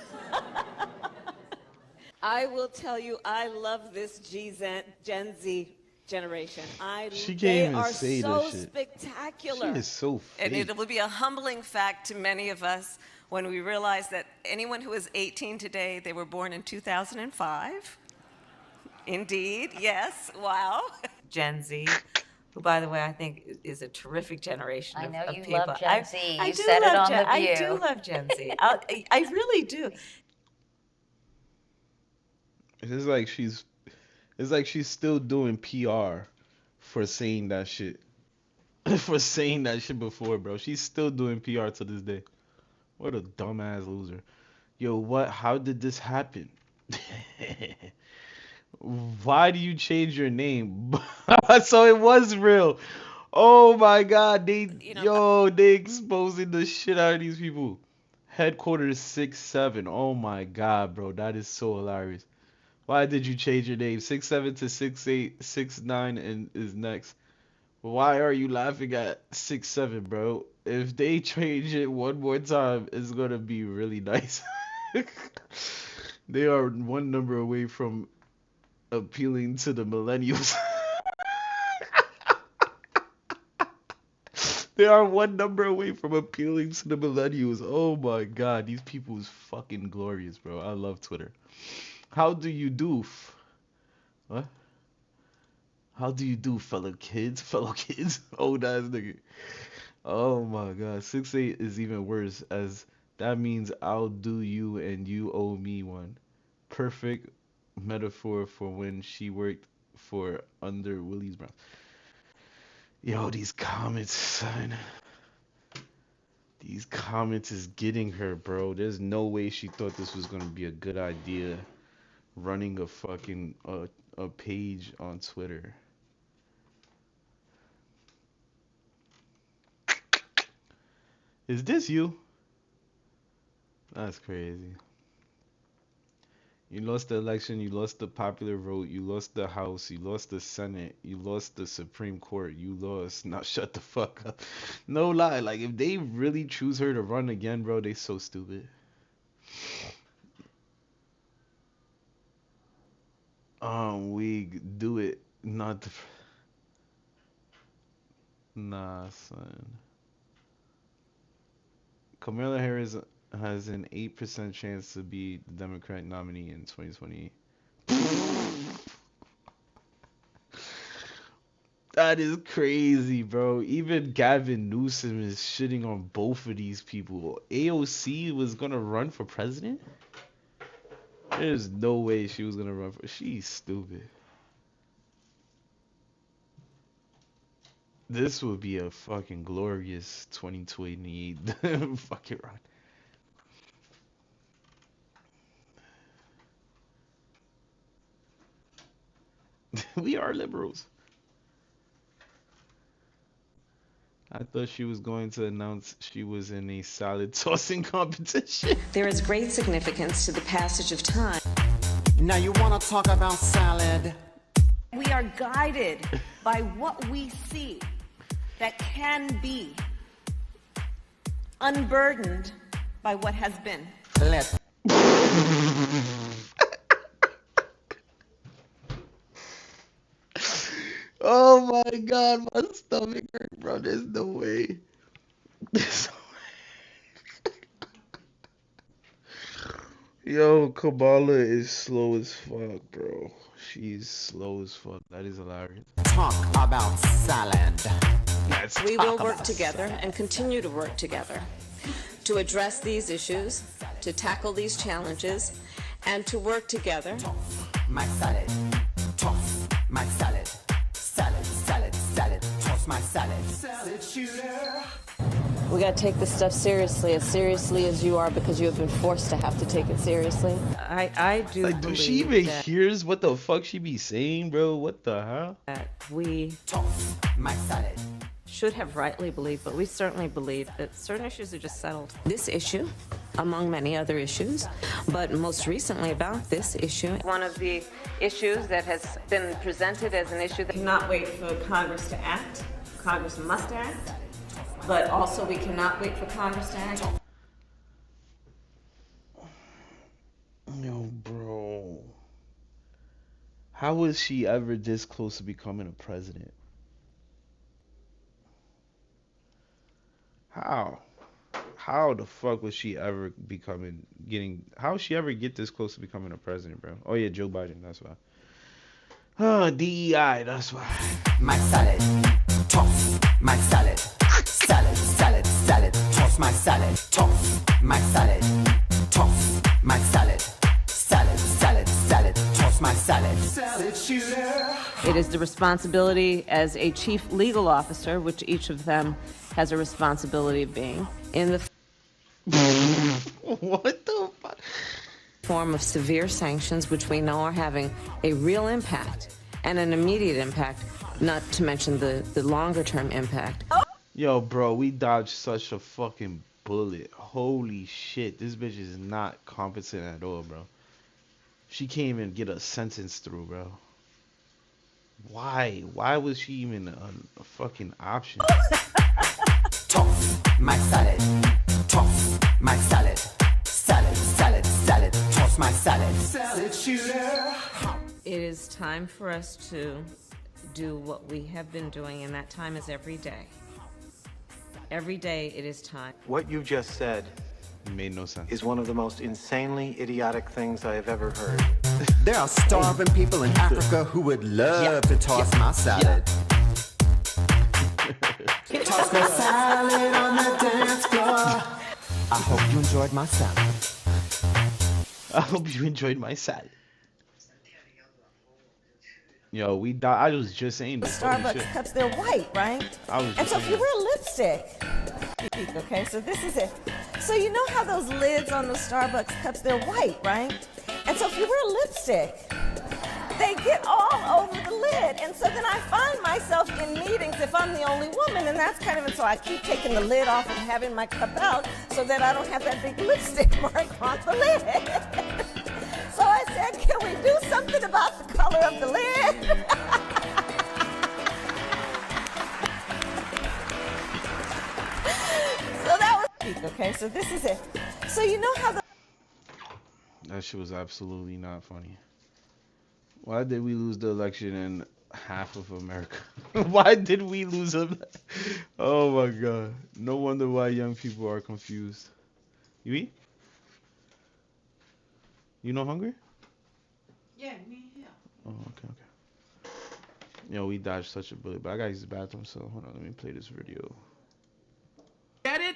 I will tell you, I love this Gen Z generation. She can't they even are say so this shit. spectacular. She is so And fake. it will be a humbling fact to many of us when we realize that anyone who is 18 today, they were born in 2005. Indeed, yes, wow. Gen Z, who, by the way, I think is a terrific generation of people. I know you love Gen Z. I You do said it love on The I View. do love Gen Z. I really do. It's like she's still doing PR for saying that shit. For saying that shit before, bro. She's still doing PR to this day. What a dumbass loser. Yo, what? How did this happen? Why do you change your name? So it was real. Oh my god, they exposing the shit out of these people. Headquarters 6'7". Oh my god, bro, that is so hilarious. Why did you change your name? 6'7" to 6'8", 6'9", and is next. Why are you laughing at 6'7", bro? If they change it one more time, it's gonna be really nice. They are one number away from appealing to the millennials. They are one number away from appealing to the millennials. Oh my god, these people is fucking glorious, bro. I love Twitter. How do you do? What? How do you do, fellow kids? Fellow kids? Old ass nigga. Oh my god, 6'8" is even worse, as that means I'll do you and you owe me one. Perfect metaphor for when she worked for under Willie's Brown. Yo, these comments, son. These comments is getting her, bro. There's no way she thought this was gonna be a good idea, running a fucking a page on Twitter. Is this you? That's crazy. You lost the election, you lost the popular vote, you lost the House, you lost the Senate, you lost the Supreme Court, you lost. Now shut the fuck up. No lie, like if they really choose her to run again, bro, they so stupid. We do it, not the... Nah, son. Kamala Harris has an 8% chance to be the Democratic nominee in 2028. That is crazy, bro. Even Gavin Newsom is shitting on both of these people. AOC was gonna run for president? There's no way she was gonna run for... She's stupid. This would be a fucking glorious 2028 fucking run. We are liberals. I thought she was going to announce she was in a salad tossing competition. There is great significance to the passage of time. Now you want to talk about salad? We are guided by what we see that can be, unburdened by what has been. Let's. Oh my god, my stomach hurt, bro. There's no way. There's no way. Yo, Kamala is slow as fuck, bro. She's slow as fuck. That is hilarious. Talk about salad. We will work together and continue to work together to address these issues, to tackle these challenges, and to work together. My salad. Toss my salad. Salad, salad, salad. Toss my salad. Salad shooter. We got to take this stuff seriously as you are, because you have been forced to have to take it seriously. I do like, do she even hears what the fuck she be saying, bro? What the hell? That we toss my salad. Should have rightly believed, but we certainly believe that certain issues are just settled. This issue, among many other issues, but most recently about this issue. One of the issues that has been presented as an issue that cannot wait for Congress to act. Congress must act, but also we cannot wait for Congress to act. Yo, bro. How was she ever this close to becoming a president? How the fuck was she ever how would she ever get this close to becoming a president, bro? Oh yeah, Joe Biden, that's why. Oh, DEI, that's why. My salad, toss my salad. Salad, salad, salad, toss my salad. Toss my salad, toss my salad. Salad, salad, salad, toss my salad. Salad shooter. It is the responsibility as a chief legal officer, which each of them has a responsibility of being, in the what the fuck? Form of severe sanctions, which we know are having a real impact and an immediate impact, not to mention the longer term impact. Yo, bro, we dodged such a fucking bullet. Holy shit, this bitch is not competent at all, bro. She can't even get a sentence through, bro. Why? Why was she even a fucking option? Toss my salad. Toss my salad. Salad, salad, salad. Toss my salad. Salad shooter. It is time for us to do what we have been doing, and that time is every day. Every day it is time. What you just said made no sense. Is one of the most insanely idiotic things I have ever heard. There are starving people in Africa who would love to toss my salad. Toss my salad on the dance floor. I hope you enjoyed my salad. I hope you enjoyed my salad. Yo, I was just saying this. Starbucks cups, they're white, right? And so if you wear lipstick, okay, so this is it. So you know how those lids on those Starbucks cups, they're white, right? And so if you wear lipstick, they get all over the lid. And so then I find myself in meetings if I'm the only woman, and that's kind of, and so I keep taking the lid off and having my cup out so that I don't have that big lipstick mark on the lid. So I said, can we do something about the color of the lid? So that was, okay, so this is it. So you know how that shit was absolutely not funny. Why did we lose the election in half of America? Why did we lose them? Oh my god. No wonder why young people are confused. You eat? You no hungry? Yeah, me, yeah. Oh, okay. Yo, we dodged such a bullet, but I gotta use the bathroom, so hold on, let me play this video. Get it?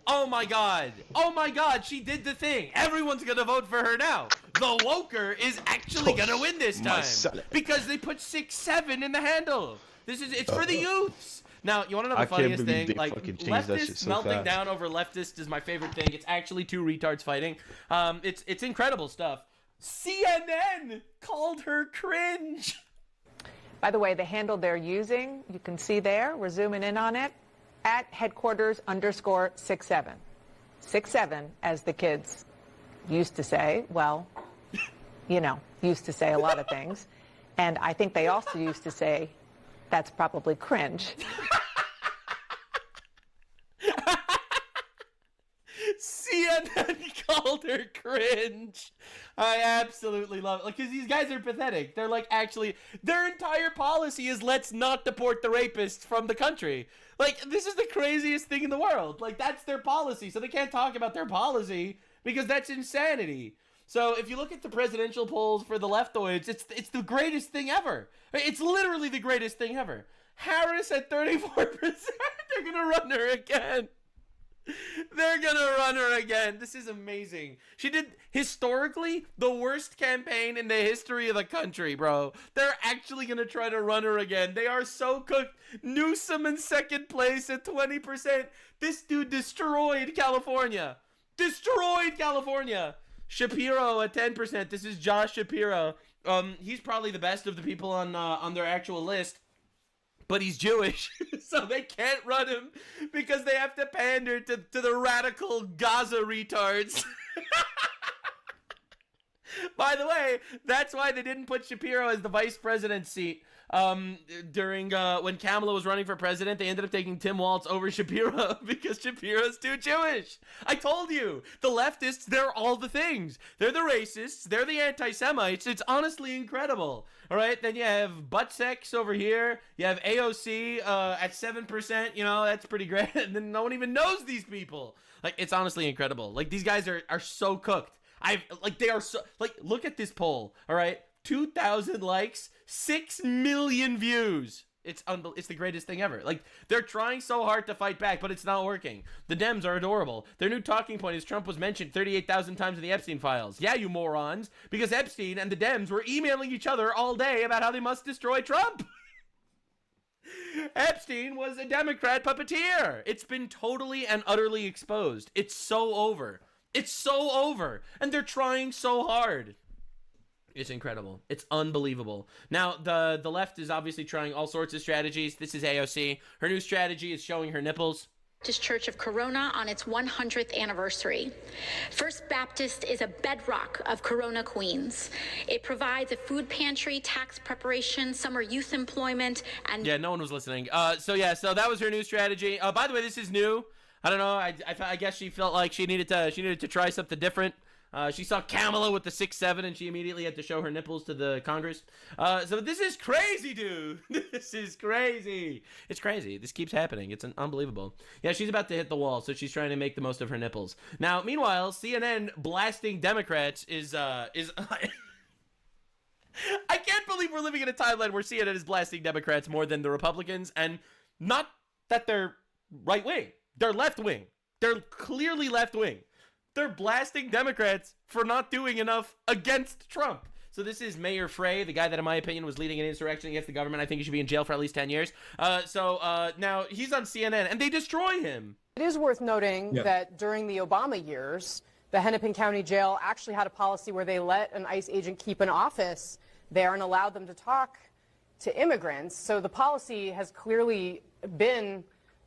Oh my god. Oh my god, she did the thing. Everyone's gonna vote for her now. The woker is actually gonna win this time. Because they put 6-7 in the handle. It's for the youths. Now, you wanna know the funniest thing? Like, leftists melting down over leftists is my favorite thing. It's actually two retards fighting. It's incredible stuff. CNN called her cringe. By the way, the handle they're using, you can see there, we're zooming in on it, at headquarters_67. 67, as the kids used to say. Well, you know, used to say a lot of things. And I think they also used to say, that's probably cringe. CNN called her cringe. I absolutely love it. Like, because these guys are pathetic. They're like, actually, their entire policy is let's not deport the rapists from the country. Like, this is the craziest thing in the world. Like, that's their policy. So they can't talk about their policy because that's insanity. So if you look at the presidential polls for the leftoids, it's the greatest thing ever. It's literally the greatest thing ever. Harris at 34%. They're going to run her again. They're gonna run her again. This is amazing. She did historically the worst campaign in the history of the country, bro. They're actually gonna try to run her again. They are so cooked. Newsom in second place at 20%. This dude destroyed California. Destroyed California. Shapiro at 10%. This is Josh Shapiro. He's probably the best of the people on their actual list. But he's Jewish, so they can't run him because they have to pander to the radical Gaza retards. By the way, that's why they didn't put Shapiro as the vice president seat. During when Kamala was running for president, they ended up taking Tim Walz over Shapiro because Shapiro's too Jewish. I told you, the leftists, they're all the things. They're the racists, they're the anti-Semites. It's honestly incredible. All right, then you have butt sex over here. You have AOC at 7%. You know, that's pretty great. And then no one even knows these people. Like, it's honestly incredible. Like, these guys are so cooked. They are so, like, look at this poll. All right, 2,000 likes, 6 million views. It's the greatest thing ever. Like, they're trying so hard to fight back, but it's not working. The Dems are adorable. Their new talking point is Trump was mentioned 38,000 times in the Epstein files. Yeah, you morons. Because Epstein and the Dems were emailing each other all day about how they must destroy Trump. Epstein was a Democrat puppeteer. It's been totally and utterly exposed. It's so over. It's so over. And they're trying so hard. It's incredible. It's unbelievable. Now, the left is obviously trying all sorts of strategies. This is AOC. Her new strategy is showing her nipples. Baptist Church of Corona on its 100th anniversary. First Baptist is a bedrock of Corona, Queens. It provides a food pantry, tax preparation, summer youth employment, and... Yeah, no one was listening. So that was her new strategy. By the way, this is new. I don't know. I guess she felt like she needed to try something different. She saw Kamala with the 6'7", and she immediately had to show her nipples to the Congress. So this is crazy, dude. This is crazy. It's crazy. This keeps happening. It's unbelievable. Yeah, she's about to hit the wall, so she's trying to make the most of her nipples. Now, meanwhile, CNN blasting Democrats is I can't believe we're living in a timeline where CNN is blasting Democrats more than the Republicans, and not that they're right-wing. They're left-wing. They're clearly left-wing. They're blasting Democrats for not doing enough against Trump. So this is Mayor Frey, the guy that, in my opinion, was leading an insurrection against the government. I think he should be in jail for at least 10 years. Now he's on CNN, and they destroy him. It is worth noting that during the Obama years, the Hennepin County Jail actually had a policy where they let an ICE agent keep an office there and allowed them to talk to immigrants. So the policy has clearly been,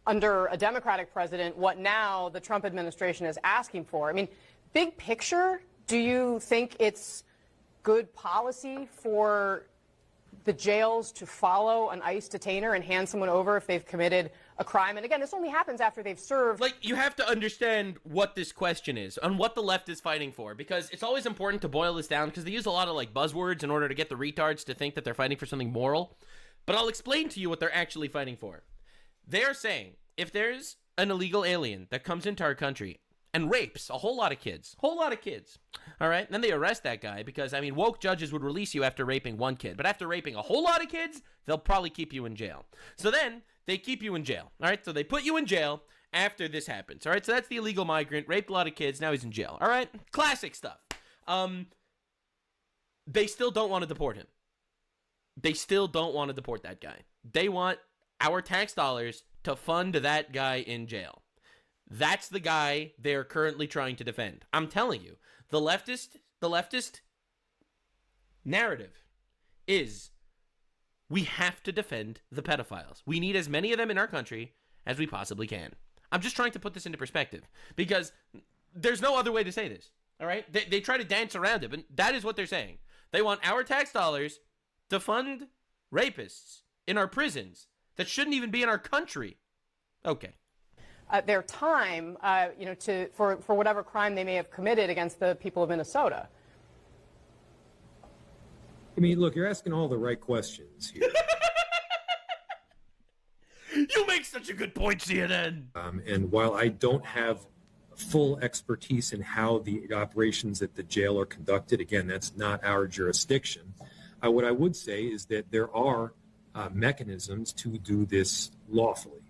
under a Democratic president, what now the Trump administration is asking for. I mean, big picture, do you think it's good policy for the jails to follow an ICE detainer and hand someone over if they've committed a crime? And again, this only happens after they've served. Like, you have to understand what this question is and what the left is fighting for, because it's always important to boil this down, because they use a lot of like buzzwords in order to get the retards to think that they're fighting for something moral. But I'll explain to you what they're actually fighting for. They're saying, if there's an illegal alien that comes into our country and rapes a whole lot of kids, all right, then they arrest that guy because, I mean, woke judges would release you after raping one kid, but after raping a whole lot of kids, they'll probably keep you in jail. So then they keep you in jail, all right? So they put you in jail after this happens, all right? So that's the illegal migrant, raped a lot of kids, now he's in jail, all right? Classic stuff. They still don't want to deport him. They still don't want to deport that guy. They want our tax dollars to fund that guy in jail. That's the guy they're currently trying to defend. I'm telling you, the leftist narrative is we have to defend the pedophiles. We need as many of them in our country as we possibly can. I'm just trying to put this into perspective because there's no other way to say this, all right? They try to dance around it, but that is what they're saying. They want our tax dollars to fund rapists in our prisons that shouldn't even be in our country. Okay. Their time, for whatever crime they may have committed against the people of Minnesota. I mean, look, you're asking all the right questions here. You make such a good point, CNN. And while I don't have full expertise in how the operations at the jail are conducted, again, that's not our jurisdiction. What I would say is that there are mechanisms to do this lawfully.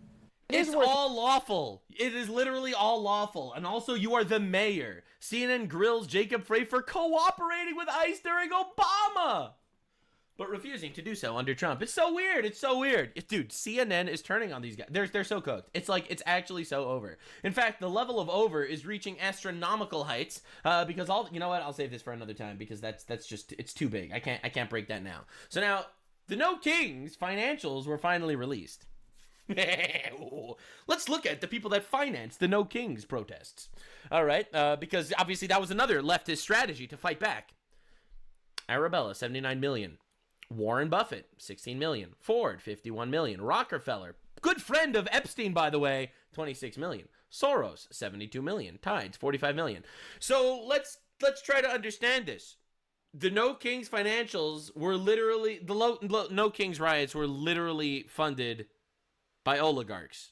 It's all lawful. It is literally all lawful. And also, you are the mayor. CNN grills Jacob Frey for cooperating with ICE during Obama, but refusing to do so under Trump. It's so weird. It's so weird. Dude, CNN is turning on these guys. They're so cooked. It's like, it's actually so over. In fact, the level of over is reaching astronomical heights because you know what? I'll save this for another time because that's just, it's too big. I can't break that now. So now, the No Kings financials were finally released. Let's look at the people that financed the No Kings protests. All right, because obviously that was another leftist strategy to fight back. Arabella, 79 million. Warren Buffett, 16 million. Ford, 51 million. Rockefeller, good friend of Epstein, by the way, 26 million. Soros, 72 million. Tides, 45 million. So let's try to understand this. The No Kings financials were literally, the No Kings riots were literally funded by oligarchs.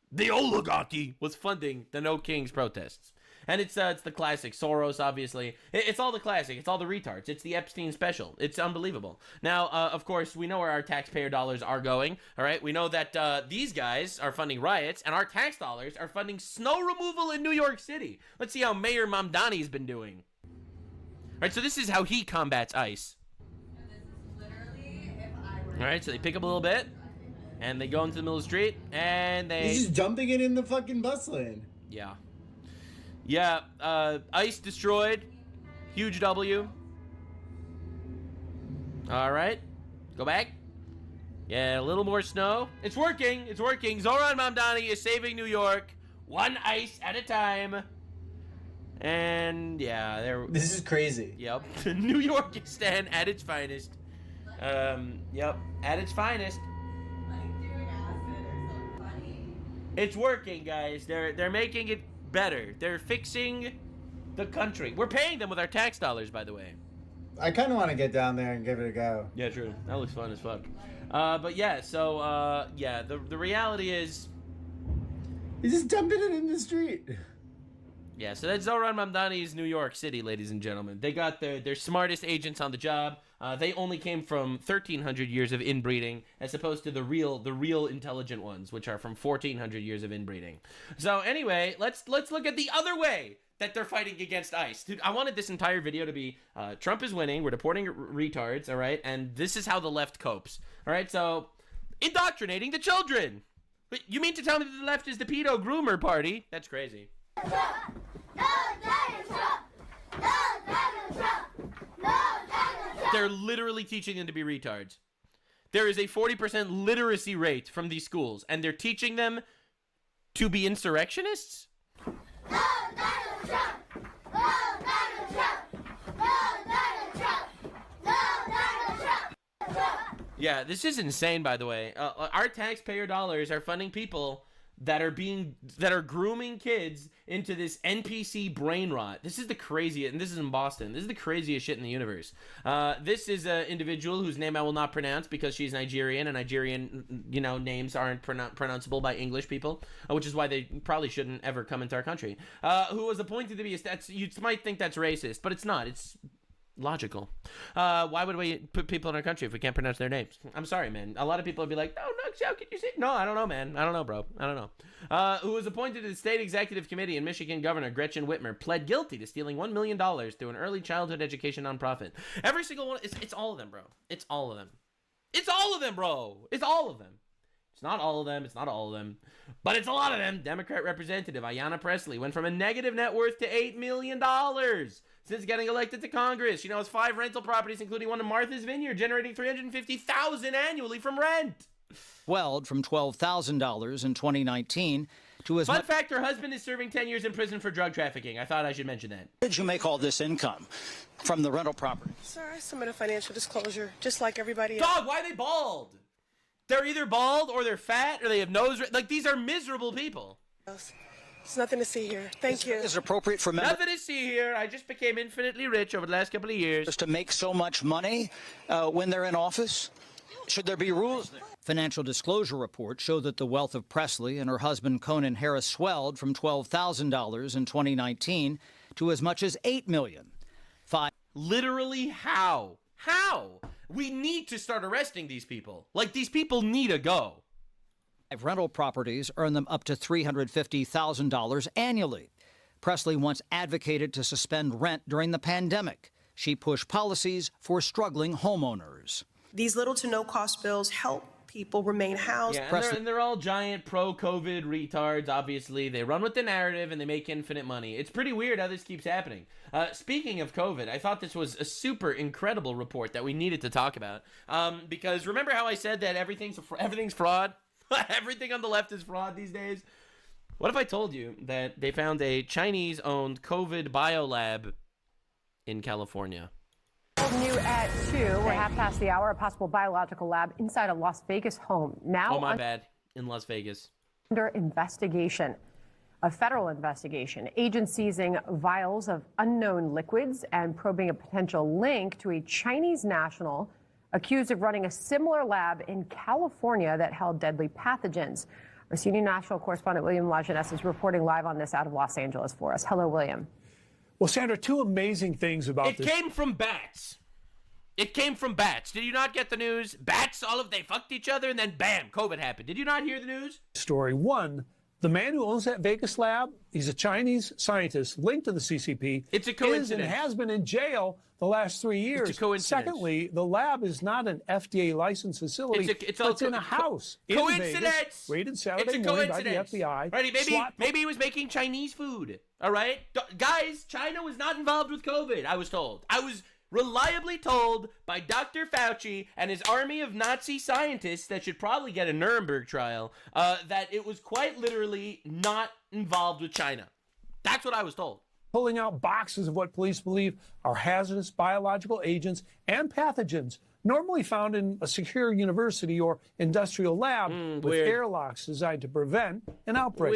The oligarchy was funding the No Kings protests. And it's the classic. Soros, obviously. It's all the classic. It's all the retards. It's the Epstein special. It's unbelievable. Now, of course, we know where our taxpayer dollars are going. All right? We know that these guys are funding riots, and our tax dollars are funding snow removal in New York City. Let's see how Mayor Mamdani's been doing. All right, so this is how he combats ICE. All right, so they pick up a little bit. And they go into the middle of the street, and He's just dumping it in the fucking bus lane. Yeah. Yeah, ICE destroyed. Huge W. All right. Go back. Yeah, a little more snow. It's working. It's working. Zoran Mamdani is saving New York one ice at a time. And yeah, This is crazy. Yep. New Yorkistan at its finest. Yep, at its finest. It's working, guys. They're making it better. They're fixing the country. We're paying them with our tax dollars, by the way. I kind of want to get down there and give it a go. Yeah, true. That looks fun as fuck. But yeah, so yeah, the reality is, he's just dumping it in the street. yeah, so that's Zoran Mamdani's New York City, ladies and gentlemen. They got their smartest agents on the job. They only came from 1,300 years of inbreeding, as opposed to the real intelligent ones, which are from 1,400 years of inbreeding. So anyway, let's look at the other way that they're fighting against ICE. Dude, I wanted this entire video to be, Trump is winning, we're deporting retards, all right? And this is how the left copes, all right? So, indoctrinating the children. But you mean to tell me that the left is the pedo groomer party? That's crazy. They're literally teaching them to be retards. There is a 40% literacy rate from these schools, and they're teaching them to be insurrectionists? Yeah, this is insane, by the way. Our taxpayer dollars are funding people that are grooming kids into this NPC brain rot. This is the craziest, and this is in Boston. This is the craziest shit in the universe. This is an individual whose name I will not pronounce because she's Nigerian, and Nigerian, names aren't pronounceable by English people, which is why they probably shouldn't ever come into our country. Who was appointed to be you might think that's racist, but it's not. It's logical. Why would we put people in our country if we can't pronounce their names? I'm sorry, man. A lot of people would be like, no, how could you say? No, I don't know, man. I don't know, bro. I don't know. Who was appointed to the state executive committee, and Michigan Governor Gretchen Whitmer pled guilty to stealing $1 million through an early childhood education nonprofit. Every single one. It's all of them, bro. It's all of them. It's all of them, bro. It's all of them. It's not all of them. It's not all of them. But it's a lot of them. Democrat Representative Ayanna Pressley went from a negative net worth to $8 million since getting elected to Congress. She now has 5 rental properties, including one in Martha's Vineyard, generating $350,000 annually from rent. Swelled from $12,000 in 2019 to as Fun fact, her husband is serving 10 years in prison for drug trafficking. I thought I should mention that. Did you make all this income from the rental property? Sir, I submit a financial disclosure, just like everybody else. Dog, why are they bald? They're either bald or they're fat or they have nose. Like, these are miserable people. There's nothing to see here. Thank you. Is it appropriate for members? Nothing to see here. I just became infinitely rich over the last couple of years. To make so much money when they're in office? Should there be rules there? Financial disclosure reports show that the wealth of Pressley and her husband Conan Harris swelled from $12,000 in 2019 to as much as $8 million. Literally, how? How? We need to start arresting these people. Like, these people need to go. Rental properties earn them up to $350,000 annually. Pressley once advocated to suspend rent during the pandemic. She pushed policies for struggling homeowners. These little to no cost bills help people remain housed. Yeah, and they're all giant pro-COVID retards, obviously. They run with the narrative and they make infinite money. It's pretty weird how this keeps happening. Speaking of COVID, I thought this was a super incredible report that we needed to talk about. Because remember how I said that everything's fraud? Everything on the left is fraud these days? What if I told you that they found a Chinese-owned COVID biolab in California? New at 2, we're half past the hour, a possible biological lab inside a Las Vegas home. Now, oh, my bad. In Las Vegas. Under investigation, a federal investigation. Agents seizing vials of unknown liquids and probing a potential link to a Chinese national accused of running a similar lab in California that held deadly pathogens. Our senior national correspondent William Lajeunesse is reporting live on this out of Los Angeles for us. Hello, William. Well, Sandra, 2 amazing things about this. It came from bats. It came from bats. Did you not get the news? Bats, they fucked each other, and then bam, COVID happened. Did you not hear the news? Story 1, the man who owns that Vegas lab, he's a Chinese scientist linked to the CCP. It's a coincidence. Is and has been in jail the last 3 years. It's a coincidence. Secondly, the lab is not an FDA licensed facility. It's in a house. Coincidence. In Vegas, raided Saturday morning by the FBI. Right, maybe he was making Chinese food. All right, guys, China was not involved with COVID. I was told. I was reliably told by Dr. Fauci and his army of Nazi scientists that should probably get a Nuremberg trial, that it was quite literally not involved with China. That's what I was told. Pulling out boxes of what police believe are hazardous biological agents and pathogens normally found in a secure university or industrial lab with weird. airlocks designed to prevent an outbreak.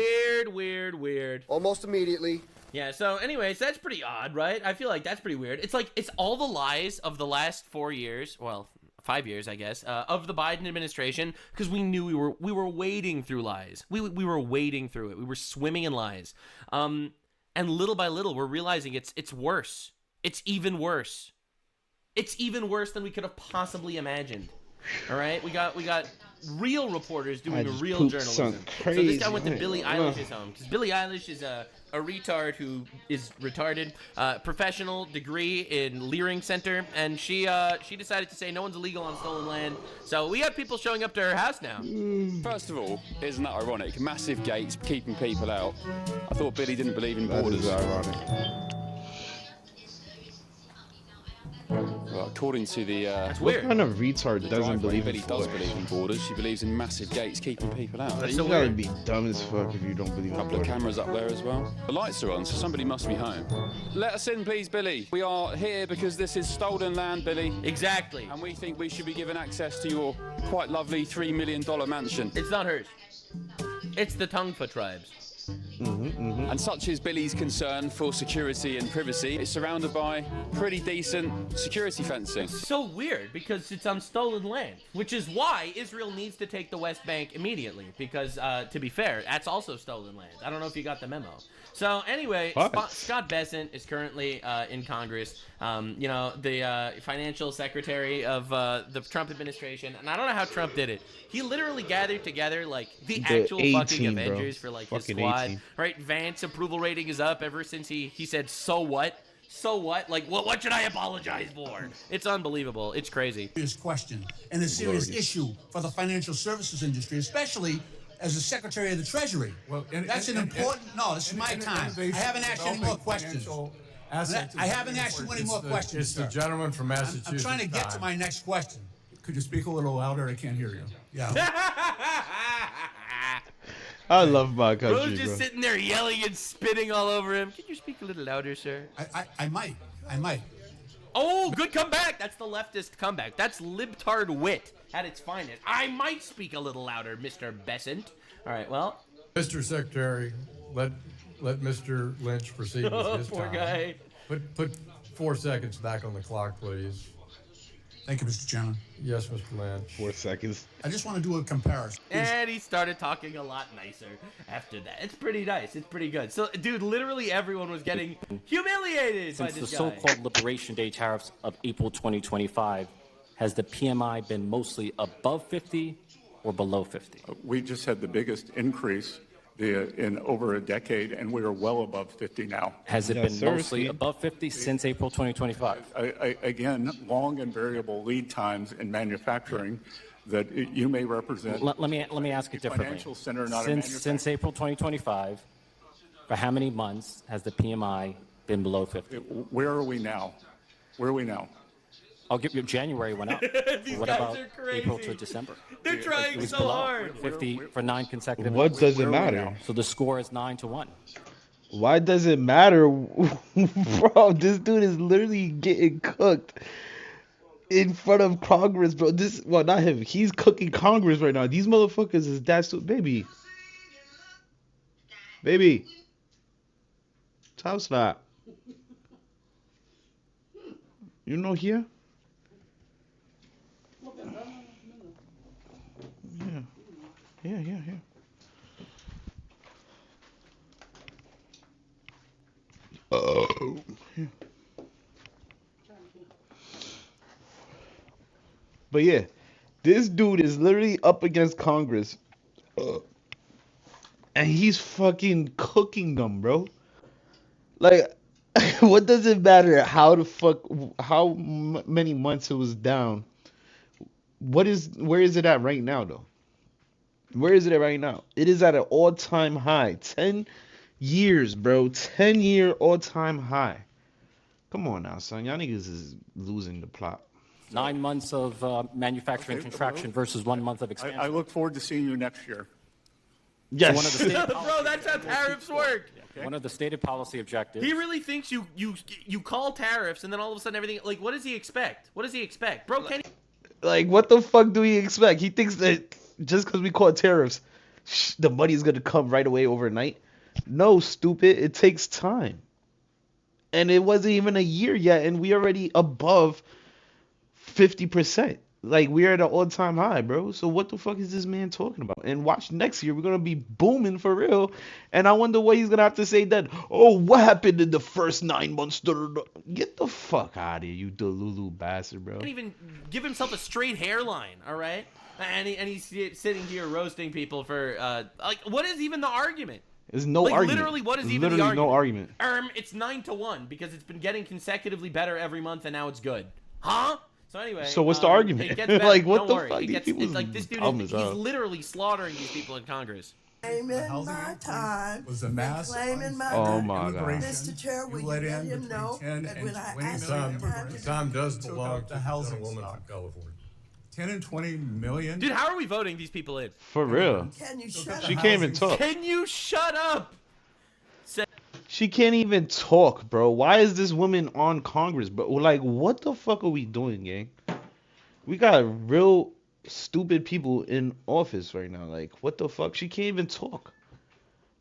Weird. Almost immediately. Yeah, so anyways, that's pretty odd, right? I feel like that's pretty weird. It's like, it's all the lies of the last 4 years, well, 5 years, I guess, of the Biden administration, because we knew we were wading through lies. We were wading through it. We were swimming in lies. And little by little, we're realizing it's worse. It's even worse. It's even worse than we could have possibly imagined. All right, we got real reporters doing real journalism. So this guy went to Billie Eilish's home, because Billie Eilish is a retard who is retarded. Professional degree in Leering Center, and she decided to say no one's illegal on stolen land. So we got people showing up to her house now. First of all, isn't that ironic? Massive gates keeping people out. I thought Billy didn't believe in borders. That is ironic. Well, according to the That's What weird. kind of retard doesn't believe in Billy does believe in borders. She believes in massive gates keeping people out. That's You so gotta weird. be dumb as fuck if you don't believe in A couple of borders. cameras up there as well. The lights are on, so somebody must be home. Let us in, please, Billy. We are here because this is stolen land, Billy. Exactly. And we think we should be given access to your quite lovely $3 million mansion. It's not hers. It's the Tongva tribes. And such is Billy's concern for security and privacy. It's surrounded by pretty decent security fencing. So weird, because it's on stolen land, which is why Israel needs to take the West Bank immediately, because to be fair, that's also stolen land. I don't know if you got the memo. So anyway, Scott Bessent is currently in Congress, the financial secretary of the Trump administration, and I don't know how Trump did it. He literally gathered together like the actual fucking Avengers for like his squad. Right, Vance approval rating is up ever since he said, so what? So what? Like, what should I apologize for? It's unbelievable. It's crazy. Serious question and a serious issue for the financial services industry, especially as the Secretary of the Treasury. Well, that's an important. No, this is my time. I haven't asked you any more questions. I haven't asked you any more questions. It's the gentleman from Massachusetts. I'm trying to get to my next question. Could you speak a little louder? I can't hear you. Yeah. I love my country, Bro's just sitting there yelling and spitting all over him. Can you speak a little louder, sir? I might. Oh, good comeback. That's the leftist comeback. That's libtard wit at its finest. I might speak a little louder, Mr. Bessent. All right, well. Mr. Secretary, let Mr. Lynch proceed with his poor time. guy. Put 4 seconds back on the clock, please. Thank you, Mr. Chairman. Yes, Mr. Lynch. 4 seconds. I just want to do a comparison. And he started talking a lot nicer after that. It's pretty nice. It's pretty good. So, dude, literally everyone was getting humiliated by Since the this guy. so-called Liberation Day tariffs of April 2025, has the PMI been mostly above 50 or below 50? We just had the biggest increase in over a decade, and we are well above 50 now. Has it been mostly above 50 since April 2025? Again, long and variable lead times in manufacturing that you may represent. Let me ask it differently. Financial center, not a manufacturing. Since April 2025, for how many months has the PMI been below 50? Where are we now? I'll give you January went up. These What guys about are crazy. April to December? They're trying It was so below hard. 50 for 9 consecutive What months. does it matter? So the score is 9-1. Why does it matter? Bro, this dude is literally getting cooked in front of Congress, bro. Not him. He's cooking Congress right now. These motherfuckers is baby. House that. You know here? Yeah. Yeah. But yeah, this dude is literally up against Congress. And he's fucking cooking them, bro. Like, what does it matter how many months it was down? Where is it at right now, though? Where is it at right now? It is at an all-time high. 10 years, bro. 10-year all-time high. Come on now, son. Y'all niggas is losing the plot. 9 months of manufacturing contraction versus 1 month of expansion. I look forward to seeing you next year. Yes. So one of the stated Bro, that's how tariffs work. One of the stated policy objectives. He really thinks you call tariffs and then all of a sudden everything, like, what does he expect? What does he expect? Bro, can he? Like, what the fuck do we expect? He thinks that just because we call it tariffs, the money is going to come right away overnight. No, stupid. It takes time. And it wasn't even a year yet, and we already above 50%. Like, we're at an all-time high, bro. So what the fuck is this man talking about? And watch next year, we're going to be booming for real. And I wonder what he's going to have to say then. Oh, what happened in the first 9 months? Get the fuck out of here, you delulu bastard, bro. Can't even give himself a straight hairline, all right? And he's sitting here roasting people for, like, what is even the argument? There's no like, argument. Literally, what is There's even the literally argument? no argument. It's 9-1 because it's been getting consecutively better every month, and now it's good. Huh? So anyway. So what's the argument? It gets better. Like, what Don't the worry. fuck? It gets, These it's like this dude dumb is as he's hell. literally slaughtering these people in Congress. Claiming my time. Was a mass. Claiming my Oh time. my God. Mr. Chair, will you let him know that when I asked him The time does belong to the housing woman from California. 10 and 20 million. Dude, how are we voting these people in? For real. Can you shut She up? can't even talk. Can you shut up? She can't even talk, bro. Why is this woman on Congress, bro? Like, what the fuck are we doing, gang? We got real stupid people in office right now. Like, what the fuck? She can't even talk.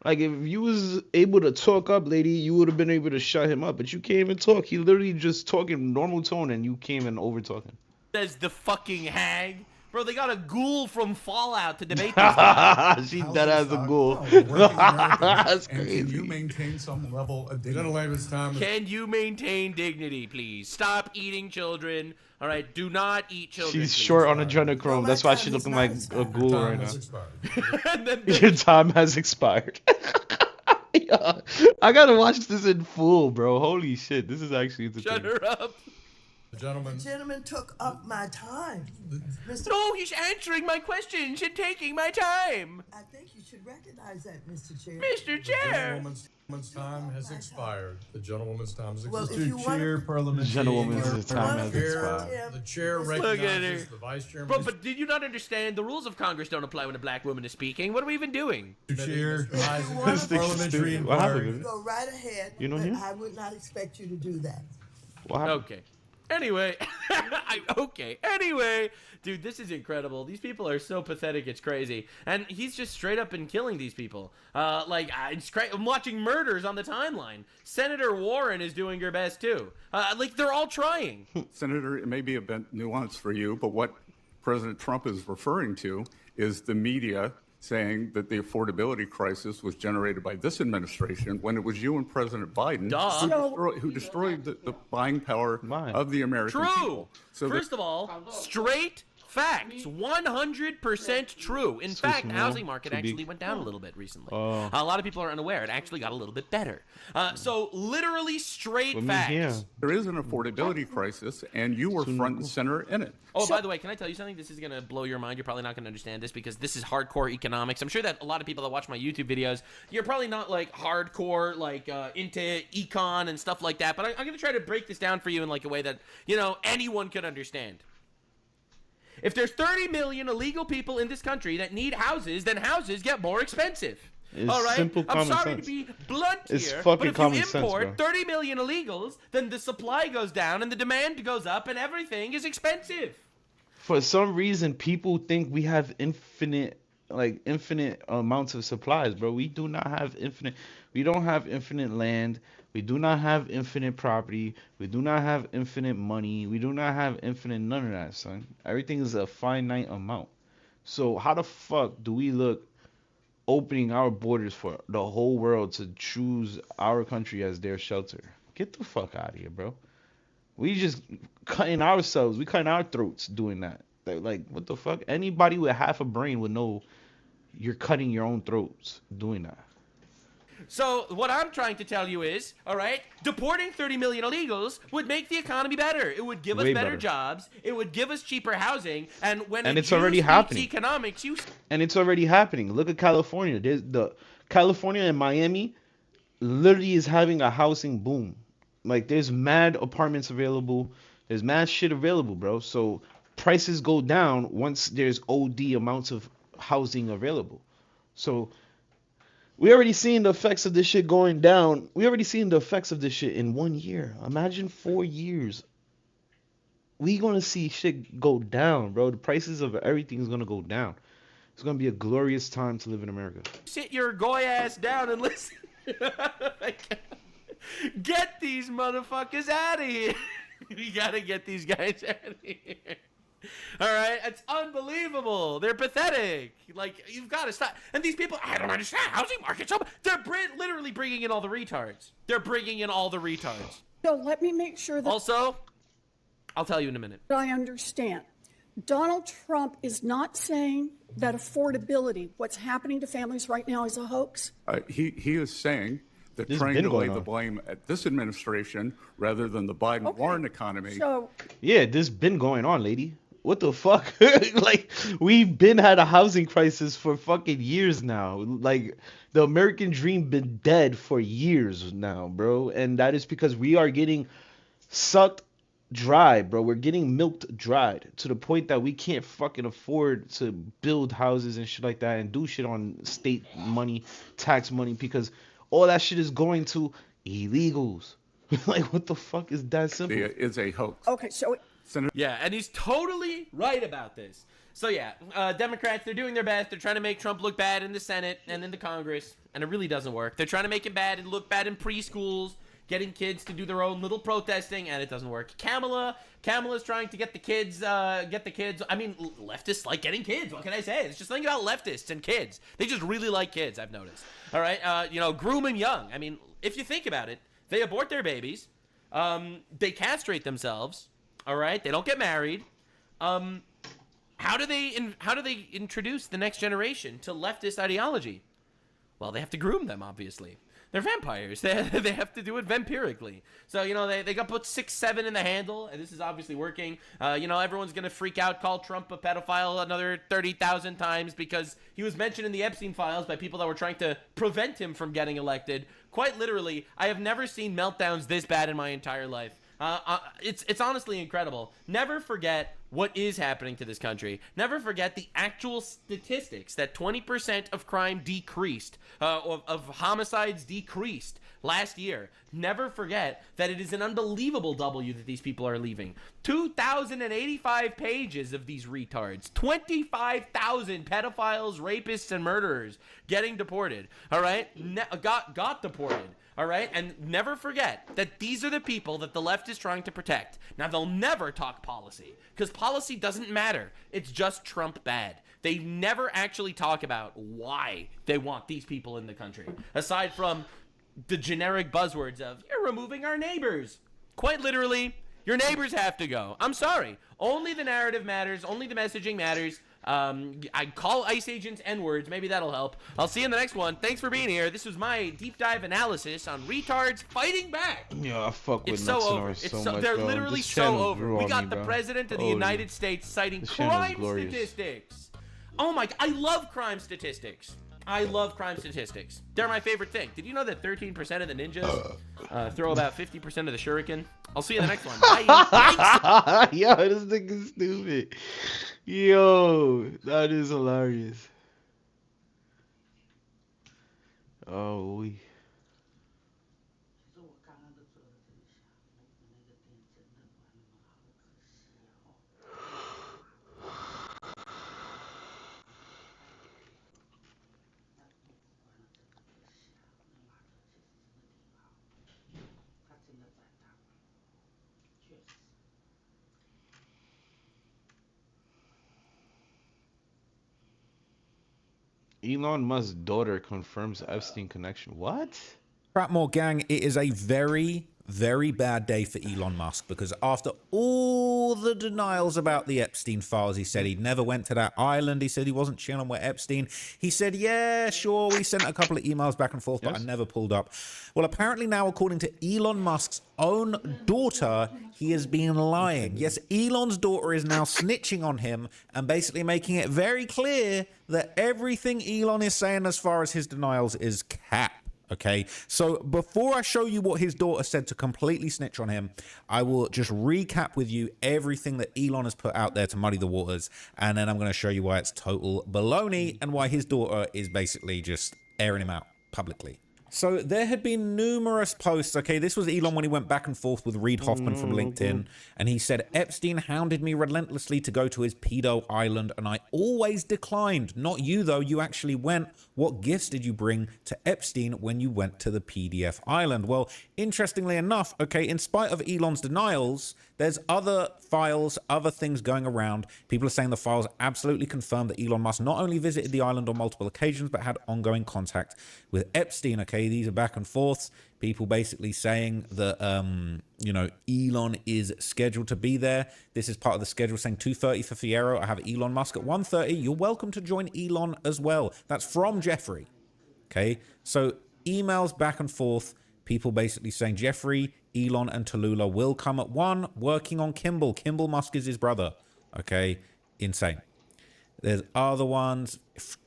Like, if you was able to talk up, lady, you would have been able to shut him up. But you can't even talk. He literally just talking normal tone, and you came in over talking. Says the fucking hag. Bro, they got a ghoul from Fallout to debate this guy. She dead as a ghoul. That's crazy. Can you maintain some level of dignity? Can you maintain dignity, please? Stop eating children. All right, do not eat children. She's please. short on adrenochrome. That's why she's looking like a ghoul right now. Your Your time has expired. Yeah, I gotta watch this in full, bro. Holy shit, this is actually entertaining. Shut her up. The gentleman took up my time. No, he's answering my questions and taking my time. I think you should recognize that, Mr. Chair. Mr. Chair. The gentlewoman's time has expired. The gentlewoman's time has Well, expired. if you wanna- Gentlewoman's time has expired. The chair Look at recognizes her. the vice chairman. Bro, but did you not understand? The rules of Congress don't apply when a black woman is speaking. What are we even doing? Chair This thing's stupid. What happened? Go right ahead. You know but him? I would not expect you to do that. What happened? Okay. Anyway, Anyway, dude, this is incredible. These people are so pathetic, it's crazy. And he's just straight up been killing these people. I'm watching murders on the timeline. Senator Warren is doing her best too. Like, they're all trying. Senator, it may be a bit nuanced for you, but what President Trump is referring to is the media saying that the affordability crisis was generated by this administration when it was you and President Biden who destroyed the buying power of the American people. So First of all, straight facts, 100% true. In fact, the housing market actually went down a little bit recently. A lot of people are unaware. It actually got a little bit better. So literally straight facts. There is an affordability crisis, and you were front and center in it. Oh, by the way, can I tell you something? This is going to blow your mind. You're probably not going to understand this because this is hardcore economics. I'm sure that a lot of people that watch my YouTube videos, you're probably not like hardcore, like into econ and stuff like that. But I'm going to try to break this down for you in like a way that, you know, anyone could understand. If there's 30 million illegal people in this country that need houses, then houses get more expensive. It's all right? simple I'm common sorry sense. to be blunt It's here, fucking but if common you sense, import bro. 30 million illegals, then the supply goes down and the demand goes up and everything is expensive. For some reason, people think we have infinite amounts of supplies, bro. We do not have infinite. We don't have infinite land. We do not have infinite property. We do not have infinite money. We do not have infinite none of that, son. Everything is a finite amount. So how the fuck do we look opening our borders for the whole world to choose our country as their shelter? Get the fuck out of here, bro. We just cutting ourselves. We cutting our throats doing that. Like, what the fuck? Anybody with half a brain would know you're cutting your own throats doing that. So what I'm trying to tell you is, all right, deporting 30 million illegals would make the economy better. It would give us better jobs. It would give us cheaper housing. And when it's already happening. Economics, And it's already happening. Look at California. There's California and Miami literally is having a housing boom. Like, there's mad apartments available. There's mad shit available, bro. So prices go down once there's OD amounts of housing available. So we already seen the effects of this shit going down. We already seen the effects of this shit in 1 year. Imagine 4 years. We gonna see shit go down, bro. The prices of everything is gonna go down. It's gonna be a glorious time to live in America. Sit your goy ass down and listen. Get these motherfuckers out of here. We gotta get these guys out of here. All right, it's unbelievable. They're pathetic. Like, you've got to stop. And these people, I don't understand. Housing market. They're literally bringing in all the retards. They're bringing in all the retards. So let me make sure that Also, I'll tell you in a minute. I understand. Donald Trump is not saying that affordability, what's happening to families right now, is a hoax. He is saying that trying to lay the blame at this administration rather than the Biden-Warren economy. So yeah, this been going on, lady. What the fuck? Like, we've been had a housing crisis for fucking years now. Like, the American dream been dead for years now, bro. And that is because we are getting sucked dry, bro. We're getting milked dried to the point that we can't fucking afford to build houses and shit like that and do shit on state money, tax money, because all that shit is going to illegals. Like, what the fuck is that simple? It's a hoax. Okay, so yeah, and he's totally right about this. So yeah, Democrats, they're doing their best. They're trying to make Trump look bad in the Senate and in the Congress, and it really doesn't work. They're trying to make him bad and look bad in preschools, getting kids to do their own little protesting, and it doesn't work. Kamala's trying to get the kids. I mean, leftists like getting kids. What can I say? It's just something about leftists and kids. They just really like kids, I've noticed. All right, groom them young. I mean, if you think about it, they abort their babies, they castrate themselves. All right, they don't get married. How do they introduce the next generation to leftist ideology? Well, they have to groom them, obviously. They're vampires. They have to do it vampirically. So, they got put 6'7" in the handle, and this is obviously working. Everyone's going to freak out, call Trump a pedophile another 30,000 times because he was mentioned in the Epstein files by people that were trying to prevent him from getting elected. Quite literally, I have never seen meltdowns this bad in my entire life. It's honestly incredible. Never forget what is happening to this country. Never forget the actual statistics that 20% of crime decreased, of homicides decreased last year. Never forget that it is an unbelievable W that these people are leaving. 2,085 pages of these retards. 25,000 pedophiles, rapists, and murderers getting deported. All right? Got deported. All right? And never forget that these are the people that the left is trying to protect. Now, they'll never talk policy because policy doesn't matter. It's just Trump bad. They never actually talk about why they want these people in the country, aside from the generic buzzwords of, you're removing our neighbors. Quite literally, your neighbors have to go. I'm sorry. Only the narrative matters. Only the messaging matters. I call ICE agents N-words. Maybe that'll help. I'll see you in the next one. Thanks for being here. This was my deep dive analysis on retards fighting back. Yeah, I fuck with it's so over. So much, they're bro. literally This so over. grew We on got me, the bro. president of the United States citing crime statistics. Oh my, I love crime statistics. I love crime statistics. They're my favorite thing. Did you know that 13% of the ninjas throw about 50% of the shuriken? I'll see you in the next one. Bye. Yo, this nigga's stupid. Yo, that is hilarious. Oh, we. Elon Musk's daughter confirms Epstein connection. What? Trapmore gang, it is a very, very bad day for Elon Musk because after all the denials about the Epstein files, he said he never went to that island. He said he wasn't chilling with Epstein. He said, yeah, sure, we sent a couple of emails back and forth, but I never pulled up. Well, apparently now, according to Elon Musk's own daughter, he has been lying. Yes, Elon's daughter is now snitching on him and basically making it very clear that everything Elon is saying as far as his denials is cap. Okay, so before I show you what his daughter said to completely snitch on him, I will just recap with you everything that Elon has put out there to muddy the waters, and then I'm going to show you why it's total baloney and why his daughter is basically just airing him out publicly. So there had been numerous posts. Okay, this was Elon when he went back and forth with Reid Hoffman from LinkedIn, and he said, Epstein hounded me relentlessly to go to his pedo island, and I always declined. Not you, though. You actually went. What gifts did you bring to Epstein when you went to the PDF island? Well, interestingly enough, okay, in spite of Elon's denials, there's other files, other things going around. People are saying the files absolutely confirm that Elon Musk not only visited the island on multiple occasions, but had ongoing contact with Epstein. Okay, these are back and forths. People basically saying that, Elon is scheduled to be there. This is part of the schedule saying 2:30 for Fierro. I have Elon Musk at 1:30. You're welcome to join Elon as well. That's from Jeffrey. Okay, so emails back and forth. People basically saying Jeffrey, Elon, and Tallulah will come at 1, working on Kimball. Kimball Musk is his brother. Okay, insane. There's other ones.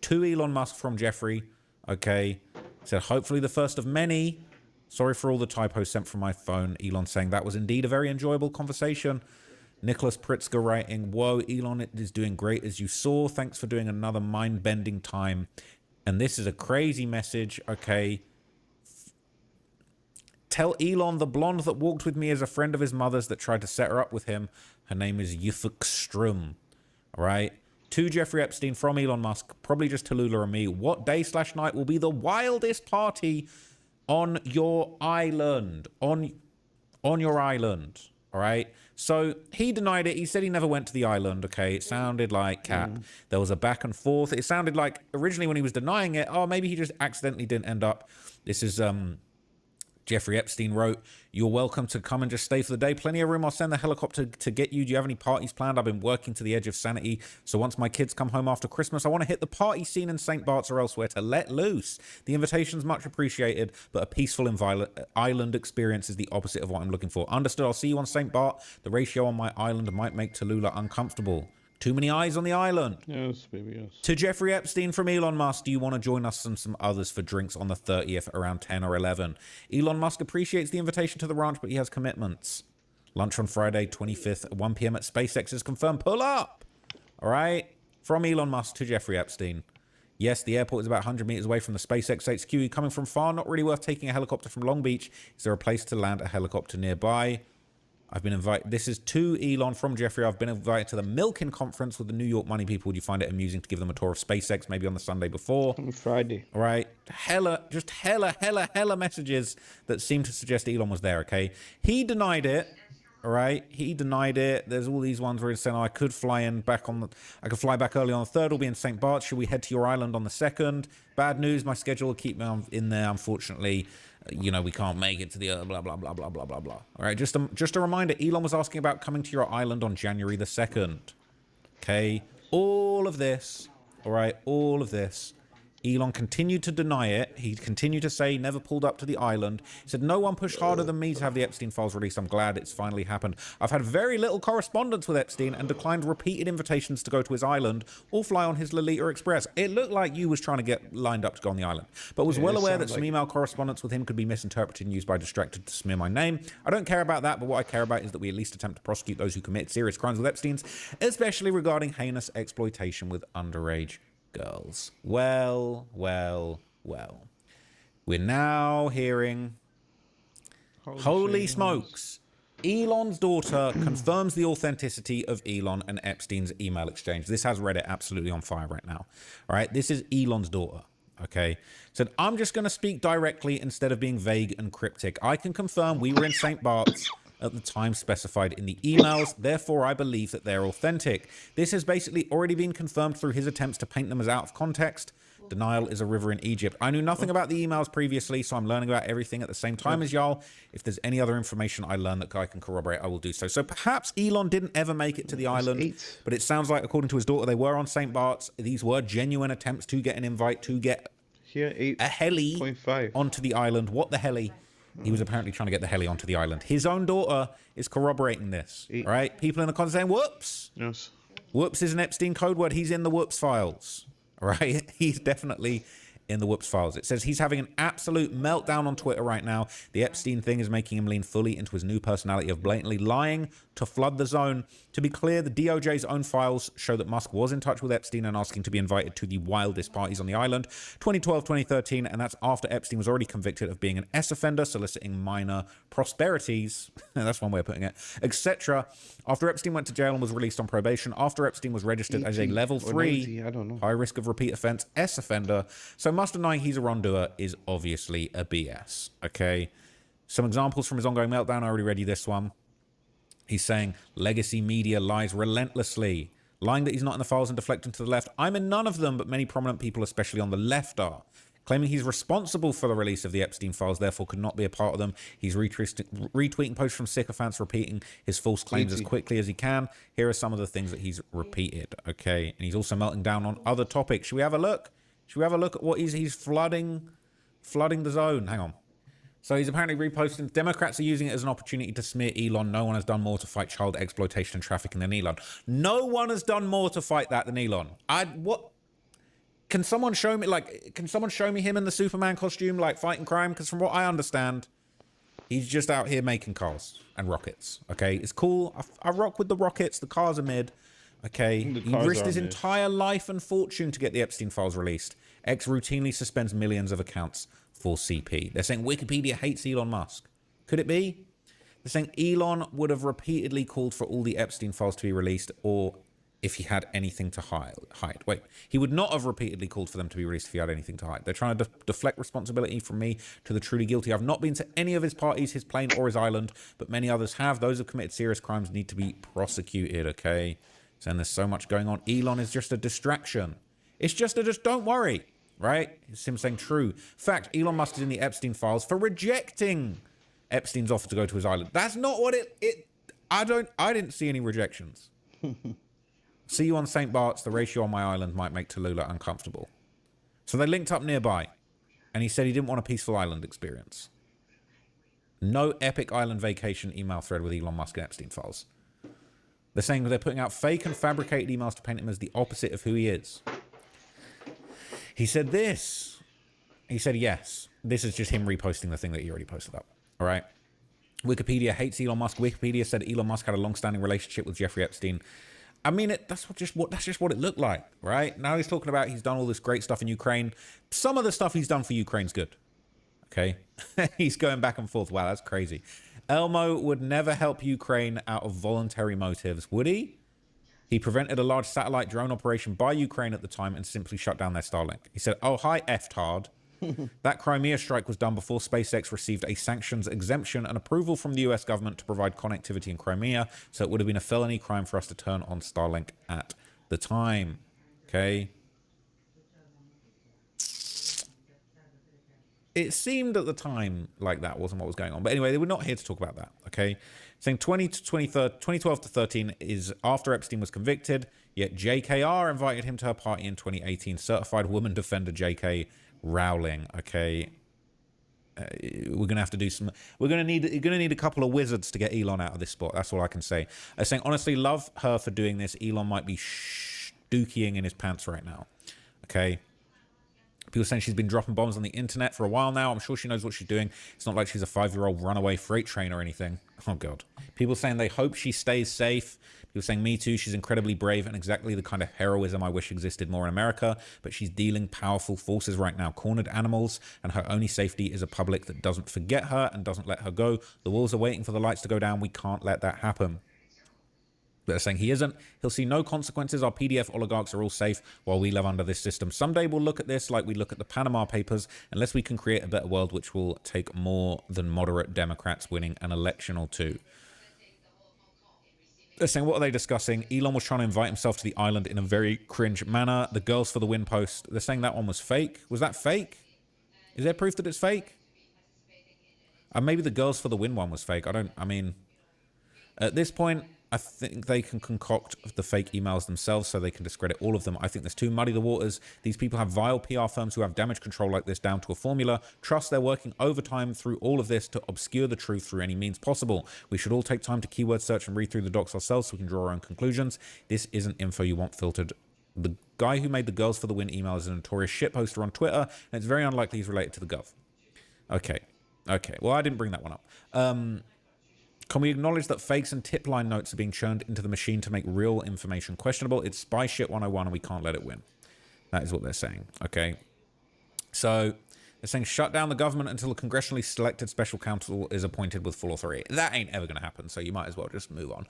2 Elon Musk from Jeffrey. Okay, said hopefully the first of many. Sorry for all the typos sent from my phone. Elon saying that was indeed a very enjoyable conversation. Nicholas Pritzker writing, whoa, Elon is doing great as you saw. Thanks for doing another mind-bending time. And this is a crazy message. Okay. Tell Elon the blonde that walked with me is a friend of his mother's that tried to set her up with him. Her name is Yufuk Strum. All right. To Jeffrey Epstein from Elon Musk, probably just Tallulah and me. What day/night will be the wildest party on your island? On your island. All right. So he denied it. He said he never went to the island. Okay. It sounded like Cap. There was a back and forth. It sounded like originally when he was denying it, oh, maybe he just accidentally didn't end up. This is Jeffrey Epstein wrote, you're welcome to come and just stay for the day. Plenty of room. I'll send the helicopter to get you. Do you have any parties planned? I've been working to the edge of sanity. So once my kids come home after Christmas, I want to hit the party scene in St. Bart's or elsewhere to let loose. The invitation's much appreciated, but a peaceful island experience is the opposite of what I'm looking for. Understood. I'll see you on St. Bart. The ratio on my island might make Tallulah uncomfortable. Too many eyes on the island. Yes, baby, yes. To Jeffrey Epstein from Elon Musk, do you want to join us and some others for drinks on the 30th around 10 or 11? Elon Musk appreciates the invitation to the ranch, but he has commitments. Lunch on Friday, 25th at 1 p.m. at SpaceX is confirmed. Pull up! All right? From Elon Musk to Jeffrey Epstein. Yes, the airport is about 100 meters away from the SpaceX HQ. Coming from far, not really worth taking a helicopter from Long Beach. Is there a place to land a helicopter nearby? I've been invited. This is to Elon from Jeffrey. I've been invited to the Milken conference with the New York money people. Would you find it amusing to give them a tour of SpaceX maybe on the Sunday before? On Friday. All right. Hella messages that seem to suggest Elon was there, okay? He denied it. All right. He denied it. There's all these ones where he's saying, oh, I could fly back early on the 3rd. We'll be in St. Bart's. Should we head to your island on the 2nd? Bad news. My schedule will keep me in there, unfortunately. We can't make it to the blah, blah, blah, blah, blah, blah, blah. All right, just a reminder, Elon was asking about coming to your island on January the 2nd. Okay, all of this, all right, all of this. Elon continued to deny it. He continued to say he never pulled up to the island. He said, no one pushed harder than me to have the Epstein files released. I'm glad it's finally happened. I've had very little correspondence with Epstein and declined repeated invitations to go to his island or fly on his Lolita Express. It looked like you was trying to get lined up to go on the island, but was well aware that some email correspondence with him could be misinterpreted and used by distracted to smear my name. I don't care about that, but what I care about is that we at least attempt to prosecute those who commit serious crimes with Epstein's, especially regarding heinous exploitation with underage girls. Well. We're now hearing, holy smokes, Elon's daughter confirms the authenticity of Elon and Epstein's email exchange. This has Reddit absolutely on fire right now. All right, this is Elon's daughter. Okay, said, I'm just going to speak directly instead of being vague and cryptic. I can confirm we were in St. Bart's at the time specified in the emails. Therefore, I believe that they're authentic. This has basically already been confirmed through his attempts to paint them as out of context. Denial is a river in Egypt. I knew nothing about the emails previously, so I'm learning about everything at the same time as y'all. If there's any other information I learn that I can corroborate, I will do so. So perhaps Elon didn't ever make it to the island, but it sounds like, according to his daughter, they were on St. Bart's. These were genuine attempts to get an invite, to get a heli onto the island. What the heli? He was apparently trying to get the heli onto the island. His own daughter is corroborating this, right? People in the comments saying, whoops. Yes. Whoops is an Epstein code word. He's in the whoops files, right? He's definitely in the Whoops files. It says he's having an absolute meltdown on Twitter right now. The Epstein thing is making him lean fully into his new personality of blatantly lying to flood the zone. To be clear, the DOJ's own files show that Musk was in touch with Epstein and asking to be invited to the wildest parties on the island, 2012, 2013, and that's after Epstein was already convicted of being an S offender, soliciting minor prosperities, that's one way of putting it, etc. After Epstein went to jail and was released on probation, after Epstein was registered as a level 3 high risk of repeat offense S offender. So Musk denying he's a wrongdoer is obviously a BS, okay? Some examples from his ongoing meltdown. I already read you this one. He's saying legacy media lies relentlessly, lying that he's not in the files and deflecting to the left. I'm in none of them, but many prominent people, especially on the left, are. Claiming he's responsible for the release of the Epstein files, therefore could not be a part of them. He's retweeting posts from sycophants, repeating his false claims as quickly as he can. Here are some of the things that he's repeated, okay? And he's also melting down on other topics. Should we have a look? Should we have a look at what he's flooding the zone? Hang on. So he's apparently reposting. Democrats are using it as an opportunity to smear Elon. No one has done more to fight child exploitation and trafficking than Elon. No one has done more to fight that than Elon. What? Can someone show me, can someone show me him in the Superman costume, fighting crime? Because from what I understand, he's just out here making cars and rockets, okay? It's cool. I rock with the rockets. The cars are mid, okay? He risked his entire life and fortune to get the Epstein files released. X routinely suspends millions of accounts for CP. They're saying Wikipedia hates Elon Musk. Could it be? They're saying Elon would have repeatedly called for all the Epstein files to be released, or if he had anything to hide. Wait, he would not have repeatedly called for them to be released if he had anything to hide. They're trying to deflect responsibility from me to the truly guilty. I've not been to any of his parties, his plane, or his island, but many others have. Those who have committed serious crimes need to be prosecuted, okay? Saying there's so much going on. Elon is just a distraction. It's just don't worry, right? It's him saying true. Fact, Elon Musk is in the Epstein files for rejecting Epstein's offer to go to his island. That's not what I didn't see any rejections. See you on St. Bart's. The ratio on my island might make Tallulah uncomfortable. So they linked up nearby, and he said he didn't want a peaceful island experience. No epic island vacation email thread with Elon Musk and Epstein files. They're saying they're putting out fake and fabricated emails to paint him as the opposite of who he is. He said this. He said yes. This is just him reposting the thing that he already posted up. All right. Wikipedia hates Elon Musk. Wikipedia said Elon Musk had a long-standing relationship with Jeffrey Epstein. I mean, that's just what it looked like, right? Now he's talking about he's done all this great stuff in Ukraine. Some of the stuff he's done for Ukraine's good, okay? He's going back and forth. Wow, that's crazy. Elmo would never help Ukraine out of voluntary motives, would he? He prevented a large satellite drone operation by Ukraine at the time and simply shut down their Starlink. He said, oh, hi, F-tard. That Crimea strike was done before SpaceX received a sanctions exemption and approval from the US government to provide connectivity in Crimea, so it would have been a felony crime for us to turn on Starlink at the time. Okay? It seemed at the time like that wasn't what was going on. But anyway, they were not here to talk about that, okay? Saying 2012 to 13 is after Epstein was convicted, yet JKR invited him to her party in 2018. Certified woman defender JK Rowling, okay? We're gonna have to do some. You're gonna need a couple of wizards to get Elon out of this spot. That's all I can say. I'm saying honestly, love her for doing this. Elon might be dookying in his pants right now. Okay. People saying she's been dropping bombs on the internet for a while now. I'm sure she knows what she's doing. It's not like she's a 5-year-old runaway freight train or anything. Oh God. People saying they hope she stays safe. People saying me too. She's incredibly brave and exactly the kind of heroism I wish existed more in America. But she's dealing powerful forces right now. Cornered animals, and her only safety is a public that doesn't forget her and doesn't let her go. The walls are waiting for the lights to go down. We can't let that happen. They're saying he isn't. He'll see no consequences. Our PDF oligarchs are all safe while we live under this system. Someday we'll look at this like we look at the Panama Papers, unless we can create a better world, which will take more than moderate Democrats winning an election or two. They're saying, what are they discussing? Elon was trying to invite himself to the island in a very cringe manner. The girls for the win post, they're saying that one was fake. Was that fake? Is there proof that it's fake? Maybe the girls for the win one was fake. I mean, at this point, I think they can concoct the fake emails themselves so they can discredit all of them. I think there's too muddy the waters. These people have vile PR firms who have damage control like this down to a formula. Trust they're working overtime through all of this to obscure the truth through any means possible. We should all take time to keyword search and read through the docs ourselves so we can draw our own conclusions. This isn't info you want filtered The guy who made the Girls for the Win email is a notorious shitposter on Twitter, and it's very unlikely he's related to the gov. Okay. Well, I didn't bring that one up. Can we acknowledge that fakes and tip line notes are being churned into the machine to make real information questionable? It's spy shit 101 and we can't let it win. That is what they're saying. Okay. So they're saying shut down the government until a congressionally selected special counsel is appointed with full authority. That ain't ever going to happen, so you might as well just move on.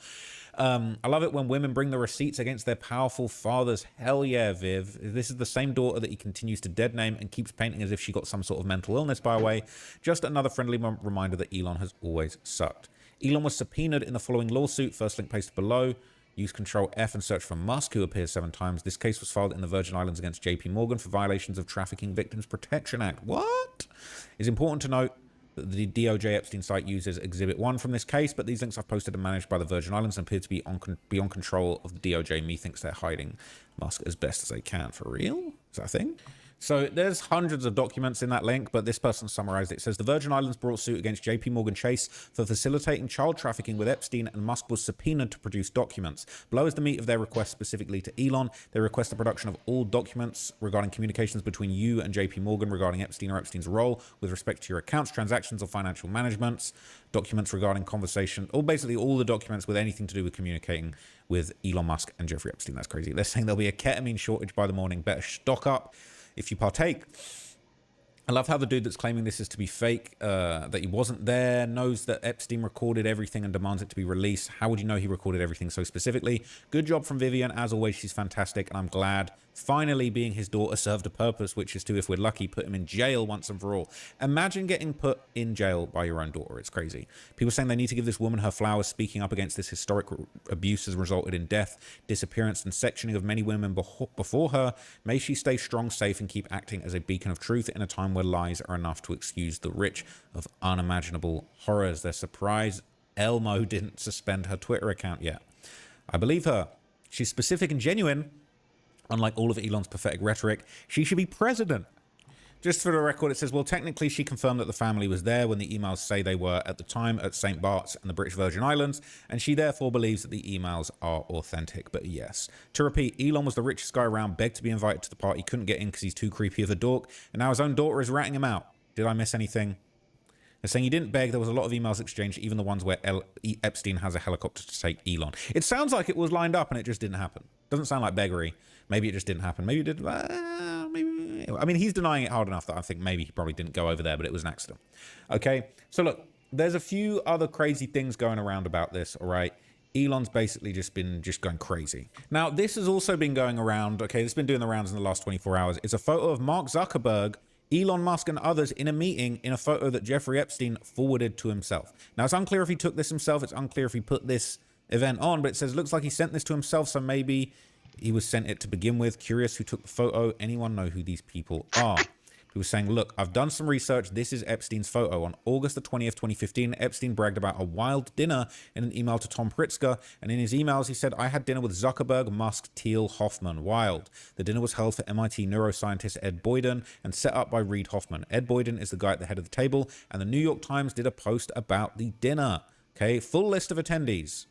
I love it when women bring the receipts against their powerful fathers. Hell yeah, Viv. This is the same daughter that he continues to dead name and keeps painting as if she got some sort of mental illness, by the way. Just another friendly reminder that Elon has always sucked. Elon was subpoenaed in the following lawsuit. First link pasted below. Use Control F and search for Musk, who appears 7 times. This case was filed in the Virgin Islands against JP Morgan for violations of Trafficking Victims Protection Act. What? It's important to note that the DOJ Epstein site uses Exhibit 1 from this case, but these links I've posted are managed by the Virgin Islands and appear to be beyond control of the DOJ. Methinks they're hiding Musk as best as they can. For real? Is that a thing? So there's hundreds of documents in that link, but this person summarized it. It says the Virgin Islands brought suit against JP Morgan Chase for facilitating child trafficking with Epstein, and Musk was subpoenaed to produce documents. Below is the meat of their request specifically to Elon. They request the production of all documents regarding communications between you and JP Morgan regarding Epstein or Epstein's role with respect to your accounts, transactions, or financial management, documents regarding conversation, or basically all the documents with anything to do with communicating with Elon Musk and Jeffrey Epstein. That's crazy. They're saying there'll be a ketamine shortage by the morning. Better stock up if you partake. I love how the dude that's claiming this is to be fake, that he wasn't there, knows that Epstein recorded everything and demands it to be released. How would you know he recorded everything so specifically? Good job from Vivian. As always, she's fantastic, and I'm glad finally being his daughter served a purpose, which is to, if we're lucky, put him in jail once and for all. Imagine getting put in jail by your own daughter. It's crazy. People saying they need to give this woman her flowers. Speaking up against this historic abuse has resulted in death, disappearance, and sectioning of many women before her. May she stay strong, safe, and keep acting as a beacon of truth in a time where lies are enough to excuse the rich of unimaginable horrors. They're surprised Elmo didn't suspend her Twitter account yet. I believe her. She's specific and genuine. Unlike all of Elon's pathetic rhetoric, she should be president. Just for the record, it says, well, technically she confirmed that the family was there when the emails say they were at the time at St. Bart's and the British Virgin Islands, and she therefore believes that the emails are authentic. But yes, to repeat, Elon was the richest guy around, begged to be invited to the party, couldn't get in because he's too creepy of a dork, and now his own daughter is ratting him out. Did I miss anything? They're saying he didn't beg. There was a lot of emails exchanged, even the ones where Epstein has a helicopter to take Elon. It sounds like it was lined up and it just didn't happen. Doesn't sound like beggary. Maybe it just didn't happen. Maybe it did. Maybe. I mean, he's denying it hard enough that I think maybe he probably didn't go over there, but it was an accident. Okay. So look, there's a few other crazy things going around about this. All right. Elon's basically just going crazy. Now, this has also been going around. Okay. This has been doing the rounds in the last 24 hours. It's a photo of Mark Zuckerberg, Elon Musk, and others in a meeting in a photo that Jeffrey Epstein forwarded to himself. Now, it's unclear if he took this himself. It's unclear if he put this event on, but it says, looks like he sent this to himself. So maybe he was sent it to begin with. Curious who took the photo. Anyone know who these people are? He was saying, look, I've done some research. This is Epstein's photo. On August the 20th, 2015, Epstein bragged about a wild dinner in an email to Tom Pritzker. And in his emails, he said, I had dinner with Zuckerberg, Musk, Thiel, Hoffman. Wild. The dinner was held for MIT neuroscientist Ed Boyden and set up by Reid Hoffman. Ed Boyden is the guy at the head of the table. And the New York Times did a post about the dinner. Okay, full list of attendees.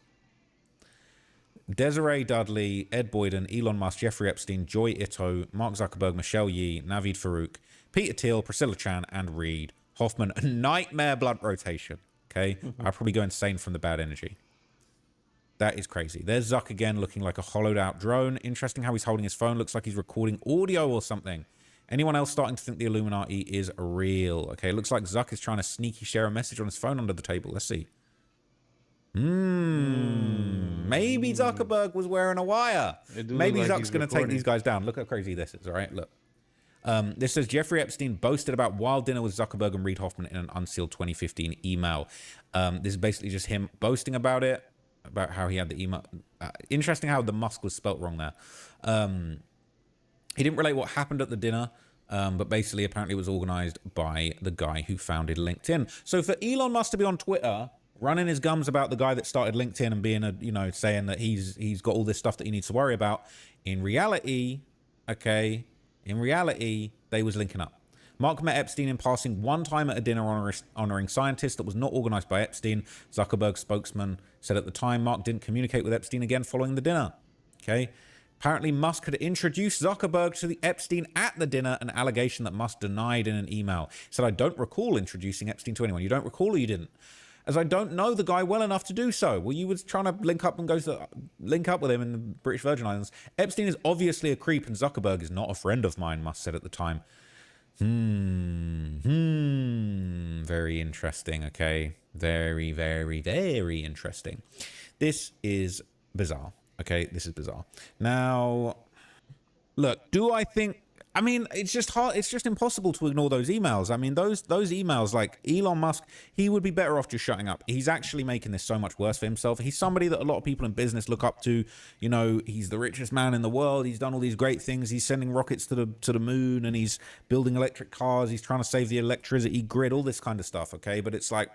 Desiree Dudley, Ed Boyden, Elon Musk, Jeffrey Epstein, Joy Ito, Mark Zuckerberg, Michelle Yee, Naveed Farouk, Peter Thiel, Priscilla Chan, and Reid Hoffman. A nightmare blood rotation. Okay, I'll probably go insane from the bad energy. That is crazy. There's Zuck again, looking like a hollowed out drone. Interesting how he's holding his phone. Looks like he's recording audio or something. Anyone else starting to think the Illuminati is real? Okay, it looks like Zuck is trying to sneaky share a message on his phone under the table. Let's see. Maybe Zuckerberg was wearing a wire. Maybe Zuck's going to take these guys down. Look how crazy this is, all right? Look. This says Jeffrey Epstein boasted about wild dinner with Zuckerberg and Reid Hoffman in an unsealed 2015 email. This is basically just him boasting about it, about how he had the email. Interesting how the Musk was spelt wrong there. He didn't relate what happened at the dinner, but basically apparently it was organized by the guy who founded LinkedIn. So for Elon Musk to be on Twitter running his gums about the guy that started LinkedIn and being saying that he's got all this stuff that he needs to worry about, in reality, they was linking up. Mark met Epstein in passing one time at a dinner honoring scientists that was not organized by Epstein. Zuckerberg's spokesman said at the time Mark didn't communicate with Epstein again following the dinner. Okay. Apparently, Musk had introduced Zuckerberg to the Epstein at the dinner, an allegation that Musk denied in an email. He said, I don't recall introducing Epstein to anyone. You don't recall or you didn't? As I don't know the guy well enough to do so. Well, you was trying to link up with him in the British Virgin Islands. Epstein is obviously a creep and Zuckerberg is not a friend of mine, Musk said at the time. Very interesting, okay? Very, very, very interesting. This is bizarre, okay? This is bizarre. Now, look, do I think... I mean, it's just hard. It's just impossible to ignore those emails. I mean, those emails, like Elon Musk, he would be better off just shutting up. He's actually making this so much worse for himself. He's somebody that a lot of people in business look up to. You know, he's the richest man in the world. He's done all these great things. He's sending rockets to the moon, and he's building electric cars. He's trying to save the electricity grid, all this kind of stuff. Okay, but it's like,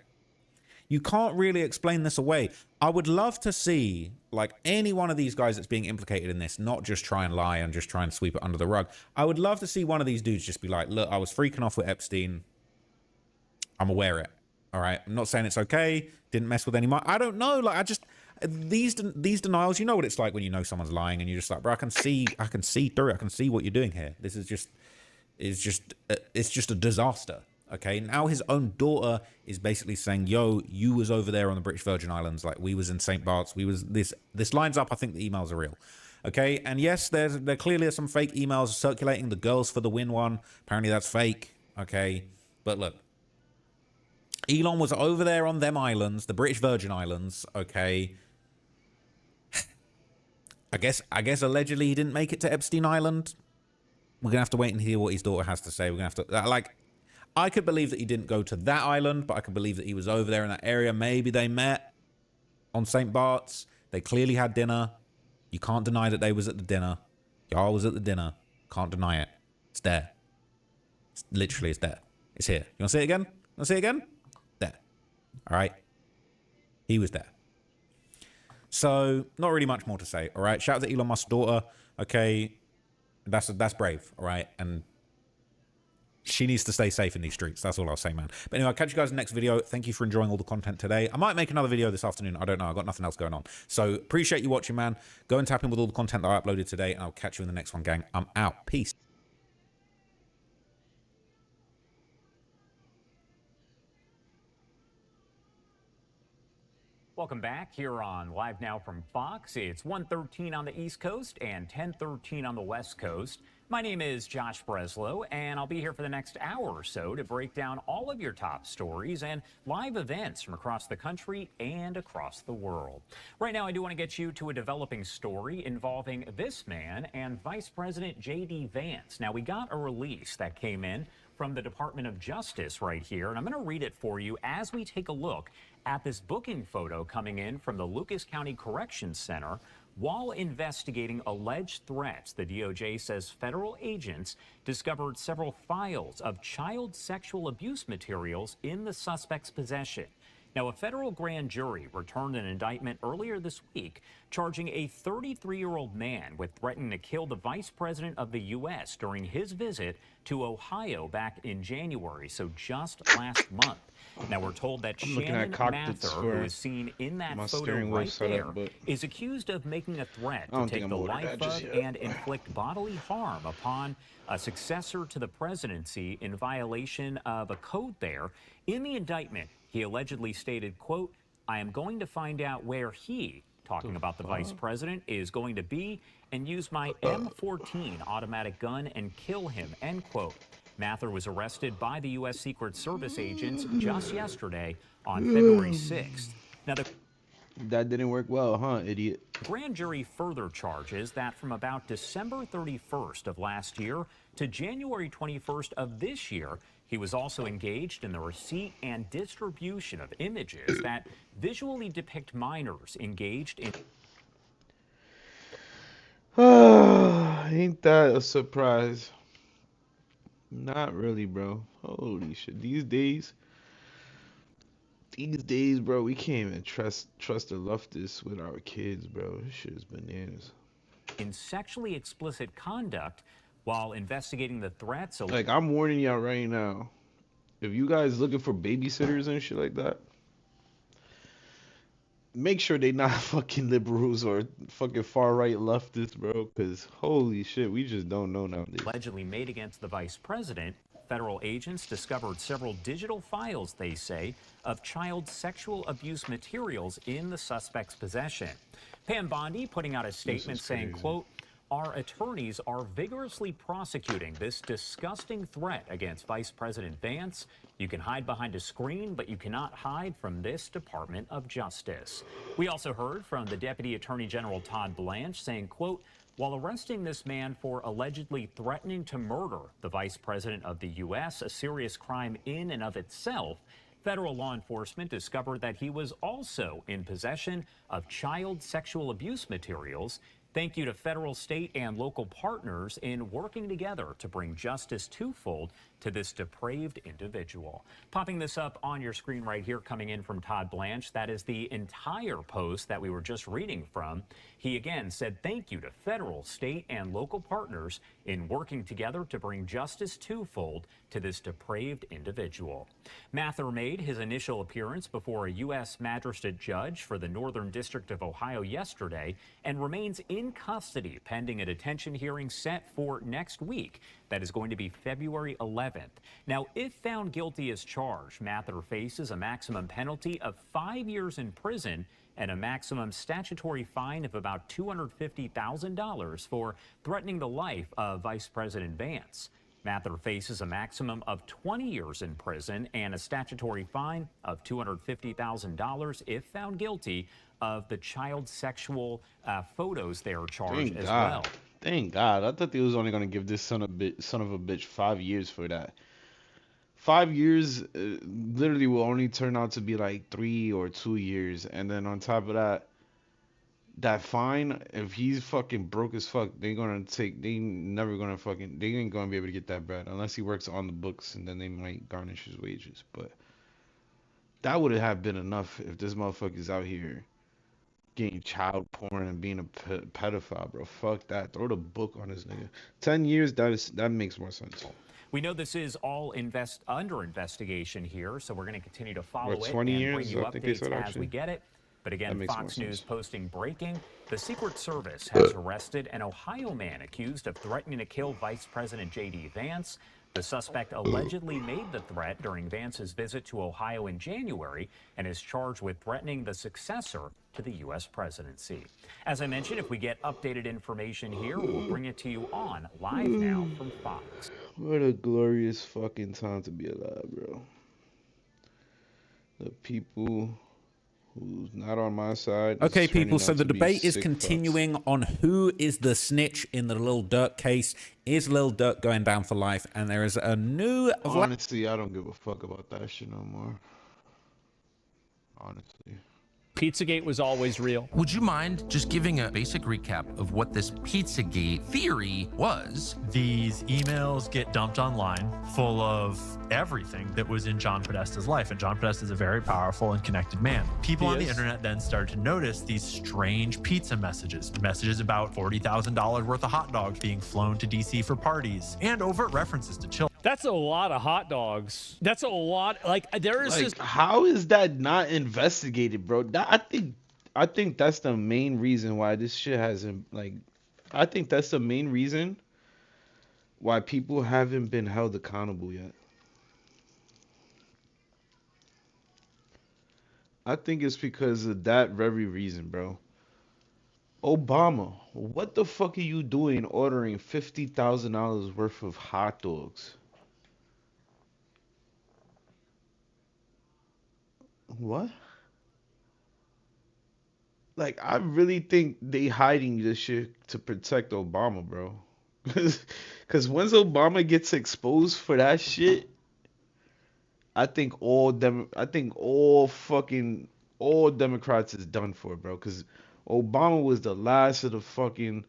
you can't really explain this away. I would love to see, like, any one of these guys that's being implicated in this, not just try and lie and just try and sweep it under the rug. I would love to see one of these dudes just be like, look, I was freaking off with Epstein. I'm aware of it. All right. I'm not saying it's okay. Didn't mess with any money. I don't know. Like, these denials, you know what it's like when you know someone's lying and you're just like, bro, I can see through it. I can see what you're doing here. This is just, it's just a disaster. Okay, now his own daughter is basically saying, yo, you was over there on the British Virgin Islands, like we was in St. Bart's, we was this lines up. I think the emails are real. Okay, and yes, there clearly are some fake emails circulating, the girls for the win one. Apparently that's fake. Okay, but look, Elon was over there on them islands, the British Virgin Islands. Okay, I guess allegedly he didn't make it to Epstein Island. We're gonna have to wait and hear what his daughter has to say. We're gonna have to like. I could believe that he didn't go to that island, but I could believe that he was over there in that area. Maybe they met on St. Bart's. They clearly had dinner. You can't deny that they was at the dinner. Y'all was at the dinner. Can't deny it. It's there. It's there. It's here. You want to see it again? Want to see it again? There. All right. He was there. So, not really much more to say. All right. Shout out to Elon Musk's daughter. Okay. That's brave. All right. And she needs to stay safe in these streets. That's all I'll say, man. But anyway, I'll catch you guys in the next video. Thank you for enjoying all the content today. I might make another video this afternoon. I don't know. I've got nothing else going on. So appreciate you watching, man. Go and tap in with all the content that I uploaded today, and I'll catch you in the next one, gang. I'm out. Peace. Welcome back here on Live Now from Fox. It's 1:13 on the East Coast and 10:13 on the West Coast. My name is Josh Breslow, and I'll be here for the next hour or so to break down all of your top stories and live events from across the country and across the world. Right now, I do want to get you to a developing story involving this man and Vice President J.D. Vance. Now, we got a release that came in from the Department of Justice right here, and I'm going to read it for you as we take a look at this booking photo coming in from the Lucas County Corrections Center. While investigating alleged threats, the DOJ says federal agents discovered several files of child sexual abuse materials in the suspect's possession. Now, a federal grand jury returned an indictment earlier this week charging a 33-year-old man with threatening to kill the vice president of the U.S. during his visit to Ohio back in January, so just last month. Now, we're told that Shannon Mather, who is seen in that photo right there, is accused of making a threat to take the life of and inflict bodily harm upon a successor to the presidency in violation of a code there. In the indictment, he allegedly stated, quote, I am going to find out where he, talking about the vice president, is going to be and use my M14 automatic gun and kill him, end quote. Mather was arrested by the U.S. Secret Service agents just yesterday on February 6th. Now, that didn't work well, huh, idiot? The grand jury further charges that from about December 31st of last year to January 21st of this year, he was also engaged in the receipt and distribution of images that visually depict minors engaged in... Ain't that a surprise? Not really, bro. Holy shit. These days, bro, we can't even trust the leftists with our kids, bro. This shit is bananas. In sexually explicit conduct while investigating the threats. Like, I'm warning y'all right now. If you guys looking for babysitters and shit like that, make sure they not fucking liberals or fucking far right leftists, bro. Cause holy shit, we just don't know nowadays. Allegedly made against the vice president, federal agents discovered several digital files, they say, of child sexual abuse materials in the suspect's possession. Pam Bondi putting out a statement saying, quote, "Our attorneys are vigorously prosecuting this disgusting threat against Vice President Vance. You can hide behind a screen, but you cannot hide from this Department of Justice." We also heard from the Deputy Attorney General Todd Blanche saying, quote, "While arresting this man for allegedly threatening to murder the Vice President of the U.S., a serious crime in and of itself, federal law enforcement discovered that he was also in possession of child sexual abuse materials. Thank you to federal, state, and local partners in working together to bring justice twofold to this depraved individual." Popping this up on your screen right here, coming in from Todd Blanche, that is the entire post that we were just reading from. He again said thank you to federal, state, and local partners in working together to bring justice twofold to this depraved individual. Mather made his initial appearance before a U.S. magistrate judge for the Northern District of Ohio yesterday and remains in custody pending a detention hearing set for next week. That is going to be February 11th. Now, if found guilty as charged, Mather faces a maximum penalty of 5 years in prison and a maximum statutory fine of about $250,000 for threatening the life of Vice President Vance. Mather faces a maximum of 20 years in prison and a statutory fine of $250,000 if found guilty of the child sexual photos they are charged as well. Thank God. I thought they was only gonna give this son of a bitch 5 years for that. 5 years literally will only turn out to be like 3 or 2 years, and then on top of that, that fine, if he's fucking broke as fuck, they ain't gonna be able to get that bread unless he works on the books, and then they might garnish his wages. But that would have been enough if this motherfucker's out here getting child porn and being a pedophile, bro. Fuck that. Throw the book on this nigga. 10 years, that makes more sense. We know this is all under investigation here, so we're going to continue to follow it and 20 years, bring you I think they updates said, as actually. we get it. But again, That makes Fox more News sense. posting breaking. The Secret Service has arrested an Ohio man accused of threatening to kill Vice President J.D. Vance. The suspect allegedly made the threat during Vance's visit to Ohio in January and is charged with threatening the successor to the U.S. presidency. As I mentioned, if we get updated information here, we'll bring it to you on Live Now from Fox. What a glorious fucking time to be alive, bro. The people who's not on my side. Okay, is turning people, so out the to be debate is sick continuing on who is the snitch in the Lil Durk case. Is Lil Durk going down for life? And there is a new... Honestly, I don't give a fuck about that shit no more. Honestly. Pizzagate was always real. Would you mind just giving a basic recap of what this Pizzagate theory was? These emails get dumped online full of everything that was in John Podesta's life. And John Podesta is a very powerful and connected man. People on the internet then started to notice these strange pizza messages about $40,000 worth of hot dogs being flown to DC for parties, and overt references to children. That's a lot of hot dogs. That's a lot. Like, there is this. How is that not investigated, bro? I think that's the main reason why this shit hasn't, like, I think that's the main reason why people haven't been held accountable yet. I think it's because of that very reason, bro. Obama, what the fuck are you doing ordering $50,000 worth of hot dogs? What? Like, I really think they hiding this shit to protect Obama, bro. Cause once Obama gets exposed for that shit, I think all Democrats is done for, bro. Cause Obama was the last of the fucking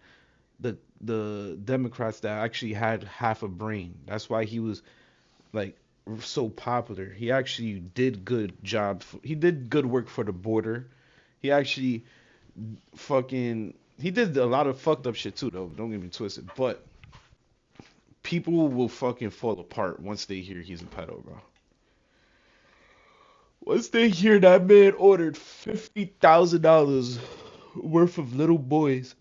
the Democrats that actually had half a brain. That's why he was like so popular. He actually did good job. He did good work for the border. He actually he did a lot of fucked up shit too, though. Don't get me twisted. But people will fucking fall apart once they hear he's a pedo, bro. Once they hear that man ordered $50,000 worth of little boys,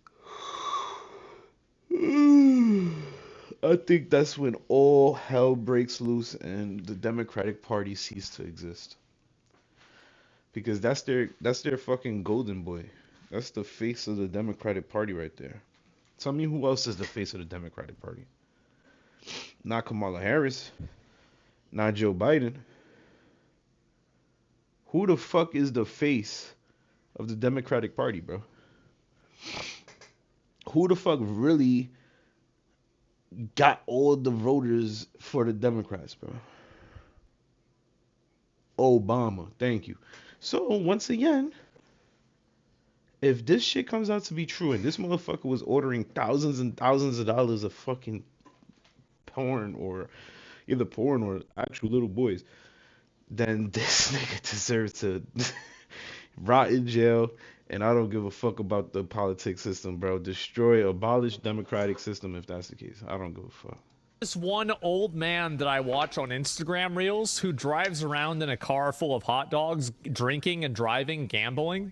I think that's when all hell breaks loose and the Democratic Party ceases to exist. Because that's their fucking golden boy. That's the face of the Democratic Party right there. Tell me who else is the face of the Democratic Party? Not Kamala Harris. Not Joe Biden. Who the fuck is the face of the Democratic Party, bro? Who the fuck really got all the voters for the Democrats, bro? Obama. Thank you. So, once again, if this shit comes out to be true and this motherfucker was ordering thousands and thousands of dollars of fucking porn or either porn or actual little boys, then this nigga deserves to rot in jail. And I don't give a fuck about the politics system, bro. Destroy, abolish democratic system if that's the case. I don't give a fuck. This one old man that I watch on Instagram Reels who drives around in a car full of hot dogs, drinking and driving, gambling.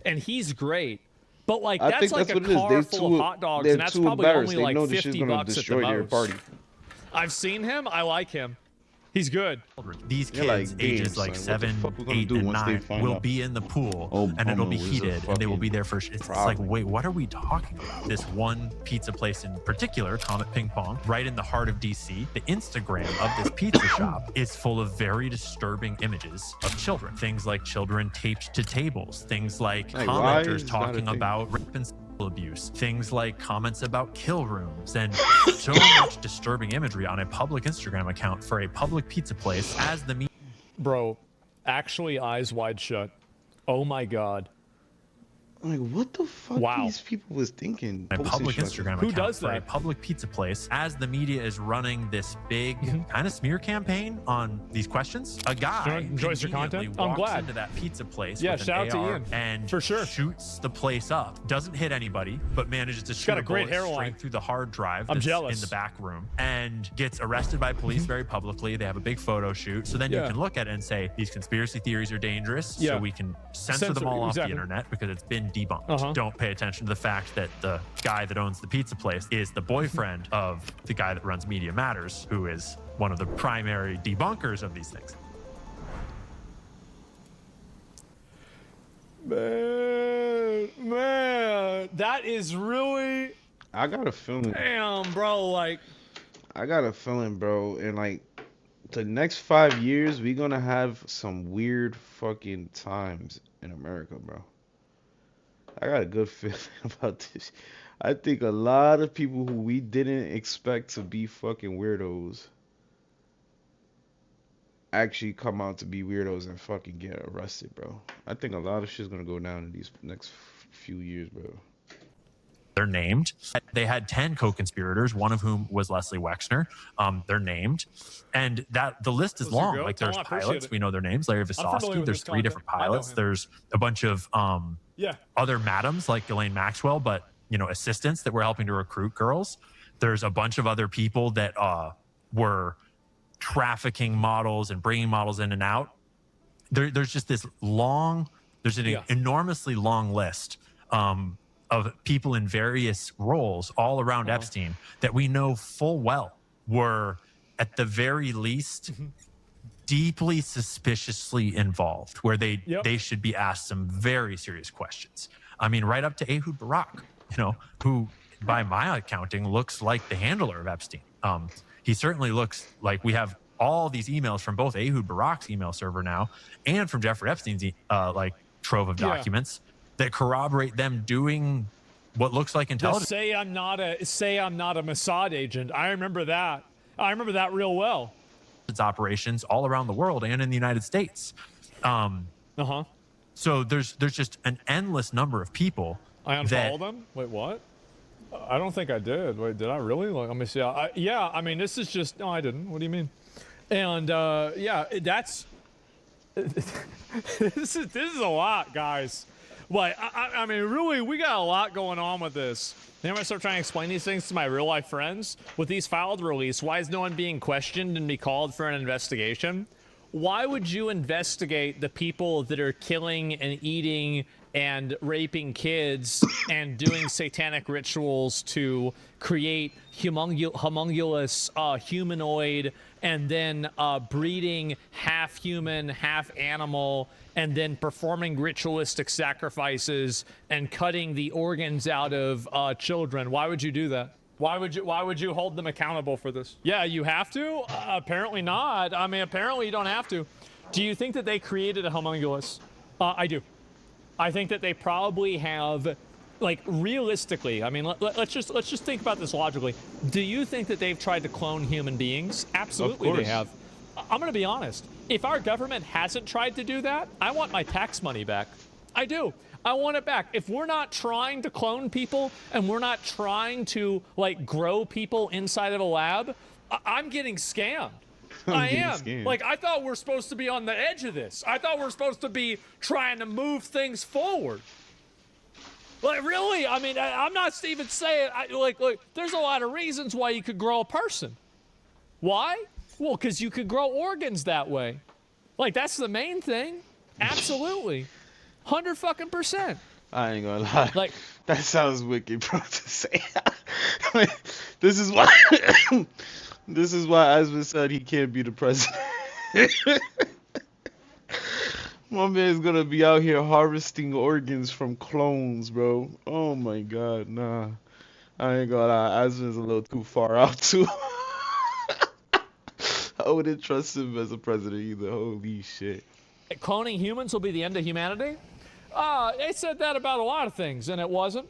And he's great. But like that's like a car full of hot dogs, and that's probably only like $50 at the most. Party. I've seen him. I like him. He's good. These kids, ages like 7, 8, and 9, will be in the pool, and it'll be heated, and they will be there for. It's like, wait, what are we talking about? This one pizza place in particular, Comet Ping Pong, right in the heart of DC. The Instagram of this pizza shop is full of very disturbing images of children. Things like children taped to tables. Things like commenters talking about rape and abuse, things like comments about kill rooms, and so much disturbing imagery on a public Instagram account for a public pizza place as the bro, actually eyes wide shut. Oh my god. Like, what the fuck these people was thinking? A public Instagram account for a public pizza place as the media is running this big kind of smear campaign on these questions. A guy enjoys your content. I'm walks glad into that pizza place with an shout out AR to Ian and for sure shoots the place up. Doesn't hit anybody, but manages to shoot got a great hairline straight through the hard drive. I'm jealous. In the back room, and gets arrested by police very publicly. They have a big photo shoot, so then you can look at it and say these conspiracy theories are dangerous. So we can censor them all off the internet because it's been debunked. Don't pay attention to the fact that the guy that owns the pizza place is the boyfriend of the guy that runs Media Matters, who is one of the primary debunkers of these things. Man, that is really. I got a feeling. Damn, bro, like. I got a feeling, bro, in like the next 5 years, we're gonna have some weird fucking times in America, bro. I got a good feeling about this. I think a lot of people who we didn't expect to be fucking weirdos actually come out to be weirdos and fucking get arrested, bro. I think a lot of shit's gonna go down in these next few years, bro. They're named. They had 10 co-conspirators, one of whom was Leslie Wexner. They're named, and that the list is long. Like there's pilots, we know their names. Larry Visosky. There's 3 different pilots. There's a bunch of other madams like Ghislaine Maxwell, but assistants that were helping to recruit girls. There's a bunch of other people that were trafficking models and bringing models in and out. There's just this long. There's an enormously long list. Of people in various roles all around Epstein that we know full well were, at the very least, deeply suspiciously involved, where they should be asked some very serious questions. I mean, right up to Ehud Barak, who, by my accounting, looks like the handler of Epstein. He certainly looks like we have all these emails from both Ehud Barak's email server now and from Jeffrey Epstein's trove of documents that corroborate them doing what looks like intelligence. Just say I'm not a Mossad agent. I remember that. I remember that real well. It's operations all around the world and in the United States. So there's just an endless number of people. I unfollowed them? Wait, what? I don't think I did. Wait, did I really? Let me see. Yeah, I mean, this is just... No, I didn't. What do you mean? And, yeah, that's... this is a lot, guys. Like, I mean, really, we got a lot going on with this. Then I'm going to start trying to explain these things to my real-life friends. With these filed release, why is no one being questioned and be called for an investigation? why would you investigate the people that are killing and eating and raping kids and doing satanic rituals to create homunculus humanoid and then breeding half human, half animal, and then performing ritualistic sacrifices and cutting the organs out of children? Why would you do that? Why would you hold them accountable for this? Yeah, you have to? Apparently not. I mean, apparently you don't have to. Do you think that they created a homunculus? I do. I think that they probably have, like, realistically, I mean, let's just think about this logically. Do you think that they've tried to clone human beings? Absolutely they have. I'm going to be honest. If our government hasn't tried to do that, I want my tax money back. I do. I want it back. If we're not trying to clone people and we're not trying to, like, grow people inside of a lab, I'm getting scammed. I am. Like, I thought we're supposed to be on the edge of this. I thought we're supposed to be trying to move things forward. Like, really? I mean, I'm not even saying, like, there's a lot of reasons why you could grow a person. Why? Well, because you could grow organs that way. Like, that's the main thing. Absolutely. 100%. I ain't gonna lie. Like, that sounds wicked, bro, to say. This is why Asman said he can't be the president. My man's gonna be out here harvesting organs from clones, bro. Oh my god, nah. I ain't gonna lie, Asman's a little too far out too. I wouldn't trust him as a president either. Holy shit. Cloning humans will be the end of humanity? They said that about a lot of things, and it wasn't.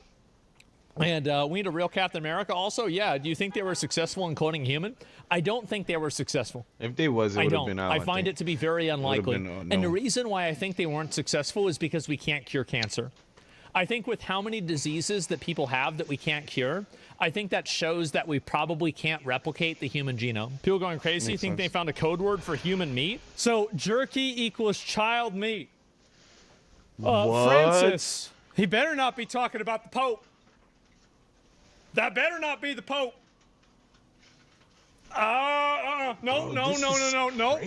And we need a real Captain America also. Yeah, do you think they were successful in cloning human? I don't think they were successful. If they was, it would have been out. I find it to be very unlikely. And the reason why I think they weren't successful is because we can't cure cancer. I think with how many diseases that people have that we can't cure, I think that shows that we probably can't replicate the human genome. People going crazy think they found a code word for human meat. So jerky equals child meat. What? Francis, he better not be talking about the Pope. That better not be the Pope. No.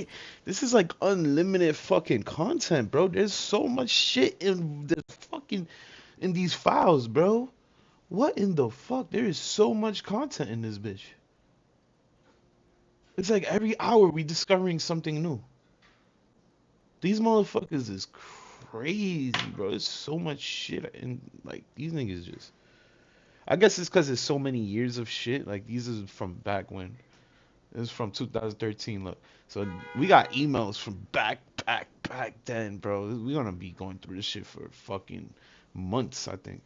This is like unlimited fucking content, bro. There's so much shit in the fucking in these files, bro. What in the fuck? There is so much content in this bitch. It's like every hour we discovering something new. These motherfuckers is crazy, bro. There's so much shit, and like these niggas just. I guess it's because there's so many years of shit. Like these is from back when. It's from 2013. Look, so we got emails from back then, bro. We're gonna be going through this shit for fucking months, I think.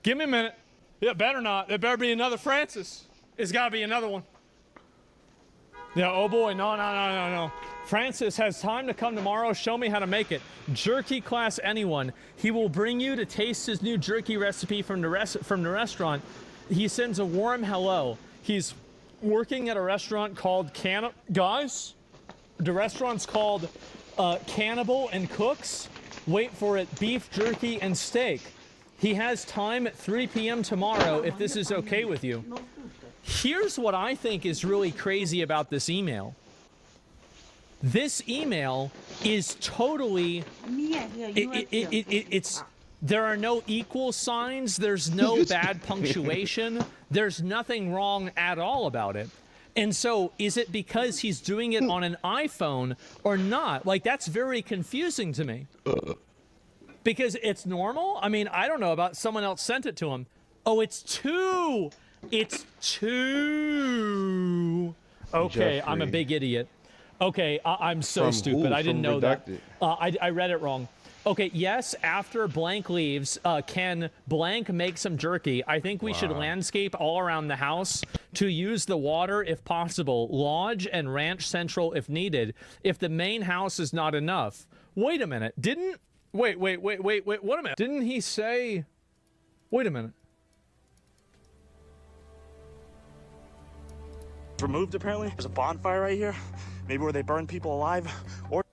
Give me a minute. Yeah, better not. There better be another Francis. It's gotta be another one. Yeah, oh boy, no. Francis has time to come tomorrow. Show me how to make it. Jerky class anyone. He will bring you to taste his new jerky recipe from the restaurant. He sends a warm hello. He's working at a restaurant called Guys, the restaurant's called Cannibal and Cooks. Wait for it. Beef jerky and steak. He has time at 3 p.m. tomorrow if this is okay with you. Here's what I think is really crazy about this email. This email is totally, there are no equal signs, there's no bad punctuation, there's nothing wrong at all about it. And so, is it because he's doing it on an iPhone or not? Like, that's very confusing to me. Because it's normal? I mean, I don't know about someone else sent it to him. Oh, it's two. It's two. Okay, Jeffrey. I'm a big idiot. Okay, I'm so stupid. I didn't know Redacted. that. I read it wrong. Okay, yes, after blank leaves, can blank make some jerky? I think we should landscape all around the house to use the water if possible. Lodge and ranch central if needed. If the main house is not enough. Wait a minute. Wait, what a minute. Didn't he say... Wait a minute. Removed apparently. There's a bonfire right here. Maybe where they burn people alive. Or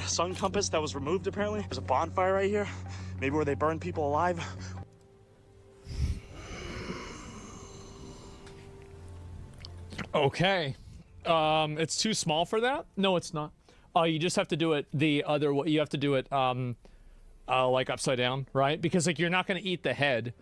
sun compass that was removed apparently. There's a bonfire right here. Maybe where they burn people alive. Okay. It's too small for that? No, it's not. You just have to do it the other way. You have to do it like upside down, right? Because like you're not going to eat the head.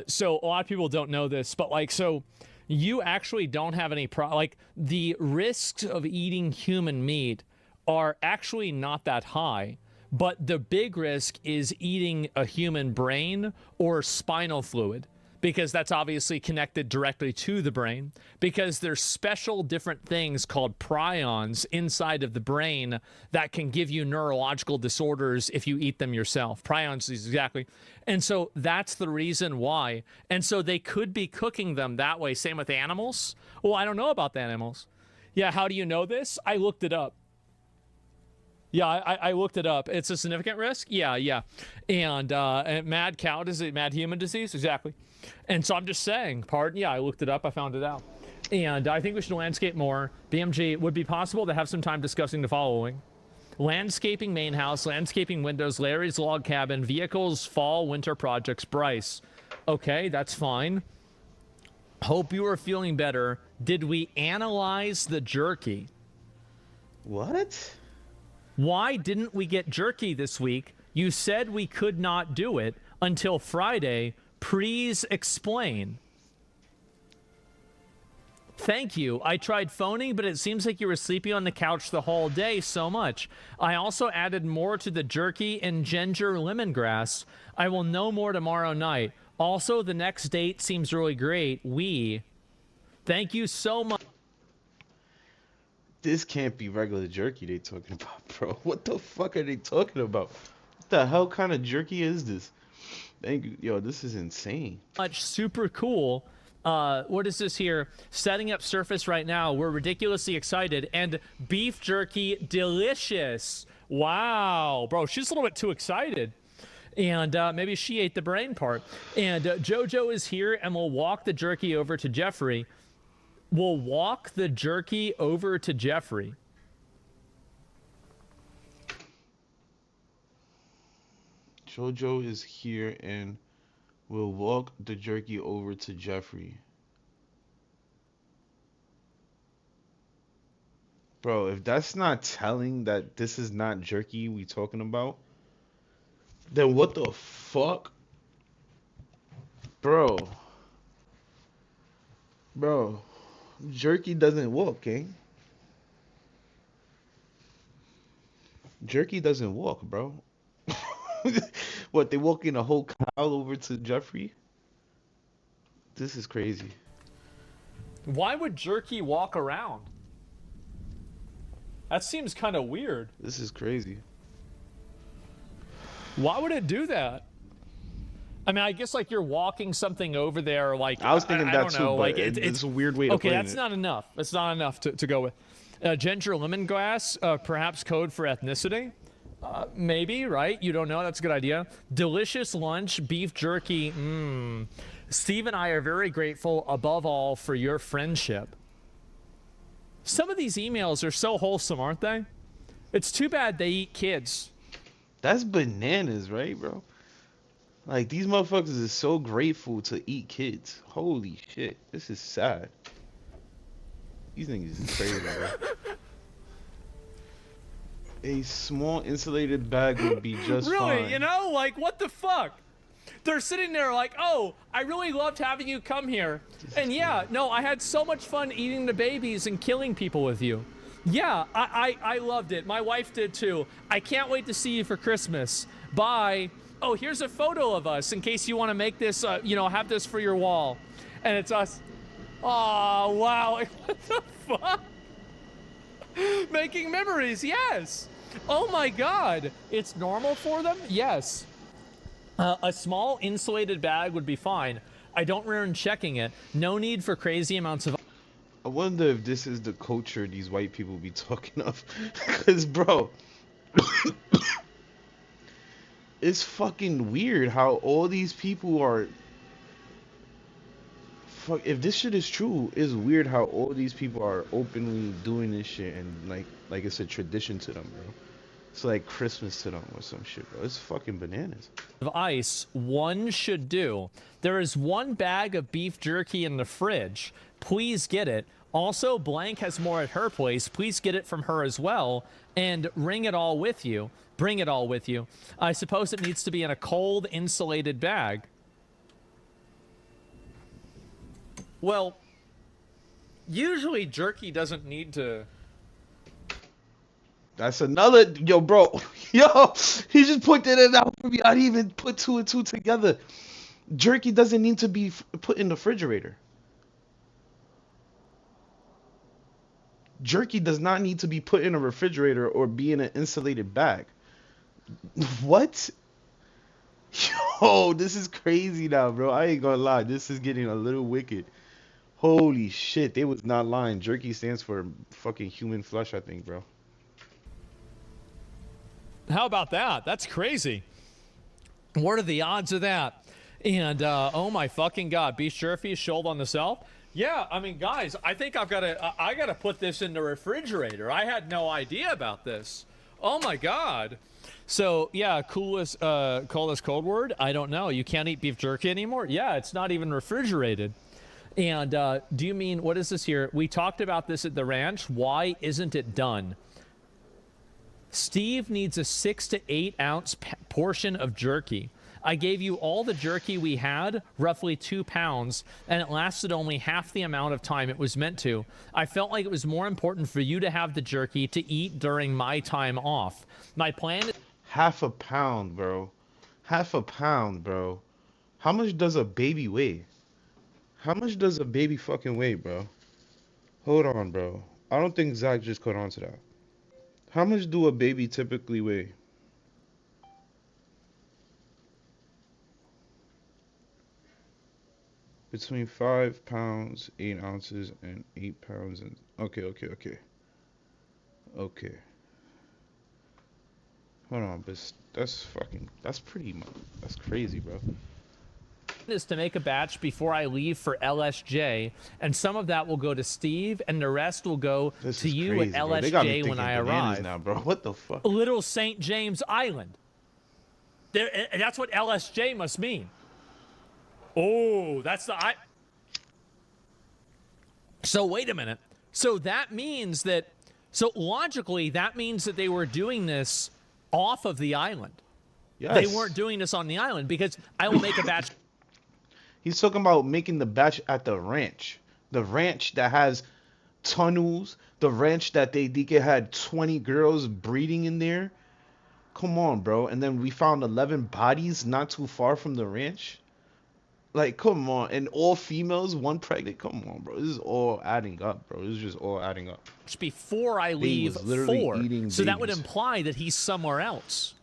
So a lot of people don't know this, but like so you actually don't have any like the risks of eating human meat are actually not that high. But the big risk is eating a human brain or spinal fluid, because that's obviously connected directly to the brain, because there's special different things called prions inside of the brain that can give you neurological disorders if you eat them yourself. Prions is exactly. And so that's the reason why. And so they could be cooking them that way. Same with animals. Well, I don't know about the animals. Yeah, how do you know this? I looked it up. Yeah, I looked it up. It's a significant risk? Yeah. And mad cow disease, mad human disease? Exactly. And so I'm just saying, pardon? Yeah, I looked it up. I found it out. And I think we should landscape more. BMG, would be possible to have some time discussing the following. Landscaping main house, landscaping windows, Larry's log cabin, vehicles, fall, winter projects, Bryce. Okay, that's fine. Hope you are feeling better. Did we analyze the jerky? What? Why didn't we get jerky this week? You said we could not do it until Friday. Please explain. Thank you. I tried phoning, but it seems like you were sleeping on the couch the whole day so much. I also added more to the jerky and ginger lemongrass. I will know more tomorrow night. Also, the next date seems really great. Thank you so much. This can't be regular jerky they talking about, bro. What the fuck are they talking about? What the hell kind of jerky is this? Thank you. Yo, this is insane. Super cool. What is this here? Setting up surface right now. We're ridiculously excited. And beef jerky, delicious. Wow. Bro, she's a little bit too excited. And maybe she ate the brain part. And JoJo is here, and we'll walk the jerky over to Jeffrey. JoJo is here, and we'll walk the jerky over to Jeffrey. Bro, if that's not telling that this is not jerky we talking about, then what the fuck? Bro, jerky doesn't walk, eh? Jerky doesn't walk, bro. What, they walking a whole cow over to Jeffrey? This is crazy. Why would jerky walk around? That seems kind of weird. This is crazy. Why would it do that? I mean, I guess like you're walking something over there, like I was thinking I that don't too, know, but like it's a weird way to okay, play that's it. not enough. It's not enough to go with. Ginger lemongrass, perhaps code for ethnicity. Maybe, right? You don't know. That's a good idea. Delicious lunch, beef jerky. Steve and I are very grateful, above all, for your friendship. Some of these emails are so wholesome, aren't they? It's too bad they eat kids. That's bananas, right, bro? Like, these motherfuckers is so grateful to eat kids. Holy shit. This is sad. These niggas is crazy, bro. A small insulated bag would be just fine. Really, you know, like, what the fuck? They're sitting there like, oh, I really loved having you come here. And yeah, no, I had so much fun eating the babies and killing people with you. Yeah, I loved it. My wife did too. I can't wait to see you for Christmas. Bye. Oh, here's a photo of us in case you want to make this, have this for your wall. And it's us. Oh, wow. Like, what the fuck? Making memories, yes. Oh my God. It's normal for them? Yes. A small insulated bag would be fine. I don't remember checking it. No need for crazy amounts of... I wonder if this is the culture these white people be talking of. Because, bro, it's fucking weird how all these people are... Fuck, if this shit is true, it's weird how all these people are openly doing this shit and like it's a tradition to them, bro. It's like Christmas to them or some shit, bro. It's fucking bananas. Of ice, one should do. There is one bag of beef jerky in the fridge. Please get it. Also, blank has more at her place. Please get it from her as well and bring it all with you. Bring it all with you. I suppose it needs to be in a cold, insulated bag. Well, usually jerky doesn't need to... That's another, yo, bro. Yo, he just pointed it out for me. I didn't even put two and two together. Jerky doesn't need to be put in the refrigerator. Jerky does not need to be put in a refrigerator or be in an insulated bag. What? Yo, this is crazy now, bro. I ain't gonna lie. This is getting a little wicked. Holy shit, they was not lying. Jerky stands for fucking human flesh, I think, bro. How about that? That's crazy. What are the odds of that? And oh my fucking god, beef jerky shoulder on the shelf. Yeah, I mean, guys, I think I gotta put this in the refrigerator. I had no idea about this. Oh my god. So yeah, coolest code word. I don't know. You can't eat beef jerky anymore. Yeah, it's not even refrigerated. And do you mean, what is this here? We talked about this at the ranch. Why isn't it done? Steve needs a 6 to 8 ounce portion of jerky. I gave you all the jerky we had, roughly 2 pounds, and it lasted only half the amount of time it was meant to. I felt like it was more important for you to have the jerky to eat during my time off. My plan is... Half a pound, bro. Half a pound, bro. How much does a baby weigh? How much does a baby fucking weigh, bro? Hold on, bro. I don't think Zach just caught on to that. How much do a baby typically weigh? Between 5 pounds, 8 ounces, and 8 pounds. And okay. Hold on, but that's pretty much, that's crazy, bro. Is to make a batch before I leave for LSJ, and some of that will go to Steve, and the rest will go to you crazy, at bro. They got me LSJ when I thinking bananas arrive. now, bro. What the fuck? Little St. James Island. That's what LSJ must mean. Oh, that's the... So wait a minute. So that means that... So logically, that means that they were doing this off of the island. Yes. They weren't doing this on the island, because I will make a batch... He's talking about making the batch at the ranch. The ranch that has tunnels. The ranch that they had 20 girls breeding in there. Come on, bro. And then we found 11 bodies not too far from the ranch. Like, come on. And all females, 1 pregnant. Come on, bro. This is all adding up, bro. This is just all adding up. Before I leave 4. So that would babies. imply that he's somewhere else.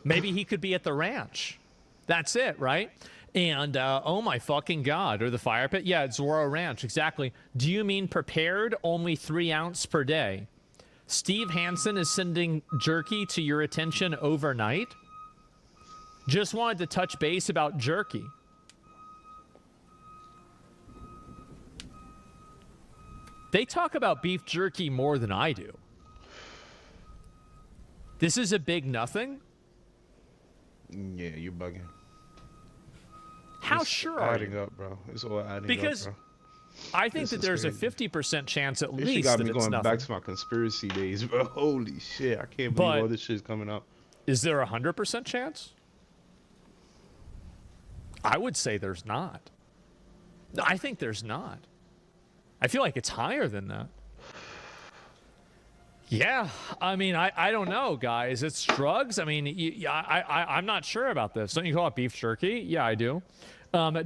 Maybe he could be at the ranch. That's it, right? And, oh my fucking god, or the fire pit? Yeah, it's Zorro Ranch, exactly. Do you mean prepared only 3 ounce per day? Steve Hansen is sending jerky to your attention overnight? Just wanted to touch base about jerky. They talk about beef jerky more than I do. This is a big nothing? Yeah, you're bugging. How It's sure are adding you? up, bro. It's all adding Because up, bro. I think This that is there's crazy. a 50% chance at This shit least got that me it's going nothing. back to my conspiracy days, bro. Holy shit. I can't believe But- all this shit's coming up. Is there a 100% chance? I would say there's not. I think there's not. I feel like it's higher than that. Yeah, I mean, I don't know, guys. It's drugs. I mean, I'm not sure about this. Don't you call it beef jerky? Yeah, I do.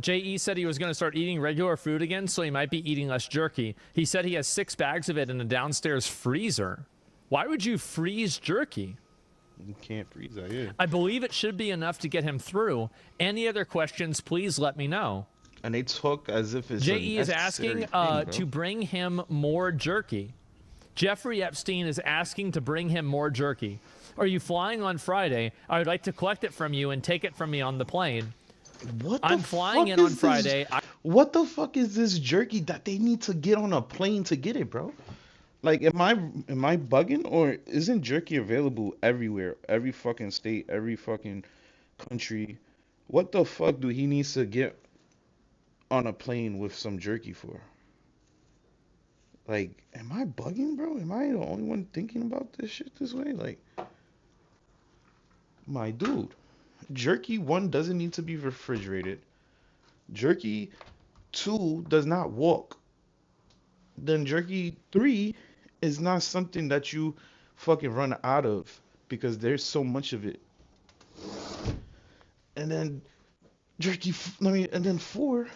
J.E. said he was going to start eating regular food again, so he might be eating less jerky. He said he has 6 bags of it in a downstairs freezer. Why would you freeze jerky? You can't freeze that, yeah. I believe it should be enough to get him through. Any other questions, please let me know. And they talk as if it's J.E. a is necessary asking thing, bro. to bring him more jerky. Jeffrey Epstein is asking to bring him more jerky. Are you flying on Friday? I would like to collect it from you and take it from me on the plane. What the I'm flying fuck in on is this- Friday. What the fuck is this jerky that they need to get on a plane to get it, bro? Like, am I bugging, or isn't jerky available everywhere? Every fucking state, every fucking country. What the fuck do he needs to get on a plane with some jerky for? Like, am I bugging, bro? Am I the only one thinking about this shit this way? Like, my dude, jerky 1 doesn't need to be refrigerated. Jerky 2 does not walk. Then jerky 3 is not something that you fucking run out of because there's so much of it. And then and then 4,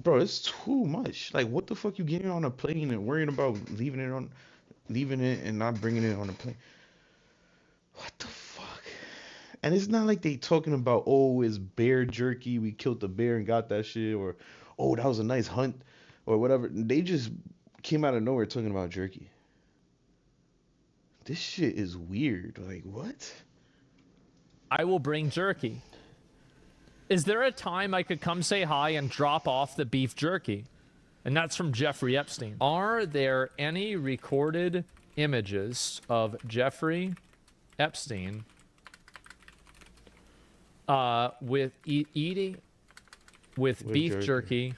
bro, it's too much. Like, what the fuck you getting on a plane and worrying about leaving it and not bringing it on a plane? What the fuck? And it's not like they talking about, oh, it's bear jerky, we killed the bear and got that shit, or oh, that was a nice hunt, or whatever. They just came out of nowhere talking about jerky. This shit is weird. Like, what? I will bring jerky. Is there a time I could come say hi and drop off the beef jerky? And that's from Jeffrey Epstein. Are there any recorded images of Jeffrey Epstein with eating with beef jerky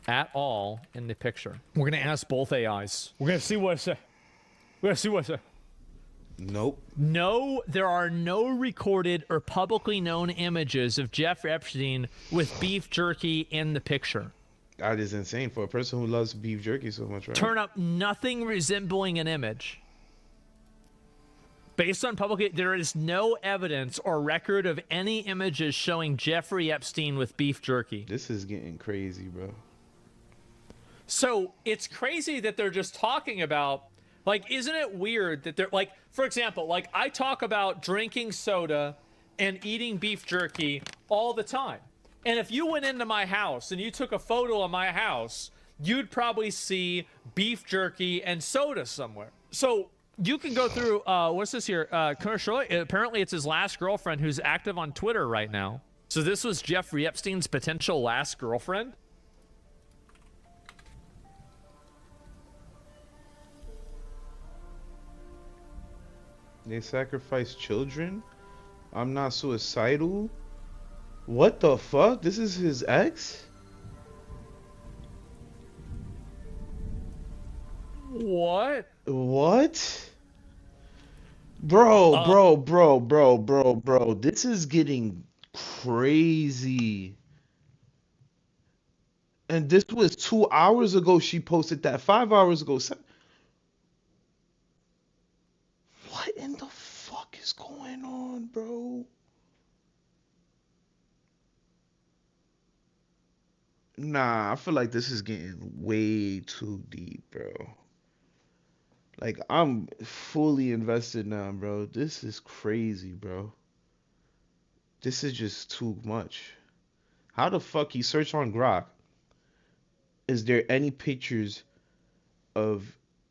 at all in the picture? We're gonna ask both AIs. We're gonna see what it say. We're gonna see what it say. Nope. No, there are no recorded or publicly known images of Jeffrey Epstein with beef jerky in the picture. That is insane for a person who loves beef jerky so much, right? Turn up nothing resembling an image. Based on public, there is no evidence or record of any images showing Jeffrey Epstein with beef jerky. This is getting crazy, bro. So it's crazy that they're just talking about, like, isn't it weird that they're, like, for example, like, I talk about drinking soda and eating beef jerky all the time. And if you went into my house and you took a photo of my house, you'd probably see beef jerky and soda somewhere. So you can go through, what's this here? Commercial. Apparently it's his last girlfriend who's active on Twitter right now. So this was Jeffrey Epstein's potential last girlfriend? They sacrifice children? I'm not suicidal? What the fuck? This is his ex? What? What? Bro. This is getting crazy. And this was 2 hours ago she posted that. 5 hours ago. What in the fuck is going on, bro? Nah, I feel like this is getting way too deep, bro. Like, I'm fully invested now, bro. This is crazy, bro. This is just too much. How the fuck he searched on Grok? Is there any pictures of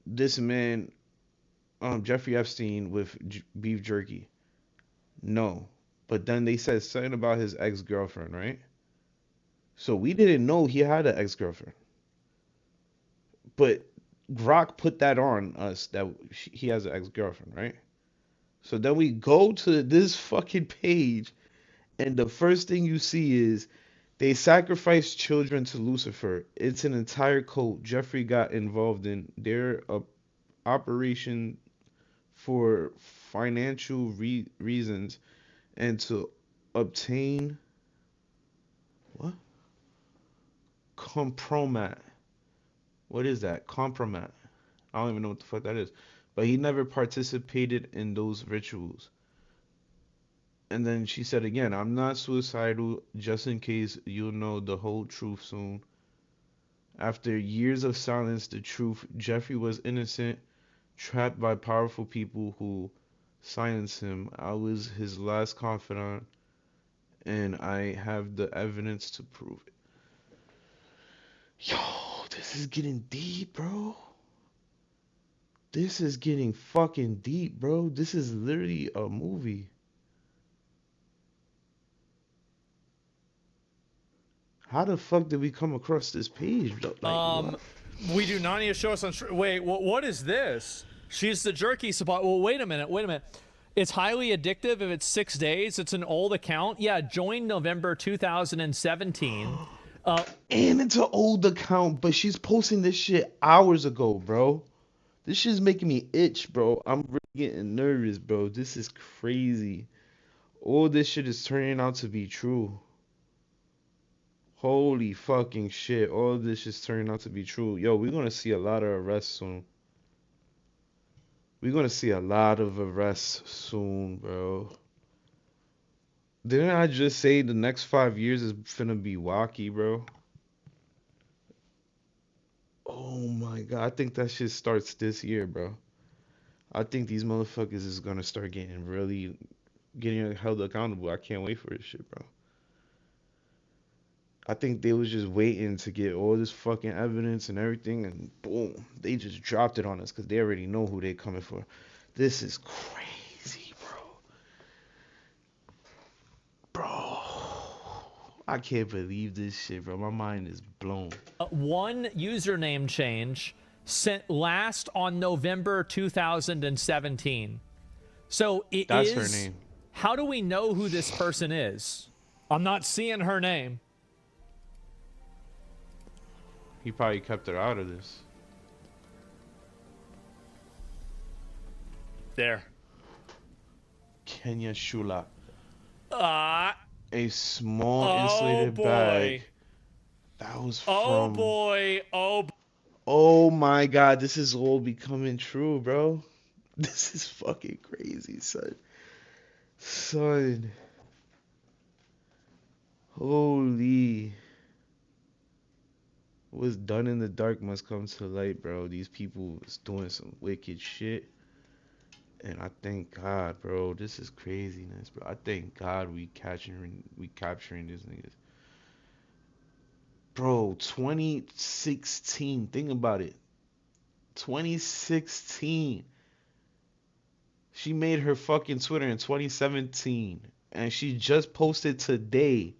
this man, Jeffrey Epstein, with beef jerky? No. But then they said something about his ex-girlfriend, right? So we didn't know he had an ex-girlfriend. But Grok put that on us that he has an ex-girlfriend, right? So then we go to this fucking page, and the first thing you see is they sacrificed children to Lucifer. It's an entire cult Jeffrey got involved in. Their operation for financial reasons and to obtain what? Compromat. What is that? Compromat. I don't even know what the fuck that is. But he never participated in those rituals. And then she said again, I'm not suicidal, just in case you'll know the whole truth soon. After years of silence, the truth, Jeffrey was innocent, trapped by powerful people who silenced him. I was his last confidant, and I have the evidence to prove it. Yo, this is getting deep, bro. This is getting fucking deep, bro. This is literally a movie. How the fuck did we come across this page? Like, what? We do not need to show us on. Wait, what is this? She's the jerky supply. Well, wait a minute. It's highly addictive if it's 6 days. It's an old account. Yeah, joined November 2017. And it's an old account, but she's posting this shit hours ago, bro. This shit's making me itch, bro. I'm really getting nervous, bro. This is crazy. All this shit is turning out to be true. Holy fucking shit. All this is turning out to be true. Yo, we're gonna see a lot of arrests soon. We're gonna see a lot of arrests soon, bro. Didn't I just say the next 5 years is finna be wacky, bro? Oh my god, I think that shit starts this year, bro. I think these motherfuckers is gonna start getting held accountable. I can't wait for this shit, bro. I think they was just waiting to get all this fucking evidence and everything, and boom, they just dropped it on us because they already know who they coming for. This is crazy, bro. I can't believe this shit, bro. My mind is blown. One username change sent last on November 2017. So That's her name. How do we know who this person is? I'm not seeing her name. He probably kept her out of this. There. Kenya Shula. A small insulated bag. That was from... Oh boy. Oh my god, this is all becoming true, bro. This is fucking crazy, son. Son. Holy. What's done in the dark must come to light, bro. These people was doing some wicked shit. And I thank God, bro. This is craziness, bro. I thank God we capturing these niggas. Bro, 2016. Think about it. 2016. She made her fucking Twitter in 2017. And she just posted today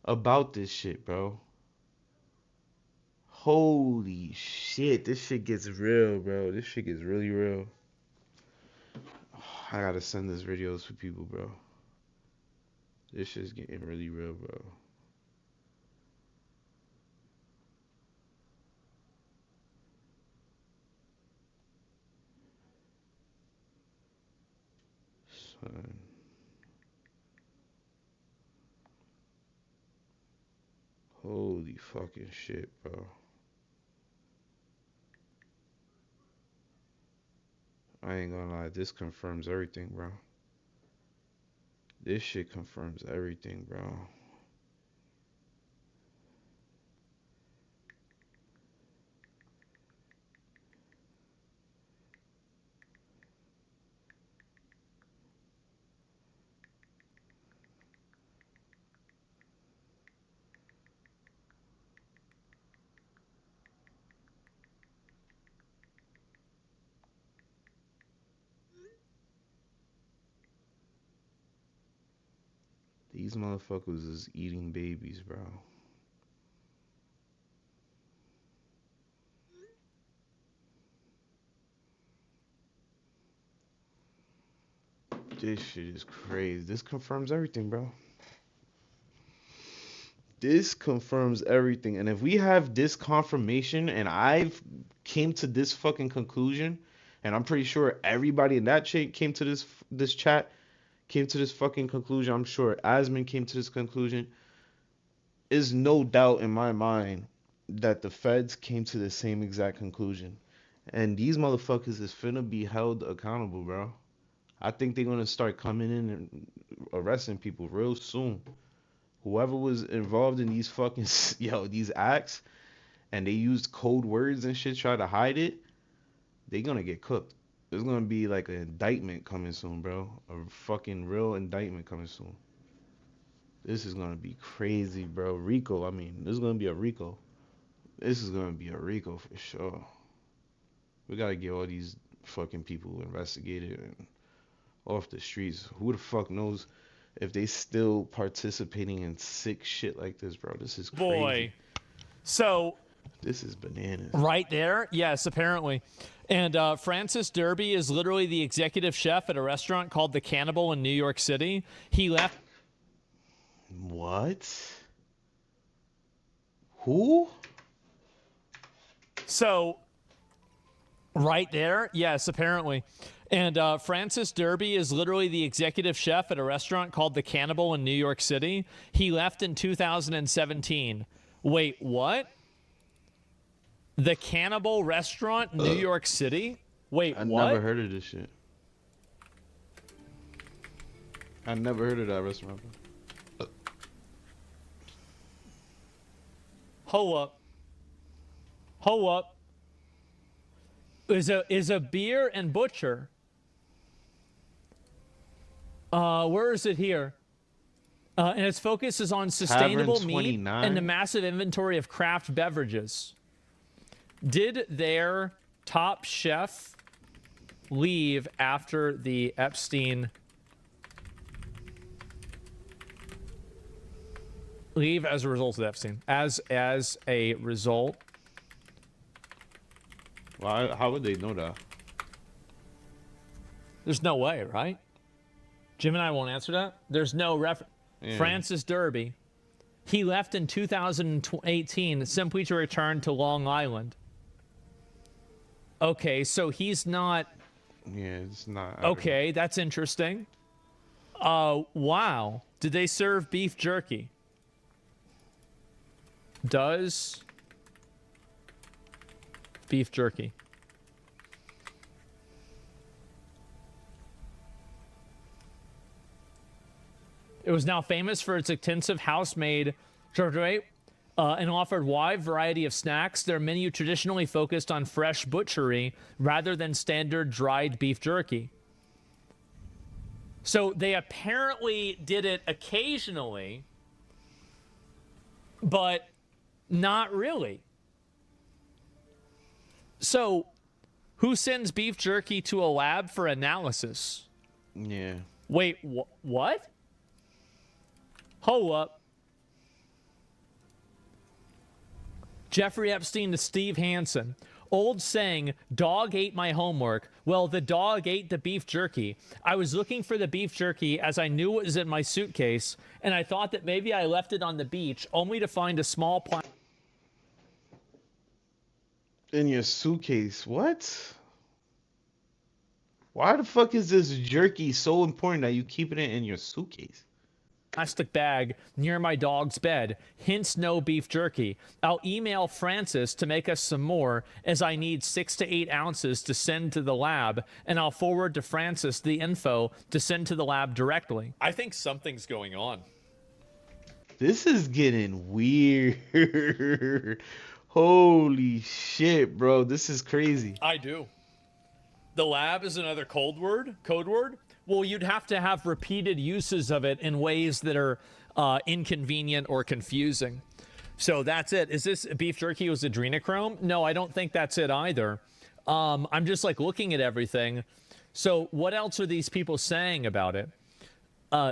about this shit, bro. Holy shit. This shit gets real, bro. This shit gets really real. I gotta send this videos for people, bro. This shit's getting really real, bro. Son. Holy fucking shit, bro. I ain't gonna lie, this confirms everything, bro. This shit confirms everything, bro. These motherfuckers is eating babies, bro. This shit is crazy. This confirms everything, bro. This confirms everything. And if we have this confirmation and I've came to this fucking conclusion, and I'm pretty sure everybody in that chat came to this chat came to this fucking conclusion. I'm sure Asman came to this conclusion. Is no doubt in my mind that the feds came to the same exact conclusion. And these motherfuckers is finna be held accountable, bro. I think they're gonna start coming in and arresting people real soon. Whoever was involved in these fucking, these acts, and they used code words and shit, try to hide it, they gonna get cooked. There's gonna be like an indictment coming soon, bro. A fucking real indictment coming soon. This is gonna be crazy, bro. RICO, this is gonna be a RICO. This is gonna be a RICO for sure. We gotta get all these fucking people investigated and off the streets. Who the fuck knows if they still participating in sick shit like this, bro? This is crazy. Boy. So this is bananas. Right there? Yes, apparently. And Francis Derby is literally the executive chef at a restaurant called The Cannibal in New York City. He left. What? Who? So, right there, yes, apparently. And Francis Derby is literally the executive chef at a restaurant called The Cannibal in New York City. He left in 2017. Wait, what? The Cannibal restaurant, New York City? Wait, I what? never heard of this shit. I never heard of that restaurant. Hold up. Hold up. Is a beer and butcher. Where is it here? And its focus is on sustainable meat and the massive inventory of craft beverages. Did their top chef leave after the Epstein... Leave as a result of Epstein. As a result. Well, how would they know that? There's no way, right? Jim and I won't answer that. There's no reference. Yeah. Francis Derby. He left in 2018 simply to return to Long Island. Okay, so he's not... Yeah, it's not. Okay, that's interesting. Wow. Did they serve beef jerky? Does beef jerky. It was now famous for its extensive house-made and offered a wide variety of snacks. Their menu traditionally focused on fresh butchery rather than standard dried beef jerky. So they apparently did it occasionally, but not really. So, who sends beef jerky to a lab for analysis? Yeah. Wait, what? Hold up. Jeffrey Epstein to Steve Hansen. Old saying, dog ate my homework. Well, the dog ate the beef jerky. I was looking for the beef jerky as I knew it was in my suitcase, and I thought that maybe I left it on the beach, only to find a small plant. In your suitcase? What? Why the fuck is this jerky so important that you keeping it in your suitcase? Plastic bag near my dog's bed, hence no beef jerky. I'll email Francis to make us some more, as I need 6 to 8 ounces to send to the lab, and I'll forward to Francis the info to send to the lab directly. I think something's going on. This is getting weird. Holy shit, bro. This is crazy. I do. The lab is another code word? Well, you'd have to have repeated uses of it in ways that are inconvenient or confusing. So that's it. Is this beef jerky was adrenochrome? No, I don't think that's it either. I'm just like looking at everything. So what else are these people saying about it?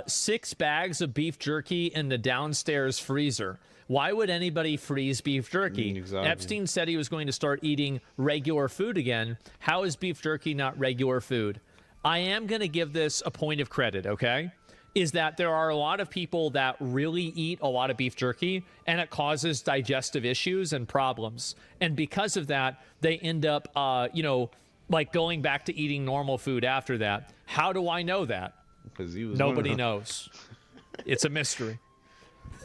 6 bags of beef jerky in the downstairs freezer. Why would anybody freeze beef jerky? Exactly. Epstein said he was going to start eating regular food again. How is beef jerky not regular food? I am going to give this a point of credit, okay? Is that there are a lot of people that really eat a lot of beef jerky, and it causes digestive issues and problems. And because of that, they end up, like going back to eating normal food after that. How do I know that? Because he was Nobody knows. It's a mystery.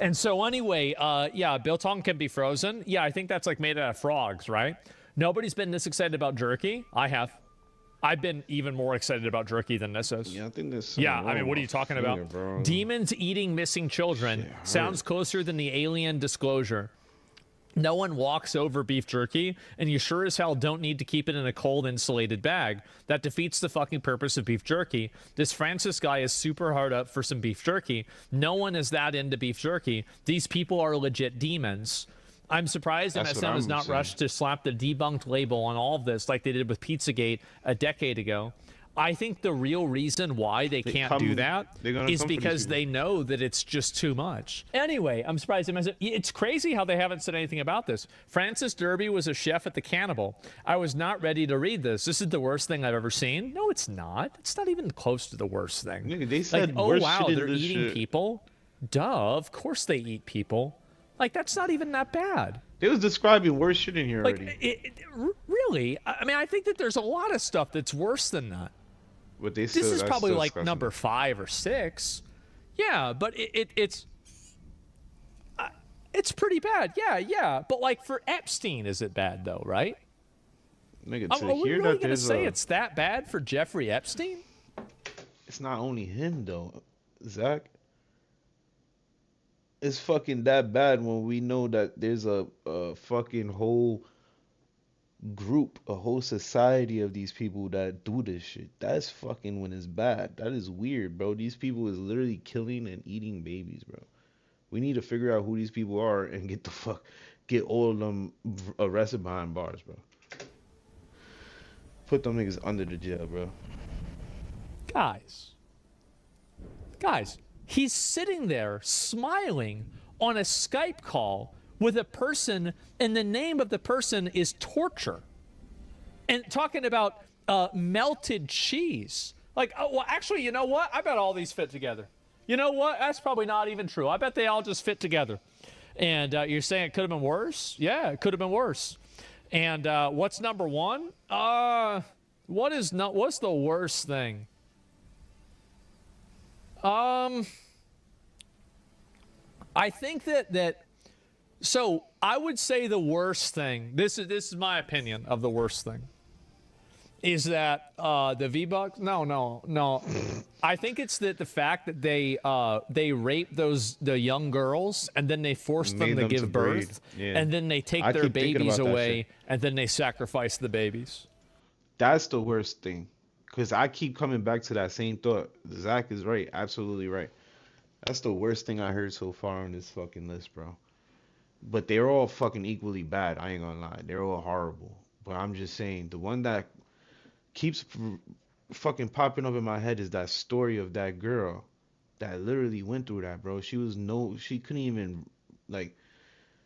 And so anyway, biltong can be frozen. Yeah, I think that's like made out of frogs, right? Nobody's been this excited about jerky. I have. I've been even more excited about jerky than this is. Yeah, I think this. Yeah, I mean, what are you talking about? Bro. Demons eating missing children. Sounds closer than the alien disclosure. No one walks over beef jerky, and you sure as hell don't need to keep it in a cold, insulated bag. That defeats the fucking purpose of beef jerky. This Francis guy is super hard up for some beef jerky. No one is that into beef jerky. These people are legit demons. I'm surprised MSM has not rushed to slap the debunked label on all of this like they did with Pizzagate a decade ago. I think the real reason why they can't do that is because they know that it's just too much. Anyway, I'm surprised MSM. It's crazy how they haven't said anything about this. Francis Derby was a chef at the Cannibal. I was not ready to read this. This is the worst thing I've ever seen. No, it's not. It's not even close to the worst thing. Nigga, they said like, oh wow, they're eating people. Duh, of course they eat people. Like, that's not even that bad. They was describing worse shit in here Like, already. really? I mean, I think that there's a lot of stuff that's worse than that. But they This still, is that's probably still like disgusting. number 5 or 6. Yeah, but it's pretty bad. Yeah. But like for Epstein, is it bad though? Right? Nigga, Are we hear really that gonna there's say it's that bad for Jeffrey Epstein? It's not only him though, Zach. It's fucking that bad when we know that there's a fucking whole group, a whole society of these people that do this shit. That's fucking when it's bad. That is weird, bro. These people is literally killing and eating babies, bro. We need to figure out who these people are and get all of them arrested behind bars, bro. Put them niggas under the jail, bro. Guys, he's sitting there smiling on a Skype call with a person, and the name of the person is torture. And talking about melted cheese. Like, oh, well, actually, you know what? I bet all these fit together. You know what? That's probably not even true. I bet they all just fit together. And you're saying it could have been worse? Yeah, it could have been worse. And what's number 1? What's the worst thing? I think that so I would say the worst thing, this is my opinion of the worst thing, is that the V-Bucks, no. I think it's that the fact that they rape the young girls and then they force them to give birth, and then they take their babies away and then they sacrifice the babies. That's the worst thing. Because I keep coming back to that same thought. Zach is right. Absolutely right. That's the worst thing I heard so far on this fucking list, bro. But they're all fucking equally bad. I ain't gonna lie. They're all horrible. But I'm just saying, the one that keeps fucking popping up in my head is that story of that girl that literally went through that, bro. She couldn't even, like,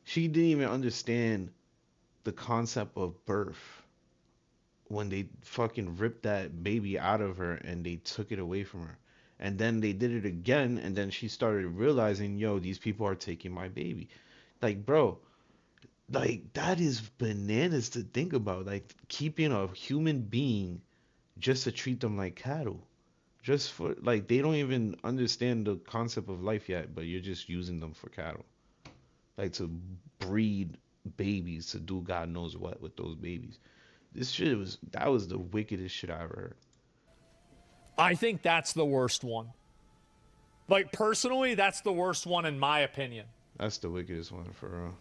she didn't even understand the concept of birth. When they fucking ripped that baby out of her and they took it away from her. And then they did it again, and then she started realizing, yo, these people are taking my baby. Like, bro, like, that is bananas to think about. Like, keeping a human being just to treat them like cattle. Just for, like, they don't even understand the concept of life yet, but you're just using them for cattle. Like, to breed babies, to do God knows what with those babies. That was the wickedest shit I ever heard. I think that's the worst one. Like, personally, that's the worst one in my opinion. That's the wickedest one for real.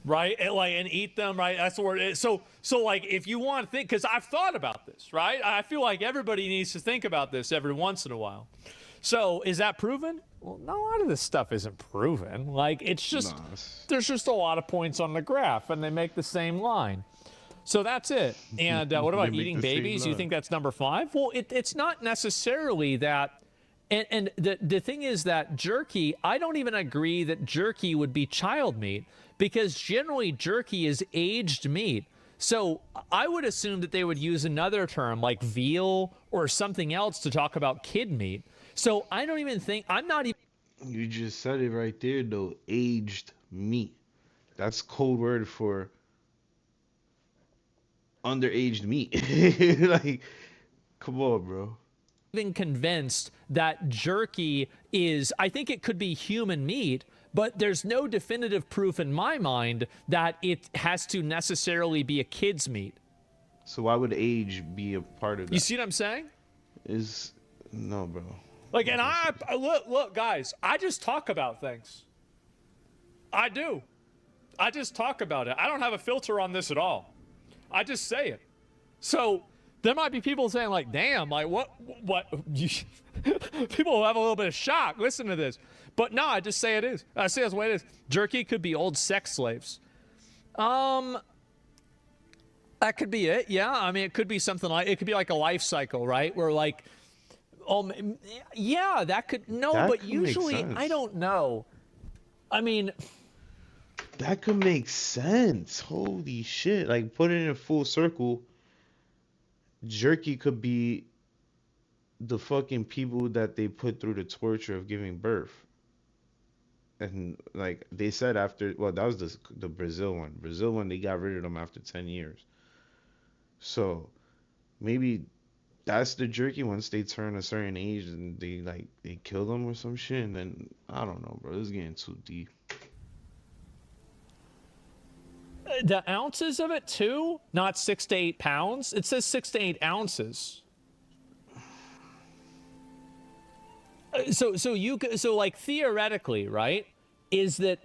Right? And eat them, right? That's the word. So like, if you want to think, because I've thought about this, right? I feel like everybody needs to think about this every once in a while. So is that proven? Well, a lot of this stuff isn't proven. Like, it's just, there's just a lot of points on the graph, and they make the same line. So that's it. And what about eating babies? You think that's number 5? Well, it's not necessarily that. And the thing is that jerky, I don't even agree that jerky would be child meat, because generally jerky is aged meat. So I would assume that they would use another term like veal or something else to talk about kid meat. So I don't even think, I'm not even. You just said it right there, though. Aged meat. That's code word for underaged meat. Like, come on, bro. Even convinced that jerky is, I think it could be human meat, but there's no definitive proof in my mind that it has to necessarily be a kid's meat. So why would age be a part of that? You see what I'm saying? No, bro. Like, and I look, guys, I just talk about things. I do. I just talk about it. I don't have a filter on this at all. I just say it. So there might be people saying, like, damn, like, what? People will have a little bit of shock. Listen to this. But no, I just say it is. I say that's the way it is. Jerky could be old sex slaves. That could be it. Yeah. I mean, it could be something like, it could be like a life cycle, right? Where, like, yeah, that could, no, that but usually, I don't know. I mean, that could make sense. Holy shit. Like, put it in a full circle. Jerky could be the fucking people that they put through the torture of giving birth. And like they said after, well, that was the Brazil one. Brazil one, they got rid of them after 10 years. So maybe that's the jerky once they turn a certain age and they kill them or some shit. And then I don't know, bro. This is getting too deep. The ounces of it too, not 6 to 8 pounds. It says 6 to 8 ounces. So like theoretically, right? Is that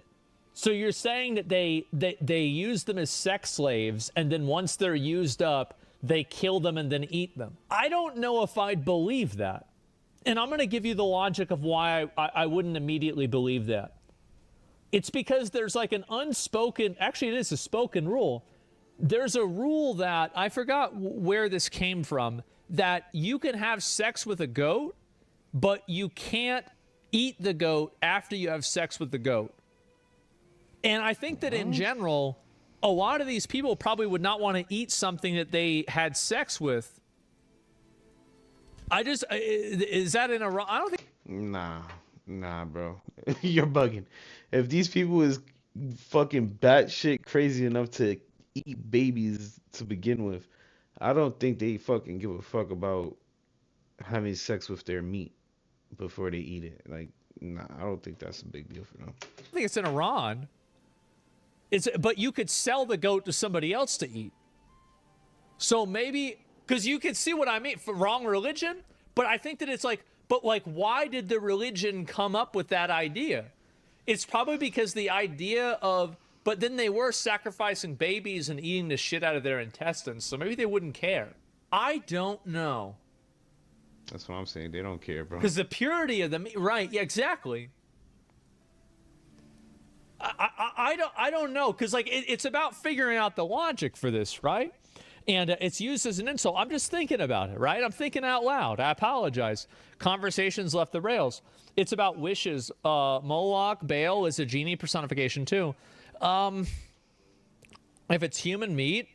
so? You're saying that they use them as sex slaves, and then once they're used up, they kill them and then eat them. I don't know if I'd believe that, and I'm going to give you the logic of why I wouldn't immediately believe that. It's because there's like an unspoken, actually it is a spoken rule. There's a rule that, I forgot where this came from, that you can have sex with a goat, but you can't eat the goat after you have sex with the goat. And I think that in general, a lot of these people probably would not want to eat something that they had sex with. Is that in a wrong? I don't think. Nah, bro. You're bugging. If these people is fucking batshit crazy enough to eat babies to begin with, I don't think they fucking give a fuck about having sex with their meat before they eat it. Like, nah, I don't think that's a big deal for them. I think it's in Iran. But you could sell the goat to somebody else to eat. So maybe, because you can see what I mean, for wrong religion, but I think that it's like, but like, why did the religion come up with that idea? It's probably because the idea of, but then they were sacrificing babies and eating the shit out of their intestines, so maybe they wouldn't care. I don't know. That's what I'm saying. They don't care, bro. Because the purity of the meat, right? Yeah, exactly. I don't know, because like it's about figuring out the logic for this, right? And it's used as an insult. I'm just thinking about it, right? I'm thinking out loud. I apologize. Conversations left the rails. It's about wishes. Moloch, Baal is a genie personification too. If it's human meat,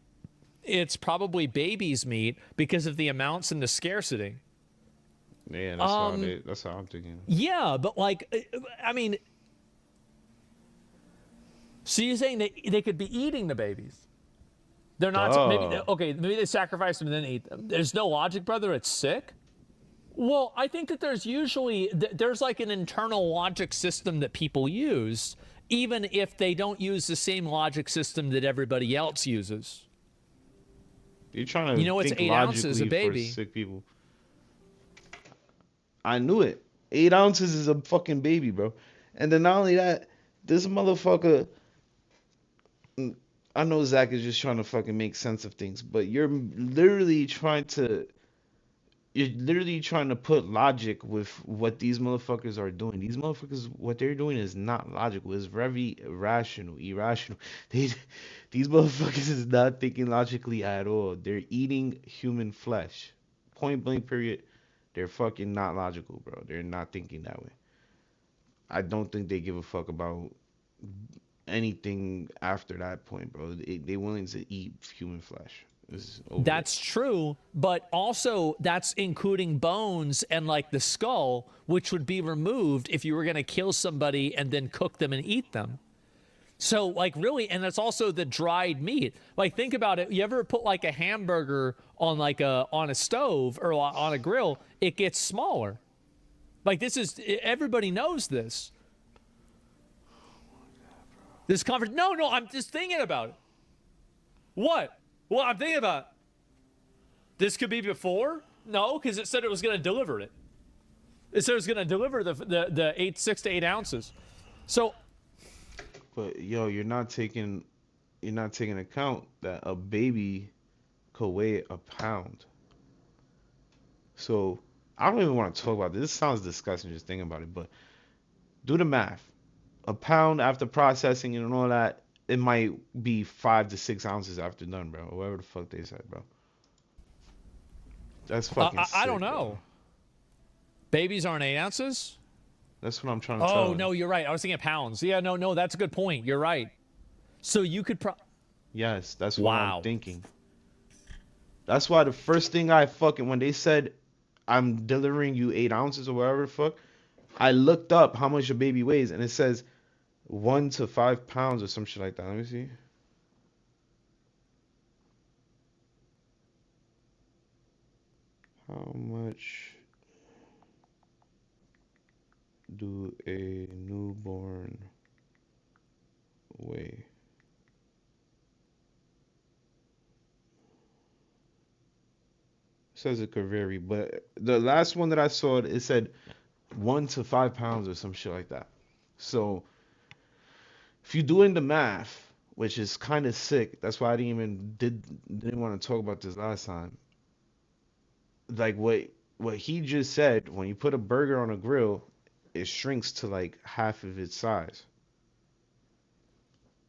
it's probably baby's meat because of the amounts and the scarcity. Yeah, that's how I'm thinking. Yeah, but like, I mean, so you're saying they could be eating the babies? They're not. Maybe they sacrifice them and then eat them. There's no logic, brother. It's sick. Well, I think that there's usually there's like an internal logic system that people use, even if they don't use the same logic system that everybody else uses. You're trying to, you know, it's 8 ounces a baby. For sick people. I knew it. 8 ounces is a fucking baby, bro. And then not only that, this motherfucker. I know Zach is just trying to fucking make sense of things, but you're literally trying to put logic with what these motherfuckers are doing. These motherfuckers, what they're doing is not logical. It's very irrational. These motherfuckers is not thinking logically at all. They're eating human flesh. Point blank period. They're fucking not logical, bro. They're not thinking that way. I don't think they give a fuck about anything after that point, bro. They willing to eat human flesh. That's true, but also that's including bones and like the skull, which would be removed if you were going to kill somebody and then cook them and eat them. So like really, and that's also the dried meat. Like think about it. You ever put like a hamburger on like on a stove or on a grill, it gets smaller. Like everybody knows this. This conference. No, I'm just thinking about it. What? Well, I'm thinking about it. This could be before? No, because it said it was going to deliver it. It said it was going to deliver the 6 to 8 ounces. So. But yo, you're not taking account that a baby could weigh a pound. So I don't even want to talk about this. This sounds disgusting just thinking about it, but do the math. A pound after processing and all that, it might be 5 to 6 ounces after done, bro. Or whatever the fuck they said, bro. That's fucking sick, I don't know. Bro. Babies aren't 8 ounces? That's what I'm trying to tell you. Oh, no, you're right. I was thinking pounds. Yeah, no, that's a good point. You're right. So you could Yes, that's what I'm thinking. That's why the first thing when they said, I'm delivering you 8 ounces or whatever the fuck, I looked up how much a baby weighs, and it says 1 to 5 pounds or some shit like that. Let me see. How much do a newborn weigh? Says it could vary, but the last one that I saw, it said 1 to 5 pounds or some shit like that. So if you're doing the math, which is kind of sick, that's why I didn't want to talk about this last time. Like what he just said, when you put a burger on a grill, it shrinks to like half of its size.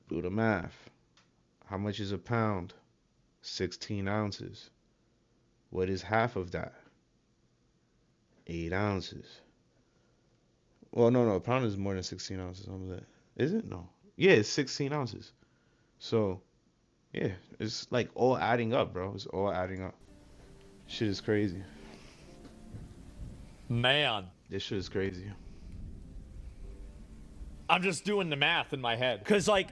Do the math. How much is a pound? 16 ounces. What is half of that? 8 ounces. Well, no, a pound is more than 16 ounces. Is it? No. Yeah, it's 16 ounces. So, yeah, it's like all adding up, bro. It's all adding up. Shit is crazy. Man. This shit is crazy. I'm just doing the math in my head. Because, like,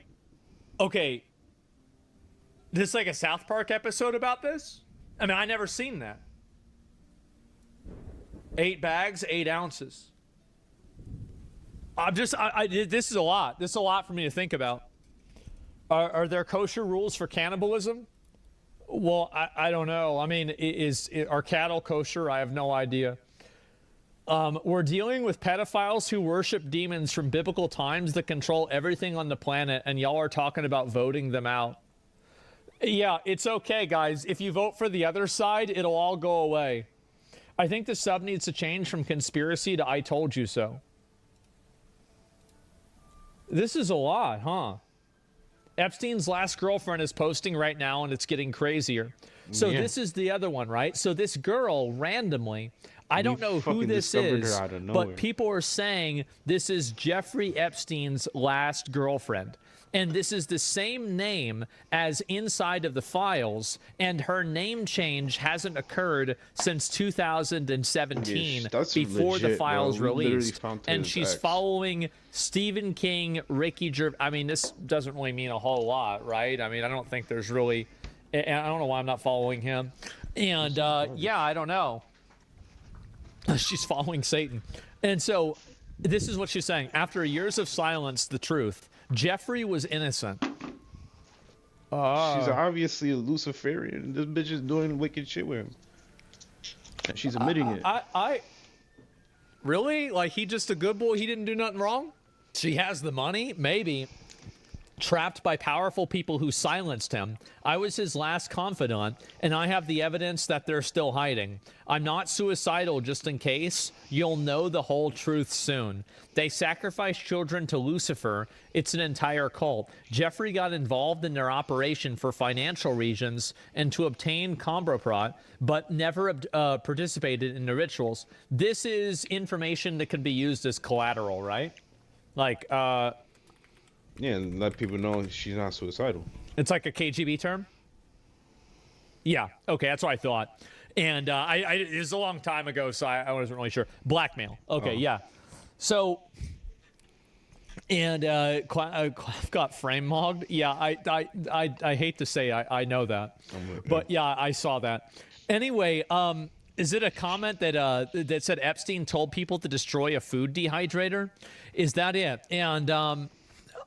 okay, this is like a South Park episode about this? I mean, I never seen that. 8 bags, 8 ounces. This is a lot. This is a lot for me to think about. Are there kosher rules for cannibalism? Well, I don't know. I mean, are cattle kosher? I have no idea. We're dealing with pedophiles who worship demons from biblical times that control everything on the planet, and y'all are talking about voting them out. Yeah, it's okay, guys. If you vote for the other side, it'll all go away. I think the sub needs to change from conspiracy to I told you so. This is a lot, huh? Epstein's last girlfriend is posting right now, and it's getting crazier. So This is the other one, right? So this girl, randomly, I don't know who this is, but people are saying this is Jeffrey Epstein's last girlfriend. And this is the same name as inside of the files, and her name change hasn't occurred since 2017, before the files released. And she's following Stephen King, Ricky Gervais. I mean, this doesn't really mean a whole lot, right? I mean, I don't think there's really, I don't know why I'm not following him. And yeah, I don't know. She's following Satan. And so this is what she's saying. After years of silence, the truth. Jeffrey was innocent. She's obviously a Luciferian. This bitch is doing wicked shit with him. And she's admitting it. Really? Like, he just a good boy? He didn't do nothing wrong? She has the money? Maybe. Trapped by powerful people who silenced him. I was his last confidant, and I have the evidence that they're still hiding. I'm not suicidal, just in case. You'll know the whole truth soon. They sacrifice children to Lucifer. It's an entire cult. Jeffrey got involved in their operation for financial reasons and to obtain Comproprot, but never participated in the rituals. This is information that can be used as collateral, right? Like, yeah, and let people know she's not suicidal. It's like a KGB term? Yeah, okay, that's what I thought. And it was a long time ago, so I wasn't really sure. Blackmail. Okay, yeah. So, and I've got frame mogged. Yeah, I hate to say I know that. But yeah, I saw that. Anyway, is it a comment that said Epstein told people to destroy a food dehydrator? Is that it? And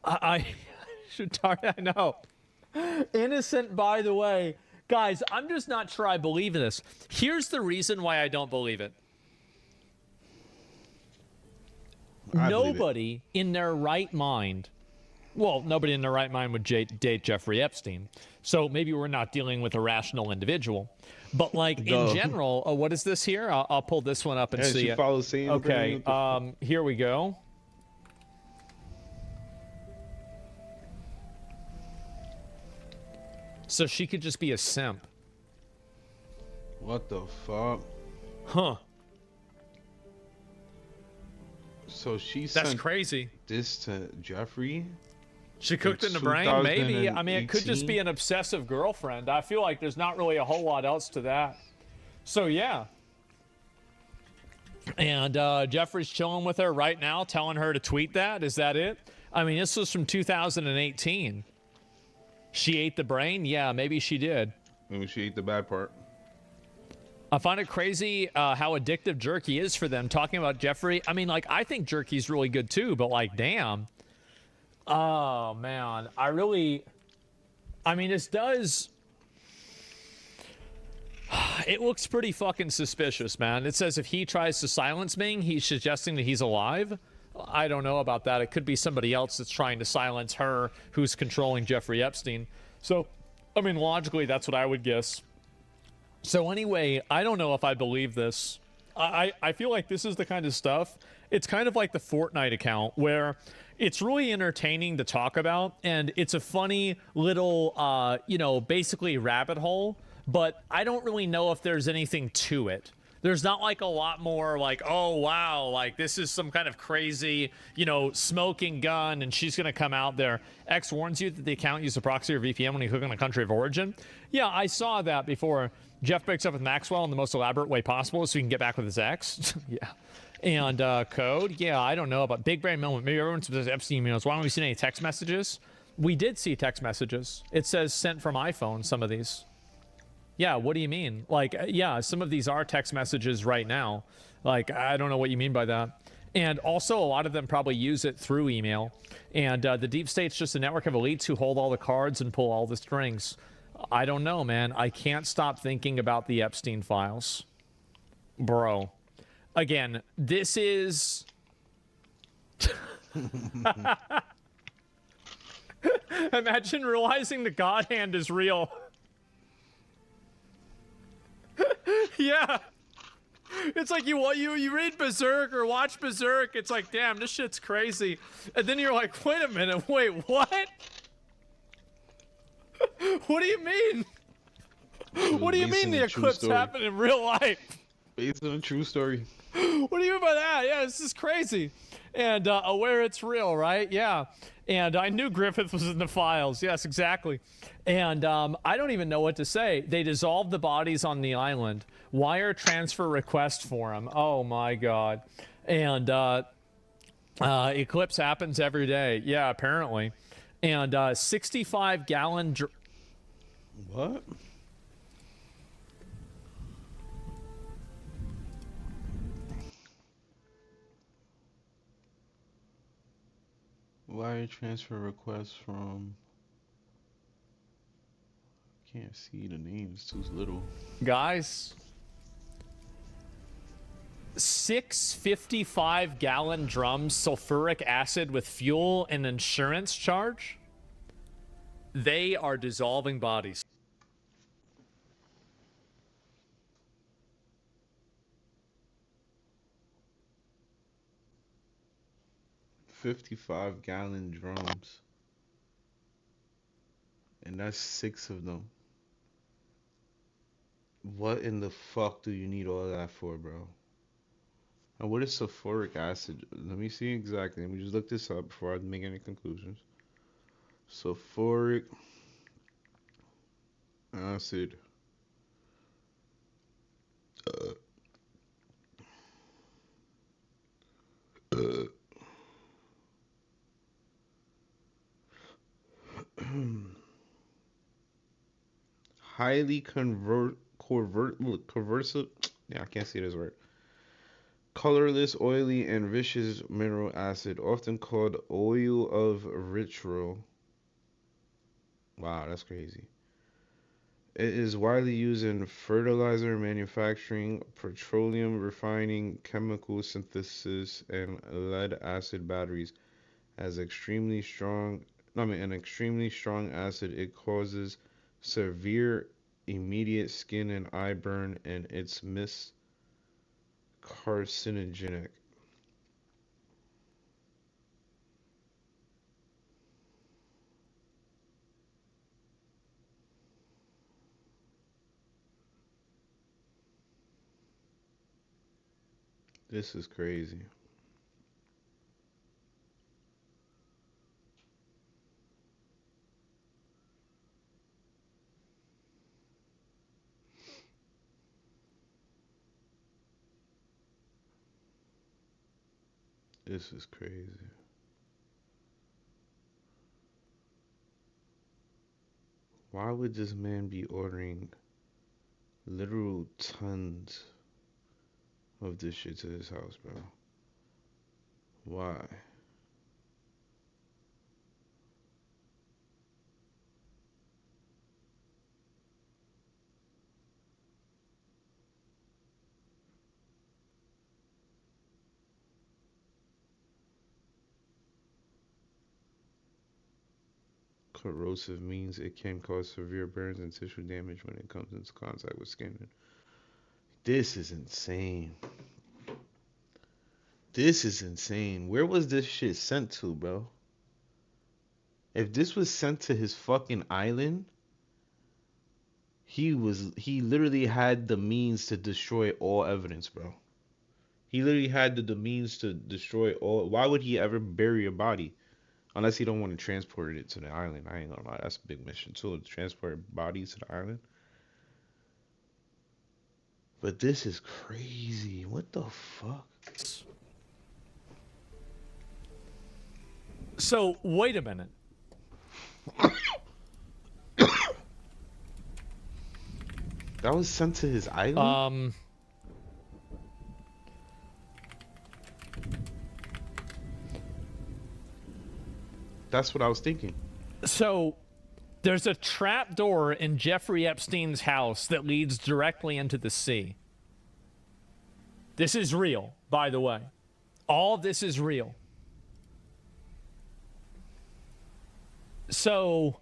I know. Innocent, by the way. Guys, I'm just not sure I believe this. Here's the reason why I don't believe it. Nobody in their right mind, well, nobody in their right mind would date Jeffrey Epstein. So maybe we're not dealing with a rational individual. But like in general, what is this here? I'll pull this one up and see it. Okay, here we go. So she could just be a simp. What the fuck? Huh. So she That's sent crazy. This to Jeffrey? She cooked in the brain? Maybe. I mean, it could just be an obsessive girlfriend. I feel like there's not really a whole lot else to that. So, yeah. And Jeffrey's chilling with her right now, telling her to tweet that. Is that it? I mean, this was from 2018. She ate the brain? Yeah, maybe she did. Maybe she ate the bad part. I find it crazy how addictive jerky is for them. Talking about Jeffrey, I mean, like, I think jerky's really good too, but like, damn. Oh, man. I mean, this does... It looks pretty fucking suspicious, man. It says if he tries to silence Ming, he's suggesting that he's alive. I don't know about that. It could be somebody else that's trying to silence her who's controlling Jeffrey Epstein. So, I mean, logically, that's what I would guess. So anyway, I don't know if I believe this. I feel like this is the kind of stuff, it's kind of like the Fortnite account where it's really entertaining to talk about, and it's a funny little, you know, basically rabbit hole, but I don't really know if there's anything to it. There's not like a lot more like, oh, wow, like this is some kind of crazy, you know, smoking gun and she's going to come out there. X warns you that the account used a proxy or VPN when you click on a country of origin. Yeah, I saw that before. Jeff breaks up with Maxwell in the most elaborate way possible so he can get back with his ex. Yeah. And code, yeah, I don't know about big brain moment. Maybe everyone says Epstein emails. Why don't we see any text messages? We did see text messages. It says sent from iPhone, some of these. Yeah, what do you mean? Like, yeah, some of these are text messages right now. Like, I don't know what you mean by that. And also, a lot of them probably use it through email. And the deep state's just a network of elites who hold all the cards and pull all the strings. I don't know, man. I can't stop thinking about the Epstein files. Bro. Again, this is... Imagine realizing the God hand is real. Yeah. It's like you read Berserk or watch Berserk. It's like, damn, this shit's crazy. And then you're like, wait a minute, wait, what? What do you mean? What do you mean the eclipse happened in real life? Based on a true story. What do you mean by that? Yeah, this is crazy. And aware it's real, right? Yeah. And I knew Griffith was in the files. Yes, exactly. And I don't even know what to say. They dissolved the bodies on the island. Wire transfer request for them. Oh, my God. And eclipse happens every day. Yeah, apparently. And 65-gallon... What? Wire transfer request from... Can't see the names, too little. Guys, 6 55-gallon drums sulfuric acid with fuel and insurance charge. They are dissolving bodies. $55-gallon drums. And that's 6 of them. What in the fuck do you need all that for, bro? And what is sulfuric acid? Let me see exactly. Let me just look this up before I make any conclusions. Sulfuric acid. Highly conversive. Yeah, I can't see this word. Colorless, oily, and viscous mineral acid, often called oil of vitriol. Wow, that's crazy. It is widely used in fertilizer manufacturing, petroleum refining, chemical synthesis, and lead acid batteries. As an extremely strong acid, it causes severe immediate skin and eye burn, and it's carcinogenic. This is crazy. This is crazy. Why would this man be ordering literal tons of this shit to his house, bro? Why? Corrosive means it can cause severe burns and tissue damage when it comes into contact with skin. This is insane. This is insane. Where was this shit sent to, bro? If this was sent to his fucking island, he literally had the means to destroy all evidence, bro. He literally had the means to destroy all. Why would he ever bury a body? Unless he don't want to transport it to the island. I ain't gonna lie, that's a big mission too, to transport bodies to the island. But this is crazy. What the fuck? So, wait a minute. That was sent to his island? That's what I was thinking. So, there's a trap door in Jeffrey Epstein's house that leads directly into the sea. This is real, by the way. All of this is real. So,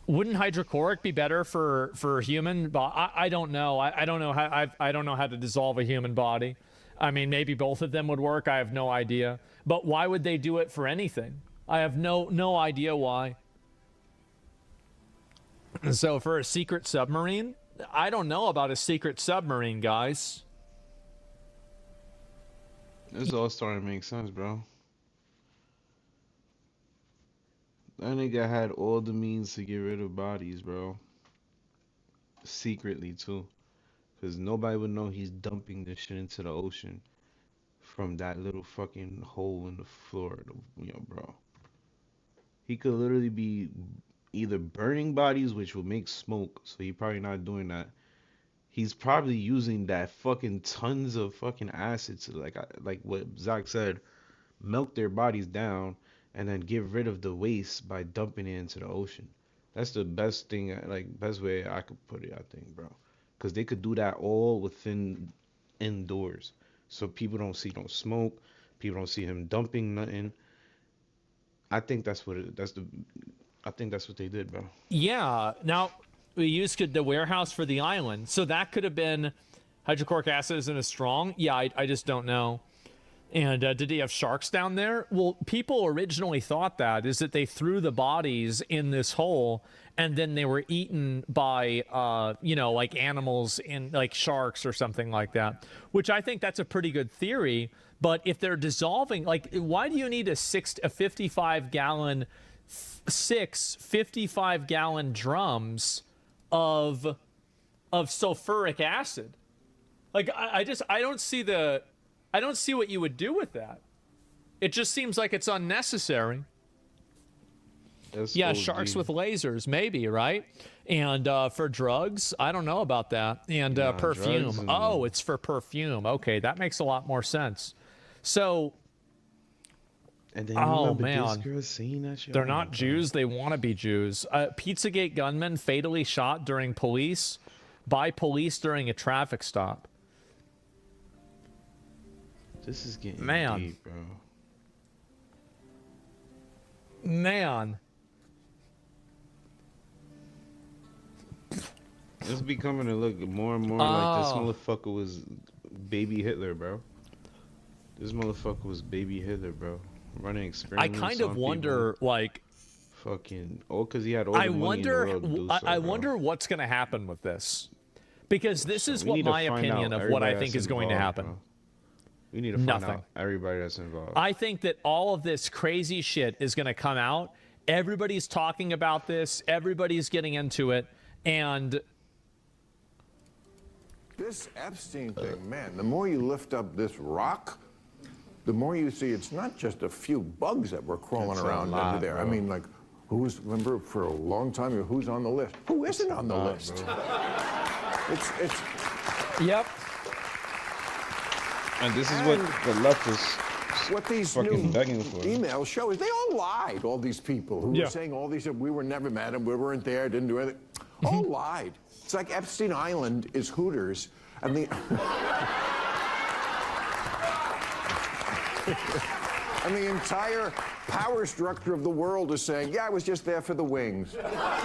wouldn't hydrochloric be better for human? I don't know. I don't know how. I don't know how to dissolve a human body. I mean, maybe both of them would work. I have no idea. But why would they do it for anything? I have no idea why. So for a secret submarine, I don't know about a secret submarine, guys. This all starting to make sense, bro. That nigga had all the means to get rid of bodies, bro. Secretly, too. Because nobody would know he's dumping this shit into the ocean from that little fucking hole in the floor. You know, bro. He could literally be either burning bodies, which will make smoke, so he's probably not doing that. He's probably using that fucking tons of fucking acid to, like what Zach said, melt their bodies down and then get rid of the waste by dumping it into the ocean. That's the best thing, best way I could put it, I think, bro. Because they could do that all within indoors. So people don't see no smoke. People don't see him dumping nothing. I think that's what they did, bro. Yeah. Now, we used the warehouse for the island. So that could have been hydrochloric acid isn't as strong. Yeah, I just don't know. And did he have sharks down there? Well, people originally thought that they threw the bodies in this hole and then they were eaten by, like animals like sharks or something like that, which I think that's a pretty good theory. But if they're dissolving, why do you need a 55-gallon drums of sulfuric acid? I don't see what you would do with that. It just seems like it's unnecessary. Yeah, sharks with lasers, maybe, right? And for drugs, I don't know about that. And perfume. Oh, it's for perfume. Okay, that makes a lot more sense. So, and then man, they're not Jews. They want to be Jews. Pizzagate gunman fatally shot by police during a traffic stop. This is getting deep, bro. Man. It's becoming to look more and more like this motherfucker was baby Hitler, bro. This motherfucker was baby Hitler, bro. Running experiments. I kind of wonder, because he had all the money in the world to do so, I wonder what's going to happen with this. Because this is what my opinion of what I think is going to happen. Bro. We need to find out everybody that's involved. I think that all of this crazy shit is going to come out. Everybody's talking about this. Everybody's getting into it. And this Epstein thing, man, the more you lift up this rock, the more you see it's not just a few bugs that were crawling around under there. Bro. I mean, like remember for a long time, who's on the list? Who isn't on the list? It's. Yep. And this is what the left is what these fucking new begging for. emails show is they all lied. All these people who were saying all these, we were never mad and we weren't there, didn't do anything. All lied. It's like Epstein Island is Hooters, and the and the entire power structure of the world is saying, yeah, I was just there for the wings.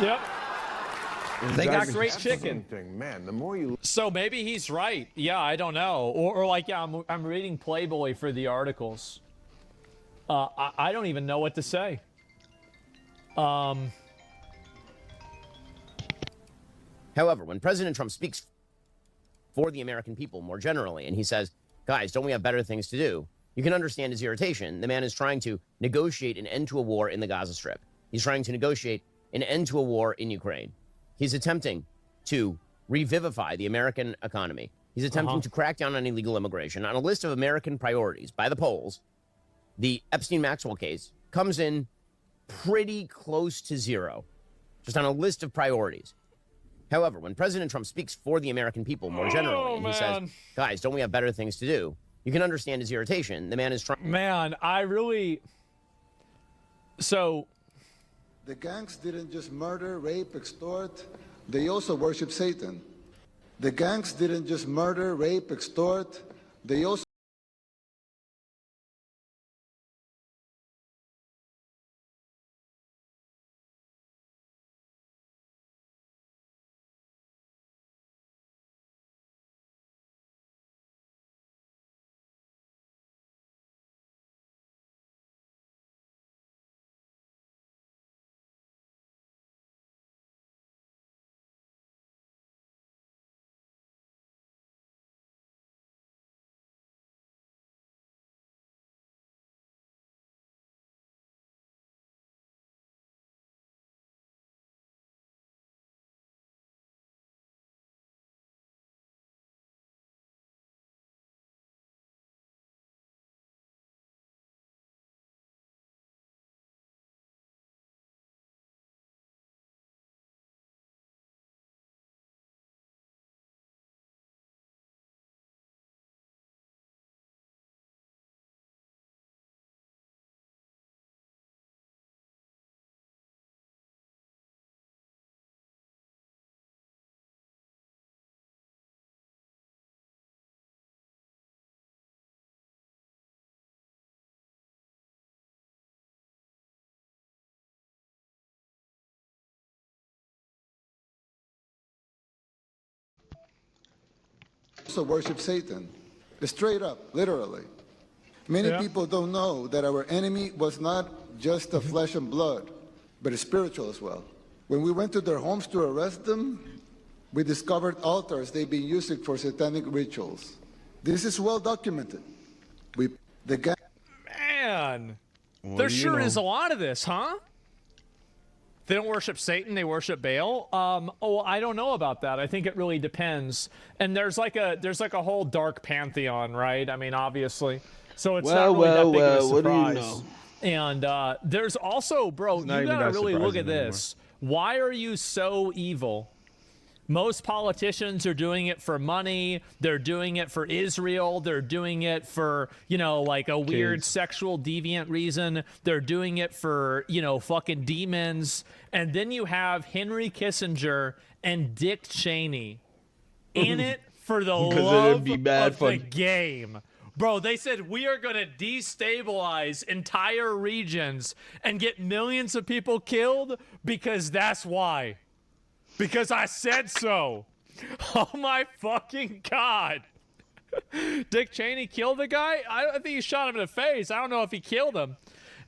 Yep. They got great That's chicken. the thing, man. The more you So maybe he's right. Yeah, I don't know. Or like, yeah, I'm reading Playboy for the articles. I don't even know what to say. However, when President Trump speaks for the American people more generally, and he says, guys, don't we have better things to do? You can understand his irritation. The man is trying to negotiate an end to a war in the Gaza Strip. He's trying to negotiate an end to a war in Ukraine. He's attempting to revivify the American economy. He's attempting to crack down on illegal immigration. On a list of American priorities by the polls, the Epstein-Maxwell case comes in pretty close to zero, just on a list of priorities. However, when President Trump speaks for the American people more generally, and he says, guys, don't we have better things to do? You can understand his irritation. The man is trying... Man, I really... So... The gangs didn't just murder, rape, extort. They also worship Satan. The gangs didn't just murder, rape, extort. They also... worship Satan. Straight up, literally. Many people don't know that our enemy was not just a flesh and blood, but a spiritual as well. When we went to their homes to arrest them, we discovered altars they've been using for satanic rituals. This is well documented. Man, there sure is a lot of this, huh? They don't worship Satan, they worship Baal. Oh, I don't know about that. I think it really depends. And there's like a whole dark pantheon, right? I mean, obviously. So it's not really that big of a surprise. What do you know? And there's also, bro, you gotta really look at this. Why are you so evil? Most politicians are doing it for money. They're doing it for Israel. They're doing it for, you know, like a weird sexual deviant reason. They're doing it for, you know, fucking demons. And then you have Henry Kissinger and Dick Cheney in it for the love of the game. Bro, they said we are going to destabilize entire regions and get millions of people killed because that's why. Because I said so. Oh my fucking God. Dick Cheney killed the guy? I think he shot him in the face. I don't know if he killed him.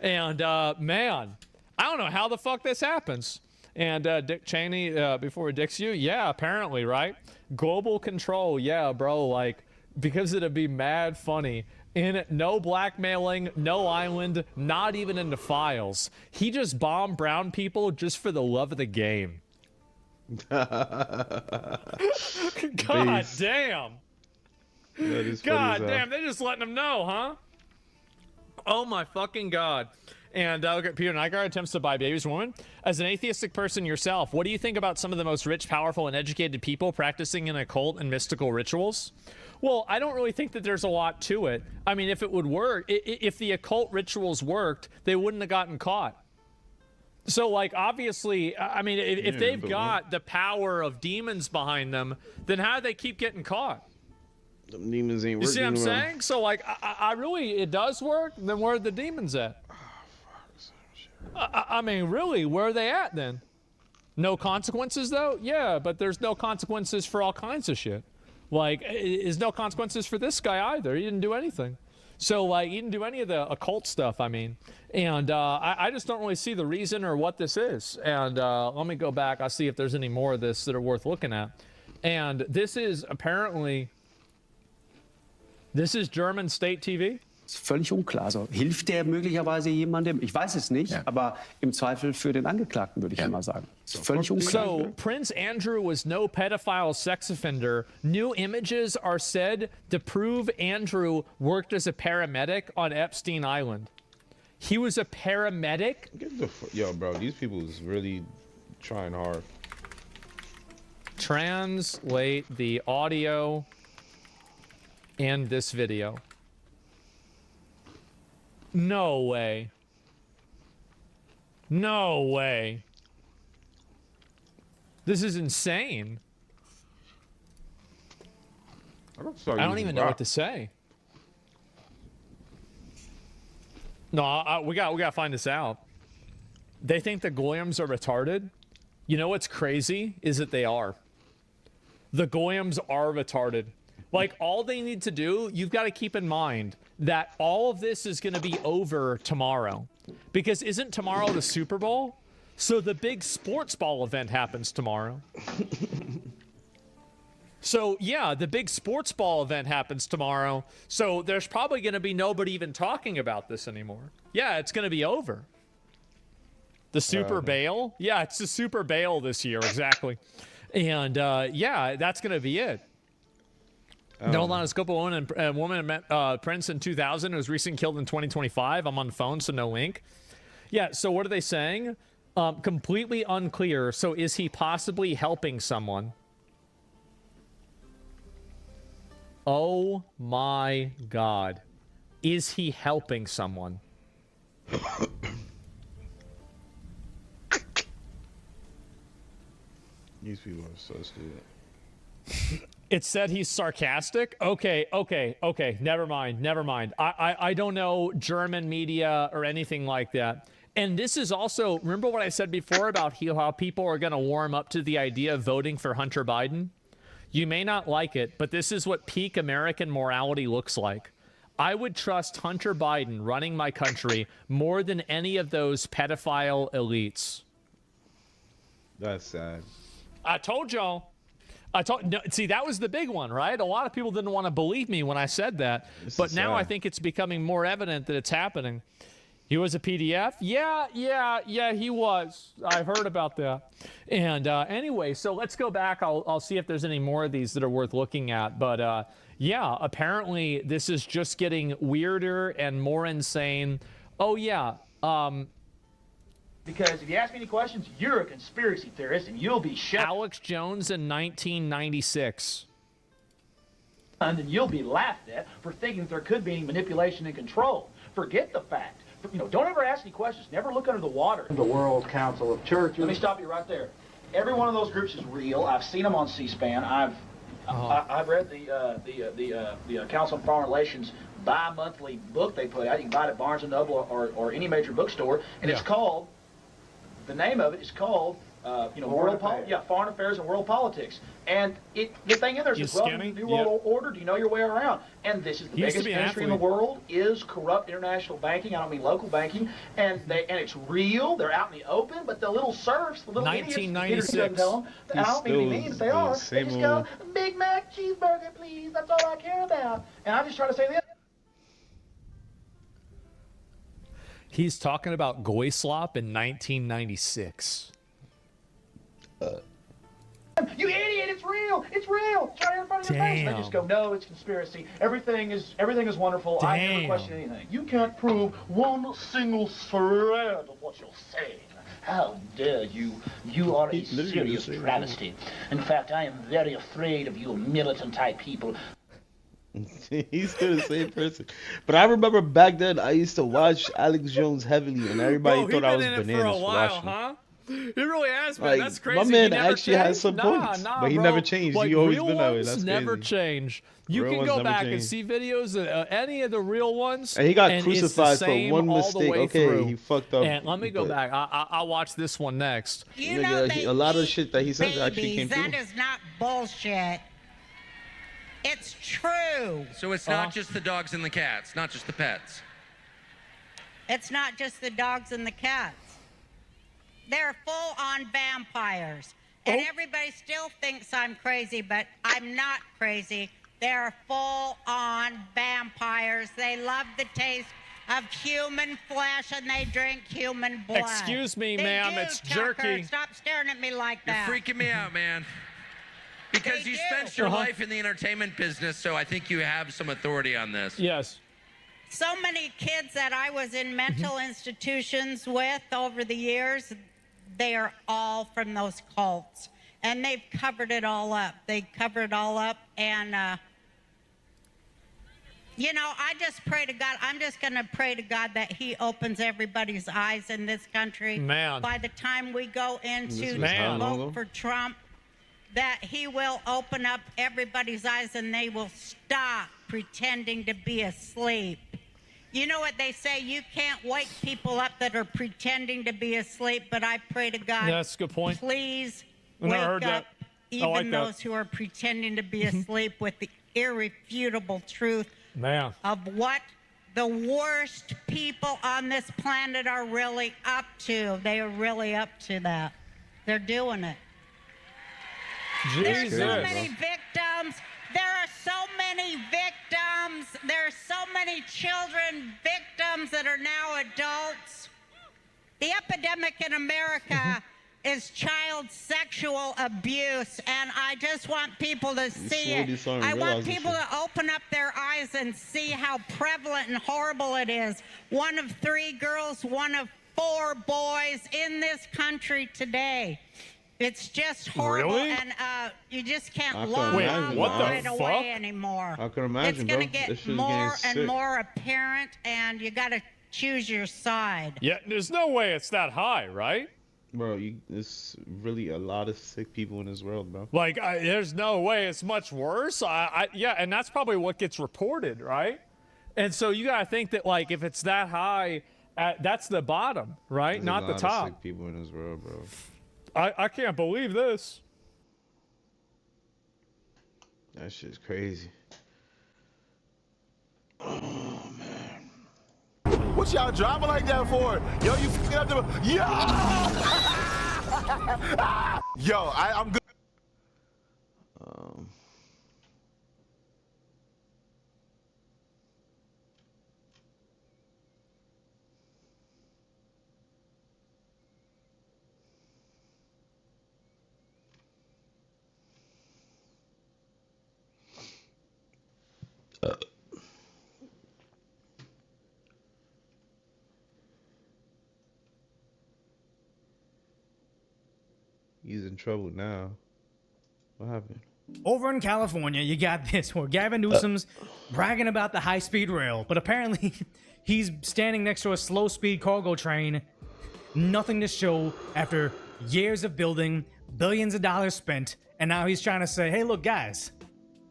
And man, I don't know how the fuck this happens. And Dick Cheney, before we dicks you, yeah, apparently, right? Global control, yeah, bro, like, because it'd be mad funny. In no blackmailing, no island, not even in the files. He just bombed brown people just for the love of the game. God damn. God damn, they're just letting them know, huh? Oh my fucking God. And Peter Nygaard attempts to buy babies from women. As an atheistic person yourself, what do you think about some of the most rich, powerful, and educated people practicing in occult and mystical rituals? Well, I don't really think that there's a lot to it. I mean, if it would work, if the occult rituals worked, they wouldn't have gotten caught. So, like, obviously, I mean, if they've got the power of demons behind them, then how do they keep getting caught? The demons ain't working. You see what I'm saying? So, like, I really, it does work. Then where are the demons at? I mean, really, where are they at then? No consequences, though? Yeah, but there's no consequences for all kinds of shit. Like, there's no consequences for this guy either. He didn't do anything. So, like, he didn't do any of the occult stuff, I mean. And I just don't really see the reason or what this is. And let me go back. I'll see if there's any more of this that are worth looking at. And this is apparently... This is German state TV. Ist völlig unklar. Also hilft der möglicherweise jemandem? Ich weiß es nicht, aber im Zweifel für den Angeklagten, würde ich mal sagen. Ist völlig unklar. So, Prince Andrew was no pedophile sex offender. New images are said to prove Andrew worked as a paramedic on Epstein Island. He was a paramedic? Yo, bro, these people is really trying hard. Translate the audio and this video. No way. No way. This is insane. I don't even know what to say. No, we got to find this out. They think the Goyams are retarded. You know what's crazy is that they are. The Goyams are retarded. Like, all they need to do, you've got to keep in mind that all of this is going to be over tomorrow. Because isn't tomorrow the Super Bowl? So the big sports ball event happens tomorrow. So, yeah, the big sports ball event happens tomorrow. So there's probably going to be nobody even talking about this anymore. Yeah, it's going to be over. The Super Bowl? Yeah, it's the Super Bowl this year, exactly. And, yeah, that's going to be it. No lanoscope woman met Prince in 2000 who was recently killed in 2025. I'm on the phone, so no link. Yeah, so what are they saying? Completely unclear. So is he possibly helping someone? Oh my God. Is he helping someone? These people are so stupid. It said he's sarcastic? Okay. Never mind. I don't know German media or anything like that. And this is also, remember what I said before about how people are going to warm up to the idea of voting for Hunter Biden? You may not like it, but this is what peak American morality looks like. I would trust Hunter Biden running my country more than any of those pedophile elites. That's sad. I told y'all. No, see, that was the big one, right? A lot of people didn't want to believe me when I said that, but now I think it's becoming more evident that it's happening. He was a PDF? Yeah, he was. I've heard about that. And anyway, so let's go back. I'll see if there's any more of these that are worth looking at. But yeah, apparently this is just getting weirder and more insane. Oh, yeah. Because if you ask me any questions, you're a conspiracy theorist and you'll be shut. Alex Jones in 1996. And then you'll be laughed at for thinking that there could be any manipulation and control. Forget the fact. Don't ever ask any questions. Never look under the water. The World Council of Churches. Let me stop you right there. Every one of those groups is real. I've seen them on C-SPAN. I've read the Council on Foreign Relations bi-monthly book they put out. You can buy it at Barnes & Noble or any major bookstore. And it's called, the name of it is called, Foreign Affairs and World Politics. And the thing in there is, well, New World Order, do you know your way around? And this is the biggest industry in the world, is corrupt international banking. I don't mean local banking. And it's real. They're out in the open. But the little serfs, the little idiots, Peter doesn't tell them. I don't mean to be mean, but they are. They just go, Big Mac cheeseburger, please. That's all I care about. And I'm just trying to say this. He's talking about Goyslop in 1996. You idiot! It's real! It's real! It's right in front of your face. And they just go, no, it's conspiracy. Everything is wonderful. I never question anything. You can't prove one single thread of what you're saying. How dare you? You are a serious travesty. In fact, I am very afraid of you militant type people. He's still the same person. But I remember back then I used to watch Alex Jones heavily, and everybody thought I was bananas for watching. Huh? He really has been. Like, That's crazy. my man He never actually has changed? some points, but he bro. never changed. Like, He always real been that way. ones That's never crazy. change. You Real can ones go never back change. and see videos of any of the real ones. And he got it's the crucified for same one all the mistake. way Okay, through. he fucked up. And let me go but- back. I'll watch this one next. You know they a lot of shit that he said babies. actually came true. That is not bullshit. It's true. So it's not just the dogs and the cats, not just the pets. It's not just the dogs and the cats. They're full-on vampires. And everybody still thinks I'm crazy, but I'm not crazy. They're full-on vampires. They love the taste of human flesh, and they drink human blood. Excuse me, They ma'am, do, it's Tucker. jerky. Stop staring at me like You're that. freaking me out, man. Because They you do. spent your life in the entertainment business, so I think you have some authority on this. Yes. So many kids that I was in mental institutions with over the years, they are all from those cults. And they've covered it all up. They covered it all up. And, you know, I just pray to God. I'm just going to pray to God that he opens everybody's eyes in this country. Man. By the time we go into Man. vote for Trump, that he will open up everybody's eyes and they will stop pretending to be asleep. You know what they say, you can't wake people up that are pretending to be asleep, but I pray to God, Yeah, that's a good point. please I've never wake heard that. up I even like that. those who are pretending to be asleep with the irrefutable truth Man. of what the worst people on this planet are really up to. They are really up to that. They're doing it. Jesus. There are so many victims. There are so many victims. There are so many children victims that are now adults. The epidemic in America is child sexual abuse, and I just want people to see it. I want people to open up their eyes and see how prevalent and horrible it is. 1 of 3 girls, 1 of 4 boys in this country today. It's just horrible, Really? and you just I can't can log imagine, on what the right fuck? away anymore. I can imagine, It's going to bro. get This shit is more getting and sick. more apparent, and you got to choose your side. Yeah, there's no way it's that high, right? Bro, there's really a lot of sick people in this world, bro. Like, there's no way it's much worse. Yeah, and that's probably what gets reported, right? And so you gotta think that, like, if it's that high, that's the bottom, right? There's Not a the lot top. of sick people in this world, bro. I can't believe this. That shit's crazy. What y'all driving like that for? Yo, you fucking up the... Yo! Yo, I'm good. He's in trouble now. What happened? Over in California, you got this where Gavin Newsom's bragging about the high-speed rail, but apparently he's standing next to a slow-speed cargo train. Nothing to show after years of building, billions of dollars spent, and now he's trying to say, hey, look, guys,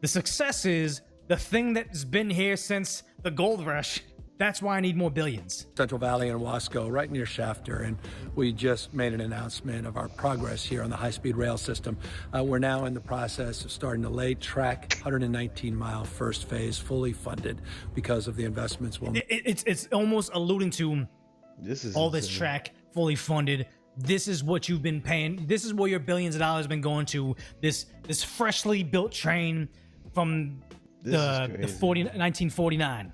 the success is the thing that's been here since the gold rush. That's why I need more billions. Central Valley and Wasco, right near Shafter, and we just made an announcement of our progress here on the high-speed rail system. We're now in the process of starting to lay track, 119-mile first phase, fully funded because of the investments we'll make. It's almost alluding to this insane. Track fully funded. This is what you've been paying. This is where your billions of dollars have been going to. This freshly built train from the 1949.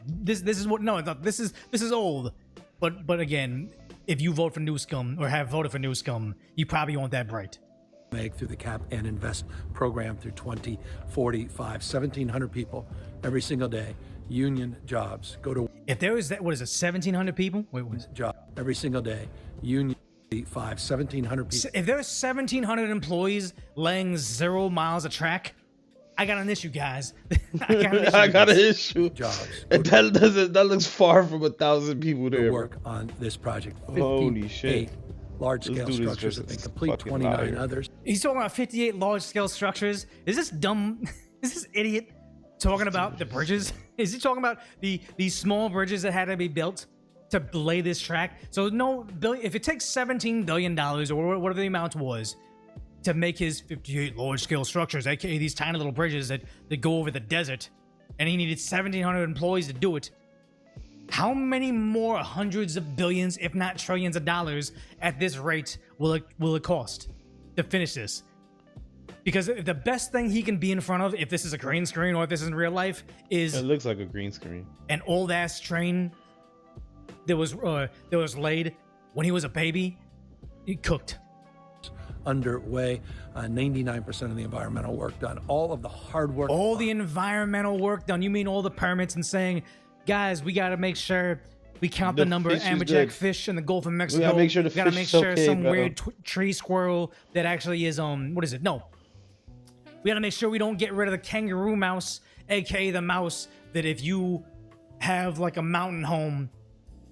This is what this is old, but again, if you vote for Newscomb or have voted for Newscomb, you probably want that bright. make through the Cap and Invest program through 2045. 1,700 people every single day. Union jobs. Go to. If there is that, what is it, 1,700 people? Wait, what is it? Job every single day. Union 1,700 people. If there's 1,700 employees laying 0 miles of track, I got an issue, guys. I got an issue. Jobs. That looks far from 1,000 people there. Work on this project. Holy shit. Large-scale structures have been complete. 29 others. He's talking about 58 large-scale structures. Is this dumb? Is this idiot talking about the bridges? Is he talking about these small bridges that had to be built to lay this track? So if it takes $17 billion or whatever the amount was to make his 58 large-scale structures, aka these tiny little bridges that go over the desert, and he needed 1,700 employees to do it, how many more hundreds of billions, if not trillions of dollars at this rate will it cost to finish this? Because the best thing he can be in front of, if this is a green screen or if this is in real life, is it looks like a green screen. An old ass train that was laid when he was a baby. He cooked. Underway. 99% of the environmental work done. All of the hard work. All the environmental work done. You mean all the permits and saying, guys, we got to make sure we count the number of amberjack fish in the Gulf of Mexico. We got to make sure the fish is okay, some bro. weird tree squirrel that actually is what is it? No. We got to make sure we don't get rid of the kangaroo mouse, aka the mouse that if you have like a mountain home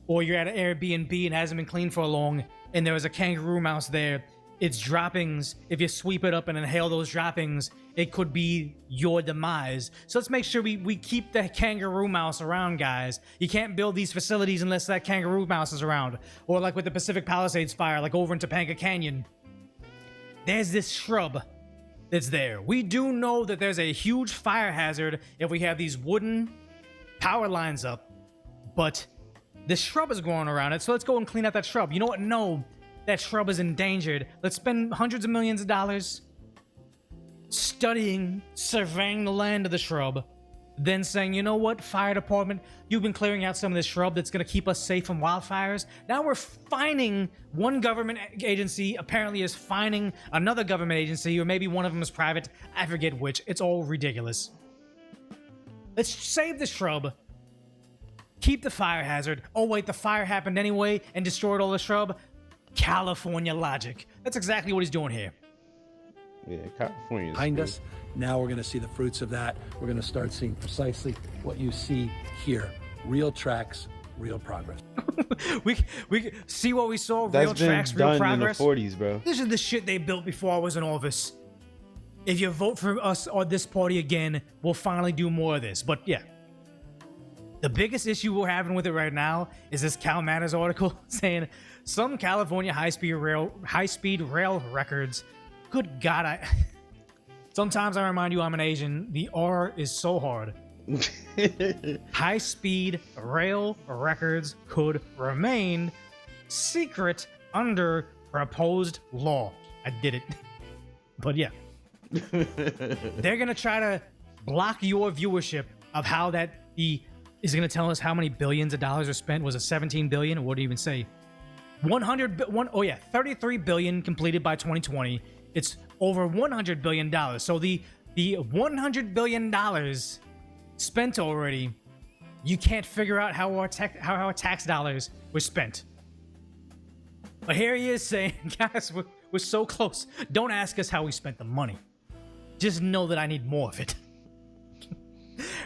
or you're at an Airbnb and hasn't been cleaned for long and there was a kangaroo mouse there, its droppings, if you sweep it up and inhale those droppings, it could be your demise. So let's make sure we keep the kangaroo mouse around, guys. You can't build these facilities unless that kangaroo mouse is around. Or like with the Pacific Palisades fire, like over in Topanga Canyon. There's this shrub that's there. We do know that there's a huge fire hazard if we have these wooden power lines up, but the shrub is growing around it, so let's go and clean out that shrub. You know what? No, that shrub is endangered. Let's spend hundreds of millions of dollars studying, surveying the land of the shrub, then saying, you know what, fire department, you've been clearing out some of this shrub that's going to keep us safe from wildfires. Now we're fining one government agency, apparently is fining another government agency, or maybe one of them is private. I forget which. It's all ridiculous. Let's save the shrub. Keep the fire hazard. Oh, wait, the fire happened anyway and destroyed all the shrub. California logic. That's exactly what he's doing here. Yeah, California is behind us. Now we're going to see the fruits of that. We're going to start seeing precisely what you see here. Real tracks, real progress. we see what we saw. That's real tracks, real done progress. In the 40s, bro. This is the shit they built before I was in office. If you vote for us or this party again, we'll finally do more of this. But yeah, the biggest issue we're having with it right now is this Cal Matters article saying some California high-speed rail records. Good God, sometimes I remind you I'm an Asian. The R is so hard. High-speed rail records could remain secret under proposed law. I did it. But yeah. They're going to try to block your viewership of how that is going to tell us how many billions of dollars are spent. Was it 17 billion? Or what do you even say? 33 billion completed by 2020. It's over $100 billion. So the $100 billion spent already, you can't figure out how our tax dollars were spent. But here he is saying, guys, we're so close. Don't ask us how we spent the money. Just know that I need more of it.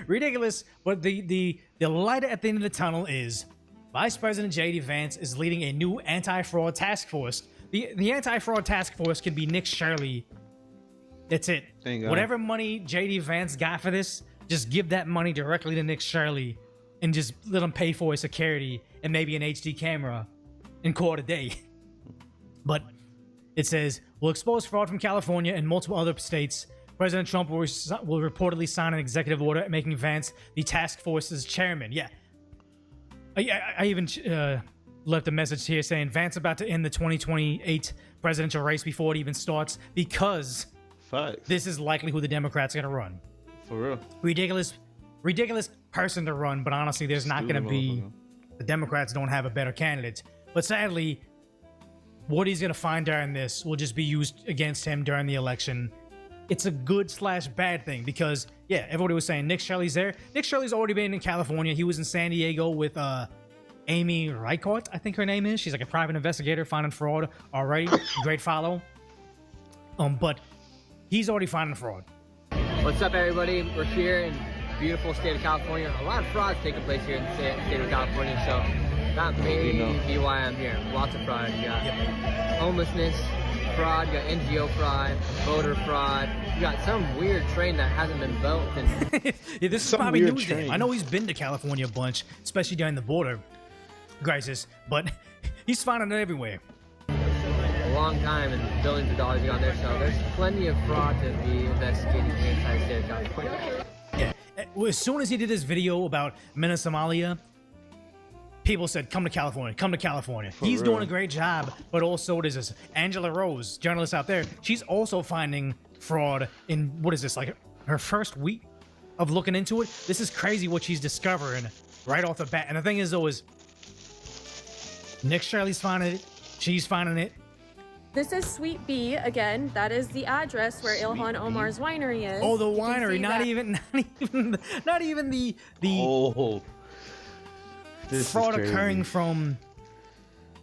Ridiculous, but the light at the end of the tunnel is Vice President J.D. Vance is leading a new anti-fraud task force. The anti-fraud task force can be Nick Shirley. That's it. Whatever money J.D. Vance got for this, just give that money directly to Nick Shirley and just let him pay for his security and maybe an HD camera and call it a day. But it says, we'll expose fraud from California and multiple other states. President Trump will reportedly sign an executive order making Vance the task force's chairman. Yeah. I even left a message here saying Vance about to end the 2028 presidential race before it even starts because this is likely who the Democrats are going to run. For real. Ridiculous person to run, but honestly, there's not going to be... The Democrats don't have a better candidate. But sadly, what he's gonna find during this will just be used against him during the election. It's a good/bad thing because, yeah, everybody was saying Nick Shelley's there. Nick Shelley's already been in California. He was in San Diego with Amy Reichert, I think her name is. She's like a private investigator finding fraud already. Great follow. But he's already finding fraud. What's up, everybody? We're here in beautiful state of California. A lot of frauds taking place here in the state of California, so that may be why I'm here. Lots of fraud. You got homelessness fraud, you got NGO fraud, voter fraud. You got some weird train that hasn't been built. And yeah, this is probably news to him. I know he's been to California a bunch, especially during the border crisis, but he's finding it everywhere. A long time and billions of dollars gone there, so there's plenty of fraud to be investigating inside the state of California. Yeah, as soon as he did this video about men in Somalia, people said, come to California, come to California. He's doing a great job, but also there's this Angela Rose, journalist out there. She's also finding fraud in, what is this, like her first week of looking into it? This is crazy what she's discovering right off the bat. And the thing is, though, is Nick Shirley's finding it, she's finding it. This is Sweet Bee again. That is the address where Ilhan Omar's winery is. Oh, the winery, not even the fraud occurring from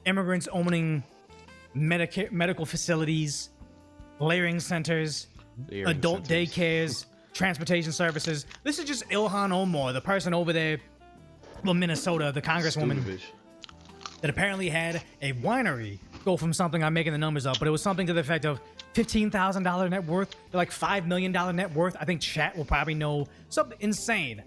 immigrants owning medical facilities, layering centers, adult daycares, transportation services. This is just Ilhan Omar, the person over there from Minnesota, the congresswoman that apparently had a winery go from something, I'm making the numbers up, but it was something to the effect of $15,000 net worth to like $5 million net worth. I think chat will probably know something insane.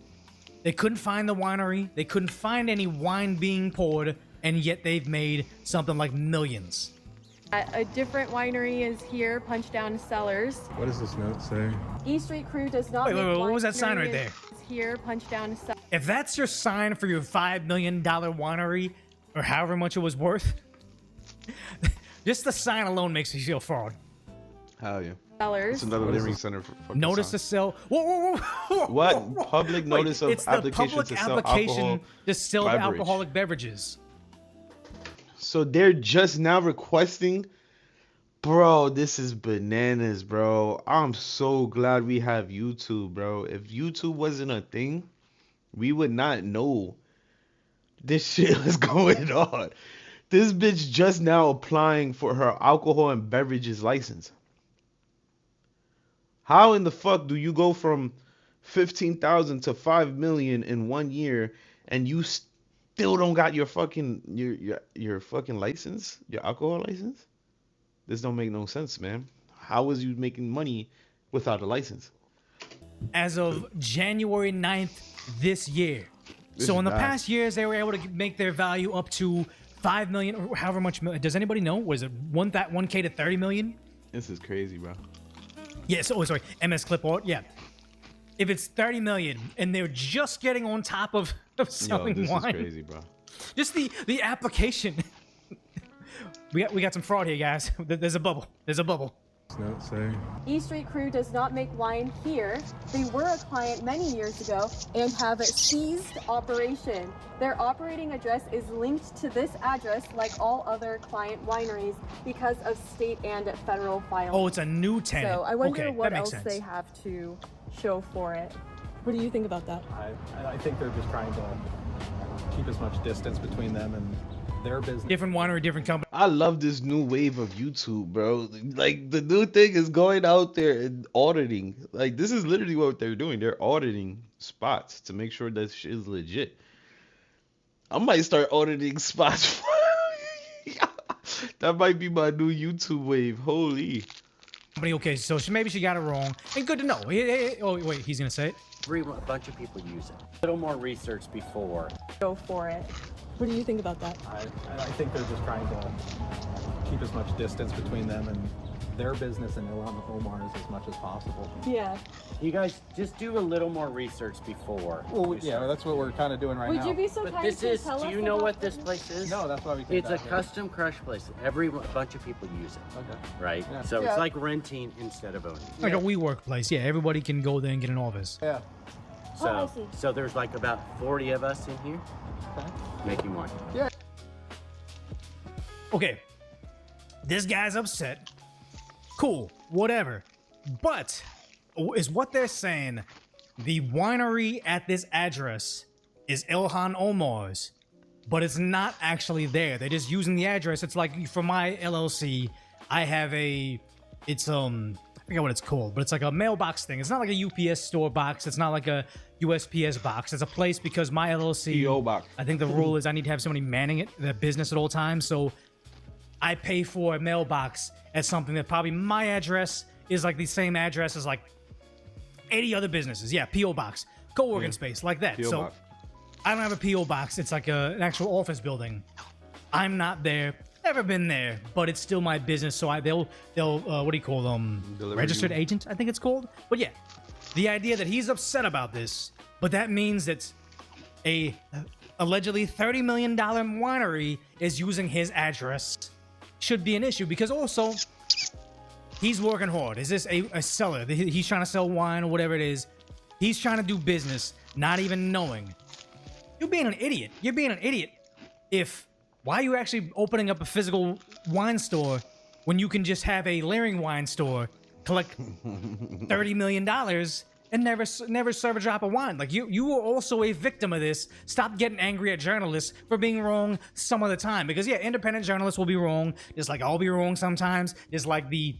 They couldn't find the winery. They couldn't find any wine being poured, and yet they've made something like millions. A different winery is here, Punchdown Cellars. What does this note say? E Street Crew does not. Wait, what was that sign right there? Here, Punchdown Cellars. If that's your sign for your $5 million winery, or however much it was worth, just the sign alone makes me feel fraud. Hell yeah. Sellers. It's another living center for notice to sell. Whoa. What? Public notice of application to sell alcohol. To sell alcoholic beverages. So they're just now requesting, bro. This is bananas, bro. I'm so glad we have YouTube, bro. If YouTube wasn't a thing, we would not know this shit was going on. This bitch just now applying for her alcohol and beverages license. How in the fuck do you go from 15,000 to 5 million in 1 year and you still don't got your fucking your fucking license, your alcohol license? This don't make no sense, man. How is you making money without a license? As of January 9th this year. So in the past years, they were able to make their value up to 5 million, or however much. Does anybody know? Was it 1K to 30 million? This is crazy, bro. Yeah, so sorry, MS Clip Art. Yeah, if it's 30 million and they're just getting on top of selling this wine, is crazy, bro. Just the application. we got some fraud here, guys. There's a bubble. There's a bubble. Note say. E Street Crew does not make wine here. They were a client many years ago and have ceased operation. Their operating address is linked to this address like all other client wineries because of state and federal filings. Oh, it's a new tenant. So I wonder what else sense. they have to show for it. What do you think about that? I think they're just trying to keep as much distance between them and their business. Different winery, different company. I love this new wave of YouTube, bro. Like, the new thing is going out there and auditing. Like, this is literally what they're doing. They're auditing spots to make sure that shit is legit. I might start auditing spots. That might be my new YouTube wave. Holy. Okay, so maybe she got it wrong. And good to know. Oh, wait, he's going to say it? A bunch of people use it. A little more research before. Go for it. What do you think about that? I think they're just trying to keep as much distance between them and their business and Ilhan Omar's as much as possible. Yeah. You guys just do a little more research before. Well, yeah, that's what we're kind of doing right now. Would you be so But kind this to is, tell us do you know about what this place is? No, that's why we came It's a back here. custom crush place. A bunch of people use it. Okay. Right? Yeah. So Yeah. it's like renting instead of owning. Like a WeWork place. Yeah, everybody can go there and get an office. Yeah. So there's like about 40 of us in here making wine. Yeah. Okay. This guy's upset. Cool, whatever. But is what they're saying, the winery at this address is Ilhan Omar's, but it's not actually there. They're just using the address. It's like for my LLC, I have I forget what it's called, but it's like a mailbox thing. It's not like a UPS store box. It's not like a USPS box. It's a place because my LLC, PO box. I think the rule is I need to have somebody manning it, the business at all times. So I pay for a mailbox at something that probably my address is like the same address as like 80 other businesses. Yeah, PO box, co-working space like that. PO so box. I don't have a PO box. It's like an actual office building. I'm not there. Never been there, but it's still my business. So they'll what do you call them? Registered agent, I think it's called. But yeah, the idea that he's upset about this, but that means that a allegedly $30 million winery is using his address should be an issue, because also he's working hard. Is this a seller? He's trying to sell wine or whatever it is. He's trying to do business, not even knowing. You're being an idiot. You're being an idiot. Why are you actually opening up a physical wine store when you can just have a layering wine store, collect $30 million and never serve a drop of wine? Like you are also a victim of this. Stop getting angry at journalists for being wrong some of the time, because yeah, independent journalists will be wrong, just like I'll be wrong sometimes, just like the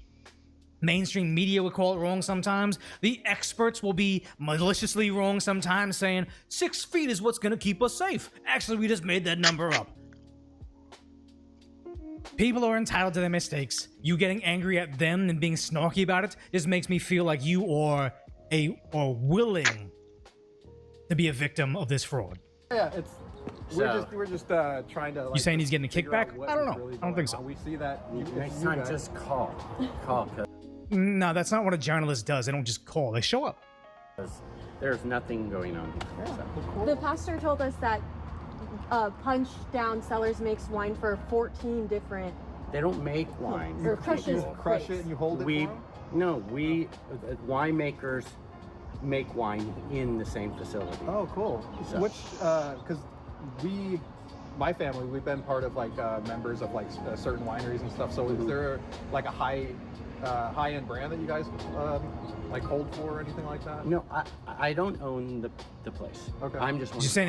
mainstream media would call it wrong sometimes. The experts will be maliciously wrong sometimes, saying 6 feet is what's going to keep us safe. Actually, we just made that number up. People are entitled to their mistakes. You getting angry at them and being snarky about it just makes me feel like you are willing to be a victim of this fraud. Yeah, we're just trying to. Like, you saying he's getting a kickback? I don't know. I don't think so. We see that. Next time, just call. No, that's not what a journalist does. They don't just call. They show up. There's nothing going on here. So. The pastor told us that Punch Down Cellars makes wine for 14 different. They don't make wine. Or crushes. Crush it and you hold it. Winemakers make wine in the same facility. Oh, cool. So. Which, because my family, we've been part of like members of like certain wineries and stuff. So is there like a high-end brand that you guys like hold for or anything like that? No, I don't own the place. Okay. I'm just. You're saying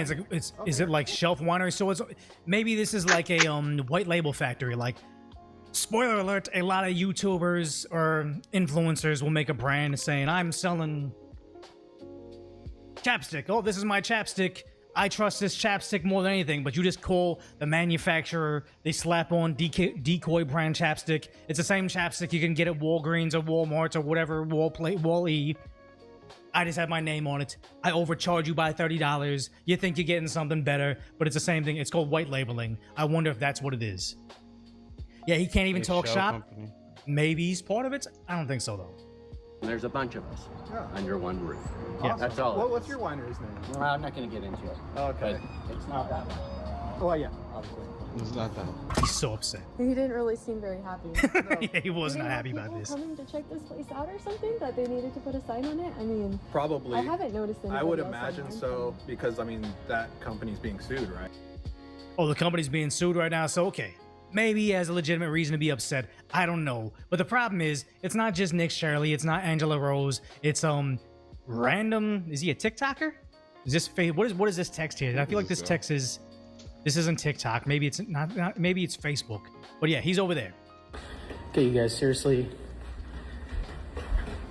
is it like shelf winery? So maybe this is like a white label factory. Like, spoiler alert: a lot of YouTubers or influencers will make a brand saying, "I'm selling chapstick. Oh, this is my chapstick. I trust this chapstick more than anything." But you just call the manufacturer, they slap on decoy brand chapstick. It's the same chapstick you can get at Walgreens or Walmart or whatever, Wall-E. I just have my name on it. I overcharge you by $30. You think you're getting something better, but it's the same thing. It's called white labeling. I wonder if that's what it is. Yeah, he can't even talk shop. Company. Maybe he's part of it. I don't think so, though. There's a bunch of us under one roof. Awesome. Yeah, that's all. What's your winery's name? Well, I'm not going to get into it. Okay. But it's not that one. Well, yeah, obviously. It's not that. He's so upset. He didn't really seem very happy. Yeah, he was not happy about this. Coming to check this place out or something that they needed to put a sign on it. I mean, probably. I haven't noticed anything. I would imagine so, because I mean that company's being sued, right? Oh, the company's being sued right now, so okay. Maybe he has a legitimate reason to be upset. I don't know. But the problem is, it's not just Nick Shirley. It's not Angela Rose. It's random. Is he a TikToker? Is this what is this text here? I feel like this text is. This isn't TikTok. Maybe it's not. Maybe it's Facebook. But yeah, he's over there. Okay, you guys. Seriously,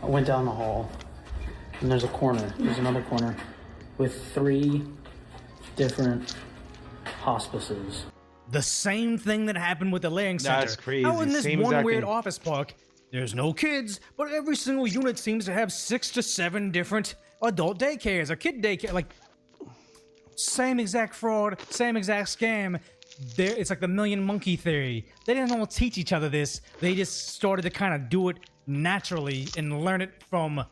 I went down the hall, and there's a corner. There's another corner with 3 different hospices. The same thing that happened with the laying center. That's crazy. How in this Same one exact weird thing. office park, there's no kids, but every single unit seems to have 6 to 7 different adult daycares or kid daycare. Like, same exact fraud, same exact scam. It's like the million monkey theory. They didn't all teach each other this. They just started to kind of do it naturally and learn it from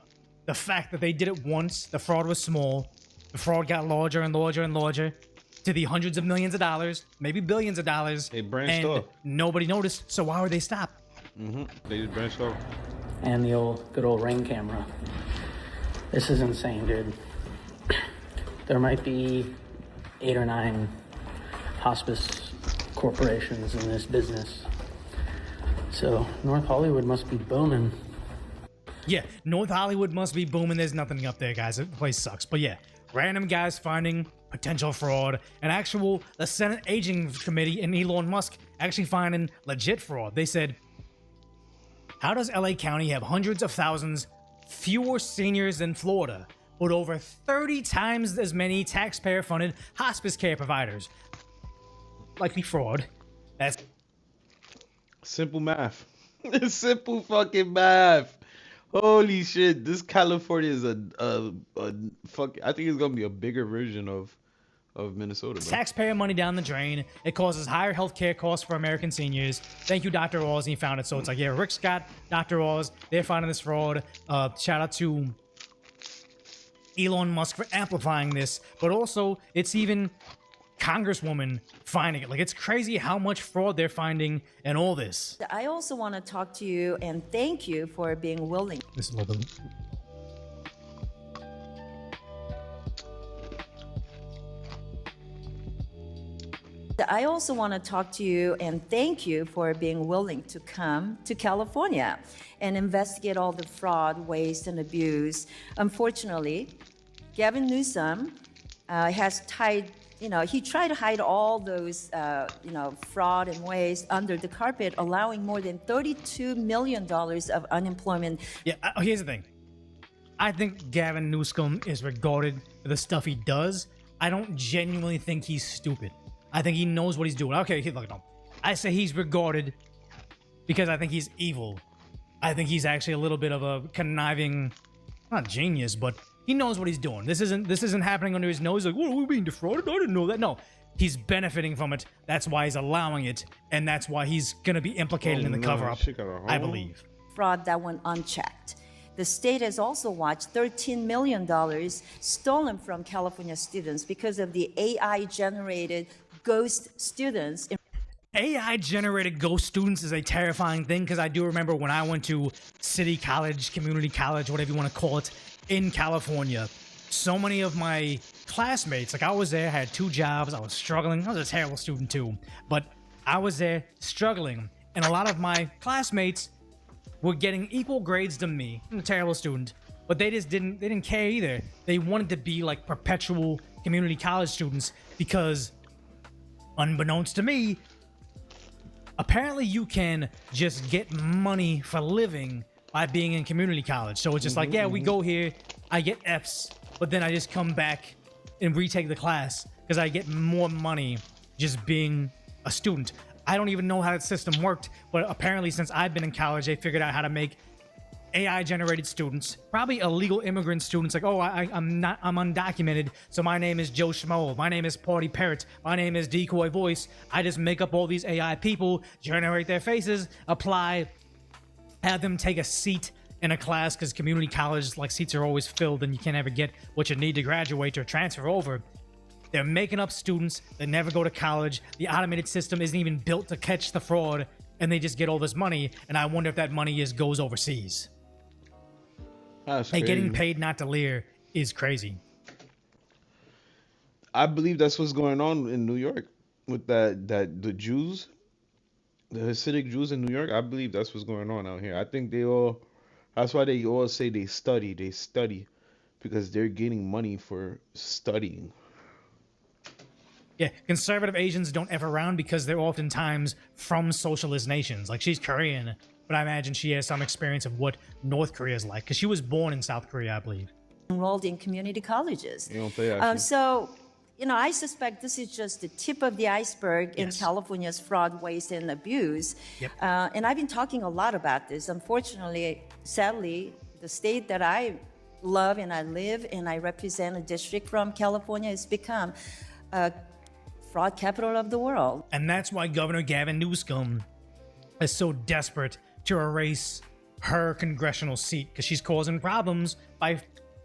the fact that they did it once. The fraud was small. The fraud got larger and larger and larger, to the hundreds of millions of dollars, maybe billions of dollars. It branched and off. Nobody noticed, so why would they stop? They just branched off. And the good old Ring camera. This is insane, dude. There might be 8 or 9 hospice corporations in this business. So, North Hollywood must be booming. Yeah, North Hollywood must be booming. There's nothing up there, guys. The place sucks. But yeah, random guys finding potential fraud. The Senate Aging Committee and Elon Musk actually finding legit fraud. They said, how does LA County have hundreds of thousands fewer seniors than Florida, but over 30 times as many taxpayer-funded hospice care providers? Likely fraud. That's simple math. Simple fucking math. Holy shit! This California is a fuck. I think it's gonna be a bigger version of Minnesota. Bro. Taxpayer money down the drain. It causes higher healthcare costs for American seniors. Thank you, Dr. Oz. He found it. So it's like, yeah, Rick Scott, Dr. Oz, they're finding this fraud. Shout out to Elon Musk for amplifying this, but also it's even Congresswoman finding it. Like, it's crazy how much fraud they're finding and all this. I also want to talk to you and thank you for being willing. This is a little bit. I also want to talk to you and thank you for being willing to come to California and investigate all the fraud, waste, and abuse. Unfortunately, Gavin Newsom has tied, he tried to hide all those, fraud and waste under the carpet, allowing more than $32 million of unemployment. Yeah, here's the thing. I think Gavin Newsom is regarded for the stuff he does. I don't genuinely think he's stupid. I think he knows what he's doing. Okay, look, no. I say he's regarded because I think he's evil. I think he's actually a little bit of a conniving, not genius, but he knows what he's doing. This isn't happening under his nose. Like, what, are we being defrauded? I didn't know that. No, he's benefiting from it. That's why he's allowing it, and that's why he's gonna be implicated in the cover-up, I believe. Fraud that went unchecked. The state has also watched $13 million stolen from California students because of the AI-generated ghost students. AI-generated ghost students is a terrifying thing, because I do remember when I went to city college, community college, whatever you want to call it, in California, so many of my classmates, like I was there, I had 2 jobs, I was struggling, I was a terrible student too, but I was there struggling, and a lot of my classmates were getting equal grades to me. I'm a terrible student, but they didn't care either. They wanted to be like perpetual community college students because, unbeknownst to me, apparently you can just get money for living by being in community college. So it's just like, yeah, we go here, I get Fs, but then I just come back and retake the class because I get more money just being a student. I don't even know how that system worked, but apparently since I've been in college, they figured out how to make AI-generated students, probably illegal immigrant students, like, oh, I'm undocumented, so my name is Joe Schmo, my name is Party Parrot, my name is Decoy Voice. I just make up all these AI people, generate their faces, apply, have them take a seat in a class, because community college, like, seats are always filled and you can't ever get what you need to graduate or transfer over. They're making up students that never go to college. The automated system isn't even built to catch the fraud, and they just get all this money, and I wonder if that money goes overseas. That's hey, crazy. Getting paid not to leer is crazy. I believe that's what's going on in New York with the Jews, the Hasidic Jews in New York. I believe that's what's going on out here. I think that's why they all say they study because they're getting money for studying. Yeah, conservative Asians don't F around because they're oftentimes from socialist nations. Like, she's Korean, but I imagine she has some experience of what North Korea is like, because she was born in South Korea, I believe. Enrolled in community colleges. You don't pay so, I suspect this is just the tip of the iceberg in California's fraud, waste, and abuse. Yep. And I've been talking a lot about this. Unfortunately, sadly, the state that I love and I live and I represent a district from, California, has become a fraud capital of the world. And that's why Governor Gavin Newsom is so desperate to erase her congressional seat, because she's causing problems by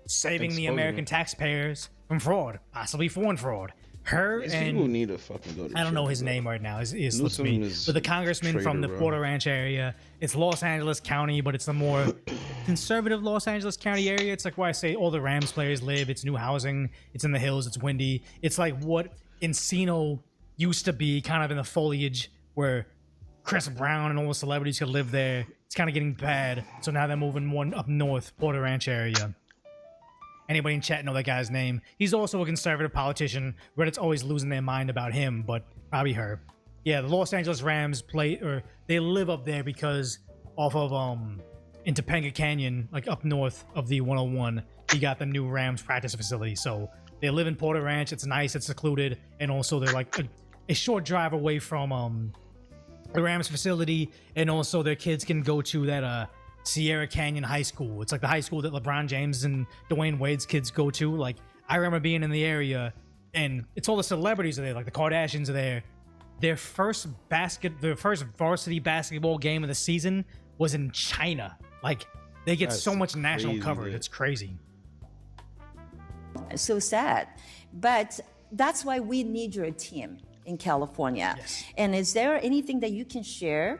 saving the American taxpayers from fraud, possibly foreign fraud. Her These and people need to fucking go to I don't know jail, his bro. name right now. Is slips Newsom me. is But the congressman traitor, from the bro. Porter Ranch area. It's Los Angeles County, but it's the more conservative Los Angeles County area. It's like where I say all the Rams players live. It's new housing. It's in the hills. It's windy. It's like what Encino used to be, kind of in the foliage, where Chris Brown and all the celebrities could live there. It's kind of getting bad. So now they're moving more up north, Porter Ranch area. Anybody in chat know that guy's name? He's also a conservative politician. Reddit's always losing their mind about him, but probably her. Yeah, the Los Angeles Rams they live up there because off of in Topanga Canyon, like up north of the 101, you got the new Rams practice facility. So they live in Porter Ranch. It's nice, it's secluded, and also they're like a short drive away from the Rams facility, and also their kids can go to that Sierra Canyon High School. It's like the high school that LeBron James and Dwayne Wade's kids go to. Like, I remember being in the area, and it's all the celebrities are there, like the Kardashians are there. Their first varsity basketball game of the season was in China. Like, they get so much national coverage. It's crazy. So sad. But that's why we need your team in California. Yes. And is there anything that you can share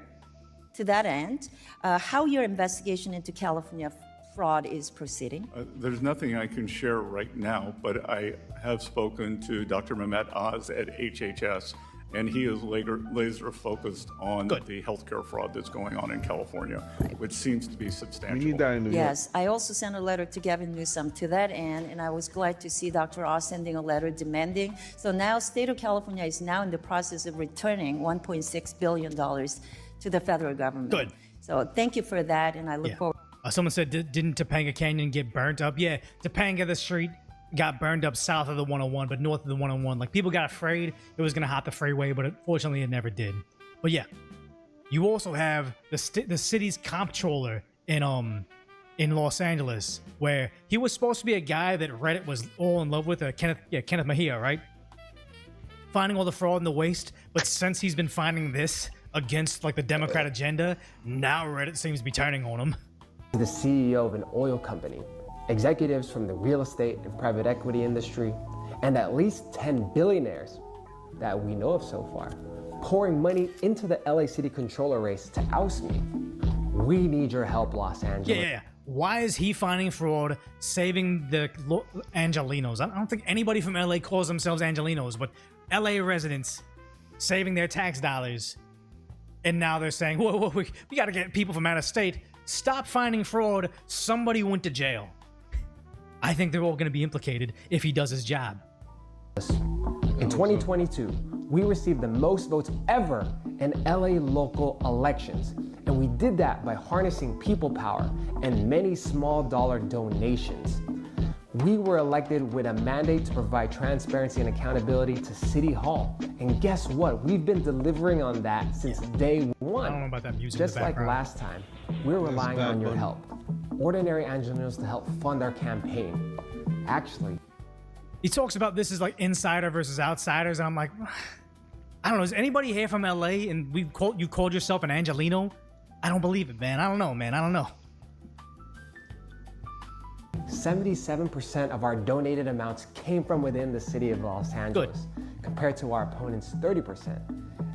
to that end, how your investigation into California fraud is proceeding? There's nothing I can share right now, but I have spoken to Dr. Mehmet Oz at HHS, and he is laser focused on the healthcare fraud that's going on in California, which seems to be substantial. We need that in New York. Yes, I also sent a letter to Gavin Newsom to that end, and I was glad to see Dr. Oz sending a letter demanding. So now state of California is now in the process of returning $1.6 billion to the federal government. Good. So thank you for that, and I look forward. Someone said, didn't Topanga Canyon get burnt up? Yeah, Topanga, the street, got burned up south of the 101, but north of the 101. Like, people got afraid it was going to hot the freeway, but fortunately it never did. But yeah, you also have the city's comptroller in Los Angeles, where he was supposed to be a guy that Reddit was all in love with, Kenneth Mejia, right? Finding all the fraud and the waste, but since he's been finding this against like the Democrat agenda, now Reddit seems to be turning on him. The CEO of an oil company, executives from the real estate and private equity industry, and at least 10 billionaires that we know of so far, pouring money into the LA City Controller race to oust me. We need your help, Los Angeles. Yeah. Why is he finding fraud, saving the Angelinos? I don't think anybody from LA calls themselves Angelinos, but LA residents saving their tax dollars. And now they're saying, whoa, we got to get people from out of state. Stop finding fraud. Somebody went to jail. I think they're all going to be implicated if he does his job. In 2022, we received the most votes ever in LA local elections. And we did that by harnessing people power and many small dollar donations. We were elected with a mandate to provide transparency and accountability to City Hall. And guess what? We've been delivering on that since day one. I don't know about that music. Just like last time, we're relying on your help. Ordinary Angelinos to help fund our campaign. Actually, he talks about this as like insider versus outsiders. And I'm like, I don't know. Is anybody here from LA and you called yourself an Angelino? I don't believe it, man. I don't know, man. I don't know. 77% of our donated amounts came from within the city of Los Angeles, compared to our opponents' 30%.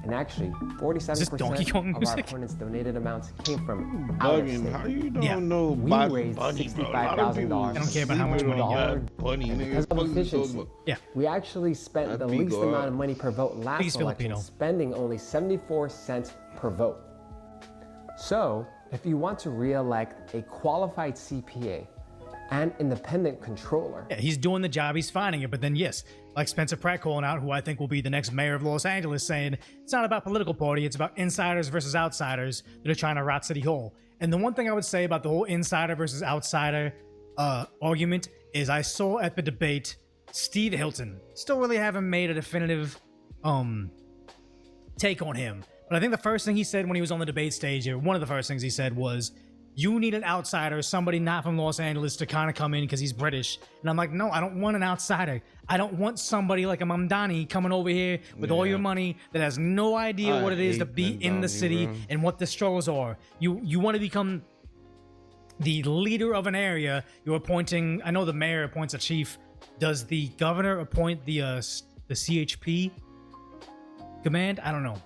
And actually, 47% of our opponents' donated amounts came from out of state. How you don't know Bad We raised Bunny, bro? $65,000. I don't care about how much money you have. Because of efficiency, we actually spent the least amount of money per vote last election, spending only 74 cents per vote. So, if you want to re-elect a qualified CPA and independent controller. Yeah, he's doing the job, he's finding it, but then yes, like Spencer Pratt calling out, who I think will be the next mayor of Los Angeles, saying it's not about political party, it's about insiders versus outsiders that are trying to rot City Hall. And the one thing I would say about the whole insider versus outsider argument is I saw at the debate, Steve Hilton still really haven't made a definitive take on him. But I think the first thing he said when he was on the debate stage, or one of the first things he said was, you need an outsider, somebody not from Los Angeles to kind of come in because he's British. And I'm like, no, I don't want an outsider. I don't want somebody like a Mamdani coming over here with all your money that has no idea what it is to be in the city and what the struggles are. You want to become the leader of an area. You're appointing, I know the mayor appoints a chief. Does the governor appoint the CHP command? I don't know,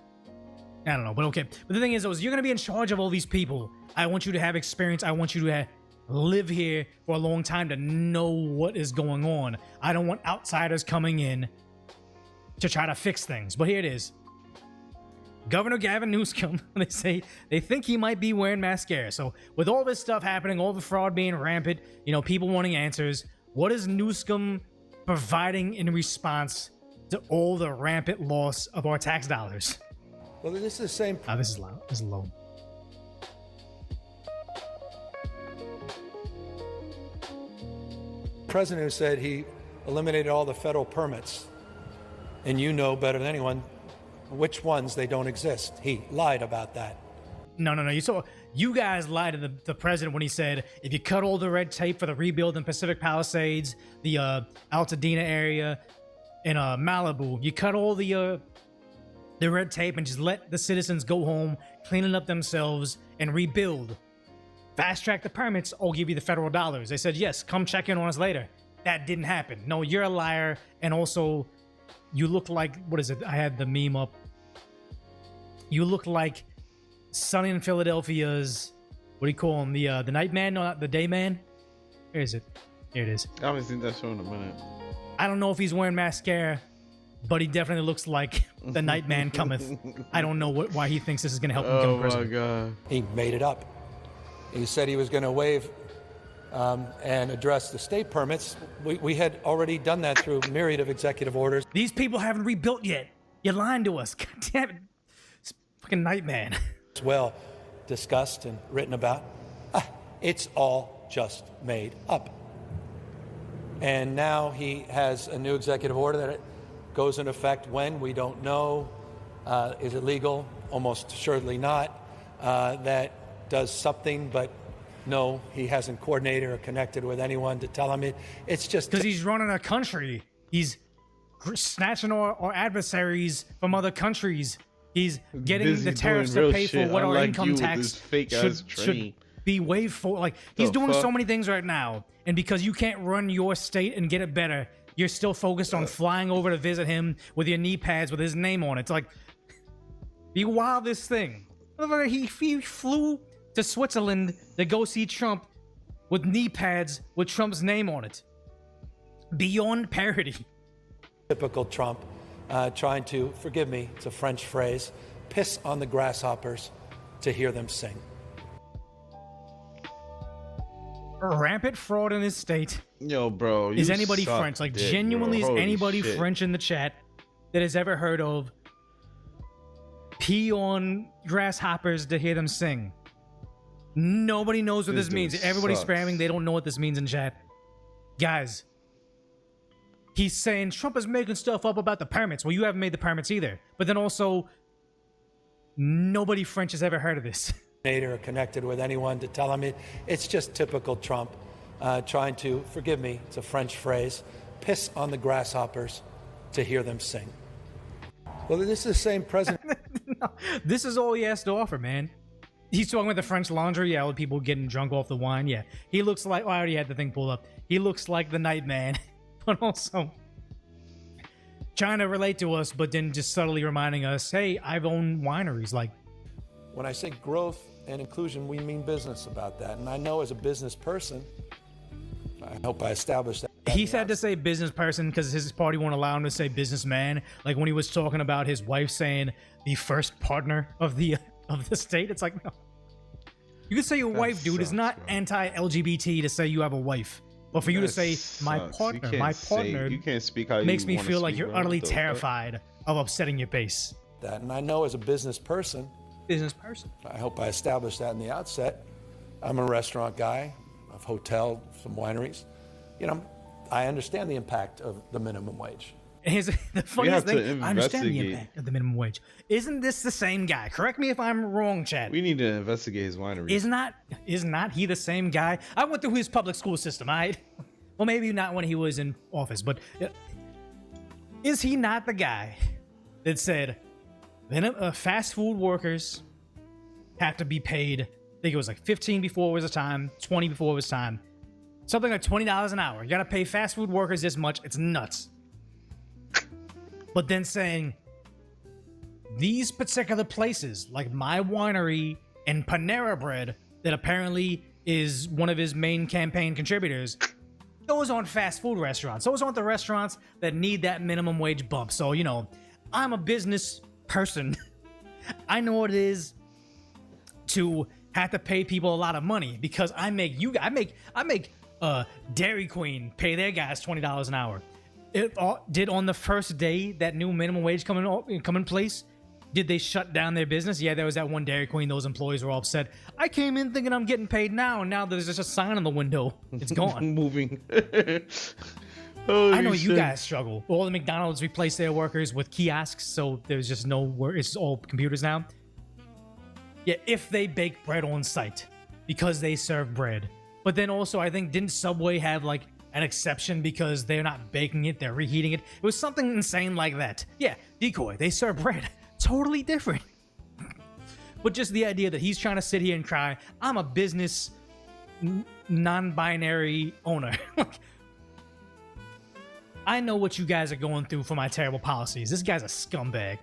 but okay. But the thing is, you're going to be in charge of all these people. I want you to have experience. I want you to live here for a long time to know what is going on. I don't want outsiders coming in to try to fix things. But here it is. Governor Gavin Newsom, they think he might be wearing mascara. So with all this stuff happening, all the fraud being rampant, people wanting answers, what is Newsom providing in response to all the rampant loss of our tax dollars? Well, this is the same. Oh, this is loud. This is low. President who said he eliminated all the federal permits, and you know better than anyone which ones they don't exist. He lied about that. No. You guys lied to the president when he said if you cut all the red tape for the rebuild in Pacific Palisades, the Altadena area, in Malibu, you cut all the red tape and just let the citizens go home, cleaning up themselves and rebuild. Fast track the permits, I'll give you the federal dollars. They said, yes, come check in on us later. That didn't happen. No, you're a liar. And also, you look like, what is it? I had the meme up. You look like Sunny in Philadelphia's, what do you call him? The night man? No, not the day man? Where is it? Here it is. I haven't seen that show in a minute. I don't know if he's wearing mascara, but he definitely looks like the night man cometh. I don't know why he thinks this is going to help him become president. Oh, my God. He made it up. He said he was going to waive and address the state permits. We had already done that through a myriad of executive orders. These people haven't rebuilt yet. You're lying to us. God damn it. It's fucking nightman. It's well discussed and written about. It's all just made up. And now he has a new executive order that goes into effect when we don't know. Is it legal? Almost assuredly not. That does something, but no, he hasn't coordinated or connected with anyone to tell him it. It's just because he's running a country. He's snatching our adversaries from other countries. He's getting the tariffs to pay for what our income tax should be waived for. Like, he's doing so many things right now, and because you can't run your state and get it better, you're still focused on flying over to visit him with your knee pads with his name on it. It's like, be wild, this thing. He flew to Switzerland to go see Trump with knee pads with Trump's name on it. Beyond parody. Typical Trump trying to, forgive me, it's a French phrase, piss on the grasshoppers to hear them sing. Rampant fraud in his state. Yo, bro. Is anybody French? Like, genuinely, is anybody French in the chat that has ever heard of pee on grasshoppers to hear them sing? Nobody knows what this means. Everybody's spamming. They don't know what this means in chat. Guys, he's saying Trump is making stuff up about the permits. Well, you haven't made the permits either. But then also, nobody French has ever heard of this. Or connected with anyone to tell him it. It's just typical Trump trying to, forgive me, it's a French phrase, piss on the grasshoppers to hear them sing. Well, this is the same president. No, this is all he has to offer, man. He's talking about the French laundry, yeah, with people getting drunk off the wine, yeah. He looks like, I already had the thing pulled up. He looks like the night man, but also trying to relate to us, but then just subtly reminding us, hey, I've owned wineries. Like, when I say growth and inclusion, we mean business about that. And I know as a business person, I hope I established that. He's had to say business person because his party won't allow him to say businessman. Like when he was talking about his wife saying the first partner of the state. It's like, no. You could say your wife, dude. It's not anti-LGBT to say you have a wife. But for you to say my partner, you can't speak how makes me feel like speak you're utterly terrified of upsetting your base. That, and I know as a business person, I hope I established that in the outset. I'm a restaurant guy. I've hoteled some wineries. You know, I understand the impact of the minimum wage. The funniest thing, I understand the impact of the minimum wage. Isn't this the same guy? Correct me if I'm wrong, Chad. We need to investigate his winery. Is not he the same guy? I went through his public school system, well, maybe not when he was in office, but is he not the guy that said fast food workers have to be paid, I think it was like 15 before it was a time, 20 before it was time, something like $20 an hour. You got to pay fast food workers this much. It's nuts. But then saying these particular places, like my winery and Panera Bread, that apparently is one of his main campaign contributors, those aren't fast food restaurants. Those aren't the restaurants that need that minimum wage bump. So, you know, I'm a business person. I know what it is to have to pay people a lot of money because I make Dairy Queen pay their guys $20 an hour. It did on the first day that new minimum wage come in place. Did they shut down their business? Yeah, there was that one Dairy Queen. Those employees were all upset. I came in thinking I'm getting paid now, and now there's just a sign on the window. It's gone. Moving. I know you guys struggle. All the McDonald's replaced their workers with kiosks, so there's just no work. It's all computers now. Yeah, if they bake bread on site because they serve bread. But then also, I think, didn't Subway have like an exception because they're not baking it, they're reheating it? It was something insane like that. Yeah, Decoy, they serve bread. Totally different. But just the idea that he's trying to sit here and cry, I'm a business non-binary owner. I know what you guys are going through for my terrible policies. This guy's a scumbag.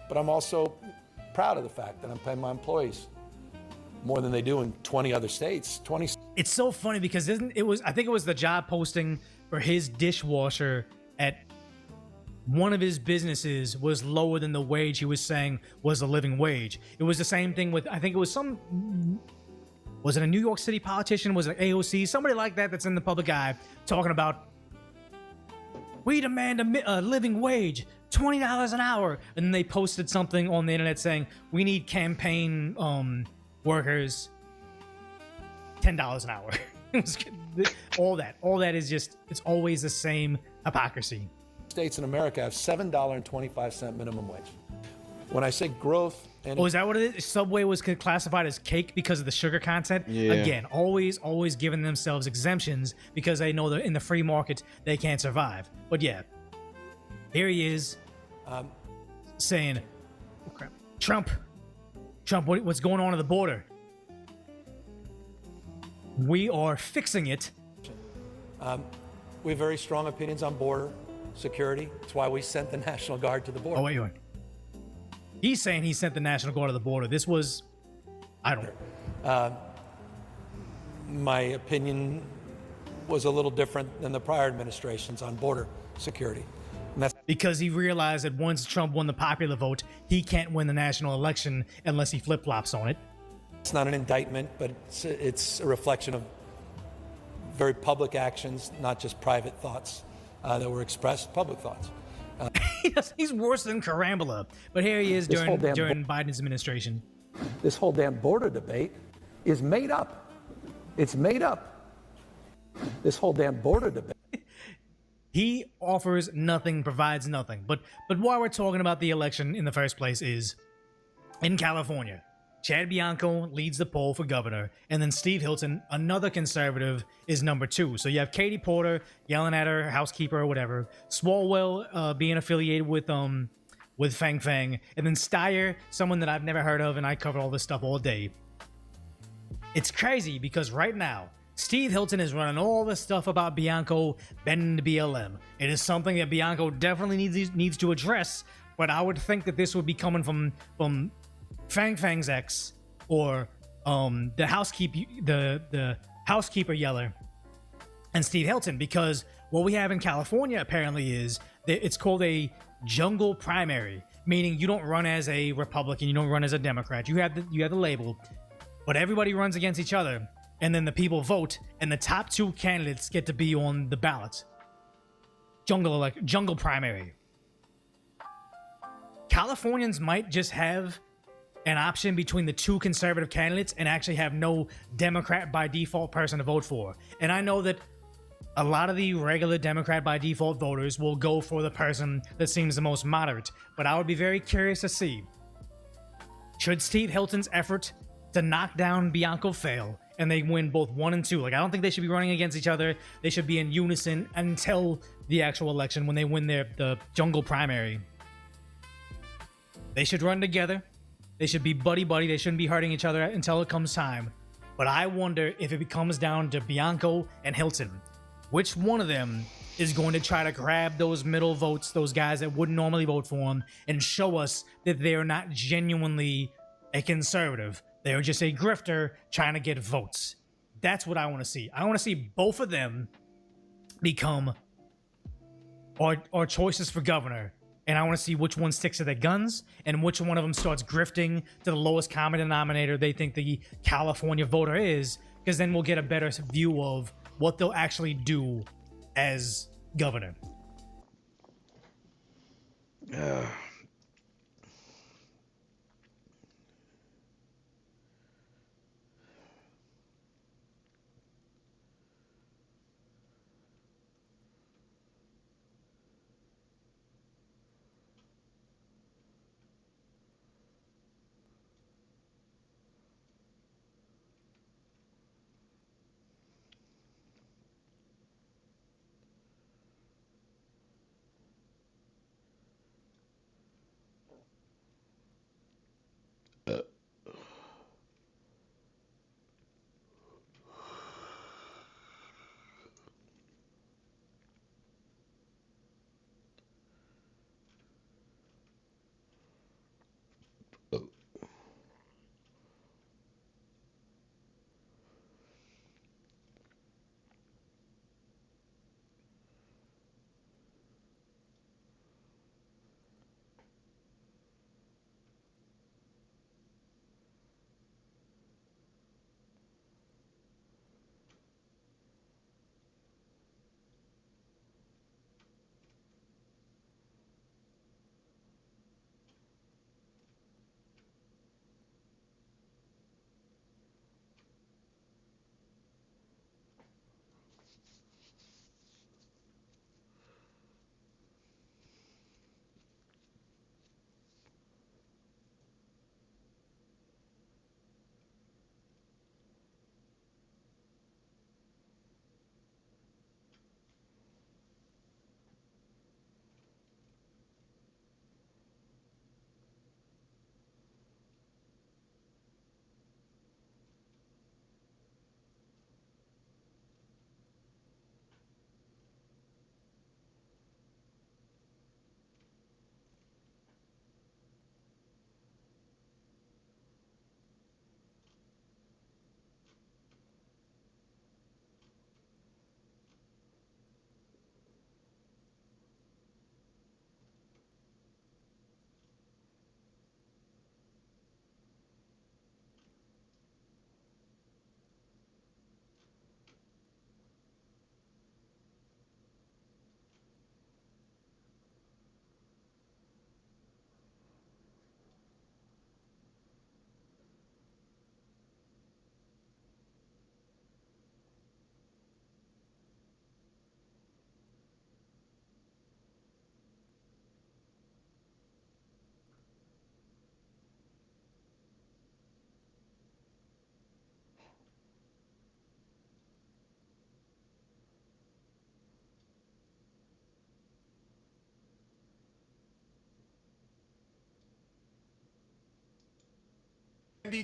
But I'm also proud of the fact that I'm paying my employees more than they do in 20 other states. It's so funny because I think it was the job posting for his dishwasher at one of his businesses was lower than the wage he was saying was a living wage. It was the same thing with, I think it was was it a New York City politician? Was it AOC? Somebody like that that's in the public eye talking about, we demand a living wage, $20 an hour. And then they posted something on the internet saying, we need campaign workers, $10 an hour. all that is just, it's always the same hypocrisy. States in America have $7.25 minimum wage. When I say growth, and is that what it is? Subway was classified as cake because of the sugar content. Yeah. Again, always giving themselves exemptions because they know that in the free market they can't survive. But yeah, here he is saying, oh, crap. Trump, what's going on at the border? We are fixing it. we have very strong opinions on border security. That's why we sent the National Guard to the border. Oh, wait. He's saying he sent the National Guard to the border. This was, I don't know. My opinion was a little different than the prior administrations on border security. And that's because he realized that once Trump won the popular vote, he can't win the national election unless he flip-flops on it. It's not an indictment, but it's a reflection of very public actions, not just private thoughts that were expressed, public thoughts. He's worse than Karambula. But here he is during Biden's administration. This whole damn border debate is made up. It's made up. This whole damn border debate. He offers nothing, provides nothing. But why we're talking about the election in the first place is in California. Chad Bianco leads the poll for governor, and then Steve Hilton, another conservative, is number 2. So you have Katie Porter yelling at her housekeeper or whatever, Swalwell being affiliated with Fang Fang, and then Steyer, someone that I've never heard of, and I cover all this stuff all day. It's crazy because right now, Steve Hilton is running all this stuff about Bianco bending to BLM. It is something that Bianco definitely needs to address, but I would think that this would be coming from Fang Fang's ex or the housekeeper yeller and Steve Hilton, because what we have in California apparently is that it's called a jungle primary, meaning you don't run as a Republican, you don't run as a Democrat, you have the label, but everybody runs against each other, and then the people vote, and the top 2 candidates get to be on the ballot. Jungle primary. Californians might just have an option between the 2 conservative candidates and actually have no Democrat by default person to vote for. And I know that a lot of the regular Democrat by default voters will go for the person that seems the most moderate, but I would be very curious to see, should Steve Hilton's effort to knock down Bianco fail and they win both 1 and 2, like, I don't think they should be running against each other. They should be in unison until the actual election when they win the jungle primary. They should run together. They should be buddy-buddy. They shouldn't be hurting each other until it comes time. But I wonder if it comes down to Bianco and Hilton, which one of them is going to try to grab those middle votes, those guys that wouldn't normally vote for him, and show us that they're not genuinely a conservative. They're just a grifter trying to get votes. That's what I want to see. I want to see both of them become our choices for governor. and I want to see which one sticks to their guns and which one of them starts grifting to the lowest common denominator they think the California voter is, because then we'll get a better view of what they'll actually do as governor.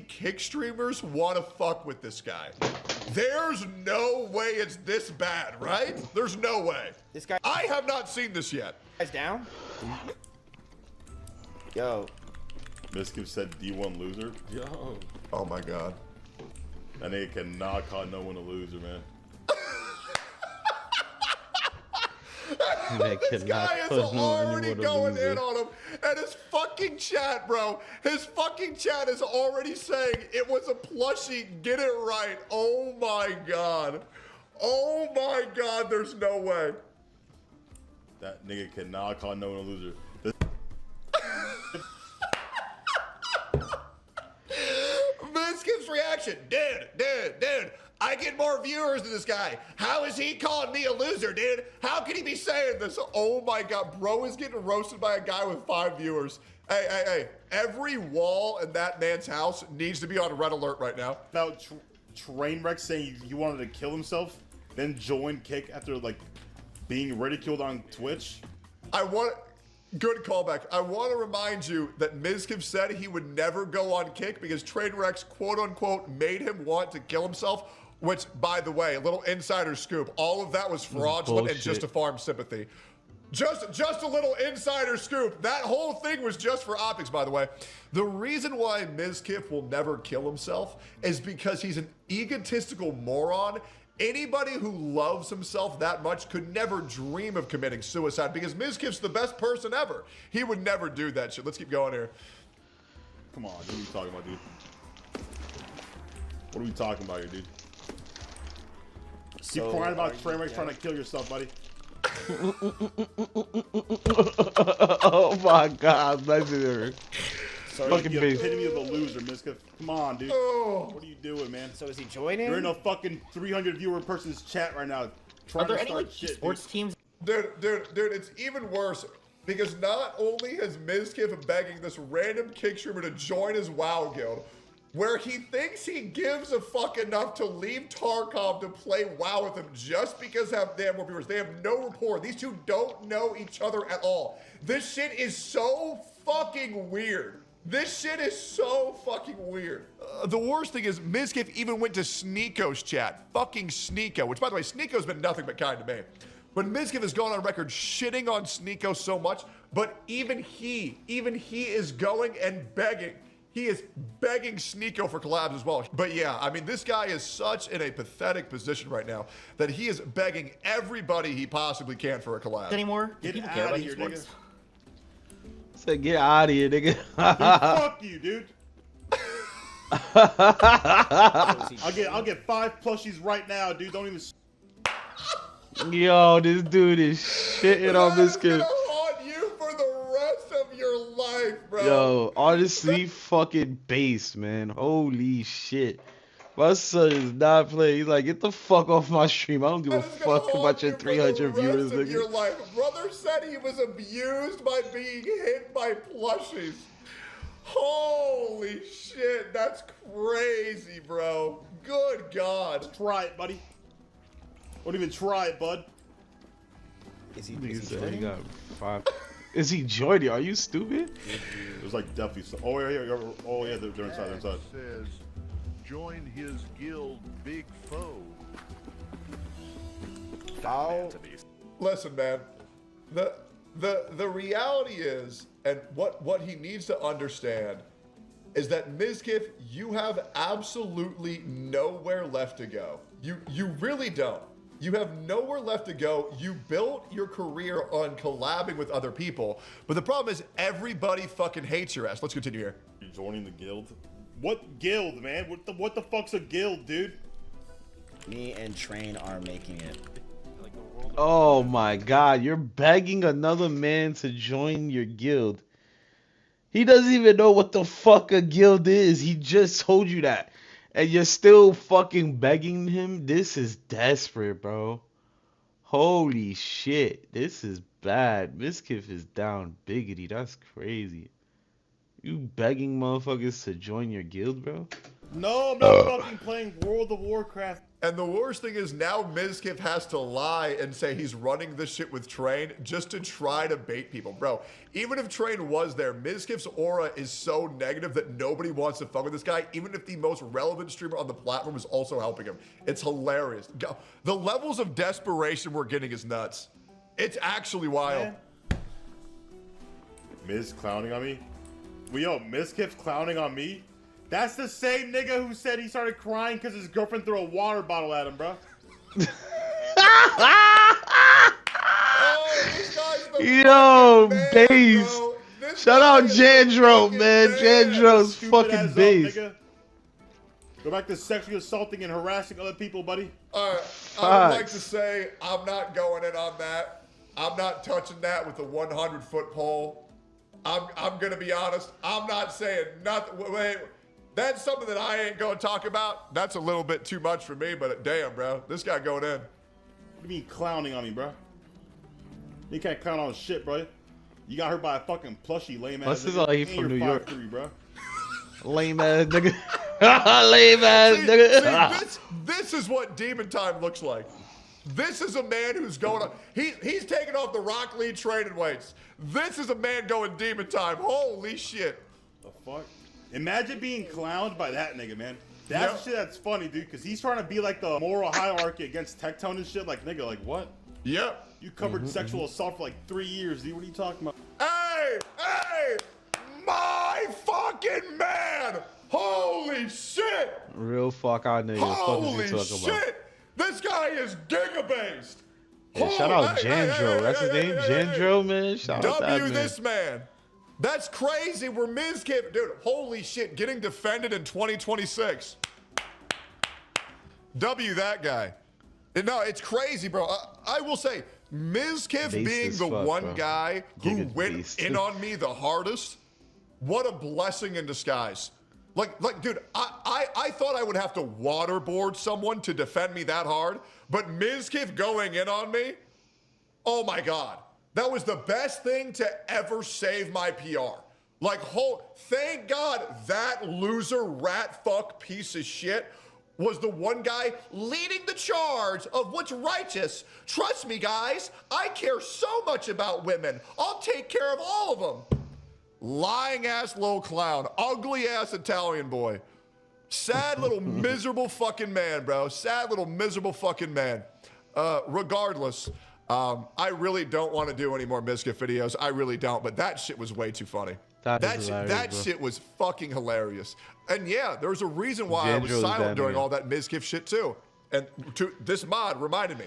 Kick streamers want to fuck with this guy. There's no way it's this bad, right? There's no way. This guy. I have not seen this yet. Guy's down. Yo. Miskiv said D1 loser. Yo. Oh my god. That nigga cannot call no one a loser, man. This guy is already going in on him. And his fucking chat, bro. His fucking chat is already saying it was a plushie. Get it right. Oh my god. Oh my god. There's no way. That nigga cannot call no one a loser. Miskiv's reaction. Dude. I get more viewers than this guy. How is he calling me a loser, dude? How can he be saying this? Oh my god, bro is getting roasted by a guy with 5 viewers. Hey. Every wall in that man's house needs to be on red alert right now. About Trainwreck saying he wanted to kill himself, then join Kick after like being ridiculed on Twitch. Good callback. I want to remind you that Mizkiv said he would never go on Kick because Trainwreck's quote-unquote made him want to kill himself, which, by the way, a little insider scoop, all of that was fraudulent and just to farm sympathy. Just a little insider scoop. That whole thing was just for optics, by the way. The reason why Mizkiv will never kill himself is because he's an egotistical moron Anybody who loves himself that much could never dream of committing suicide because Mizkif's the best person ever. He would never do that shit. Let's keep going here. Come on, what are you talking about, dude? What are we talking about here, dude? Keep crying about train wrecks trying to kill yourself, buddy. Oh my God, legendary. Sorry, fucking the face. epitome of a loser, Miska. Come on, dude. What are you doing, man? So is he joining? You're in a fucking 300 viewer person's chat right now. Trying to start shit, sports teams? Dude, it's even worse because not only has Mizkif begging this random kick streamer to join his WoW guild, where he thinks he gives a fuck enough to leave Tarkov to play WoW with him just because they have more viewers. They have no rapport. These two don't know each other at all. This shit is so fucking weird. This shit is so fucking weird. The worst thing is Mizkif even went to Sneeko's chat. Fucking Sneeko, which by the way, Sneeko's been nothing but kind to me. But Mizkif has gone on record shitting on Sneeko so much, but even he is going and begging. He is begging Sneeko for collabs as well. But yeah, I mean, this guy is such in a pathetic position right now that he is begging everybody he possibly can for a collab. Anymore? Get out of here, nigga. Said, get out of here, nigga. Dude, fuck you, dude. I'll get 5 plushies right now, dude. Don't even. Yo, this dude is shitting on this kid. On you for the rest of your life, bro. Yo, honestly, fucking based, man. Holy shit. My son is not playing. He's like, get the fuck off my stream. I don't give a fuck about your 300 viewers, Of your nigga. life. Brother said he was abused by being hit by plushies. Holy shit, that's crazy, bro. Good God. Try it, buddy. Don't even try it, bud. Is he Said he got 5. Is he joining? Are you stupid? There's like definitely some. Oh yeah, they're inside. They're inside. Says, join his guild, Big Foe. Listen, man. The reality is, and what he needs to understand is that Mizkif, you have absolutely nowhere left to go. You really don't. You have nowhere left to go. You built your career on collabing with other people, but the problem is everybody fucking hates your ass. Let's continue here. You're joining the guild? What guild, man? What the fuck's a guild, dude? Me and Train are making it. Oh my God, you're begging another man to join your guild. He doesn't even know what the fuck a guild is. He just told you that. And you're still fucking begging him? This is desperate, bro. Holy shit. This is bad. Mizkif is down biggity. That's crazy. You begging motherfuckers to join your guild, bro? No, I'm not fucking playing World of Warcraft. And the worst thing is now Mizkif has to lie and say he's running this shit with Train just to try to bait people. Bro, even if Train was there, Mizkif's aura is so negative that nobody wants to fuck with this guy, even if the most relevant streamer on the platform is also helping him. It's hilarious. The levels of desperation we're getting is nuts. It's actually wild. Miz clowning on me? Well, yo, Mizkif's clowning on me? That's the same nigga who said he started crying because his girlfriend threw a water bottle at him, bro. Yo, base. Shout out Jandro, man. Jandro's fucking base. Go back to sexually assaulting and harassing other people, buddy. Alright, I would like to say I'm not going in on that. I'm not touching that with a 100-foot pole. I'm gonna be honest. I'm not saying nothing. Wait. That's something that I ain't gonna talk about. That's a little bit too much for me, but damn, bro. This guy going in. What do you mean clowning on me, bro? You can't clown on shit, bro. You got hurt by a fucking plushie, lame ass. This is all he from New York. 5'3", bro. Lame ass nigga. Lame ass nigga. See, this is what Demon Time looks like. This is a man who's going on. He's taking off the Rock Lee training weights. This is a man going Demon Time. Holy shit. The fuck? Imagine being clowned by that nigga, man. That's shit that's funny, dude, because he's trying to be like the moral hierarchy against Tectone and shit. Like, nigga, like, what? Yep. You covered sexual assault for like 3 years, dude. What are you talking about? Hey! My fucking man! Holy shit! Real fuck out nigga. Holy What the fuck is he talking about? shit! This guy guy is giga-based. Yeah, shout out Jandro. That's his name, Jandro, man. Shout out that man. This man. That's crazy. We're Mizkif. Dude, holy shit. Getting defended in 2026. W that guy. No, it's crazy, bro. I will say, Mizkif being the one guy who went in on me the hardest, what a blessing in disguise. Like, dude, I thought I would have to waterboard someone to defend me that hard, but Mizkif going in on me, oh my God. That was the best thing to ever save my PR. Like, thank God that loser, rat, fuck, piece of shit was the one guy leading the charge of what's righteous. Trust me, guys, I care so much about women. I'll take care of all of them. Lying ass little clown, ugly ass Italian boy. Sad little miserable fucking man, bro. Sad little miserable fucking man. Regardless, I really don't want to do any more Mizkif videos. I really don't, but that shit was way too funny. That shit was fucking hilarious. And yeah, there's a reason why I was silent during all that Mizkif shit too. And this mod reminded me,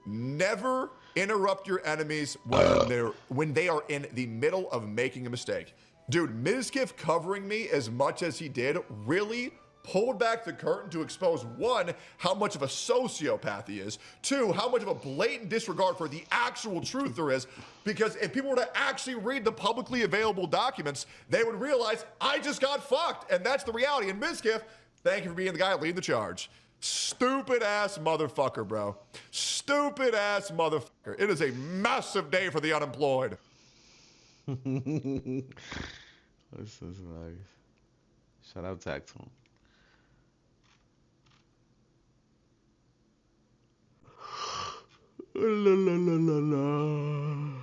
never interrupt your enemies when they are in the middle of making a mistake. Dude, Mizkif covering me as much as he did really pulled back the curtain to expose, one, how much of a sociopath he is, two, how much of a blatant disregard for the actual truth there is, because if people were to actually read the publicly available documents, they would realize I just got fucked, and that's the reality. And Mizkif, thank you for being the guy leading the charge. Stupid ass motherfucker, bro. Stupid ass motherfucker. It is a massive day for the unemployed. This is hilarious. Shout out Tactone. La la la la la.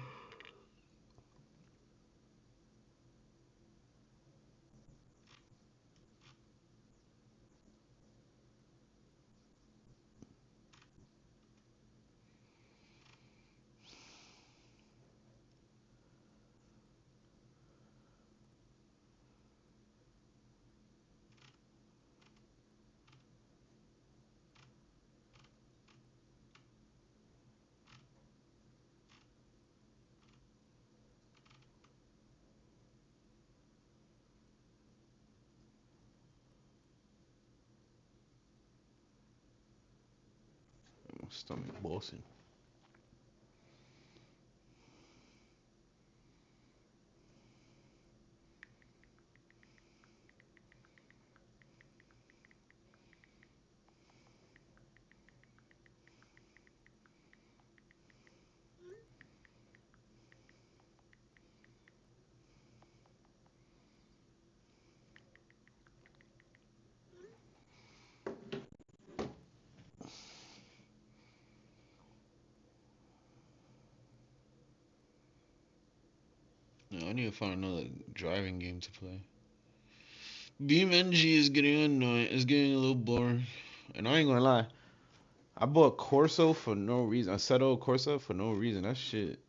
My stomach bossing. I need to find another driving game to play. BeamNG is getting annoying. It's getting a little boring. And I ain't gonna lie. I bought Corso for no reason. Assetto Corsa for no reason. That shit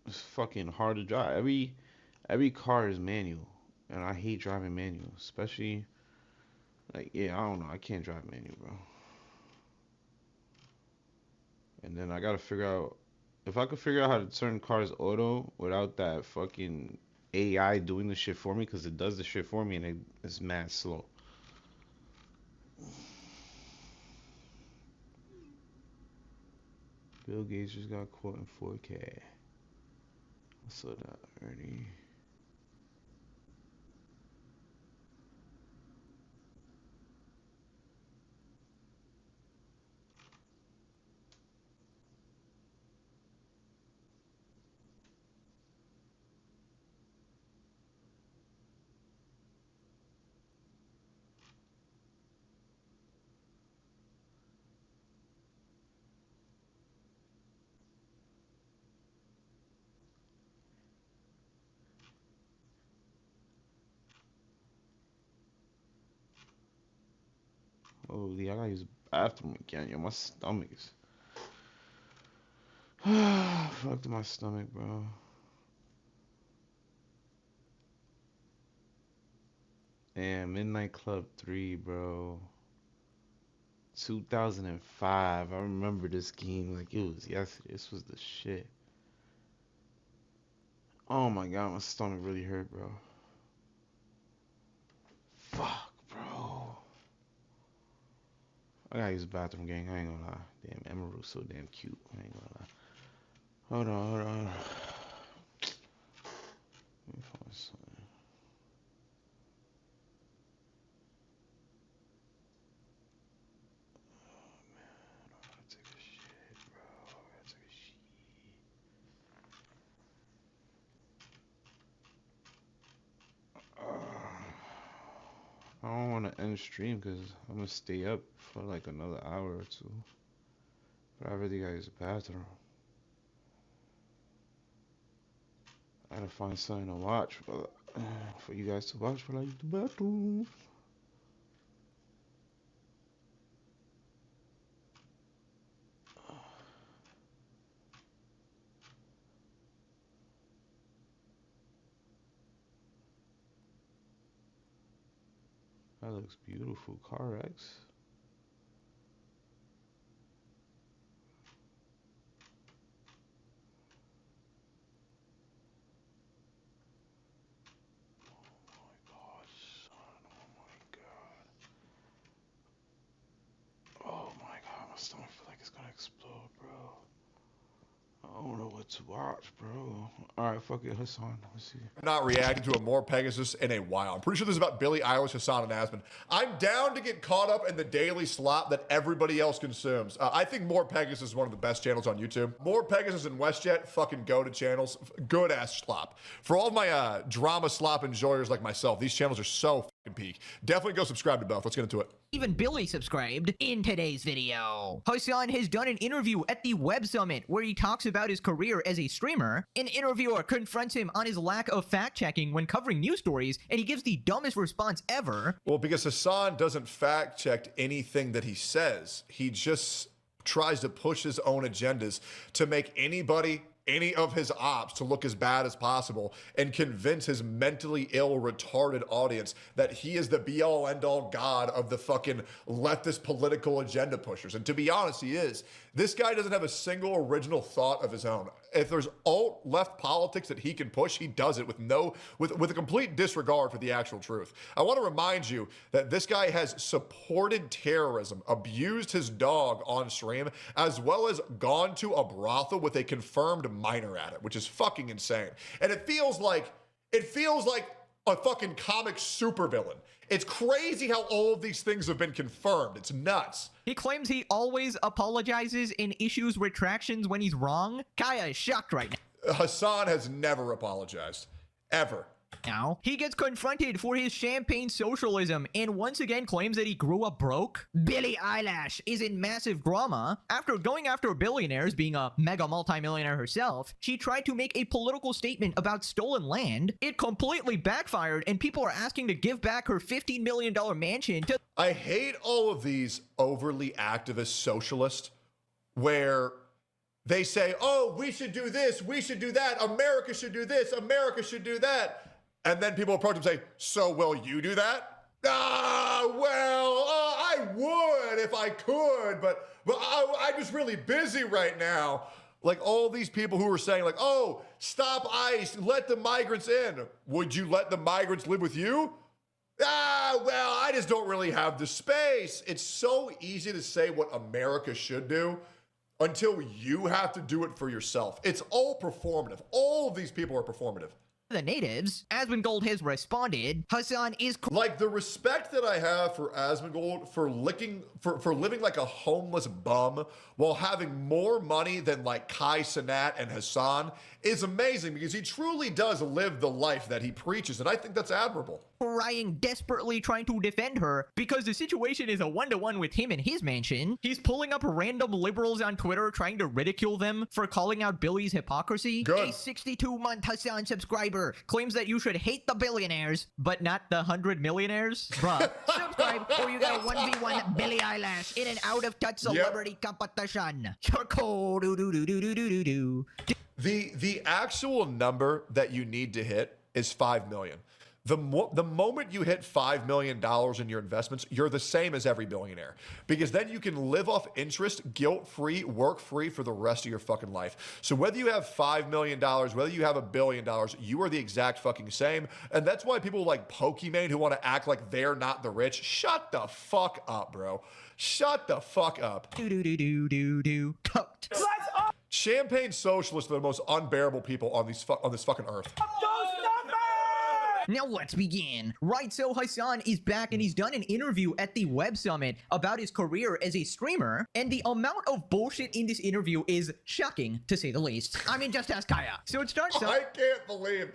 is fucking hard to drive. Every car is manual. And I hate driving manual. Especially, like, yeah, I don't know. I can't drive manual, bro. And then I gotta figure out, if I could figure out how to turn cars auto without that fucking AI doing the shit for me, because it does the shit for me and it's mad slow. Bill Gates just got caught in 4K. I saw that already. Holy, I gotta use the bathroom again. Yo, my stomach is... Fuck my stomach, bro. Damn, Midnight Club 3, bro. 2005. I remember this game like it was yesterday. This was the shit. Oh my god, my stomach really hurt, bro. Fuck, bro. I gotta use the bathroom, gang. I ain't gonna lie. Damn, Emerald's so damn cute. I ain't gonna lie. Hold on, hold on. Let me find something. I don't want to end stream because I'm gonna stay up for like another hour or two. But I really gotta use the bathroom. I gotta find something to watch for you guys to watch while I use the bathroom. That looks beautiful. CarX. Oh my god, my stomach feel like it's gonna explode, bro. I don't know what to watch, bro. Alright, fuck it, Hassan. Let's see. I'm not reacting to a more Pegasus in a while. I'm pretty sure this is about Billie Eilish, Hassan, and Asmon. I'm down to get caught up in the daily slop that everybody else consumes. I think More Pegasus is one of the best channels on YouTube. More Pegasus and WestJet, fucking go-to channels. Good-ass slop. For all of my drama slop enjoyers like myself, these channels are so fucking peak. Definitely go subscribe to both. Let's get into it. Even Billy subscribed. In today's video, Hassan has done an interview at the Web Summit where he talks about his career as a streamer. An interviewer confronts him on his lack of fact-checking when covering news stories, and he gives the dumbest response ever. Well, because Hassan doesn't fact-check anything that he says. He just tries to push his own agendas to make anybody, any of his ops, to look as bad as possible and convince his mentally ill, retarded audience that he is the be-all, end-all god of the fucking leftist political agenda pushers. And to be honest, he is. This guy doesn't have a single original thought of his own. If there's alt-left politics that he can push, he does it with a complete disregard for the actual truth. I want to remind you that this guy has supported terrorism, abused his dog on stream, as well as gone to a brothel with a confirmed minor at it, which is fucking insane. And it feels like a fucking comic supervillain. It's crazy how all of these things have been confirmed. It's nuts. He claims he always apologizes and issues retractions when he's wrong. Kaya is shocked right now. Hassan has never apologized. Ever. Now, he gets confronted for his champagne socialism and once again claims that he grew up broke. Billie Eilish is in massive drama. After going after billionaires, being a mega multimillionaire herself, she tried to make a political statement about stolen land. It completely backfired and people are asking to give back her $15 million mansion to— I hate all of these overly activist socialists where they say, oh, we should do this, we should do that, America should do this, America should do that. And then people approach them and say, so will you do that? I would if I could, but I'm just really busy right now. Like all these people who are saying like, oh, stop ICE, let the migrants in. Would you let the migrants live with you? I just don't really have the space. It's so easy to say what America should do until you have to do it for yourself. It's all performative. All of these people are performative. The natives. Asmongold has responded. Hassan is like the respect that I have for Asmongold for living like a homeless bum while having more money than like Kai Cenat and Hassan is amazing because he truly does live the life that he preaches, and I think that's admirable. Crying, desperately trying to defend her because the situation is a one-to-one with him and his mansion. He's pulling up random liberals on Twitter trying to ridicule them for calling out Billy's hypocrisy. Good. A 62-month Hassan subscriber claims that you should hate the billionaires, but not the 100 millionaires. Bruh, subscribe or you got a 1v1 Billie Eilish in an out-of-touch celebrity competition. Charcoal, do. The actual number that you need to hit is 5 million. The moment you hit $5 million in your investments, you're the same as every billionaire. Because then you can live off interest, guilt-free, work-free for the rest of your fucking life. So whether you have $5 million, whether you have $1 billion, you are the exact fucking same. And that's why people like Pokimane who want to act like they're not the rich, shut the fuck up, bro. Shut the fuck up. Champagne socialists are the most unbearable people on this fucking earth. Now let's begin. Right, so Hassan is back and he's done an interview at the Web Summit about his career as a streamer, and the amount of bullshit in this interview is shocking, to say the least. I mean, just ask Kaya. So it starts I can't believe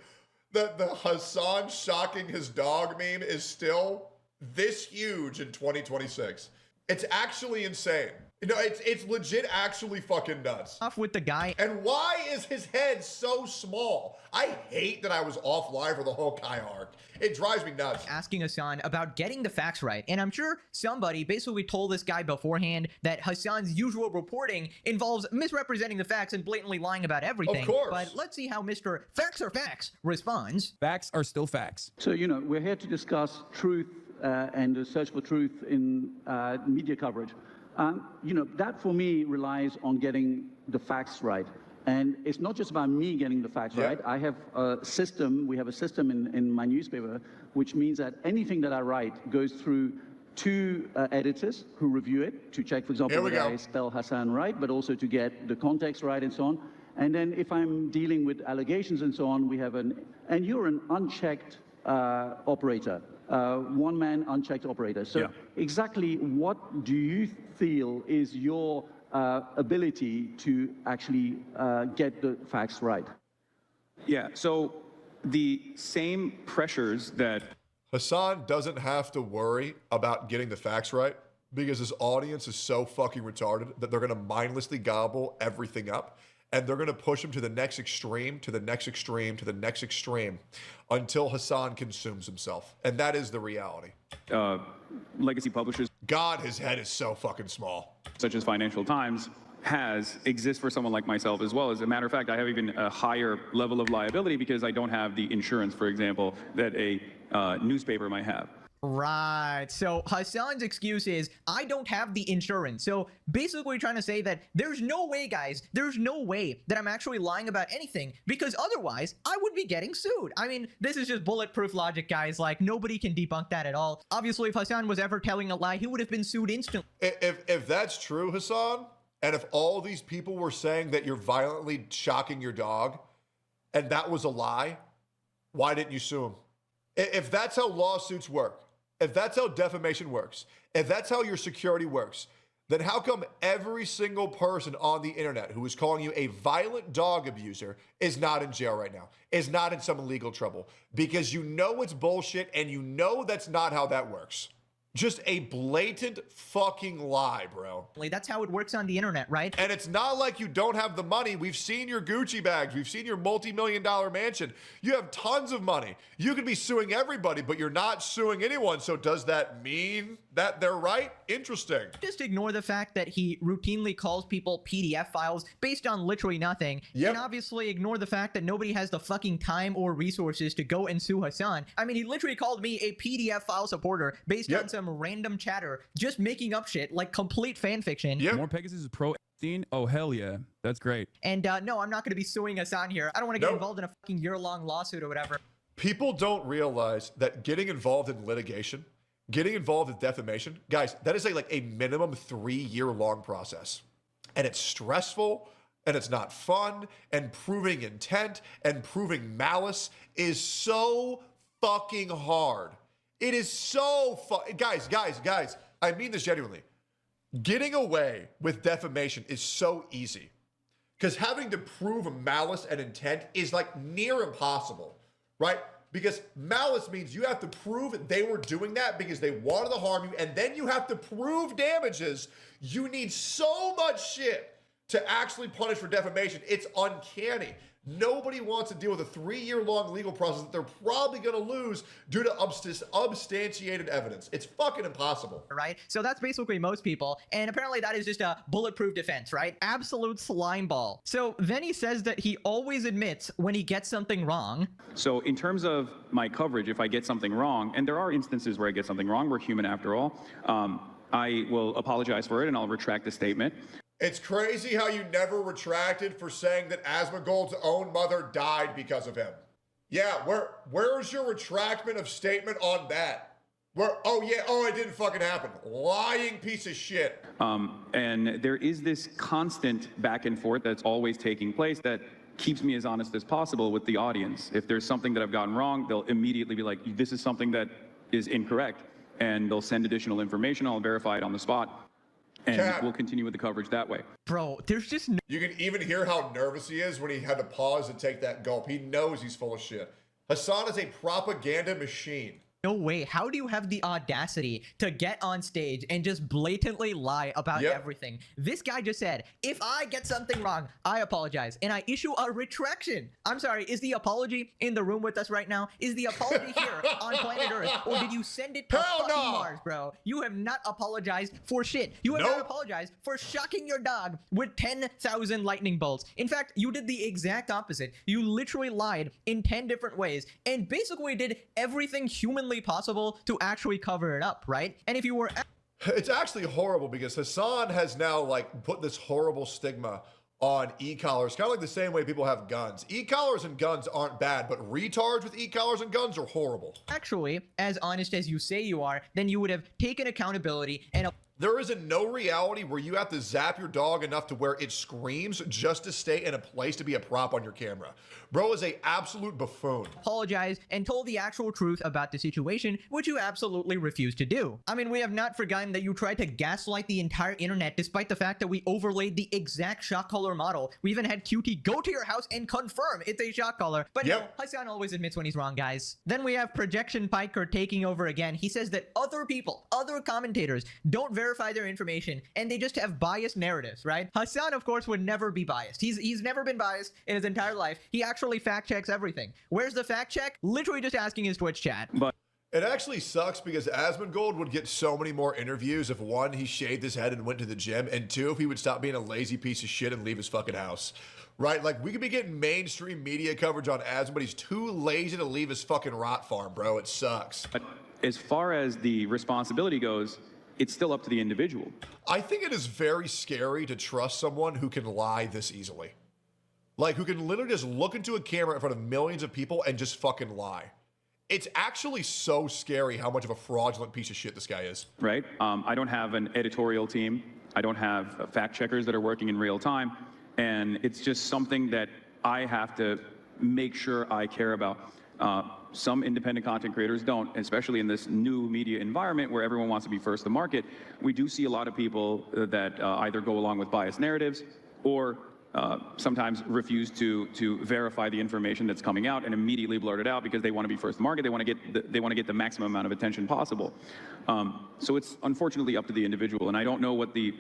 that the Hassan shocking his dog meme is still this huge in 2026. It's actually insane. You know, it's legit actually fucking nuts. Off with the guy. And why is his head so small? I hate that I was offline for the whole Kaya arc. It drives me nuts. Asking Hassan about getting the facts right. And I'm sure somebody basically told this guy beforehand that Hassan's usual reporting involves misrepresenting the facts and blatantly lying about everything. Of course. But let's see how Mr. Facts are Facts responds. Facts are still facts. So, you know, we're here to discuss truth and the search for truth in media coverage. You know, that for me relies on getting the facts right. And it's not just about me getting the facts right. I have a system, we have a system in my newspaper, which means that anything that I write goes through two editors who review it to check, for example, whether I spell Hassan right, but also to get the context right and so on. And then if I'm dealing with allegations and so on, we have and you're an unchecked operator. One-man unchecked operator. So exactly what do you feel is your ability to actually get the facts right? Yeah, so the same pressures that... Hassan doesn't have to worry about getting the facts right because his audience is so fucking retarded that they're going to mindlessly gobble everything up. And they're going to push him to the next extreme, to the next extreme, to the next extreme until Hassan consumes himself. And that is the reality. Legacy publishers. God, his head is so fucking small. Such as Financial Times exists for someone like myself as well. As a matter of fact, I have even a higher level of liability because I don't have the insurance, for example, that a newspaper might have. Right. So Hassan's excuse is, I don't have the insurance. So basically trying to say that there's no way, guys, there's no way that I'm actually lying about anything because otherwise I would be getting sued. I mean, this is just bulletproof logic, guys. Like, nobody can debunk that at all. Obviously, if Hassan was ever telling a lie, he would have been sued instantly. If that's true, Hassan, and if all these people were saying that you're violently shocking your dog and that was a lie, why didn't you sue him? If that's how lawsuits work, if that's how defamation works, if that's how your security works, then how come every single person on the internet who is calling you a violent dog abuser is not in jail right now, is not in some legal trouble? Because you know it's bullshit and you know that's not how that works. Just a blatant fucking lie, bro. That's how it works on the internet, right? And it's not like you don't have the money. We've seen your Gucci bags. We've seen your multi-million-dollar mansion. You have tons of money. You could be suing everybody, but you're not suing anyone. So does that mean that they're right? Interesting. Just ignore the fact that he routinely calls people PDF files based on literally nothing. And obviously ignore the fact that nobody has the fucking time or resources to go and sue Hassan. I mean, he literally called me a PDF file supporter based on some random chatter, just making up shit like complete fan fiction. More Pegasus is pro Epstein. Oh, hell yeah. That's great. And no, I'm not going to be suing Hassan here. I don't want to get involved in a fucking year-long lawsuit or whatever. People don't realize that getting involved in litigation, getting involved in defamation, guys, that is like a minimum 3-year-long process. And it's stressful, and it's not fun, and proving intent and proving malice is so fucking hard. It is so guys, I mean this genuinely. Getting away with defamation is so easy because having to prove malice and intent is like near impossible, right? Because malice means you have to prove they were doing that because they wanted to harm you, and then you have to prove damages. You need so much shit to actually punish for defamation. It's uncanny. Nobody wants to deal with a 3-year-long legal process that they're probably going to lose due to substantiated evidence. It's fucking impossible. Right? So that's basically most people. And apparently that is just a bulletproof defense, right? Absolute slime ball. So then he says that he always admits when he gets something wrong. So in terms of my coverage, if I get something wrong, and there are instances where I get something wrong, we're human after all, I will apologize for it and I'll retract the statement. It's crazy how you never retracted for saying that Asmongold's own mother died because of him. Yeah, where's your retractment of statement on that? It didn't fucking happen. Lying piece of shit. And there is this constant back and forth that's always taking place that keeps me as honest as possible with the audience. If there's something that I've gotten wrong, they'll immediately be like, this is something that is incorrect. And they'll send additional information. I'll verify it on the spot. And we'll continue with the coverage that way. Bro, there's just no... You can even hear how nervous he is when he had to pause and take that gulp. He knows he's full of shit. Hassan is a propaganda machine. No way. How do you have the audacity to get on stage and just blatantly lie about everything? This guy just said, if I get something wrong, I apologize. And I issue a retraction. I'm sorry, is the apology in the room with us right now? Is the apology here on planet Earth? Or did you send it to fucking Mars, bro? You have not apologized for shit. You have not apologized for shocking your dog with 10,000 lightning bolts. In fact, you did the exact opposite. You literally lied in 10 different ways and basically did everything humanly possible to actually cover it up, right? And if you were... It's actually horrible because Hassan has now like put this horrible stigma on e-collars, kind of like the same way people have guns. E-collars and guns aren't bad, but retards with e-collars and guns are horrible. Actually, as honest as you say you are, then you would have taken accountability and... There isn't no reality where you have to zap your dog enough to where it screams just to stay in a place to be a prop on your camera. Bro is a absolute buffoon. Apologized and told the actual truth about the situation, which you absolutely refused to do. I mean, we have not forgotten that you tried to gaslight the entire internet despite the fact that we overlaid the exact shock collar model. We even had QT go to your house and confirm it's a shock collar. But no, Hassan always admits when he's wrong, guys. Then we have Projection Piker taking over again. He says that other people, other commentators, don't verify their information and they just have biased narratives, right? Hassan, of course, would never be biased. He's never been biased in his entire life. He actually fact checks everything. Where's the fact check? Literally just asking his Twitch chat. But it actually sucks because Asmongold would get so many more interviews if one, he shaved his head and went to the gym, and two, if he would stop being a lazy piece of shit and leave his fucking house. Right? Like, we could be getting mainstream media coverage on Asmon, but he's too lazy to leave his fucking rot farm, bro. It sucks. But as far as the responsibility goes, it's still up to the individual. I think it is very scary to trust someone who can lie this easily. Like, who can literally just look into a camera in front of millions of people and just fucking lie. It's actually so scary how much of a fraudulent piece of shit this guy is. Right? I don't have an editorial team. I don't have fact checkers that are working in real time. And it's just something that I have to make sure I care about. Some independent content creators don't, especially in this new media environment where everyone wants to be first to market. We do see a lot of people that either go along with biased narratives or sometimes refuse to verify the information that's coming out and immediately blurt it out because they want to be first to market. They want to get the maximum amount of attention possible. So it's unfortunately up to the individual, and I don't know what the...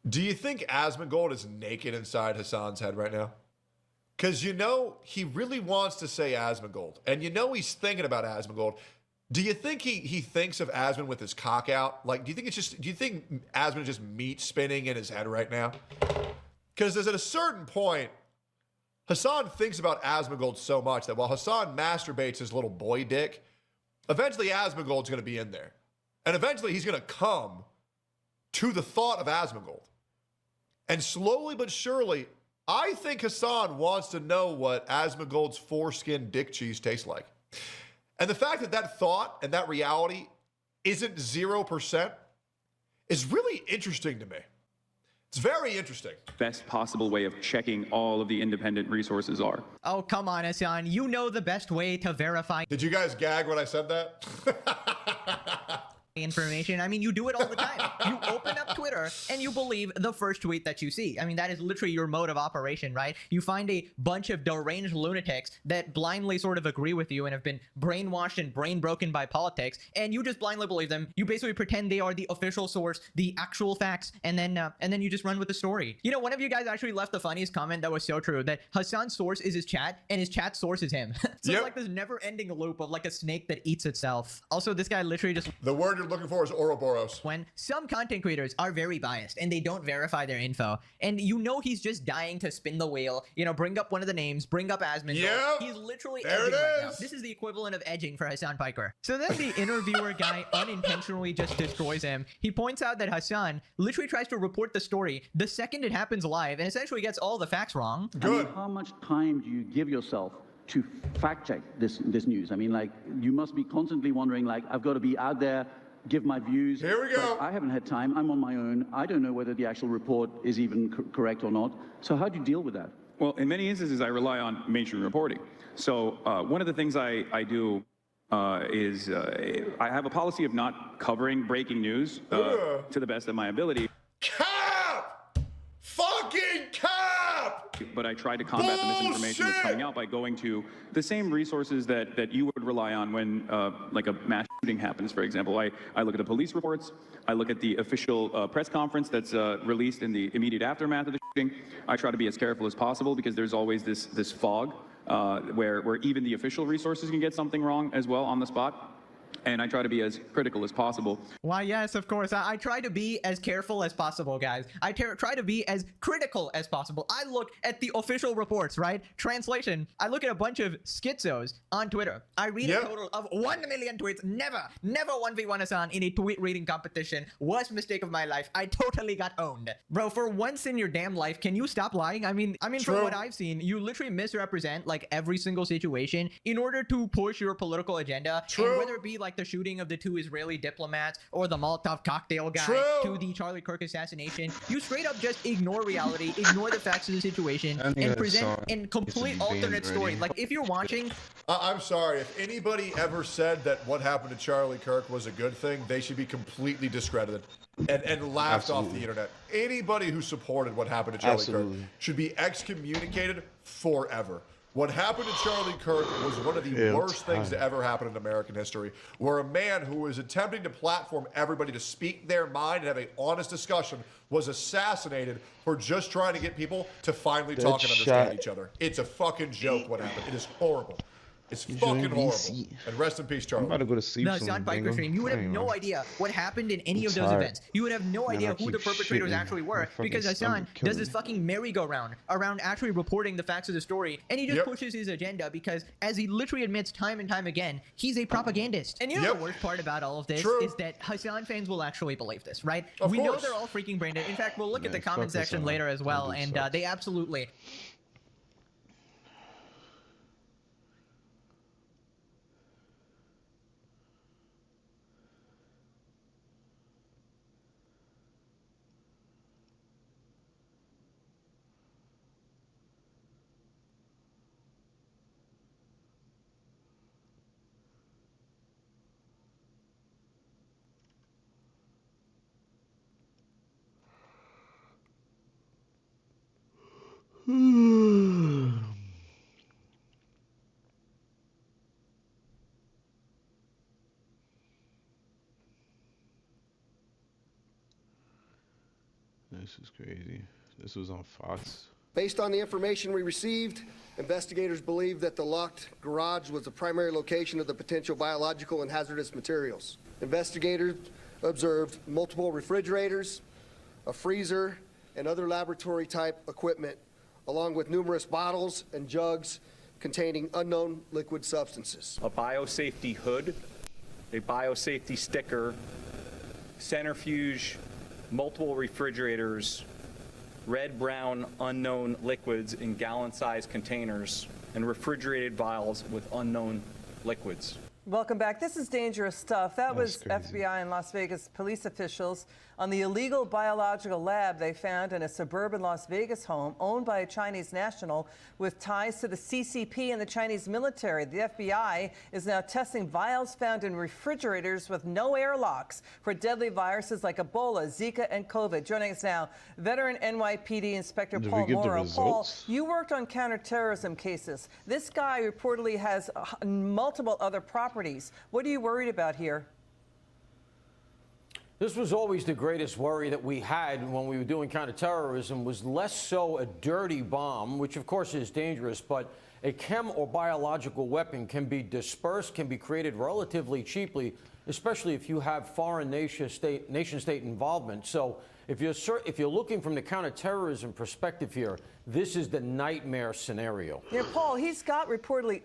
Do you think Asmongold is naked inside Hassan's head right now? Because you know he really wants to say Asmongold, and you know he's thinking about Asmongold. Do you think he thinks of Asmon with his cock out? Like, do you think Asmon is just meat spinning in his head right now? Because at a certain point, Hassan thinks about Asmongold so much that while Hassan masturbates his little boy dick, eventually Asmongold's going to be in there. And eventually he's going to come to the thought of Asmongold. And slowly but surely, I think Hassan wants to know what Asmongold's foreskin dick cheese tastes like. And the fact that that thought and that reality isn't 0% is really interesting to me. It's very interesting. Best possible way of checking all of the independent resources are. Oh, come on, Hassan. You know the best way to verify. Did you guys gag when I said that? information. I mean, you do it all the time. You open up Twitter and you believe the first tweet that you see. I mean, that is literally your mode of operation, right? You find a bunch of deranged lunatics that blindly sort of agree with you and have been brainwashed and brain broken by politics, and you just blindly believe them. You basically pretend they are the official source, the actual facts, and then you just run with the story. You know, one of you guys actually left the funniest comment that was so true, that Hassan's source is his chat and his chat source is him. So it's like this never-ending loop of like a snake that eats itself. Also, this guy literally just... The word you're looking for is Ouroboros. When some content creators are very biased and they don't verify their info, and you know he's just dying to spin the wheel, you know, bring up one of the names, bring up Asmund. Yep. He's literally There edging it right now. is. This is the equivalent of edging for Hassan Piker. So then the interviewer guy unintentionally just destroys him. He points out that Hassan literally tries to report the story the second it happens live and essentially gets all the facts wrong. I mean, how much time do you give yourself to fact check this news? I mean, like, you must be constantly wondering, like, I've got to be out there, give my views. Here we go. But I haven't had time. I'm on my own. I don't know whether the actual report is even correct or not. So how do you deal with that? Well, in many instances, I rely on mainstream reporting. So one of the things I do is I have a policy of not covering breaking news to the best of my ability. Cap! Fucking cap! But I try to combat the misinformation that's coming out by going to the same resources that you would rely on when like a mass shooting happens, for example. I look at the police reports. I look at the official press conference that's released in the immediate aftermath of the shooting. I try to be as careful as possible because there's always this fog where even the official resources can get something wrong as well on the spot. And I try to be as critical as possible. Why, yes, of course. I try to be as careful as possible, guys. I try to be as critical as possible. I look at the official reports, right? Translation. I look at a bunch of schizos on Twitter. I read a total of 1 million tweets. Never 1v1 Hassan in a tweet reading competition. Worst mistake of my life. I totally got owned. Bro, for once in your damn life, can you stop lying? I mean, from what I've seen, you literally misrepresent like every single situation in order to push your political agenda. And whether it be like the shooting of the 2 Israeli diplomats or the Molotov cocktail guy to the Charlie Kirk assassination, you straight up just ignore reality, ignore the facts of the situation, and present a complete alternate story. Like, if you're watching... I'm sorry, if anybody ever said that what happened to Charlie Kirk was a good thing, they should be completely discredited and laughed off the internet. Anybody who supported what happened to Charlie Kirk should be excommunicated forever. What happened to Charlie Kirk was one of the worst things to ever happen in American history, where a man who was attempting to platform everybody to speak their mind and have an honest discussion was assassinated for just trying to get people to finally talk and understand each other. It's a fucking joke what happened. It is horrible. It's fucking horrible. And rest in peace, Charlie. I'm about to go to sleep. No, Hassan Piker stream. You would have no idea what happened in any of those events. You would have no idea who the perpetrators actually were, because Hassan does this fucking merry-go-round around actually reporting the facts of the story, and he just pushes his agenda because, as he literally admits time and time again, he's a propagandist. And you know the worst part about all of this is that Hassan fans will actually believe this, right? We know they're all freaking brain dead. In fact, we'll look at the comment section later as well, and they absolutely... This is crazy. This was on Fox. Based on the information we received, investigators believe that the locked garage was the primary location of the potential biological and hazardous materials. Investigators observed multiple refrigerators, a freezer, and other laboratory-type equipment, along with numerous bottles and jugs containing unknown liquid substances. A biosafety hood, a biosafety sticker, centrifuge, multiple refrigerators, red, brown, unknown liquids in gallon-sized containers, and refrigerated vials with unknown liquids. Welcome back. This is dangerous stuff. That was FBI and Las Vegas police officials on the illegal biological lab they found in a suburban Las Vegas home owned by a Chinese national with ties to the CCP and the Chinese military. The FBI is now testing vials found in refrigerators with no airlocks for deadly viruses like Ebola, Zika, and COVID. Joining us now, veteran NYPD Inspector Did we Paul get the Morrow. Paul, results? you worked on counterterrorism cases. This guy reportedly has multiple other properties. What are you worried about here? This was always the greatest worry that we had when we were doing counterterrorism, was less so a dirty bomb, which of course is dangerous, but a chem or biological weapon can be dispersed, can be created relatively cheaply, especially if you have foreign nation-state involvement. So if you're looking from the counterterrorism perspective here, this is the nightmare scenario. Yeah, Paul, he's got reportedly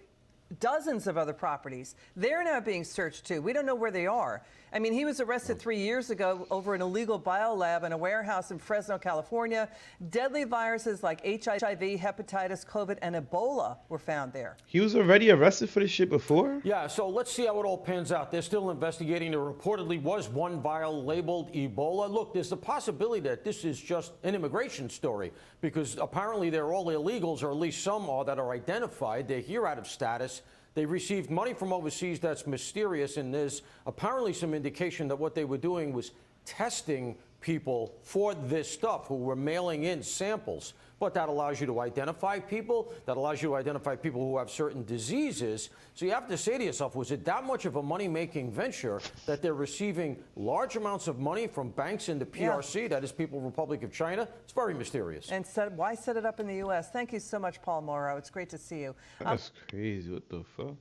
dozens of other properties. They're now being searched too. We don't know where they are. I mean, he was arrested 3 years ago over an illegal biolab in a warehouse in Fresno, California. Deadly viruses like HIV, hepatitis, COVID, and Ebola were found there. He was already arrested for this shit before? Yeah, so let's see how it all pans out. They're still investigating. There reportedly was one vial labeled Ebola. Look, there's the possibility that this is just an immigration story, because apparently they're all illegals, or at least some are that are identified. They're here out of status. They received money from overseas that's mysterious, and there's apparently some indication that what they were doing was testing people for this stuff, who were mailing in samples. But that allows you to identify people. That allows you to identify people who have certain diseases. So you have to say to yourself, was it that much of a money-making venture that they're receiving large amounts of money from banks in the PRC, that is People's Republic of China? It's very mysterious. And why set it up in the U.S.? Thank you so much, Paul Morrow. It's great to see you. That's crazy. What the fuck?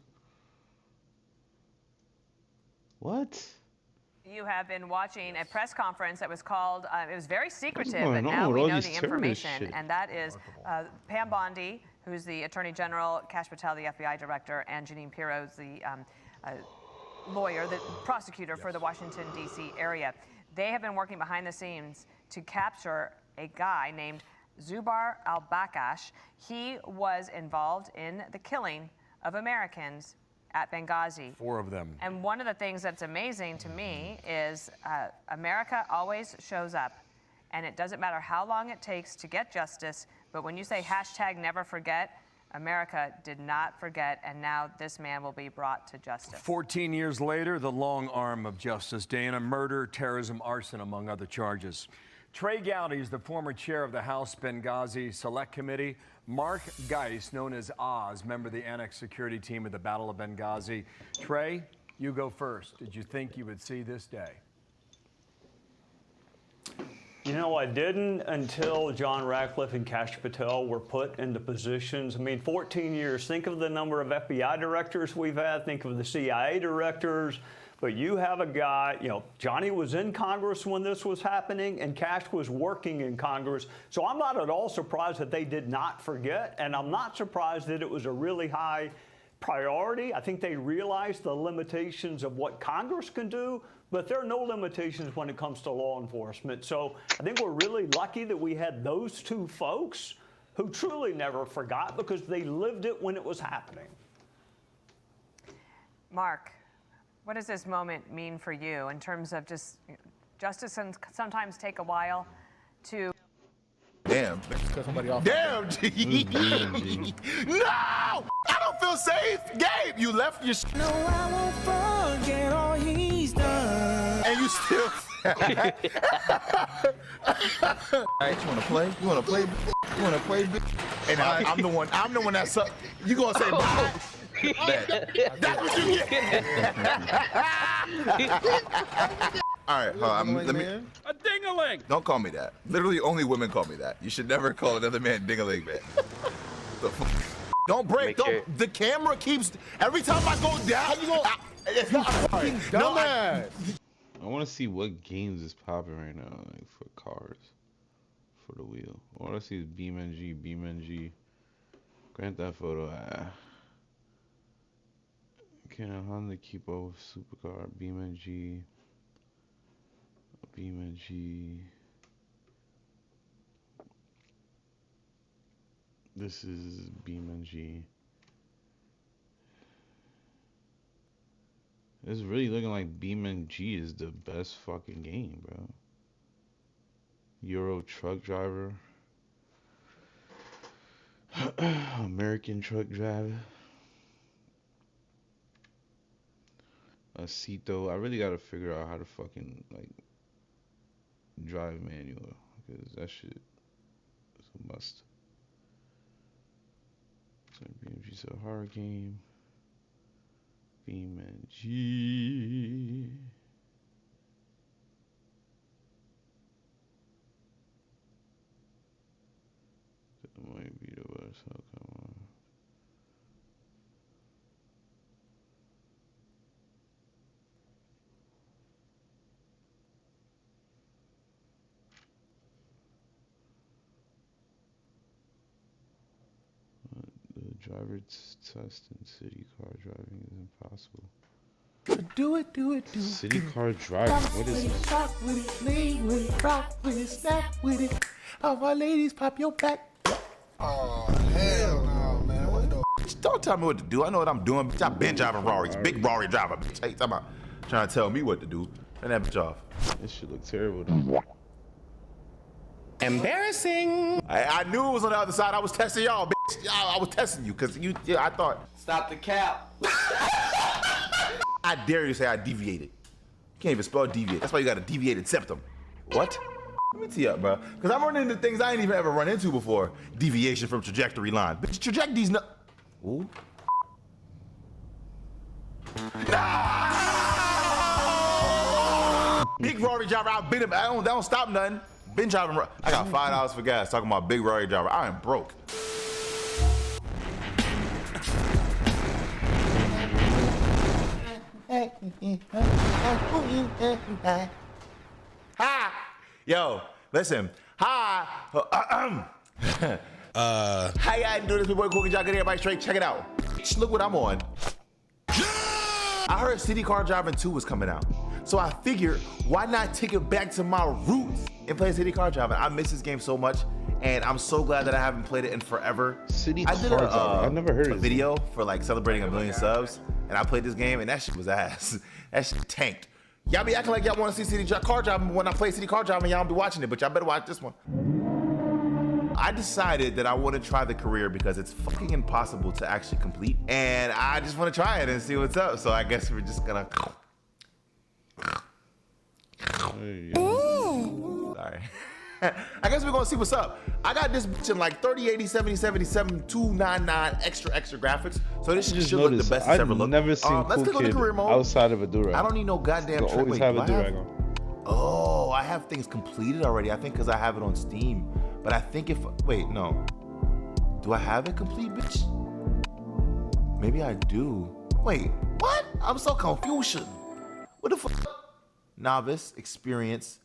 What? You have been watching a press conference that was called, it was very secretive, but going now on with we all know these the terrorist information, shit? and that is Pam Bondi, who's the Attorney General, Kash Patel, the FBI Director, and Jeanine Pirro, the lawyer, the prosecutor for the Washington, D.C. area. They have been working behind the scenes to capture a guy named Zubar al-Bakash. He was involved in the killing of Americans at Benghazi. 4 of them. And one of the things that's amazing to me is America always shows up, and it doesn't matter how long it takes to get justice, but when you say #never forget, America did not forget, and now this man will be brought to justice. 14 years later, the long arm of justice, Dana, murder, terrorism, arson, among other charges. Trey Gowdy is the former chair of the House Benghazi Select Committee. Mark Geis, known as Oz, member of the Annex security team at the Battle of Benghazi. Trey, you go first. Did you think you would see this day? You know, I didn't until John Ratcliffe and Kash Patel were put into positions. I mean, 14 years. Think of the number of FBI directors we've had. Think of the CIA directors. But you have a guy, you know, Johnny was in Congress when this was happening, and Kash was working in Congress. So I'm not at all surprised that they did not forget, and I'm not surprised that it was a really high priority. I think they realized the limitations of what Congress can do, but there are no limitations when it comes to law enforcement. So I think we're really lucky that we had those two folks who truly never forgot, because they lived it when it was happening. Mark, what does this moment mean for you in terms of just justice can sometimes take a while to... Damn. Damn, G. No! I don't feel safe. Gabe, you left your... No, I won't forget all he's done. And you still... All right, you want to play? You want to play? You want to play? And I'm the one that's up. You going to say... That's what you get. All right, hold on. Let me. A ding-a-ling. Don't call me that. Literally, only women call me that. You should never call another man ding-a-ling, man. Don't break. Don't. The camera keeps. Every time I go down, you go. It's not fucking dumbass. I want to see what games is popping right now, like for cars, for the wheel. I want to see BeamNG, Grand Theft Auto. Can a Honda keep up with Supercar? BeamNG. This is BeamNG. It's really looking like BeamNG is the best fucking game, bro. Euro truck driver. American truck driver. Acito. I really gotta figure out how to fucking like drive manual because that shit is a must. So BMG's a hard game. BeamNG. That might be the worst. Oh, come on. The driver test in city car driving is impossible. Do it, do it, do it. City car driving. What is this? Rock with it, lean with it, rock with it, snap with it. All my ladies, pop your back. Oh, hell no, man. What the Don't tell me what to do. I know what I'm doing, bitch. I've been driving Rarries. Big Rari driver, bitch. Hey, talking about trying to tell me what to do. Turn that bitch off. This shit look terrible though. Embarrassing. I knew it was on the other side. I was testing y'all, bitch. I was testing you because I thought. Stop the cap. I dare you to say I deviated. You can't even spell deviate. That's why you got a deviated septum. What? Let me tee up, bro. Because I'm running into things I ain't even ever run into before. Deviation from trajectory line. Bitch, trajectory's not. Ooh. Big Rari driver, I've been. That don't stop nothing. Been driving. I got $5 for gas. Talking about big Rari driver. I am broke. Hi. Yo, listen. Hi. How y'all doing this? My boy Cookie Jock, get everybody straight. Check it out. Look what I'm on. I heard City Car Driving 2 was coming out. So I figured, why not take it back to my roots and play City Car Driving? I miss this game so much, and I'm so glad that I haven't played it in forever. I did I've never heard a of video for like celebrating 1 million subs, and I played this game, and that shit was ass. That shit tanked. Y'all be acting like y'all want to see City Car Driving when I play City Car Driving, y'all don't be watching it, but y'all better watch this one. I decided that I want to try the career because it's fucking impossible to actually complete, and I just want to try it and see what's up. So I guess we're just gonna. Sorry. I guess we're gonna see what's up. I got this bitch in like 3080, 7077, 299 extra graphics. So this shit should look the best it's ever looked. I've never seen let's Cool click on the Kid career mode. outside of a durag. I don't need no goddamn trick. Always have a durag on. Oh, I have things completed already. I think because I have it on Steam. But I think wait, no. Do I have it complete, bitch? Maybe I do. Wait, what? I'm so confused. What the fuck? Novice, experience.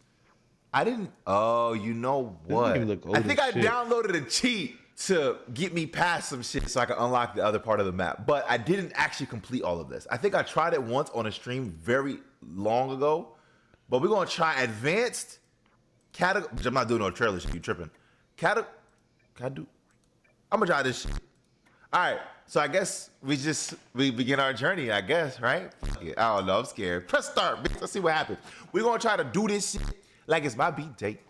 I didn't, oh, you know what? I think I downloaded a cheat to get me past some shit so I could unlock the other part of the map. But I didn't actually complete all of this. I think I tried it once on a stream very long ago. But we're gonna try advanced category. I'm not doing no trailer shit, you tripping. I'm gonna try this shit. All right, so I guess we begin our journey, I guess, right? I don't know, I'm scared. Press start, bitch. Let's see what happens. We're gonna try to do this shit like it's my beat date.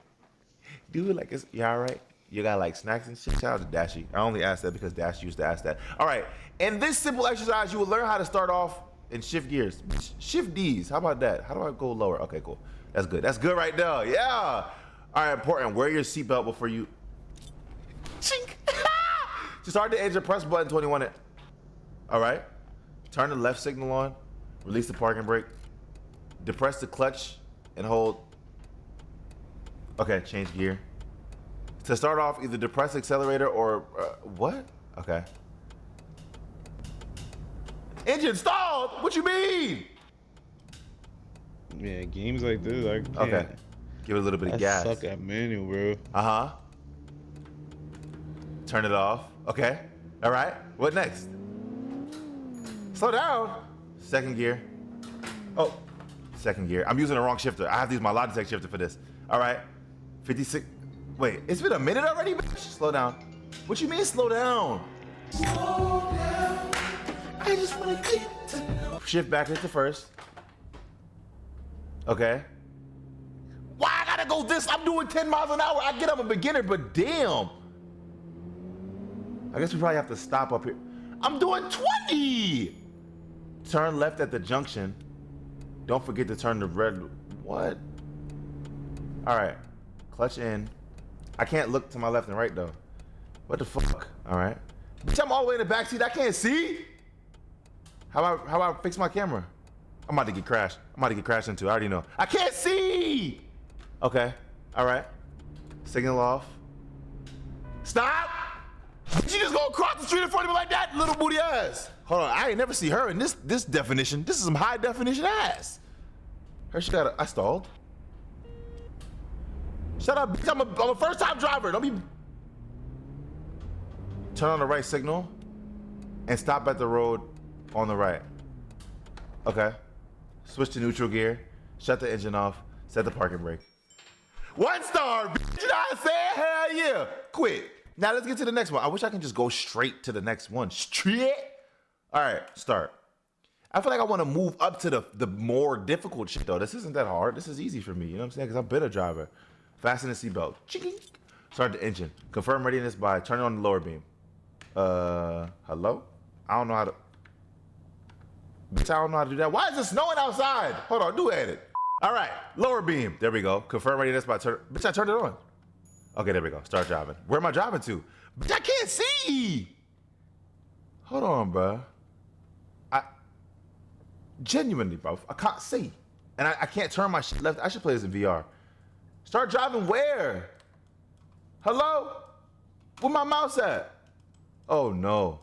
Do it like it's, you all right? You got like snacks and shit? Shout out to Dashy. I only asked that because Dash used to ask that. All right, in this simple exercise, you will learn how to start off and shift gears. Shift D's, how about that? How do I go lower? Okay, cool. That's good. That's good right there, yeah. All right, important, wear your seatbelt before you, chink. To start the engine, press button 21. All right, turn the left signal on, release the parking brake, depress the clutch and hold. Okay, change gear. To start off, either depress the accelerator or, what? Okay. Engine stalled, what you mean? Yeah, games like this, I can't. Okay, give it a little bit of gas. I suck at manual, bro. Uh-huh. Turn it off. Okay. All right. What next? Slow down. Second gear. Oh, second gear. I'm using the wrong shifter. I have to use my Logitech shifter for this. All right. 56. Wait, it's been a minute already, bitch? Slow down. What you mean slow down? Slow down. I just want to get to. Shift back into first. Okay. Why I gotta that goes this. I'm doing 10 miles an hour. I get I'm a beginner, but damn. I guess we probably have to stop up here. I'm doing 20. Turn left at the junction. Don't forget to turn the red. What? All right. Clutch in. I can't look to my left and right though. What the fuck? All right. Bitch, I'm all the way in the back seat. I can't see. How about I fix my camera? I'm about to get crashed. I'm about to get crashed into. I already know. I can't see. Okay. All right. Signal off. Stop. She just gonna cross the street in front of me like that, little booty ass. Hold on. I ain't never see her in this definition. This is some high definition ass. Her, she got I stalled. Shut up, bitch. I'm a first time driver. Don't be. Turn on the right signal and stop at the road on the right. Okay. Switch to neutral gear. Shut the engine off. Set the parking brake. 1 star, bitch. You know what I'm saying? Hell yeah. Quit. Now let's get to the next one. I wish I can just go straight to the next one. Straight. All right, start. I feel like I want to move up to the more difficult shit though. This isn't that hard. This is easy for me. You know what I'm saying? Because I've been a driver. Fasten the seatbelt. Start the engine. Confirm readiness by turning on the lower beam. Hello? I don't know how to. Bitch, I don't know how to do that. Why is it snowing outside? Hold on, do edit. All right, lower beam. There we go. Confirm readiness by turn. Bitch, I turned it on. Okay, there we go. Start driving. Where am I driving to? Bitch, I can't see. Hold on, bro. Genuinely, bro, I can't see. And I can't turn my shit left. I should play this in VR. Start driving where? Hello? Where my mouse at? Oh, no.